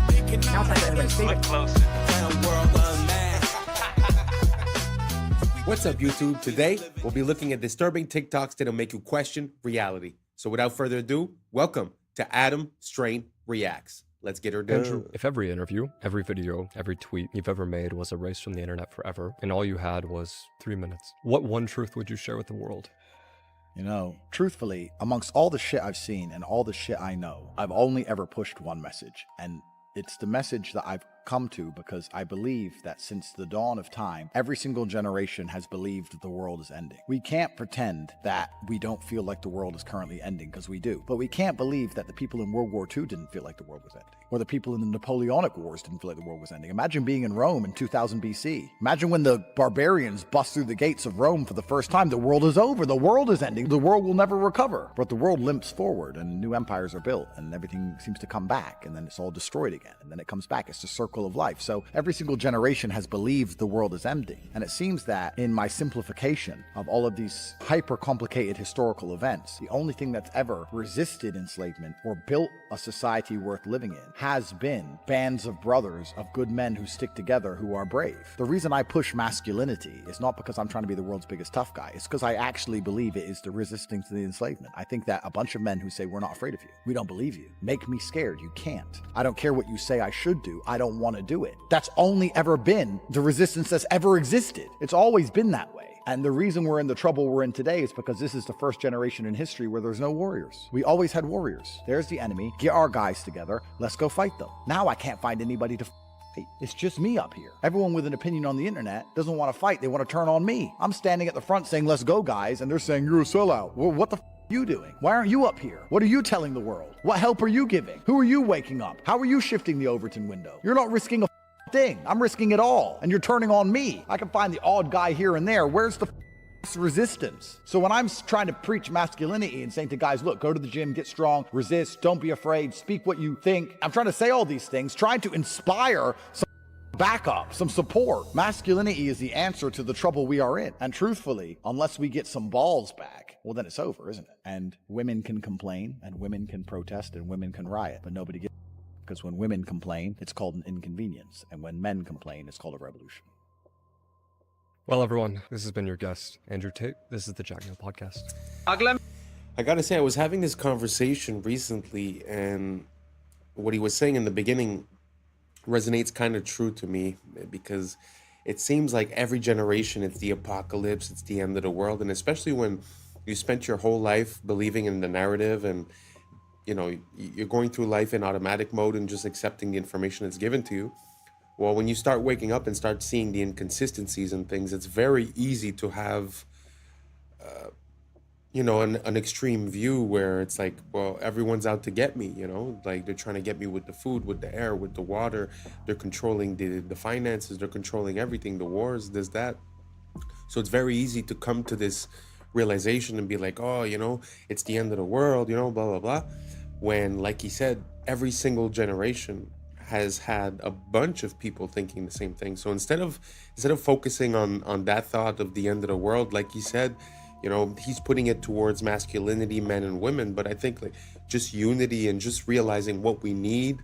What's up, YouTube? Today, we'll be looking at disturbing TikToks that'll make you question reality. So without further ado, welcome to Adam Strain Reacts. Let's get her done. Andrew, if every interview, every video, every tweet you've ever made was erased from the internet forever, and all you had was 3 minutes, what one truth would you share with the world? You know, truthfully, amongst all the shit I've seen and all the shit I know, I've only ever pushed one message, and it's the message that I've come to because I believe that since the dawn of time, every single generation has believed the world is ending. We can't pretend that we don't feel like the world is currently ending, because we do. But we can't believe that the people in World War II didn't feel like the world was ending, or the people in the Napoleonic Wars didn't feel like the world was ending. Imagine being in Rome in 2000 BC. Imagine when the barbarians bust through the gates of Rome for the first time. The world is over. The world is ending. The world will never recover. But the world limps forward, and new empires are built, and everything seems to come back, and then it's all destroyed again, and then it comes back. It's the circle of life. So every single generation has believed the world is ending. And it seems that in my simplification of all of these hyper complicated historical events, the only thing that's ever resisted enslavement or built a society worth living in has been bands of brothers, of good men who stick together, who are brave. The reason I push masculinity is not because I'm trying to be the world's biggest tough guy. It's because I actually believe it is the resisting to the enslavement. I think that a bunch of men who say, we're not afraid of you, we don't believe you, make me scared. You can't. I don't care what you say I should do. I don't want to do it. That's only ever been the resistance that's ever existed. It's always been that way. And the reason we're in the trouble we're in today is because this is the first generation in history where there's no warriors. We always had warriors. There's the enemy. Get our guys together. Let's go fight them. Now I can't find anybody to fight. It's just me up here. Everyone with an opinion on the internet doesn't want to fight. They want to turn on me. I'm standing at the front saying, let's go, guys. And they're saying, you're a sellout. Well, what the are you doing? Why aren't you up here? What are you telling the world? What help are you giving? Who are you waking up? How are you shifting the Overton window? You're not risking a thing. I'm risking it all. And you're turning on me. I can find the odd guy here and there. Where's the resistance? So when I'm trying to preach masculinity and saying to guys, look, go to the gym, get strong, resist, don't be afraid, speak what you think. I'm trying to say all these things, trying to inspire some backup, some support. Masculinity is the answer to the trouble we are in. And truthfully, unless we get some balls back, well, then it's over, isn't it? And women can complain, and women can protest, and women can riot, but nobody gets. Because when women complain, it's called an inconvenience. And when men complain, it's called a revolution. Well, everyone, this has been your guest, Andrew Tate. This is the Jack Neal Podcast. I gotta say, I was having this conversation recently, and what he was saying in the beginning resonates kind of true to me, because it seems like every generation, it's the apocalypse, it's the end of the world. And especially when you spent your whole life believing in the narrative, and you know, you're going through life in automatic mode and just accepting the information that's given to you. Well, when you start waking up and start seeing the inconsistencies and things, it's very easy to have, you know, an extreme view where it's like, well, everyone's out to get me, you know, like they're trying to get me with the food, with the air, with the water. They're controlling the finances. They're controlling everything, the wars, this, that. So it's very easy to come to this realization and be like, oh, you know, it's the end of the world, you know, blah, blah, blah. When, like he said, every single generation has had a bunch of people thinking the same thing. So instead of focusing on that thought of the end of the world, like he said, you know, he's putting it towards masculinity, men and women. But I think like just unity and just realizing what we need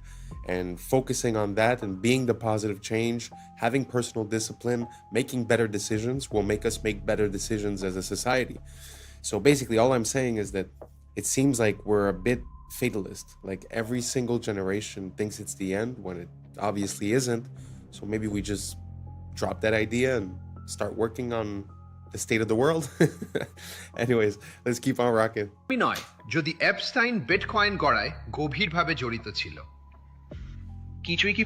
and focusing on that and being the positive change, having personal discipline, making better decisions will make us make better decisions as a society. So basically all I'm saying is that it seems like we're a bit fatalist. Like every single generation thinks it's the end when it obviously isn't. So maybe we just drop that idea and start working on the state of the world. Anyways, let's keep on rocking. নয় যদি Epstein bitcoin গড়ায় গভীরভাবে জড়িত ছিল কিছুই কি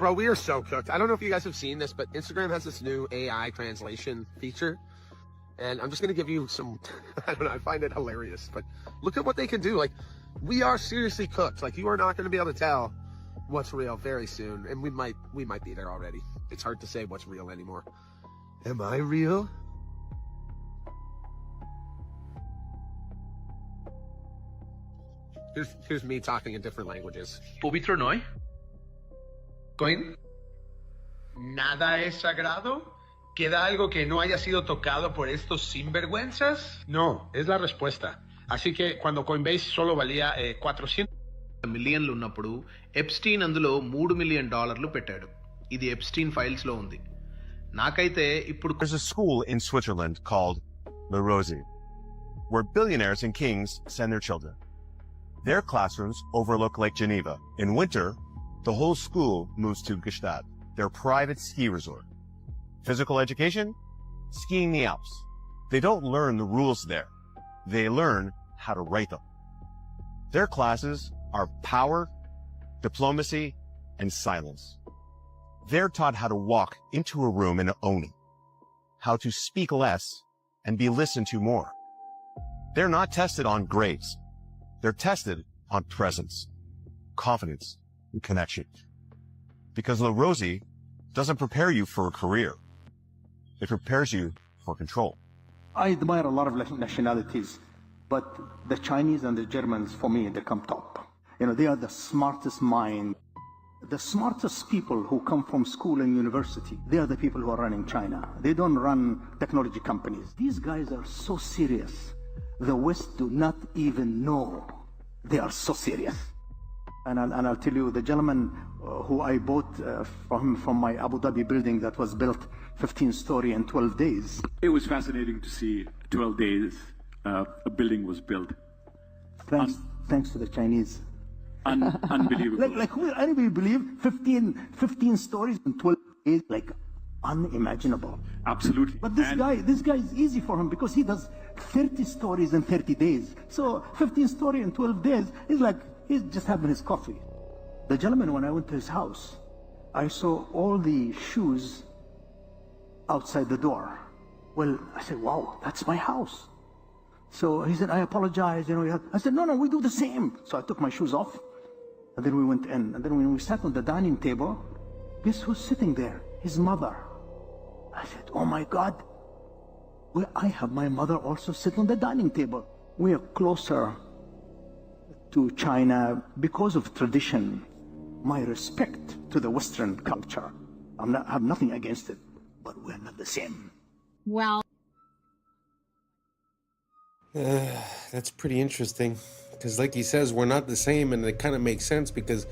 Bro, we are so cooked. I don't know if you guys have seen this, but Instagram has this new AI translation feature. And I'm just going to give you some, I don't know, I find it hilarious, but look at what they can do. Like, we are seriously cooked. Like, you are not going to be able to tell what's real very soon. And we might be there already. It's hard to say what's real anymore. Am I real? Here's me talking in different languages. পবিত্র নয়? Coin? Nada es sagrado ¿Queda algo que no haya sido tocado por estos sinvergüenzas? No, es la respuesta. Así que cuando Coinbase solo valía 400 మిలియన్లు ఉన్నప్పుడు Epstein అందులో $3 million పెట్టాడు. ఇది Epstein files లో ఉంది. నాకైతే ఇప్పుడు There's a school in Switzerland called Le Rosy, where billionaires and kings send their children. Their classrooms overlook Lake Geneva. In winter, the whole school moves to Gstaad, their private ski resort. Physical education? Skiing the Alps. They don't learn the rules there. They learn how to write them. Their classes are power, diplomacy, and silence. They're taught how to walk into a room and own it, how to speak less and be listened to more. They're not tested on grades. They're tested on presence, confidence, and connection. Because La Rosy doesn't prepare you for a career. It prepares you for control. I admire a lot of nationalities, but the Chinese and the Germans, for me, they come top. You know, they are the smartest mind. The smartest people who come from school and university, they are the people who are running China. They don't run technology companies. These guys are so serious. The West do not even know they are so serious. And I'll tell you, the gentleman who I bought from my Abu Dhabi building that was built 15-story in 12 days. It was fascinating to see 12 days a building was built. Thanks to the Chinese. Unbelievable. Like who will anybody believe 15 stories in 12 days? Like unimaginable. Absolutely. But this guy is easy for him because he does 30 stories in 30 days. So 15 story in 12 days is like he's just having his coffee. The gentleman, when I went to his house, I saw all the shoes outside the door. Well, I said, wow, that's my house. So he said, I apologize. You know, I said, no, we do the same. So I took my shoes off, and then we went in. And then when we sat on the dining table, guess who's sitting there? His mother. I said, oh my God. Well, I have my mother also sit on the dining table. We are closer to China because of tradition. My respect to the Western culture. I have nothing against it, but we're not the same. Well, that's pretty interesting because like he says, we're not the same, and it kind of makes sense because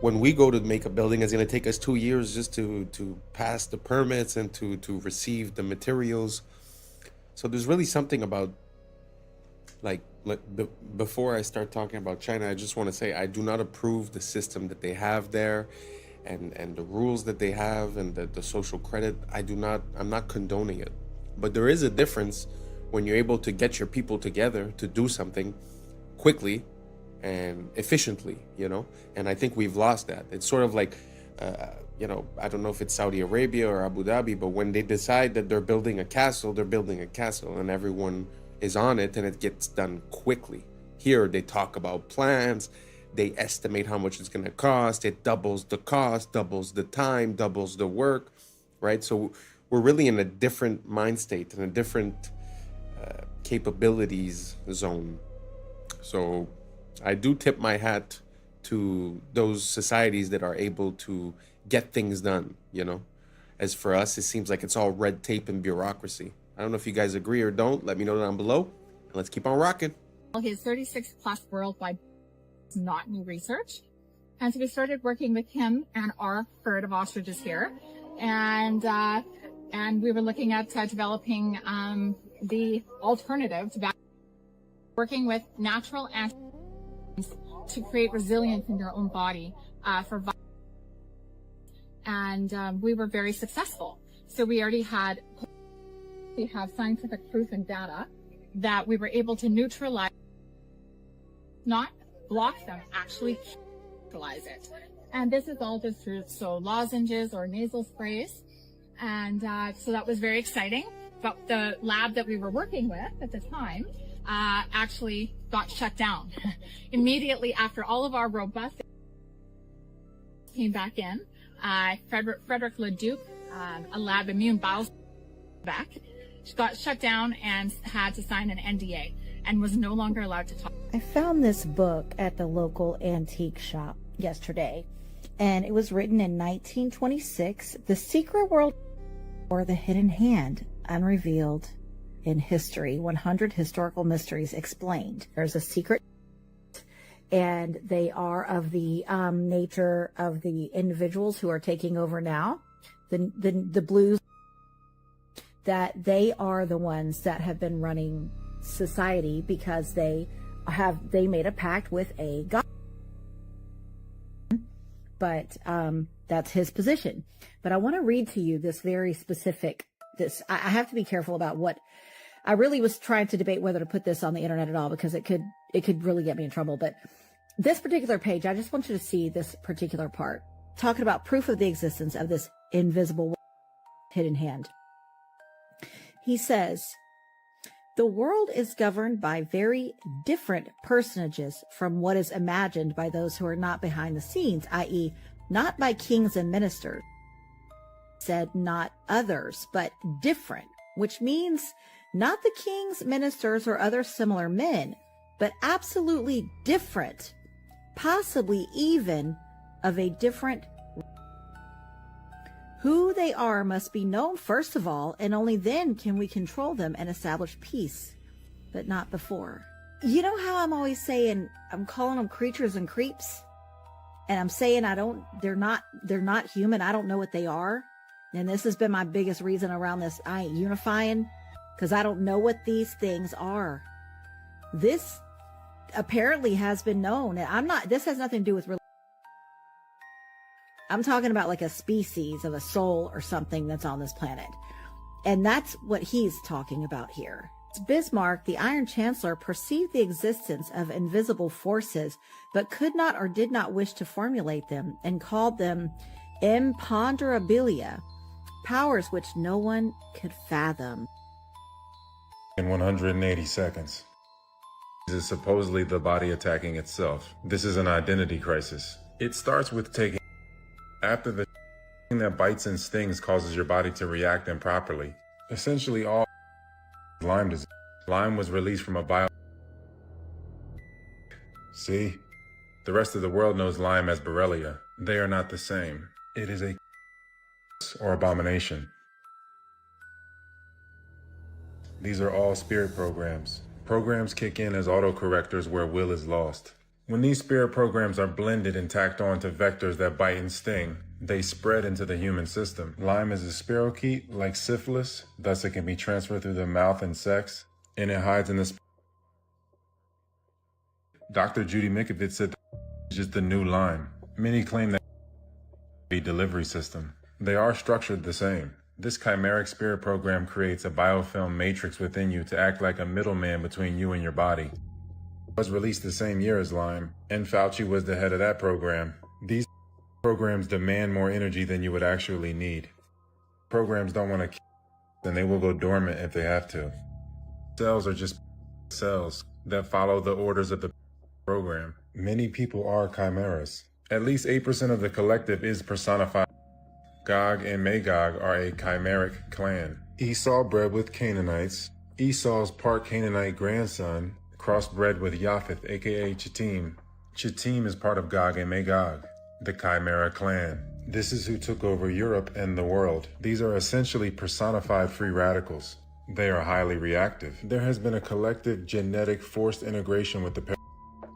when we go to make a building, it's going to take us 2 years just to pass the permits and to receive the materials. So there's really something about before I start talking about China, I just want to say I do not approve the system that they have there and the rules that they have and the social credit. I'm not condoning it. But there is a difference when you're able to get your people together to do something quickly and efficiently, you know? And I think we've lost that. It's sort of like, you know, I don't know if it's Saudi Arabia or Abu Dhabi, but when they decide that they're building a castle, they're building a castle and everyone is on it and it gets done quickly. Here, they talk about plans, they estimate how much it's going to cost, it doubles the cost, doubles the time, doubles the work, right? So we're really in a different mind state and a different capabilities zone. So I do tip my hat to those societies that are able to get things done, you know? As for us, it seems like it's all red tape and bureaucracy. I don't know if you guys agree or don't. Let me know down below. And let's keep on rocking. his 36 plus worldwide is not new research. And so we started working with him and our herd of ostriches here. And we were looking at developing the alternative to working with natural antibiotics to create resilience in your own body for viruses. And we were very successful. So we have scientific proof and data that we were able to neutralize, not block them, actually neutralize it. And this is all just through lozenges or nasal sprays. And so that was very exciting. But the lab that we were working with at the time actually got shut down immediately after all of our robust came back in. Frederick Leduc, a lab immune bio back, got shut down and had to sign an NDA and was no longer allowed to talk. I found this book at the local antique shop yesterday, and it was written in 1926, The Secret World or the hidden hand, unrevealed in history, 100 historical mysteries explained. There's a secret, and they are of the nature of the individuals who are taking over now, the blues, that they are the ones that have been running society because they made a pact with a god. But that's his position. But I want to read to you this very specific, I have to be careful about what, I really was trying to debate whether to put this on the internet at all because it could really get me in trouble. But this particular page, I just want you to see this particular part, talking about proof of the existence of this invisible hidden hand. He says, the world is governed by very different personages from what is imagined by those who are not behind the scenes, i.e., not by kings and ministers. Said not others, but different, which means not the kings, ministers, or other similar men, but absolutely different, possibly even of a different. Who they are must be known first of all, and only then can we control them and establish peace, but not before. You know how I'm always saying, I'm calling them creatures and creeps, and I'm saying they're not human. I don't know what they are. And this has been my biggest reason around this. I ain't unifying because I don't know what these things are. This apparently has been known. And this has nothing to do with religion. I'm talking about like a species of a soul or something that's on this planet. And that's what he's talking about here. Bismarck, the Iron Chancellor, perceived the existence of invisible forces, but could not or did not wish to formulate them, and called them imponderabilia, powers which no one could fathom. In 180 seconds. This is supposedly the body attacking itself. This is an identity crisis. It starts with taking after the thing that bites and stings causes your body to react improperly. Essentially all Lyme disease. Lyme was released from a bio. See? The rest of the world knows Lyme as Borrelia. They are not the same. It is a or abomination. These are all spirit programs. Programs kick in as autocorrectors where will is lost. When these spirit programs are blended and tacked on to vectors that bite and sting, they spread into the human system. Lyme is a spirochete like syphilis, thus it can be transferred through the mouth and sex, and it hides in the Dr. Judy Mikovits said it's just the new Lyme. Many claim that be delivery system. They are structured the same. This chimeric spirit program creates a biofilm matrix within you to act like a middleman between you and your body. It was released the same year as Lyme, and Fauci was the head of that program. These programs demand more energy than you would actually need. Programs don't want to kill, and they will go dormant if they have to. Cells are just cells that follow the orders of the program. Many people are chimeras. At least 8% of the collective is personified. Gog and Magog are a chimeric clan. Esau bred with Canaanites. Esau's part Canaanite grandson crossbred with Japheth, aka Chittim. Chittim is part of Gog and Magog, the Chimera clan. This is who took over Europe and the world. These are essentially personified free radicals. They are highly reactive. There has been a collective genetic forced integration with the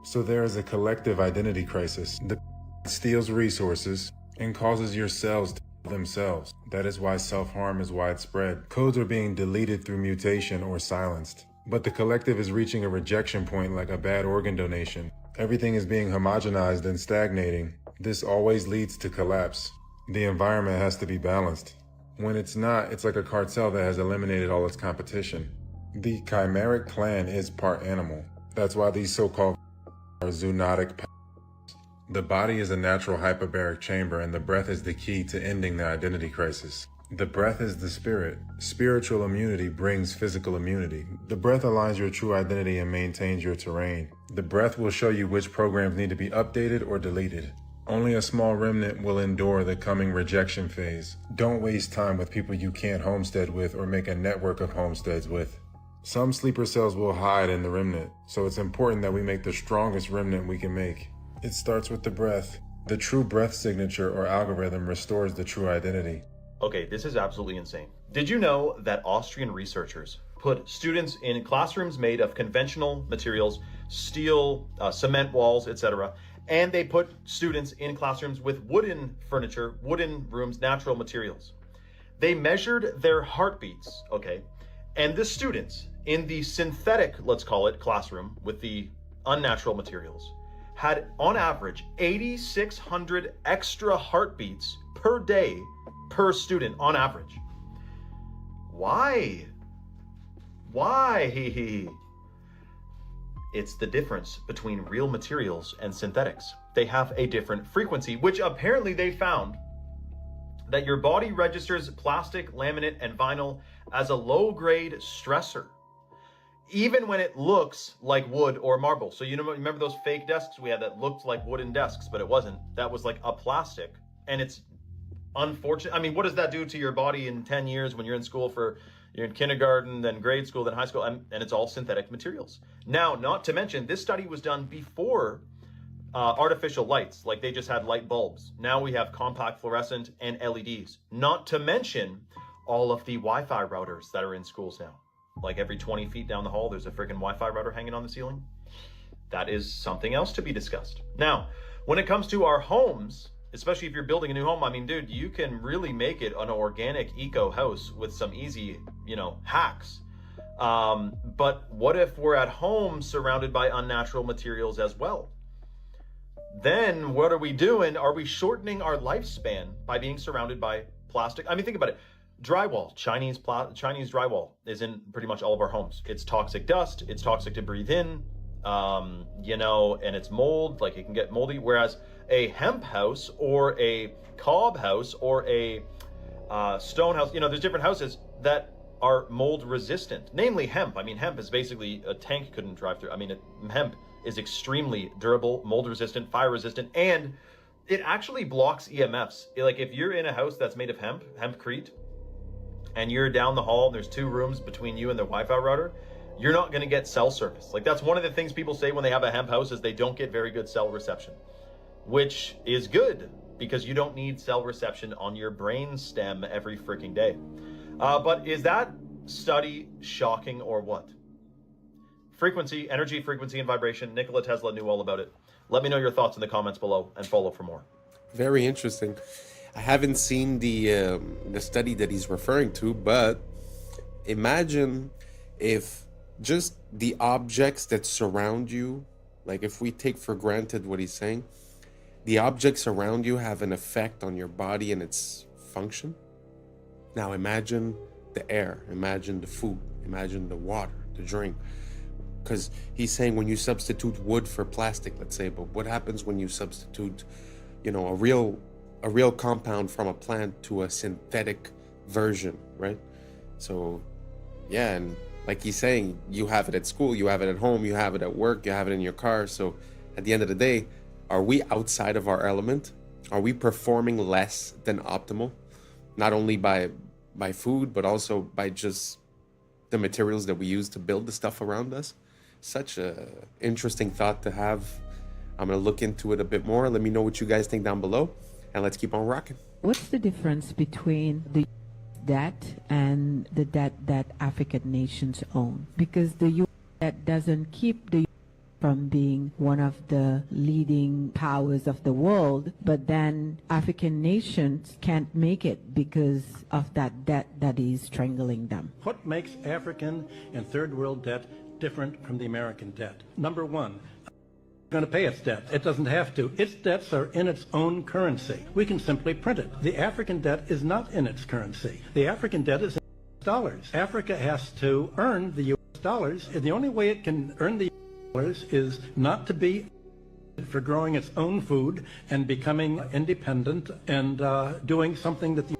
so there is a collective identity crisis. The steals resources and causes your cells to kill themselves. That is why self-harm is widespread. Codes are being deleted through mutation or silenced. But the collective is reaching a rejection point like a bad organ donation. Everything is being homogenized and stagnating. This always leads to collapse. The environment has to be balanced. When it's not, it's like a cartel that has eliminated all its competition. The chimeric clan is part animal. That's why these so-called are zoonotic powers. The body is a natural hyperbaric chamber, and the breath is the key to ending the identity crisis. The breath is the spirit. Spiritual immunity brings physical immunity. The breath aligns your true identity and maintains your terrain. The breath will show you which programs need to be updated or deleted. Only a small remnant will endure the coming rejection phase. Don't waste time with people you can't homestead with or make a network of homesteads with. Some sleeper cells will hide in the remnant, so it's important that we make the strongest remnant we can make. It starts with the breath. The true breath signature or algorithm restores the true identity. Okay, this is absolutely insane. Did you know that Austrian researchers put students in classrooms made of conventional materials, steel, cement walls, etc., and they put students in classrooms with wooden furniture, wooden rooms, natural materials. They measured their heartbeats, okay? And the students in the synthetic, let's call it, classroom with the unnatural materials had on average 8,600 extra heartbeats per day per student on average. Why? Why? It's the difference between real materials and synthetics. They have a different frequency, which apparently they found that your body registers plastic, laminate, and vinyl as a low-grade stressor, even when it looks like wood or marble. So remember those fake desks we had that looked like wooden desks, but it wasn't. That was like a plastic, and it's unfortunate. I mean, what does that do to your body in 10 years when you're in school you're in kindergarten, then grade school, then high school, and it's all synthetic materials. Now, not to mention, this study was done before artificial lights, like they just had light bulbs. Now we have compact fluorescent and LEDs. Not to mention all of the Wi-Fi routers that are in schools now. Like every 20 feet down the hall, there's a freaking Wi-Fi router hanging on the ceiling. That is something else to be discussed. Now, when it comes to our homes, especially if you're building a new home, I mean, dude, you can really make it an organic eco house with some easy, hacks. But what if we're at home surrounded by unnatural materials as well? Then what are we doing? Are we shortening our lifespan by being surrounded by plastic? I mean, think about it. Drywall, Chinese drywall is in pretty much all of our homes. It's toxic dust. It's toxic to breathe in, and it's mold, like it can get moldy. Whereas a hemp house or a cob house or a stone house, there's different houses that are mold resistant, namely hemp. I mean, hemp is basically a tank couldn't drive through. I mean, hemp is extremely durable, mold resistant, fire resistant, and it actually blocks EMFs. Like if you're in a house that's made of hempcrete, and you're down the hall and there's 2 rooms between you and the Wi-Fi router, you're not going to get cell service. Like that's one of the things people say when they have a hemp house is they don't get very good cell reception, which is good because you don't need cell reception on your brain stem every freaking day. But is that study shocking or what? Frequency, energy, frequency, and vibration. Nikola Tesla knew all about it. Let me know your thoughts in the comments below and follow for more. Very interesting. I haven't seen the study that he's referring to, but imagine if just the objects that surround you, like if we take for granted what he's saying, the objects around you have an effect on your body and its function. Now imagine the air, imagine the food, imagine the water, the drink. Because he's saying when you substitute wood for plastic, let's say, but what happens when you substitute, a real compound from a plant to a synthetic version, right? So, yeah, and like he's saying, you have it at school, you have it at home, you have it at work, you have it in your car. So at the end of the day, are we outside of our element? Are we performing less than optimal? Not only by food, but also by just the materials that we use to build the stuff around us. Such a interesting thought to have. I'm going to look into it a bit more. Let me know what you guys think down below, and let's keep on rocking. What's the difference between the debt and the debt that African nations own? Because the U.S. debt doesn't keep the from being one of the leading powers of the world, but then African nations can't make it because of that debt that is strangling them. What makes African and third world debt different from the American debt? Number one, it's going to pay its debt. It doesn't have to. Its debts are in its own currency. We can simply print it. The African debt is not in its currency. The African debt is in dollars. Africa has to earn the U.S. dollars, and the only way it can earn the U.S. dollars is not to be for growing its own food and becoming independent and doing something that the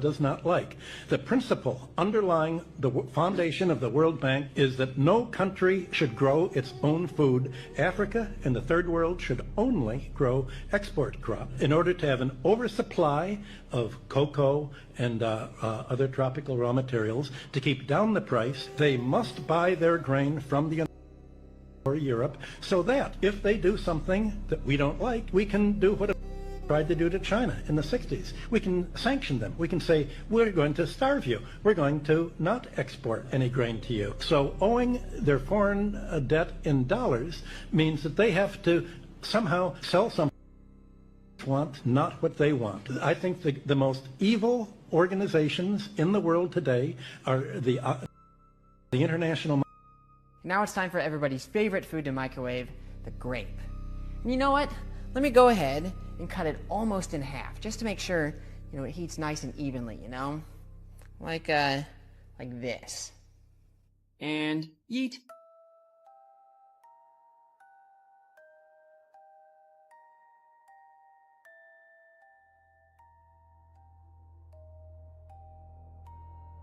does not like. The principle underlying the foundation of the World Bank is that no country should grow its own food. Africa and the third world should only grow export crops. In order to have an oversupply of cocoa and other tropical raw materials to keep down the price, they must buy their grain from the or Europe, so that if they do something that we don't like, we can do whatever tried to do to China in the 60s. We can sanction them. We can say, we're going to starve you. We're going to not export any grain to you. So owing their foreign debt in dollars means that they have to somehow sell something want, not what they want. I think the most evil organizations in the world today are the international. Now it's time for everybody's favorite food to microwave, the grape. And you know what? Let me go ahead and cut it almost in half, just to make sure, it heats nice and evenly, Like this. And yeet.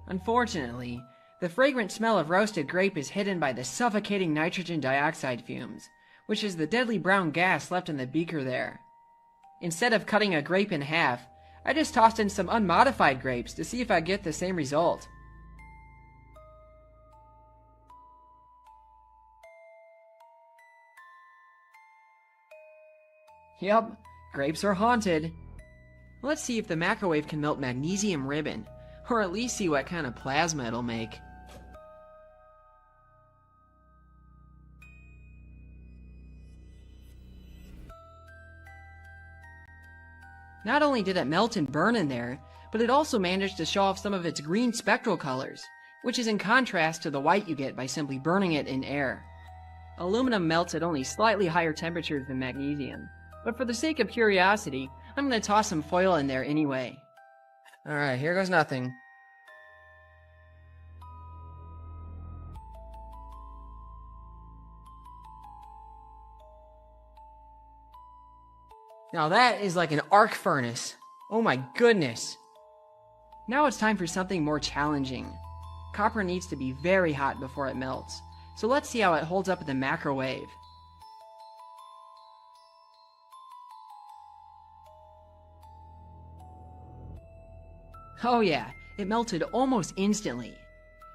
Unfortunately, the fragrant smell of roasted grape is hidden by the suffocating nitrogen dioxide fumes, which is the deadly brown gas left in the beaker there. Instead of cutting a grape in half, I just tossed in some unmodified grapes to see if I get the same result. Yep, grapes are haunted. Let's see if the microwave can melt magnesium ribbon, or at least see what kind of plasma it'll make. Not only did it melt and burn in there, but it also managed to show off some of its green spectral colors, which is in contrast to the white you get by simply burning it in air. Aluminum melts at only slightly higher temperatures than magnesium, but for the sake of curiosity, I'm going to toss some foil in there anyway. Alright, here goes nothing. Now that is like an arc furnace. Oh my goodness. Now it's time for something more challenging. Copper needs to be very hot before it melts, so let's see how it holds up in the microwave. Oh yeah, it melted almost instantly.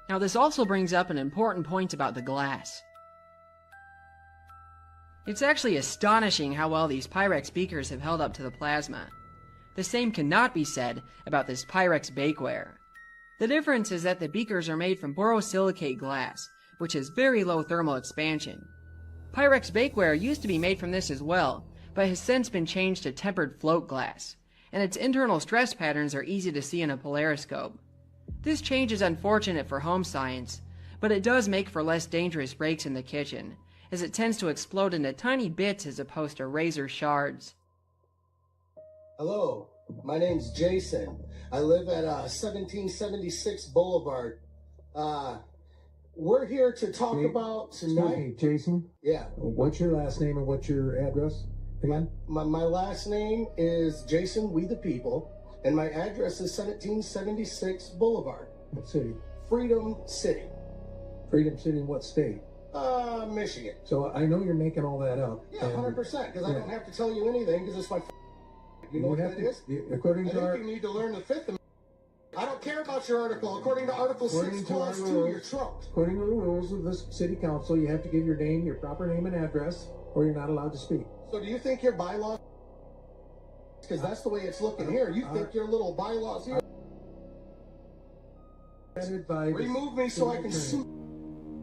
Now this also brings up an important point about the glass. It's actually astonishing how well these Pyrex beakers have held up to the plasma. The same cannot be said about this Pyrex bakeware. The difference is that the beakers are made from borosilicate glass, which has very low thermal expansion. Pyrex bakeware used to be made from this as well, but has since been changed to tempered float glass, and its internal stress patterns are easy to see in a polariscope. This change is unfortunate for home science, but it does make for less dangerous breaks in the kitchen, as it tends to explode into tiny bits as opposed to razor shards. Hello, my name's Jason. I live at 1776 Boulevard. We're here to talk about tonight. Excuse me, Jason? Yeah. What's your last name and what's your address again? My last name is Jason We the People, and my address is 1776 Boulevard. What city? Freedom City. Freedom City in what state? Michigan. So I know you're making all that up. Yeah, 100%, because I don't have to tell you anything, because it's my you know what that is? According to I think you need to learn the Fifth Amendment. I don't care about your article. According to Article 6, Clause 2, you're trumped. According to the rules of this city council, you have to give your name, your proper name and address, or you're not allowed to speak. So do you think your bylaws, because that's the way it's looking here, you think your little bylaws here remove me so I can sue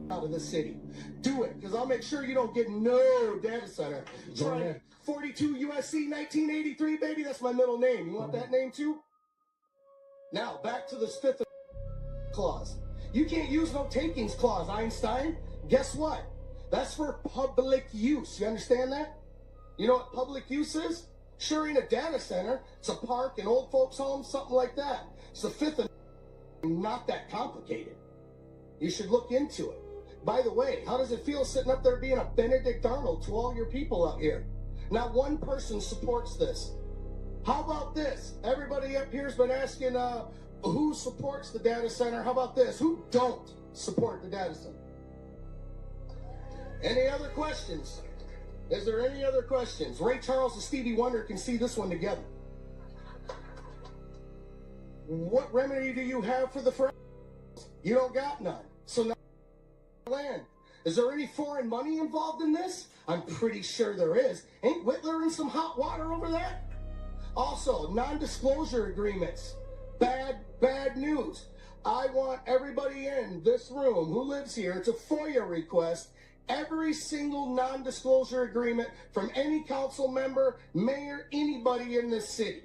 out of the city. Do it, because I'll make sure you don't get no data center. Try 42 USC 1983, baby. That's my middle name. You want that name too? Now, back to this Fifth Clause. You can't use no takings clause, Einstein. Guess what? That's for public use. You understand that? You know what public use is? Sure ain't a data center. It's a park, an old folks home, something like that. It's the Fifth Amendment, not that complicated. You should look into it. By the way, how does it feel sitting up there being a Benedict Arnold to all your people out here? Not one person supports this. How about this? Everybody up here's been asking who supports the data center. How about this? Who don't support the data center? Any other questions? Is there any other questions? Ray Charles and Stevie Wonder can see this one together. What remedy do you have for the friends? You don't got none. So now land. Is there any foreign money involved in this? I'm pretty sure there is. Ain't Whitler in some hot water over there? Also, non-disclosure agreements. Bad news. I want everybody in this room who lives here, it's a FOIA request, every single non-disclosure agreement from any council member, mayor, anybody in this city.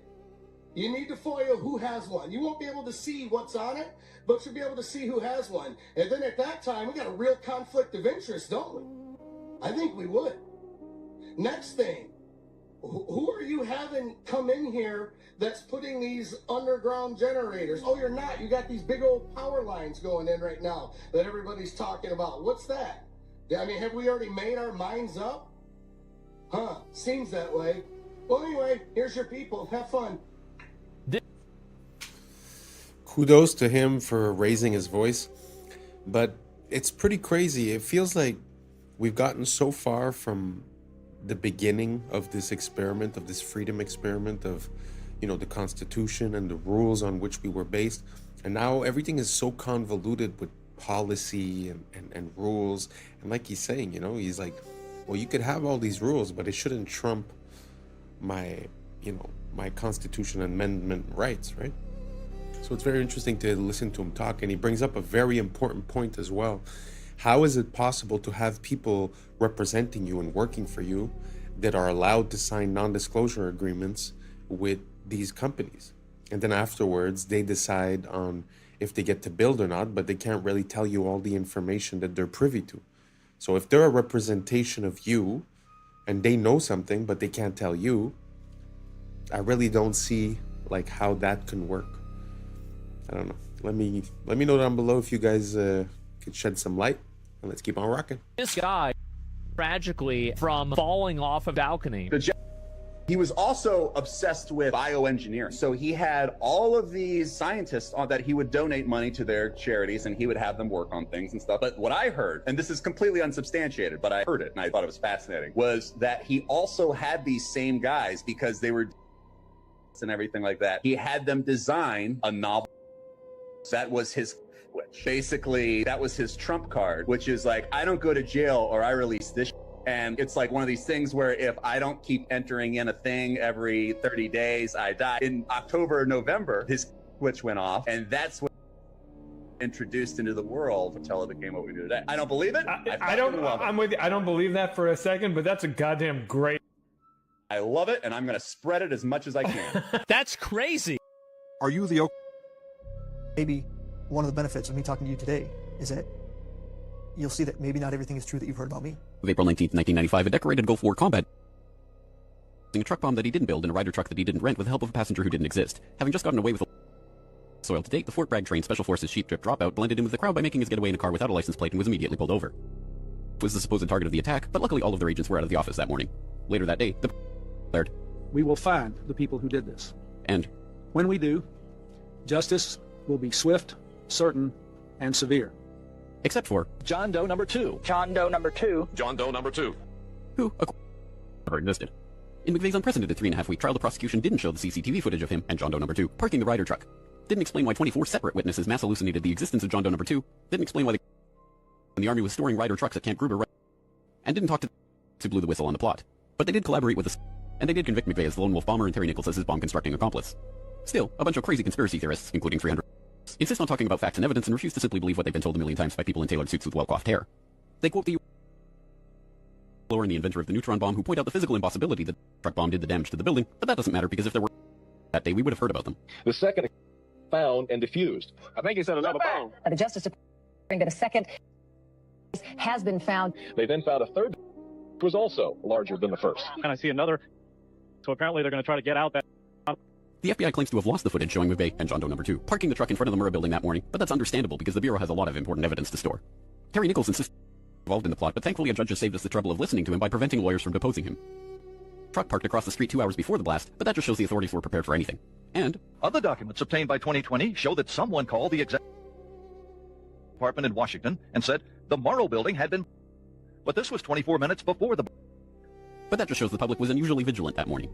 You need to FOIA who has one. You won't be able to see what's on it, but you'll be able to see who has one. And then at that time, we got a real conflict of interest, don't we? I think we would. Next thing, who are you having come in here that's putting these underground generators? Oh, you're not. You got these big old power lines going in right now that everybody's talking about. What's that? I mean, have we already made our minds up? Huh, seems that way. Well, anyway, here's your people. Have fun. Kudos to him for raising his voice, but it's pretty crazy. It feels like we've gotten so far from the beginning of this experiment, of this freedom experiment, of, you know, the Constitution and the rules on which we were based, and now everything is so convoluted with policy and rules. And like he's saying, you know, he's like, well, you could have all these rules, but it shouldn't trump my, you know, my Constitution Amendment rights, right? So it's very interesting to listen to him talk, and he brings up a very important point as well. How is it possible to have people representing you and working for you that are allowed to sign non-disclosure agreements with these companies? And then afterwards, they decide on if they get to build or not, but they can't really tell you all the information that they're privy to. So if they're a representation of you and they know something, but they can't tell you, I really don't see like how that can work. I don't know. Let me know down below if you guys could shed some light, and let's keep on rocking. This guy, tragically, from falling off a balcony. He was also obsessed with bioengineering. So he had all of these scientists that he would donate money to their charities, and he would have them work on things and stuff. But what I heard, and this is completely unsubstantiated, but I heard it and I thought it was fascinating, was that he also had these same guys, because they were and everything like that. He had them design a novel. That was his, basically, that was his trump card, which is like, I don't go to jail or I release this. And it's like one of these things where if I don't keep entering in a thing every 30 days, I die. In October or November, his switch went off, and that's what introduced into the world until it became what we do today. I don't believe it. I'm with you. I don't believe that for a second, but that's a goddamn great. I love it, and I'm going to spread it as much as I can. That's crazy. Are you the... Maybe one of the benefits of me talking to you today is that you'll see that maybe not everything is true that you've heard about me. Of April 19th, 1995, a decorated Gulf War combat a truck bomb that he didn't build and a Ryder truck that he didn't rent with the help of a passenger who didn't exist. Having just gotten away with soil to date, the Fort Bragg trained Special Forces sheep drip dropout blended in with the crowd by making his getaway in a car without a license plate and was immediately pulled over. It was the supposed target of the attack, but luckily all of their agents were out of the office that morning. Later that day, the declared, "We will find the people who did this. And when we do, justice will be swift, certain, and severe." Except for John Doe number 2. John Doe number 2. John Doe number 2. Who never existed. In McVeigh's unprecedented 3.5-week trial, the prosecution didn't show the CCTV footage of him and John Doe number 2 parking the Ryder truck. Didn't explain why 24 separate witnesses mass hallucinated the existence of John Doe number 2. Didn't explain why the Army was storing Ryder trucks at Camp Gruber. And didn't talk to blew the whistle on the plot. But they did collaborate with us, and they did convict McVeigh as the lone wolf bomber and Terry Nichols as his bomb-constructing accomplice. Still, a bunch of crazy conspiracy theorists, including 300, insist on talking about facts and evidence and refuse to simply believe what they've been told a million times by people in tailored suits with well-coiffed hair. They quote the blower and the inventor of the neutron bomb who point out the physical impossibility that the truck bomb did the damage to the building, but that doesn't matter because if there were that day, we would have heard about them. The second found and defused. I think he said another bomb. The Justice Department that a second has been found. They then found a third which was also larger than the first. And I see another. So apparently they're going to try to get out that. The FBI claims to have lost the footage showing McVeigh and John Doe number 2 parking the truck in front of the Murrah building that morning, but that's understandable because the Bureau has a lot of important evidence to store. Terry Nichols insists involved in the plot, but thankfully a judge just saved us the trouble of listening to him by preventing lawyers from deposing him. Truck parked across the street 2 hours before the blast, but that just shows the authorities were prepared for anything. And other documents obtained by 2020 show that someone called the executive department in Washington and said the Morrow building had been, but this was 24 minutes before the. But that just shows the public was unusually vigilant that morning.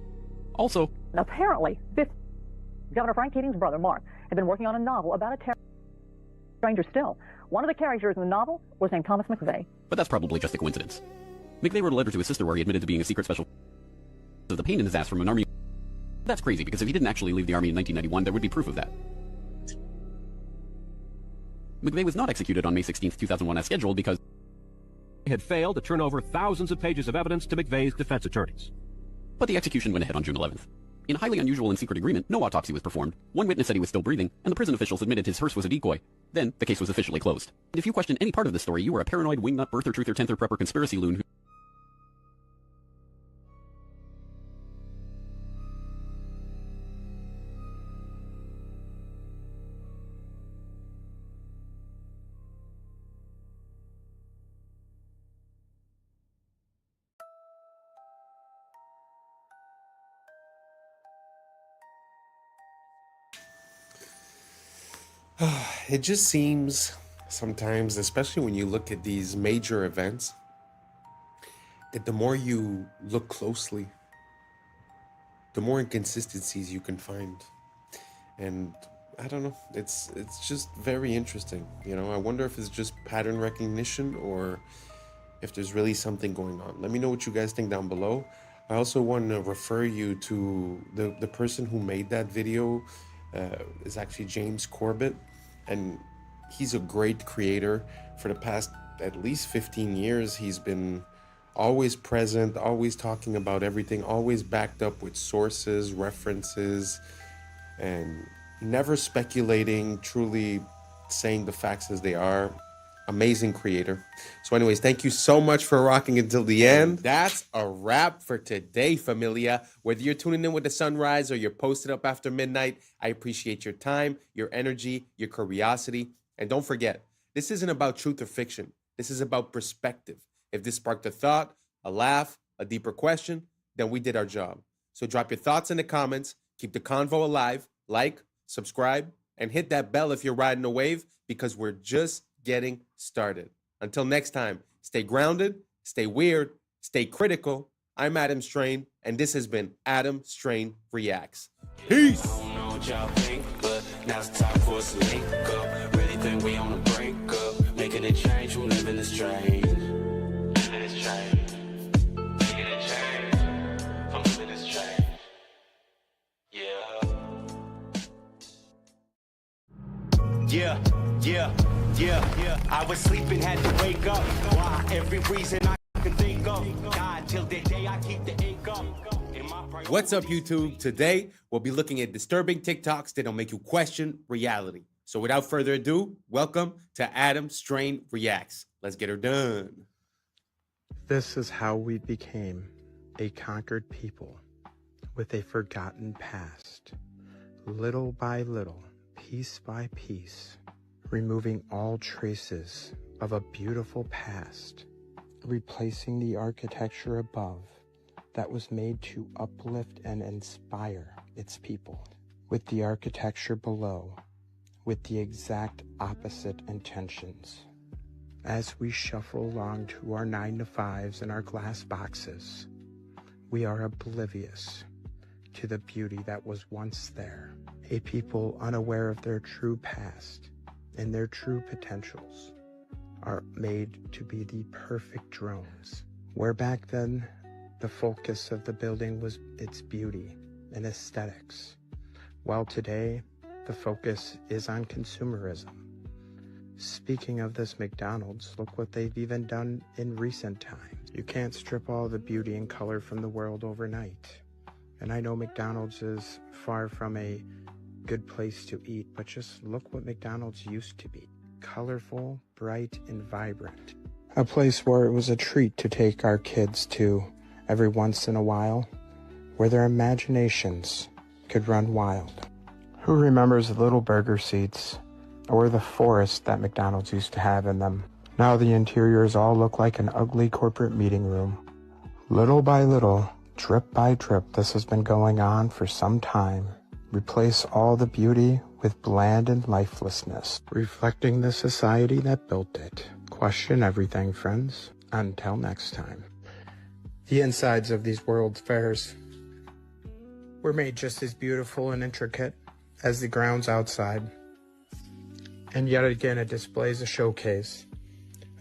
Also, apparently, Governor Frank Keating's brother, Mark, had been working on a novel about a stranger still. One of the characters in the novel was named Thomas McVeigh. But that's probably just a coincidence. McVeigh wrote a letter to his sister where he admitted to being a secret special of the pain in his ass from an Army That's crazy, because if he didn't actually leave the army in 1991, there would be proof of that. McVeigh was not executed on May 16, 2001 as scheduled because he had failed to turn over thousands of pages of evidence to McVeigh's defense attorneys. But the execution went ahead on June 11th. In a highly unusual and secret agreement, no autopsy was performed. One witness said he was still breathing, and the prison officials admitted his hearse was a decoy. Then, the case was officially closed. And if you question any part of this story, you are a paranoid, wingnut, birther, truther, tenther, prepper, conspiracy loon who... It just seems sometimes, especially when you look at these major events, that the more you look closely, the more inconsistencies you can find. And I don't know, it's just very interesting. You know, I wonder if it's just pattern recognition or if there's really something going on. Let me know what you guys think down below. I also want to refer you to the person who made that video. Is actually James Corbett, and he's a great creator. For the past at least 15 years, he's been always present, always talking about everything, always backed up with sources, references, and never speculating, truly saying the facts as they are. Amazing creator. So anyways, thank you so much for rocking until the end. That's a wrap for today, familia. Whether you're tuning in with the sunrise or you're posted up after midnight, I appreciate your time, your energy, your curiosity. And don't forget, this isn't about truth or fiction. This is about perspective. If this sparked a thought, a laugh, a deeper question, then we did our job. So drop your thoughts in the comments, keep the convo alive, like, subscribe, and hit that bell if you're riding a wave, because we're just getting started. Until next time, stay grounded, stay weird, stay critical. I'm Adam Strain, and this has been Adam Strain Reacts. Peace! I don't know what y'all think, but now it's time for us to link up. Really think we on the break up, making a change from living this strange. Living this strange. Making a change from living this strange. Yeah. Yeah. I was sleeping, had to wake up. Why? Every reason I can think of. God, till the day I keep the income. What's up, YouTube? Today, we'll be looking at disturbing TikToks that'll make you question reality. So without further ado, welcome to Adam Strain Reacts. Let's get her done. This is how we became a conquered people with a forgotten past. Little by little, piece by piece, removing all traces of a beautiful past, replacing the architecture above that was made to uplift and inspire its people with the architecture below with the exact opposite intentions. As we shuffle along to our 9-to-5s and our glass boxes, we are oblivious to the beauty that was once there, a people unaware of their true past and their true potentials are made to be the perfect drones, where back then the focus of the building was its beauty and aesthetics, while today the focus is on consumerism. Speaking of this McDonald's, look what they've even done in recent times. You can't strip all the beauty and color from the world overnight. And I know McDonald's is far from a good place to eat, but just look what McDonald's used to be. Colorful, bright, and vibrant. A place where it was a treat to take our kids to every once in a while, where their imaginations could run wild. Who remembers the little burger seats, or the forest that McDonald's used to have in them? Now the interiors all look like an ugly corporate meeting room. Little by little, drip by drip, this has been going on for some time. Replace all the beauty with bland and lifelessness, reflecting the society that built it. Question everything, friends. Until next time. The insides of these World's Fairs were made just as beautiful and intricate as the grounds outside. And yet again, it displays a showcase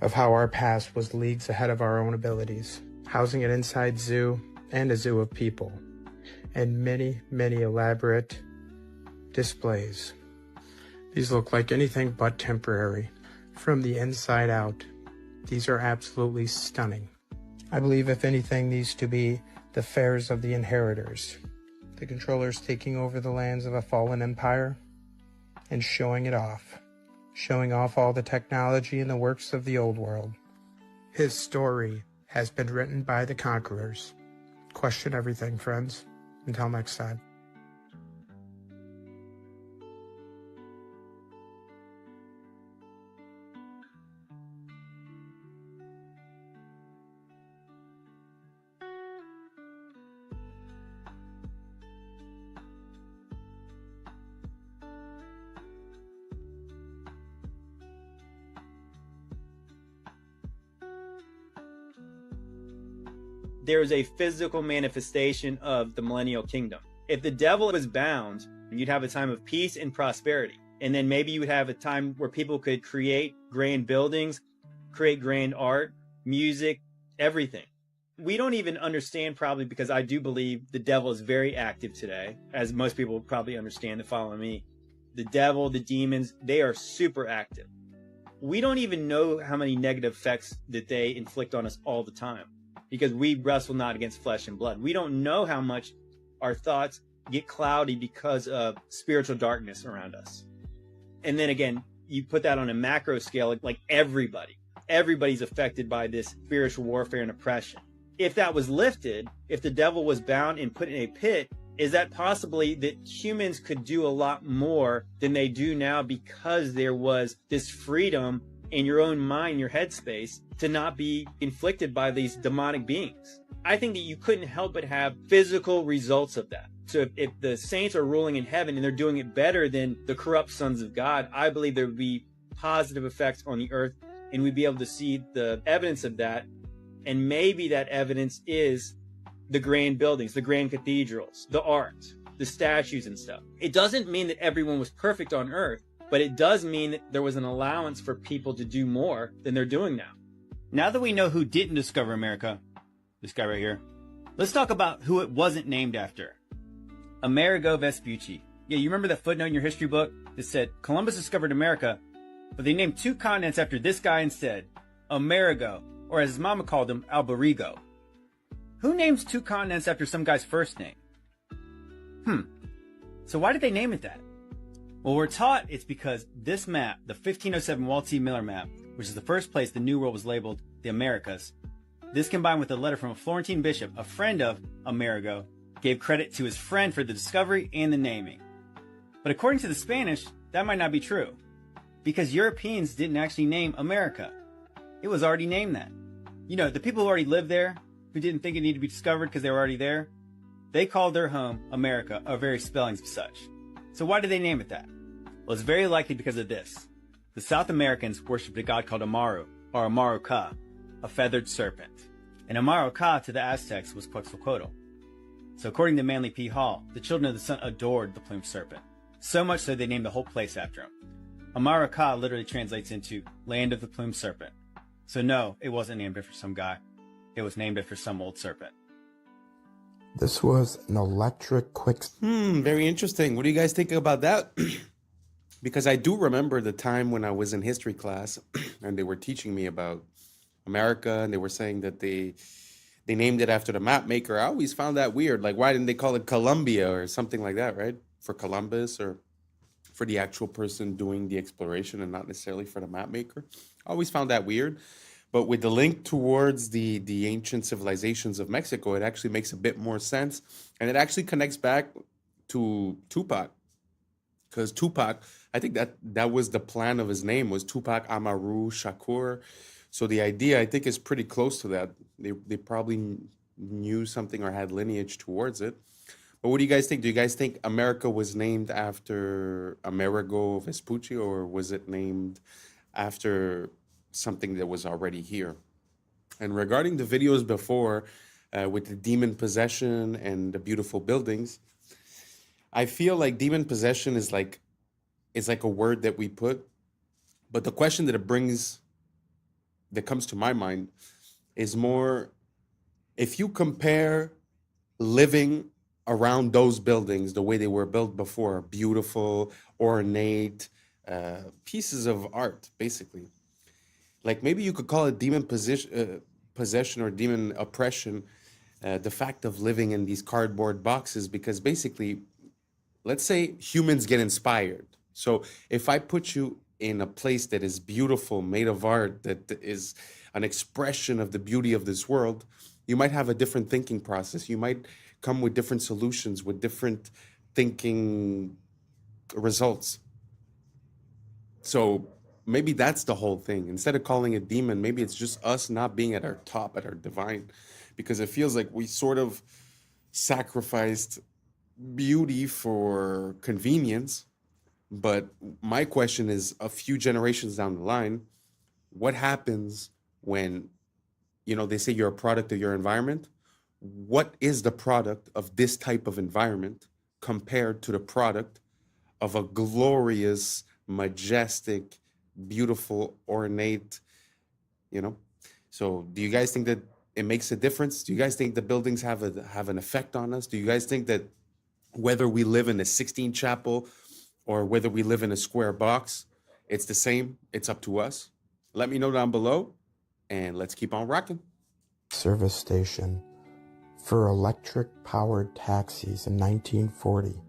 of how our past was leagues ahead of our own abilities, housing an inside zoo and a zoo of people. and many, many elaborate displays. These look like anything but temporary. From the inside out, these are absolutely stunning. I believe, if anything, these to be the fairs of the inheritors, the controllers taking over the lands of a fallen empire and showing off all the technology and the works of the old world. His story has been written by the conquerors. Question everything, friends. Until next time. There is a physical manifestation of the millennial kingdom. If the devil was bound, you'd have a time of peace and prosperity. And then maybe you would have a time where people could create grand buildings, create grand art, music, everything. We don't even understand, probably because I do believe the devil is very active today, as most people probably understand that follow me. The devil, the demons, they are super active. We don't even know how many negative effects that they inflict on us all the time, because we wrestle not against flesh and blood. We don't know how much our thoughts get cloudy because of spiritual darkness around us. And then again, you put that on a macro scale, like everybody's affected by this spiritual warfare and oppression. If that was lifted, if the devil was bound and put in a pit, is that possibly that humans could do a lot more than they do now, because there was this freedom in your own mind, your headspace, to not be inflicted by these demonic beings? I think that you couldn't help but have physical results of that. So if the saints are ruling in heaven and they're doing it better than the corrupt sons of God, I believe there would be positive effects on the earth, and we'd be able to see the evidence of that. And maybe that evidence is the grand buildings, the grand cathedrals, the art, the statues and stuff. It doesn't mean that everyone was perfect on earth, but it does mean that there was an allowance for people to do more than they're doing now. Now that we know who didn't discover America, this guy right here, let's talk about who it wasn't named after. Amerigo Vespucci. Yeah, you remember that footnote in your history book that said Columbus discovered America, but they named 2 continents after this guy instead, Amerigo, or as his mama called him, Alberigo. Who names 2 continents after some guy's first name? So why did they name it that? Well, we're taught it's because this map, the 1507 Walt T. Miller map, which is the first place the New World was labeled the Americas, this combined with a letter from a Florentine bishop, a friend of Amerigo, gave credit to his friend for the discovery and the naming. But according to the Spanish, that might not be true, because Europeans didn't actually name America. It was already named that. You know, the people who already lived there, who didn't think it needed to be discovered because they were already there, they called their home America, or various spellings of such. So why did they name it that? Well, it's very likely because of this. The South Americans worshipped a god called Amaru, or Amaru Ka, a feathered serpent. And Amaru Ka to the Aztecs was Quetzalcoatl. So according to Manly P. Hall, the children of the sun adored the plumed serpent. So much so they named the whole place after him. Amaru Ka literally translates into land of the plumed serpent. So no, it wasn't named after some guy. It was named after some old serpent. This was an electric quick... Very interesting. What do you guys think about that? Because I do remember the time when I was in history class and they were teaching me about America, and they were saying that they named it after the map maker. I always found that weird. Like, why didn't they call it Columbia or something like that, right? For Columbus, or for the actual person doing the exploration and not necessarily for the map maker. I always found that weird. But with the link towards the ancient civilizations of Mexico, it actually makes a bit more sense. And it actually connects back to Tupac. Because Tupac, I think that was the plan of his name, was Tupac Amaru Shakur. So the idea, I think, is pretty close to that. They probably knew something or had lineage towards it. But what do you guys think? Do you guys think America was named after Amerigo Vespucci, or was it named after something that was already here? And regarding the videos before, with the demon possession and the beautiful buildings, I feel like demon possession is like a word that we put, but the question that that comes to my mind is more, if you compare living around those buildings the way they were built before, beautiful, ornate pieces of art, basically. Like maybe you could call it demon possession or demon oppression, the fact of living in these cardboard boxes, because basically, let's say humans get inspired. So if I put you in a place that is beautiful, made of art, that is an expression of the beauty of this world, you might have a different thinking process. You might come with different solutions, with different thinking results. So maybe that's the whole thing. Instead of calling it demon, maybe it's just us not being at our top, at our divine, because it feels like we sort of sacrificed beauty for convenience. But my question is, a few generations down the line, what happens when, they say you're a product of your environment? What is the product of this type of environment compared to the product of a glorious, majestic, beautiful, ornate, So do you guys think that it makes a difference? Do you guys think the buildings have an effect on us? Do you guys think that whether we live in a 16 chapel or whether we live in a square box, it's the same? It's up to us. Let me know down below, and let's keep on rocking. Service station for electric-powered taxis in 1940.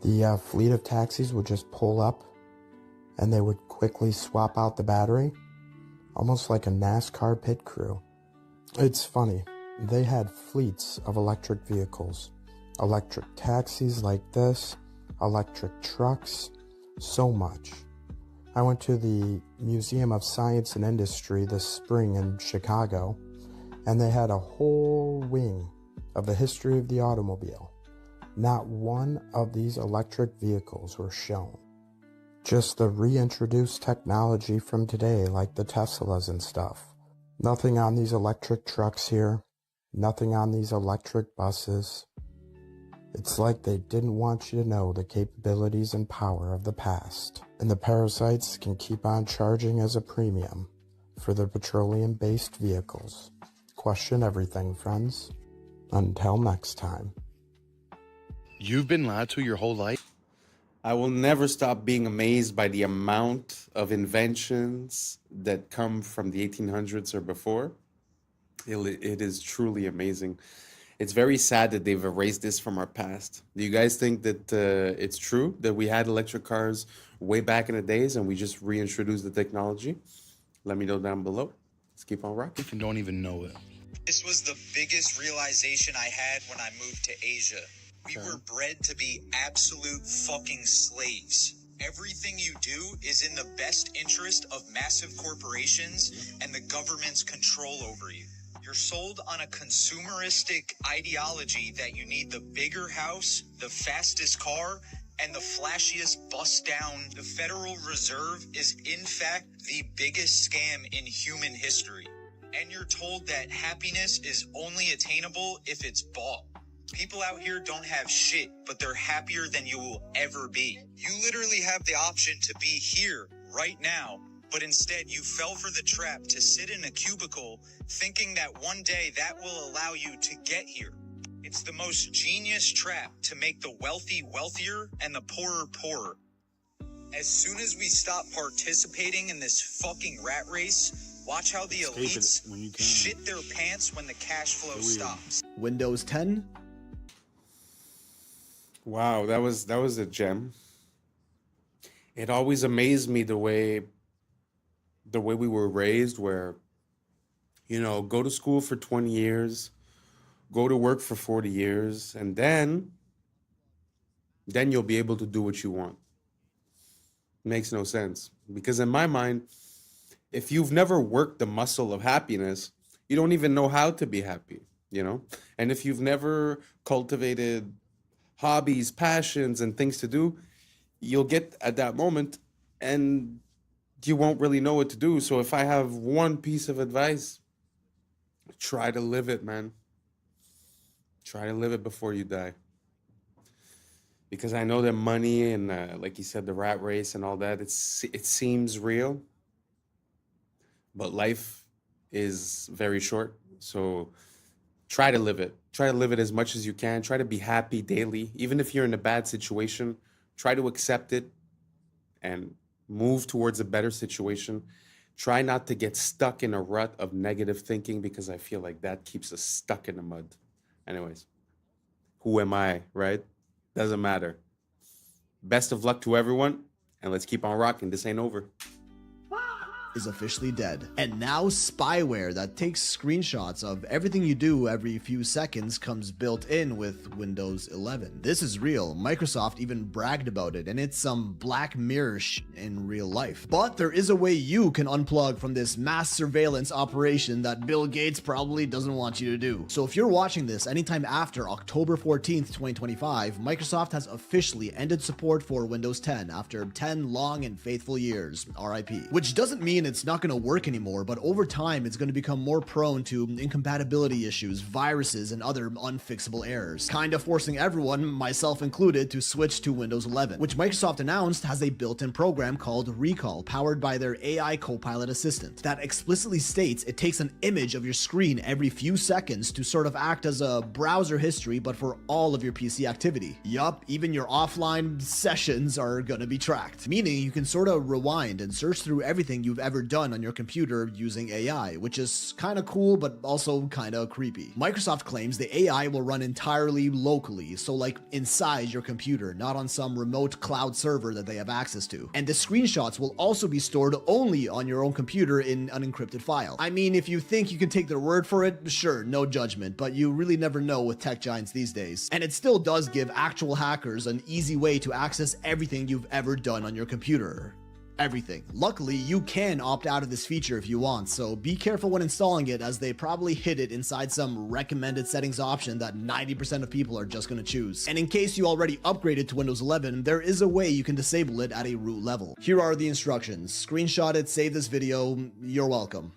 The fleet of taxis would just pull up, and they would quickly swap out the battery, almost like a NASCAR pit crew. It's funny, they had fleets of electric vehicles, electric taxis like this, electric trucks, so much. I went to the Museum of Science and Industry this spring in Chicago, and they had a whole wing of the history of the automobile. Not one of these electric vehicles were shown. Just the reintroduced technology from today, like the Teslas and stuff. Nothing on these electric trucks here. Nothing on these electric buses. It's like they didn't want you to know the capabilities and power of the past. And the parasites can keep on charging as a premium for their petroleum-based vehicles. Question everything, friends. Until next time. You've been lied to your whole life? I will never stop being amazed by the amount of inventions that come from the 1800s or before. It is truly amazing. It's very sad that they've erased this from our past. Do you guys think that it's true that we had electric cars way back in the days and we just reintroduced the technology? Let me know down below. Let's keep on rocking. And don't even know it. This was the biggest realization I had when I moved to Asia. We were bred to be absolute fucking slaves. Everything you do is in the best interest of massive corporations and the government's control over you. You're sold on a consumeristic ideology that you need the bigger house, the fastest car, and the flashiest bust down. The Federal Reserve is in fact the biggest scam in human history. And you're told that happiness is only attainable if it's bought. People out here don't have shit, but they're happier than you will ever be. You literally have the option to be here right now, but instead you fell for the trap to sit in a cubicle thinking that one day that will allow you to get here. It's the most genius trap to make the wealthy wealthier and the poorer poorer. As soon as we stop participating in this fucking rat race, watch how the elites shit their pants when the cash flow stops. Windows 10? Wow, that was a gem. It always amazed me the way we were raised, where, go to school for 20 years, go to work for 40 years, and then you'll be able to do what you want. It makes no sense. Because in my mind, if you've never worked the muscle of happiness, you don't even know how to be happy, And if you've never cultivated hobbies, passions, and things to do, you'll get at that moment and you won't really know what to do. So if I have one piece of advice, try to live it, man. Try to live it before you die. Because I know that money and, like you said, the rat race and all that, it seems real. But life is very short. So try to live it. Try to live it as much as you can. Try to be happy daily. Even if you're in a bad situation, try to accept it and move towards a better situation. Try not to get stuck in a rut of negative thinking, because I feel like that keeps us stuck in the mud. Anyways, who am I, right? Doesn't matter. Best of luck to everyone, and let's keep on rocking. This ain't over. Is officially dead. And now spyware that takes screenshots of everything you do every few seconds comes built in with Windows 11. This is real. Microsoft even bragged about it, and it's some Black Mirror in real life. But there is a way you can unplug from this mass surveillance operation that Bill Gates probably doesn't want you to do. So if you're watching this anytime after October 14th, 2025, Microsoft has officially ended support for Windows 10 after 10 long and faithful years, RIP. Which doesn't mean it's not going to work anymore, but over time it's going to become more prone to incompatibility issues, viruses, and other unfixable errors, kind of forcing everyone, myself included, to switch to Windows 11, which Microsoft announced has a built-in program called Recall, powered by their AI Copilot assistant, that explicitly states it takes an image of your screen every few seconds to sort of act as a browser history, but for all of your PC activity. Yup, even your offline sessions are going to be tracked, meaning you can sort of rewind and search through everything you've ever done on your computer using AI, which is kind of cool but also kind of creepy. Microsoft claims the AI will run entirely locally, so like inside your computer, not on some remote cloud server that they have access to. And the screenshots will also be stored only on your own computer in an encrypted file. I mean, if you think you can take their word for it, sure, no judgment, but you really never know with tech giants these days. And it still does give actual hackers an easy way to access everything you've ever done on your computer. Everything. Luckily, you can opt out of this feature if you want, so be careful when installing it, as they probably hid it inside some recommended settings option that 90% of people are just going to choose. And in case you already upgraded to Windows 11, there is a way you can disable it at a root level. Here are the instructions. Screenshot it, save this video, you're welcome.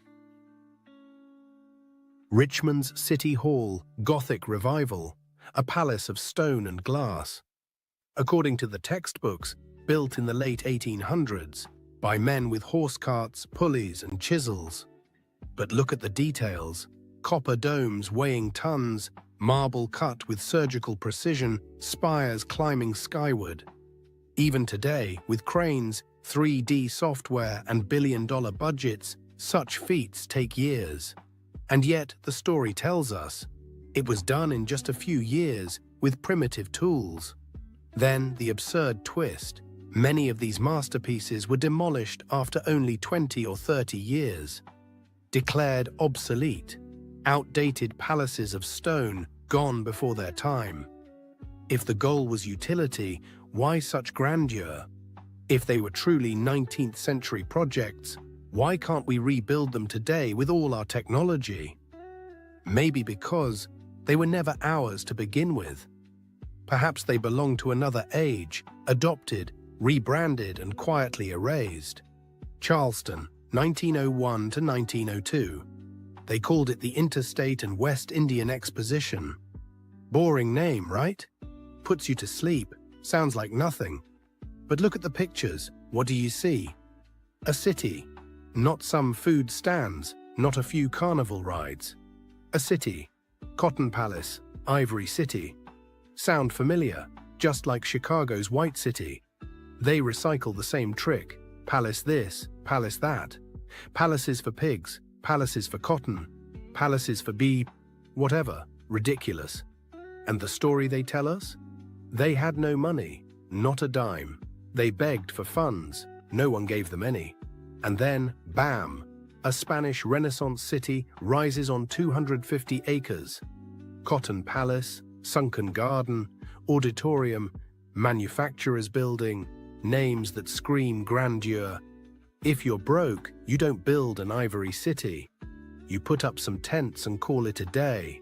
Richmond's City Hall, Gothic Revival, a palace of stone and glass. According to the textbooks, built in the late 1800s by men with horse carts, pulleys, and chisels. But look at the details: copper domes weighing tons, marble cut with surgical precision, spires climbing skyward. Even today, with cranes, 3D software, and billion-dollar budgets, such feats take years. And yet, the story tells us, it was done in just a few years with primitive tools. Then, the absurd twist: many of these masterpieces were demolished after only 20 or 30 years. Declared obsolete, outdated palaces of stone gone before their time. If the goal was utility, why such grandeur? If they were truly 19th century projects, why can't we rebuild them today with all our technology? Maybe because they were never ours to begin with. Perhaps they belong to another age, adopted, rebranded, and quietly erased. Charleston, 1901 to 1902. They called it the Interstate and West Indian Exposition. Boring name, right? Puts you to sleep, sounds like nothing. But look at the pictures, what do you see? A city, not some food stands, not a few carnival rides. A city, Cotton Palace, Ivory City. Sound familiar, just like Chicago's White City. They recycle the same trick, palace this, palace that. Palaces for pigs, palaces for cotton, palaces for whatever, ridiculous. And the story they tell us? They had no money, not a dime. They begged for funds, no one gave them any. And then, bam, a Spanish Renaissance city rises on 250 acres. Cotton Palace, sunken garden, auditorium, manufacturer's building, names that scream grandeur. If you're broke, you don't build an ivory city. You put up some tents and call it a day.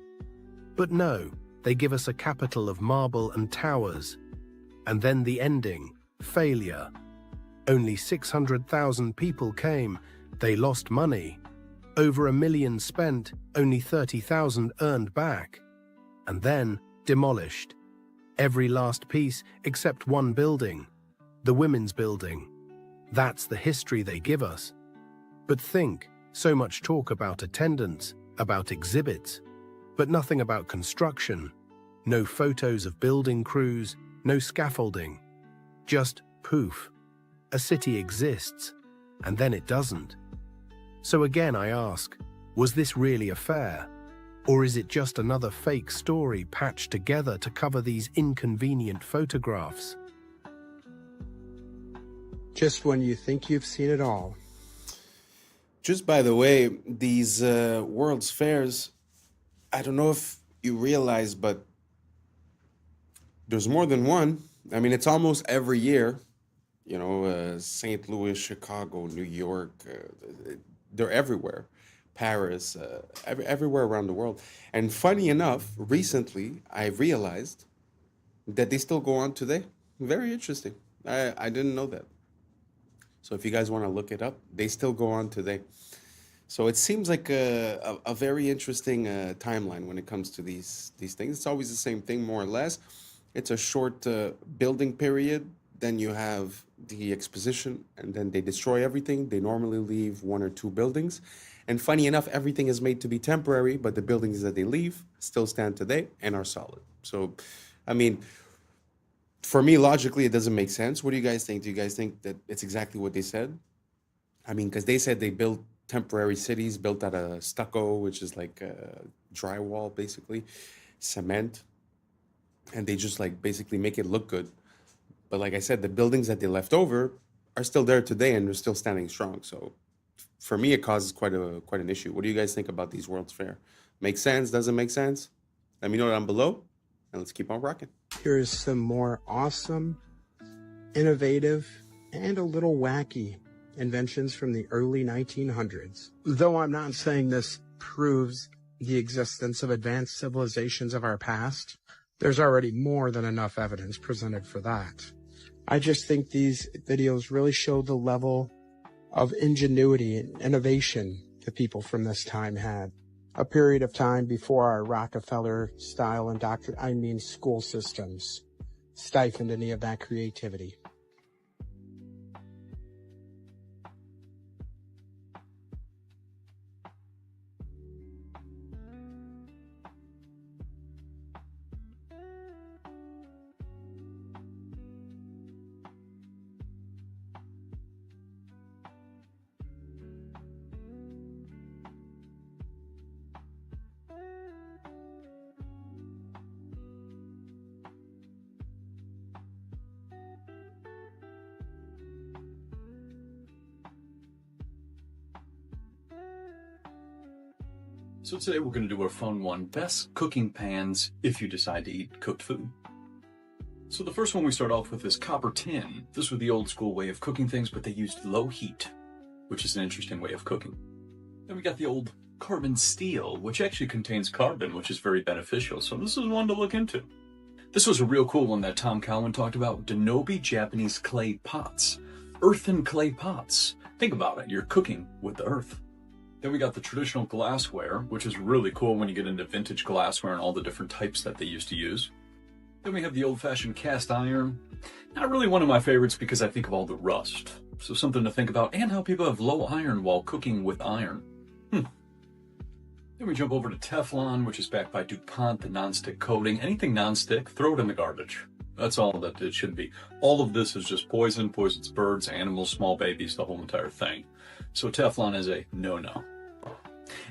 But no, they give us a capital of marble and towers. And then the ending, failure. Only 600,000 people came, they lost money. Over $1 million spent, only 30,000 earned back. And then demolished. Every last piece except one building. The women's building. That's the history they give us. But think, so much talk about attendance, about exhibits. but nothing about construction. No photos of building crews, no scaffolding. Just poof. A city exists, and then it doesn't. So again I ask, was this really a fair? Or is it just another fake story patched together to cover these inconvenient photographs? Just when you think you've seen it all. Just by the way, these World's Fairs, I don't know if you realize, but there's more than one. I mean, it's almost every year. You know, St. Louis, Chicago, New York, they're everywhere. Paris, everywhere around the world. And funny enough, recently I realized that they still go on today. Very interesting. I didn't know that. So if you guys want to look it up, they still go on today. So it seems like a very interesting timeline when it comes to these things. It's always the same thing, more or less. It's a short building period. Then you have the exposition, and then they destroy everything. They normally leave 1 or 2 buildings. And funny enough, everything is made to be temporary, but the buildings that they leave still stand today and are solid. So, I mean, for me, logically, it doesn't make sense. What do you guys think? Do you guys think that it's exactly what they said? I mean, because they said they built temporary cities built out of stucco, which is like drywall, basically, cement. And they just like basically make it look good. But like I said, the buildings that they left over are still there today and they're still standing strong. So for me, it causes quite an issue. What do you guys think about these World's Fair? Makes sense? Doesn't make sense? Let me know down below, and let's keep on rocking. Here's some more awesome, innovative, and a little wacky inventions from the early 1900s. Though I'm not saying this proves the existence of advanced civilizations of our past, there's already more than enough evidence presented for that. I just think these videos really show the level of ingenuity and innovation the people from this time had. A period of time before our Rockefeller-style school systems stifled any of that creativity. So today we're going to do our fun one, best cooking pans if you decide to eat cooked food. So the first one we start off with is copper tin. This was the old school way of cooking things, but they used low heat, which is an interesting way of cooking. Then we got the old carbon steel, which actually contains carbon, which is very beneficial. So this is one to look into. This was a real cool one that Tom Cowan talked about, Denobi Japanese clay pots. Earthen clay pots. Think about it, you're cooking with the earth. Then we got the traditional glassware, which is really cool when you get into vintage glassware and all the different types that they used to use. Then we have the old-fashioned cast iron. Not really one of my favorites because I think of all the rust. So something to think about, and how people have low iron while cooking with iron. Then we jump over to Teflon, which is backed by DuPont, the non-stick coating. Anything non-stick, throw it in the garbage. That's all that it should be. All of this is just poison, poisons birds, animals, small babies, the whole entire thing. So Teflon is a no-no.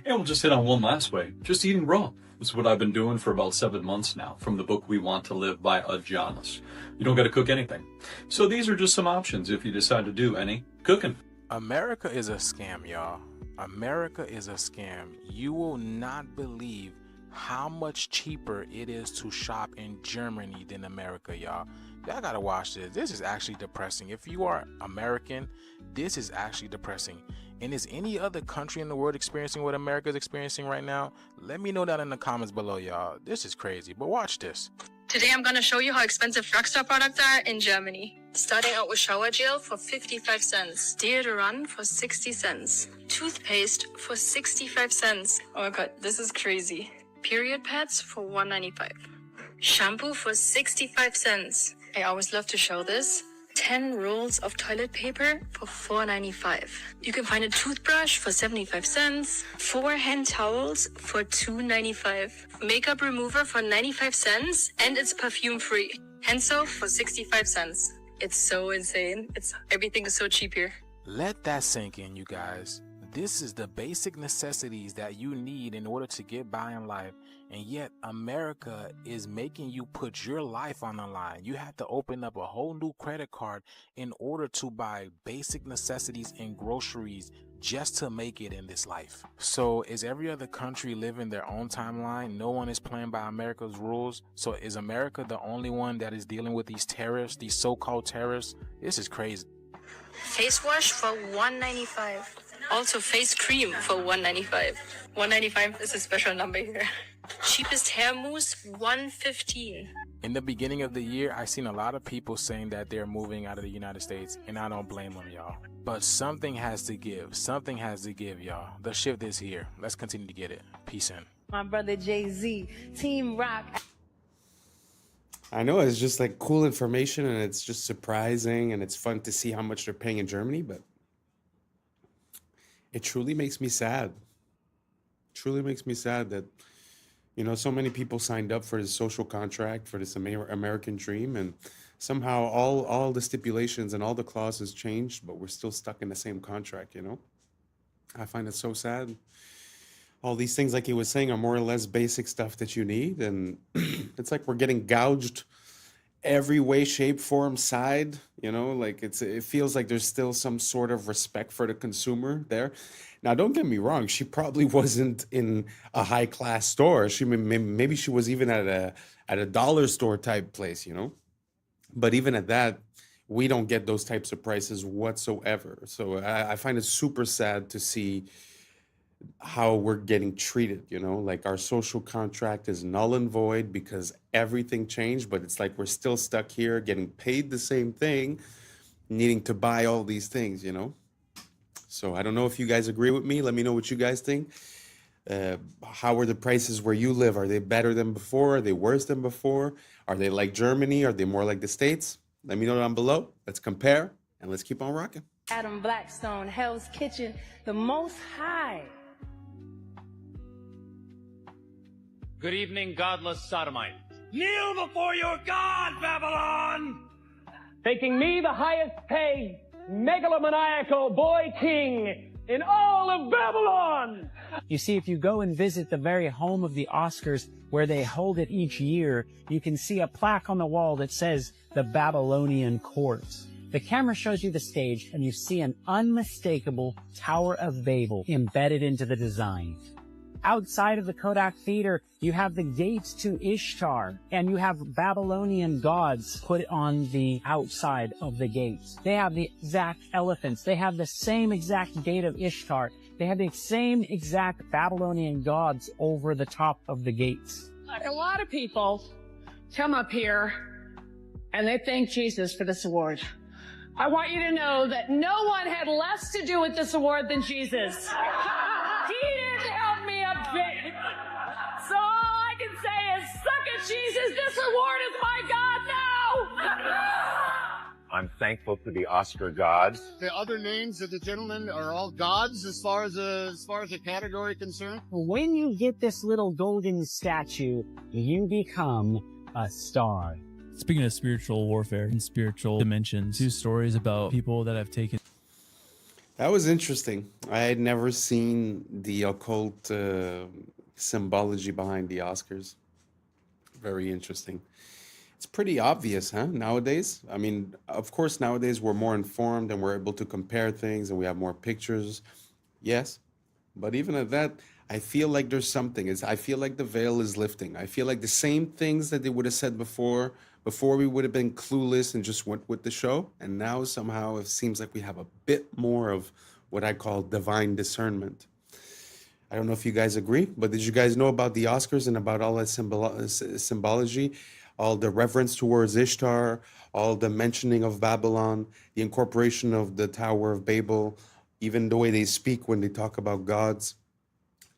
And we'll just hit on one last way, just eating raw. This is what I've been doing for about 7 months now, from the book We Want to Live by Ajanis. You don't got to cook anything. So these are just some options if you decide to do any cooking. America is a scam, y'all. America is a scam. You will not believe how much cheaper it is to shop in Germany than America, y'all. Y'all gotta watch this. This is actually depressing. If you are American, this is actually depressing. And is any other country in the world experiencing what America is experiencing right now? Let me know that in the comments below, y'all. This is crazy, but watch this. Today I'm going to show you how expensive drugstore products are in Germany. Starting out with shower gel for 55 cents, deodorant for 60 cents, toothpaste for 65 cents. Oh my god, this is crazy. Period pads for $1.95. Shampoo for 65 cents. I always love to show this. 10 rolls of toilet paper for $4.95. You can find a toothbrush for 75 cents, 4 hand towels for $2.95, makeup remover for 95 cents, and it's perfume free. Hand soap for 65 cents. It's so insane. Everything is so cheap here. Let that sink in, you guys. This is the basic necessities that you need in order to get by in life, and yet America is making you put your life on the line. You have to open up a whole new credit card in order to buy basic necessities and groceries just to make it in this life. So is every other country living their own timeline? No one is playing by America's rules. So is America the only one that is dealing with these terrorists, these so-called terrorists? This is crazy. Face wash for $1.95. Also face cream for $1.95. $1.95 is a special number here. Cheapest hair mousse, $1.15. In the beginning of the year, I seen a lot of people saying that they're moving out of the United States, and I don't blame them, y'all. But something has to give. Something has to give, y'all. The shift is here. Let's continue to get it. Peace in. My brother Jay-Z, Team Rock. I know, it's just like cool information, and it's just surprising, and it's fun to see how much they're paying in Germany, but it truly makes me sad. Truly makes me sad that, you know, so many people signed up for this social contract, for this American dream, and somehow all the stipulations and all the clauses changed, but we're still stuck in the same contract, you know? I find it so sad. All these things, like he was saying, are more or less basic stuff that you need, and it's like we're getting gouged every way, shape, form, side, you know, like it feels like there's still some sort of respect for the consumer there. Now, don't get me wrong, she probably wasn't in a high class store. Maybe she was even at a dollar store type place, you know, but even at that, we don't get those types of prices whatsoever. So I find it super sad to see how we're getting treated, you know, like our social contract is null and void because everything changed, but it's like we're still stuck here getting paid the same thing, needing to buy all these things, you know. So I don't know if you guys agree with me. Let me know what you guys think. How are the prices where you live? Are they better than before? Are they worse than before? Are they like Germany? Are they more like the States? Let me know down below. Let's compare and let's keep on rocking. Adam Blackstone, Hell's Kitchen, the Most High. Good evening, godless sodomite. Kneel before your God, Babylon! Thinking me the highest paid megalomaniacal boy king in all of Babylon! You see, if you go and visit the very home of the Oscars, where they hold it each year, you can see a plaque on the wall that says the Babylonian Court. The camera shows you the stage, and you see an unmistakable Tower of Babel embedded into the design. Outside of the Kodak Theater, you have the gates to Ishtar, and you have Babylonian gods put on the outside of the gates. They have the exact elephants. They have the same exact gate of Ishtar. They have the same exact Babylonian gods over the top of the gates. A lot of people come up here and they thank Jesus for this award. I want you to know that no one had less to do with this award than Jesus. He didn't help me a bit. So all I can say is, suck it, Jesus. This award is my God now. I'm thankful to the Oscar gods. The other names of the gentlemen are all gods as far as the category concerned. When you get this little golden statue, you become a star. Speaking of spiritual warfare and spiritual dimensions, 2 stories about people that have taken. That was interesting. I had never seen the occult symbology behind the Oscars. Very interesting. It's pretty obvious, huh, nowadays? I mean, of course, nowadays we're more informed and we're able to compare things and we have more pictures. Yes. But even at that, I feel like there's something. I feel like the veil is lifting. I feel like the same things that they would have said before we would have been clueless and just went with the show. And now somehow it seems like we have a bit more of what I call divine discernment. I don't know if you guys agree, but did you guys know about the Oscars and about all that symbology? All the reverence towards Ishtar, all the mentioning of Babylon, the incorporation of the Tower of Babel, even the way they speak when they talk about gods.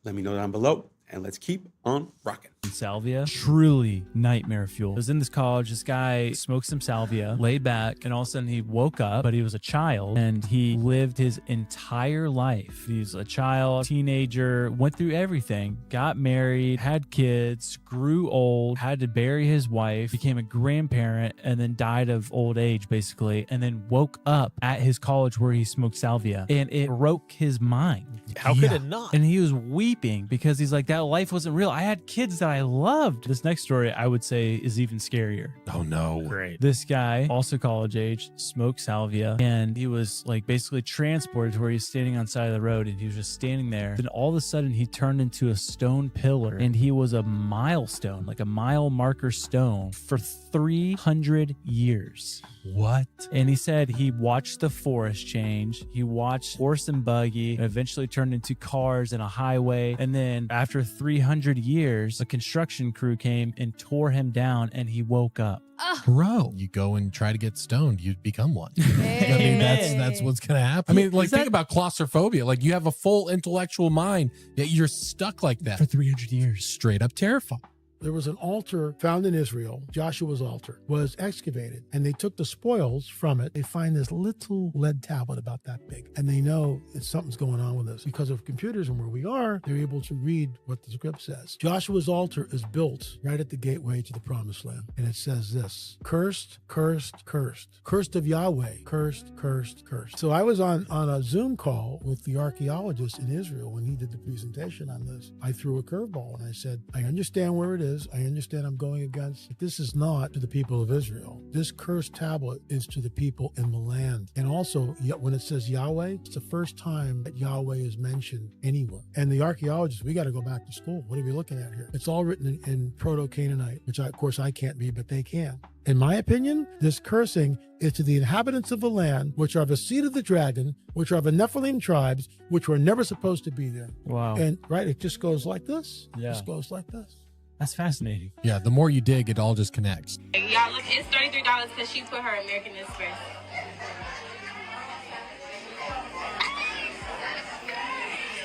Let me know down below, and let's keep on rocking. salvia, truly nightmare fuel. I was in this college, this guy smoked some salvia, laid back, and all of a sudden he woke up, but he was a child, and he lived his entire life. He was a child, teenager, went through everything, got married, had kids, grew old, had to bury his wife, became a grandparent, and then died of old age, basically, and then woke up at his college where he smoked salvia, and it broke his mind. How could it not? And he was weeping because he's like, that life wasn't real. I had kids that I loved. This next story, I would say, is even scarier. Oh no. Great. This guy, also college age, smoked salvia, and he was like basically transported to where he's standing on the side of the road, and he was just standing there. Then all of a sudden he turned into a stone pillar, and he was a milestone, like a mile marker stone for 300 years. What? And he said he watched the forest change. He watched horse and buggy, and eventually turned into cars and a highway. And then after 300 years, a construction crew came and tore him down, and he woke up. Bro, you go and try to get stoned, you become one. I mean, that's what's gonna happen. I mean, like, think about claustrophobia. Like, you have a full intellectual mind, yet you're stuck like that for 300 years. Straight up terrifying. There was an altar found in Israel. Joshua's altar was excavated, and they took the spoils from it. They find this little lead tablet about that big, and they know that something's going on with this. Because of computers and where we are, they're able to read what the script says. Joshua's altar is built right at the gateway to the promised land, and it says this: cursed, cursed, cursed. Cursed of Yahweh. Cursed, cursed, cursed. So I was on a Zoom call with the archaeologist in Israel when he did the presentation on this. I threw a curveball, and I said, I understand where it is. I understand I'm going against, but this is not to the people of Israel. This cursed tablet is to the people in the land. And also, when it says Yahweh, it's the first time that Yahweh is mentioned anywhere. And the archaeologists, we got to go back to school. What are we looking at here? It's all written in Proto-Canaanite, which of course I can't be, but they can. In my opinion, this cursing is to the inhabitants of the land, which are the seed of the dragon, which are the Nephilim tribes, which were never supposed to be there. Wow. And right, it just goes like this. Yeah. It just goes like this. That's fascinating. Yeah, the more you dig, it all just connects. Y'all, look, it's $33 because she put her American Express.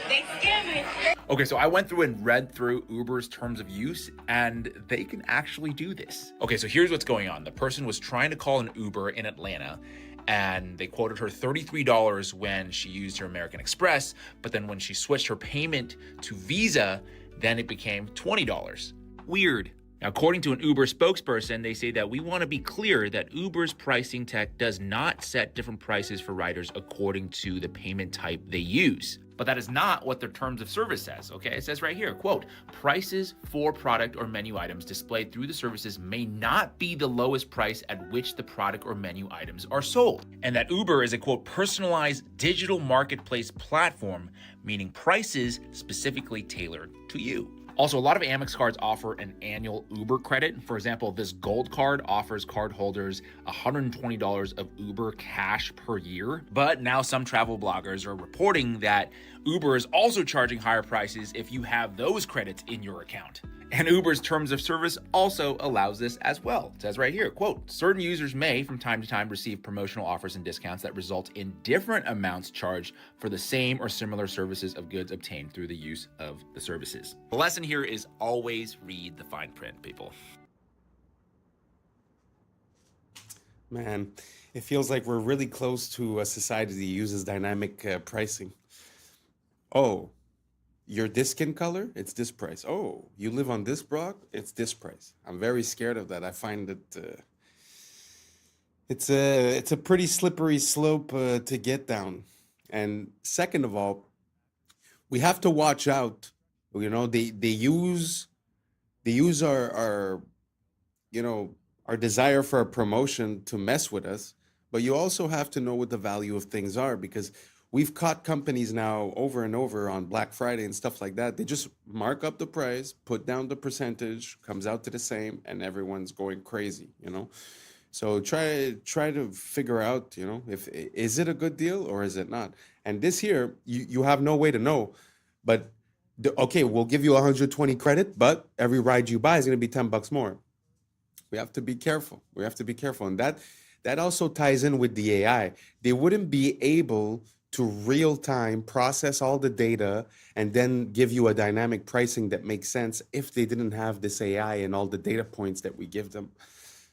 They scam me. Okay, so I went through and read through Uber's terms of use, and they can actually do this. Okay, so here's what's going on. The person was trying to call an Uber in Atlanta, and they quoted her $33 when she used her American Express, but then when she switched her payment to Visa, then it became $20. Weird. Now, according to an Uber spokesperson, they say that we want to be clear that Uber's pricing tech does not set different prices for riders according to the payment type they use. But that is not what their terms of service says, okay? It says right here, quote, prices for product or menu items displayed through the services may not be the lowest price at which the product or menu items are sold. And that Uber is a, quote, personalized digital marketplace platform, meaning prices specifically tailored to you. Also, a lot of Amex cards offer an annual Uber credit. For example, this gold card offers cardholders $120 of Uber cash per year. But now some travel bloggers are reporting that Uber is also charging higher prices if you have those credits in your account. And Uber's terms of service also allows this as well. It says right here, quote, certain users may from time to time receive promotional offers and discounts that result in different amounts charged for the same or similar services of goods obtained through the use of the services. The lesson here is always read the fine print, people. Man, it feels like we're really close to a society that uses dynamic pricing. Oh, you're this skin color, it's this price. Oh, you live on this block, it's this price. I'm very scared of that. I find that it's a pretty slippery slope to get down. And second of all, we have to watch out. You know, they use our our desire for a promotion to mess with us. But you also have to know what the value of things are, because we've caught companies now over and over on Black Friday and stuff like that. They just mark up the price, put down the percentage, comes out to the same, and everyone's going crazy, you know? So try to figure out, you know, is it a good deal or is it not? And this here, you have no way to know. But okay, we'll give you 120 credit, but every ride you buy is going to be $10 more. We have to be careful. And that also ties in with the AI. They wouldn't be able to real time, process all the data, and then give you a dynamic pricing that makes sense if they didn't have this AI and all the data points that we give them.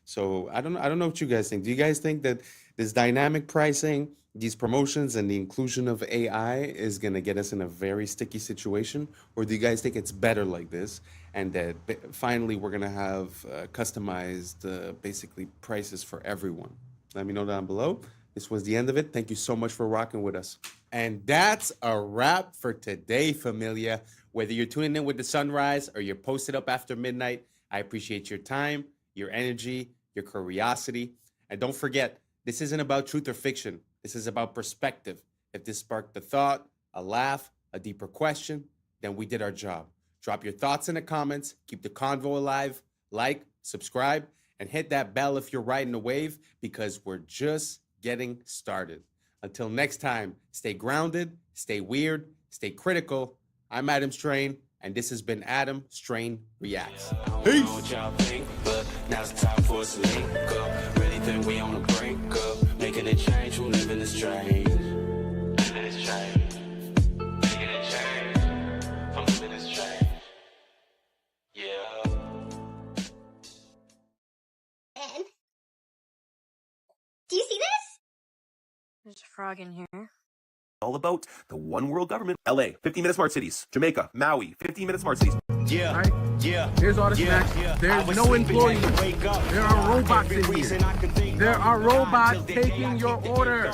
So I don't know what you guys think. Do you guys think that this dynamic pricing, these promotions, and the inclusion of AI is going to get us in a very sticky situation? Or do you guys think it's better like this, and that finally we're going to have customized basically prices for everyone? Let me know down below. This was the end of it. Thank you so much for rocking with us. And that's a wrap for today, familia. Whether you're tuning in with the sunrise or you're posted up after midnight, I appreciate your time, your energy, your curiosity. And don't forget, this isn't about truth or fiction. This is about perspective. If this sparked a thought, a laugh, a deeper question, then we did our job. Drop your thoughts in the comments. Keep the convo alive. Like, subscribe, and hit that bell if you're riding a wave, because we're just getting started. Until next time, stay grounded, stay weird, stay critical. I'm Adam Strain, and this has been Adam Strain Reacts. Peace. Now it's time for us to link up. Really think we on the brink up. Making a change, we're living this strange. Living this change. Making a change. I'm living this change. Yeah. Ben? Do you see this? There's a frog in here. All about the one world government. LA, 15-minute smart cities. Jamaica, Maui, 15-minute smart cities. Yeah, right? Yeah. Here's all the snacks. There's no employees. There are robots in here. There are robots taking your order.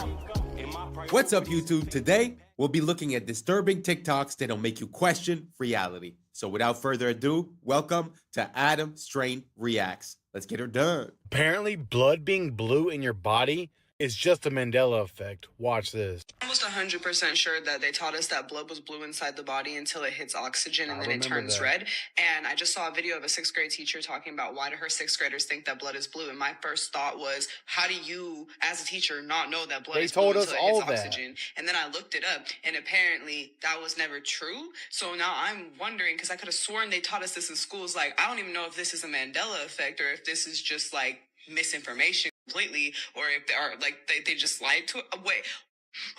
What's up, YouTube? Today, we'll be looking at disturbing TikToks that'll make you question reality. So without further ado, welcome to Adam Strain Reacts. Let's get her done. Apparently, blood being blue in your body is just a Mandela effect. Watch this. Almost 100% sure that they taught us that blood was blue inside the body until it hits oxygen and then it turns red. And I just saw a video of a 6th grade teacher talking about why do her 6th graders think that blood is blue. And my first thought was, how do you, as a teacher, not know that blood is blue until it hits oxygen? And then I looked it up, and apparently that was never true. So now I'm wondering, because I could have sworn they taught us this in schools. Like, I don't even know if this is a Mandela effect or if this is just like misinformation completely, or if they are like they just lied to it. Wait,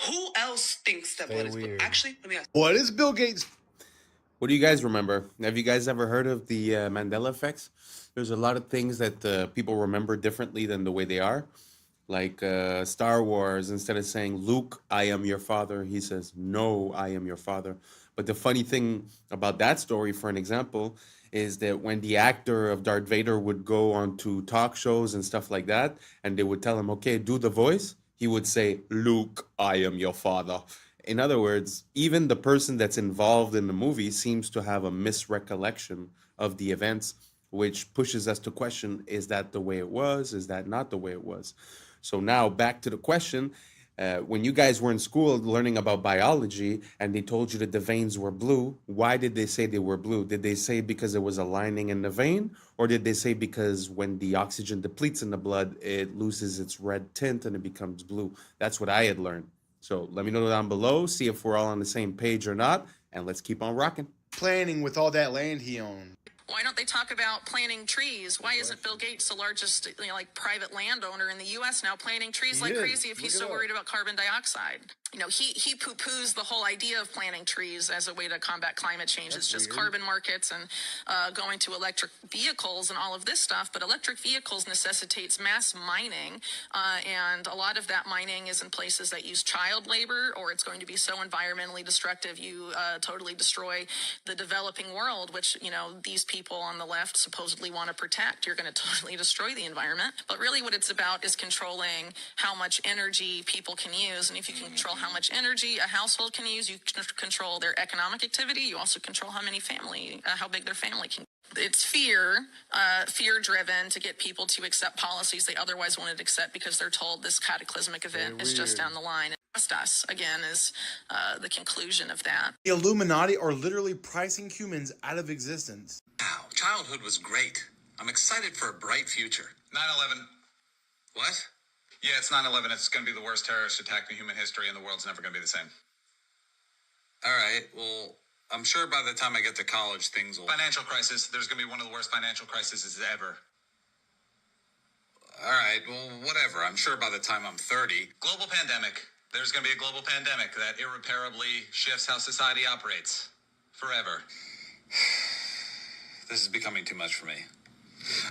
who else thinks that blood is blue? Actually, let me ask. What is Bill Gates? What do you guys remember? Have you guys ever heard of the Mandela effects? There's a lot of things that people remember differently than the way they are. Like Star Wars, instead of saying, Luke, I am your father, he says, no, I am your father. But the funny thing about that story, for an example, is that when the actor of Darth Vader would go on to talk shows and stuff like that, and they would tell him, okay, do the voice, he would say, Luke, I am your father. In other words, even the person that's involved in the movie seems to have a misrecollection of the events, which pushes us to question, is that the way it was? Is that not the way it was? So now back to the question. When you guys were in school learning about biology and they told you that the veins were blue, why did they say they were blue? Did they say because there was a lining in the vein? Or did they say because when the oxygen depletes in the blood, it loses its red tint and it becomes blue? That's what I had learned. So let me know down below, see if we're all on the same page or not, and let's keep on rocking. Planning with all that land he owned. Why don't they talk about planting trees? Why isn't Bill Gates the largest, private landowner in the U.S. now, planting trees like crazy if he's so worried about carbon dioxide? He poo-poos the whole idea of planting trees as a way to combat climate change. It's just carbon markets and going to electric vehicles and all of this stuff. But electric vehicles necessitates mass mining, and a lot of that mining is in places that use child labor, or it's going to be so environmentally destructive you totally destroy the developing world, which these people on the left supposedly want to protect. You're going to totally destroy the environment. But really what it's about is controlling how much energy people can use. And if you can control how much energy a household can use, you can control their economic activity. You also control how big their family can. It's fear-driven to get people to accept policies they otherwise wouldn't accept because they're told this cataclysmic event is just down the line. Trust us, again, is the conclusion of that. The Illuminati are literally pricing humans out of existence. Wow, childhood was great. I'm excited for a bright future. 9/11. What? Yeah, it's 9/11. It's going to be the worst terrorist attack in human history, and the world's never going to be the same. All right, well, I'm sure by the time I get to college, things will... Financial crisis. There's going to be one of the worst financial crises ever. All right, well, whatever. I'm sure by the time I'm 30... Global pandemic. There's going to be a global pandemic that irreparably shifts how society operates. Forever. This is becoming too much for me.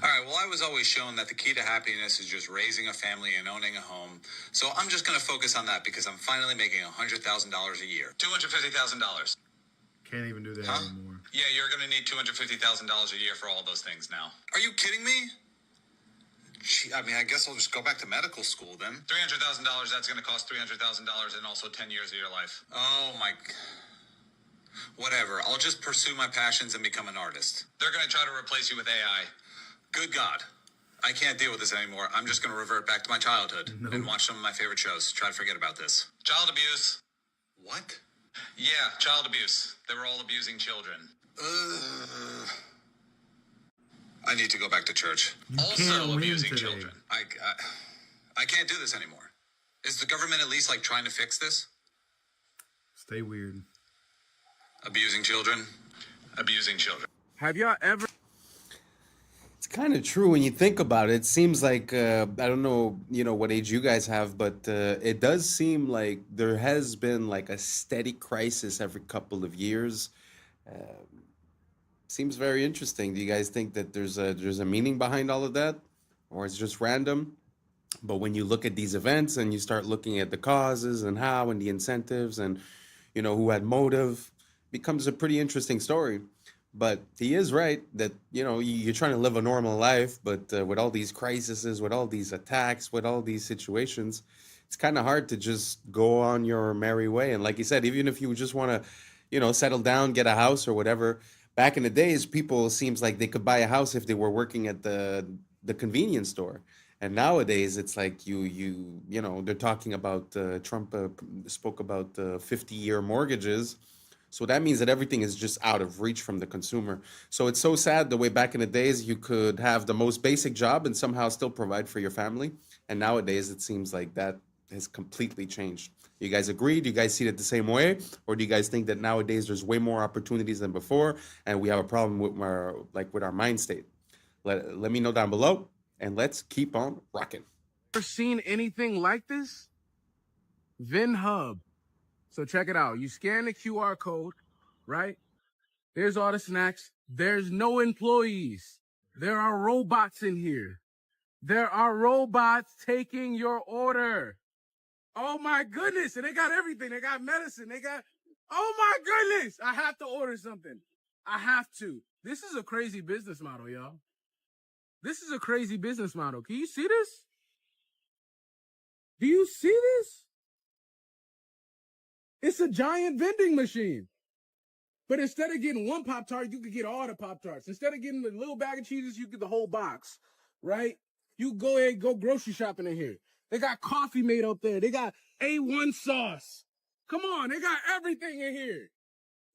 All right, well, I was always shown that the key to happiness is just raising a family and owning a home. So I'm just going to focus on that because I'm finally making $100,000 a year. $250,000. Can't even do that anymore. Yeah, you're going to need $250,000 a year for all those things now. Are you kidding me? Gee, I mean, I guess I'll just go back to medical school then. $300,000, that's going to cost $300,000 and also 10 years of your life. Oh, my... Whatever, I'll just pursue my passions and become an artist. They're going to try to replace you with AI. Good God. I can't deal with this anymore. I'm just going to revert back to my childhood and watch some of my favorite shows. Try to forget about this. Child abuse. What? Yeah, child abuse. They were all abusing children. I need to go back to church. Also abusing children. I can't do this anymore. Is the government at least like trying to fix this? Stay weird. Abusing children. Abusing children. Have y'all ever... It's kind of true when you think about it. It seems like, I don't know, what age you guys have, but it does seem like there has been like a steady crisis every couple of years. Seems very interesting. Do you guys think that there's a meaning behind all of that? Or it's just random? But when you look at these events and you start looking at the causes and how and the incentives and, who had motive, becomes a pretty interesting story. But he is right that, you're trying to live a normal life, but with all these crises, with all these attacks, with all these situations, it's kind of hard to just go on your merry way. And like you said, even if you just want to, settle down, get a house or whatever, back in the days, people seems like they could buy a house if they were working at the convenience store. And nowadays, it's like they're talking about, Trump spoke about 50-year mortgages. So that means that everything is just out of reach from the consumer. So it's so sad the way back in the days you could have the most basic job and somehow still provide for your family. And nowadays it seems like that has completely changed. You guys agree? Do you guys see it the same way? Or do you guys think that nowadays there's way more opportunities than before and we have a problem with our mind state? Let me know down below and let's keep on rocking. Ever seen anything like this? VinHub. So check it out. You scan the QR code, right? There's all the snacks. There's no employees. There are robots in here. There are robots taking your order. Oh my goodness. And they got everything. They got medicine. Oh my goodness. I have to order something. I have to. This is a crazy business model, y'all. This is a crazy business model. Can you see this? Do you see this? It's a giant vending machine. But instead of getting one Pop-Tart, you could get all the Pop-Tarts. Instead of getting the little bag of cheeses, you get the whole box, right? You go ahead and go grocery shopping in here. They got coffee made up there. They got A1 sauce. Come on, they got everything in here.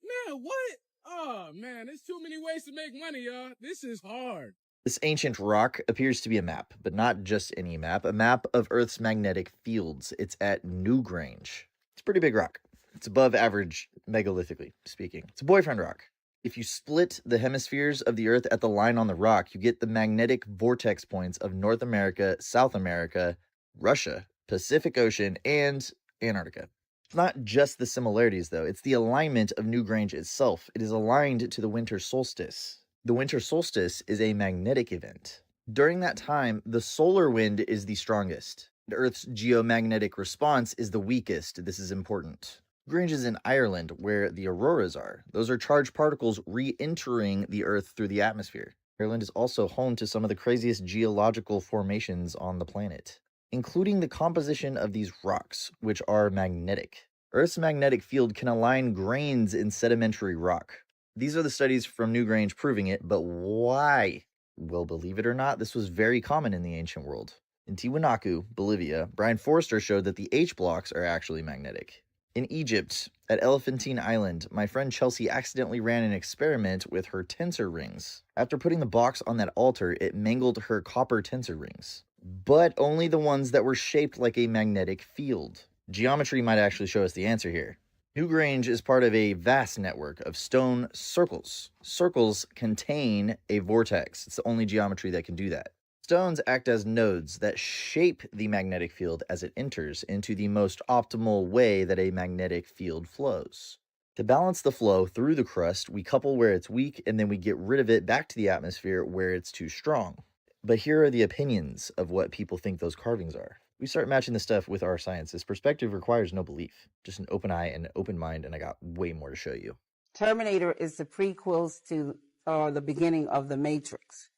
Man, what? Oh, man, there's too many ways to make money, y'all. This is hard. This ancient rock appears to be a map, but not just any map, a map of Earth's magnetic fields. It's at Newgrange. It's a pretty big rock. It's above average, megalittically speaking. It's a boyfriend rock. If you split the hemispheres of the Earth at the line on the rock, you get the magnetic vortex points of North America, South America, Russia, Pacific Ocean, and Antarctica. It's not just the similarities, though. It's the alignment of Newgrange itself. It is aligned to the winter solstice. The winter solstice is a magnetic event. During that time, the solar wind is the strongest. Earth's geomagnetic response is the weakest. This is important. Newgrange is in Ireland, where the auroras are. Those are charged particles re-entering the Earth through the atmosphere. Ireland is also home to some of the craziest geological formations on the planet, including the composition of these rocks, which are magnetic. Earth's magnetic field can align grains in sedimentary rock. These are the studies from Newgrange proving it, but why? Well, believe it or not, this was very common in the ancient world. In Tiwanaku, Bolivia, Brian Forster showed that the H blocks are actually magnetic. In Egypt, at Elephantine Island, my friend Chelsea accidentally ran an experiment with her tensor rings. After putting the box on that altar, it mangled her copper tensor rings, but only the ones that were shaped like a magnetic field. Geometry might actually show us the answer here. Newgrange is part of a vast network of stone circles. Circles contain a vortex. It's the only geometry that can do that. Stones act as nodes that shape the magnetic field as it enters into the most optimal way that a magnetic field flows. To balance the flow through the crust, we couple where it's weak and then we get rid of it back to the atmosphere where it's too strong. But here are the opinions of what people think those carvings are. We start matching the stuff with our science. This perspective requires no belief, just an open eye and an open mind, and I got way more to show you. Terminator is the prequels to the beginning of The Matrix.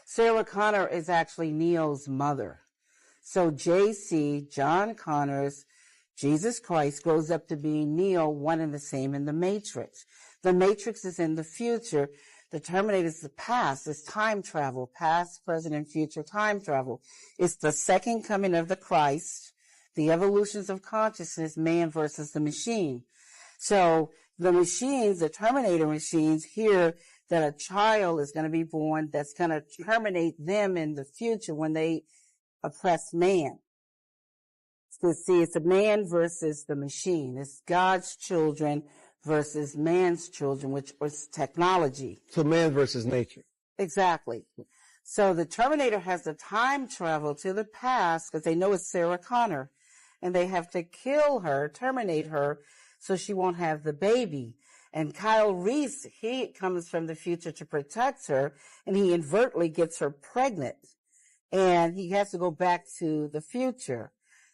Sarah Connor is actually Neo's mother. So JC, John Connor's Jesus Christ, grows up to be Neo, one and the same in The Matrix. The Matrix is in the future. The Terminator is the past. It's time travel, past, present, and future time travel. It's the second coming of the Christ, the evolutions of consciousness, man versus the machine. So the machines, the Terminator machines, hear that a child is going to be born that's going to terminate them in the future when they oppress man. So see, it's a man versus the machine. It's God's children versus man's children, which was technology. So man versus nature. Exactly. So the Terminator has to time travel to the past because they know it's Sarah Connor, and they have to kill her, terminate her, so she won't have the baby. And Kyle Reese, he comes from the future to protect her, and he inadvertently gets her pregnant. And he has to go back to the future.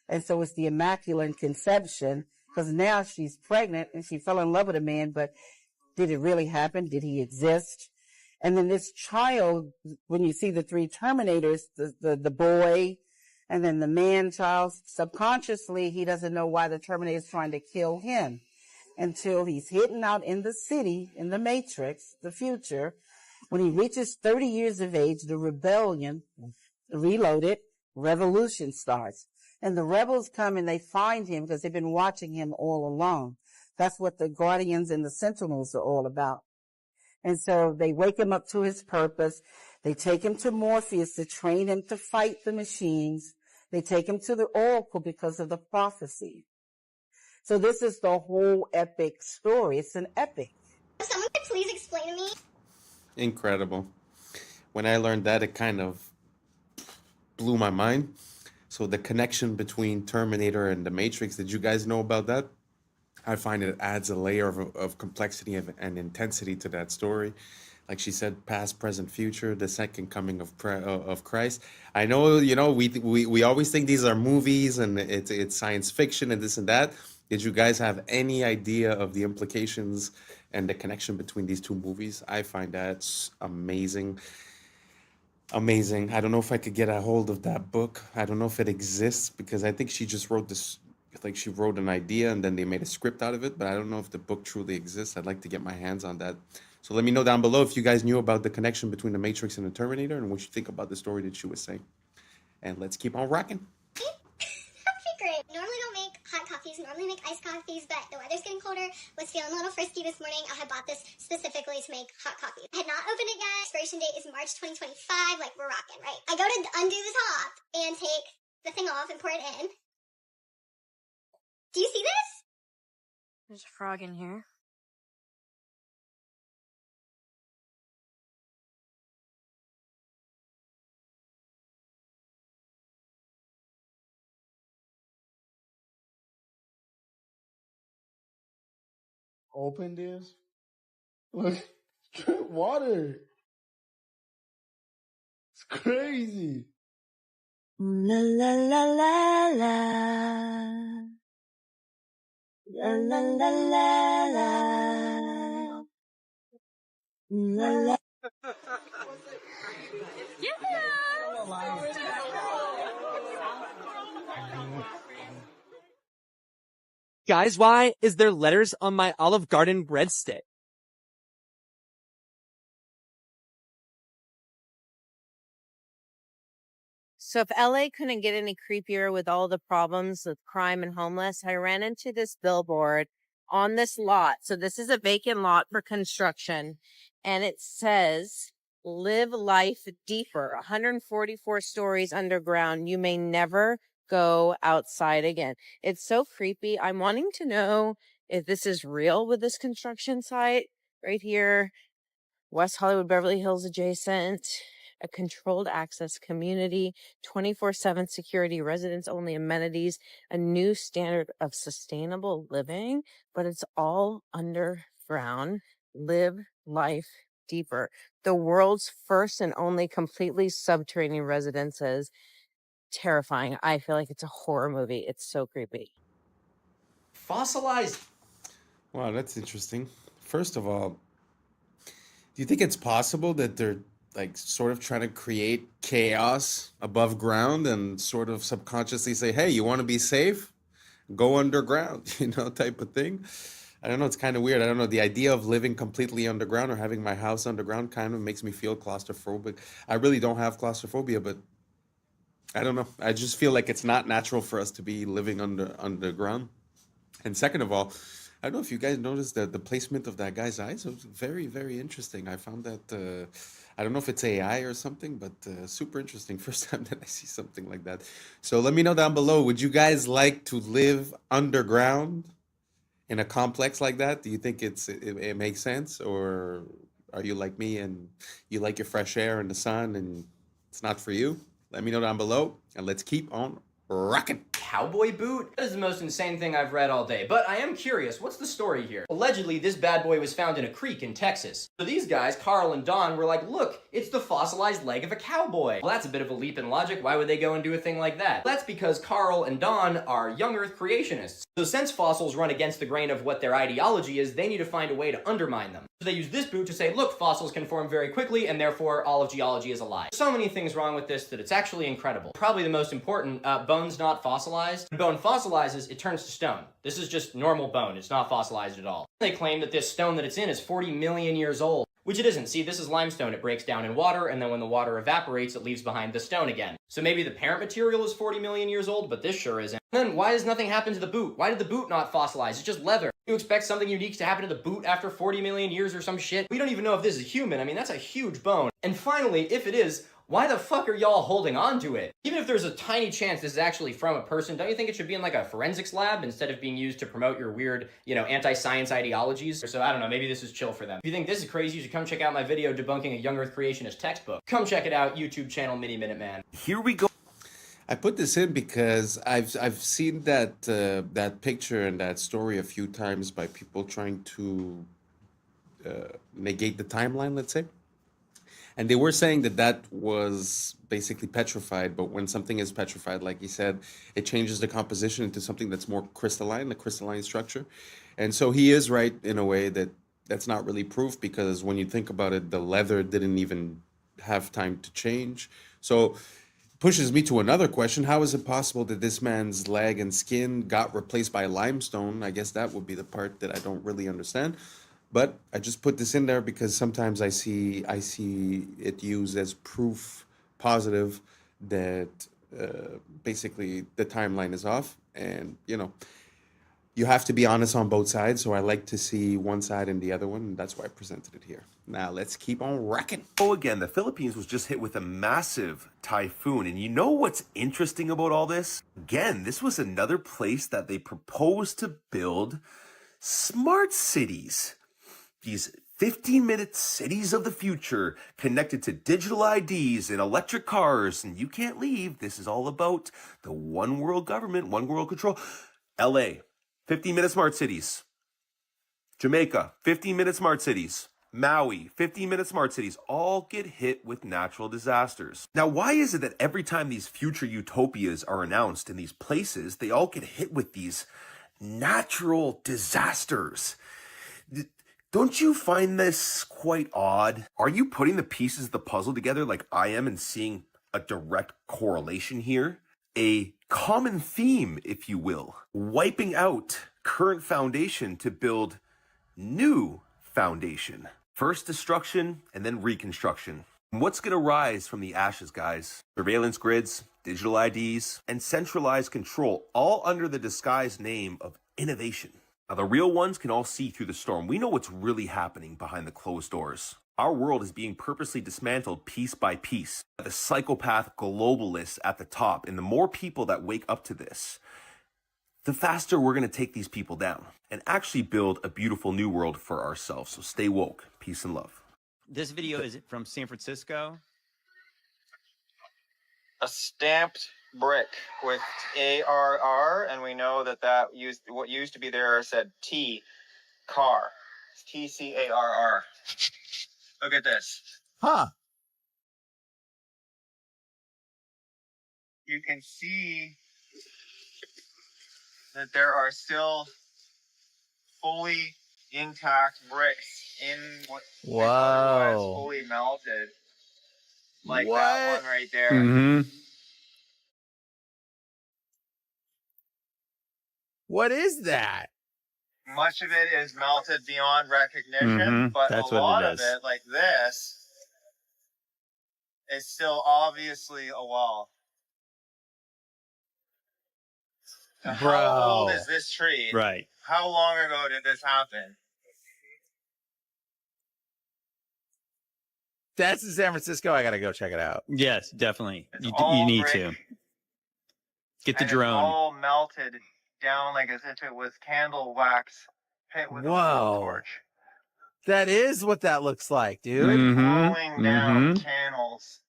And so it's the Immaculate Conception, because now she's pregnant and she fell in love with a man, but did it really happen? Did he exist? And then this child, when you see the three Terminators, the boy, and then the man child, subconsciously, he doesn't know why the Terminator is trying to kill him until he's hidden out in the city, in the Matrix, the future. When he reaches 30 years of age, the rebellion, reloaded, revolution starts. And the rebels come and they find him because they've been watching him all along. That's what the Guardians and the Sentinels are all about. And so they wake him up to his purpose. They take him to Morpheus to train him to fight the machines. They take him to the Oracle because of the prophecy. So this is the whole epic story. It's an epic. Someone could please explain to me. Incredible. When I learned that, it kind of blew my mind. So the connection between Terminator and the Matrix, did you guys know about that? I find it adds a layer of complexity and intensity to that story. Like she said, past, present, future, the second coming of Christ. I know, we always think these are movies and it's science fiction and this and that. Did you guys have any idea of the implications and the connection between these two movies? I find that amazing. Amazing. I don't know if I could get a hold of that book. I don't know if it exists because I think she just wrote this, like she wrote an idea and then they made a script out of it, but I don't know if the book truly exists. I'd like to get my hands on that. So let me know down below if you guys knew about the connection between the Matrix and the Terminator and what you think about the story that she was saying. And let's keep on rocking. That'd be great. Normally don't make hot coffees, normally make iced coffees, but the weather's getting colder. Was feeling a little frisky this morning. I had bought this specifically to make hot coffee. I had not opened it yet. Expiration date is March 2025. Like, we're rocking, right? I go to undo the top and take the thing off and pour it in. Do you see this? There's a frog in here. Open this. Look, drink water. It's crazy. La la la la la. La la la la la. La la. Guys, why is there letters on my Olive Garden breadstick? So if LA couldn't get any creepier with all the problems with crime and homeless, I ran into this billboard on this lot. So this is a vacant lot for construction, and it says, "Live life deeper, 144 stories underground. You may never go outside again." It's so creepy. I'm wanting to know if this is real with this construction site right here, West Hollywood, Beverly Hills adjacent. a controlled access community, 24/7 security, residents only amenities, a new standard of sustainable living, but it's all underground. Live life deeper. The world's first and only completely subterranean residences. Terrifying. I feel like it's a horror movie. It's so creepy. Fossilized. Wow, that's interesting. First of all, do you think it's possible that they're like sort of trying to create chaos above ground and sort of subconsciously say, hey, you want to be safe? Go underground, type of thing? I don't know. It's kind of weird. I don't know. The idea of living completely underground or having my house underground kind of makes me feel claustrophobic. I really don't have claustrophobia, but I don't know. I just feel like it's not natural for us to be living underground. And second of all, I don't know if you guys noticed that the placement of that guy's eyes was very, very interesting. I found that, I don't know if it's AI or something, but super interesting. First time that I see something like that. So let me know down below. Would you guys like to live underground in a complex like that? Do you think it makes sense? Or are you like me and you like your fresh air and the sun and it's not for you? Let me know down below and let's keep on rocking. Cowboy boot? That is the most insane thing I've read all day, but I am curious, what's the story here? Allegedly, this bad boy was found in a creek in Texas. So these guys, Carl and Don, were like, look, it's the fossilized leg of a cowboy. Well, that's a bit of a leap in logic. Why would they go and do a thing like that? Well, that's because Carl and Don are young Earth creationists. So since fossils run against the grain of what their ideology is, they need to find a way to undermine them. So they use this boot to say, look, fossils can form very quickly, and therefore all of geology is a lie. So many things wrong with this that it's actually incredible. Probably the most important, bone's not fossilized. When bone fossilizes, it turns to stone. This is just normal bone. It's not fossilized at all. They claim that this stone that it's in is 40 million years old, which it isn't. See, this is limestone. It breaks down in water, and then when the water evaporates, it leaves behind the stone again. So maybe the parent material is 40 million years old, but this sure isn't. And then why does nothing happen to the boot? Why did the boot not fossilize? It's just leather. You expect something unique to happen to the boot after 40 million years or some shit? We don't even know if this is human. I mean, that's a huge bone. And finally, if it is, why the fuck are y'all holding on to it? Even if there's a tiny chance this is actually from a person, don't you think it should be in like a forensics lab instead of being used to promote your weird, anti-science ideologies? So I don't know, maybe this is chill for them. If you think this is crazy, you should come check out my video debunking a young Earth creationist textbook. Come check it out, YouTube channel Mini Minute Man. Here we go. I put this in because I've seen that picture and that story a few times by people trying to negate the timeline, let's say. And they were saying that was basically petrified, but when something is petrified, like he said, it changes the composition into something that's more crystalline, the crystalline structure. And so he is right in a way that that's not really proof, because when you think about it, the leather didn't even have time to change. So pushes me to another question. How is it possible that this man's leg and skin got replaced by limestone? I guess that would be the part that I don't really understand. But I just put this in there because sometimes I see it used as proof positive that basically the timeline is off. And, you have to be honest on both sides. So I like to see one side and the other one. And that's why I presented it here. Now let's keep on rocking. Oh, again, the Philippines was just hit with a massive typhoon. And you know what's interesting about all this? Again, this was another place that they proposed to build smart cities. These 15-minute cities of the future connected to digital IDs and electric cars, and you can't leave. This is all about the one world government, one world control. LA, 15-minute smart cities. Jamaica, 15-minute smart cities. Maui, 15-minute smart cities, all get hit with natural disasters. Now, why is it that every time these future utopias are announced in these places, they all get hit with these natural disasters? Don't you find this quite odd? Are you putting the pieces of the puzzle together like I am and seeing a direct correlation here? A common theme, if you will. Wiping out current foundation to build new foundation. First destruction and then reconstruction. And what's going to rise from the ashes, guys? Surveillance grids, digital IDs, and centralized control, all under the disguised name of innovation. Now, the real ones can all see through the storm. We know what's really happening behind the closed doors. Our world is being purposely dismantled piece by piece by the psychopath globalists at the top. And the more people that wake up to this, the faster we're going to take these people down and actually build a beautiful new world for ourselves. So stay woke. Peace and love. This video is from San Francisco. A stamped brick with ARR, and we know that what used to be there said T, car. TCARR. Look at this. Huh. You can see that there are still fully intact bricks in what is otherwise fully melted. Like that one right there. Mm-hmm. What is that? Much of it is melted beyond recognition, but That's a what lot it of is. it, like this, is still obviously a wall. So how old is this tree? Right. How long ago did this happen? That's in San Francisco. I gotta go check it out. Yes, definitely. You all need brick, to. Get the and drone. It's all melted down like as if it was candle wax hit with a blowtorch. That is what that looks like, dude. Rolling down channels.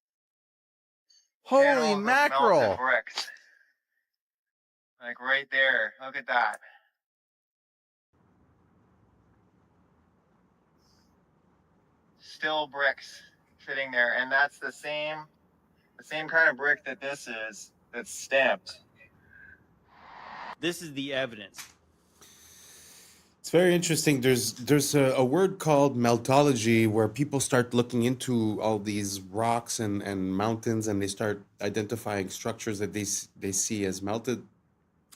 Holy Channels of mackerel. melted bricks. Like right there. Look at that. Still bricks sitting there, and that's the same kind of brick that this is. That's stamped. This is the evidence. It's very interesting. There's a word called meltology where people start looking into all these rocks and mountains, and they start identifying structures that they see as melted.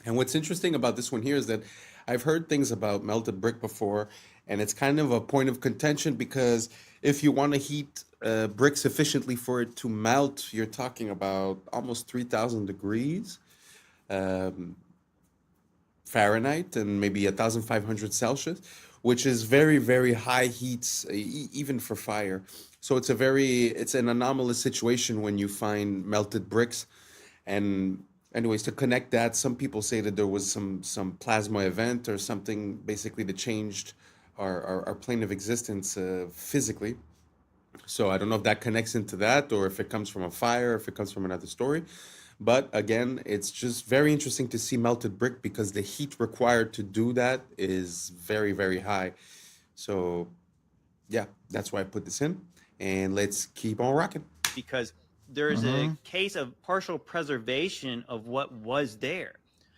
And what's interesting about this one here is that I've heard things about melted brick before, and it's kind of a point of contention because if you want to heat brick sufficiently for it to melt, you're talking about almost 3,000 degrees. Fahrenheit and maybe 1,500 Celsius, which is very, very high heats, even for fire. So it's an anomalous situation when you find melted bricks. And anyways, to connect that, some people say that there was some plasma event or something basically that changed our plane of existence physically. So I don't know if that connects into that or if it comes from a fire, if it comes from another story. But again, it's just very interesting to see melted brick because the heat required to do that is very, very high. So yeah, that's why I put this in. And let's keep on rocking. Because there is a case of partial preservation of what was there.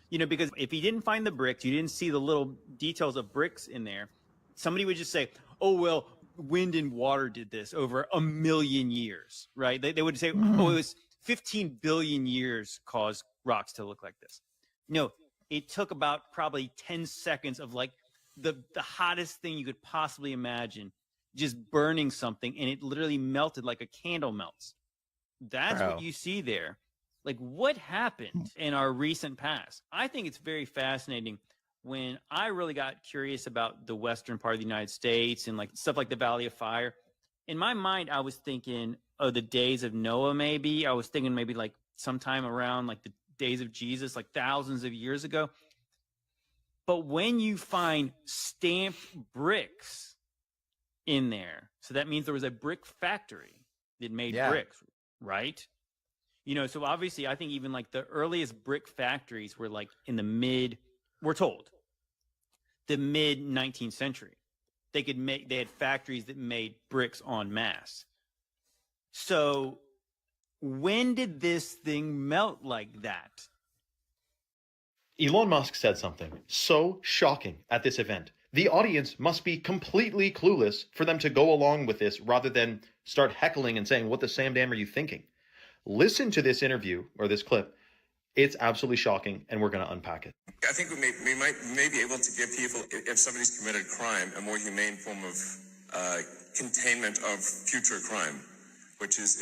You know, because if you didn't find the bricks, you didn't see the little details of bricks in there, somebody would just say, oh, well, wind and water did this over 1 million years, right? They would say, oh, it was 15 billion years caused rocks to look like this. No, it took about probably 10 seconds of like the hottest thing you could possibly imagine, just burning something, and it literally melted like a candle melts. That's what you see there. Like, what happened in our recent past? I think it's very fascinating. When I really got curious about the western part of the United States and like stuff like the Valley of Fire, in my mind, I was thinking of the days of Noah, maybe. I was thinking maybe like sometime around like the days of Jesus, like thousands of years ago. But when you find stamped bricks in there, so that means there was a brick factory that made bricks, right? You know, so obviously I think even like the earliest brick factories were like in the we're told, the mid 19th century. They had factories that made bricks en masse. So when did this thing melt like that? Elon Musk said something so shocking at this event. The audience must be completely clueless for them to go along with this rather than start heckling and saying, what the Sam damn are you thinking? Listen to this interview or this clip. It's absolutely shocking, and we're going to unpack it. I think we may be able to give people, if somebody's committed crime, a more humane form of containment of future crime, which is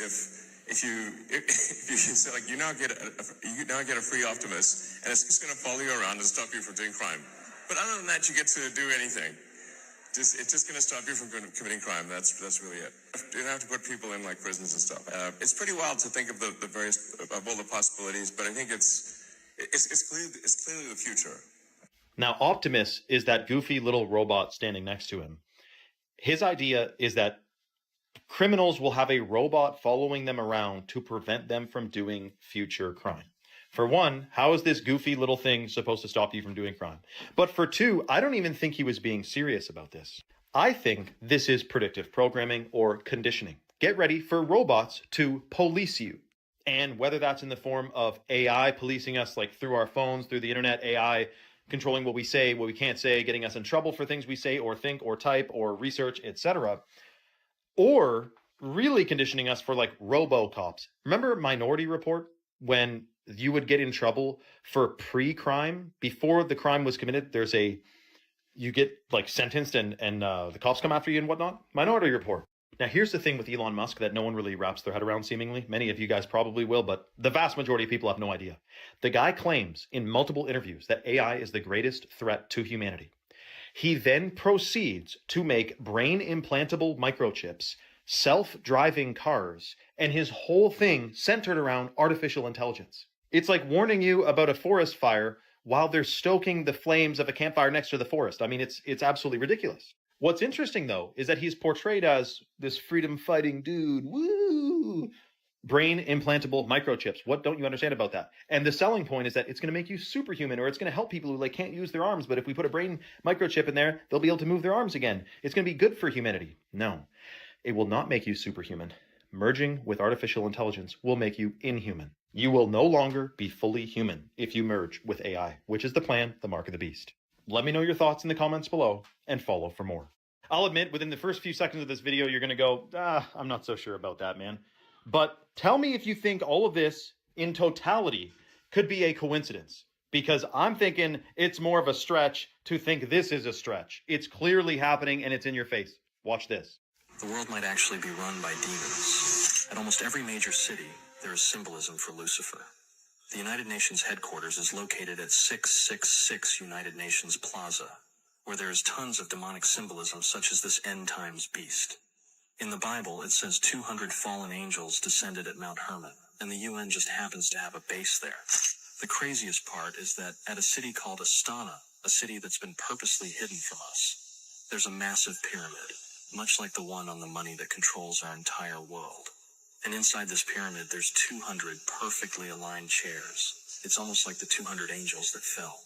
if you say like you now get a free Optimus, and it's just going to follow you around and stop you from doing crime. But other than that, you get to do anything. It's just going to stop you from committing crime. That's really it. You don't have to put people in like prisons and stuff. It's pretty wild to think of the various of all the possibilities, but I think it's clearly the future. Now, Optimus is that goofy little robot standing next to him. His idea is that Criminals will have a robot following them around to prevent them from doing future crime. For one, how is this goofy little thing supposed to stop you from doing crime? But for two, I don't even think he was being serious about this. I think this is predictive programming or conditioning. Get ready for robots to police you. And whether that's in the form of AI policing us, like through our phones, through the internet, AI controlling what we say, what we can't say, getting us in trouble for things we say or think or type or research, etc., or really conditioning us for like robo-cops. Remember Minority Report, when you would get in trouble for pre-crime before the crime was committed? You get like sentenced and the cops come after you and whatnot. Minority Report. Now here's the thing with Elon Musk that no one really wraps their head around, seemingly. Many of you guys probably will, but the vast majority of people have no idea. The guy claims in multiple interviews that AI is the greatest threat to humanity. He then proceeds to make brain implantable microchips, self-driving cars, and his whole thing centered around artificial intelligence. It's like warning you about a forest fire while they're stoking the flames of a campfire next to the forest. I mean, it's absolutely ridiculous. What's interesting, though, is that he's portrayed as this freedom-fighting dude. Woo! Brain implantable microchips. What don't you understand about that? And the selling point is that it's going to make you superhuman, or it's going to help people who like can't use their arms, but if we put a brain microchip in there, they'll be able to move their arms again. It's going to be good for humanity. No, it will not make you superhuman. Merging with artificial intelligence will make you inhuman. You will no longer be fully human if you merge with AI, which is the plan, the mark of the beast. Let me know your thoughts in the comments below and follow for more. I'll admit, within the first few seconds of this video, you're going to go, I'm not so sure about that, man. But tell me if you think all of this in totality could be a coincidence, because I'm thinking it's more of a stretch to think this is a stretch. It's clearly happening and it's in your face. Watch this. The world might actually be run by demons. At almost every major city, there is symbolism for Lucifer. The United Nations headquarters is located at 666 United Nations Plaza, where there is tons of demonic symbolism such as this end times beast. In the Bible, it says 200 fallen angels descended at Mount Hermon, and the UN just happens to have a base there. The craziest part is that at a city called Astana, a city that's been purposely hidden from us, there's a massive pyramid, much like the one on the money that controls our entire world. And inside this pyramid, there's 200 perfectly aligned chairs. It's almost like the 200 angels that fell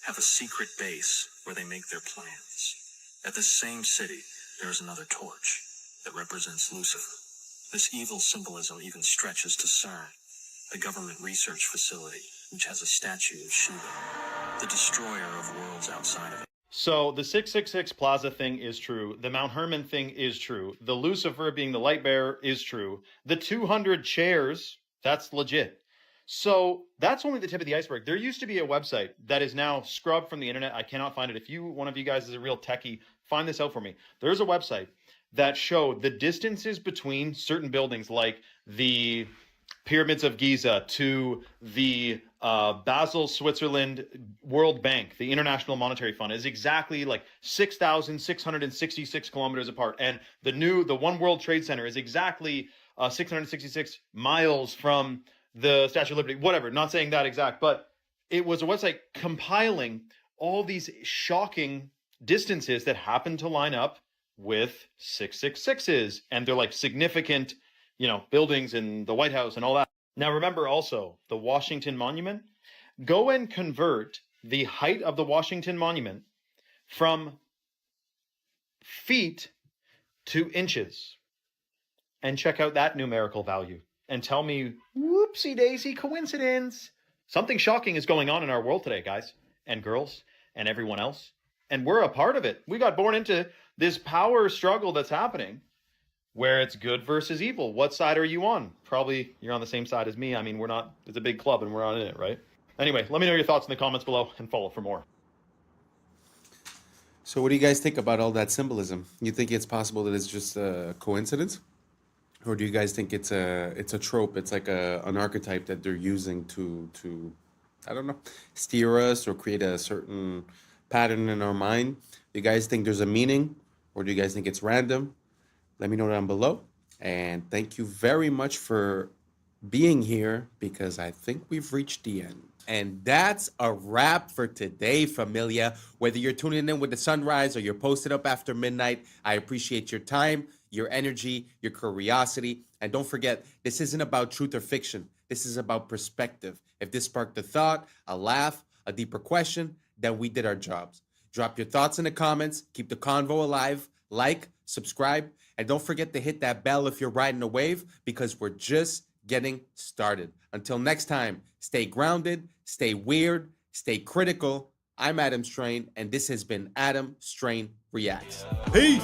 have a secret base where they make their plans. At this same city, there is another torch that represents Lucifer. This evil symbolism even stretches to CERN, a government research facility which has a statue of Shiva, the destroyer of worlds outside of it. So the 666 Plaza thing is true. The Mount Hermon thing is true. The Lucifer being the light bearer is true. The 200 chairs, that's legit. So that's only the tip of the iceberg. There used to be a website that is now scrubbed from the internet. I cannot find it. If one of you guys is a real techie, find this out for me. There's a website that showed the distances between certain buildings, like the Pyramids of Giza to the Basel, Switzerland World Bank, the International Monetary Fund, is exactly like 6,666 kilometers apart. And the One World Trade Center is exactly 666 miles from the Statue of Liberty, whatever, not saying that exact, but it was a website compiling all these shocking distances that happen to line up with 666s, and they're like significant, buildings in the White House and all that. Now remember also the Washington Monument. Go and convert the height of the Washington Monument from feet to inches and check out that numerical value and tell me, whoopsie daisy coincidence. Something shocking is going on in our world today, guys and girls and everyone else. And we're a part of it. We got born into this power struggle that's happening where it's good versus evil. What side are you on? Probably you're on the same side as me. I mean, it's a big club and we're not in it, right? Anyway, let me know your thoughts in the comments below and follow for more. So what do you guys think about all that symbolism? You think it's possible that it's just a coincidence? Or do you guys think it's a trope? It's like an archetype that they're using to I don't know, steer us or create a certain pattern in our mind? Do you guys think there's a meaning, or do you guys think it's random? Let me know down below. And thank you very much for being here, because I think we've reached the end. And that's a wrap for today, familia. Whether you're tuning in with the sunrise or you're posted up after midnight, I appreciate your time. your energy, your curiosity. And don't forget, this isn't about truth or fiction. This is about perspective. If this sparked a thought, a laugh, a deeper question, then we did our jobs. Drop your thoughts in the comments. Keep the convo alive. Like, subscribe, and don't forget to hit that bell if you're riding a wave, because we're just getting started. Until next time, stay grounded, stay weird, stay critical. I'm Adam Strain, and this has been Adam Strain Reacts. Peace.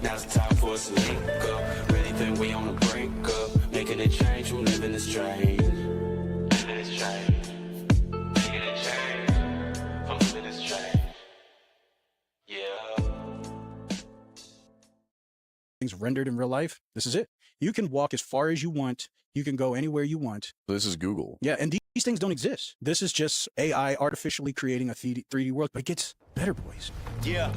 Now's the time for us to link up. Really think we on the brink up. Making a change from living this strange. Living this strange. Making a change from living this strange. Yeah. Things rendered in real life. This is it. You can walk as far as you want. You can go anywhere you want. This is Google. Yeah, and these things don't exist. This is just AI artificially creating a 3D world, but it gets better, boys. Yeah.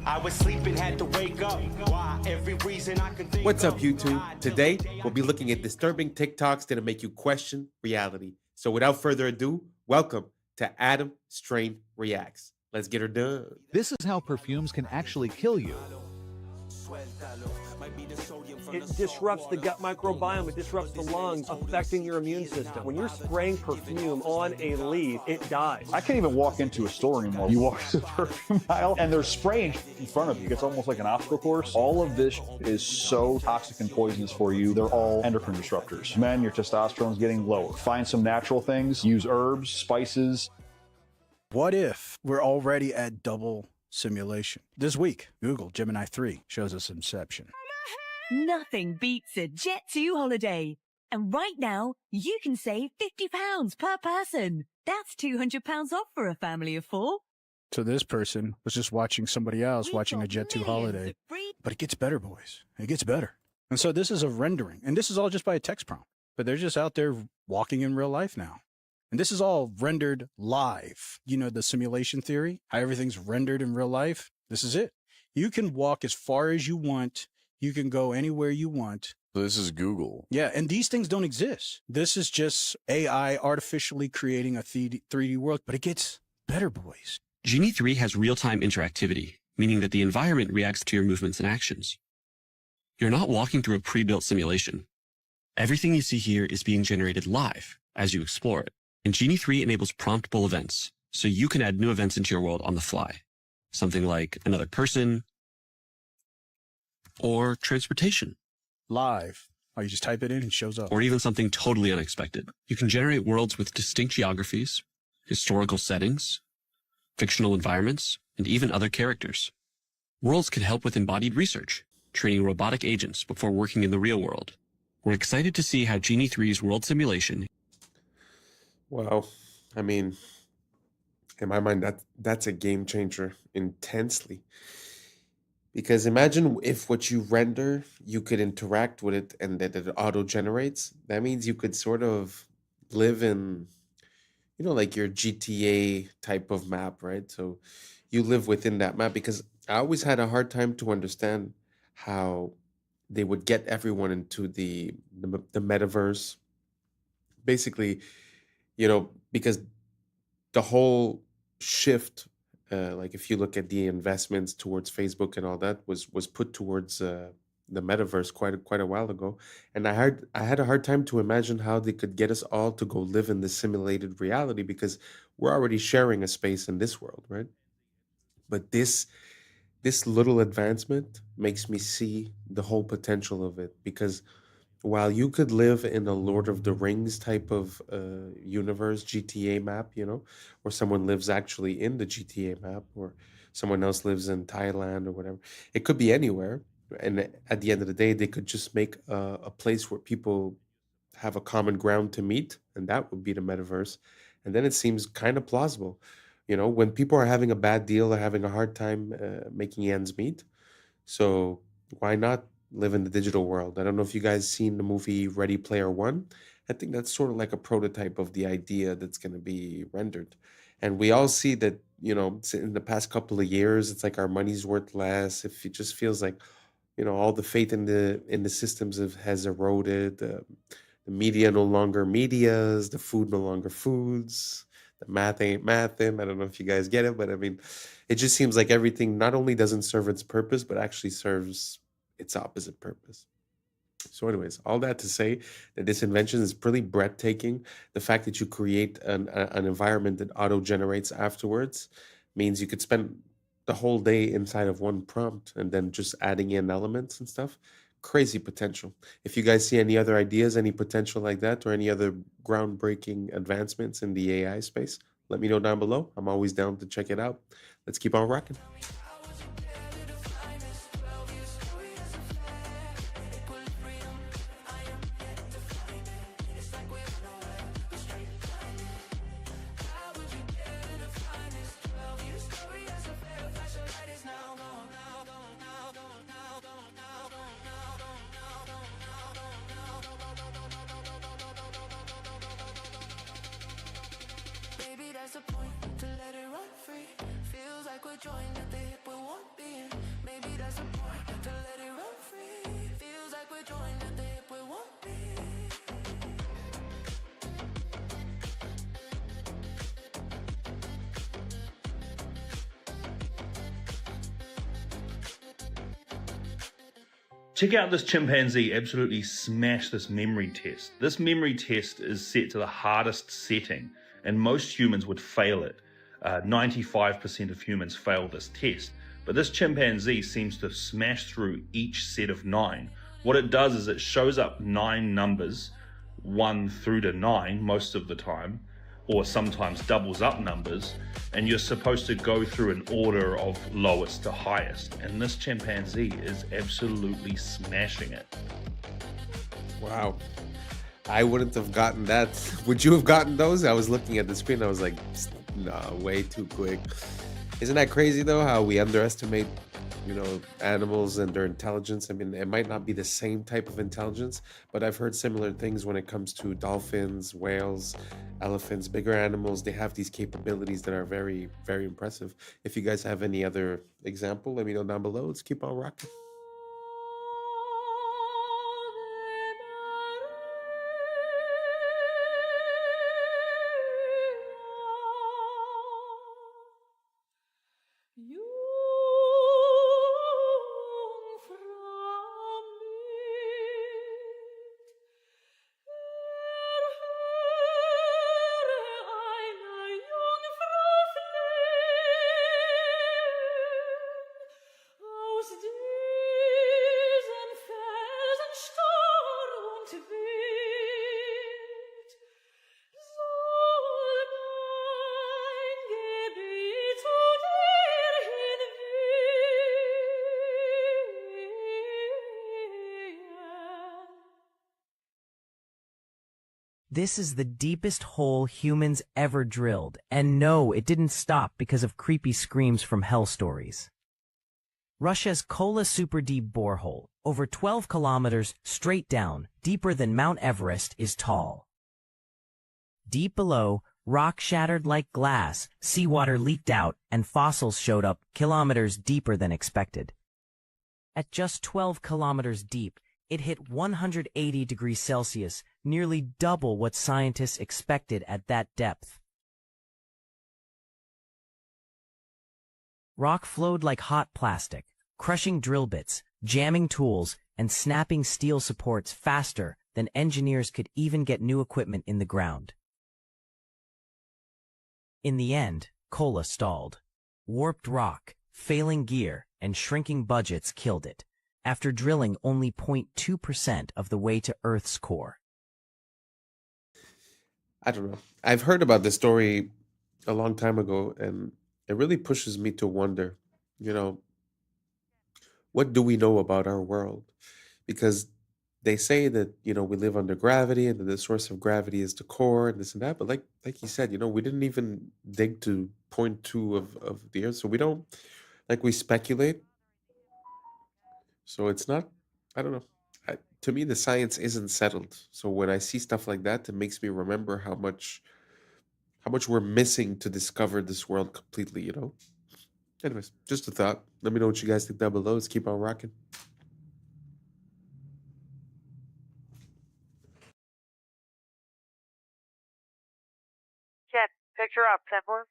I was sleeping, had to wake up. Why? Every reason I can think. What's up, YouTube? Today, we'll be looking at disturbing TikToks that'll make you question reality. So without further ado, welcome to Adam Strain Reacts. Let's get her done. This is how perfumes can actually kill you. It disrupts the gut microbiome, it disrupts the lungs, affecting your immune system. When you're spraying perfume on a leaf, it dies. I can't even walk into a store anymore. You walk to the perfume aisle and they're spraying in front of you. It's almost like an obstacle course. All of this is so toxic and poisonous for you. They're all endocrine disruptors. Men, your testosterone's getting lower. Find some natural things. Use herbs, spices. What if we're already at double simulation? This week, Google Gemini 3 shows us Inception. Nothing beats a Jet2 holiday. And right now, you can save £50 per person. That's £200 off for a family of 4. So this person was just watching somebody else watching a Jet2 holiday. But it gets better, boys. It gets better. And so this is a rendering. And this is all just by a text prompt. But they're just out there walking in real life now. And this is all rendered live. You know, the simulation theory, how everything's rendered in real life. This is it. You can walk as far as you want. You can go anywhere you want. This is Google. Yeah, and these things don't exist. This is just AI artificially creating a 3D world, but it gets better, boys. Genie 3 has real-time interactivity, meaning that the environment reacts to your movements and actions. You're not walking through a pre-built simulation. Everything you see here is being generated live as you explore it. And Genie 3 enables promptable events, so you can add new events into your world on the fly. Something like another person, or transportation. Live. Oh, you just type it in and it shows up. Or even something totally unexpected. You can generate worlds with distinct geographies, historical settings, fictional environments, and even other characters. Worlds can help with embodied research, training robotic agents before working in the real world. We're excited to see how Genie 3's world simulation. Well, I mean, in my mind, that's a game changer intensely. Because imagine if what you render, you could interact with it and that it auto-generates. That means you could sort of live in, you know, like your GTA type of map, right? So you live within that map, because I always had a hard time to understand how they would get everyone into the metaverse. Basically, you know, because the whole shift, like if you look at the investments towards Facebook and all that, was put towards the metaverse quite a while ago, and I had a hard time to imagine how they could get us all to go live in this simulated reality, because we're already sharing a space in this world, right? But this little advancement makes me see the whole potential of it, because while you could live in a Lord of the Rings type of universe, GTA map, you know, or someone lives actually in the GTA map, or someone else lives in Thailand or whatever, it could be anywhere. And at the end of the day, they could just make a place where people have a common ground to meet, and that would be the metaverse. And then it seems kind of plausible. You know, when people are having a bad deal or having a hard time making ends meet, so why not live in the digital world? I don't know if you guys seen the movie Ready Player One. I think that's sort of like a prototype of the idea that's going to be rendered. And we all see that, you know, in the past couple of years, it's like our money's worth less. If it just feels like, you know, all the faith in the systems has eroded. The media no longer medias. The food no longer foods. The math ain't mathin'. I don't know if you guys get it, but I mean, it just seems like everything not only doesn't serve its purpose, but actually serves its opposite purpose. So, anyways, all that to say that this invention is pretty breathtaking. The fact that you create an environment that auto generates afterwards means you could spend the whole day inside of one prompt and then just adding in elements and stuff. Crazy potential. If you guys see any other ideas, any potential like that, or any other groundbreaking advancements in the AI space, let me know down below. I'm always down to check it out. Let's keep on rocking. Check out this chimpanzee absolutely smash this memory test. This memory test is set to the hardest setting, and most humans would fail it. 95% of humans fail this test, but this chimpanzee seems to smash through each set of 9. What it does is it shows up 9 numbers, 1 through to 9 most of the time, or sometimes doubles up numbers, and you're supposed to go through an order of lowest to highest, and this chimpanzee is absolutely smashing it. Wow. I wouldn't have gotten that. Would you have gotten those? I was looking at the screen, I was like, no, way too quick. Isn't that crazy though, how we underestimate, animals and their intelligence? I mean, it might not be the same type of intelligence, but I've heard similar things when it comes to dolphins, whales, elephants, bigger animals. They have these capabilities that are very, very impressive. If you guys have any other example, let me know down below. Let's keep on rocking. This is the deepest hole humans ever drilled, and no, it didn't stop because of creepy screams from hell stories. Russia's Kola super deep borehole, over 12 kilometers straight down, deeper than Mount Everest, is tall. Deep below, rock shattered like glass, seawater leaked out, and fossils showed up kilometers deeper than expected. At just 12 kilometers deep, it hit 180 degrees Celsius, nearly double what scientists expected at that depth. Rock flowed like hot plastic, crushing drill bits, jamming tools, and snapping steel supports faster than engineers could even get new equipment in the ground. In the end, Kola stalled. Warped rock, failing gear, and shrinking budgets killed it, after drilling only 0.2% of the way to Earth's core. I don't know. I've heard about this story a long time ago, and it really pushes me to wonder, what do we know about our world? Because they say that, we live under gravity and that the source of gravity is the core and this and that. But like you said, we didn't even dig to 0.2 of the Earth. So we don't, we speculate. So it's not, I don't know. To me, the science isn't settled. So when I see stuff like that, it makes me remember how much we're missing to discover this world completely, Anyways, just a thought. Let me know what you guys think down below. Let's keep on rocking. Jet, Picture up, Symbolism.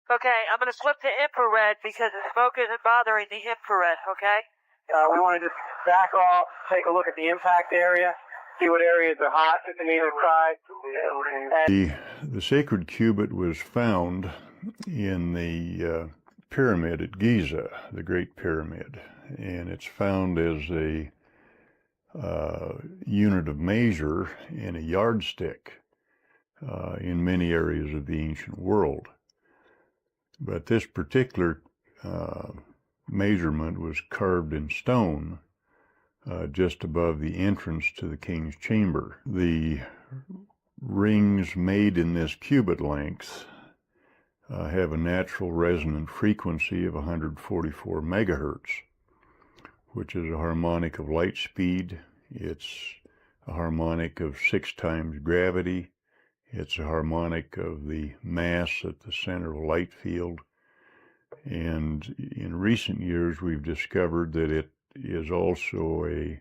Okay, I'm going to flip to infrared because the smoke isn't bothering the infrared, okay? We want to just back off, take a look at the impact area, see what areas are hot on either side. The sacred cubit was found in the pyramid at Giza, the Great Pyramid, and it's found as a unit of measure and a yardstick in many areas of the ancient world. But this particular measurement was carved in stone just above the entrance to the king's chamber. The rings made in this cubit length have a natural resonant frequency of 144 megahertz, which is a harmonic of light speed. It's a harmonic of 6 times gravity. It's a harmonic of the mass at the center of a light field. And in recent years, we've discovered that it is also a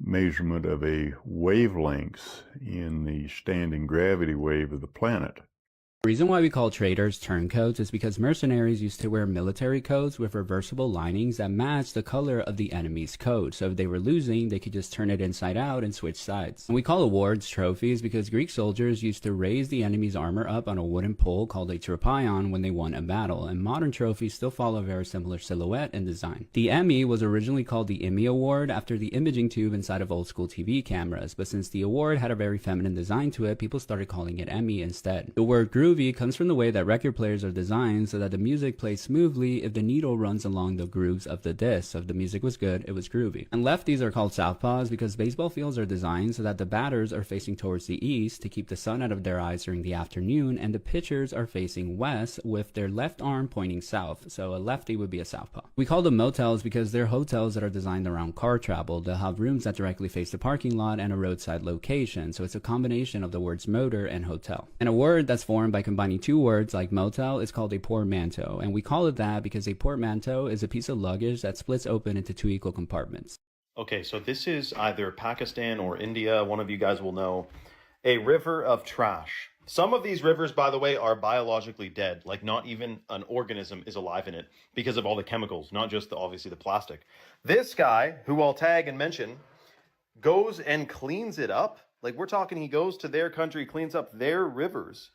measurement of a wavelength in the standing gravity wave of the planet. The reason why we call traders turncoats is because mercenaries used to wear military coats with reversible linings that matched the color of the enemy's coat. So if they were losing, they could just turn it inside out and switch sides. And we call awards trophies because Greek soldiers used to raise the enemy's armor up on a wooden pole called a tropaion when they won a battle. And modern trophies still follow a very similar silhouette and design. The Emmy was originally called the Emmy Award after the imaging tube inside of old school TV cameras. But since the award had a very feminine design to it, people started calling it Emmy instead. The word groovy comes from the way that record players are designed so that the music plays smoothly if the needle runs along the grooves of the disc. So if the music was good, it was groovy. And lefties are called southpaws because baseball fields are designed so that the batters are facing towards the east to keep the sun out of their eyes during the afternoon, and the pitchers are facing west with their left arm pointing south. So a lefty would be a southpaw. We call them motels because they're hotels that are designed around car travel. They'll have rooms that directly face the parking lot and a roadside location. So it's a combination of the words motor and hotel. And a word that's formed by combining two words like motel is called a portmanteau, and we call it that because a portmanteau is a piece of luggage that splits open into 2 equal compartments. Okay, so this is either Pakistan or India, one of you guys will know, a river of trash. Some of these rivers, by the way, are biologically dead, like not even an organism is alive in it because of all the chemicals, not just obviously the plastic. This guy, who I'll tag and mention, goes and cleans it up. Like we're talking, he goes to their country, cleans up their rivers.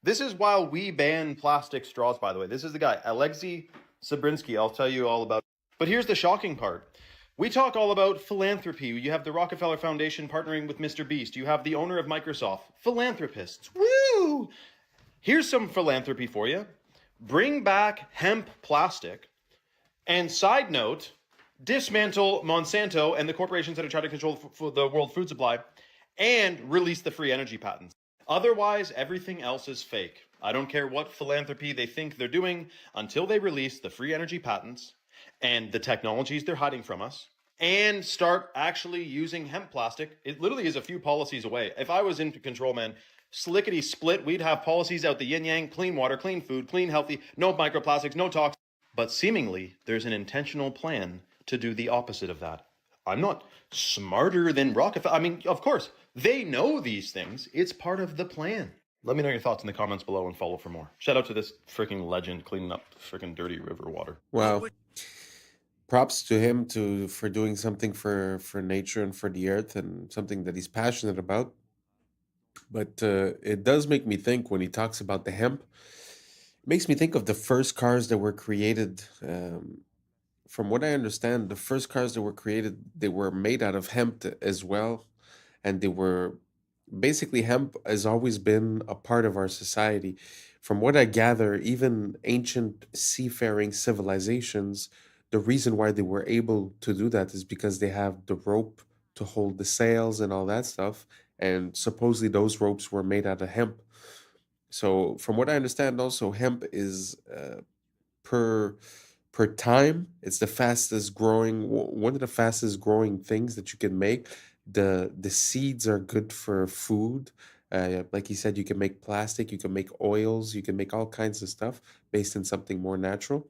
This is while we ban plastic straws, by the way. This is the guy, Alexei Sabrinsky. I'll tell you all about it. But here's the shocking part. We talk all about philanthropy. You have the Rockefeller Foundation partnering with Mr. Beast. You have the owner of Microsoft. Philanthropists. Woo! Here's some philanthropy for you. Bring back hemp plastic. And side note, dismantle Monsanto and the corporations that are trying to control the world food supply and release the free energy patents. Otherwise, everything else is fake. I don't care what philanthropy they think they're doing until they release the free energy patents and the technologies they're hiding from us and start actually using hemp plastic. It literally is a few policies away. If I was in control, man, slickety split, we'd have policies out the yin yang, clean water, clean food, clean healthy, no microplastics, no toxins. But seemingly, there's an intentional plan to do the opposite of that. I'm not smarter than Rockefeller. I mean, of course, they know these things. It's part of the plan. Let me know your thoughts in the comments below and follow for more. Shout out to this freaking legend cleaning up freaking dirty river water. Wow. Props to him for doing something for nature and for the earth and something that he's passionate about. But it does make me think when he talks about the hemp, it makes me think of the first cars that were created. From what I understand, the first cars that were created, they were made out of hemp as well. And they were basically, hemp has always been a part of our society. From what I gather, even ancient seafaring civilizations, the reason why they were able to do that is because they have the rope to hold the sails and all that stuff. And supposedly those ropes were made out of hemp. So from what I understand also, hemp is per time, it's the fastest growing, one of the fastest growing things that you can make. The seeds are good for food. Like you said, you can make plastic, you can make oils, you can make all kinds of stuff based on something more natural.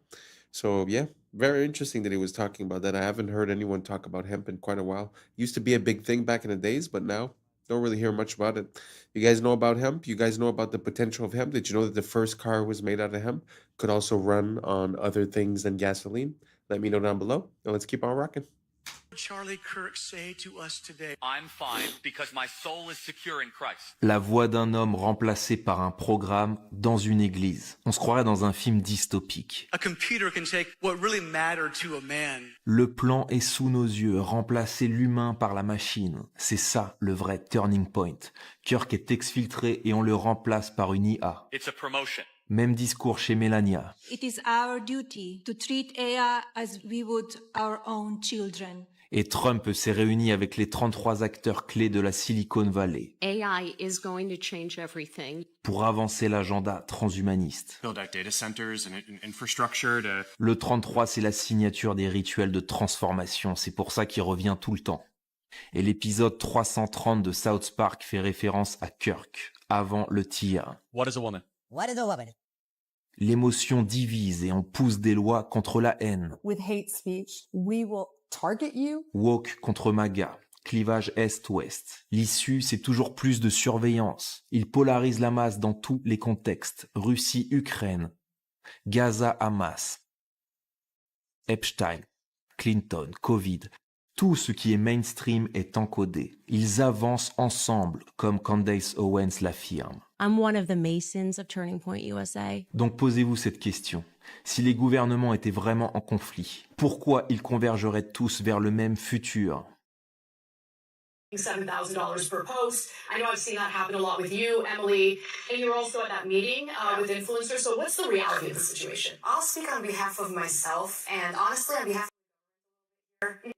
So yeah, very interesting that he was talking about that. I haven't heard anyone talk about hemp in quite a while. Used to be a big thing back in the days, but now don't really hear much about it. You guys know about hemp? You guys know about the potential of hemp? Did you know that the first car was made out of hemp? Could also run on other things than gasoline? Let me know down below, and let's keep on rocking. Charlie Kirk say to us today? I'm fine because my soul is secure in Christ. La voix d'un homme remplacé par un programme dans une église. On se croirait dans un film dystopique. A computer can take what really mattered to a man. Le plan est sous nos yeux, remplacer l'humain par la machine. C'est ça le vrai turning point. Kirk est exfiltré et on le remplace par une IA. It's a promotion. Même discours chez Melania. It is our duty to treat AI as we would our own children. Et Trump s'est réuni avec les 33 acteurs clés de la Silicon Valley AI is going to change everything. pour avancer l'agenda transhumaniste. Build out data centers and infrastructure to... Le 33, c'est la signature des rituels de transformation, c'est pour ça qu'il revient tout le temps. Et l'épisode 330 de South Park fait référence à Kirk, avant le tir. What is a woman? What is a woman? L'émotion divise et on pousse des lois contre la haine. With hate speech, we will target you. Woke contre MAGA, clivage Est-Ouest. L'issue, c'est toujours plus de surveillance. Il polarise la masse dans tous les contextes. Russie-Ukraine, Gaza-Hamas, Epstein, Clinton, Covid. Tout ce qui est mainstream est encodé. Ils avancent ensemble, comme Candace Owens l'affirme. I'm one of the Masons of Turning Point USA. Donc posez-vous cette question. Si les gouvernements étaient vraiment en conflit, pourquoi ils convergeraient tous vers le même futur? $7,000 per post. I know I've seen that happen a lot with you, Emily, and you're also at that meeting with influencers. So what's the reality of the situation? I'll speak on behalf of myself, and honestly, on behalf of...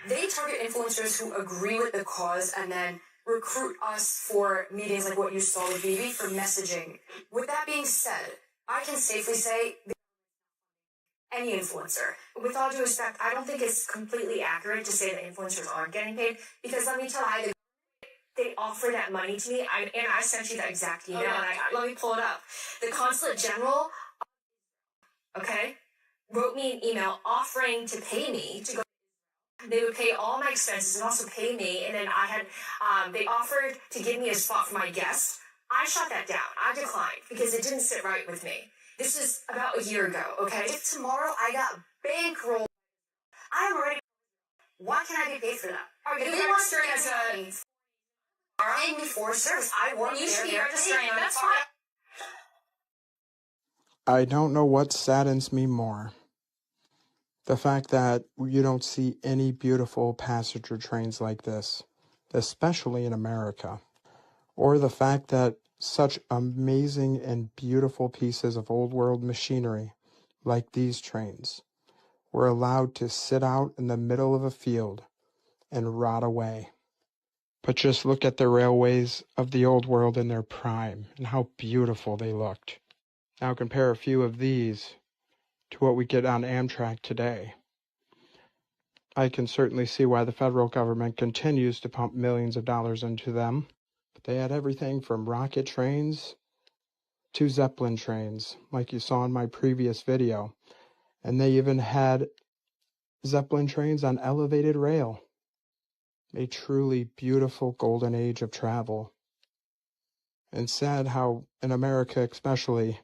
They target influencers who agree with the cause and then recruit us for meetings like what you saw with Bibi for messaging. With that being said, I can safely say any influencer. With all due respect, I don't think it's completely accurate to say that influencers aren't getting paid, because let me tell you, they offer that money to me, and I sent you that exact email, and let me pull it up. The Consulate General, okay, wrote me an email offering to pay me to go. They would pay all my expenses and also pay me, and then I had, they offered to give me a spot for my guests. I shot that down. I declined because it didn't sit right with me. This is about a year ago, okay? If tomorrow I got bankrolled, I'm ready. Why can't I get paid for that? If they register as a... paying me for service, I work there. You should be registering. That's fine. I don't know what saddens me more. The fact that you don't see any beautiful passenger trains like this, especially in America, or the fact that such amazing and beautiful pieces of old world machinery like these trains were allowed to sit out in the middle of a field and rot away. But just look at the railways of the old world in their prime and how beautiful they looked. Now compare a few of these to what we get on Amtrak today. I can certainly see why the federal government continues to pump millions of dollars into them. But they had everything from rocket trains to Zeppelin trains, like you saw in my previous video. And they even had Zeppelin trains on elevated rail. A truly beautiful golden age of travel. And sad how, in America especially,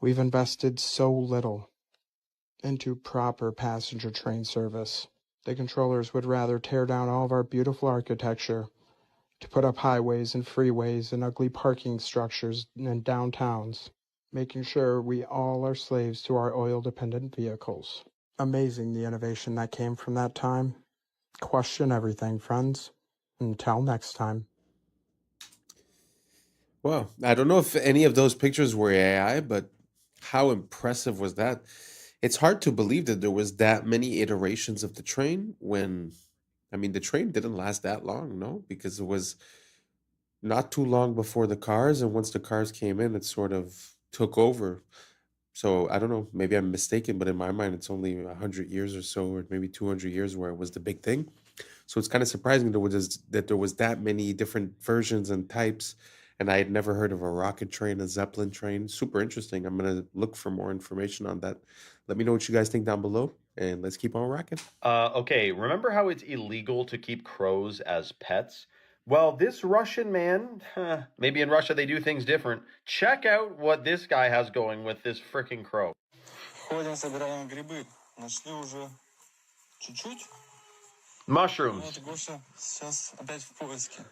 we've invested so little into proper passenger train service. The controllers would rather tear down all of our beautiful architecture to put up highways and freeways and ugly parking structures in downtowns, making sure we all are slaves to our oil-dependent vehicles. Amazing the innovation that came from that time. Question everything, friends. Until next time. Well, I don't know if any of those pictures were AI, but how impressive was that? It's hard to believe that there was that many iterations of the train when, I mean, the train didn't last that long, no? Because it was not too long before the cars, and once the cars came in, it sort of took over. So I don't know, maybe I'm mistaken, but in my mind, it's only 100 years or so, or maybe 200 years where it was the big thing. So it's kind of surprising that there was that many different versions and types, and I had never heard of a rocket train, a Zeppelin train. Super interesting. I'm going to look for more information on that. Let me know what you guys think down below, and let's keep on rocking. Okay, remember how it's illegal to keep crows as pets? Well, this Russian man, maybe in Russia they do things different. Check out what this guy has going with this freaking crow. Ходим, собираем грибы. Нашли уже чуть-чуть. Mushrooms. Вот Гоша сейчас опять в поиске.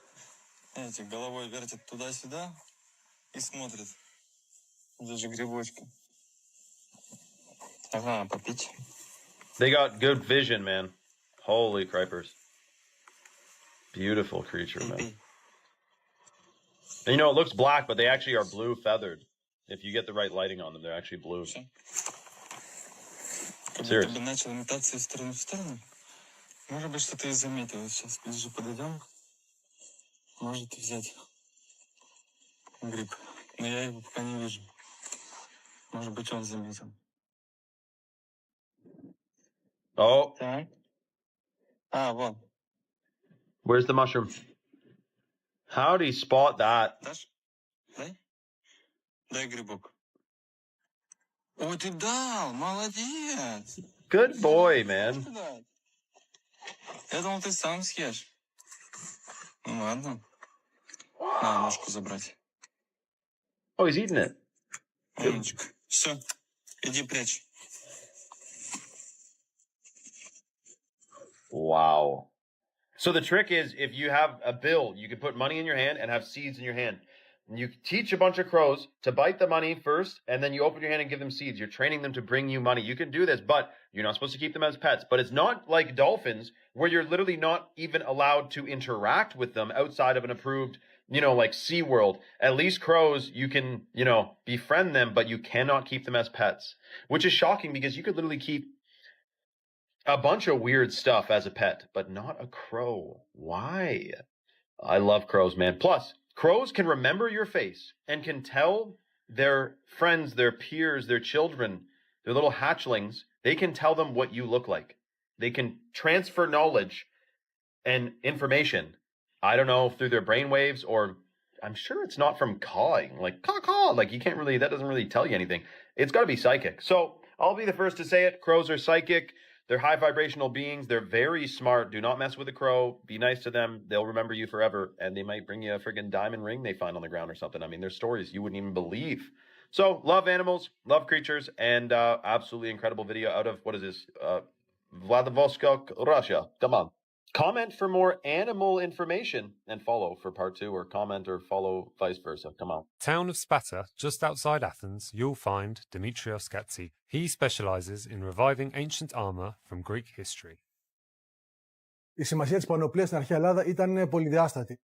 Видите, головой вертит туда-сюда и смотрит. Даже грибочки. Ага, попить. They got good vision, man. Holy cripers. Beautiful creature, man. And you know, it looks black, but they actually are blue feathered. If you get the right lighting on them, they're actually blue. Serious. Как начал метаться из стороны в сторону. Может быть, что-то и заметил. Сейчас ближе подойдем. Может взять гриб. Но я его пока не вижу. Может быть, он заметил. Oh. Так. А, вон. Where's the mushroom? How'd he spot that? Дашь? Дай. Дай грибок. Ой, ты дал! Молодец! Good boy, man. Я думал, ты сам съешь. Ну ладно. На, ножку забрать. Oh, he's eating it. Умничка. Все, иди прячь. Wow. So the trick is, if you have a bill, you can put money in your hand and have seeds in your hand. And you teach a bunch of crows to bite the money first, and then you open your hand and give them seeds. You're training them to bring you money. You can do this, but you're not supposed to keep them as pets. But it's not like dolphins, where you're literally not even allowed to interact with them outside of an approved, like SeaWorld. At least crows, you can, befriend them, but you cannot keep them as pets. Which is shocking, because you could literally keep a bunch of weird stuff as a pet, but not a crow. Why? I love crows, man. Plus, crows can remember your face and can tell their friends, their peers, their children, their little hatchlings, they can tell them what you look like. They can transfer knowledge and information. I don't know, through their brainwaves, or I'm sure it's not from cawing. Like, caw, like that doesn't really tell you anything. It's got to be psychic. So I'll be the first to say it. Crows are psychic. They're high vibrational beings. They're very smart. Do not mess with a crow. Be nice to them. They'll remember you forever. And they might bring you a friggin' diamond ring they find on the ground or something. I mean, there's stories you wouldn't even believe. So, love animals, love creatures, and absolutely incredible video out of, what is this? Vladivostok, Russia. Come on. Comment for more animal information and follow for part 2, or comment or follow vice versa. Come on. Town of Sparta, just outside Athens, you'll find Dimitrios Gatsi. He specializes in reviving ancient armor from Greek history. Η σημασία της πανοπλίας στην αρχαία Ελλάδα ήταν πολυδιάστατη.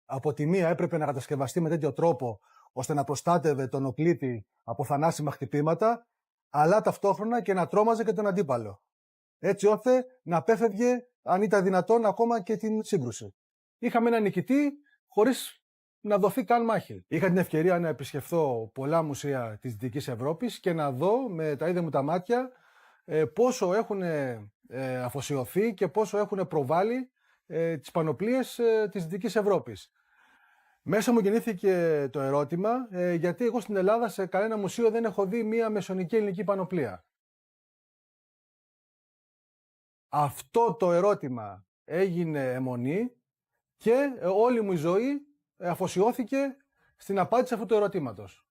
Από τη μία έπρεπε να κατασκευαστεί με τέτοιο τρόπο ώστε να προστάτευε τον οπλίτη από θανάσιμα χτυπήματα, αλλά ταυτόχρονα και να τρόμαζε και τον αντίπαλο. Έτσι ώστε να απέφευγε, αν ήταν δυνατόν, ακόμα και την σύγκρουση. Είχαμε έναν νικητή χωρίς να δοθεί καν μάχη. Είχα την ευκαιρία να επισκεφθώ πολλά μουσεία της Δυτικής Ευρώπης και να δω με τα ίδια μου τα μάτια πόσο έχουν αφοσιωθεί και πόσο έχουν προβάλει τις πανοπλίες της Δυτικής Ευρώπης. Μέσα μου γεννήθηκε το ερώτημα, γιατί εγώ στην Ελλάδα σε κανένα μουσείο δεν έχω δει μία μεσαιωνική ελληνική πανοπλία. Αυτό το ερώτημα έγινε αιμονή και όλη μου η ζωή αφοσιώθηκε στην απάντηση αυτού του ερωτήματος.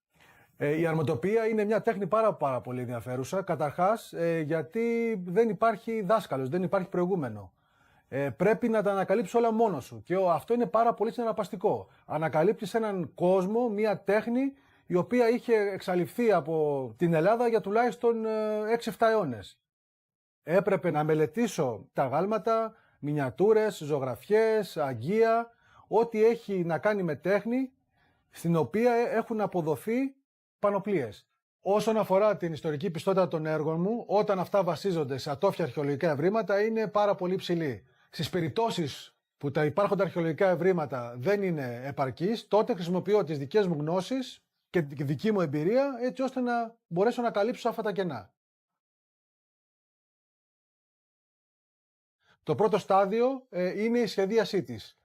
Η αρματοπία είναι μια τέχνη πάρα πολύ ενδιαφέρουσα, καταρχάς γιατί δεν υπάρχει δάσκαλος, δεν υπάρχει προηγούμενο. Πρέπει να τα ανακαλύψεις όλα μόνος σου και αυτό είναι πάρα πολύ συναρπαστικό. Ανακαλύπτεις έναν κόσμο, μια τέχνη η οποία είχε εξαλειφθεί από την Ελλάδα για τουλάχιστον 6-7 αιώνες. Έπρεπε να μελετήσω τα γάλματα, μινιατούρες, ζωγραφιές, αγγεία, ό,τι έχει να κάνει με τέχνη, στην οποία έχουν αποδοθεί πανοπλίες. Όσον αφορά την ιστορική πιστότητα των έργων μου, όταν αυτά βασίζονται σε ατόφια αρχαιολογικά ευρήματα, είναι πάρα πολύ ψηλή. Στις περιπτώσεις που τα υπάρχοντα αρχαιολογικά ευρήματα δεν είναι επαρκείς, τότε χρησιμοποιώ τις δικές μου γνώσεις και τη δική μου εμπειρία, έτσι ώστε να μπορέσω να καλύψω αυτά τα κενά. Το πρώτο στάδιο είναι η σχεδίασή της.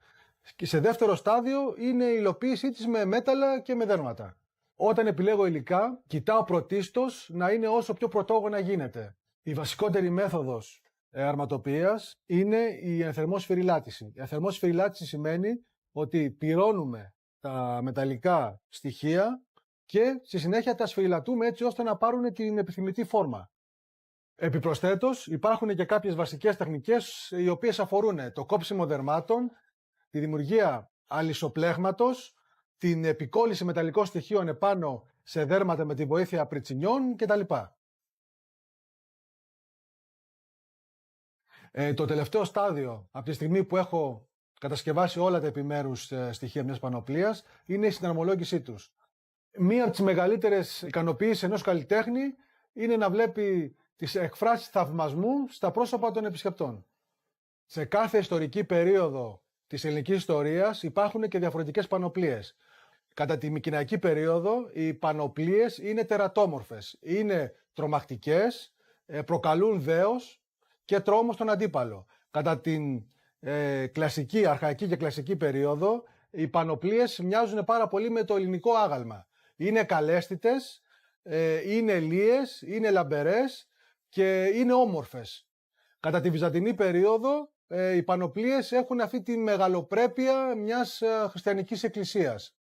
Και σε δεύτερο στάδιο είναι η υλοποίησή της με μέταλλα και με δέρματα. Όταν επιλέγω υλικά, κοιτάω πρωτίστως να είναι όσο πιο πρωτόγωνα γίνεται. Η βασικότερη μέθοδος αρματοποιίας είναι η ενθερμόσφαιρη λάτηση. Η ενθερμόσφαιρη λάτηση σημαίνει ότι πυρώνουμε τα μεταλλικά στοιχεία και στη συνέχεια τα σφυριλατούμε έτσι ώστε να πάρουν την επιθυμητή φόρμα. Επιπροσθέτως, υπάρχουν και κάποιες βασικές τεχνικές οι οποίες αφορούν το κόψιμο δερμάτων, τη δημιουργία αλυσοπλέγματος, την επικόλληση μεταλλικών στοιχείων επάνω σε δέρματα με τη βοήθεια πριτσινιών κτλ. Το τελευταίο στάδιο, από τη στιγμή που έχω κατασκευάσει όλα τα επιμέρους στοιχεία μιας πανοπλίας, είναι η συναρμολόγησή τους. Μία από τις μεγαλύτερες ικανοποιήσεις ενός καλλιτέχνη είναι να βλέπει τις εκφράσεις θαυμασμού στα πρόσωπα των επισκεπτών. Σε κάθε ιστορική περίοδο της ελληνικής ιστορίας υπάρχουν και διαφορετικές πανοπλίες. Κατά τη μικηναϊκή περίοδο οι πανοπλίες είναι τερατόμορφες, είναι τρομακτικές, προκαλούν δέος και τρόμο στον αντίπαλο. Κατά την κλασική, αρχαϊκή και κλασική περίοδο οι πανοπλίες μοιάζουν πάρα πολύ με το ελληνικό άγαλμα. Είναι καλέσθητες, είναι λίες, είναι λαμπερές και είναι όμορφες. Κατά τη βυζαντινή περίοδο οι πανοπλίες έχουν αυτή τη μεγαλοπρέπεια μιας χριστιανικής εκκλησίας.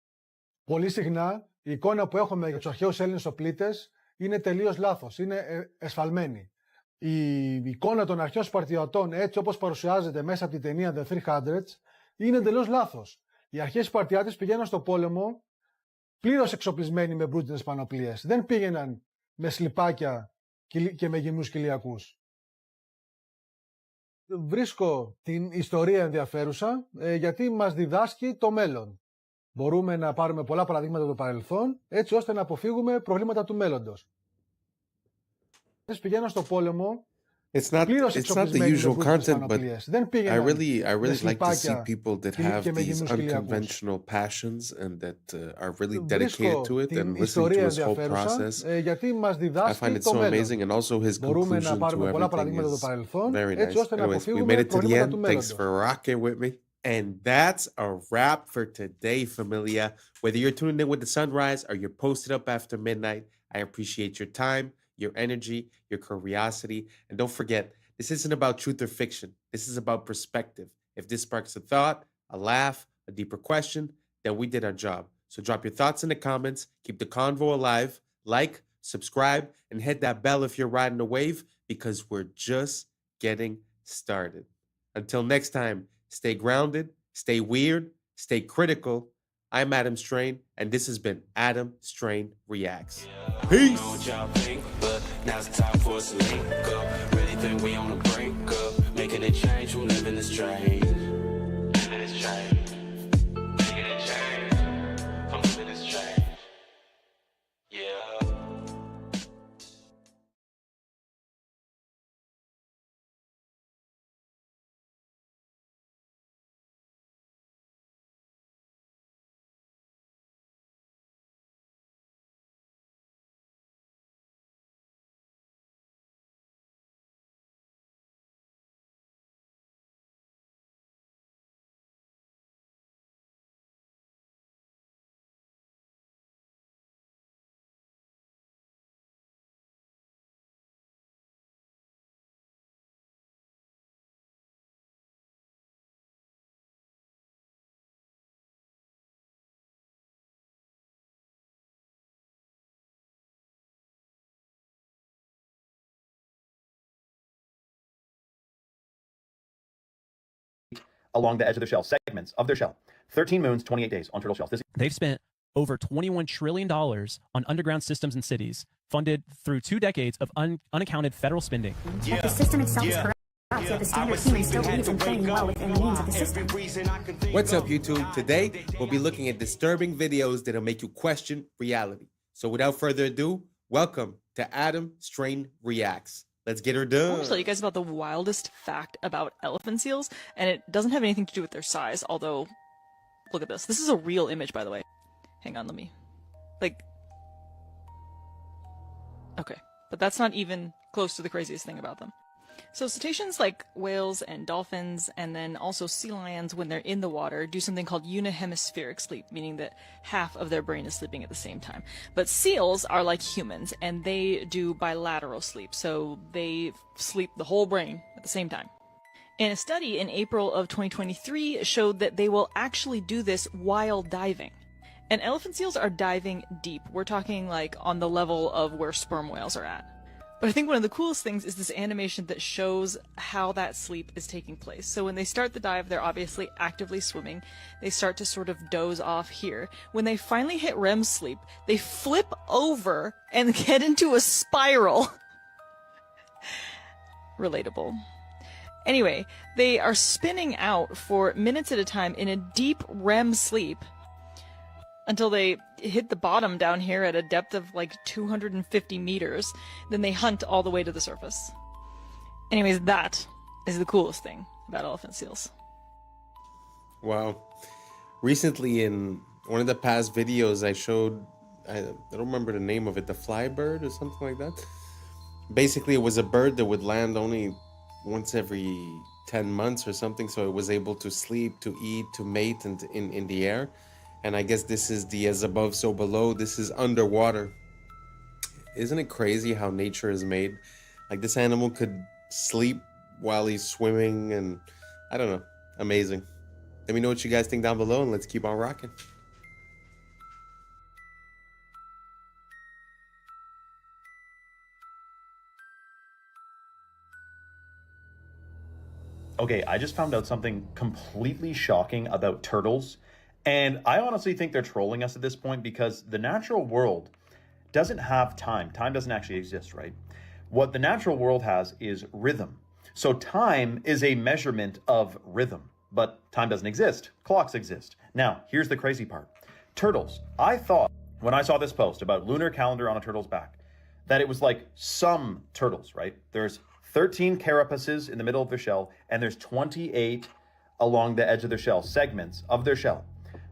Πολύ συχνά η εικόνα που έχουμε για τους αρχαίους Έλληνες οπλίτες είναι τελείως λάθος, είναι εσφαλμένη. Η εικόνα των αρχαίων Σπαρτιατών έτσι όπως παρουσιάζεται μέσα από την ταινία The 300 είναι εντελώς λάθος. Οι αρχαίοι Σπαρτιάτες πηγαίναν στο πόλεμο πλήρως εξοπλισμένοι με μπρούτινες πανοπλίες. Δεν πήγαιναν με σλιπάκια και με γυμνούς κοιλιακούς. Βρίσκω την ιστορία ενδιαφέρουσα γιατί μας διδάσκει το μέλλον. Μπορούμε να πάρουμε πολλά παραδείγματα από το παρελθόν έτσι ώστε να αποφύγουμε προβλήματα του μέλλοντος. Πηγαίναν στο πόλεμο It's not the usual content, but I really like to see people that have these unconventional passions and that are really dedicated to it and listening to his whole process. I find it so amazing, and also his conclusion to everything is very nice. Anyways, we made it to the end. Thanks for rocking with me. And that's a wrap for today, familia. Whether you're tuning in with the sunrise or you're posted up after midnight, I appreciate your time, your energy, your curiosity. And don't forget, this isn't about truth or fiction. This is about perspective. If this sparks a thought, a laugh, a deeper question, then we did our job. So drop your thoughts in the comments, keep the convo alive, like, subscribe, and hit that bell if you're riding a wave because we're just getting started. Until next time, stay grounded, stay weird, stay critical. I'm Adam Strain, and this has been Adam Strain Reacts. Peace! Now it's time for us to link up. Really think we on the brink up. Making a change from living this strange. Living this strange. Making a change from living this strange. Yeah. Along the edge of their shell, segments of their shell. 13 moons, 28 days on turtle shells. They've spent over $21 trillion on underground systems and cities, funded through 2 decades of unaccounted federal spending. Yeah. The system itself is corrupt, yet the standard human still believes in playing well within the means of the system. What's up, YouTube? Today, we'll be looking at disturbing videos that'll make you question reality. So without further ado, welcome to Adam Strain Reacts. Let's get her done. I want to tell you guys about the wildest fact about elephant seals, and it doesn't have anything to do with their size, although, look at this. This is a real image, by the way. Hang on, let me, okay, but that's not even close to the craziest thing about them. So cetaceans like whales and dolphins, and then also sea lions when they're in the water, do something called unihemispheric sleep, meaning that half of their brain is sleeping at the same time. But seals are like humans, and they do bilateral sleep, so they sleep the whole brain at the same time. And a study in April of 2023 showed that they will actually do this while diving. And elephant seals are diving deep. We're talking like on the level of where sperm whales are at. But I think one of the coolest things is this animation that shows how that sleep is taking place. So when they start the dive, they're obviously actively swimming. They start to sort of doze off here. When they finally hit REM sleep, they flip over and get into a spiral. Relatable. Anyway, they are spinning out for minutes at a time in a deep REM sleep until they hit the bottom down here at a depth of like 250 meters. Then they hunt all the way to the surface. Anyways, that is the coolest thing about elephant seals. Wow. Recently in one of the past videos I showed, I don't remember the name of it, the fly bird or something like that. Basically, it was a bird that would land only once every 10 months or something, so it was able to sleep, to eat, to mate in the air. And I guess this is the as above, so below. This is underwater. Isn't it crazy how nature is made? Like, this animal could sleep while he's swimming, and I don't know, amazing. Let me know what you guys think down below, and let's keep on rocking. Okay, I just found out something completely shocking about turtles. And I honestly think they're trolling us at this point, because the natural world doesn't have time. Time doesn't actually exist, right? What the natural world has is rhythm. So time is a measurement of rhythm, but time doesn't exist. Clocks exist. Now, here's the crazy part. Turtles. I thought when I saw this post about lunar calendar on a turtle's back, that it was like some turtles, right? There's 13 carapaces in the middle of their shell, and there's 28 along the edge of their shell, segments of their shell.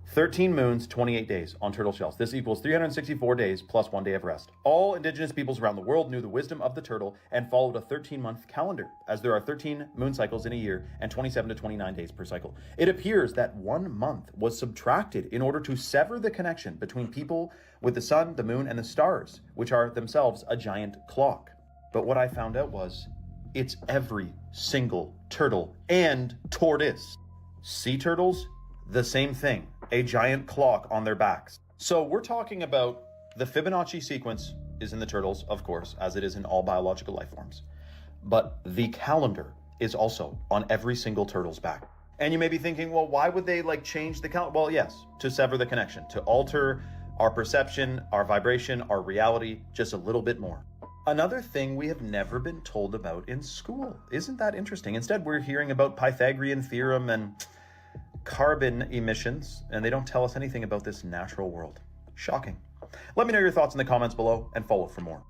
13 moons, 28 days on turtle shells. This equals 364 days plus 1 day of rest. All indigenous peoples around the world knew the wisdom of the turtle and followed a 13-month calendar, as there are 13 moon cycles in a year and 27 to 29 days per cycle. It appears that 1 month was subtracted in order to sever the connection between people with the sun, the moon, and the stars, which are themselves a giant clock. But what I found out was, it's every single turtle and tortoise. Sea turtles, the same thing, a giant clock on their backs. So we're talking about the Fibonacci sequence is in the turtles, of course, as it is in all biological life forms. But the calendar is also on every single turtle's back. And you may be thinking, well, why would they change the calendar? Well, yes, to sever the connection, to alter our perception, our vibration, our reality, just a little bit more. Another thing we have never been told about in school. Isn't that interesting? Instead, we're hearing about Pythagorean theorem and carbon emissions, and they don't tell us anything about this natural world. Shocking. Let me know your thoughts in the comments below, and follow for more.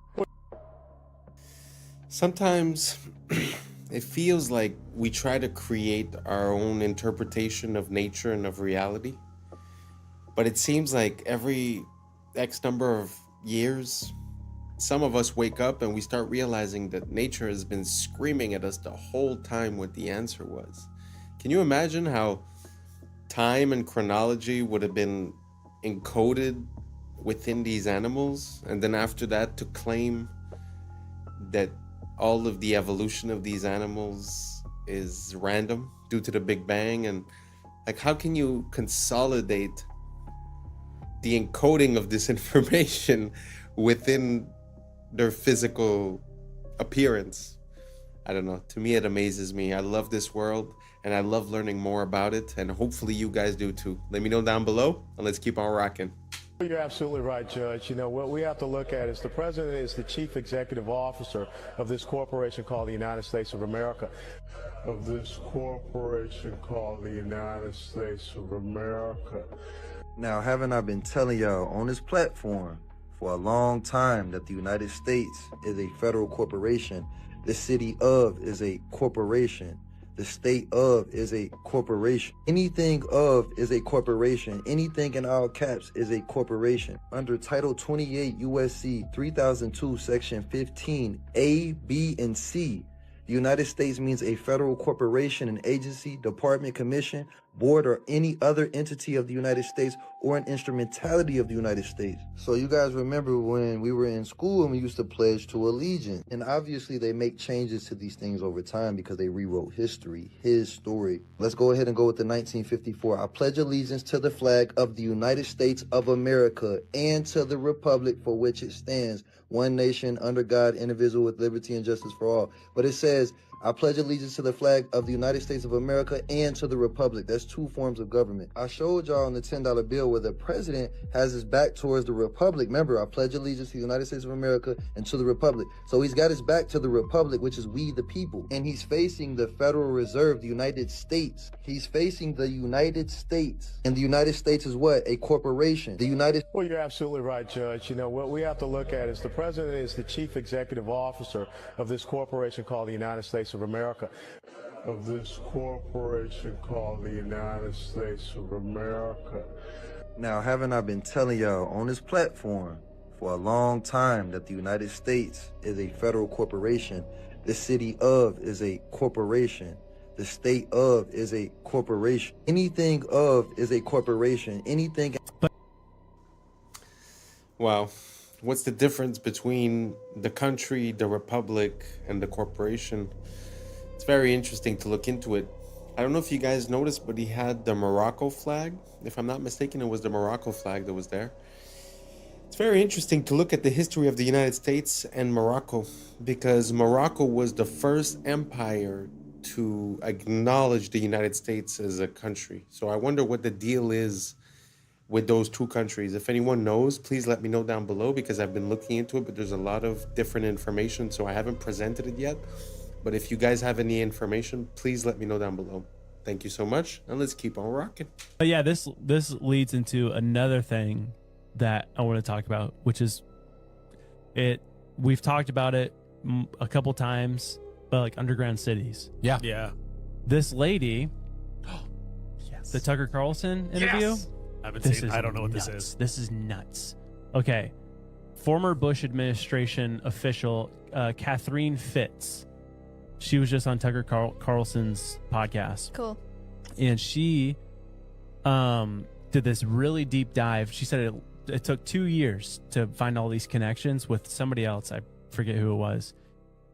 Sometimes it feels like we try to create our own interpretation of nature and of reality. But it seems like every X number of years, some of us wake up and we start realizing that nature has been screaming at us the whole time what the answer was. Can you imagine how time and chronology would have been encoded within these animals, and then after that to claim that all of the evolution of these animals is random due to the Big Bang? And how can you consolidate the encoding of this information within their physical appearance? I don't know. To me, it amazes me. I love this world, and I love learning more about it, and hopefully you guys do too. Let me know down below, and let's keep on rocking. You're absolutely right, Judge. You know, what we have to look at is the president is the chief executive officer of this corporation called the United States of America. Now, haven't I been telling y'all on this platform for a long time that the United States is a federal corporation? The city of is a corporation. The state of is a corporation. Anything of is a corporation. Anything in all caps is a corporation. Under Title 28 USC 3002 Section 15 A, B, and C, The United States means a federal corporation, an agency, department, commission, board, or any other entity of the United States or an instrumentality of the United States. So you guys remember when we were in school and we used to pledge to allegiance. And obviously they make changes to these things over time because they rewrote history, his story. Let's go ahead and go with the 1954. I pledge allegiance to the flag of the United States of America and to the republic for which it stands, one nation, under God, indivisible, with liberty and justice for all. But it says, I pledge allegiance to the flag of the United States of America and to the republic. That's two forms of government. I showed y'all on the $10 bill where the president has his back towards the republic. Remember, I pledge allegiance to the United States of America and to the republic. So he's got his back to the republic, which is we the people. And he's facing the Federal Reserve, the United States. He's facing the United States. And the United States is what? A corporation. The United... Well, you're absolutely right, Judge. You know, what we have to look at is the president is the chief executive officer of this corporation called the United States of America. Of this corporation called the United States of America. Now, haven't I been telling y'all on this platform for a long time that the United States is a federal corporation? The city of is a corporation. The state of is a corporation. Anything of is a corporation. Anything... Wow. What's the difference between the country, the republic, and the corporation? It's very interesting to look into it. I don't know if you guys noticed, but he had the Morocco flag. If I'm not mistaken, it was the Morocco flag that was there. It's very interesting to look at the history of the United States and Morocco, because Morocco was the first empire to acknowledge the United States as a country. So I wonder what the deal is with those two countries. If anyone knows, please let me know down below, because I've been looking into it, but there's a lot of different information, so I haven't presented it yet. But if you guys have any information, please let me know down below. Thank you so much, and let's keep on rocking. But yeah, this leads into another thing that I want to talk about, which is we've talked about it a couple times, but like underground cities. Yeah. This lady, yes, the Tucker Carlson interview. Yes. I don't know what this is. This is nuts. Okay. Former Bush administration official Catherine Fitz. She was just on Tucker Carlson's podcast. Cool. And she did this really deep dive. She said it took 2 years to find all these connections with somebody else. I forget who it was.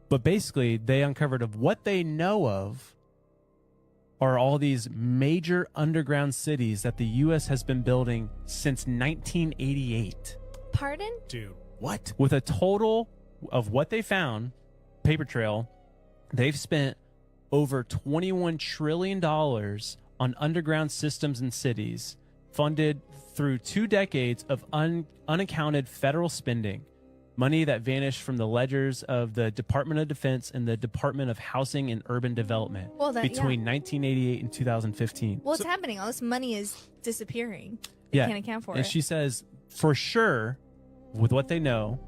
But basically, they uncovered of what they know of are all these major underground cities that the U.S. has been building since 1988. Pardon? Dude, what? With a total of what they found, paper trail, they've spent over $21 trillion on underground systems and cities, funded through 2 decades of unaccounted federal spending, money that vanished from the ledgers of the Department of Defense and the Department of Housing and Urban Development between 1988 and 2015. What's happening? All this money is disappearing. Yeah. Can't account for it. And she says, for sure, with what they know,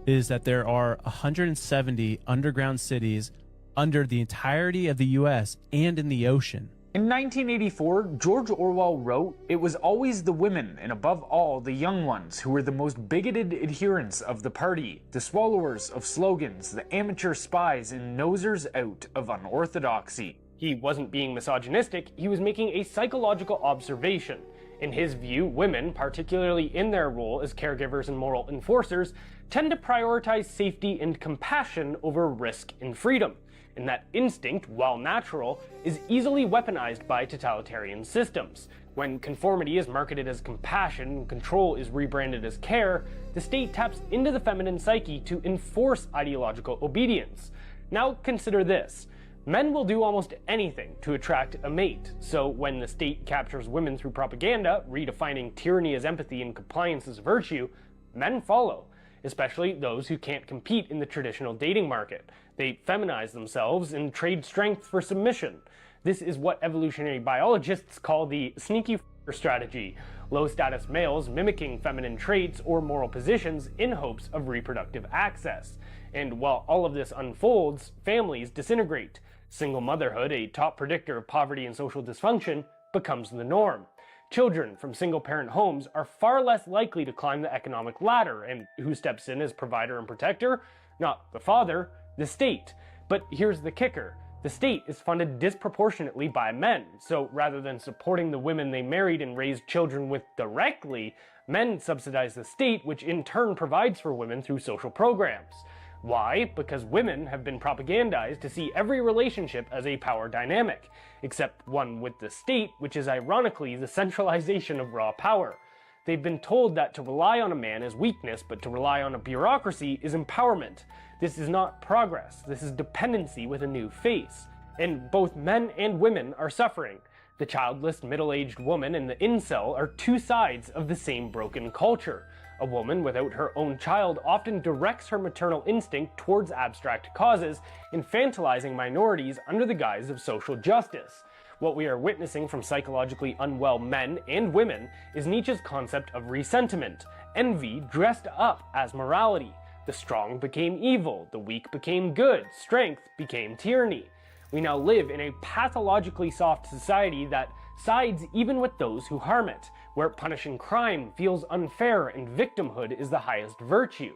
is that there are 170 underground cities under the entirety of the U.S. and in the ocean. In 1984, George Orwell wrote, "It was always the women, and above all, the young ones, who were the most bigoted adherents of the party, the swallowers of slogans, the amateur spies and nosers out of unorthodoxy." He wasn't being misogynistic, he was making a psychological observation. In his view, women, particularly in their role as caregivers and moral enforcers, tend to prioritize safety and compassion over risk and freedom. And that instinct, while natural, is easily weaponized by totalitarian systems. When conformity is marketed as compassion and control is rebranded as care, the state taps into the feminine psyche to enforce ideological obedience. Now consider this. Men will do almost anything to attract a mate, so when the state captures women through propaganda, redefining tyranny as empathy and compliance as virtue, men follow, especially those who can't compete in the traditional dating market. They feminize themselves and trade strength for submission. This is what evolutionary biologists call the sneaky strategy, low-status males mimicking feminine traits or moral positions in hopes of reproductive access. And while all of this unfolds, families disintegrate. Single motherhood, a top predictor of poverty and social dysfunction, becomes the norm. Children from single-parent homes are far less likely to climb the economic ladder, and who steps in as provider and protector? Not the father, the state. But here's the kicker. The state is funded disproportionately by men, so rather than supporting the women they married and raised children with directly, men subsidize the state, which in turn provides for women through social programs. Why? Because women have been propagandized to see every relationship as a power dynamic, except one with the state, which is ironically the centralization of raw power. They've been told that to rely on a man is weakness, but to rely on a bureaucracy is empowerment. This is not progress, this is dependency with a new face. And both men and women are suffering. The childless middle-aged woman and the incel are two sides of the same broken culture. A woman without her own child often directs her maternal instinct towards abstract causes, infantilizing minorities under the guise of social justice. What we are witnessing from psychologically unwell men and women is Nietzsche's concept of resentiment, envy dressed up as morality. The strong became evil, the weak became good, strength became tyranny. We now live in a pathologically soft society that sides even with those who harm it, where punishing crime feels unfair and victimhood is the highest virtue.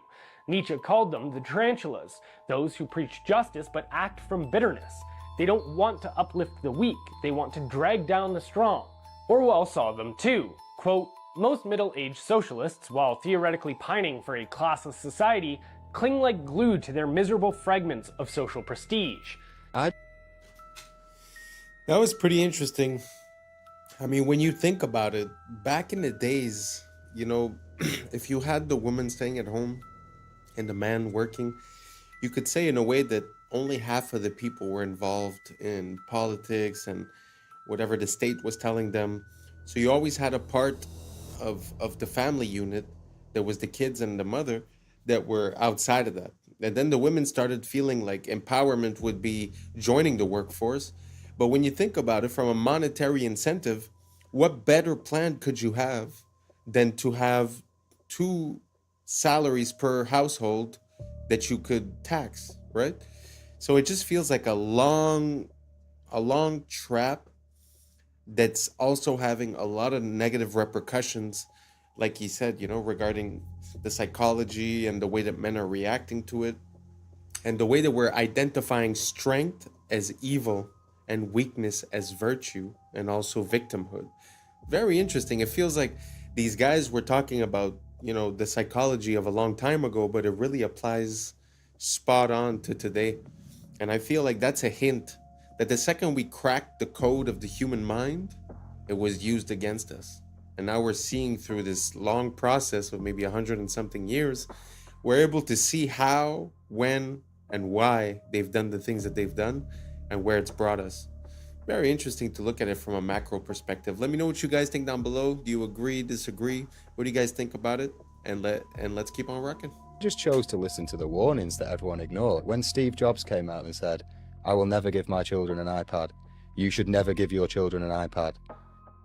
Nietzsche called them the tarantulas, those who preach justice but act from bitterness. They don't want to uplift the weak, they want to drag down the strong. Orwell saw them too. Quote, most middle-aged socialists, while theoretically pining for a classless society, cling like glue to their miserable fragments of social prestige. That was pretty interesting. I mean, when you think about it, back in the days, you know, if you had the woman staying at home and the man working, you could say in a way that only half of the people were involved in politics and whatever the state was telling them. So you always had a part of the family unit that was the kids and the mother that were outside of that. And then the women started feeling like empowerment would be joining the workforce. But when you think about it from a monetary incentive, what better plan could you have than to have 2 salaries per household that you could tax, right? So it just feels like a long trap that's also having a lot of negative repercussions, like he said, you know, regarding the psychology and the way that men are reacting to it, and the way that we're identifying strength as evil and weakness as virtue, and also victimhood. Very interesting. It feels like these guys were talking about, you know, the psychology of a long time ago, but it really applies spot on to today. And I feel like that's a hint that the second we cracked the code of the human mind, it was used against us. And now we're seeing through this long process of maybe 100 and something years, we're able to see how, when, and why they've done the things that they've done and where it's brought us. Very interesting to look at it from a macro perspective. Let me know what you guys think down below. Do you agree, disagree? What do you guys think about it? And let's keep on rocking. Just chose to listen to the warnings that everyone ignored. When Steve Jobs came out and said, I will never give my children an iPad. You should never give your children an iPad.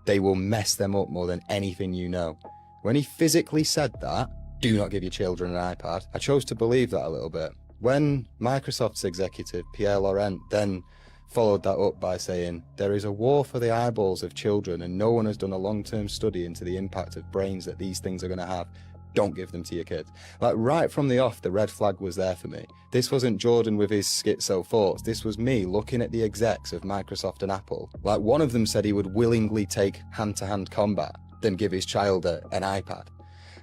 They will mess them up more than anything you know. When he physically said that, do not give your children an iPad, I chose to believe that a little bit. When Microsoft's executive, Pierre Laurent, then followed that up by saying, there is a war for the eyeballs of children and no one has done a long-term study into the impact of brains that these things are going to have. Don't give them to your kids. Like right from the off, the red flag was there for me. This wasn't Jordan with his schizo thoughts. This was me looking at the execs of Microsoft and Apple. Like one of them said he would willingly take hand-to-hand combat than give his child an iPad.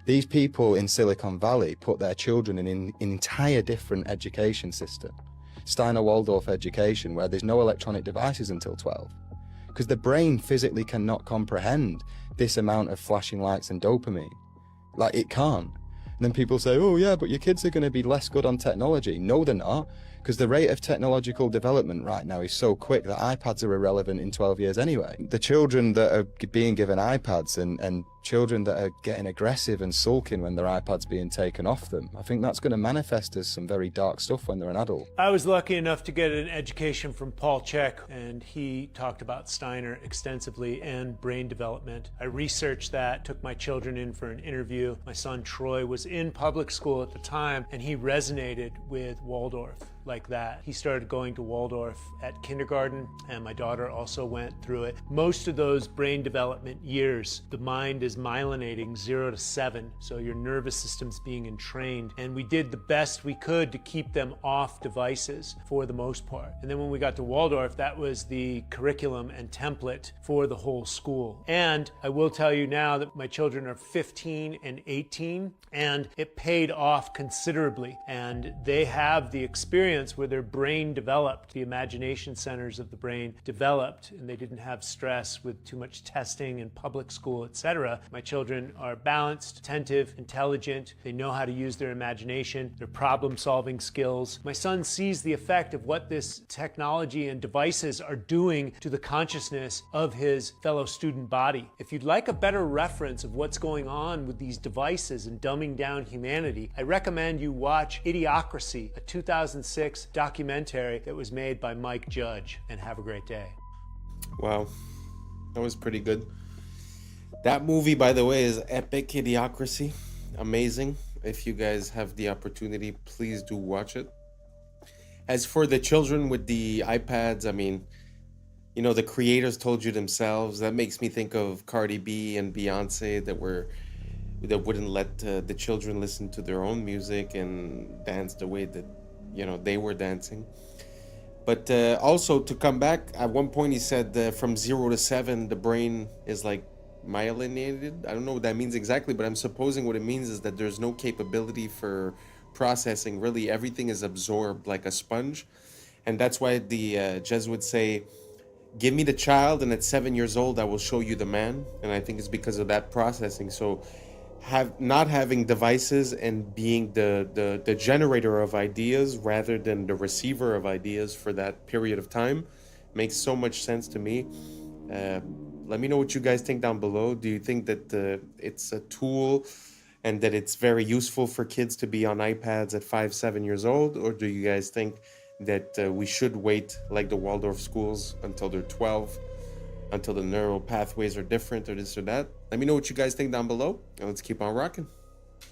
These people in Silicon Valley put their children in an entire different education system. Steiner Waldorf education, where there's no electronic devices until 12. Because the brain physically cannot comprehend this amount of flashing lights and dopamine. Like, it can't. And then people say, oh yeah, but your kids are going to be less good on technology. No, they're not. Because the rate of technological development right now is so quick that iPads are irrelevant in 12 years anyway. The children that are being given iPads and children that are getting aggressive and sulking when their iPad's being taken off them, I think that's going to manifest as some very dark stuff when they're an adult. I was lucky enough to get an education from Paul Chek, and he talked about Steiner extensively and brain development. I researched that, took my children in for an interview. My son Troy was in public school at the time, and he resonated with Waldorf. like that. He started going to Waldorf at kindergarten, and my daughter also went through it. Most of those brain development years, the mind is myelinating 0 to 7, so your nervous system's being entrained, and we did the best we could to keep them off devices for the most part. And then when we got to Waldorf, that was the curriculum and template for the whole school. And I will tell you now that my children are 15 and 18, and it paid off considerably. And they have the experience where their brain developed, the imagination centers of the brain developed, and they didn't have stress with too much testing in public school, etc. My children are balanced, attentive, intelligent. They know how to use their imagination, their problem-solving skills. My son sees the effect of what this technology and devices are doing to the consciousness of his fellow student body. If you'd like a better reference of what's going on with these devices and dumbing down humanity, I recommend you watch Idiocracy, a 2006 documentary that was made by Mike Judge, and have a great day. Wow, that was pretty good. That movie, by the way, is epic. Idiocracy, amazing. If you guys have the opportunity, please do watch it. As for the children with the iPads, I mean, you know, the creators told you themselves. That makes me think of Cardi B and Beyonce that wouldn't let the children listen to their own music and dance the way that, you know, they were dancing. But also, to come back, at one point he said from 0 to 7, the brain is like myelinated. I don't know what that means exactly, but I'm supposing what it means is that there's no capability for processing. Really, everything is absorbed like a sponge. And that's why the Jesuits say, give me the child, and at 7 years old, I will show you the man. And I think it's because of that processing. So not having devices and being the generator of ideas rather than the receiver of ideas for that period of time makes so much sense to me. Let me know what you guys think down below. Do you think that it's a tool and that it's very useful for kids to be on iPads at 5-7 years old? Or do you guys think that we should wait, like the Waldorf schools, until they're 12, until the neural pathways are different, or this or that? Let me know what you guys think down below, and let's keep on rocking.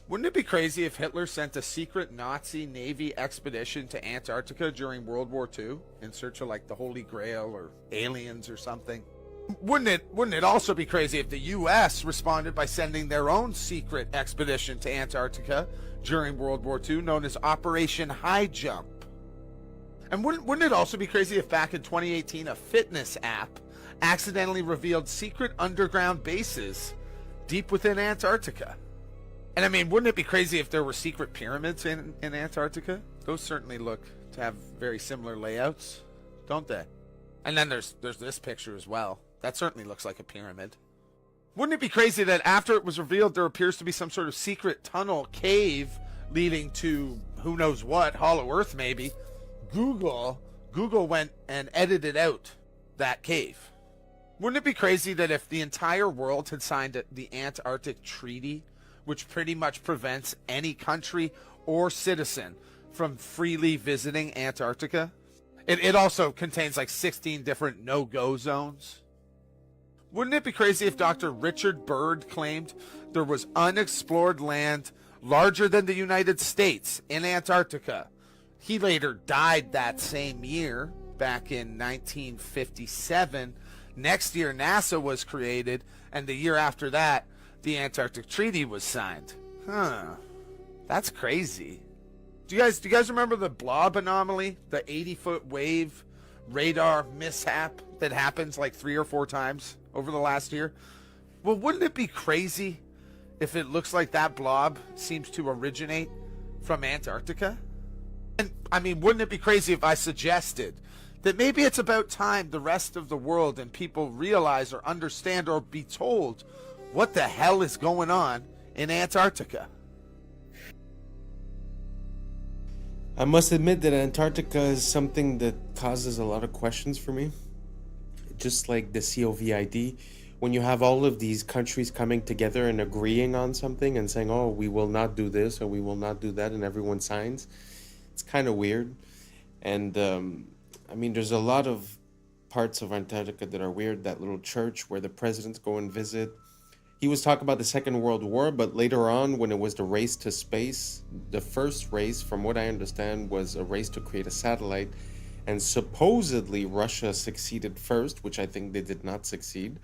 Wouldn't it be crazy if Hitler sent a secret Nazi Navy expedition to Antarctica during World War II in search of like the Holy Grail or aliens or something? Wouldn't it also be crazy if the U.S. responded by sending their own secret expedition to Antarctica during World War II, known as Operation High Jump? And wouldn't it also be crazy if back in 2018 a fitness app accidentally revealed secret underground bases deep within Antarctica? And I mean, wouldn't it be crazy if there were secret pyramids in Antarctica? Those certainly look to have very similar layouts, don't they? And then there's this picture as well. That certainly looks like a pyramid. Wouldn't it be crazy that after it was revealed there appears to be some sort of secret tunnel cave leading to who knows what, Hollow Earth maybe? Google went and edited out that cave. Wouldn't it be crazy that if the entire world had signed the Antarctic Treaty, which pretty much prevents any country or citizen from freely visiting Antarctica? It also contains like 16 different no-go zones. Wouldn't it be crazy if Dr. Richard Byrd claimed there was unexplored land larger than the United States in Antarctica? He later died that same year, back in 1957. Next year, NASA was created, and the year after that, the Antarctic Treaty was signed. Huh. That's crazy. Do you guys remember the blob anomaly? The 80-foot wave radar mishap that happens like 3 or 4 times over the last year? Well, wouldn't it be crazy if it looks like that blob seems to originate from Antarctica? And I mean, wouldn't it be crazy if I suggested that maybe it's about time the rest of the world and people realize or understand or be told what the hell is going on in Antarctica? I must admit that Antarctica is something that causes a lot of questions for me. Just like the COVID, when you have all of these countries coming together and agreeing on something and saying, oh, we will not do this or we will not do that, and everyone signs, it's kind of weird. And I mean, there's a lot of parts of Antarctica that are weird. That little church where the presidents go and visit, he was talking about the Second World War, but later on, when it was the race to space, the first race, from what I understand, was a race to create a satellite. And supposedly Russia succeeded first, which I think they did not succeed.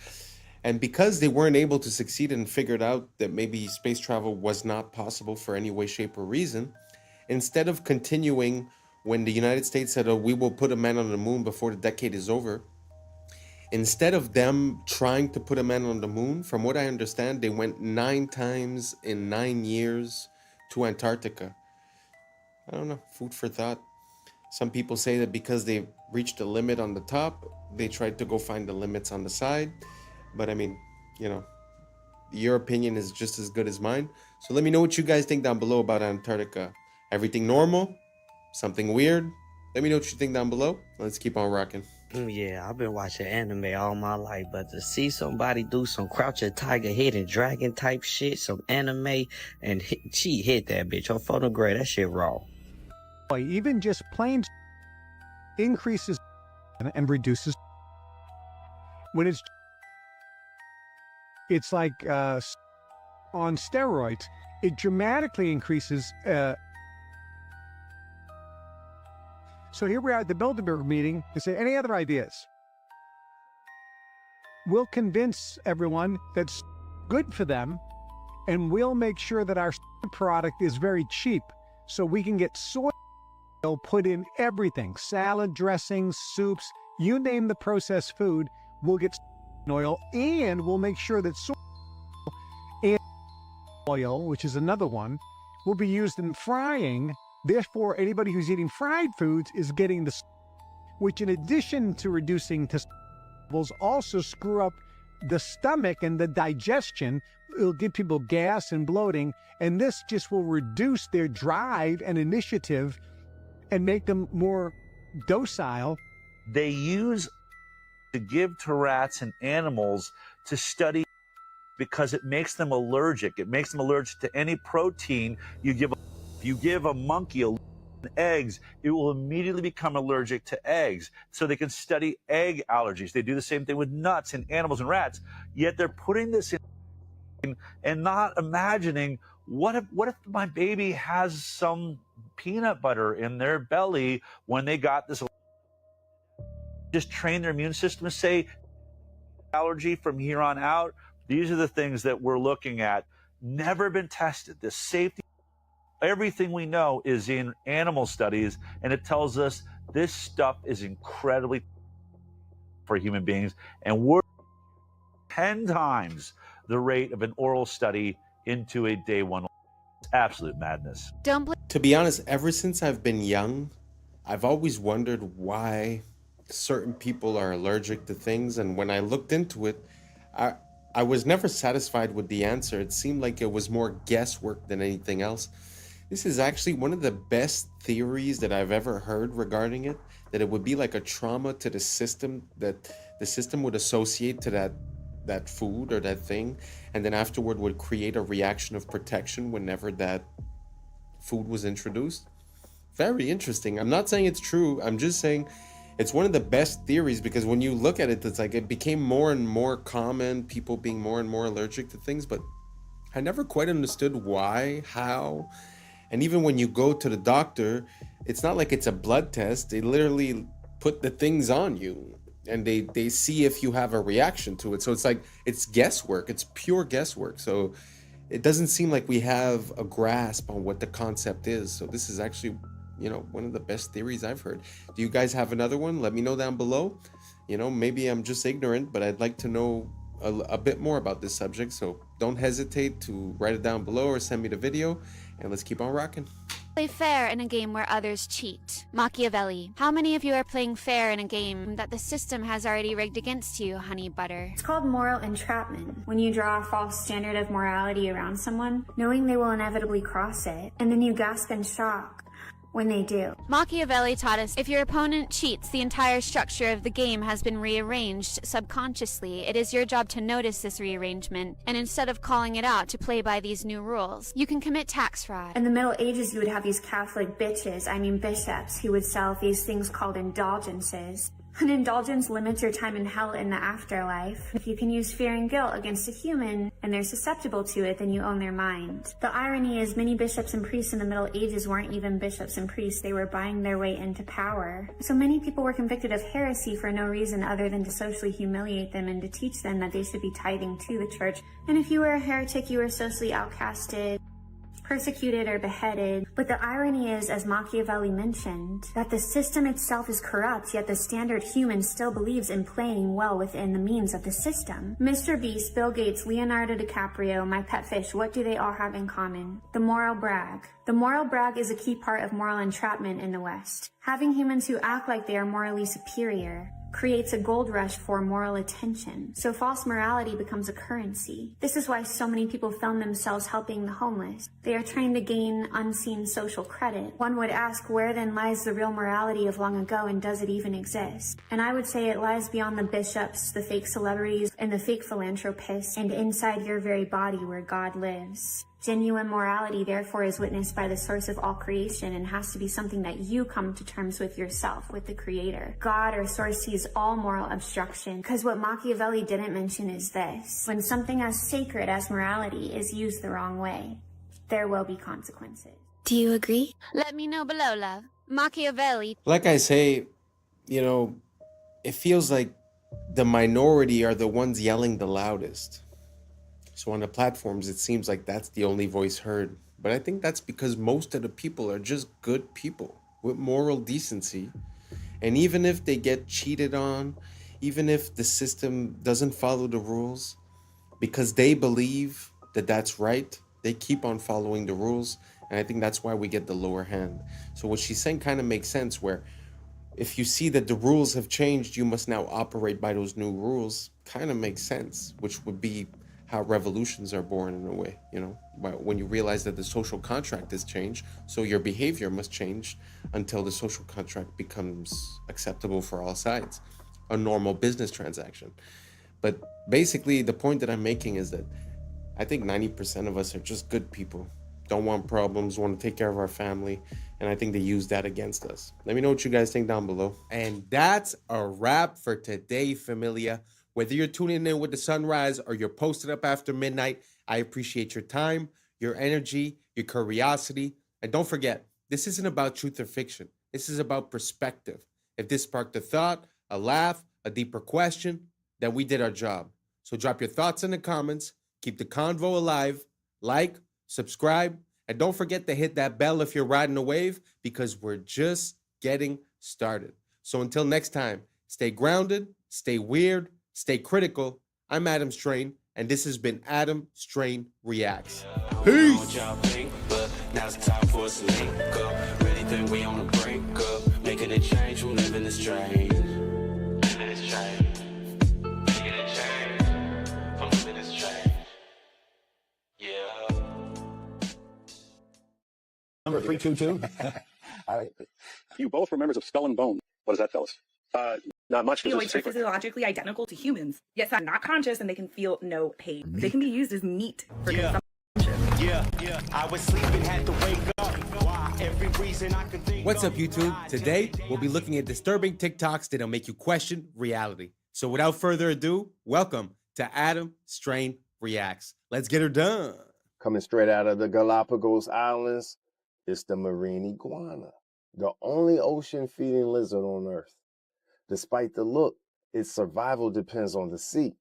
And because they weren't able to succeed and figured out that maybe space travel was not possible for any way, shape, or reason, instead of continuing when the United States said, oh, we will put a man on the moon before the decade is over, instead of them trying to put a man on the moon, from what I understand, they went 9 times in 9 years to Antarctica. I don't know, food for thought. Some people say that because they reached a limit on the top, they tried to go find the limits on the side. But I mean, you know, your opinion is just as good as mine. So let me know what you guys think down below about Antarctica. Everything normal? Something weird? Let me know what you think down below. Let's keep on rocking. Yeah, I've been watching anime all my life, but to see somebody do some crouching tiger, hidden dragon type shit, some anime, and she hit that bitch on photograph, that shit raw. Even just plain increases and reduces. When it's like on steroids, it dramatically increases. So here we are at the Bilderberg meeting. They say, any other ideas? We'll convince everyone that's good for them, and we'll make sure that our product is very cheap, so we can get soy oil put in everything, salad dressings, soups, you name the processed food, we'll get oil, and we'll make sure that soy and oil, which is another one, will be used in frying. Therefore, anybody who's eating fried foods is getting the, which in addition to reducing levels, also screw up the stomach and the digestion. It'll give people gas and bloating, and this just will reduce their drive and initiative and make them more docile. They use to give to rats and animals to study because it makes them allergic. It makes them allergic to any protein you give. If you give a monkey eggs, it will immediately become allergic to eggs. So they can study egg allergies. They do the same thing with nuts in animals and rats, yet they're putting this in and not imagining what if my baby has some peanut butter in their belly when they got this. Just train their immune system to say allergy from here on out. These are the things that we're looking at. Never been tested. The safety, everything we know is in animal studies, and it tells us this stuff is incredibly for human beings, and we're 10 times the rate of an oral study into a day one. It's absolute madness. To be honest, ever since I've been young, I've always wondered why certain people are allergic to things, and when I looked into it, I was never satisfied with the answer. It seemed like it was more guesswork than anything else. This is actually one of the best theories that I've ever heard regarding it, that it would be like a trauma to the system, that the system would associate to that food or that thing, and then afterward would create a reaction of protection whenever that food was introduced. Very interesting. I'm not saying it's true. I'm just saying it's one of the best theories, because when you look at it, it's like it became more and more common, people being more and more allergic to things, but I never quite understood why, how. And even when you go to the doctor, it's not like it's a blood test. They literally put the things on you and they see if you have a reaction to it. So it's like, it's guesswork. It's pure guesswork. So it doesn't seem like we have a grasp on what the concept is. So this is actually, you know, one of the best theories I've heard. Do you guys have another one? Let me know down below. You know, maybe I'm just ignorant, but I'd like to know a bit more about this subject. So don't hesitate to write it down below or send me the video, and let's keep on rocking. Play fair in a game where others cheat. Machiavelli. How many of you are playing fair in a game that the system has already rigged against you, honey butter? It's called moral entrapment. When you draw a false standard of morality around someone, knowing they will inevitably cross it, and then you gasp in shock when they do. Machiavelli taught us if your opponent cheats, the entire structure of the game has been rearranged subconsciously. It is your job to notice this rearrangement, and instead of calling it out, to play by these new rules. You can commit tax fraud. In the Middle Ages, you would have these Catholic bishops, who would sell these things called indulgences. An indulgence limits your time in hell in the afterlife. If you can use fear and guilt against a human and they're susceptible to it, then you own their mind. The irony is many bishops and priests in the Middle Ages weren't even bishops and priests. They were buying their way into power. So many people were convicted of heresy for no reason other than to socially humiliate them and to teach them that they should be tithing to the church. And if you were a heretic, you were socially outcasted, persecuted, or beheaded. But the irony is, as Machiavelli mentioned, that the system itself is corrupt, yet the standard human still believes in playing well within the means of the system. Mr. Beast, Bill Gates, Leonardo DiCaprio, my pet fish, what do they all have in common? The moral brag. The moral brag is a key part of moral entrapment in the West. Having humans who act like they are morally superior creates a gold rush for moral attention. So false morality becomes a currency. This is why so many people film themselves helping the homeless. They are trying to gain unseen social credit. One would ask, where then lies the real morality of long ago, and does it even exist? And I would say it lies beyond the bishops, the fake celebrities, and the fake philanthropists, and inside your very body where God lives. Genuine morality, therefore, is witnessed by the source of all creation and has to be something that you come to terms with yourself, with the Creator. God or source sees all moral obstruction, because what Machiavelli didn't mention is this: when something as sacred as morality is used the wrong way, there will be consequences. Do you agree? Let me know below, love. Machiavelli. Like I say, it feels like the minority are the ones yelling the loudest. So on the platforms, it seems like that's the only voice heard. But I think that's because most of the people are just good people with moral decency. And even if they get cheated on, even if the system doesn't follow the rules, because they believe that that's right, they keep on following the rules. And I think that's why we get the lower hand. So what she's saying kind of makes sense, where if you see that the rules have changed, you must now operate by those new rules. Kind of makes sense, which would be how revolutions are born in a way, when you realize that the social contract has changed, so your behavior must change until the social contract becomes acceptable for all sides, a normal business transaction. But basically, the point that I'm making is that I think 90% of us are just good people, don't want problems, want to take care of our family, and I think they use that against us. Let me know what you guys think down below. And that's a wrap for today, familia. Whether you're tuning in with the sunrise or you're posted up after midnight, I appreciate your time, your energy, your curiosity. And don't forget, this isn't about truth or fiction. This is about perspective. If this sparked a thought, a laugh, a deeper question, then we did our job. So drop your thoughts in the comments, keep the convo alive, like, subscribe, and don't forget to hit that bell if you're riding a wave, because we're just getting started. So until next time, stay grounded, stay weird, stay critical. I'm Adam Strain, and this has been Adam Strain Reacts. Peace! Now it's time for us to link up. Really think we on the brink up. Making a change from living this strange. Living this strange. Making a change from living this strange. Yeah. Number 322. You both were members of Skull and Bone. What does that tell us? Not much. Opioids are physiologically identical to humans, yet they're not conscious and they can feel no pain. They can be used as meat for consumption. Yeah. I was sleeping, had to wake up. Why? Every reason I could think. What's up, YouTube? Today, we'll be looking at disturbing TikToks that'll make you question reality. So without further ado, welcome to Adam Strain Reacts. Let's get her done. Coming straight out of the Galapagos Islands, it's the marine iguana, the only ocean-feeding lizard on Earth. Despite the look, its survival depends on the sea.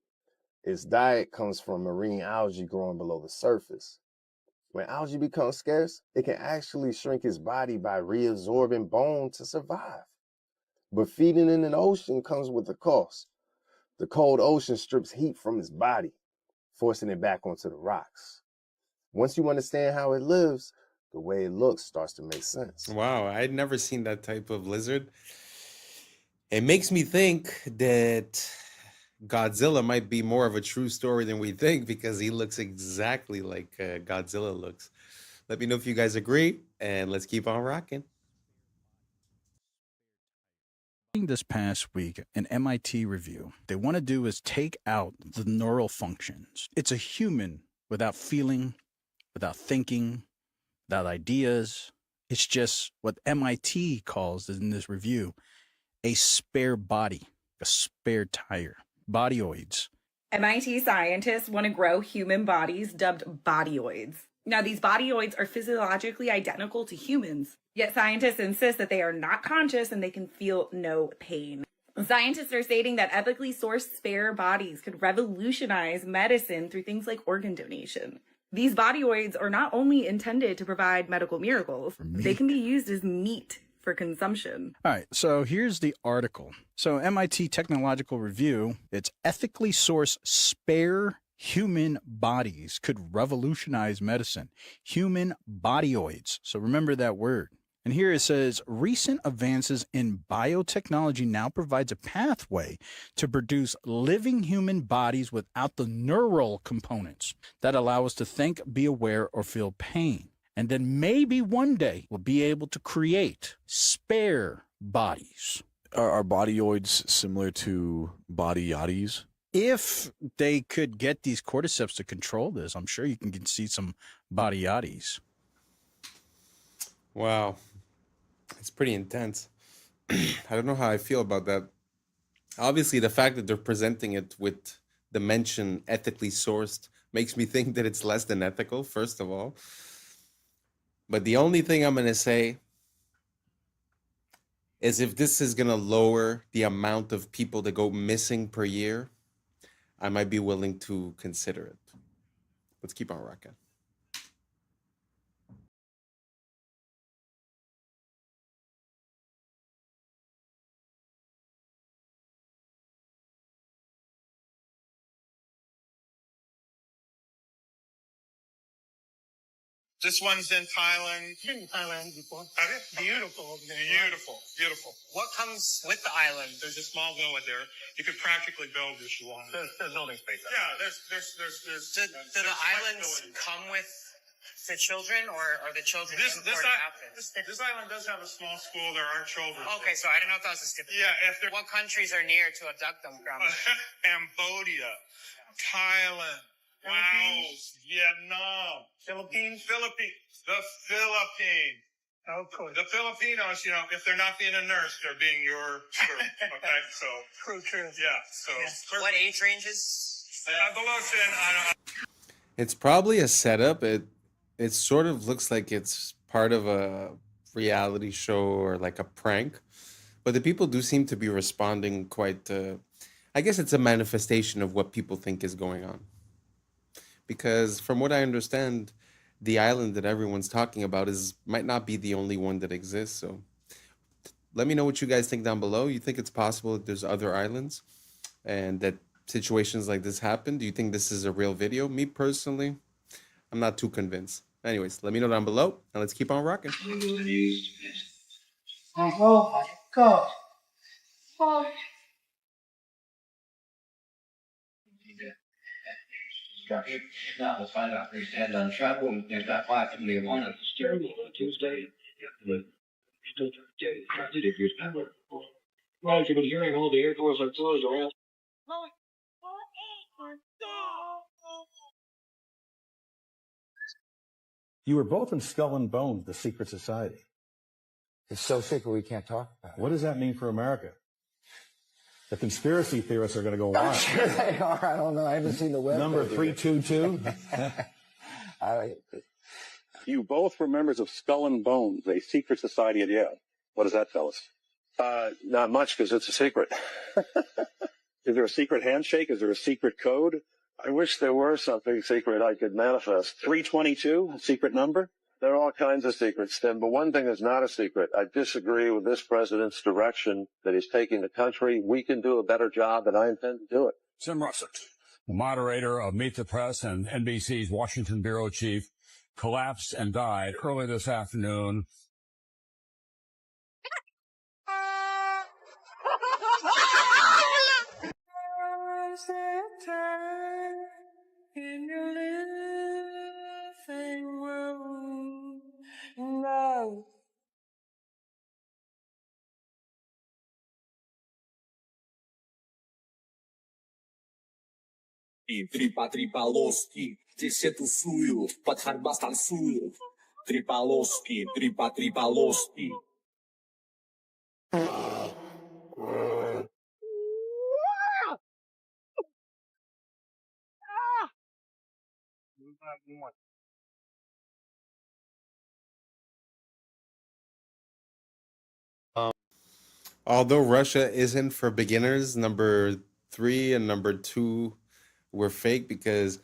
Its diet comes from marine algae growing below the surface. When algae becomes scarce, it can actually shrink its body by reabsorbing bone to survive. But feeding in an ocean comes with a cost. The cold ocean strips heat from its body, forcing it back onto the rocks. Once you understand how it lives, the way it looks starts to make sense. Wow, I'd never seen that type of lizard. It makes me think that Godzilla might be more of a true story than we think, because he looks exactly like Godzilla looks. Let me know if you guys agree, and let's keep on rocking. This past week, an MIT review, they want to do is take out the neural functions. It's a human without feeling, without thinking, without ideas. It's just what MIT calls in this review a spare body, a spare tire, bodyoids. MIT scientists want to grow human bodies dubbed bodyoids. Now, these bodyoids are physiologically identical to humans, yet scientists insist that they are not conscious and they can feel no pain. Scientists are stating that ethically sourced spare bodies could revolutionize medicine through things like organ donation. These bodyoids are not only intended to provide medical miracles, they can be used as meat for consumption. All right, so here's the article. So MIT Technological Review, it's ethically sourced spare human bodies could revolutionize medicine. Human bodyoids. So remember that word. And here it says, recent advances in biotechnology now provides a pathway to produce living human bodies without the neural components that allow us to think, be aware, or feel pain. And then maybe one day we'll be able to create spare bodies. Are bodyoids similar to body yachties? If they could get these cordyceps to control this, I'm sure you can see some body yachties. Wow. It's pretty intense. I don't know how I feel about that. Obviously, the fact that they're presenting it with the mention ethically sourced makes me think that it's less than ethical, first of all. But the only thing I'm going to say is if this is going to lower the amount of people that go missing per year, I might be willing to consider it. Let's keep on rocking. This one's in Thailand. Been in Thailand before. Have you? Beautiful. Beautiful. Beautiful. What comes with the island? There's a small villa there. You could practically build if you want. There's building space. Yeah, there's. Do the islands come with the children, or are the children This island does have a small school. There are children. Okay, so I don't know if that was a stipulation. Yeah, if what countries are near to abduct them from? Cambodia, Thailand, Laos, Vietnam, Philippines. The Philippines. Oh, cool. The Filipinos, if they're not being a nurse, they're being your crew. Okay, so. True. Yeah, so. Yeah. What age ranges? Below 10, It's probably a setup. It sort of looks like it's part of a reality show or like a prank. But the people do seem to be responding quite, I guess it's a manifestation of what people think is going on. Because from what I understand, the island that everyone's talking about might not be the only one that exists. So let me know what you guys think down below. You think it's possible that there's other islands and that situations like this happen? Do you think this is a real video? Me personally, I'm not too convinced. Anyways, let me know down below and let's keep on rocking. Oh my God. Oh. Now let's find out if he's had done travel and there's that flight from the one on Tuesday. Well, you can hear all the air doors are closed around. You were both in Skull and Bones, the secret society. It's so secret we can't talk about it. What does that mean for America? The conspiracy theorists are going to go wild. I'm sure they are. I don't know. I haven't seen the web. Number 322. You both were members of Skull and Bones, a secret society at Yale. What does that tell us? Not much, because it's a secret. Is there a secret handshake? Is there a secret code? I wish there were something secret I could manifest. 322, a secret number? There are all kinds of secrets, Tim, but one thing is not a secret. I disagree with this president's direction that he's taking the country. We can do a better job, and I intend to do it. Tim Russert, the moderator of Meet the Press and NBC's Washington bureau chief, collapsed and died early this afternoon. In your living room, no. Трипа-трипа-лоски, здесь тусую, под Харбас танцую. Трипа-лоски, трипа-трипа-лоски. Although Russia isn't for beginners, number 3 and number 2 were fake because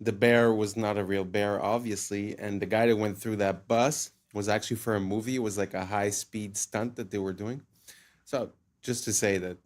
the bear was not a real bear, obviously, and the guy that went through that bus was actually for a movie. It was like a high-speed stunt that they were doing. So just to say that,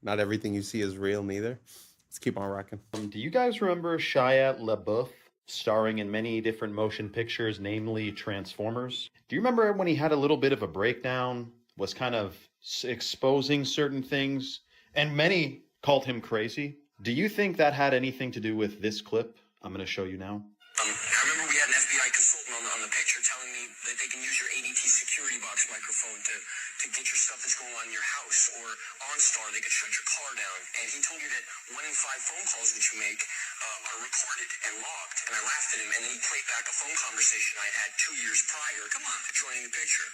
not everything you see is real neither. Let's keep on rocking. Do you guys remember Shia LaBeouf starring in many different motion pictures, namely Transformers? Do you remember when he had a little bit of a breakdown, was kind of exposing certain things, and many called him crazy? Do you think that had anything to do with this clip I'm going to show you now? I remember we had an FBI consultant on the picture telling me that they can use your ADT security box microphone to get your stuff that's going on in your house, or OnStar, they could shut your car down. And he told me that 1 in 5 phone calls that you make are recorded and logged. And I laughed at him, and then he played back a phone conversation I had 2 years prior to joining the picture.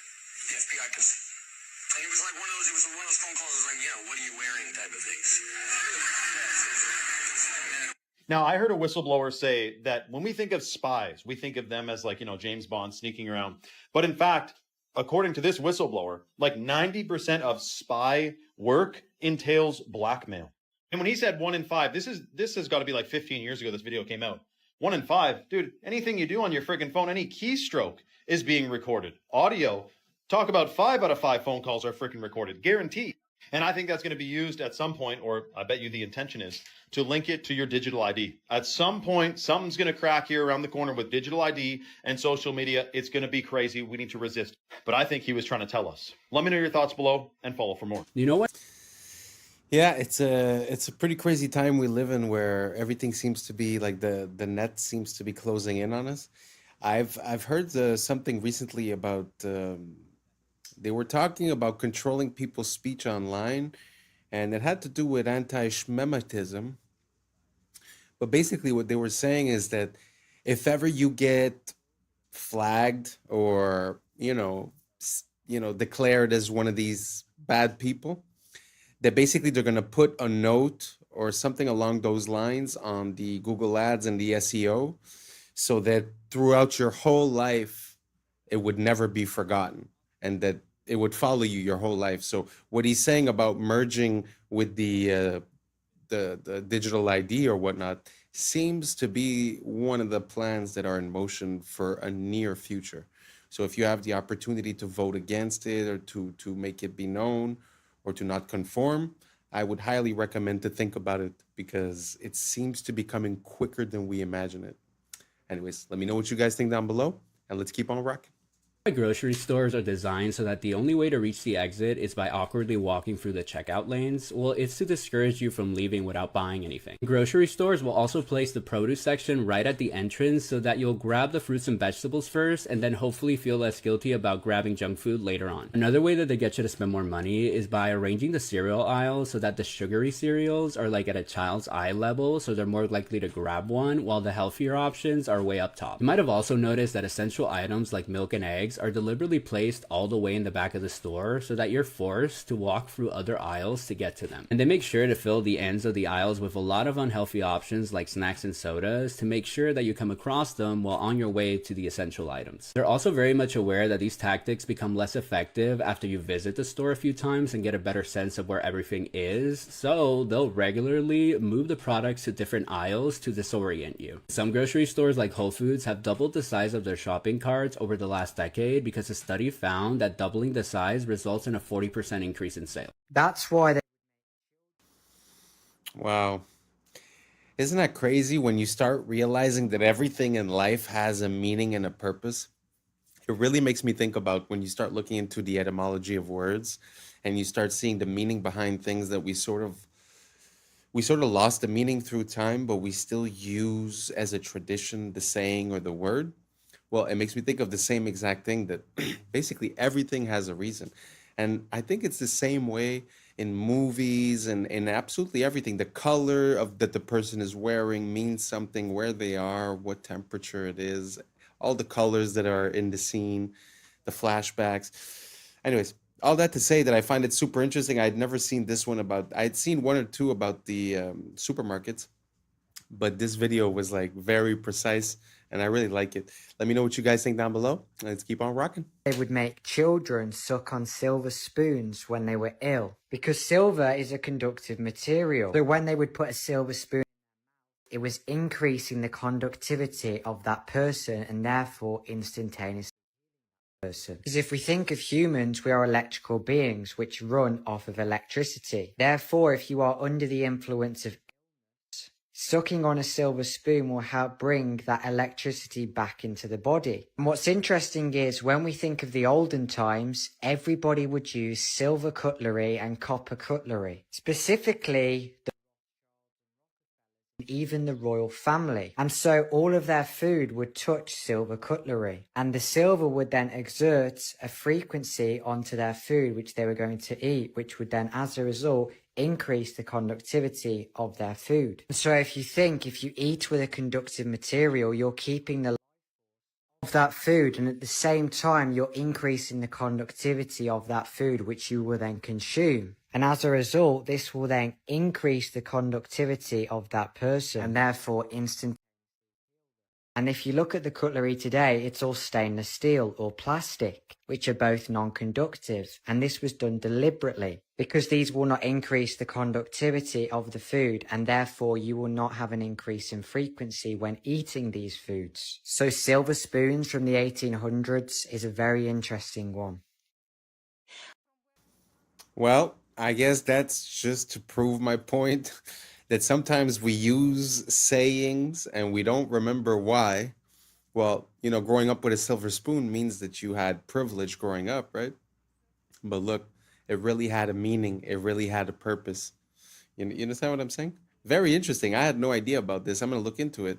The FBI consultant. And it was like one of those phone calls that was like, what are you wearing type of things. Now, I heard a whistleblower say that when we think of spies, we think of them as like, James Bond sneaking around. But in fact, according to this whistleblower, like 90% of spy work entails blackmail. And when he said 1 in 5, this has got to be like 15 years ago this video came out. 1 in 5, dude, anything you do on your friggin' phone, any keystroke is being recorded. Audio, talk about 5 out of 5 phone calls are freaking recorded, guaranteed. And I think that's going to be used at some point, or I bet you the intention is, to link it to your digital ID. At some point, something's going to crack here around the corner with digital ID and social media. It's going to be crazy. We need to resist. But I think he was trying to tell us. Let me know your thoughts below and follow for more. You know what? Yeah, it's a pretty crazy time we live in where everything seems to be like the net seems to be closing in on us. I've heard something recently about they were talking about controlling people's speech online, and it had to do with anti-Shemitism. But basically what they were saying is that if ever you get flagged or, declared as one of these bad people, that basically they're going to put a note or something along those lines on the Google Ads and the SEO so that throughout your whole life, it would never be forgotten and that it would follow you your whole life. So what he's saying about merging with the digital ID or whatnot seems to be one of the plans that are in motion for a near future. So if you have the opportunity to vote against it or to make it be known or to not conform, I would highly recommend to think about it because it seems to be coming quicker than we imagine it. Anyways, let me know what you guys think down below and let's keep on rocking. Grocery stores are designed so that the only way to reach the exit is by awkwardly walking through the checkout lanes. Well, it's to discourage you from leaving without buying anything. Grocery stores will also place the produce section right at the entrance so that you'll grab the fruits and vegetables first and then hopefully feel less guilty about grabbing junk food later on. Another way that they get you to spend more money is by arranging the cereal aisles so that the sugary cereals are like at a child's eye level, so they're more likely to grab one, while the healthier options are way up top. You might have also noticed that essential items like milk and eggs are deliberately placed all the way in the back of the store so that you're forced to walk through other aisles to get to them. And they make sure to fill the ends of the aisles with a lot of unhealthy options like snacks and sodas to make sure that you come across them while on your way to the essential items. They're also very much aware that these tactics become less effective after you visit the store a few times and get a better sense of where everything is, so they'll regularly move the products to different aisles to disorient you. Some grocery stores like Whole Foods have doubled the size of their shopping carts over the last decade because a study found that doubling the size results in a 40% increase in sales. That's why they... Wow. Isn't that crazy when you start realizing that everything in life has a meaning and a purpose? It really makes me think about when you start looking into the etymology of words and you start seeing the meaning behind things that we sort of lost the meaning through time, but we still use as a tradition the saying or the word. Well, it makes me think of the same exact thing, that basically everything has a reason. And I think it's the same way in movies and in absolutely everything. The color of that the person is wearing means something, where they are, what temperature it is, all the colors that are in the scene, the flashbacks. Anyways, all that to say that I find it super interesting. I'd never seen this one about, I'd seen one or two about the supermarkets. but this video was like very precise and I really like it. Let me know what you guys think down below. Let's keep on rocking. They would make children suck on silver spoons when they were ill because silver is a conductive material. So when they would put a silver spoon, it was increasing the conductivity of that person and therefore instantaneously person. Because if we think of humans, we are electrical beings which run off of electricity. Therefore, if you are under the influence of illness, sucking on a silver spoon will help bring that electricity back into the body. And what's interesting is when we think of the olden times, everybody would use silver cutlery and copper cutlery. Specifically, even the royal family. And so all of their food would touch silver cutlery. And the silver would then exert a frequency onto their food which they were going to eat, which would then, as a result, increase the conductivity of their food. And so if you eat with a conductive material, you're keeping the of that food, and at the same time you're increasing the conductivity of that food which you will then consume. And as a result, this will then increase the conductivity of that person and therefore instantaneously. And if you look at the cutlery today, it's all stainless steel or plastic, which are both non-conductive. And this was done deliberately because these will not increase the conductivity of the food, and therefore you will not have an increase in frequency when eating these foods. So silver spoons from the 1800s is a very interesting one. Well, I guess that's just to prove my point that sometimes we use sayings and we don't remember why. Well, you know, growing up with a silver spoon means that you had privilege growing up, right? But look, it really had a meaning. It really had a purpose. You understand what I'm saying? Very interesting. I had no idea about this. I'm going to look into it.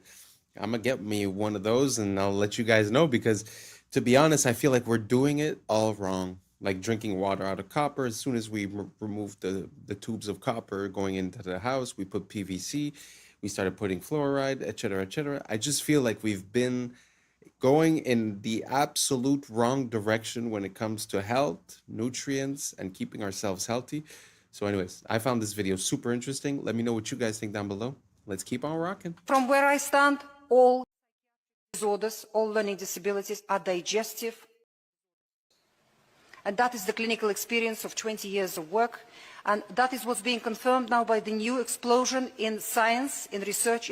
I'm going to get me one of those and I'll let you guys know, because to be honest, I feel like we're doing it all wrong. Like drinking water out of copper. As soon as we removed the tubes of copper going into the house, we put PVC, we started putting fluoride, etc., etc. I just feel like we've been going in the absolute wrong direction when it comes to health, nutrients, and keeping ourselves healthy. So anyways, I found this video super interesting. Let me know what you guys think down below. Let's keep on rocking. From where I stand, all disorders, all learning disabilities are digestive. And that is the clinical experience of 20 years of work. And that is what's being confirmed now by the new explosion in science, in research.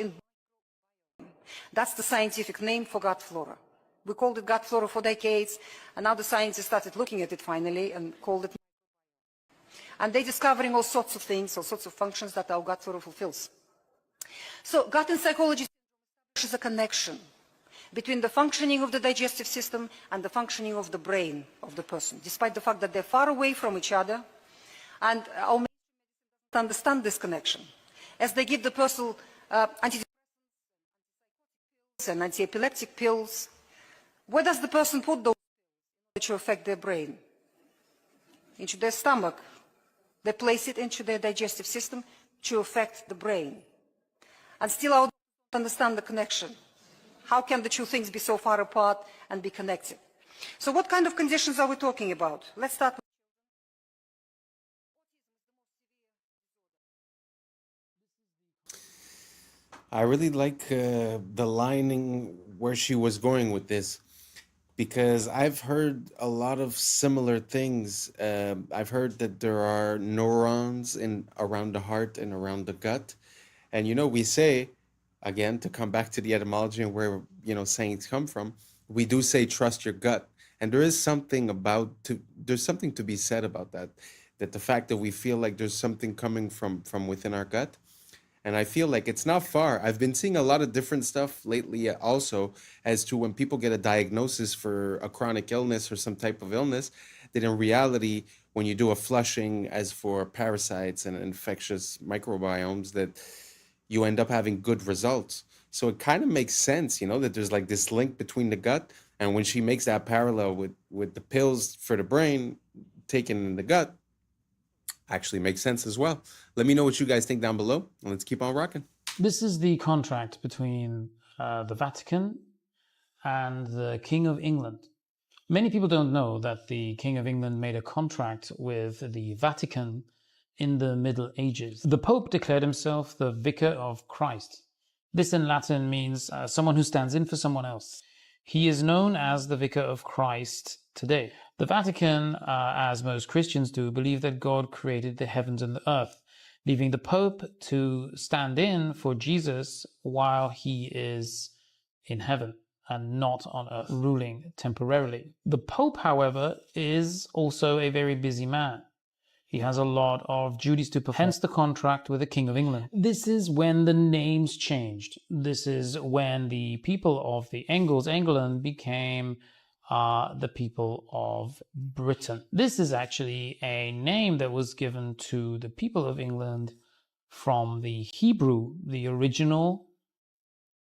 That's the scientific name for gut flora. We called it gut flora for decades, and now the scientists started looking at it finally and called it. And they're discovering all sorts of things, all sorts of functions that our gut flora fulfills. So gut and psychology is a connection between the functioning of the digestive system and the functioning of the brain of the person, despite the fact that they're far away from each other. And our medicine understand this connection. As they give the person antidepressants and anti-epileptic pills, where does the person put those pills to affect their brain? Into their stomach. They place it into their digestive system to affect the brain. And still our don't understand the connection. How can the two things be so far apart and be connected? So what kind of conditions are we talking about? Let's start with I really like the lining where she was going with this, because I've heard a lot of similar things. I've heard that there are neurons around the heart and around the gut. And, you know, we say, again, to come back to the etymology and where, you know, sayings come from, we do say trust your gut. And there is something there's something to be said about that the fact that we feel like there's something coming from within our gut. And I feel like it's not far. I've been seeing a lot of different stuff lately also as to when people get a diagnosis for a chronic illness or some type of illness, that in reality, when you do a flushing as for parasites and infectious microbiomes, that you end up having good results. So it kind of makes sense, you know, that there's like this link between the gut. And when she makes that parallel with the pills for the brain taken in the gut, actually makes sense as well. Let me know what you guys think down below, and let's keep on rocking. This is the contract between the Vatican and the King of England. Many people don't know that the King of England made a contract with the Vatican in the Middle Ages. The Pope declared himself the Vicar of Christ. This in Latin means someone who stands in for someone else. He is known as the Vicar of Christ today. The Vatican, as most Christians do, believe that God created the heavens and the earth, leaving the Pope to stand in for Jesus while he is in heaven and not on earth, ruling temporarily. The Pope, however, is also a very busy man. He has a lot of duties to perform, hence the contract with the King of England. This is when the names changed. This is when the people of the England became the people of Britain. This is actually a name that was given to the people of England from the Hebrew, the original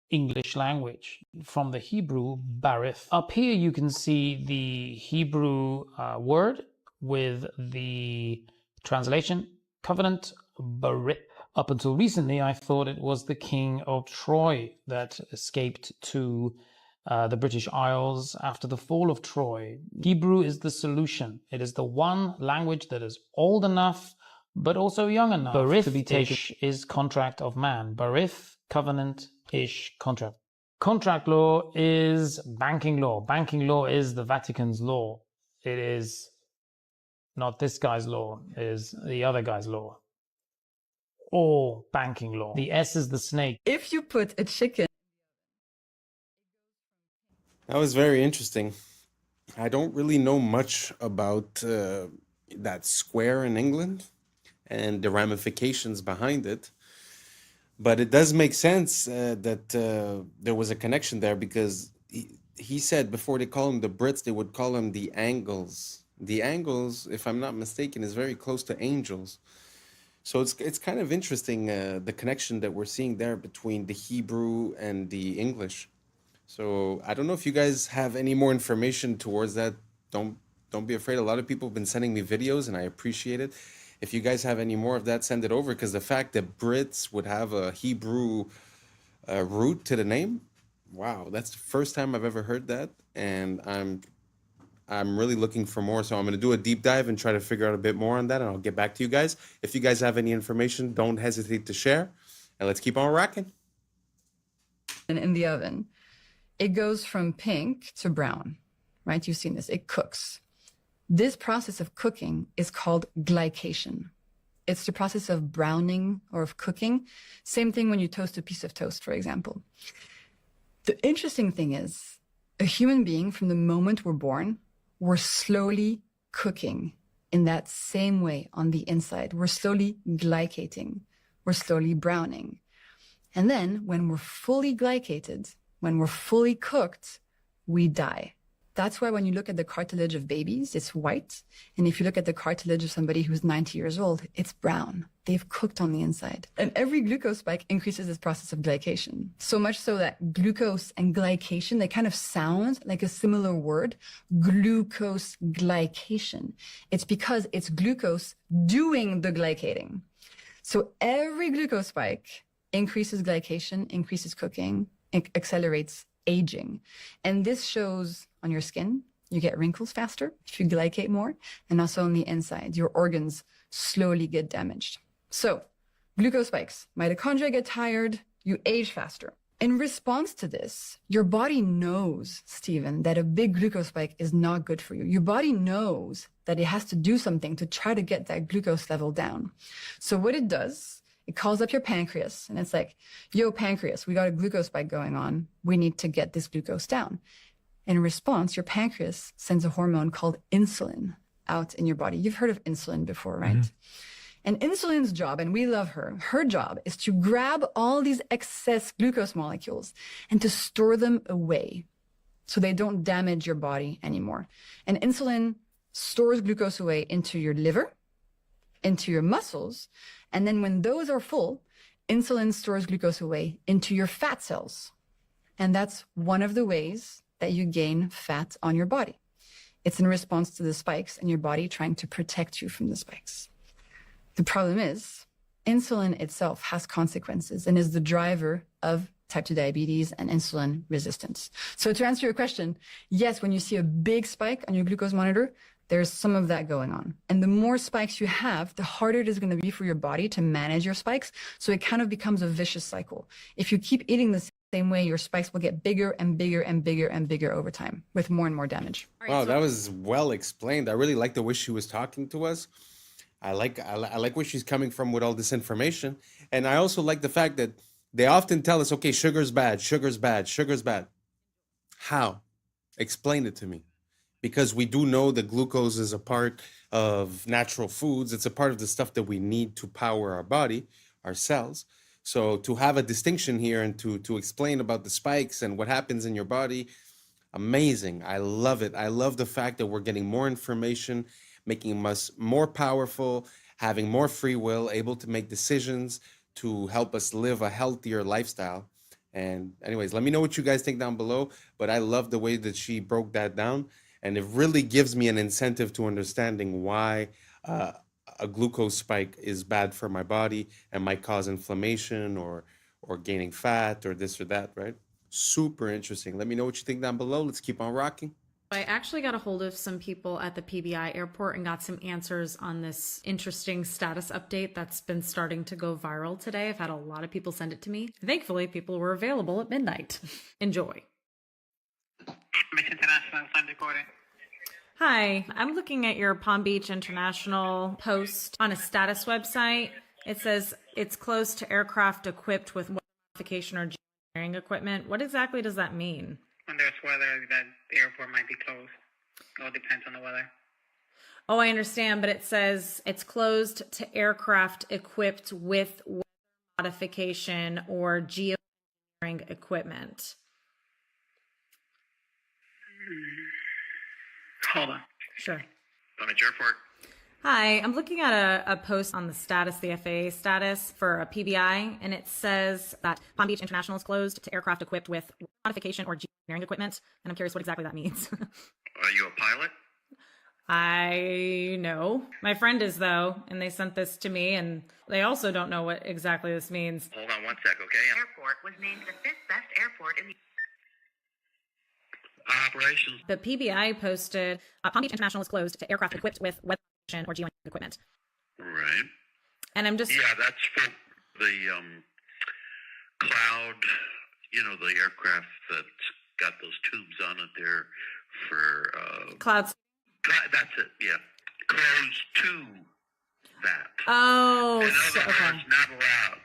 English language, from the Hebrew barith. Up here you can see the Hebrew word with the translation covenant barith. Up until recently I thought it was the king of Troy that escaped to the British Isles after the fall of Troy. Hebrew is the solution. It is the one language that is old enough but also young enough to be taken. Ish is contract of man. Barith, covenant, ish, contract. Contract law is banking law. Banking law is the Vatican's law. It is not this guy's law, it is the other guy's law. Or banking law. The S is the snake. If you put a chicken... That was very interesting. I don't really know much about that square in England and the ramifications behind it. But it does make sense that there was a connection there, because he said before they call them the Brits, they would call them the Angles. The Angles, if I'm not mistaken, is very close to angels. So it's kind of interesting, the connection that we're seeing there between the Hebrew and the English. So I don't know if you guys have any more information towards that. Don't be afraid. A lot of people have been sending me videos, and I appreciate it. If you guys have any more of that, send it over, because the fact that Brits would have a Hebrew root to the name, wow, that's the first time I've ever heard that, and I'm really looking for more. So I'm going to do a deep dive and try to figure out a bit more on that, and I'll get back to you guys. If you guys have any information, don't hesitate to share, and let's keep on rocking. In the oven, it goes from pink to brown, right? You've seen this. It cooks. This process of cooking is called glycation. It's the process of browning or of cooking. Same thing when you toast a piece of toast, for example. The interesting thing is, a human being, from the moment we're born, we're slowly cooking in that same way on the inside. We're slowly glycating. We're slowly browning. And then when we're fully glycated, when we're fully cooked, we die. That's why when you look at the cartilage of babies, it's white. And if you look at the cartilage of somebody who's 90 years old, it's brown. They've cooked on the inside. And every glucose spike increases this process of glycation. So much so that glucose and glycation, they kind of sound like a similar word, glucose glycation. It's because it's glucose doing the glycating. So every glucose spike increases glycation, increases cooking, accelerates aging. And this shows on your skin. You get wrinkles faster if you glycate more, and also on the inside, your organs slowly get damaged. So glucose spikes, mitochondria get tired, you age faster. In response to this, your body knows, Stephen, that a big glucose spike is not good for you. Your body knows that it has to do something to try to get that glucose level down. So what it does, it calls up your pancreas, and it's like, yo, pancreas, we got a glucose spike going on. We need to get this glucose down. In response, your pancreas sends a hormone called insulin out in your body. You've heard of insulin before, right? Mm-hmm. And insulin's job, and we love her job is to grab all these excess glucose molecules and to store them away so they don't damage your body anymore. And insulin stores glucose away into your liver, into your muscles, and then when those are full, insulin stores glucose away into your fat cells. And that's one of the ways that you gain fat on your body. It's in response to the spikes and your body trying to protect you from the spikes. The problem is, insulin itself has consequences and is the driver of type 2 diabetes and insulin resistance. So to answer your question, yes, when you see a big spike on your glucose monitor, There's some of that going on. And the more spikes you have, the harder it is going to be for your body to manage your spikes. So it kind of becomes a vicious cycle. If you keep eating the same way, your spikes will get bigger and bigger and bigger and bigger over time with more and more damage. Wow, that was well explained. I really like the way she was talking to us. I like where she's coming from with all this information. And I also like the fact that they often tell us, okay, sugar's bad, sugar's bad, sugar's bad. How? Explain it to me. Because we do know that glucose is a part of natural foods. It's a part of the stuff that we need to power our body, our cells. So to have a distinction here and to explain about the spikes and what happens in your body, amazing. I love it. I love the fact that we're getting more information, making us more powerful, having more free will, able to make decisions to help us live a healthier lifestyle. And anyways, let me know what you guys think down below. But I love the way that she broke that down. And it really gives me an incentive to understanding why a glucose spike is bad for my body and might cause inflammation or gaining fat or this or that, right? Super interesting. Let me know what you think down below. Let's keep on rocking. I actually got a hold of some people at the PBI airport and got some answers on this interesting status update that's been starting to go viral today. I've had a lot of people send it to me. Thankfully, people were available at midnight. Enjoy. Hi, I'm looking at your Palm Beach International post on a status website. It says it's closed to aircraft equipped with weather modification or geoengineering equipment. What exactly does that mean? When there's weather, that the airport might be closed. It all depends on the weather. Oh, I understand, but it says it's closed to aircraft equipped with weather modification or geoengineering equipment. Hold on. Sure. Palm Beach Airport. Hi, I'm looking at a post on the status, the FAA status for a PBI, and it says that Palm Beach International is closed to aircraft equipped with modification or geoengineering equipment, and I'm curious what exactly that means. Are you a pilot? I know. My friend is, though, and they sent this to me, and they also don't know what exactly this means. Hold on one sec, okay? Airport was named the 5th best airport in the operations. The PBI posted, Palm Beach International is closed to aircraft equipped with weather or geoengineering equipment. Right. And I'm just... Yeah, that's for the cloud, the aircraft that's got those tubes on it there for... Clouds. That's it, yeah. Closed to that. Oh, in other words, okay. not allowed.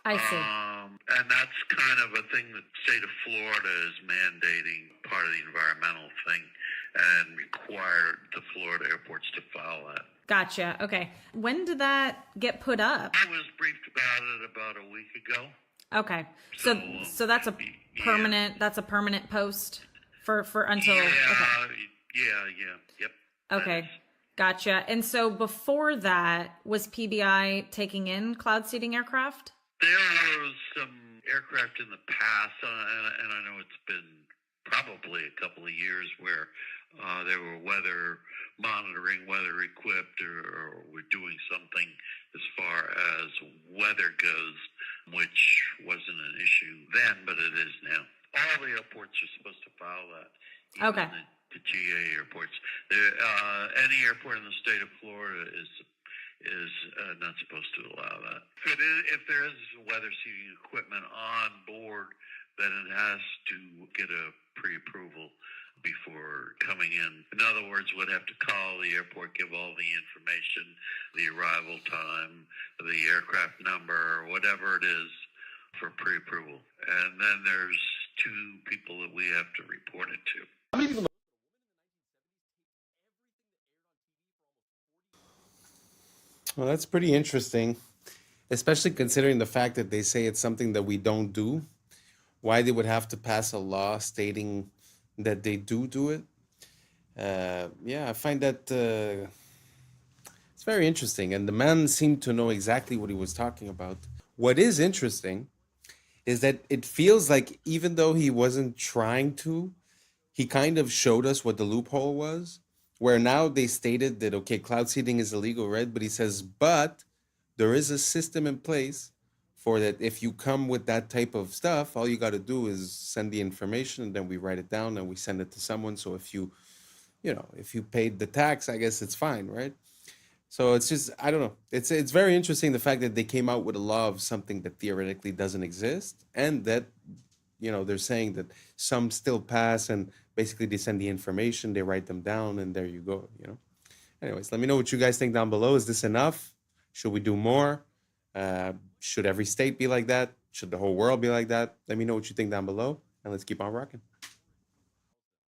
I see. And that's kind of a thing that the state of Florida is mandating, part of the environmental thing, and required the Florida airports to follow that. Gotcha. Okay. When did that get put up? I was briefed about it about a week ago. Okay. So that's a permanent. That's a permanent post for until. Yeah. Okay. Yep. Okay. Gotcha. And so before that, was PBI taking in cloud seeding aircraft? There was some aircraft in the past, and I know it's been probably a couple of years where they were weather monitoring, weather equipped, or were doing something as far as weather goes, which wasn't an issue then, but it is now. All the airports are supposed to follow that. Okay. The GA airports. Any airport in the state of Florida is not supposed to allow that. If there is weather seeding equipment on board, then it has to get a pre-approval before coming in. In other words, would have to call the airport, give all the information, the arrival time, the aircraft number, whatever it is for pre-approval. And then there's two people that we have to report it to. Well, that's pretty interesting, especially considering the fact that they say it's something that we don't do. Why they would have to pass a law stating that they do it. Yeah, I find that it's very interesting. And the man seemed to know exactly what he was talking about. What is interesting is that it feels like even though he wasn't trying to, he kind of showed us what the loophole was, where now they stated that, okay, cloud seeding is illegal, right? But he says, but there is a system in place for that. If you come with that type of stuff, all you got to do is send the information, and then we write it down and we send it to someone. So if you you know, if you paid the tax, I guess it's fine, right? So it's just, I don't know. It's very interesting the fact that they came out with a law of something that theoretically doesn't exist, and that, you know, they're saying that some still pass, and basically they send the information, they write them down, and there you go, you know. Anyways, let me know what you guys think down below. Is this enough? Should we do more? Should every state be like that? Should the whole world be like that? Let me know what you think down below, and let's keep on rocking.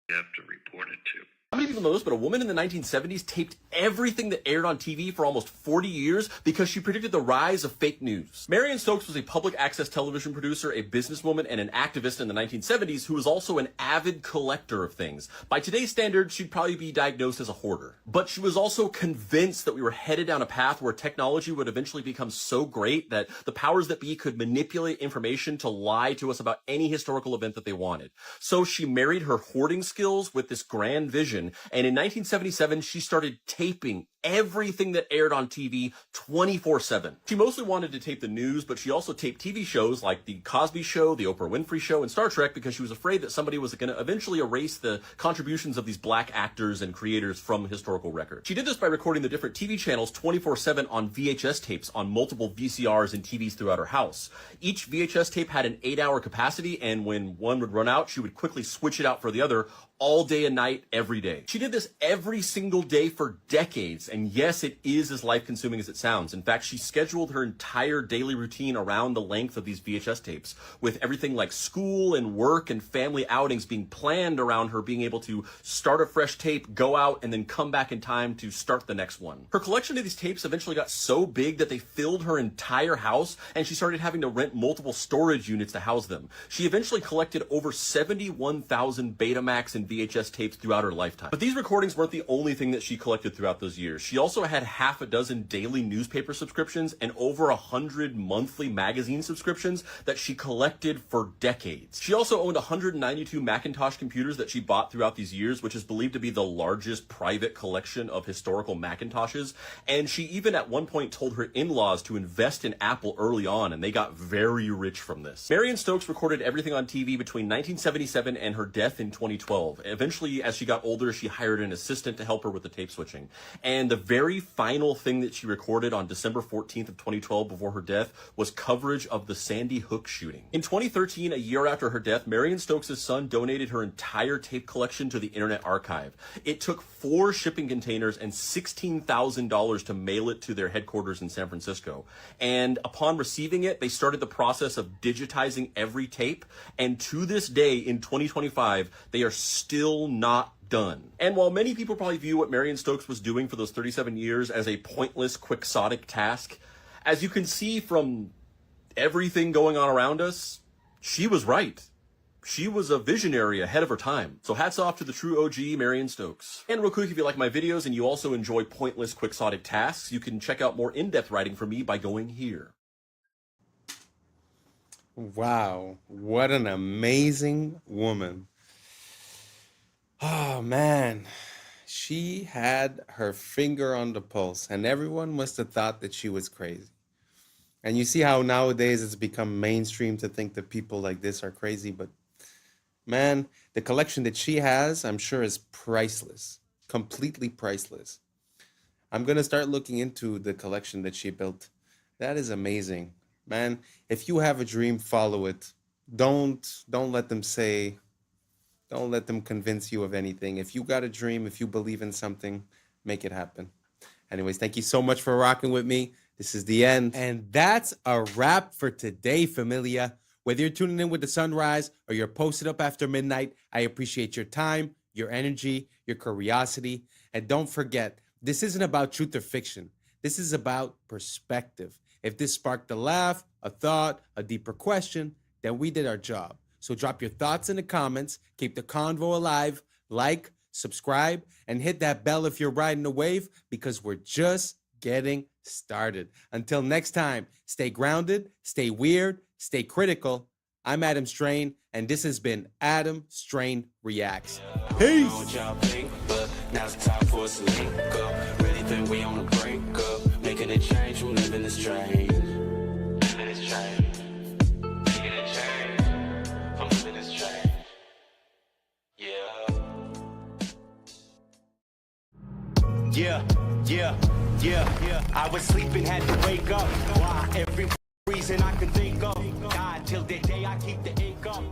You have to report it to. How many people know this, but a woman in the 1970s taped everything that aired on TV for almost 40 years because she predicted the rise of fake news. Marion Stokes was a public access television producer, a businesswoman, and an activist in the 1970s who was also an avid collector of things. By today's standards, she'd probably be diagnosed as a hoarder. But she was also convinced that we were headed down a path where technology would eventually become so great that the powers that be could manipulate information to lie to us about any historical event that they wanted. So she married her hoarding skills with this grand vision. And in 1977, she started taping everything that aired on TV 24/7. She mostly wanted to tape the news, but she also taped TV shows like The Cosby Show, The Oprah Winfrey Show, and Star Trek because she was afraid that somebody was going to eventually erase the contributions of these black actors and creators from historical record. She did this by recording the different TV channels 24/7 on VHS tapes on multiple VCRs and TVs throughout her house. Each VHS tape had an 8-hour capacity, and when one would run out, she would quickly switch it out for the other all day and night, every day. She did this every single day for decades, and yes, it is as life-consuming as it sounds. In fact, she scheduled her entire daily routine around the length of these VHS tapes, with everything like school and work and family outings being planned around her being able to start a fresh tape, go out, and then come back in time to start the next one. Her collection of these tapes eventually got so big that they filled her entire house, and she started having to rent multiple storage units to house them. She eventually collected over 71,000 Betamax and VHS tapes throughout her lifetime. But these recordings weren't the only thing that she collected throughout those years. She also had half a dozen daily newspaper subscriptions and over 100 monthly magazine subscriptions that she collected for decades. She also owned 192 Macintosh computers that she bought throughout these years, which is believed to be the largest private collection of historical Macintoshes. And she even at one point told her in-laws to invest in Apple early on, and they got very rich from this. Marion Stokes recorded everything on TV between 1977 and her death in 2012. Eventually, as she got older, she hired an assistant to help her with the tape switching. And the very final thing that she recorded on December 14th of 2012 before her death was coverage of the Sandy Hook shooting. In 2013, a year after her death, Marion Stokes' son donated her entire tape collection to the Internet Archive. It took 4 shipping containers and $16,000 to mail it to their headquarters in San Francisco. And upon receiving it, they started the process of digitizing every tape. And to this day, in 2025, they are still not done. And while many people probably view what Marion Stokes was doing for those 37 years as a pointless, quixotic task, as you can see from everything going on around us, she was right. She was a visionary ahead of her time. So hats off to the true OG, Marion Stokes. And real quick, if you like my videos and you also enjoy pointless, quixotic tasks, you can check out more in-depth writing from me by going here. Wow, what an amazing woman. Oh man, she had her finger on the pulse, and everyone must have thought that she was crazy. And you see how nowadays it's become mainstream to think that people like this are crazy, but man, the collection that she has, I'm sure, is priceless, completely priceless. I'm gonna start looking into the collection that she built. That is amazing. Man, if you have a dream, follow it. Don't let them say, don't let them convince you of anything. If you got a dream, if you believe in something, make it happen. Anyways, thank you so much for rocking with me. This is the end. And that's a wrap for today, familia. Whether you're tuning in with the sunrise or you're posted up after midnight, I appreciate your time, your energy, your curiosity. And don't forget, this isn't about truth or fiction. This is about perspective. If this sparked a laugh, a thought, a deeper question, then we did our job. So drop your thoughts in the comments, keep the convo alive, like, subscribe, and hit that bell if you're riding a wave, because we're just getting started. Until next time, stay grounded, stay weird, stay critical. I'm Adam Strain, and this has been Adam Strain Reacts. Peace! Now it's time for us to link up. Really think we on the brink up. Making a change from living this strange. Living this strange. Making a change from living this strange. Yeah. Yeah, I was sleeping, had to wake up. Why? Every reason I can think of. God, till the day I keep the ink up.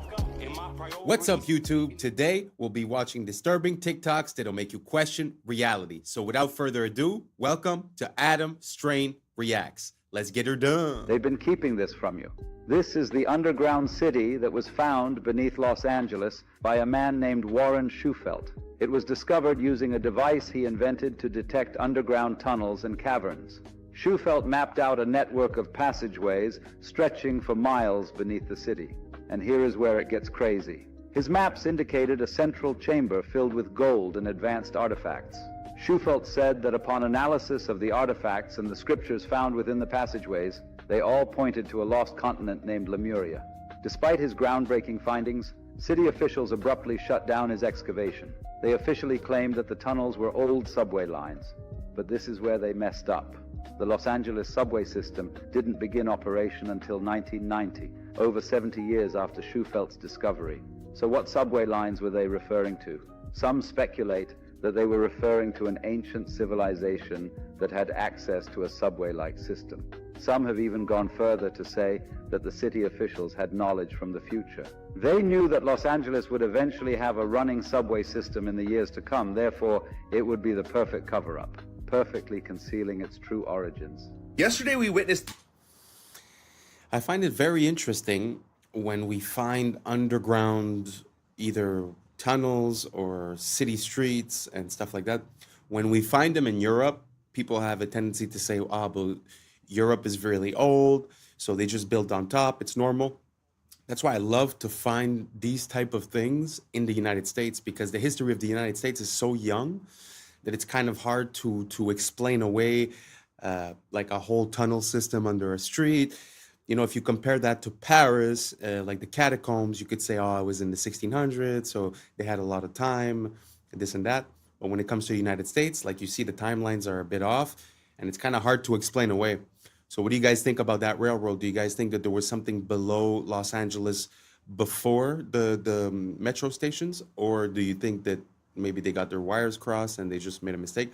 What's up, YouTube? Today, we'll be watching disturbing TikToks that'll make you question reality. So without further ado, welcome to Adam Strain Reacts. Let's get her done. They've been keeping this from you. This is the underground city that was found beneath Los Angeles by a man named Warren Shufelt. It was discovered using a device he invented to detect underground tunnels and caverns. Shufelt mapped out a network of passageways stretching for miles beneath the city. And here is where it gets crazy. His maps indicated a central chamber filled with gold and advanced artifacts. Shufelt said that upon analysis of the artifacts and the scriptures found within the passageways, they all pointed to a lost continent named Lemuria. Despite his groundbreaking findings, city officials abruptly shut down his excavation. They officially claimed that the tunnels were old subway lines. But this is where they messed up. The Los Angeles subway system didn't begin operation until 1990, over 70 years after Schufelt's discovery. So what subway lines were they referring to? Some speculate that they were referring to an ancient civilization that had access to a subway-like system. Some have even gone further to say that the city officials had knowledge from the future. They knew that Los Angeles would eventually have a running subway system in the years to come, therefore it would be the perfect cover-up, perfectly concealing its true origins. Yesterday we witnessed... I find it very interesting when we find underground either tunnels or city streets and stuff like that. When we find them in Europe, people have a tendency to say, but Europe is really old, so they just built on top, it's normal. That's why I love to find these type of things in the United States, because the history of the United States is so young that it's kind of hard to explain away like a whole tunnel system under a street. You know, if you compare that to Paris, like the catacombs, you could say, it was in the 1600s, so they had a lot of time, this and that. But when it comes to the United States, like you see, the timelines are a bit off, and it's kind of hard to explain away. So what do you guys think about that railroad? Do you guys think that there was something below Los Angeles before the metro stations? Or do you think that maybe they got their wires crossed and they just made a mistake?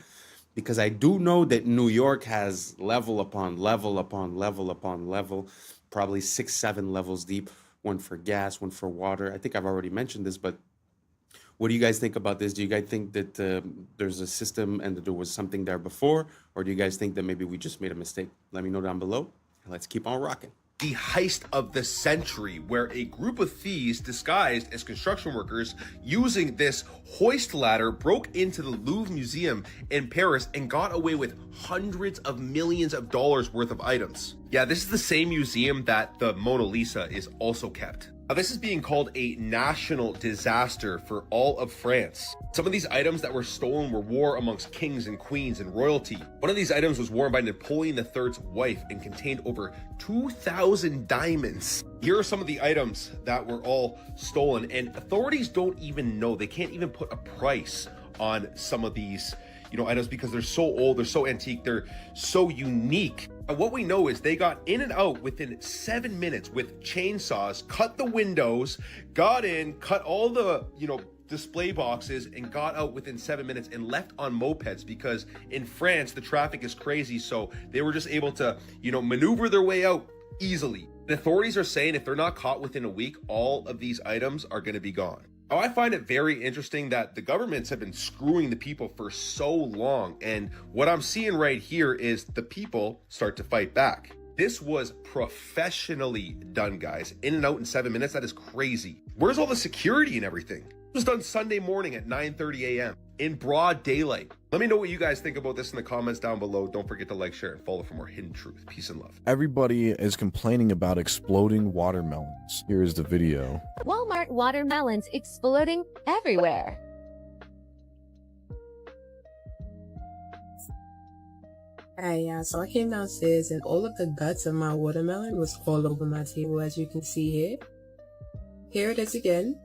Because I do know that New York has level upon level upon level upon level, probably 6-7 levels deep, one for gas, one for water. I think I've already mentioned this, but what do you guys think about this? Do you guys think that there's a system and that there was something there before? Or do you guys think that maybe we just made a mistake? Let me know down below. Let's keep on rocking. The heist of the century, where a group of thieves disguised as construction workers using this hoist ladder broke into the Louvre Museum in Paris and got away with hundreds of millions of dollars worth of items. Yeah, this is the same museum that the Mona Lisa is also kept. Now, this is being called a national disaster for all of France. Some of these items that were stolen were worn amongst kings and queens and royalty. One of these items was worn by Napoleon III's wife and contained over 2,000 diamonds. Here are some of the items that were all stolen, and authorities don't even know. They can't even put a price on some of these items because they're so old, they're so antique, they're so unique. And what we know is they got in and out within 7 minutes with chainsaws, cut the windows, got in, cut all the, display boxes, and got out within 7 minutes and left on mopeds, because in France, the traffic is crazy. So they were just able to, maneuver their way out easily. The authorities are saying if they're not caught within a week, all of these items are going to be gone. Now, I find it very interesting that the governments have been screwing the people for so long, and what I'm seeing right here is the people start to fight back. This was professionally done, guys. In and out in 7 minutes, that is crazy. Where's all the security and everything? It was done Sunday morning at 9:30 a.m. in broad daylight. Let me know what you guys think about this in the comments down below. Don't forget to like, share, and follow for more hidden truth. Peace and love. Everybody is complaining about exploding watermelons. Here is the video. Walmart watermelons exploding everywhere. Hi, yeah, so I came downstairs and all of the guts of my watermelon was all over my table, as you can see here. Here it is again.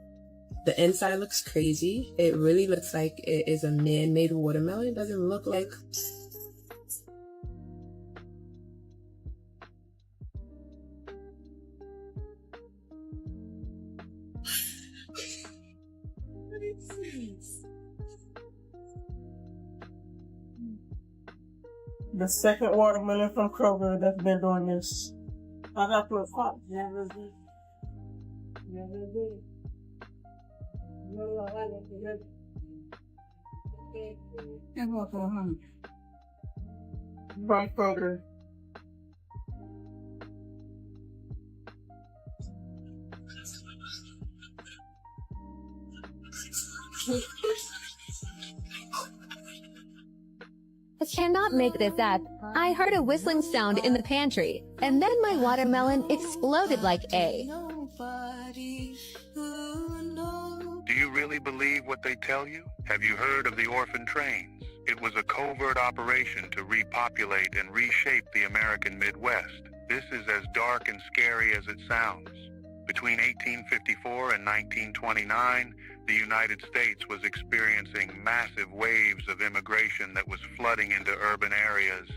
The inside looks crazy. It really looks like it is a man-made watermelon. It doesn't look like... the second watermelon from Kroger that's been doing this. I got to a pot. Never did. By Kroger. I cannot make this up. I heard a whistling sound in the pantry, and then my watermelon exploded like A. Do you really believe what they tell you? Have you heard of the orphan trains? It was a covert operation to repopulate and reshape the American Midwest. This is as dark and scary as it sounds. Between 1854 and 1929, the United States was experiencing massive waves of immigration that was flooding into urban areas.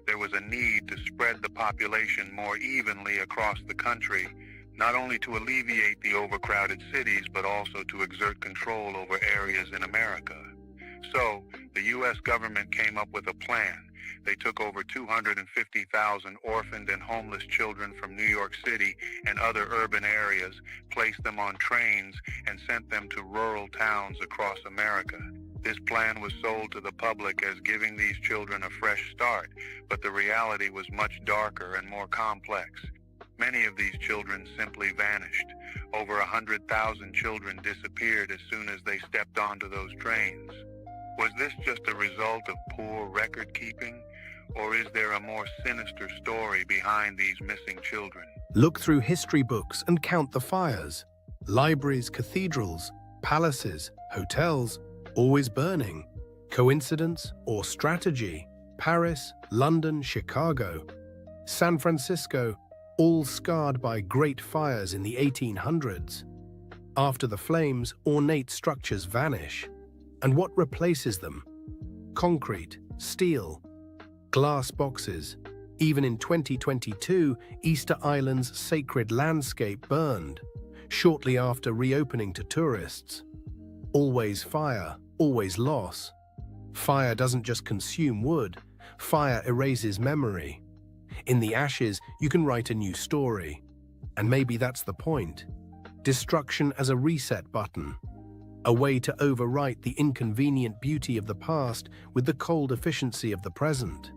There was a need to spread the population more evenly across the country, not only to alleviate the overcrowded cities, but also to exert control over areas in America. So, the U.S. government came up with a plan. They took over 250,000 orphaned and homeless children from New York City and other urban areas, placed them on trains, and sent them to rural towns across America. This plan was sold to the public as giving these children a fresh start, but the reality was much darker and more complex. Many of these children simply vanished. Over 100,000 children disappeared as soon as they stepped onto those trains. Was this just a result of poor record keeping, or is there a more sinister story behind these missing children? Look through history books and count the fires. Libraries, cathedrals, palaces, hotels, always burning. Coincidence or strategy? Paris, London, Chicago, San Francisco, all scarred by great fires in the 1800s. After the flames, ornate structures vanish. And what replaces them? Concrete, steel, glass boxes. Even in 2022, Easter Island's sacred landscape burned, shortly after reopening to tourists. Always fire, always loss. Fire doesn't just consume wood, fire erases memory. In the ashes, you can write a new story. And maybe that's the point. Destruction as a reset button. A way to overwrite the inconvenient beauty of the past with the cold efficiency of the present.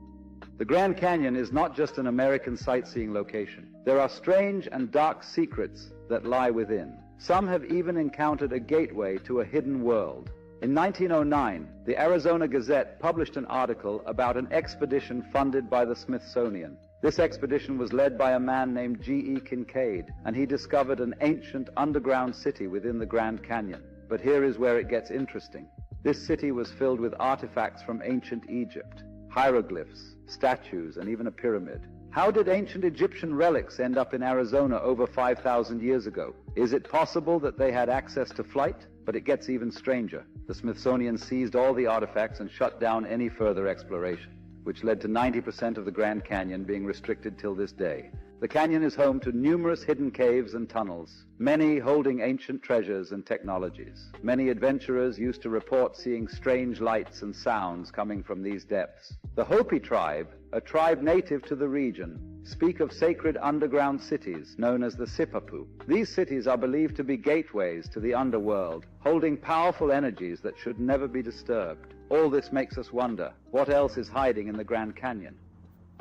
The Grand Canyon is not just an American sightseeing location. There are strange and dark secrets that lie within. Some have even encountered a gateway to a hidden world. In 1909, the Arizona Gazette published an article about an expedition funded by the Smithsonian. This expedition was led by a man named G.E. Kincaid, and he discovered an ancient underground city within the Grand Canyon. But here is where it gets interesting. This city was filled with artifacts from ancient Egypt, hieroglyphs, statues, and even a pyramid. How did ancient Egyptian relics end up in Arizona over 5,000 years ago? Is it possible that they had access to flight? But it gets even stranger. The Smithsonian seized all the artifacts and shut down any further exploration, which led to 90% of the Grand Canyon being restricted till this day. The canyon is home to numerous hidden caves and tunnels, many holding ancient treasures and technologies. Many adventurers used to report seeing strange lights and sounds coming from these depths. The Hopi tribe, a tribe native to the region, speak of sacred underground cities known as the Sipapu. These cities are believed to be gateways to the underworld, holding powerful energies that should never be disturbed. All this makes us wonder, what else is hiding in the Grand Canyon?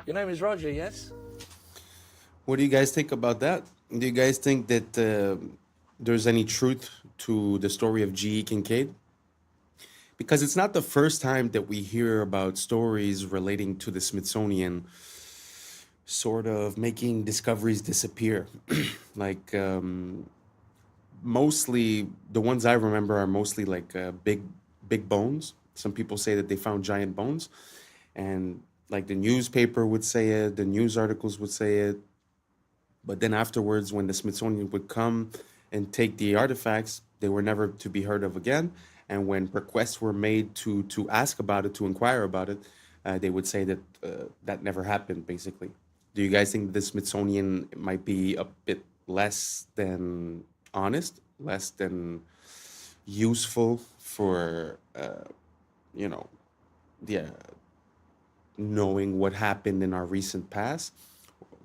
Your name is Roger, yes? What do you guys think about that? Do you guys think that there's any truth to the story of G.E. Kincaid? Because it's not the first time that we hear about stories relating to the Smithsonian sort of making discoveries disappear. Like, mostly, the ones I remember are mostly like big bones. Some people say that they found giant bones. And like the newspaper would say it, the news articles would say it. But then afterwards, when the Smithsonian would come and take the artifacts, they were never to be heard of again. And when requests were made to ask about it, to inquire about it, they would say that that never happened, basically. Do you guys think the Smithsonian might be a bit less than honest, less than useful for, knowing what happened in our recent past?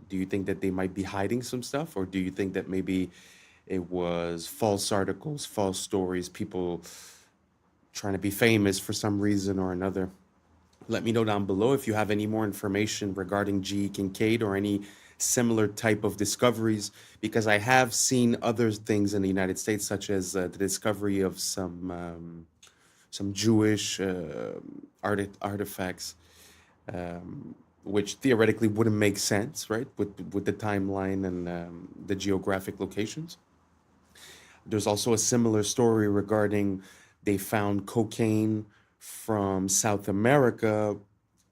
Do you think that they might be hiding some stuff, or do you think that maybe it was false articles, false stories, people trying to be famous for some reason or another? Let me know down below if you have any more information regarding G. Kincaid or any similar type of discoveries, because I have seen other things in the United States, such as the discovery of some Jewish artifacts, which theoretically wouldn't make sense, right, with the timeline and the geographic locations. There's also a similar story regarding they found cocaine from South America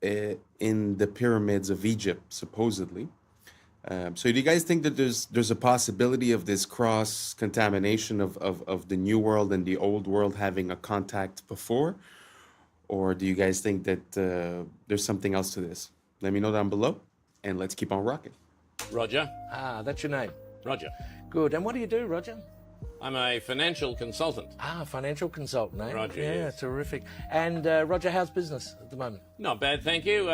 in the pyramids of Egypt, supposedly. So do you guys think that there's a possibility of this cross-contamination of the new world and the old world having a contact before? Or do you guys think that there's something else to this? Let me know down below, and let's keep on rocking. Roger. Ah, that's your name. Roger. Good. And what do you do, Roger? I'm a financial consultant. Ah, financial consultant, eh? Roger, Yeah, yes. terrific. And Roger, how's business at the moment? Not bad, thank you.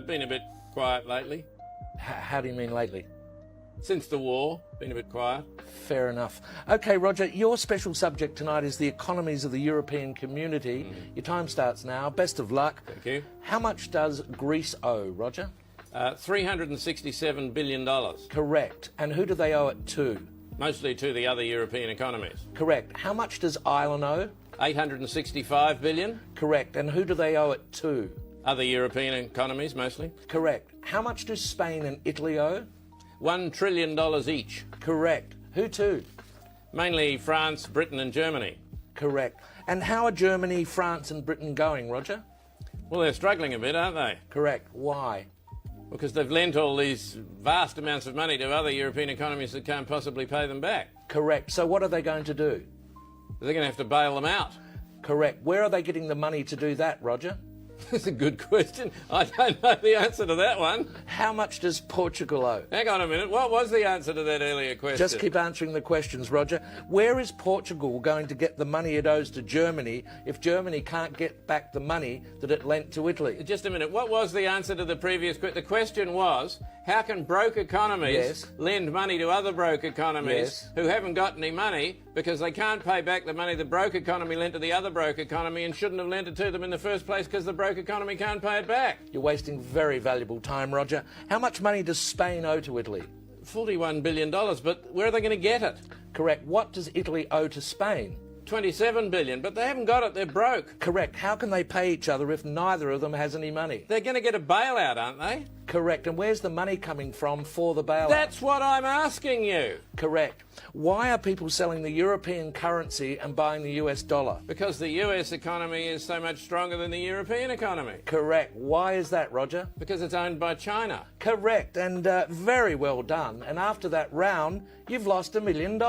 Been a bit quiet lately. How do you mean lately? Since the war, been a bit quiet. Fair enough. Okay, Roger, your special subject tonight is the economies of the European community. Your time starts now. Best of luck. Thank you. How much does Greece owe, Roger? $367 billion. Correct. And who do they owe it to? Mostly to the other European economies. Correct. How much does Ireland owe? $865 billion. Correct. And who do they owe it to? Other European economies, mostly. Correct. How much do Spain and Italy owe? $1 trillion each. Correct. Who to? Mainly France, Britain and Germany. Correct. And how are Germany, France and Britain going, Roger? Well, they're struggling a bit, aren't they? Correct. Why? Because they've lent all these vast amounts of money to other European economies that can't possibly pay them back. Correct. So what are they going to do? They're going to have to bail them out. Correct. Where are they getting the money to do that, Roger? That's a good question. I don't know the answer to that one. How much does Portugal owe? Hang on a minute. What was the answer to that earlier question? Just keep answering the questions, Roger. Where is Portugal going to get the money it owes to Germany if Germany can't get back the money that it lent to Italy? Just a minute. What was the answer to the previous question? The question was, how can broke economies lend money to other broke economies who haven't got any money because they can't pay back the money the broke economy lent to the other broke economy and shouldn't have lent it to them in the first place because the broke economy can't pay it back? You're wasting very valuable time, Roger. How much money does Spain owe to Italy? $41 billion, but where are they going to get it? Correct. What does Italy owe to Spain? $27 billion, but they haven't got it. They're broke. Correct. How can they pay each other if neither of them has any money? They're going to get a bailout, aren't they? Correct. And where's the money coming from for the bailout? That's what I'm asking you. Correct. Why are people selling the European currency and buying the US dollar? Because the US economy is so much stronger than the European economy. Correct. Why is that, Roger? Because it's owned by China. Correct. And very well done. And after that round, you've lost $1 million.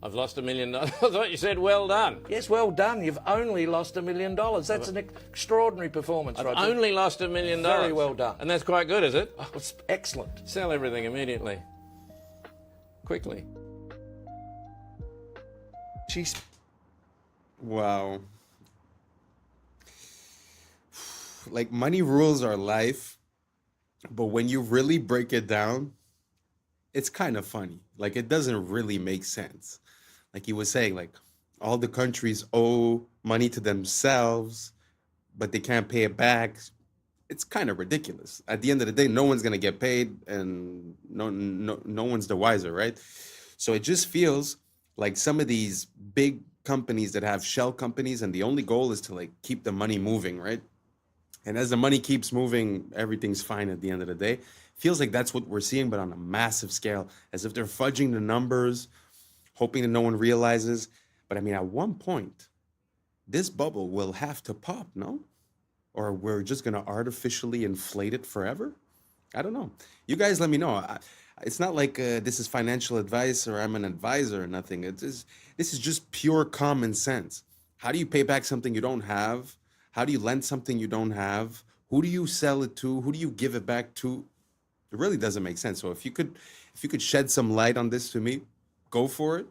I've lost $1 million. I thought you said well done. Yes, well done. You've only lost $1 million. That's an extraordinary performance, Roger. I've only lost $1 million. Very well done. And that's quite good, is it? Oh, it's excellent. Sell everything immediately. Quickly. Jeez. Wow. Like, money rules our life, but when you really break it down, it's kind of funny. Like, it doesn't really make sense. Like he was saying, like, all the countries owe money to themselves, but they can't pay it back. It's kind of ridiculous. At the end of the day, no one's going to get paid and no one's the wiser, right? So it just feels like some of these big companies that have shell companies and the only goal is to, like, keep the money moving, right? And as the money keeps moving, everything's fine at the end of the day. Feels like that's what we're seeing, but on a massive scale, as if they're fudging the numbers, hoping that no one realizes. But I mean, at one point, this bubble will have to pop, no? Or we're just going to artificially inflate it forever? I don't know. You guys let me know. It's not like this is financial advice or I'm an advisor or nothing. This is just pure common sense. How do you pay back something you don't have? How do you lend something you don't have? Who do you sell it to? Who do you give it back to? It really doesn't make sense. So if you could shed some light on this to me, go for it.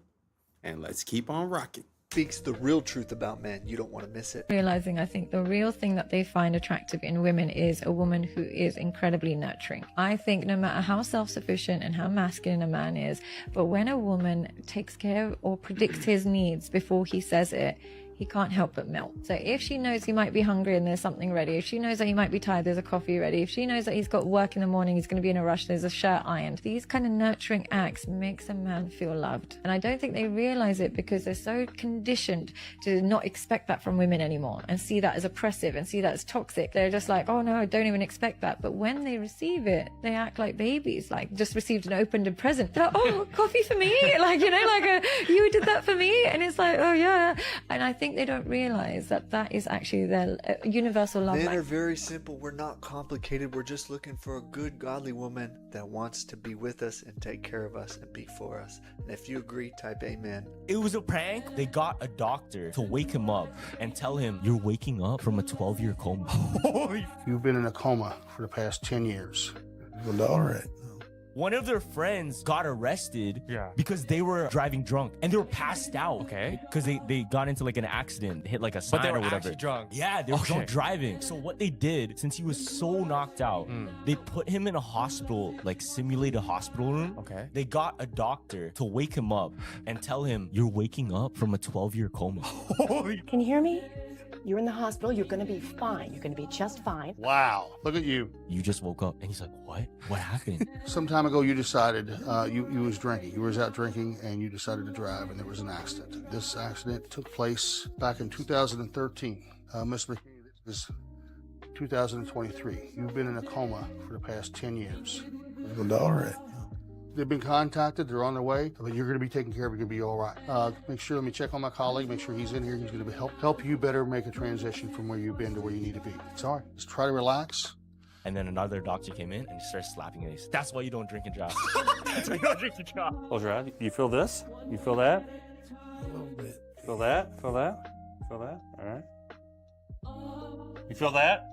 And let's keep on rocking. speaks the real truth about men. You don't want to miss it. Realizing, I think the real thing that they find attractive in women is a woman who is incredibly nurturing. I think no matter how self-sufficient and how masculine a man is, but when a woman takes care or predicts his needs before he says it, he can't help but melt. So if she knows he might be hungry and there's something ready, if she knows that he might be tired, there's a coffee ready, if she knows that he's got work in the morning, he's going to be in a rush, there's a shirt ironed, these kind of nurturing acts makes a man feel loved. And I don't think they realize it because they're so conditioned to not expect that from women anymore and see that as oppressive and see that as toxic. They're just like, oh no, I don't even expect that. But when they receive it, they act like babies, like just received an opened present. They're like, oh, coffee for me? Like, you know, like you did that for me? And it's like, oh yeah. And I think they don't realize that that is actually their universal love Men language. are very simple. We're not complicated. We're just looking for a good, godly woman that wants to be with us and take care of us and be for us. And if you agree, type amen. It was a prank. They got a doctor to wake him up and tell him, you're waking up from a 12-year coma. You've been in a coma for the past 10 years. Well, all right. One of their friends got arrested because they were driving drunk and they were passed out. Okay. Because they got into like an accident, hit like a sign But they were or whatever. actually drunk. Yeah, they were drunk driving. So what they did, since he was so knocked out, they put him in a hospital, like simulated hospital room. Okay. They got a doctor to wake him up and tell him, you're waking up from a 12-year coma. Can you hear me? You're in the hospital. You're going to be fine. You're going to be just fine. Wow. Look at you. You just woke up. And he's like, what? What happened? Some time ago, you decided you was drinking. You was out drinking and you decided to drive and there was an accident. This accident took place back in 2013. Mr. McKinney, this is 2023. You've been in a coma for the past 10 years. Well, all right. They've been contacted. They're on their way, but you're going to be taken care of. You're going to be all right. Make sure, let me check on my colleague, make sure he's in here. He's going to help you better make a transition from where you've been to where you need to be. It's all right. Just try to relax. And then another doctor came in and he started slapping him. He said, that's why you don't drink and drive. That's why you don't drink and drive. Close your eyes. You feel this? You feel that? A little bit. Feel that? Feel that? Feel that? All right. You feel that?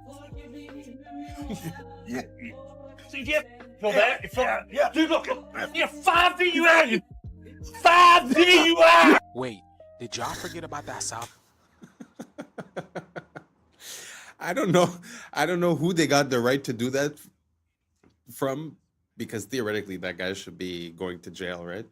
Yeah. See, yeah. Feel that? You feel that? Yeah. Dude, look. You're 5 feet you out. 5 feet you out. Wait, did y'all forget about that South? I don't know who they got the right to do that from, because theoretically that guy should be going to jail, right?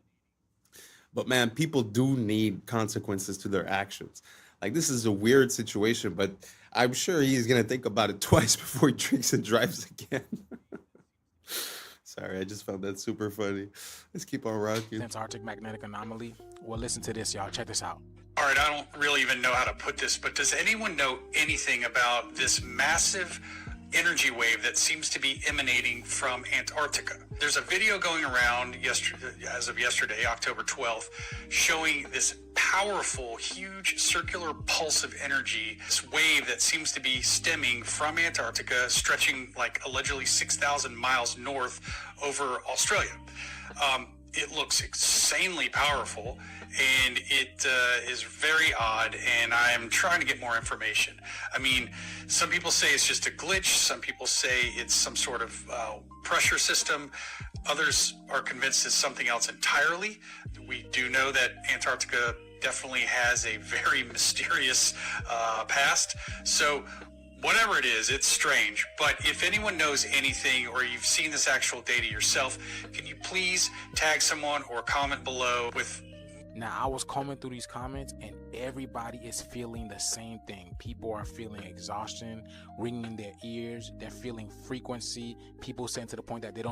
But man, people do need consequences to their actions. Like, this is a weird situation, but I'm sure he's gonna think about it twice before he drinks and drives again. Sorry, I just found that super funny. Let's keep on rocking. Antarctic magnetic anomaly. Well, listen to this, y'all. Check this out. All right, I don't really even know how to put this, but does anyone know anything about this massive energy wave that seems to be emanating from Antarctica? There's a video going around as of yesterday, October 12th, showing this powerful, huge circular pulse of energy, this wave that seems to be stemming from Antarctica, stretching like allegedly 6,000 miles north over Australia. It looks insanely powerful, and it is very odd, and I am trying to get more information. I mean, some people say it's just a glitch. Some people say it's some sort of pressure system. Others are convinced it's something else entirely. We do know that Antarctica definitely has a very mysterious past. So whatever it is, it's strange. But if anyone knows anything or you've seen this actual data yourself, can you please tag someone or comment below with... Now, I was combing through these comments and everybody is feeling the same thing. People are feeling exhaustion, ringing in their ears. They're feeling frequency. People saying to the point that they don't